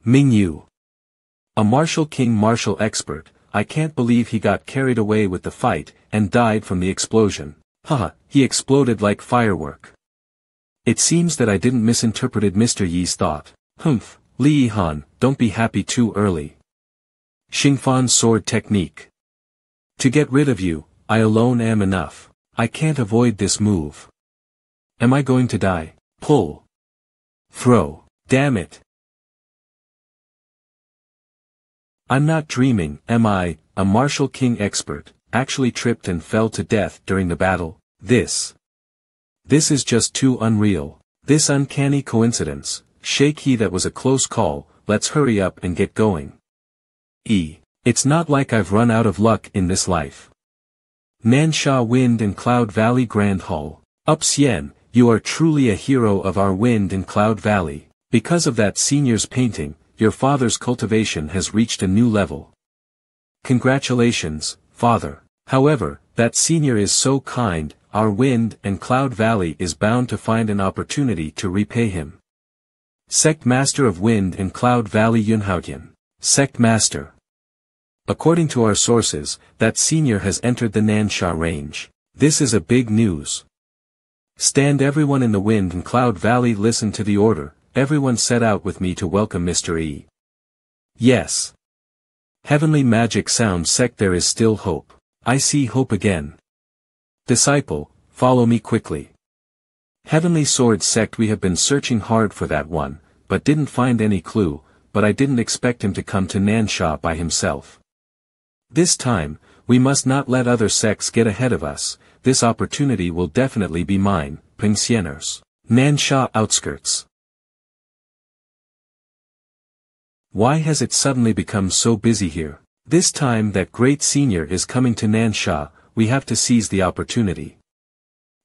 Mingyu. A martial king martial expert. I can't believe he got carried away with the fight, and died from the explosion. Haha, he exploded like firework. It seems that I didn't misinterpreted Mr. Yi's thought. Humph, Li Han, don't be happy too early. Xingfan's sword technique. To get rid of you, I alone am enough. I can't avoid this move. Am I going to die? Pull. Throw. Damn it. I'm not dreaming, am I? A martial king expert, actually tripped and fell to death during the battle. This is just too unreal. This uncanny coincidence. Shake he, that was a close call. Let's hurry up and get going. It's not like I've run out of luck in this life. Nansha Wind and Cloud Valley Grand Hall. Up Xian, you are truly a hero of our Wind and Cloud Valley. Because of that senior's painting, your father's cultivation has reached a new level. Congratulations, father. However, that senior is so kind, our Wind and Cloud Valley is bound to find an opportunity to repay him. Sect Master of Wind and Cloud Valley Yunhaotian. Sect Master. According to our sources, that senior has entered the Nansha range. This is a big news. Stand everyone in the Wind and Cloud Valley, listen to the order. Everyone set out with me to welcome Mr. E. Yes. Heavenly Magic Sound Sect, there is still hope. I see hope again. Disciple, follow me quickly. Heavenly Sword Sect, we have been searching hard for that one, but didn't find any clue, but I didn't expect him to come to Nansha by himself. This time, we must not let other sects get ahead of us. This opportunity will definitely be mine. Pingxianers. Nansha outskirts. Why has it suddenly become so busy here? This time that great senior is coming to Nansha, we have to seize the opportunity.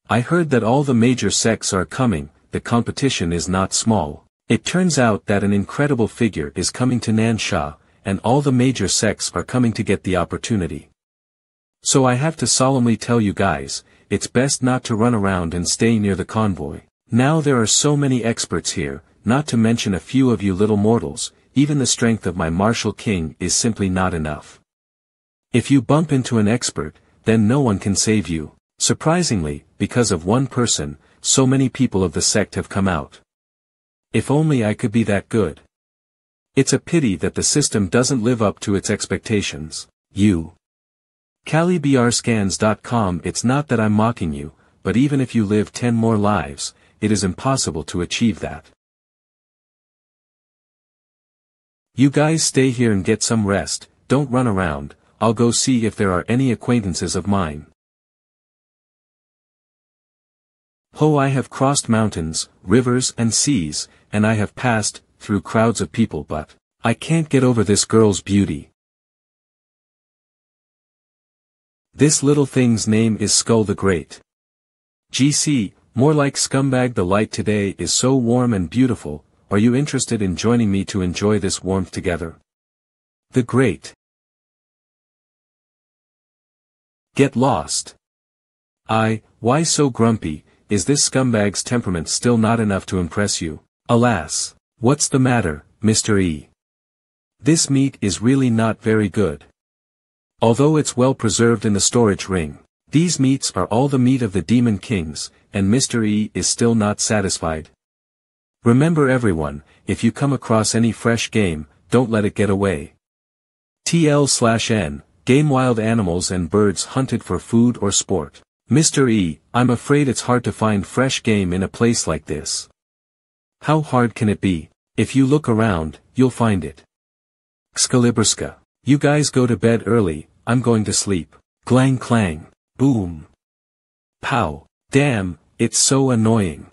I heard that all the major sects are coming, the competition is not small. It turns out that an incredible figure is coming to Nansha, and all the major sects are coming to get the opportunity. So I have to solemnly tell you guys, it's best not to run around and stay near the convoy. Now there are so many experts here, not to mention a few of you little mortals. Even the strength of my martial king is simply not enough. If you bump into an expert, then no one can save you. Surprisingly, because of one person, so many people of the sect have come out. If only I could be that good. It's a pity that the system doesn't live up to its expectations. You. CaliBRScans.com. It's not that I'm mocking you, but even if you live 10 more lives, it is impossible to achieve that. You guys stay here and get some rest, don't run around. I'll go see if there are any acquaintances of mine. Ho, I have crossed mountains, rivers and seas, and I have passed through crowds of people, but I can't get over this girl's beauty. This little thing's name is Skull the Great. GC, more like Scumbag. The light today is so warm and beautiful. Are you interested in joining me to enjoy this warmth together? The Great. Get lost. Why so grumpy? Is this scumbag's temperament still not enough to impress you? Alas. What's the matter, Mr. E? This meat is really not very good. Although it's well preserved in the storage ring, these meats are all the meat of the Demon Kings, and Mr. E is still not satisfied. Remember everyone, if you come across any fresh game, don't let it get away. TL/N, game wild animals and birds hunted for food or sport. Mr. E, I'm afraid it's hard to find fresh game in a place like this. How hard can it be? If you look around, you'll find it. Excaliburska. You guys go to bed early, I'm going to sleep. Clang clang. Boom. Pow. Damn, it's so annoying.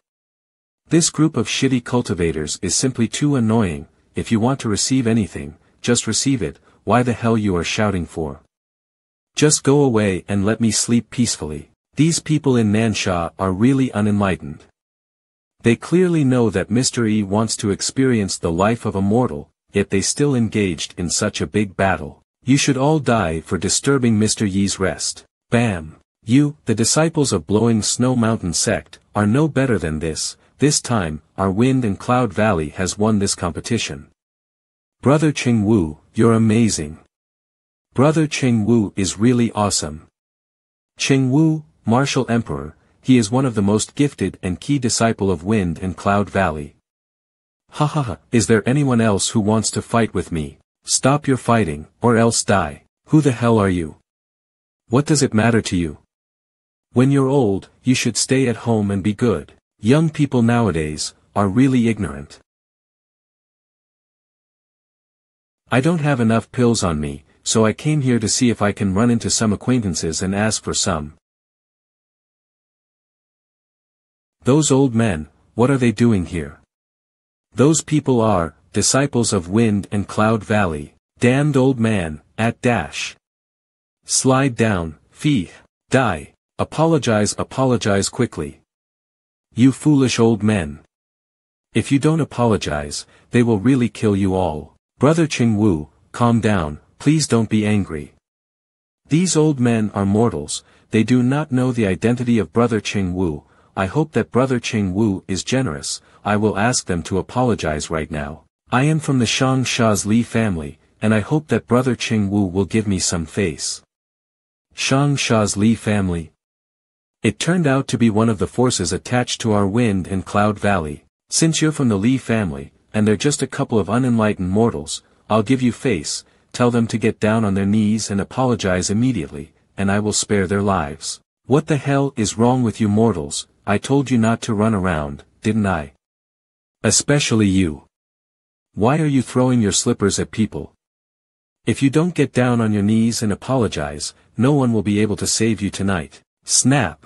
This group of shitty cultivators is simply too annoying. If you want to receive anything, just receive it. Why the hell you are shouting for? Just go away and let me sleep peacefully. These people in MANHWA are really unenlightened. They clearly know that Mr. E wants to experience the life of a mortal, yet they still engaged in such a big battle. You should all die for disturbing Mr. Yi's rest. Bam. You, the disciples of Blowing Snow Mountain sect, are no better than this. This time, our Wind and Cloud Valley has won this competition. Brother Ching Wu, you're amazing. Brother Ching Wu is really awesome. Ching Wu, Martial Emperor, he is one of the most gifted and key disciple of Wind and Cloud Valley. Hahaha, is there anyone else who wants to fight with me? Stop your fighting, or else die. Who the hell are you? What does it matter to you? When you're old, you should stay at home and be good. Young people nowadays are really ignorant. I don't have enough pills on me, so I came here to see if I can run into some acquaintances and ask for some. Those old men, what are they doing here? Those people are disciples of Wind and Cloud Valley. Damned old man, at dash. Slide down, fee, die, apologize quickly. You foolish old men. If you don't apologize, they will really kill you all. Brother Ching Wu, calm down, please don't be angry. These old men are mortals, they do not know the identity of Brother Ching Wu. I hope that Brother Ching Wu is generous. I will ask them to apologize right now. I am from the Shang Sha's Li family, and I hope that Brother Ching Wu will give me some face. Shang Sha's Li family. It turned out to be one of the forces attached to our Wind and Cloud Valley. Since you're from the Li family, and they're just a couple of unenlightened mortals, I'll give you face, tell them to get down on their knees and apologize immediately, and I will spare their lives. What the hell is wrong with you mortals? I told you not to run around, didn't I? Especially you. Why are you throwing your slippers at people? If you don't get down on your knees and apologize, no one will be able to save you tonight. Snap.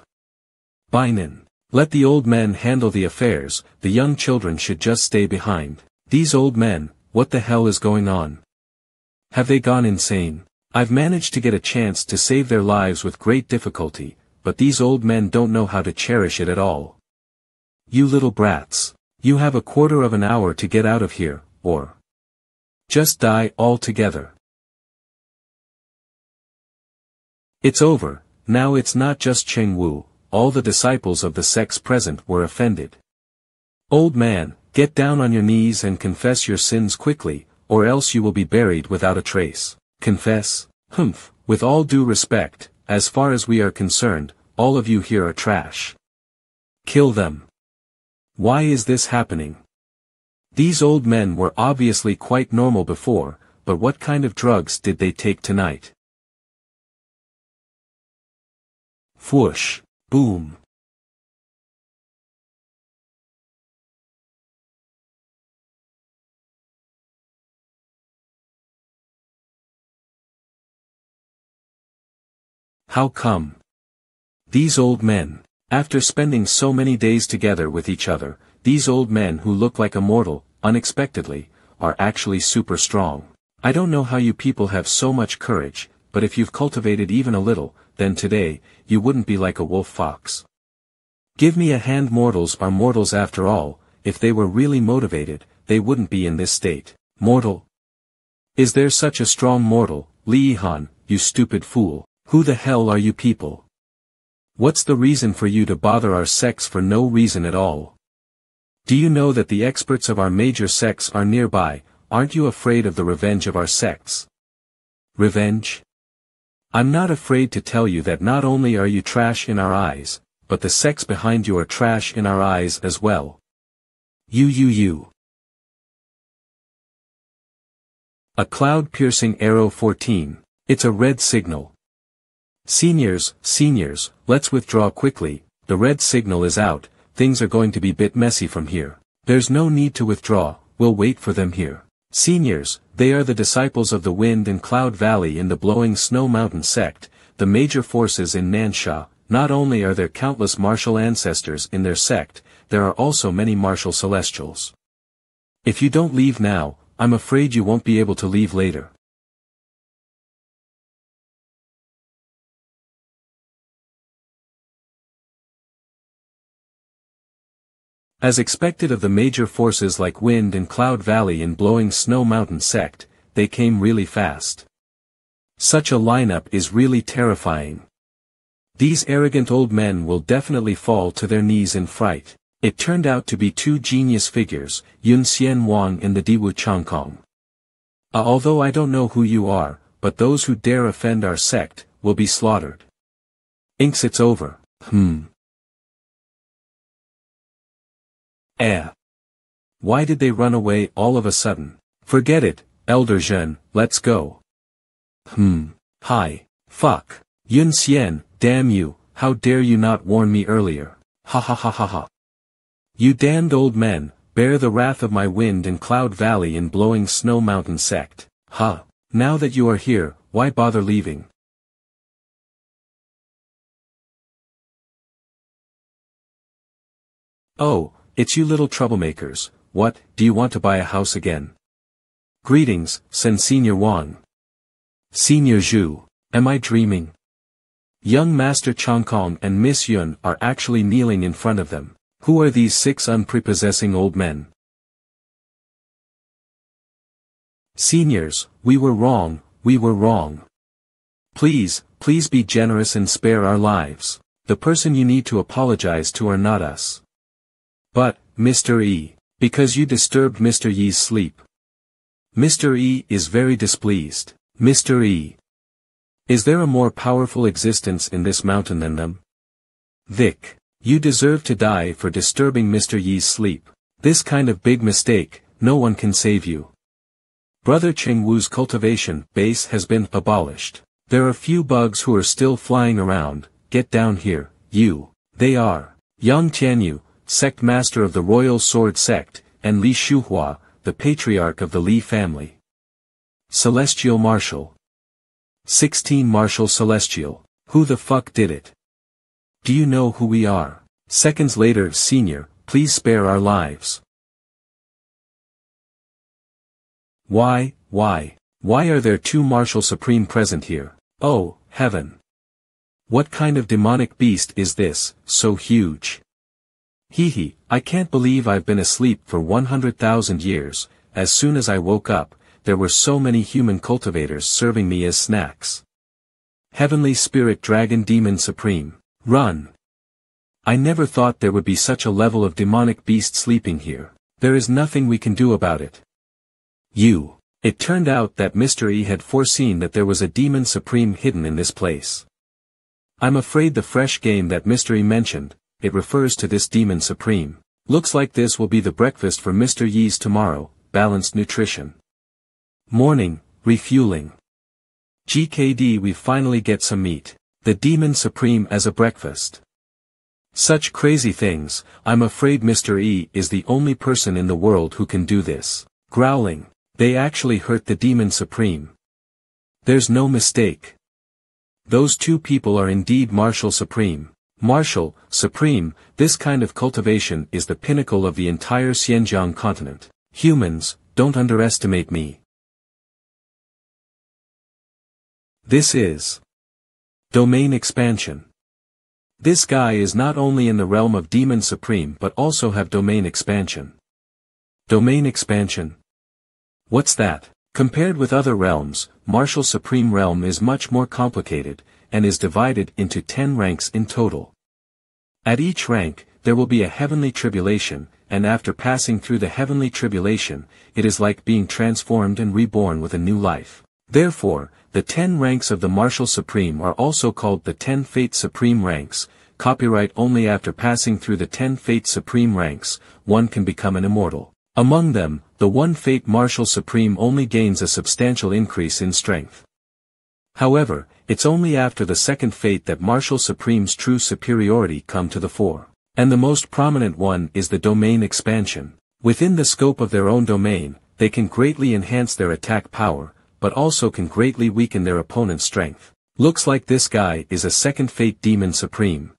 Binin. Let the old men handle the affairs, the young children should just stay behind. These old men, what the hell is going on? Have they gone insane? I've managed to get a chance to save their lives with great difficulty, but these old men don't know how to cherish it at all. You little brats. You have a quarter of an hour to get out of here, or just die altogether. It's over, now it's not just Cheng Wu, all the disciples of the sects present were offended. Old man, get down on your knees and confess your sins quickly, or else you will be buried without a trace. Confess? Humph, with all due respect, as far as we are concerned, all of you here are trash. Kill them. Why is this happening? These old men were obviously quite normal before, but what kind of drugs did they take tonight? Whoosh. Boom. How come? These old men, after spending so many days together with each other, these old men who look like a mortal, unexpectedly, are actually super strong. I don't know how you people have so much courage, but if you've cultivated even a little, then today, you wouldn't be like a wolf fox. Give me a hand. Mortals are mortals after all, if they were really motivated, they wouldn't be in this state. Mortal. Is there such a strong mortal, Li-Han, you stupid fool? Who the hell are you people? What's the reason for you to bother our sects for no reason at all? Do you know that the experts of our major sects are nearby? Aren't you afraid of the revenge of our sects? Revenge? I'm not afraid to tell you that not only are you trash in our eyes, but the sects behind you are trash in our eyes as well. You. A cloud-piercing arrow 14. It's a red signal. Seniors, let's withdraw quickly. The red signal is out. Things are going to be bit messy from here. There's no need to withdraw, we'll wait for them here. Seniors, they are the disciples of the Wind and Cloud Valley in the Blowing Snow Mountain sect, the major forces in MANHWA. Not only are there countless martial ancestors in their sect, there are also many martial celestials. If you don't leave now, I'm afraid you won't be able to leave later. As expected of the major forces like Wind and Cloud Valley and Blowing Snow Mountain sect, they came really fast. Such a lineup is really terrifying. These arrogant old men will definitely fall to their knees in fright. It turned out to be two genius figures, Yun Xian Wang and the Diwu Changkong. Although I don't know who you are, but those who dare offend our sect, will be slaughtered. Inks, it's over. Why did they run away all of a sudden? Forget it, Elder Zhen, let's go. Hi. Fuck. Yun Xian, damn you, how dare you not warn me earlier? Ha ha ha ha ha. You damned old men, bear the wrath of my Wind and Cloud Valley and Blowing Snow Mountain sect. Now that you are here, why bother leaving? Oh, it's you little troublemakers. What, do you want to buy a house again? Greetings, Senior Wang. Senior Zhu, am I dreaming? Young Master Changkong and Miss Yun are actually kneeling in front of them. Who are these 6 unprepossessing old men? Seniors, we were wrong. Please be generous and spare our lives. The person you need to apologize to are not us. But, Mr. E, because you disturbed Mr. Yi's sleep. Mr. E is very displeased. Mr. E. Is there a more powerful existence in this mountain than them? Vic, you deserve to die for disturbing Mr. Yi's sleep. This kind of big mistake, no one can save you. Brother Chengwu's cultivation base has been abolished. There are few bugs who are still flying around. Get down here, you. They are Yang Tianyu, sect master of the Royal Sword Sect, and Li Shuhua, the patriarch of the Li family. Celestial Marshal. 16 Marshal Celestial. Who the fuck did it? Do you know who we are? Seconds later, Senior, please spare our lives. Why are there 2 Marshal Supreme present here? Oh, heaven. What kind of demonic beast is this, so huge? Hee, I can't believe I've been asleep for 100,000 years. As soon as I woke up, there were so many human cultivators serving me as snacks. Heavenly Spirit Dragon Demon Supreme, run! I never thought there would be such a level of demonic beast sleeping here. There is nothing we can do about it. It turned out that Mr. E had foreseen that there was a Demon Supreme hidden in this place. I'm afraid the fresh game that Mr. E mentioned, it refers to this Demon Supreme. Looks like this will be the breakfast for Mr. Yi's tomorrow, balanced nutrition. Morning, refueling. GKD, we finally get some meat. The Demon Supreme as a breakfast. Such crazy things, I'm afraid Mr. E is the only person in the world who can do this. Growling, they actually hurt the Demon Supreme. There's no mistake. Those 2 people are indeed Marshal Supreme. Marshal, Supreme, this kind of cultivation is the pinnacle of the entire Xinjiang continent. Humans, don't underestimate me. This is domain expansion. This guy is not only in the realm of Demon Supreme but also have domain expansion. Domain expansion? What's that? Compared with other realms, Martial Supreme Realm is much more complicated, and is divided into 10 ranks in total. At each rank, there will be a heavenly tribulation, and after passing through the heavenly tribulation, it is like being transformed and reborn with a new life. Therefore, the 10 ranks of the Martial Supreme are also called the 10 Fate Supreme ranks. Copyright only after passing through the 10 Fate Supreme ranks, one can become an immortal. Among them, the 1 Fate Martial Supreme only gains a substantial increase in strength. However, it's only after the 2nd Fate that Martial Supreme's true superiority come to the fore. And the most prominent one is the domain expansion. Within the scope of their own domain, they can greatly enhance their attack power, but also can greatly weaken their opponent's strength. Looks like this guy is a 2nd Fate Demon Supreme.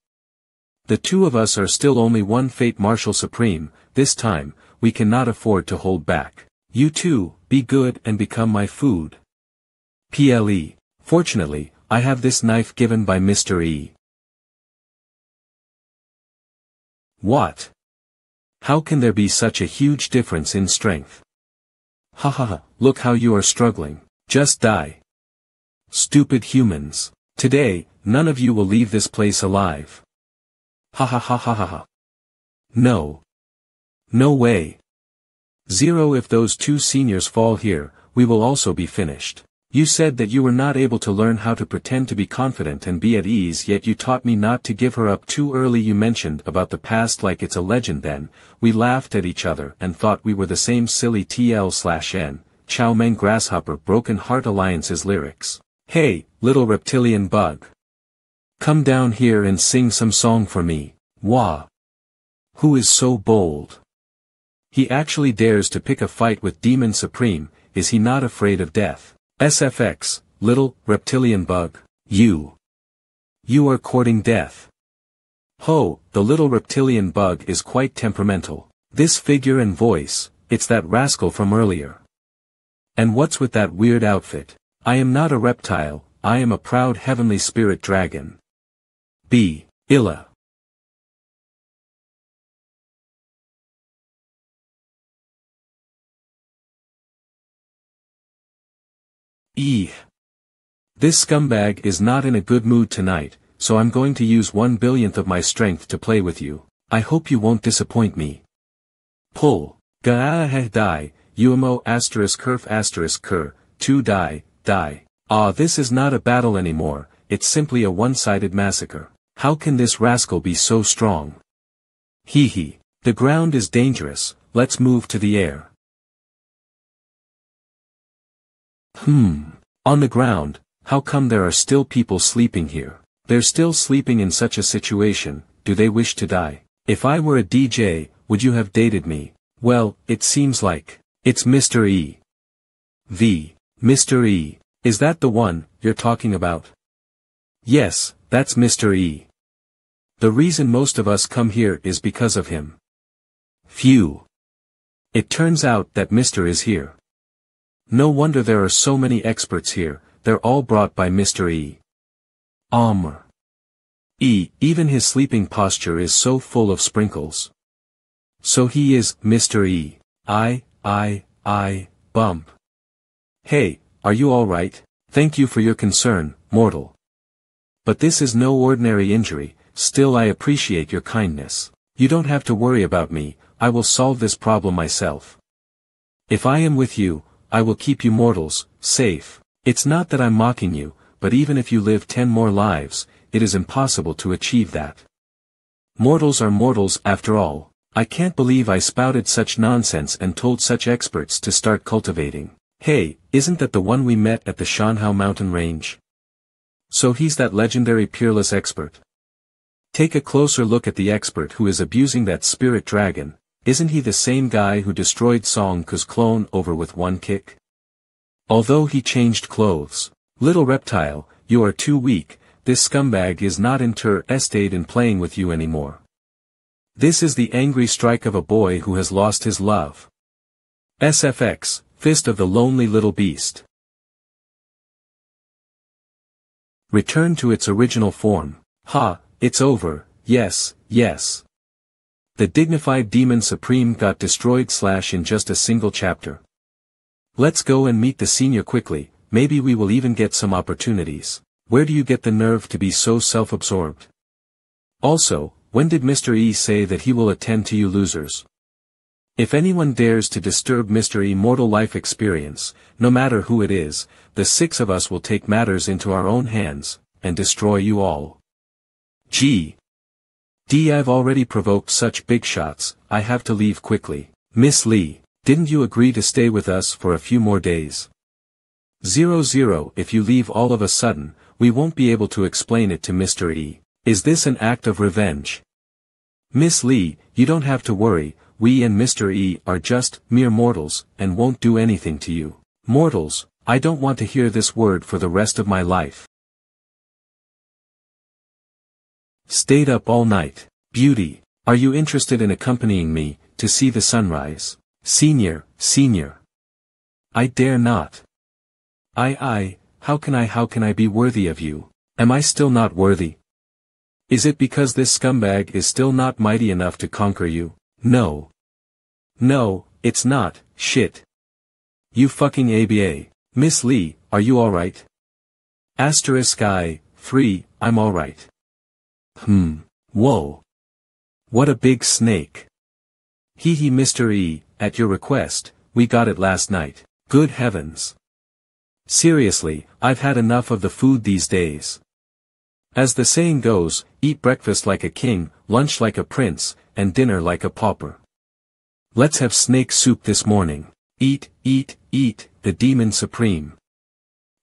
The two of us are still only 1 Fate Martial Supreme. This time, we cannot afford to hold back. You too, be good and become my food. PLE. Fortunately, I have this knife given by Mr. E. What? How can there be such a huge difference in strength? Hahaha, look how you are struggling. Just die. Stupid humans. Today, none of you will leave this place alive. Ha ha ha ha ha ha. No. No way. 0. If those 2 seniors fall here, we will also be finished. You said that you were not able to learn how to pretend to be confident and be at ease, yet you taught me not to give her up too early. You mentioned about the past like it's a legend. Then, we laughed at each other and thought we were the same silly TL/N. Chow Mein Grasshopper Broken Heart Alliance's lyrics. Hey, little reptilian bug. Come down here and sing some song for me. Wah. Who is so bold? He actually dares to pick a fight with Demon Supreme. Is he not afraid of death? SFX, little reptilian bug. You are courting death. Ho, the little reptilian bug is quite temperamental. This figure and voice, it's that rascal from earlier. And what's with that weird outfit? I am not a reptile, I am a proud heavenly spirit dragon. B. Illa. E. This scumbag is not in a good mood tonight, so I'm going to use 1/1000th of my strength to play with you. I hope you won't disappoint me. Pull. Gaaheh die, UMO *kerf***, 2 die. Ah, this is not a battle anymore, it's simply a one-sided massacre. How can this rascal be so strong? Hee hee. The ground is dangerous, let's move to the air. On the ground, how come there are still people sleeping here? They're still sleeping in such a situation, do they wish to die? If I were a DJ, would you have dated me? Well, it seems like. It's Mr. E. Mr. E. Is that the one you're talking about? Yes, that's Mr. E. The reason most of us come here is because of him. Phew. It turns out that Mr. is here. No wonder there are so many experts here, they're all brought by Mr. E. Even his sleeping posture is so full of sprinkles. So he is Mr. E. Bump. Hey, are you alright? Thank you for your concern, mortal. But this is no ordinary injury, still I appreciate your kindness. You don't have to worry about me, I will solve this problem myself. If I am with you, I will keep you mortals safe. It's not that I'm mocking you, but even if you live 10 more lives, it is impossible to achieve that. Mortals are mortals after all. I can't believe I spouted such nonsense and told such experts to start cultivating. Hey, isn't that the one we met at the Shanhao mountain range? So he's that legendary peerless expert. Take a closer look at the expert who is abusing that spirit dragon. Isn't he the same guy who destroyed Song Ku's clone over with one kick? Although he changed clothes. Little reptile, you are too weak, this scumbag is not interested in playing with you anymore. This is the angry strike of a boy who has lost his love. SFX, Fist of the Lonely Little Beast. Return to its original form. Ha, it's over, yes. The dignified Demon Supreme got destroyed / in just a single chapter. Let's go and meet the senior quickly, maybe we will even get some opportunities. Where do you get the nerve to be so self-absorbed? Also, when did Mr. E say that he will attend to you losers? If anyone dares to disturb Mr. E mortal life experience, no matter who it is, the 6 of us will take matters into our own hands, and destroy you all. Gee. I've already provoked such big shots, I have to leave quickly. Miss Lee, didn't you agree to stay with us for a few more days? 00 If you leave all of a sudden, we won't be able to explain it to Mr. E. Is this an act of revenge? Miss Lee, you don't have to worry, we and Mr. E are just mere mortals, and won't do anything to you. Mortals, I don't want to hear this word for the rest of my life. Stayed up all night. Beauty, are you interested in accompanying me, to see the sunrise? Senior. I dare not. How can I be worthy of you? Am I still not worthy? Is it because this scumbag is still not mighty enough to conquer you? No, it's not, shit. You fucking ABA. Miss Lee, are you alright? Free, I'm alright. Whoa. What a big snake. Hee Mr. E, at your request, we got it last night. Good heavens. Seriously, I've had enough of the food these days. As the saying goes, eat breakfast like a king, lunch like a prince, and dinner like a pauper. Let's have snake soup this morning. Eat, the demon supreme.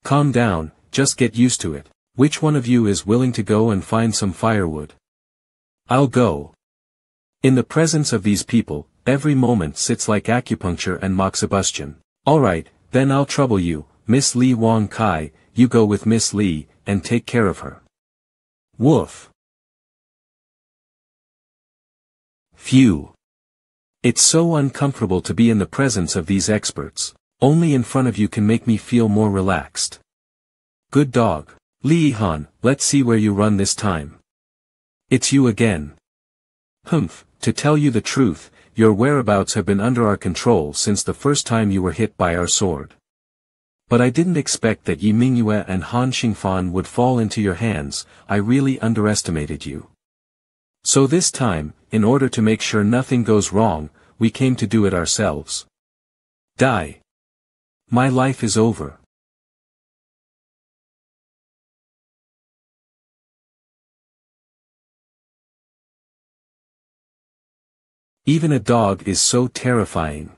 Calm down, just get used to it. Which one of you is willing to go and find some firewood? I'll go. In the presence of these people, every moment sits like acupuncture and moxibustion. Alright, then I'll trouble you, Miss Lee Wong Kai, you go with Miss Lee, and take care of her. Woof. Phew. It's so uncomfortable to be in the presence of these experts. Only in front of you can make me feel more relaxed. Good dog. Lee Han, let's see where you run this time. It's you again. To tell you the truth, your whereabouts have been under our control since the first time you were hit by our sword. But I didn't expect that Yi Mingyue and Han Xingfan would fall into your hands, I really underestimated you. So this time, in order to make sure nothing goes wrong, we came to do it ourselves. Die. My life is over. Even a dog is so terrifying.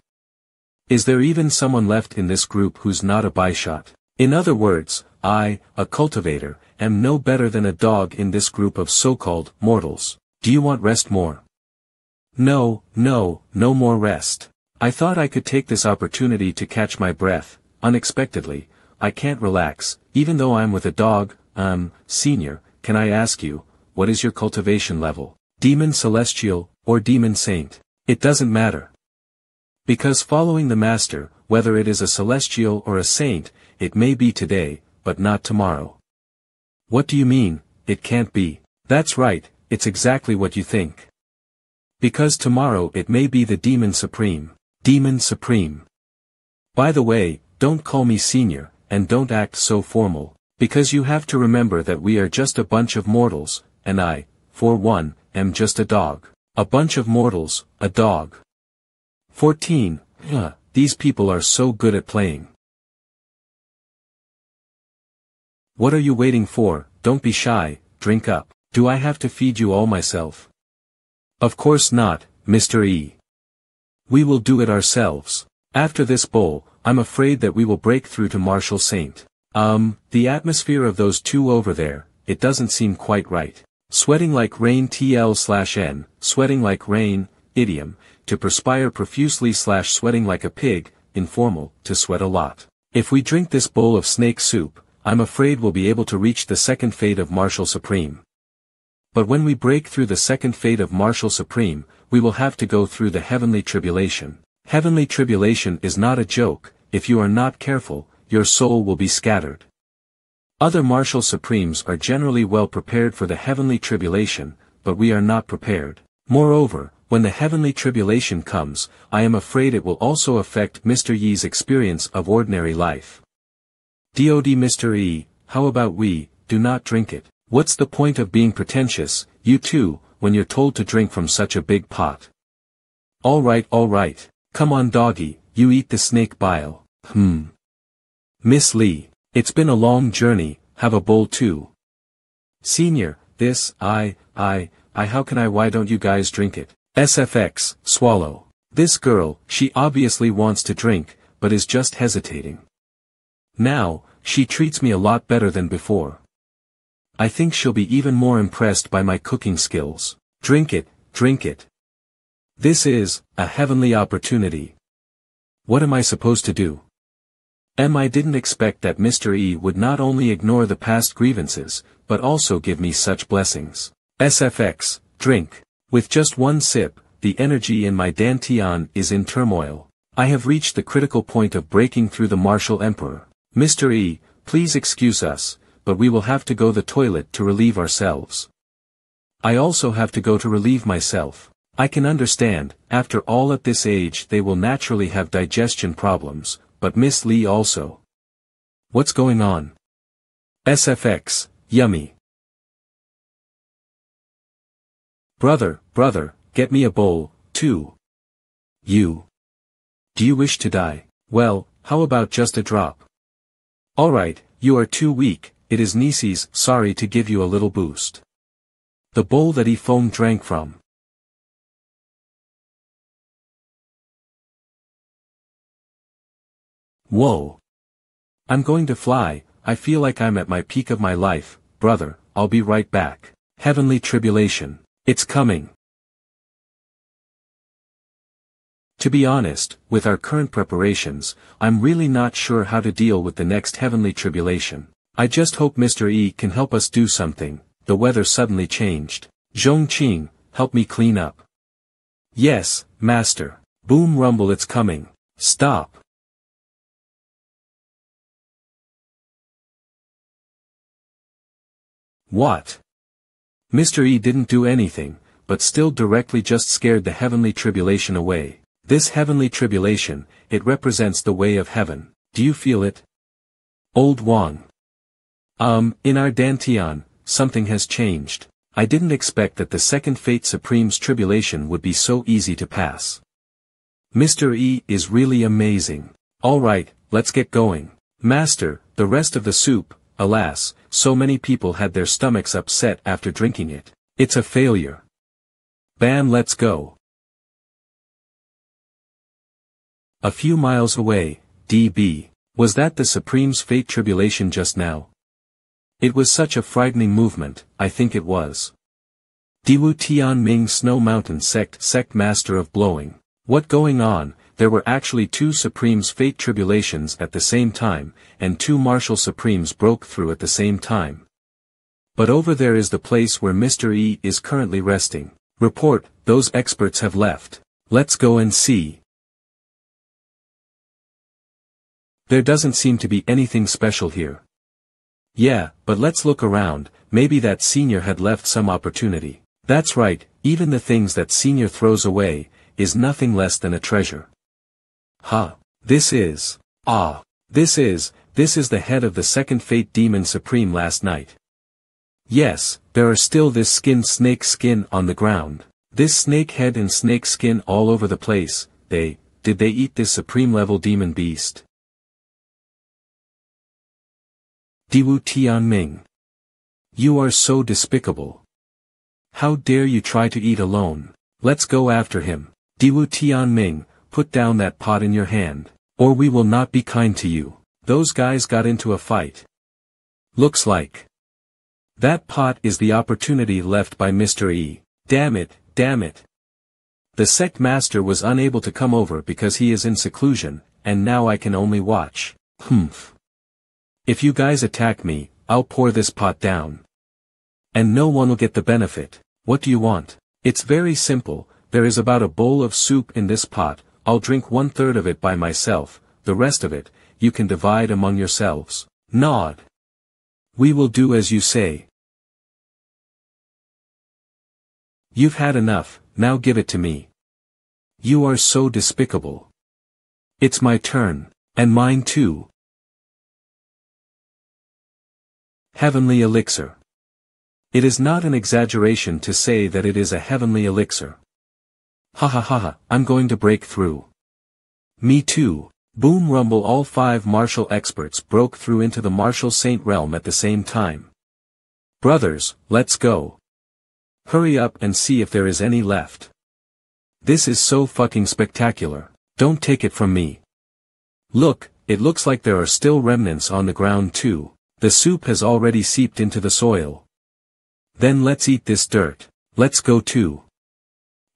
Is there even someone left in this group who's not a Baishot? In other words, I, a cultivator, am no better than a dog in this group of so-called mortals. Do you want rest more? No more rest. I thought I could take this opportunity to catch my breath. Unexpectedly, I can't relax, even though I'm with a dog. Senior, can I ask you, what is your cultivation level? Demon Celestial, or Demon Saint? It doesn't matter. Because following the Master, whether it is a Celestial or a Saint, it may be today, but not tomorrow. What do you mean, it can't be? That's right, it's exactly what you think. Because tomorrow it may be the Demon Supreme. Demon Supreme. By the way, don't call me Senior, and don't act so formal, because you have to remember that we are just a bunch of mortals, and I, for one, am just a dog. A bunch of mortals, a dog. 14. These people are so good at playing. What are you waiting for? Don't be shy, drink up. Do I have to feed you all myself? Of course not, Mr. E. We will do it ourselves. After this bowl, I'm afraid that we will break through to Marshal Saint. The atmosphere of those two over there, it doesn't seem quite right. Sweating like rain TL/N, sweating like rain, idiom, to perspire profusely/sweating like a pig, informal, to sweat a lot. If we drink this bowl of snake soup, I'm afraid we'll be able to reach the second fate of Marshal Supreme. But when we break through the second fate of Marshal Supreme, we will have to go through the heavenly tribulation. Heavenly tribulation is not a joke, if you are not careful, your soul will be scattered. Other Marshal Supremes are generally well prepared for the heavenly tribulation, but we are not prepared. Moreover, when the heavenly tribulation comes, I am afraid it will also affect Mr. Yi's experience of ordinary life. DOD Mr. E, how about we, do not drink it? What's the point of being pretentious, you two, when you're told to drink from such a big pot? Alright, come on doggy, you eat the snake bile. Miss Lee, it's been a long journey, have a bowl too. Senior, this, how can I, why don't you guys drink it? SFX, swallow. This girl, she obviously wants to drink, but is just hesitating. Now, she treats me a lot better than before. I think she'll be even more impressed by my cooking skills. Drink it. This is, a heavenly opportunity. What am I supposed to do? I didn't expect that Mr. E would not only ignore the past grievances, but also give me such blessings. SFX, drink. With just one sip, the energy in my dantian is in turmoil. I have reached the critical point of breaking through the martial emperor. Mr. E, please excuse us, but we will have to go to the toilet to relieve ourselves. I also have to go to relieve myself. I can understand, after all at this age they will naturally have digestion problems, but Miss Lee also. What's going on? SFX, yummy. Brother, get me a bowl, too. You. Do you wish to die? Well, how about just a drop? Alright, you are too weak, it is Nisi's, sorry to give you a little boost. The bowl that he foam drank from. Whoa. I'm going to fly, I feel like I'm at my peak of my life, brother, I'll be right back. Heavenly tribulation. It's coming. To be honest, with our current preparations, I'm really not sure how to deal with the next heavenly tribulation. I just hope Mr. E can help us do something. The weather suddenly changed. Zhongqing, help me clean up. Yes, master. Boom rumble, it's coming. Stop. What? Mr. E didn't do anything, but still directly just scared the heavenly tribulation away. This heavenly tribulation, it represents the way of heaven. Do you feel it? Old Wang. In our dantian, something has changed. I didn't expect that the second Fate Supreme's tribulation would be so easy to pass. Mr. E is really amazing. Alright, let's get going. Master, the rest of the soup, alas, so many people had their stomachs upset after drinking it. It's a failure. Bam, let's go. A few miles away, DB. Was that the Supreme's Fate tribulation just now? It was such a frightening movement, I think it was. Diwu Tianming Snow Mountain Sect Master of Blowing. What going on? There were actually two Supreme's Fate tribulations at the same time, and two Martial Supremes broke through at the same time. But over there is the place where Mr. E is currently resting. Report, those experts have left. Let's go and see. There doesn't seem to be anything special here. Yeah, but let's look around, maybe that senior had left some opportunity. That's right, even the things that senior throws away, is nothing less than a treasure. This is the head of the second Fate Demon Supreme last night. Yes, there are still this snake skin on the ground. This snake head and snake skin all over the place. Did they eat this supreme level demon beast? Diwu Tianming. You are so despicable. How dare you try to eat alone? Let's go after him. Diwu Tianming, put down that pot in your hand, or we will not be kind to you. Those guys got into a fight. Looks like. That pot is the opportunity left by Mr. E. Damn it. The sect master was unable to come over because he is in seclusion, and now I can only watch. If you guys attack me, I'll pour this pot down. And no one will get the benefit. What do you want? It's very simple, there is about a bowl of soup in this pot, I'll drink 1/3 of it by myself, the rest of it, you can divide among yourselves. Nod. We will do as you say. You've had enough, now give it to me. You are so despicable. It's my turn, and mine too. Heavenly elixir. It is not an exaggeration to say that it is a heavenly elixir. Ha ha ha ha, I'm going to break through. Me too. Boom rumble, all 5 martial experts broke through into the martial saint realm at the same time. Brothers, let's go. Hurry up and see if there is any left. This is so fucking spectacular, don't take it from me. Look, it looks like there are still remnants on the ground too, the soup has already seeped into the soil. Then let's eat this dirt, let's go too.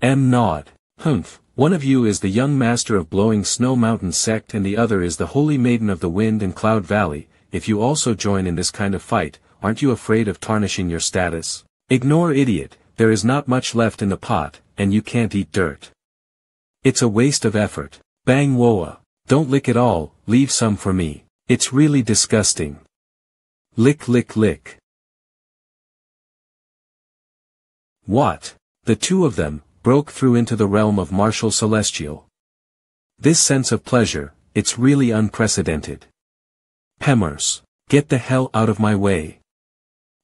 Nod. Humph, one of you is the young master of Blowing Snow Mountain sect and the other is the holy maiden of the Wind and Cloud Valley. If you also join in this kind of fight, aren't you afraid of tarnishing your status? Ignore idiot, there is not much left in the pot, and you can't eat dirt. It's a waste of effort. Bang woa. Don't lick it all, leave some for me. It's really disgusting. Lick lick lick. What? The two of them broke through into the realm of martial celestial. This sense of pleasure, it's really unprecedented. Pemmers, get the hell out of my way.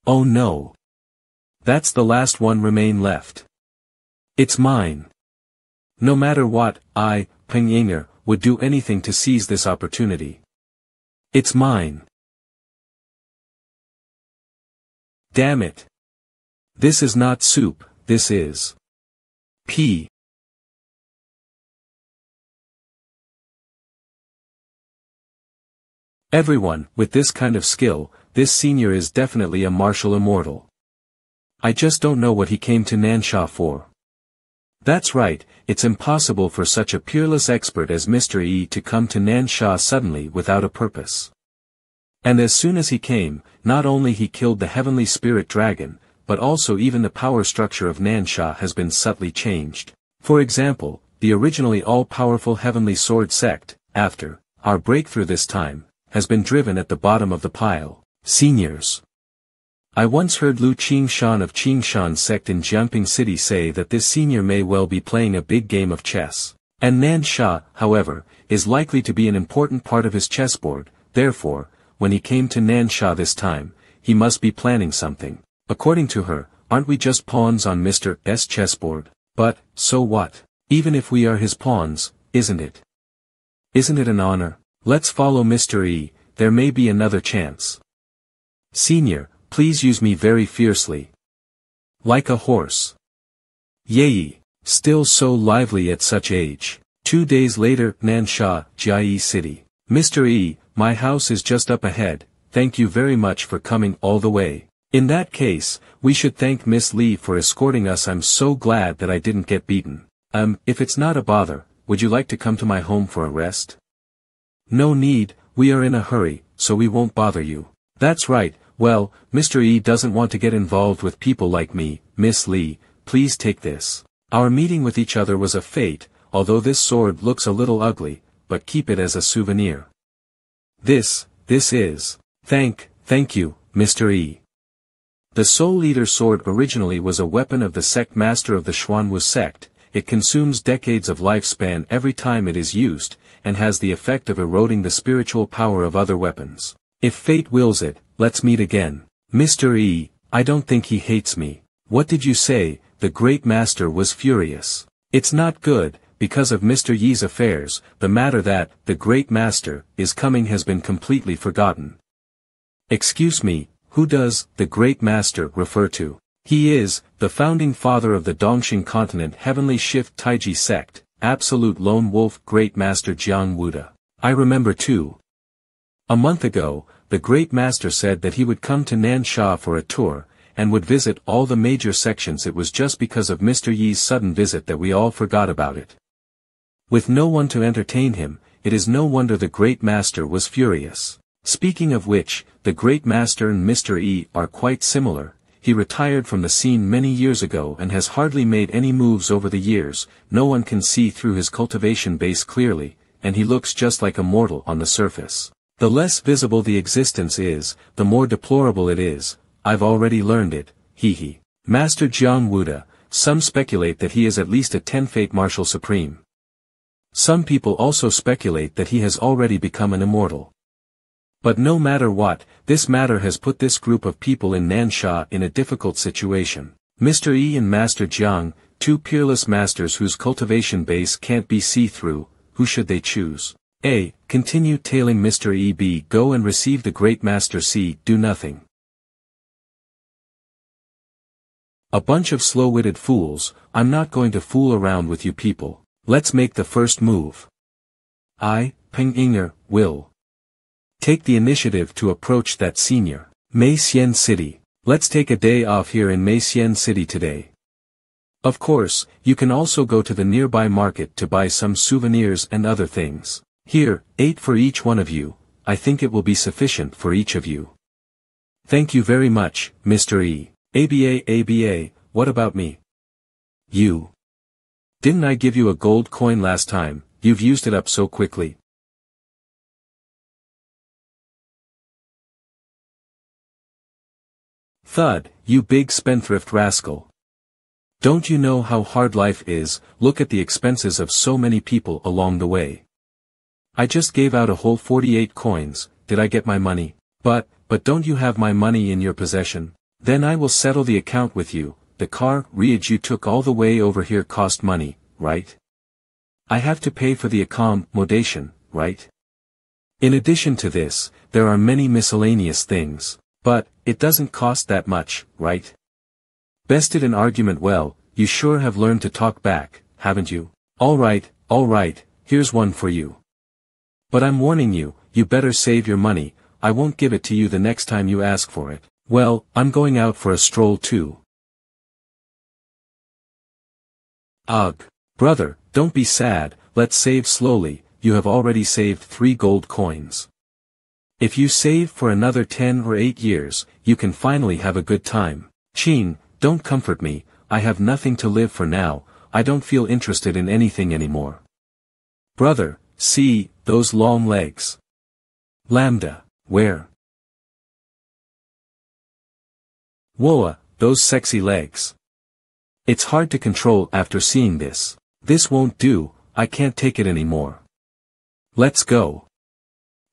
Oh no. That's the last one remain left. It's mine. No matter what, I, Pengyanger, would do anything to seize this opportunity. It's mine. Damn it. This is not soup, this is pee. Everyone, with this kind of skill, this senior is definitely a martial immortal. I just don't know what he came to Nansha for. That's right, it's impossible for such a peerless expert as Mr. E to come to Nansha suddenly without a purpose. And as soon as he came, not only he killed the heavenly spirit dragon, but also even the power structure of Nansha has been subtly changed. For example, the originally all-powerful heavenly sword sect, after our breakthrough this time, has been driven at the bottom of the pile. Seniors. I once heard Lu Qingshan of Qingshan sect in Jiangping City say that this senior may well be playing a big game of chess. And Nansha, however, is likely to be an important part of his chessboard, therefore, when he came to Nansha this time, he must be planning something. According to her, aren't we just pawns on Mr. S chessboard? But, so what? Even if we are his pawns, isn't it? Isn't it an honor? Let's follow Mr. E, there may be another chance. Senior, please use me very fiercely. Like a horse. Yei, still so lively at such age. 2 days later, Nansha, Jiayi City. Mr. E, my house is just up ahead, thank you very much for coming all the way. In that case, we should thank Miss Lee for escorting us. I'm so glad that I didn't get beaten. If it's not a bother, would you like to come to my home for a rest? No need, we are in a hurry, so we won't bother you. That's right, well, Mr. E doesn't want to get involved with people like me. Miss Lee, please take this. Our meeting with each other was a fate, although this sword looks a little ugly, but keep it as a souvenir. This is. Thank you, Mr. E. The Soul Eater sword originally was a weapon of the sect master of the Xuanwu sect. It consumes decades of lifespan every time it is used, and has the effect of eroding the spiritual power of other weapons. If fate wills it, let's meet again. Mr. E, I don't think he hates me. What did you say? The Great Master was furious. It's not good, because of Mr. Yi's affairs, the matter that, the Great Master, is coming has been completely forgotten. Excuse me, who does, the Great Master, refer to? He is, the founding father of the Dongxing continent Heavenly Shift Taiji sect, absolute lone wolf Great Master Jiang Wuda. I remember too. A month ago, the Great Master said that he would come to Nansha for a tour, and would visit all the major sections. It was just because of Mr. Yi's sudden visit that we all forgot about it. With no one to entertain him, it is no wonder the Great Master was furious. Speaking of which, the Great Master and Mr. E are quite similar. He retired from the scene many years ago and has hardly made any moves over the years. No one can see through his cultivation base clearly, and he looks just like a mortal on the surface. The less visible the existence is, the more deplorable it is. I've already learned it, hee hee. Master Jiang Wuda, some speculate that he is at least a 10th Martial Supreme. Some people also speculate that he has already become an immortal. But no matter what, this matter has put this group of people in MANHWA in a difficult situation. Mr. E and Master Jiang, two peerless masters whose cultivation base can't be see-through, who should they choose? A. Continue tailing Mr. E. B. Go and receive the great Master C. Do nothing. A bunch of slow-witted fools. I'm not going to fool around with you people. Let's make the first move. I, Peng Inger, will take the initiative to approach that senior Mei Xian City. Let's take a day off here in Mei Xian City today. Of course, you can also go to the nearby market to buy some souvenirs and other things. Here, 8 for each one of you. I think it will be sufficient for each of you. Thank you very much, Mr. E. ABA, what about me? You. Didn't I give you a gold coin last time? You've used it up so quickly. Thud, you big spendthrift rascal. Don't you know how hard life is? Look at the expenses of so many people along the way. I just gave out a whole 48 coins, did I get my money? But don't you have my money in your possession? Then I will settle the account with you. The car riage you took all the way over here cost money, right? I have to pay for the accommodation, right? In addition to this, there are many miscellaneous things. But it doesn't cost that much, right? Bested an argument well, you sure have learned to talk back, haven't you? Alright, here's one for you. But I'm warning you, you better save your money, I won't give it to you the next time you ask for it. Well, I'm going out for a stroll too. Ugh. Brother, don't be sad, let's save slowly, you have already saved 3 gold coins. If you save for another 10 or 8 years, you can finally have a good time. Chin, don't comfort me, I have nothing to live for now, I don't feel interested in anything anymore. Brother, see, those long legs. Lambda, where? Whoa, those sexy legs. It's hard to control after seeing this. This won't do, I can't take it anymore. Let's go.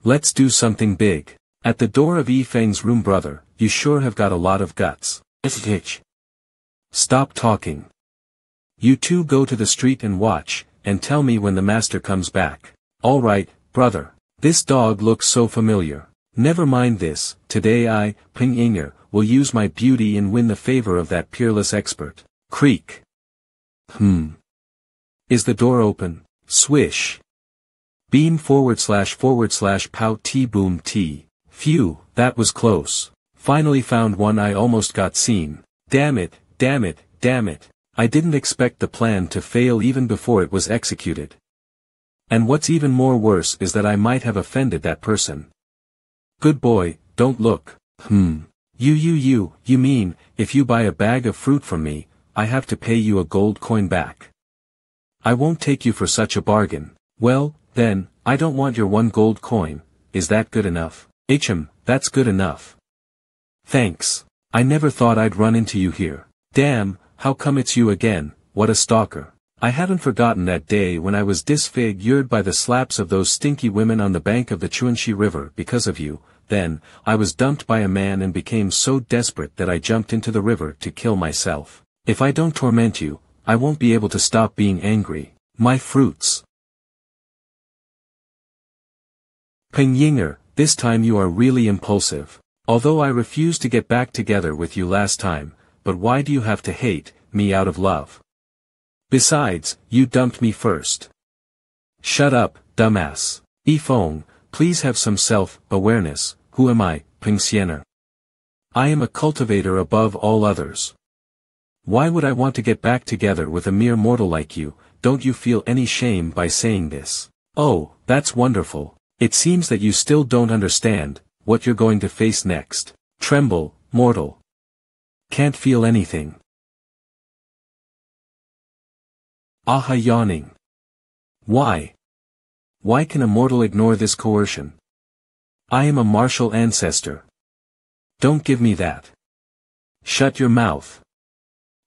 Let's do something big. At the door of Yifeng's room, brother, you sure have got a lot of guts. Stop talking. You two go to the street and watch, and tell me when the master comes back. Alright, brother. This dog looks so familiar. Never mind this, today I, Peng Inger, will use my beauty and win the favor of that peerless expert. Creak. Is the door open? Swish. Beam / pow t boom t. Phew, that was close. Finally found one. I almost got seen. Damn it. I didn't expect the plan to fail even before it was executed. And what's even more worse is that I might have offended that person. Good boy, don't look. You mean, if you buy a bag of fruit from me, I have to pay you a gold coin back? I won't take you for such a bargain. Well, then, I don't want your 1 gold coin, is that good enough? That's good enough. Thanks. I never thought I'd run into you here. Damn, how come it's you again, what a stalker. I haven't forgotten that day when I was disfigured by the slaps of those stinky women on the bank of the Chuanxi River because of you. Then, I was dumped by a man and became so desperate that I jumped into the river to kill myself. If I don't torment you, I won't be able to stop being angry. My fruits. Peng Yinger, this time you are really impulsive. Although I refused to get back together with you last time, but why do you have to hate me out of love? Besides, you dumped me first. Shut up, dumbass. Yifeng, please have some self-awareness. Who am I, Peng Xiener? I am a cultivator above all others. Why would I want to get back together with a mere mortal like you? Don't you feel any shame by saying this? Oh, that's wonderful. It seems that you still don't understand what you're going to face next. Tremble, mortal. Can't feel anything. Aha, yawning. Why? Why can a mortal ignore this coercion? I am a martial ancestor. Don't give me that. Shut your mouth.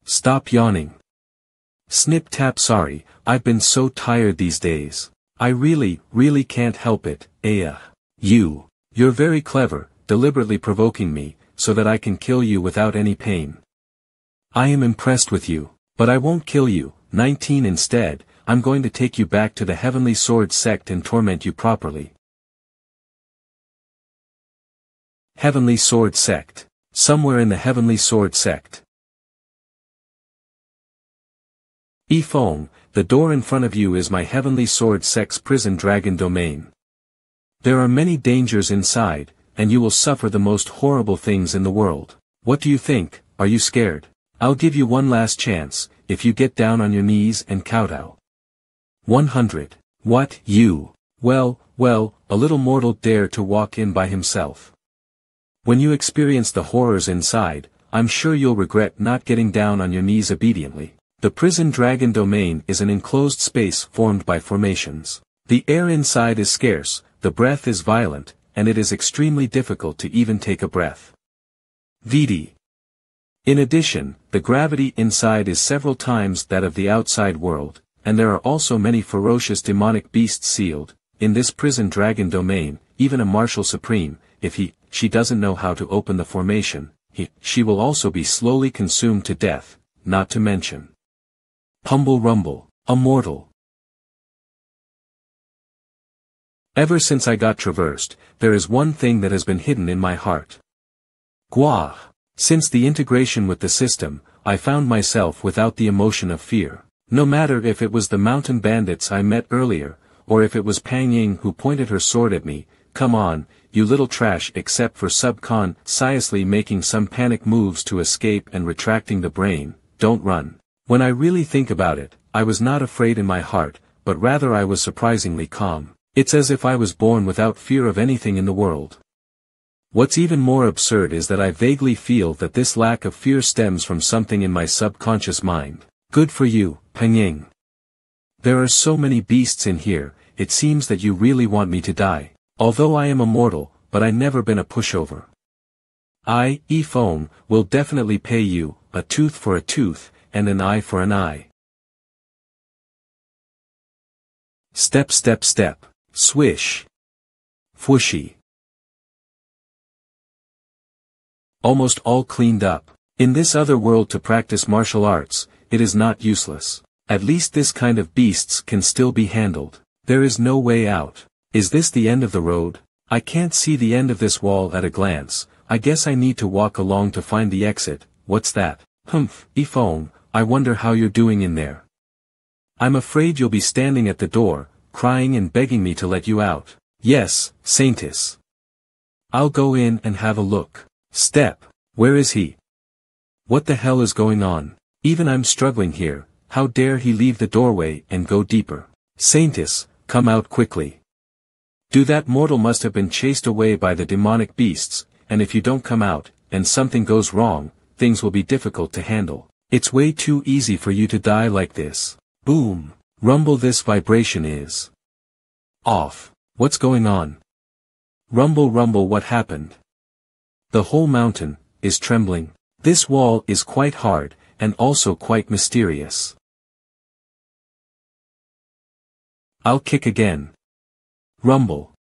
Stop yawning. Snip tap. Sorry, I've been so tired these days. I really can't help it. You're very clever, deliberately provoking me, so that I can kill you without any pain. I am impressed with you, but I won't kill you. 19 Instead, I'm going to take you back to the Heavenly Sword sect and torment you properly. Heavenly Sword sect. Somewhere in the Heavenly Sword sect. Ifong, the door in front of you is my Heavenly Sword sect's prison dragon domain. There are many dangers inside, and you will suffer the most horrible things in the world. What do you think? Are you scared? I'll give you one last chance, if you get down on your knees and kowtow. 100. What? You? Well, a little mortal dare to walk in by himself. When you experience the horrors inside, I'm sure you'll regret not getting down on your knees obediently. The prison dragon domain is an enclosed space formed by formations. The air inside is scarce, the breath is violent, and it is extremely difficult to even take a breath. VD. In addition, the gravity inside is several times that of the outside world, and there are also many ferocious demonic beasts sealed. In this prison dragon domain, even a marshal supreme, if she doesn't know how to open the formation, she will also be slowly consumed to death, not to mention. Humble Rumble, a mortal. Ever since I got traversed, there is one thing that has been hidden in my heart. Gua. Since the integration with the system, I found myself without the emotion of fear. No matter if it was the mountain bandits I met earlier, or if it was Pang Ying who pointed her sword at me, come on, you little trash, except for subconsciously making some panic moves to escape and retracting the brain, don't run. When I really think about it, I was not afraid in my heart, but rather I was surprisingly calm. It's as if I was born without fear of anything in the world. What's even more absurd is that I vaguely feel that this lack of fear stems from something in my subconscious mind. Good for you, Peng Ying. There are so many beasts in here, it seems that you really want me to die. Although I am a mortal, but I never been a pushover. I, Ifong, will definitely pay you, a tooth for a tooth, and an eye for an eye. Step step step, swish. Fwooshie. Almost all cleaned up. In this other world to practice martial arts, it is not useless. At least this kind of beasts can still be handled. There is no way out. Is this the end of the road? I can't see the end of this wall at a glance. I guess I need to walk along to find the exit. What's that? Humph, Ifong, I wonder how you're doing in there. I'm afraid you'll be standing at the door, crying and begging me to let you out. Yes, Saintis. I'll go in and have a look. Step. Where is he? What the hell is going on? Even I'm struggling here. How dare he leave the doorway and go deeper? Saintis, come out quickly. That mortal must have been chased away by the demonic beasts, and if you don't come out, and something goes wrong, things will be difficult to handle. It's way too easy for you to die like this. Boom. Rumble, this vibration is off. What's going on? Rumble rumble, what happened? The whole mountain is trembling. This wall is quite hard, and also quite mysterious. I'll kick again. Rumble.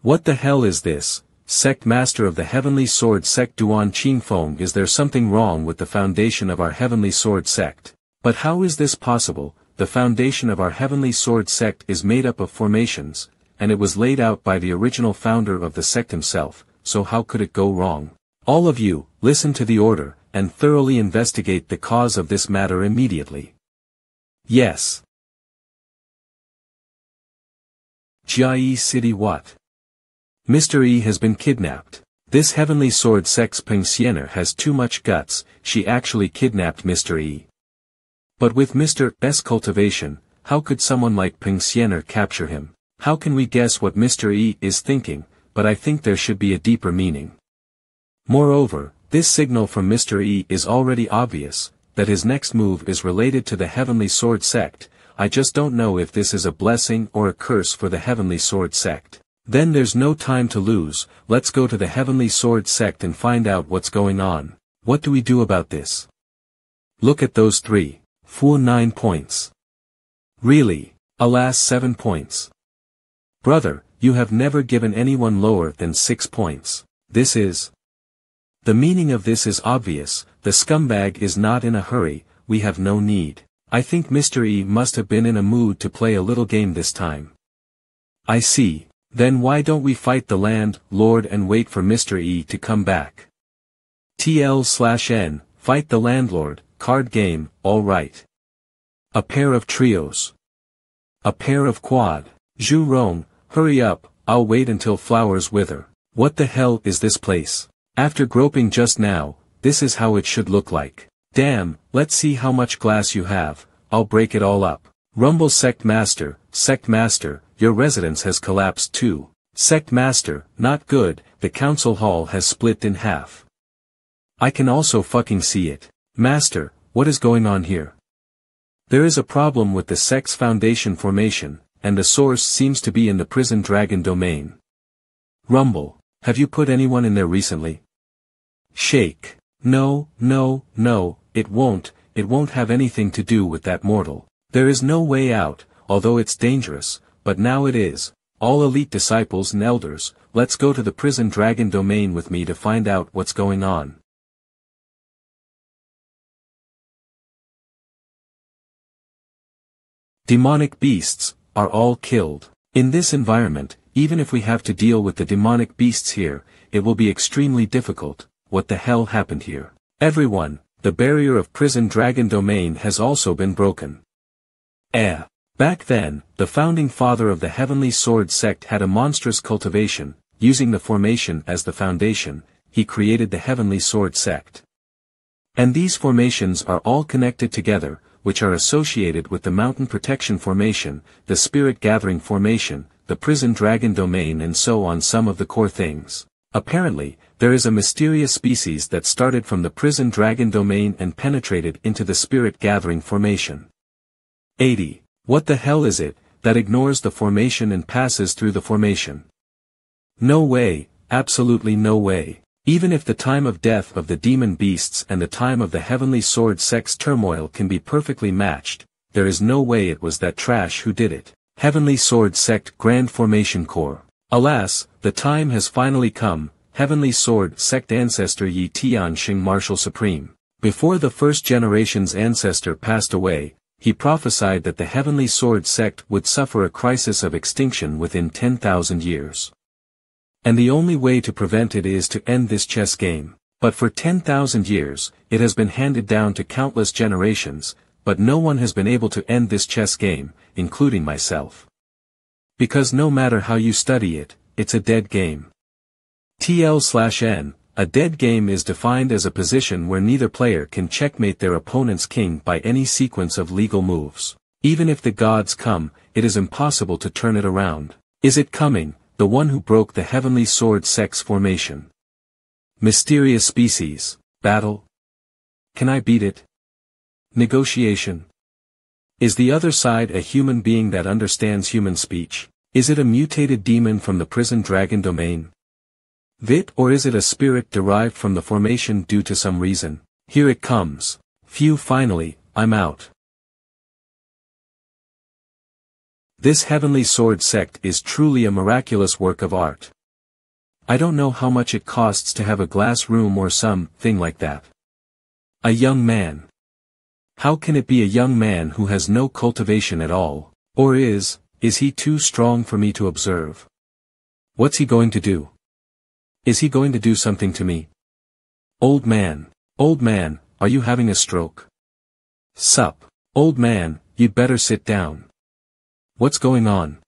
What the hell is this? Sect Master of the Heavenly Sword Sect Duan Qingfeng, is there something wrong with the foundation of our Heavenly Sword Sect? But how is this possible? The foundation of our Heavenly Sword Sect is made up of formations, and it was laid out by the original founder of the sect himself, so how could it go wrong? All of you, listen to the order, and thoroughly investigate the cause of this matter immediately. Yes. Jiayi City. What? Mr. E has been kidnapped. This Heavenly Sword Sect's Peng Xiener has too much guts, she actually kidnapped Mr. E. But with Mr. S cultivation, how could someone like Peng Xiener capture him? How can we guess what Mr. E is thinking, but I think there should be a deeper meaning. Moreover, this signal from Mr. E is already obvious, that his next move is related to the Heavenly Sword Sect. I just don't know if this is a blessing or a curse for the Heavenly Sword Sect. Then there's no time to lose, let's go to the Heavenly Sword Sect and find out what's going on. What do we do about this? Look at those 3, 4, 9 points. Really? Alas, 7 points. Brother, you have never given anyone lower than 6 points. This is... The meaning of this is obvious, the scumbag is not in a hurry, we have no need. I think Mr. E must have been in a mood to play a little game this time. I see. Then why don't we fight the landlord and wait for Mr. E to come back? TL/N, fight the landlord, card game, alright. A pair of trios. A pair of quad. Zhu Rong, hurry up, I'll wait until flowers wither. What the hell is this place? After groping just now, this is how it should look like. Damn, let's see how much glass you have, I'll break it all up. Rumble Sect Master, your residence has collapsed too. Sect Master, not good, the council hall has split in half. I can also fucking see it. Master, what is going on here? There is a problem with the sect's foundation formation, and the source seems to be in the prison dragon domain. Rumble, have you put anyone in there recently? Shake. No, it won't have anything to do with that mortal. There is no way out, although it's dangerous, but now it is. All elite disciples and elders, let's go to the prison dragon domain with me to find out what's going on. Demonic beasts are all killed. In this environment, even if we have to deal with the demonic beasts here, it will be extremely difficult. What the hell happened here? Everyone, the barrier of prison dragon domain has also been broken. Back then, the founding father of the Heavenly Sword sect had a monstrous cultivation, using the formation as the foundation, he created the Heavenly Sword sect. And these formations are all connected together, which are associated with the Mountain Protection Formation, the Spirit Gathering Formation, the Prison Dragon Domain and so on some of the core things. Apparently, there is a mysterious species that started from the Prison Dragon Domain and penetrated into the Spirit Gathering Formation. 80. What the hell is it, that ignores the formation and passes through the formation? No way, absolutely no way. Even if the time of death of the demon beasts and the time of the Heavenly Sword sect's turmoil can be perfectly matched, there is no way it was that trash who did it. Heavenly Sword sect Grand Formation Core. Alas, the time has finally come, Heavenly Sword sect ancestor Yi Tianxing Marshal Supreme. Before the first generation's ancestor passed away, he prophesied that the Heavenly Sword sect would suffer a crisis of extinction within 10,000 years. And the only way to prevent it is to end this chess game. But for 10,000 years, it has been handed down to countless generations, but no one has been able to end this chess game, including myself. Because no matter how you study it, it's a dead game. TL/N, a dead game is defined as a position where neither player can checkmate their opponent's king by any sequence of legal moves. Even if the gods come, it is impossible to turn it around. Is it coming? The one who broke the Heavenly Sword sect's formation. Mysterious species. Battle? Can I beat it? Negotiation? Is the other side a human being that understands human speech? Is it a mutated demon from the prison dragon domain? Or is it a spirit derived from the formation due to some reason? Here it comes. Phew, finally, I'm out. This Heavenly Sword sect is truly a miraculous work of art. I don't know how much it costs to have a glass room or something like that. A young man. How can it be a young man who has no cultivation at all? Or is he too strong for me to observe? What's he going to do? Is he going to do something to me? Old man, are you having a stroke? Sup, old man, you'd better sit down. What's going on?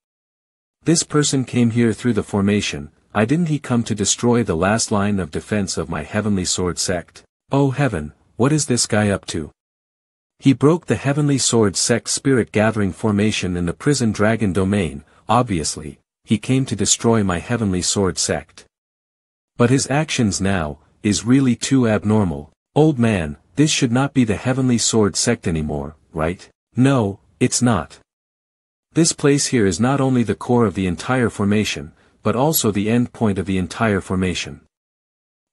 This person came here through the formation, didn't he come to destroy the last line of defense of my Heavenly Sword sect? Oh heaven, what is this guy up to? He broke the Heavenly Sword sect spirit gathering formation in the prison dragon domain, obviously, he came to destroy my Heavenly Sword sect. But his actions now, is really too abnormal. Old man, this should not be the Heavenly Sword sect anymore, right? No, it's not. This place here is not only the core of the entire formation, but also the end point of the entire formation.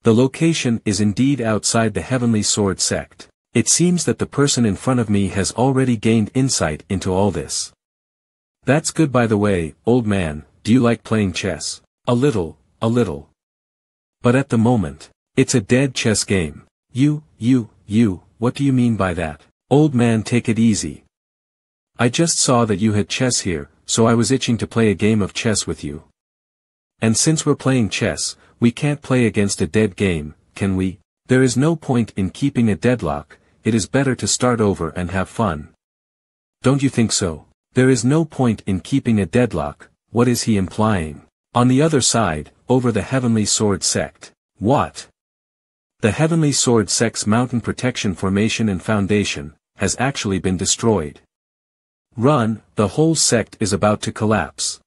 The location is indeed outside the Heavenly Sword sect. It seems that the person in front of me has already gained insight into all this. That's good, by the way, old man. Do you like playing chess? A little. But at the moment, it's a dead chess game. What do you mean by that? Old man, take it easy. I just saw that you had chess here, so I was itching to play a game of chess with you. And since we're playing chess, we can't play against a dead game, can we? There is no point in keeping a deadlock, it is better to start over and have fun. Don't you think so? There is no point in keeping a deadlock, what is he implying? On the other side, over the Heavenly Sword sect. What? The Heavenly Sword sect's mountain protection formation and foundation has actually been destroyed. Run, the whole sect is about to collapse.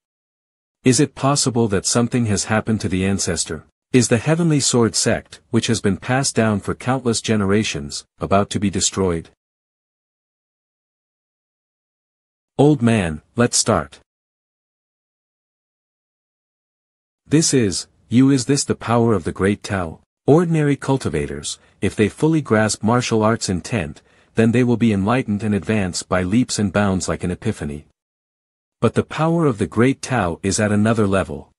Is it possible that something has happened to the ancestor? Is the Heavenly Sword sect, which has been passed down for countless generations, about to be destroyed? Old man, let's start. Is this the power of the Great Tao? Ordinary cultivators, if they fully grasp martial arts intent, then they will be enlightened and advance by leaps and bounds like an epiphany. But the power of the Great Tao is at another level.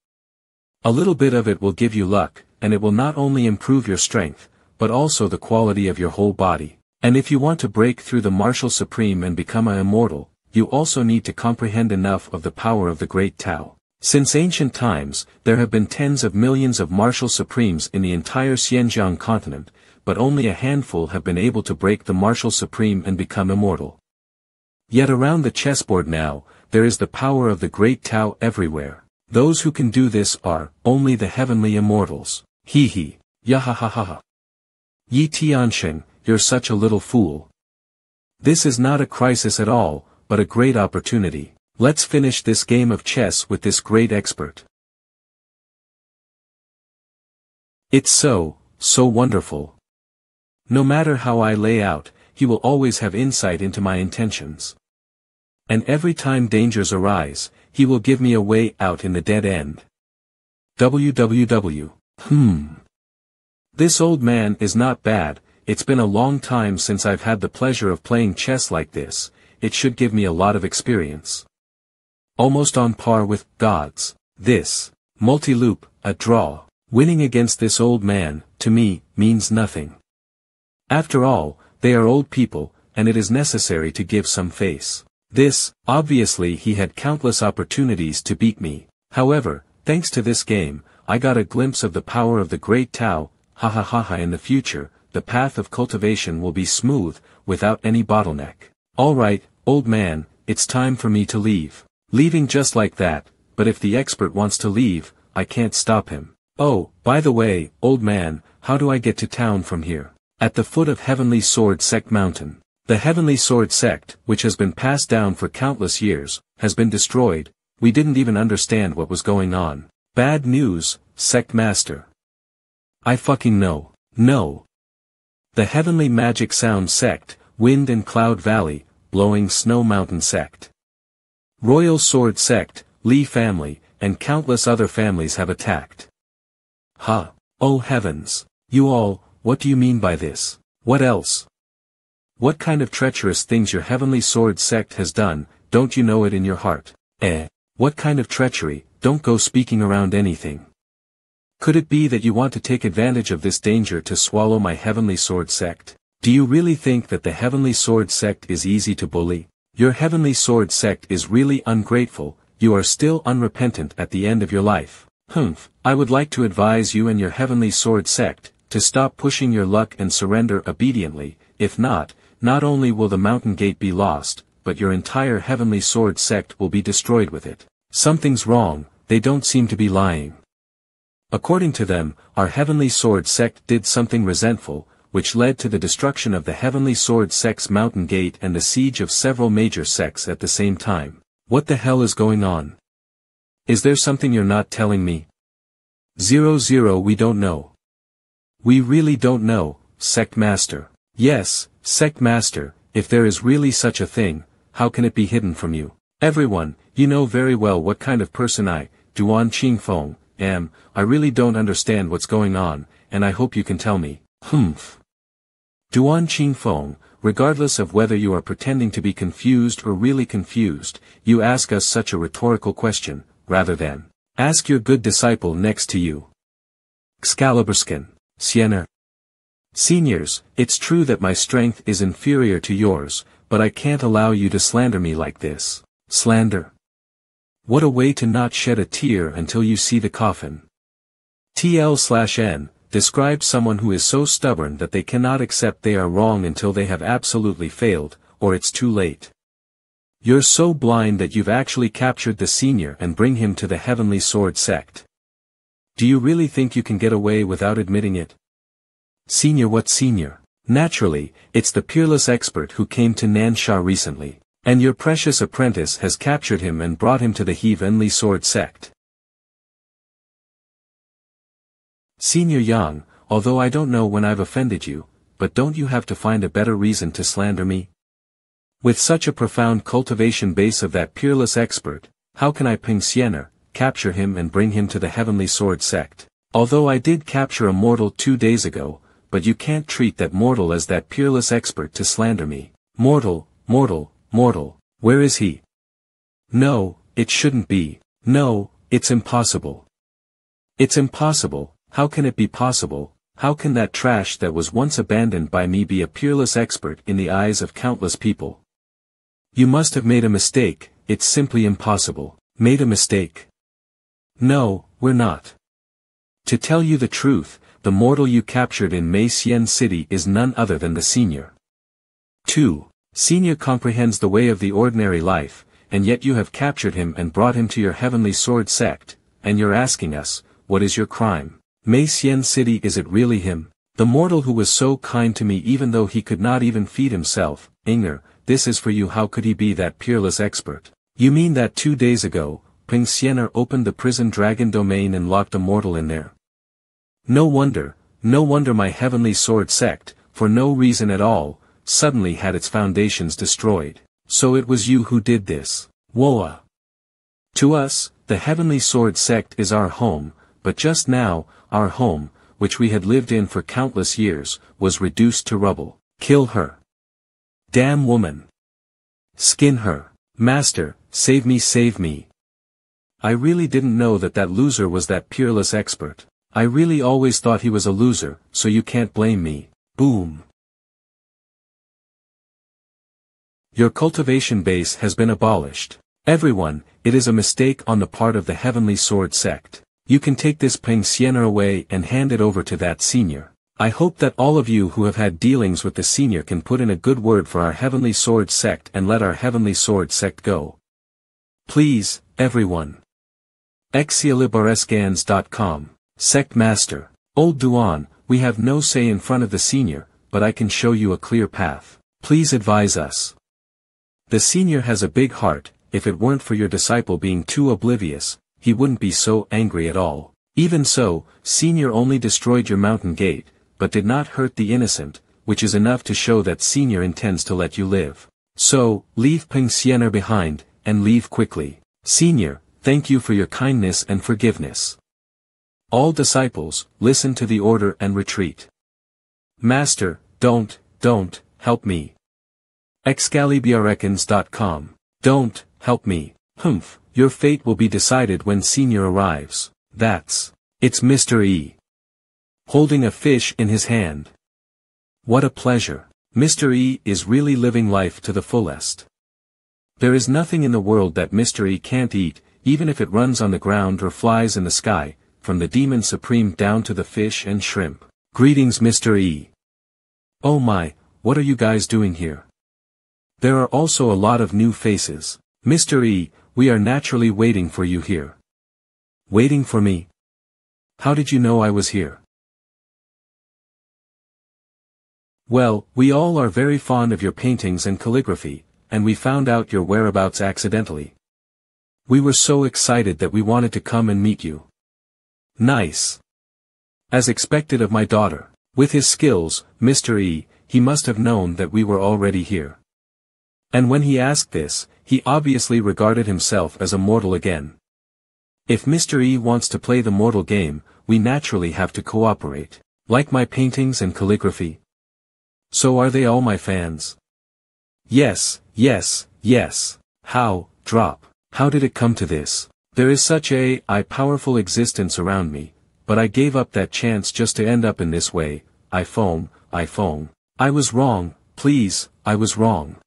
A little bit of it will give you luck, and it will not only improve your strength, but also the quality of your whole body. And if you want to break through the martial supreme and become an immortal, you also need to comprehend enough of the power of the Great Tao. Since ancient times, there have been tens of millions of martial supremes in the entire Xinjiang continent, but only a handful have been able to break the martial supreme and become immortal. Yet around the chessboard now, there is the power of the Great Tao everywhere. Those who can do this are only the heavenly immortals. Hee. Yahahaha. Yi Tianxing, you're such a little fool. This is not a crisis at all, but a great opportunity. Let's finish this game of chess with this great expert. It's so wonderful. No matter how I lay out, he will always have insight into my intentions. And every time dangers arise, he will give me a way out in the dead end. www. This old man is not bad. It's been a long time since I've had the pleasure of playing chess like this. It should give me a lot of experience. Almost on par with gods. This multi-loop, a draw. Winning against this old man, to me, means nothing. After all, they are old people, and it is necessary to give some face. Obviously he had countless opportunities to beat me. However, thanks to this game, I got a glimpse of the power of the Great Tao. In the future, the path of cultivation will be smooth, without any bottleneck. Alright, old man, it's time for me to leave. Leaving just like that, but if the expert wants to leave, I can't stop him. Oh, by the way, old man, how do I get to town from here? At the foot of Heavenly Sword Sect Mountain. The Heavenly Sword Sect, which has been passed down for countless years, has been destroyed. We didn't even understand what was going on. Bad news, Sect Master. I fucking know. No. The Heavenly Magic Sound Sect, Wind and Cloud Valley, Blowing Snow Mountain Sect. Royal Sword Sect, Li family, and countless other families have attacked. Oh heavens. You all, what do you mean by this? What else? What kind of treacherous things your Heavenly Sword Sect has done, don't you know it in your heart? What kind of treachery? Don't go speaking around anything. Could it be that you want to take advantage of this danger to swallow my Heavenly Sword Sect? Do you really think that the Heavenly Sword Sect is easy to bully? Your Heavenly Sword Sect is really ungrateful. You are still unrepentant at the end of your life. I would like to advise you and your Heavenly Sword Sect to stop pushing your luck and surrender obediently. If not only will the mountain gate be lost, but your entire Heavenly Sword Sect will be destroyed with it. Something's wrong, they don't seem to be lying. According to them, our Heavenly Sword Sect did something resentful, which led to the destruction of the Heavenly Sword Sect's mountain gate and the siege of several major sects at the same time. What the hell is going on? Is there something you're not telling me? 00 We don't know. We really don't know, Sect Master. Yes, Sect Master, if there is really such a thing, how can it be hidden from you? Everyone, you know very well what kind of person I, Duan Qingfeng, am. I really don't understand what's going on, and I hope you can tell me. Humph. Duan Qingfeng, regardless of whether you are pretending to be confused or really confused, you ask us such a rhetorical question, rather than ask your good disciple next to you. Excaliburskin, Siener. Seniors, it's true that my strength is inferior to yours, but I can't allow you to slander me like this. Slander. What a way to not shed a tear until you see the coffin. TL/N, describes someone who is so stubborn that they cannot accept they are wrong until they have absolutely failed, or it's too late. You're so blind that you've actually captured the senior and bring him to the Heavenly Sword sect. Do you really think you can get away without admitting it? Senior, what senior? Naturally, it's the peerless expert who came to Nansha recently, and your precious apprentice has captured him and brought him to the Heavenly Sword sect. Senior Yang, although I don't know when I've offended you, but don't you have to find a better reason to slander me? With such a profound cultivation base of that peerless expert, how can I Ping Siener, capture him and bring him to the Heavenly Sword sect? Although I did capture a mortal 2 days ago, but you can't treat that mortal as that peerless expert to slander me. Mortal, where is he? No, it shouldn't be. No, it's impossible. It's impossible. How can it be possible? How can that trash that was once abandoned by me be a peerless expert in the eyes of countless people? You must have made a mistake, it's simply impossible. Made a mistake? No, we're not. To tell you the truth, the mortal you captured in Mei Xian City is none other than the senior. 2. Senior comprehends the way of the ordinary life, and yet you have captured him and brought him to your Heavenly Sword sect, and you're asking us, what is your crime? Mei Xian City, is it really him? The mortal who was so kind to me even though he could not even feed himself. Inger, this is for you. How could he be that peerless expert? You mean that 2 days ago, Ping Siener opened the prison dragon domain and locked a mortal in there? No wonder my Heavenly Sword sect, for no reason at all, suddenly had its foundations destroyed. So it was you who did this. Woa. To us, the Heavenly Sword sect is our home, but just now, our home, which we had lived in for countless years, was reduced to rubble. Kill her. Damn woman. Skin her. Master, save me, save me. I really didn't know that that loser was that peerless expert. I really always thought he was a loser, so you can't blame me. Boom. Your cultivation base has been abolished. Everyone, it is a mistake on the part of the Heavenly Sword sect. You can take this Ping Siener away and hand it over to that senior. I hope that all of you who have had dealings with the senior can put in a good word for our Heavenly Sword sect and let our Heavenly Sword sect go. Please, everyone. Excaliburescans.com. Sect Master. Old Duan, we have no say in front of the senior, but I can show you a clear path. Please advise us. The senior has a big heart. If it weren't for your disciple being too oblivious, he wouldn't be so angry at all. Even so, senior only destroyed your mountain gate, but did not hurt the innocent, which is enough to show that senior intends to let you live. So, leave Ping Siener behind, and leave quickly. Senior, thank you for your kindness and forgiveness. All disciples, listen to the order and retreat. Master, don't, help me. Excaliburescans.com. Don't, help me. Humph, your fate will be decided when senior arrives. It's Mr. E. Holding a fish in his hand. What a pleasure. Mr. E is really living life to the fullest. There is nothing in the world that Mr. E can't eat, even if it runs on the ground or flies in the sky, from the Demon Supreme down to the fish and shrimp. Greetings, Mr. E. Oh my, what are you guys doing here? There are also a lot of new faces. Mr. E, we are naturally waiting for you here. Waiting for me? How did you know I was here? Well, we all are very fond of your paintings and calligraphy, and we found out your whereabouts accidentally. We were so excited that we wanted to come and meet you. Nice. As expected of my daughter. With his skills, Mr. E, he must have known that we were already here. And when he asked this, he obviously regarded himself as a mortal again. If Mr. E wants to play the mortal game, we naturally have to cooperate. Like my paintings and calligraphy? So are they all my fans? Yes, yes, yes. How, drop. How did it come to this? There is such a powerful existence around me, but I gave up that chance just to end up in this way. I foam. I was wrong, please, I was wrong.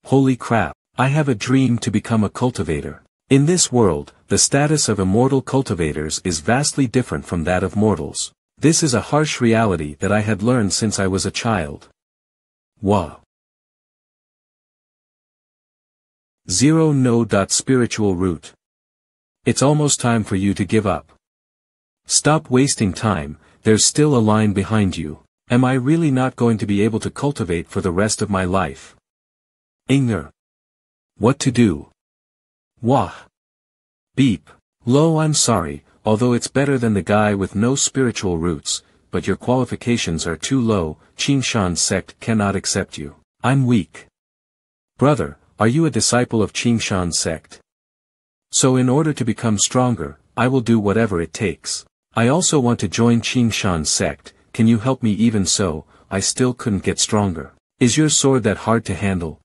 Holy crap, I have a dream to become a cultivator. In this world, the status of immortal cultivators is vastly different from that of mortals. This is a harsh reality that I had learned since I was a child. Wow. 0 No. Spiritual root. It's almost time for you to give up. Stop wasting time, there's still a line behind you. Am I really not going to be able to cultivate for the rest of my life? Inger. What to do? Wah. Beep. Lo, I'm sorry, although it's better than the guy with no spiritual roots, but your qualifications are too low, Qingshan's sect cannot accept you. I'm weak. Brother, are you a disciple of Qingshan's sect? So in order to become stronger, I will do whatever it takes. I also want to join Qingshan's sect, can you help me? Even so, I still couldn't get stronger. Is your sword that hard to handle?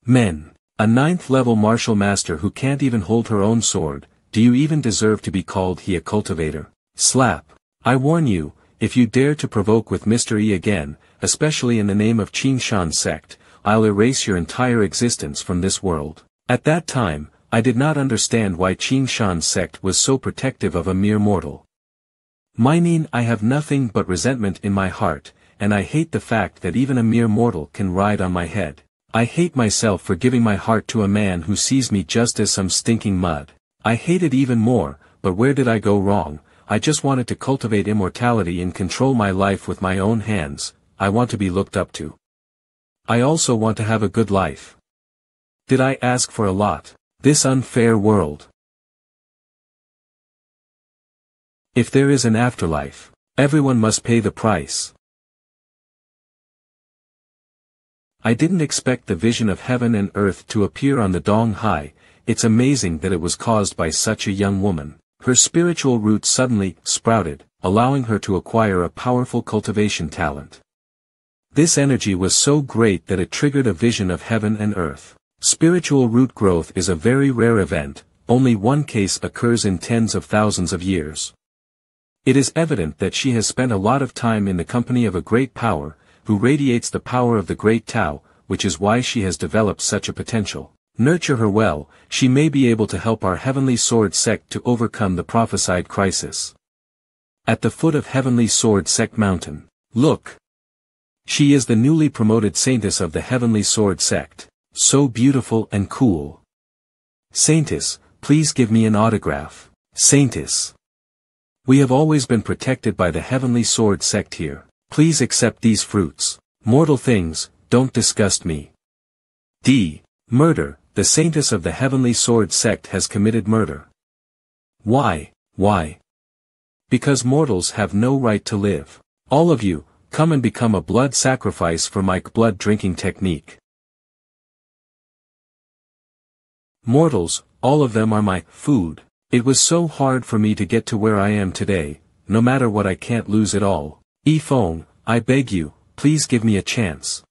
Men. A 9th level martial master who can't even hold her own sword, do you even deserve to be called a cultivator? Slap. I warn you, if you dare to provoke with Mr. E again, especially in the name of Qingshan's sect, I'll erase your entire existence from this world. At that time, I did not understand why Qingshan's sect was so protective of a mere mortal. Meaning I have nothing but resentment in my heart, and I hate the fact that even a mere mortal can ride on my head. I hate myself for giving my heart to a man who sees me just as some stinking mud. I hate it even more, but where did I go wrong? I just wanted to cultivate immortality and control my life with my own hands. I want to be looked up to. I also want to have a good life. Did I ask for a lot? This unfair world. If there is an afterlife, everyone must pay the price. I didn't expect the vision of heaven and earth to appear on the Dong Hai. It's amazing that it was caused by such a young woman. Her spiritual roots suddenly sprouted, allowing her to acquire a powerful cultivation talent. This energy was so great that it triggered a vision of heaven and earth. Spiritual root growth is a very rare event, only one case occurs in tens of thousands of years. It is evident that she has spent a lot of time in the company of a great power, who radiates the power of the great Tao, which is why she has developed such a potential. Nurture her well, she may be able to help our Heavenly Sword sect to overcome the prophesied crisis. At the foot of Heavenly Sword sect mountain. Look! She is the newly promoted saintess of the Heavenly Sword sect. So beautiful and cool. Saintess, please give me an autograph. Saintess. We have always been protected by the Heavenly Sword sect here. Please accept these fruits. Mortal things, don't disgust me. D. Murder. The saintess of the Heavenly Sword sect has committed murder. Why? Why? Because mortals have no right to live. All of you, come and become a blood sacrifice for my blood drinking technique. Mortals, all of them are my food. It was so hard for me to get to where I am today, no matter what I can't lose it all. Ifong, I beg you, please give me a chance.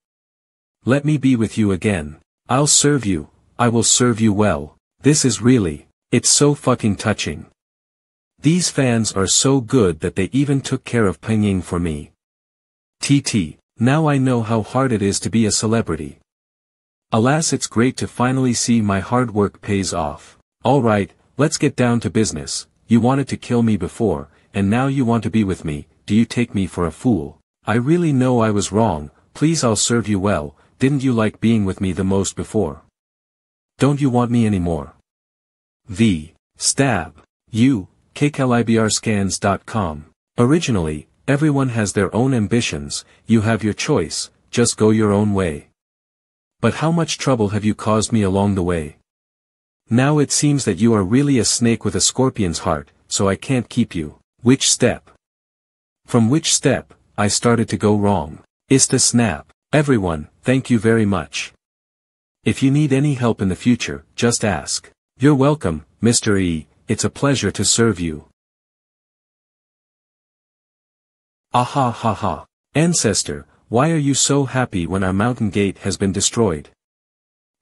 Let me be with you again. I'll serve you, I will serve you well. This is really, it's so fucking touching. These fans are so good that they even took care of pinging for me. TT, now I know how hard it is to be a celebrity. Alas, it's great to finally see my hard work pays off. Alright, let's get down to business. You wanted to kill me before, and now you want to be with me. Do you take me for a fool? I really know I was wrong, please I'll serve you well. Didn't you like being with me the most before? Don't you want me anymore? V. Stab. You, KKLIBRscans.com. Originally, everyone has their own ambitions, you have your choice, just go your own way. But how much trouble have you caused me along the way? Now it seems that you are really a snake with a scorpion's heart, so I can't keep you. Which step? From which step, I started to go wrong. Ista snap. Everyone, thank you very much. If you need any help in the future, just ask. You're welcome, Mr. E, it's a pleasure to serve you. Ah ha ha ha. Ancestor, why are you so happy when our mountain gate has been destroyed?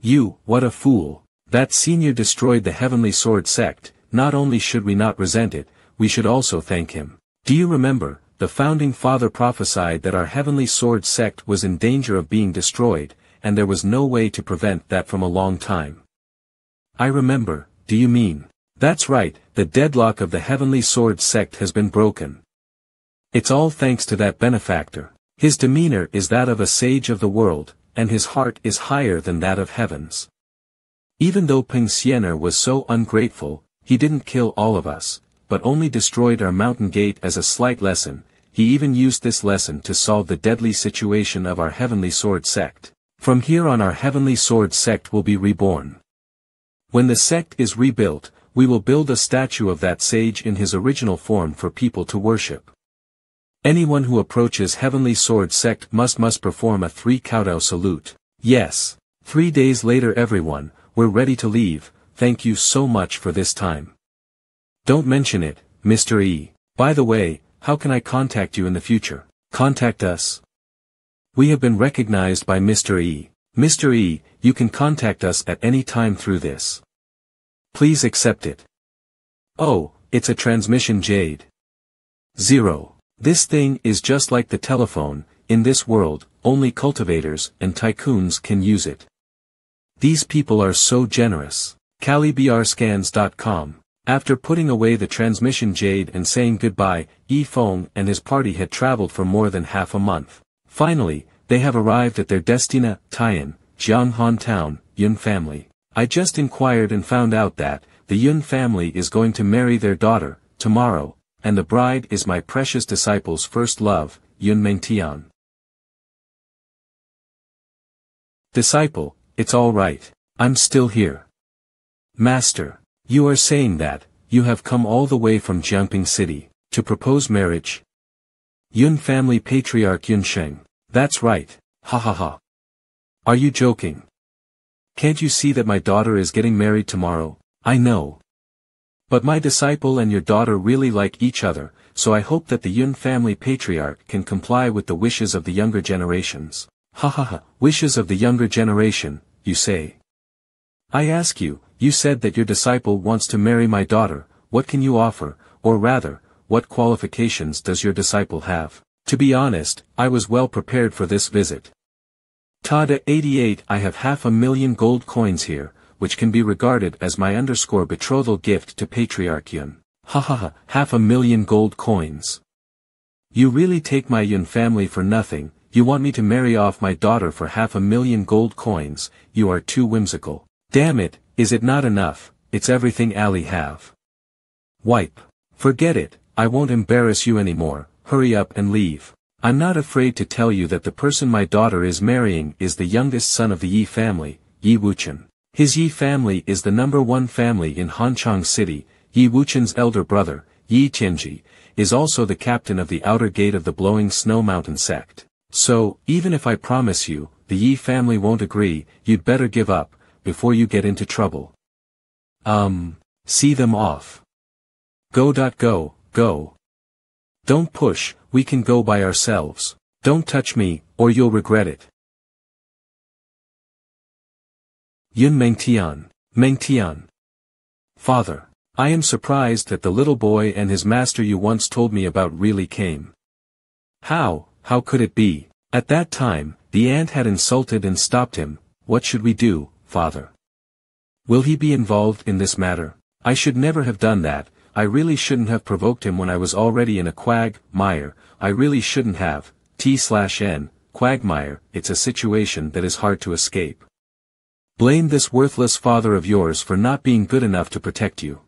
You, what a fool. That senior destroyed the Heavenly Sword sect. Not only should we not resent it, we should also thank him. Do you remember, the founding father prophesied that our Heavenly Sword sect was in danger of being destroyed, and there was no way to prevent that from a long time. I remember, do you mean? That's right, the deadlock of the Heavenly Sword sect has been broken. It's all thanks to that benefactor. His demeanor is that of a sage of the world, and his heart is higher than that of heavens. Even though Peng Xiener was so ungrateful, he didn't kill all of us, but only destroyed our mountain gate as a slight lesson. He even used this lesson to solve the deadly situation of our Heavenly Sword sect. From here on our Heavenly Sword sect will be reborn. When the sect is rebuilt, we will build a statue of that sage in his original form for people to worship. Anyone who approaches Heavenly Sword sect must perform a 3 kowtow salute. Yes. 3 days later everyone, we're ready to leave, thank you so much for this time. Don't mention it, Mr. E. By the way, how can I contact you in the future? Contact us. We have been recognized by Mr. E. Mr. E, you can contact us at any time through this. Please accept it. Oh, it's a transmission jade. 0. This thing is just like the telephone. In this world, only cultivators and tycoons can use it. These people are so generous. CaliBRScans.com. After putting away the transmission jade and saying goodbye, Yi Feng and his party had traveled for more than half a month. Finally, they have arrived at their destina, Tian, Jianghan Town, Yun family. I just inquired and found out that, the Yun family is going to marry their daughter, tomorrow, and the bride is my precious disciple's first love, Yun Mengtian. Disciple, it's all right. I'm still here. Master, you are saying that, you have come all the way from Jiangping City, to propose marriage? Yun family patriarch Yun Sheng. That's right, ha ha ha. Are you joking? Can't you see that my daughter is getting married tomorrow? I know. But my disciple and your daughter really like each other, so I hope that the Yun family patriarch can comply with the wishes of the younger generations. Ha ha ha, wishes of the younger generation, you say? I ask you, you said that your disciple wants to marry my daughter, what can you offer, or rather, what qualifications does your disciple have? To be honest, I was well prepared for this visit. Tada 88 I have 500,000 gold coins here, which can be regarded as my betrothal gift to Patriarch Yun. Ha ha ha, 500,000 gold coins. You really take my Yun family for nothing, you want me to marry off my daughter for 500,000 gold coins, you are too whimsical. Damn it, is it not enough, it's everything Ali have. Wipe. Forget it, I won't embarrass you anymore, hurry up and leave. I'm not afraid to tell you that the person my daughter is marrying is the youngest son of the Yi family, Yi Wuchen. His Yi family is the #1 family in Hanchang City. Yi Wuchen's elder brother, Yi Tianji, is also the captain of the outer gate of the Blowing Snow Mountain sect. So, even if I promise you, the Yi family won't agree, you'd better give up, before you get into trouble. See them off. Go. Don't push, we can go by ourselves. Don't touch me, or you'll regret it. Yun Mengtian. Father. I am surprised that the little boy and his master you once told me about really came. How could it be? At that time, the ant had insulted and stopped him. What should we do, Father? Will he be involved in this matter? I should never have done that. I really shouldn't have provoked him when I was already in a quagmire. I really shouldn't have. T/N, quagmire, it's a situation that is hard to escape. Blame this worthless father of yours for not being good enough to protect you.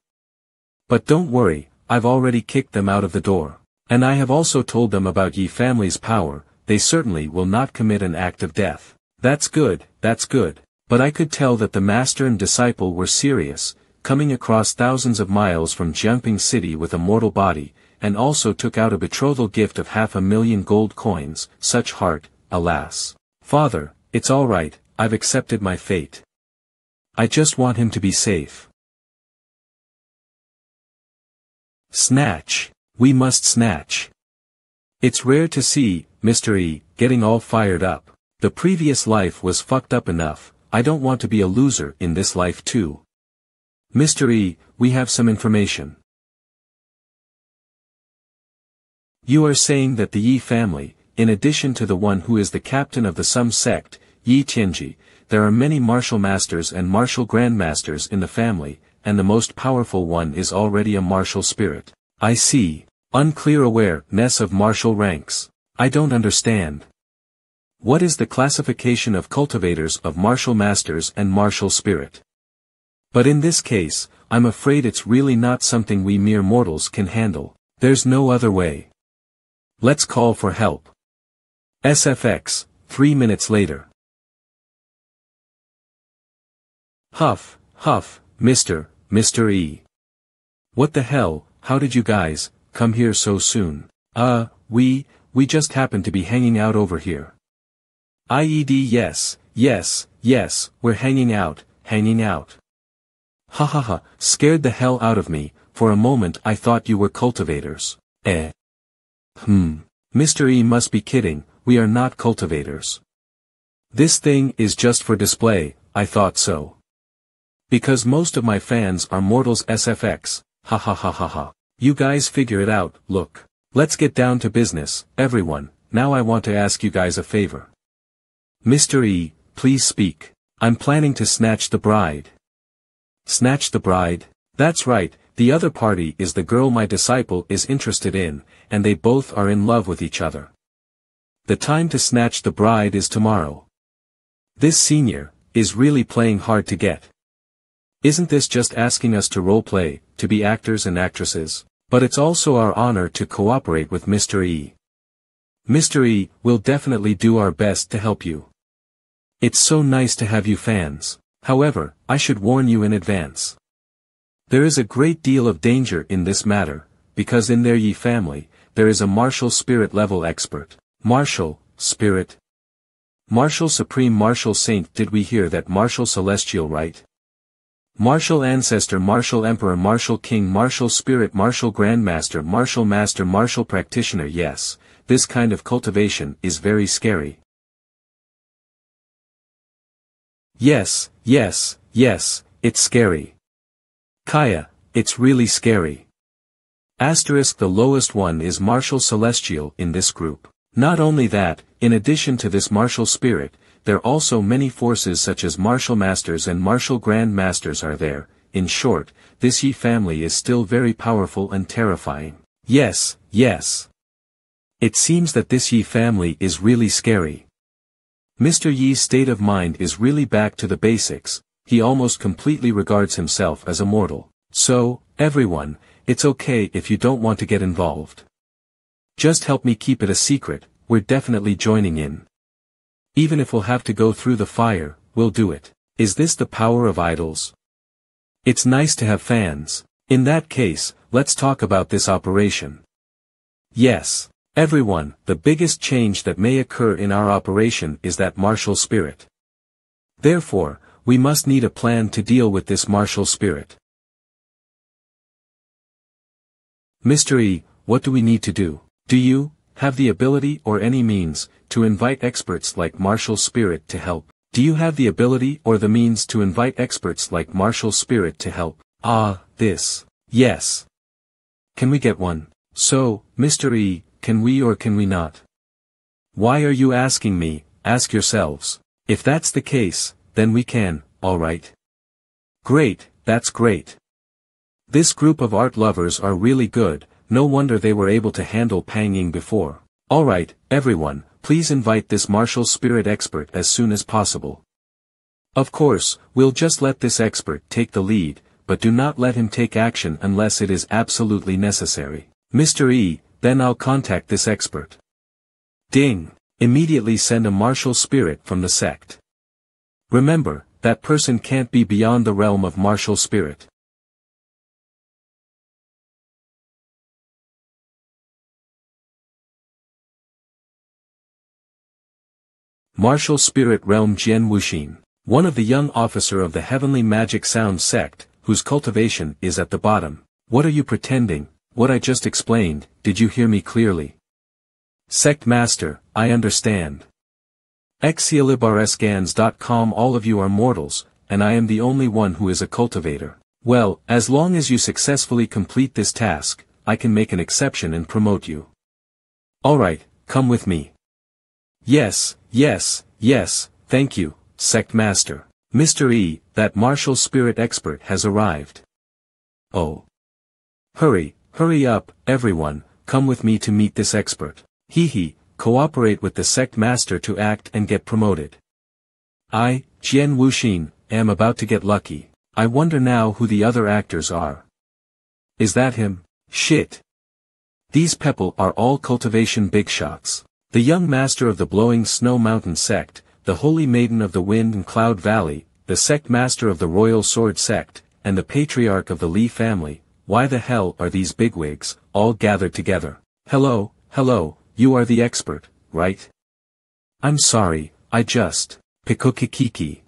But don't worry, I've already kicked them out of the door. And I have also told them about Yi family's power, they certainly will not commit an act of death. That's good. But I could tell that the master and disciple were serious, coming across thousands of miles from Jiangping City with a mortal body, and also took out a betrothal gift of 500,000 gold coins, such heart, alas. Father, it's all right, I've accepted my fate. I just want him to be safe. Snatch. We must snatch. It's rare to see, Mr. E, getting all fired up. The previous life was fucked up enough, I don't want to be a loser in this life too. Mr. E, we have some information. You are saying that the Yi family, in addition to the one who is the captain of the Sum sect, Yi Tianji, there are many martial masters and martial grandmasters in the family, and the most powerful one is already a martial spirit. I see. Unclear awareness of martial ranks. I don't understand. What is the classification of cultivators of martial masters and martial spirit? But in this case, I'm afraid it's really not something we mere mortals can handle. There's no other way. Let's call for help. SFX, 3 minutes later. Huff, Mr. E. What the hell, how did you guys come here so soon? We just happened to be hanging out over here. Yes, we're hanging out. Ha, scared the hell out of me, for a moment I thought you were cultivators. Mr. E must be kidding, we are not cultivators. This thing is just for display, I thought so. Because most of my fans are mortals SFX, ha. You guys figure it out, look. Let's get down to business, everyone, now I want to ask you guys a favor. Mr. E, please speak. I'm planning to snatch the bride. Snatch the bride? That's right, the other party is the girl my disciple is interested in, and they both are in love with each other. The time to snatch the bride is tomorrow. This senior is really playing hard to get. Isn't this just asking us to role-play, to be actors and actresses? But it's also our honor to cooperate with Mr. E. Mr. E, we'll definitely do our best to help you. It's so nice to have you fans. However, I should warn you in advance. There is a great deal of danger in this matter, because in their Yi family, there is a martial spirit level expert. Martial, spirit. Martial supreme martial saint, did we hear that? Martial celestial, right? Martial ancestor, martial emperor, martial king, martial spirit, martial grandmaster, martial master, martial practitioner. Yes, this kind of cultivation is very scary. Yes, it's scary. Kaya, it's really scary. Asterisk, the lowest one is martial celestial in this group. Not only that, in addition to this martial spirit, there are also many forces such as martial masters and martial grand masters are there. In short, this Yi family is still very powerful and terrifying. Yes. It seems that this Yi family is really scary. Mr. Yi's state of mind is really back to the basics, he almost completely regards himself as a mortal. So, everyone, it's okay if you don't want to get involved. Just help me keep it a secret, we're definitely joining in. Even if we'll have to go through the fire, we'll do it. Is this the power of idols? It's nice to have fans. In that case, let's talk about this operation. Yes. Everyone, the biggest change that may occur in our operation is that martial spirit. Therefore, we must need a plan to deal with this martial spirit. Mr. E, what do we need to do? Do you have the ability or any means to invite experts like martial spirit to help? Do you have the ability or the means to invite experts like martial spirit to help? This. Yes. Can we get one? So, Mr. E, can we or can we not? Why are you asking me? Ask yourselves. If that's the case, then we can, alright. Great, that's great. This group of art lovers are really good, no wonder they were able to handle Pang Ying before. Alright, everyone, please invite this martial spirit expert as soon as possible. Of course, we'll just let this expert take the lead, but do not let him take action unless it is absolutely necessary. Mr. E, then I'll contact this expert. Ding! Immediately send a martial spirit from the sect. Remember, that person can't be beyond the realm of martial spirit. Martial spirit realm Jian Wuxin, one of the young officer of the heavenly magic sound sect, whose cultivation is at the bottom. What are you pretending? What I just explained, did you hear me clearly? Sect Master, I understand. Exilibarescans.com. All of you are mortals, and I am the only one who is a cultivator. Well, as long as you successfully complete this task, I can make an exception and promote you. Alright, come with me. Yes, thank you, Sect Master. Mr. E, that martial spirit expert has arrived. Oh. Hurry up, everyone, come with me to meet this expert. Hee, cooperate with the Sect Master to act and get promoted. I, Jian Wuxin, am about to get lucky. I wonder now who the other actors are. Is that him? Shit. These people are all cultivation big shots. The young master of the Blowing Snow Mountain sect, the holy maiden of the Wind and Cloud Valley, the sect master of the Royal Sword sect, and the patriarch of the Li family. Why the hell are these bigwigs all gathered together? Hello, you are the expert, right? I'm sorry, I just... Pikokikiki.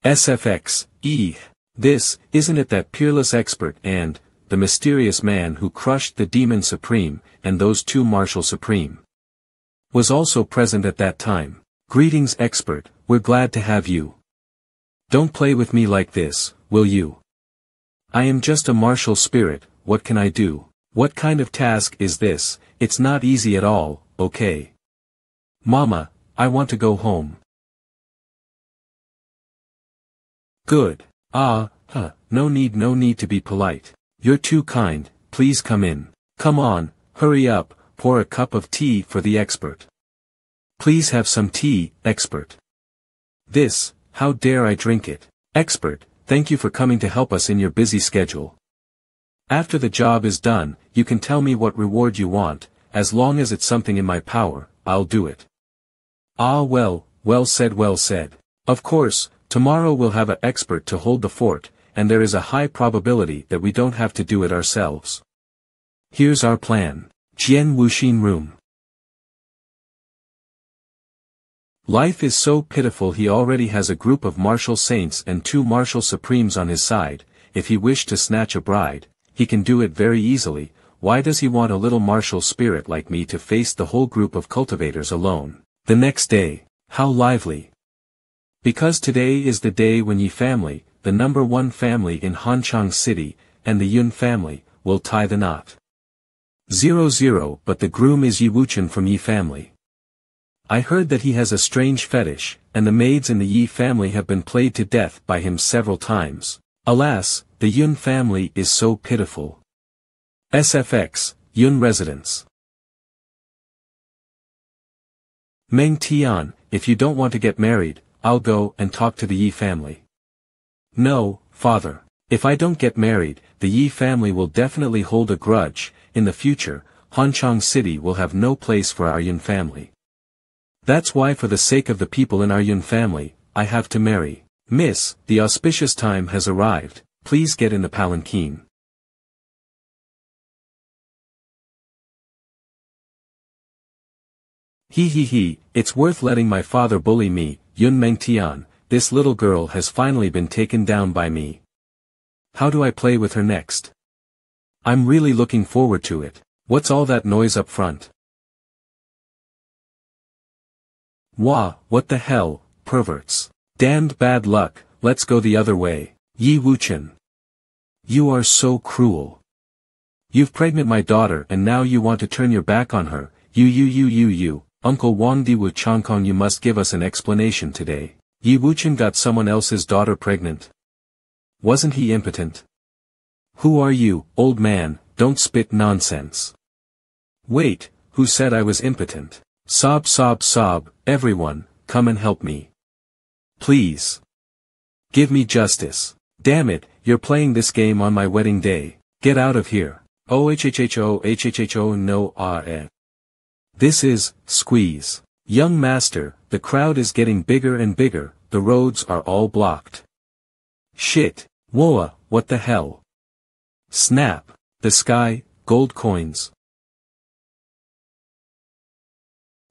SFX, this, isn't it that peerless expert and, the mysterious man who crushed the Demon Supreme, and those two Martial Supreme? Was also present at that time. Greetings expert, we're glad to have you. Don't play with me like this, will you? I am just a martial spirit, what can I do? What kind of task is this? It's not easy at all, okay? Mama, I want to go home. Good. No need to be polite. You're too kind, please come in. Come on, hurry up, pour a cup of tea for the expert. Please have some tea, expert. This, how dare I drink it? Expert, thank you for coming to help us in your busy schedule. After the job is done, you can tell me what reward you want, as long as it's something in my power, I'll do it. Well said. Of course, tomorrow we'll have an expert to hold the fort, and there is a high probability that we don't have to do it ourselves. Here's our plan. Jian Wuxin room. Life is so pitiful. He already has a group of martial saints and 2 martial supremes on his side. If he wished to snatch a bride, he can do it very easily. Why does he want a little martial spirit like me to face the whole group of cultivators alone? The next day, how lively. Because today is the day when Yi family, the number 1 family in Hanchang City, and the Yun family, will tie the knot. 0-0 But the groom is Yi Wuchen from Yi family. I heard that he has a strange fetish, and the maids in the Yi family have been played to death by him several times. Alas, the Yun family is so pitiful. SFX, Yun residence. Meng Tian, if you don't want to get married, I'll go and talk to the Yi family. No, father. If I don't get married, the Yi family will definitely hold a grudge. In the future, Hanchang City will have no place for our Yun family. That's why, for the sake of the people in our Yun family, I have to marry. Miss, the auspicious time has arrived, please get in the palanquin. It's worth letting my father bully me, Yun Mengtian. This little girl has finally been taken down by me. How do I play with her next? I'm really looking forward to it. What's all that noise up front? What the hell, perverts. Damned bad luck, let's go the other way. Yi Wuchen. You are so cruel. You've pregnant my daughter and now you want to turn your back on her. You. Uncle Wang Di Wu Changkong, you must give us an explanation today. Yi Wuchen got someone else's daughter pregnant. Wasn't he impotent? Who are you, old man? Don't spit nonsense. Wait, who said I was impotent? Sob, everyone, come and help me. Please. Give me justice. Damn it, you're playing this game on my wedding day. Get out of here. Oh no. This is, squeeze. Young master, the crowd is getting bigger and bigger, the roads are all blocked. Shit, whoa, what the hell? Snap. The sky, gold coins.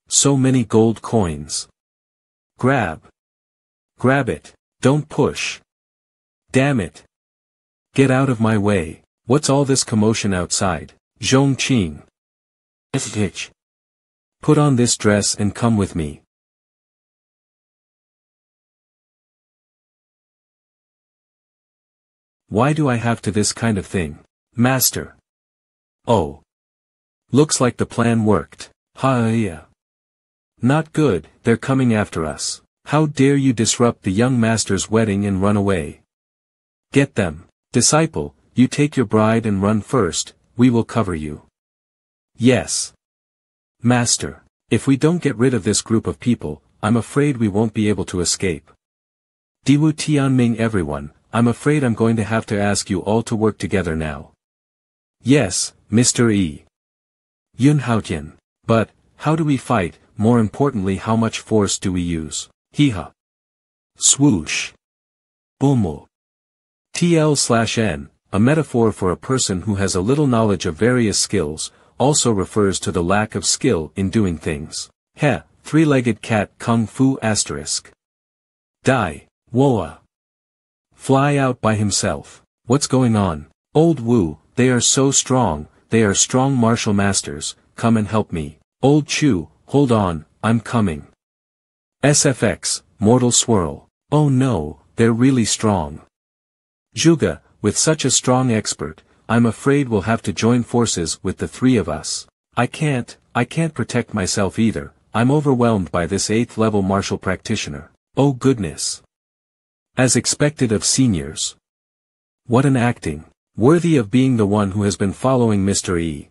So many gold coins. Grab it. Don't push. Damn it. Get out of my way. What's all this commotion outside? Zhongqing. Put on this dress and come with me. Why do I have to this kind of thing? Master. Oh. Looks like the plan worked. Ha-yeah. Not good, they're coming after us. How dare you disrupt the young master's wedding and run away? Get them. Disciple, you take your bride and run first, we will cover you. Yes. Master. If we don't get rid of this group of people, I'm afraid we won't be able to escape. Diwu Tianming everyone, I'm afraid I'm going to have to ask you all to work together now. Yes, Mr. E. Yun Haotian. But, how do we fight, more importantly how much force do we use? Hee-ha. Swoosh. Bumo. TL/N, a metaphor for a person who has a little knowledge of various skills, also refers to the lack of skill in doing things. Heh, three-legged cat kung fu asterisk. Die, woa. Fly out by himself. What's going on? Old Wu, they are so strong, they are strong martial masters, come and help me. Old Chu, hold on, I'm coming. SFX, mortal swirl. Oh no, they're really strong. Zhuge, with such a strong expert, I'm afraid we'll have to join forces with the three of us. I can't protect myself either, I'm overwhelmed by this 8th level martial practitioner. Oh goodness. As expected of seniors. What an acting. Worthy of being the one who has been following Mr. E.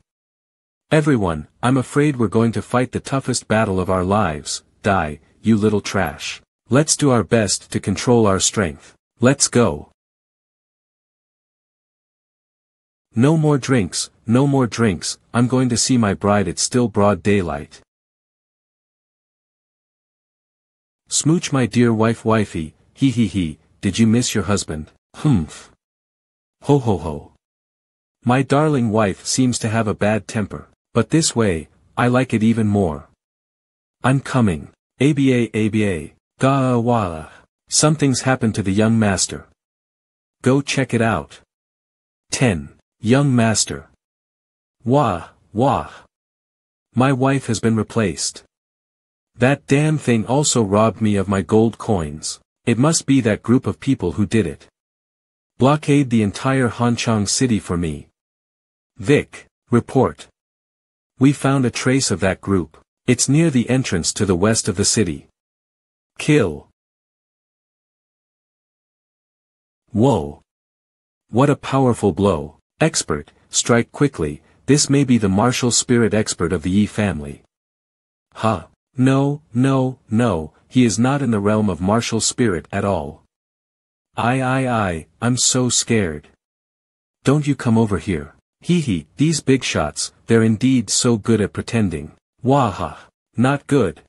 Everyone, I'm afraid we're going to fight the toughest battle of our lives. Die, you little trash. Let's do our best to control our strength. Let's go. No more drinks, I'm going to see my bride, it's still broad daylight. Smooch my dear wifey, hee, did you miss your husband? Humph. Ho ho ho. My darling wife seems to have a bad temper, but this way, I like it even more. I'm coming. ABA, Gawala. Something's happened to the young master. Go check it out. 10. Young master. Wah. My wife has been replaced. That damn thing also robbed me of my gold coins. It must be that group of people who did it. Blockade the entire Hanchang city for me. Vic, report. We found a trace of that group. It's near the entrance to the west of the city. Kill. Whoa. What a powerful blow. Expert, strike quickly, this may be the martial spirit expert of the Yi family. Huh. No, he is not in the realm of martial spirit at all. I'm so scared. Don't you come over here. Hee, these big shots, they're indeed so good at pretending. Waha. Not good.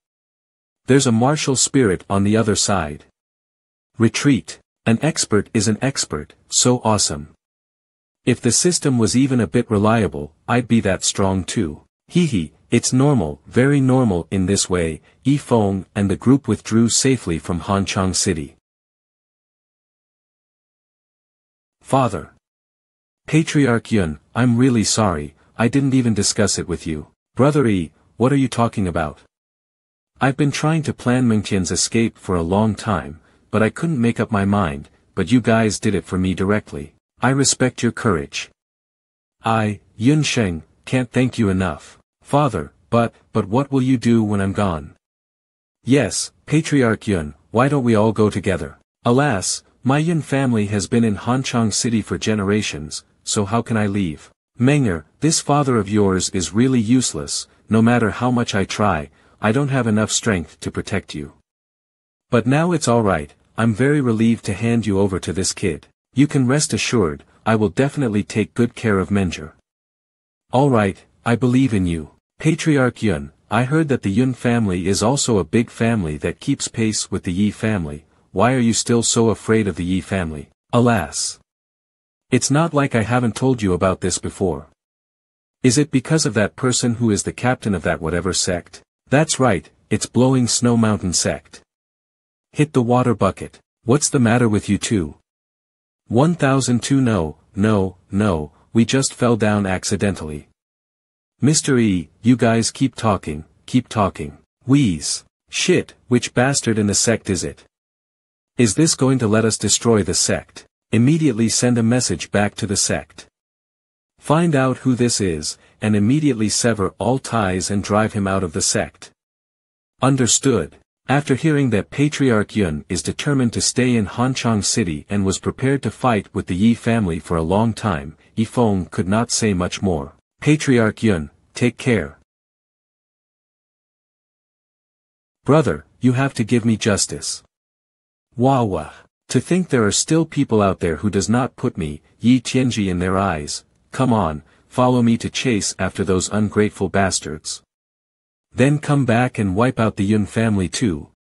There's a martial spirit on the other side. Retreat. An expert is an expert, so awesome. If the system was even a bit reliable, I'd be that strong too. Hee, it's normal, very normal in this way. Yi Feng and the group withdrew safely from Hanchang City. Father. Patriarch Yun, I'm really sorry, I didn't even discuss it with you. Brother E, what are you talking about? I've been trying to plan Mengtian's escape for a long time, but I couldn't make up my mind, but you guys did it for me directly. I respect your courage. I, Yun Sheng, can't thank you enough. Father, but what will you do when I'm gone? Yes, Patriarch Yun, why don't we all go together? Alas, my Yun family has been in Hanchang City for generations, so how can I leave? Menger, this father of yours is really useless, no matter how much I try, I don't have enough strength to protect you. But now it's alright, I'm very relieved to hand you over to this kid. You can rest assured, I will definitely take good care of Menger. Alright, I believe in you. Patriarch Yun, I heard that the Yun family is also a big family that keeps pace with the Yi family. Why are you still so afraid of the Yi family? Alas. It's not like I haven't told you about this before. Is it because of that person who is the captain of that whatever sect? That's right, it's Blowing Snow Mountain sect. Hit the water bucket. What's the matter with you two? 1002 No, we just fell down accidentally. Mr. E, you guys keep talking, keep talking. Wheeze. Shit, which bastard in the sect is it? Is this going to let us destroy the sect? Immediately send a message back to the sect. Find out who this is, and immediately sever all ties and drive him out of the sect. Understood. After hearing that Patriarch Yun is determined to stay in Hanchang City and was prepared to fight with the Yi family for a long time, Yifeng could not say much more. Patriarch Yun, take care. Brother, you have to give me justice. Wah. To think there are still people out there who does not put me, Yi Tianji, in their eyes. Come on, follow me to chase after those ungrateful bastards. Then come back and wipe out the Yun family too.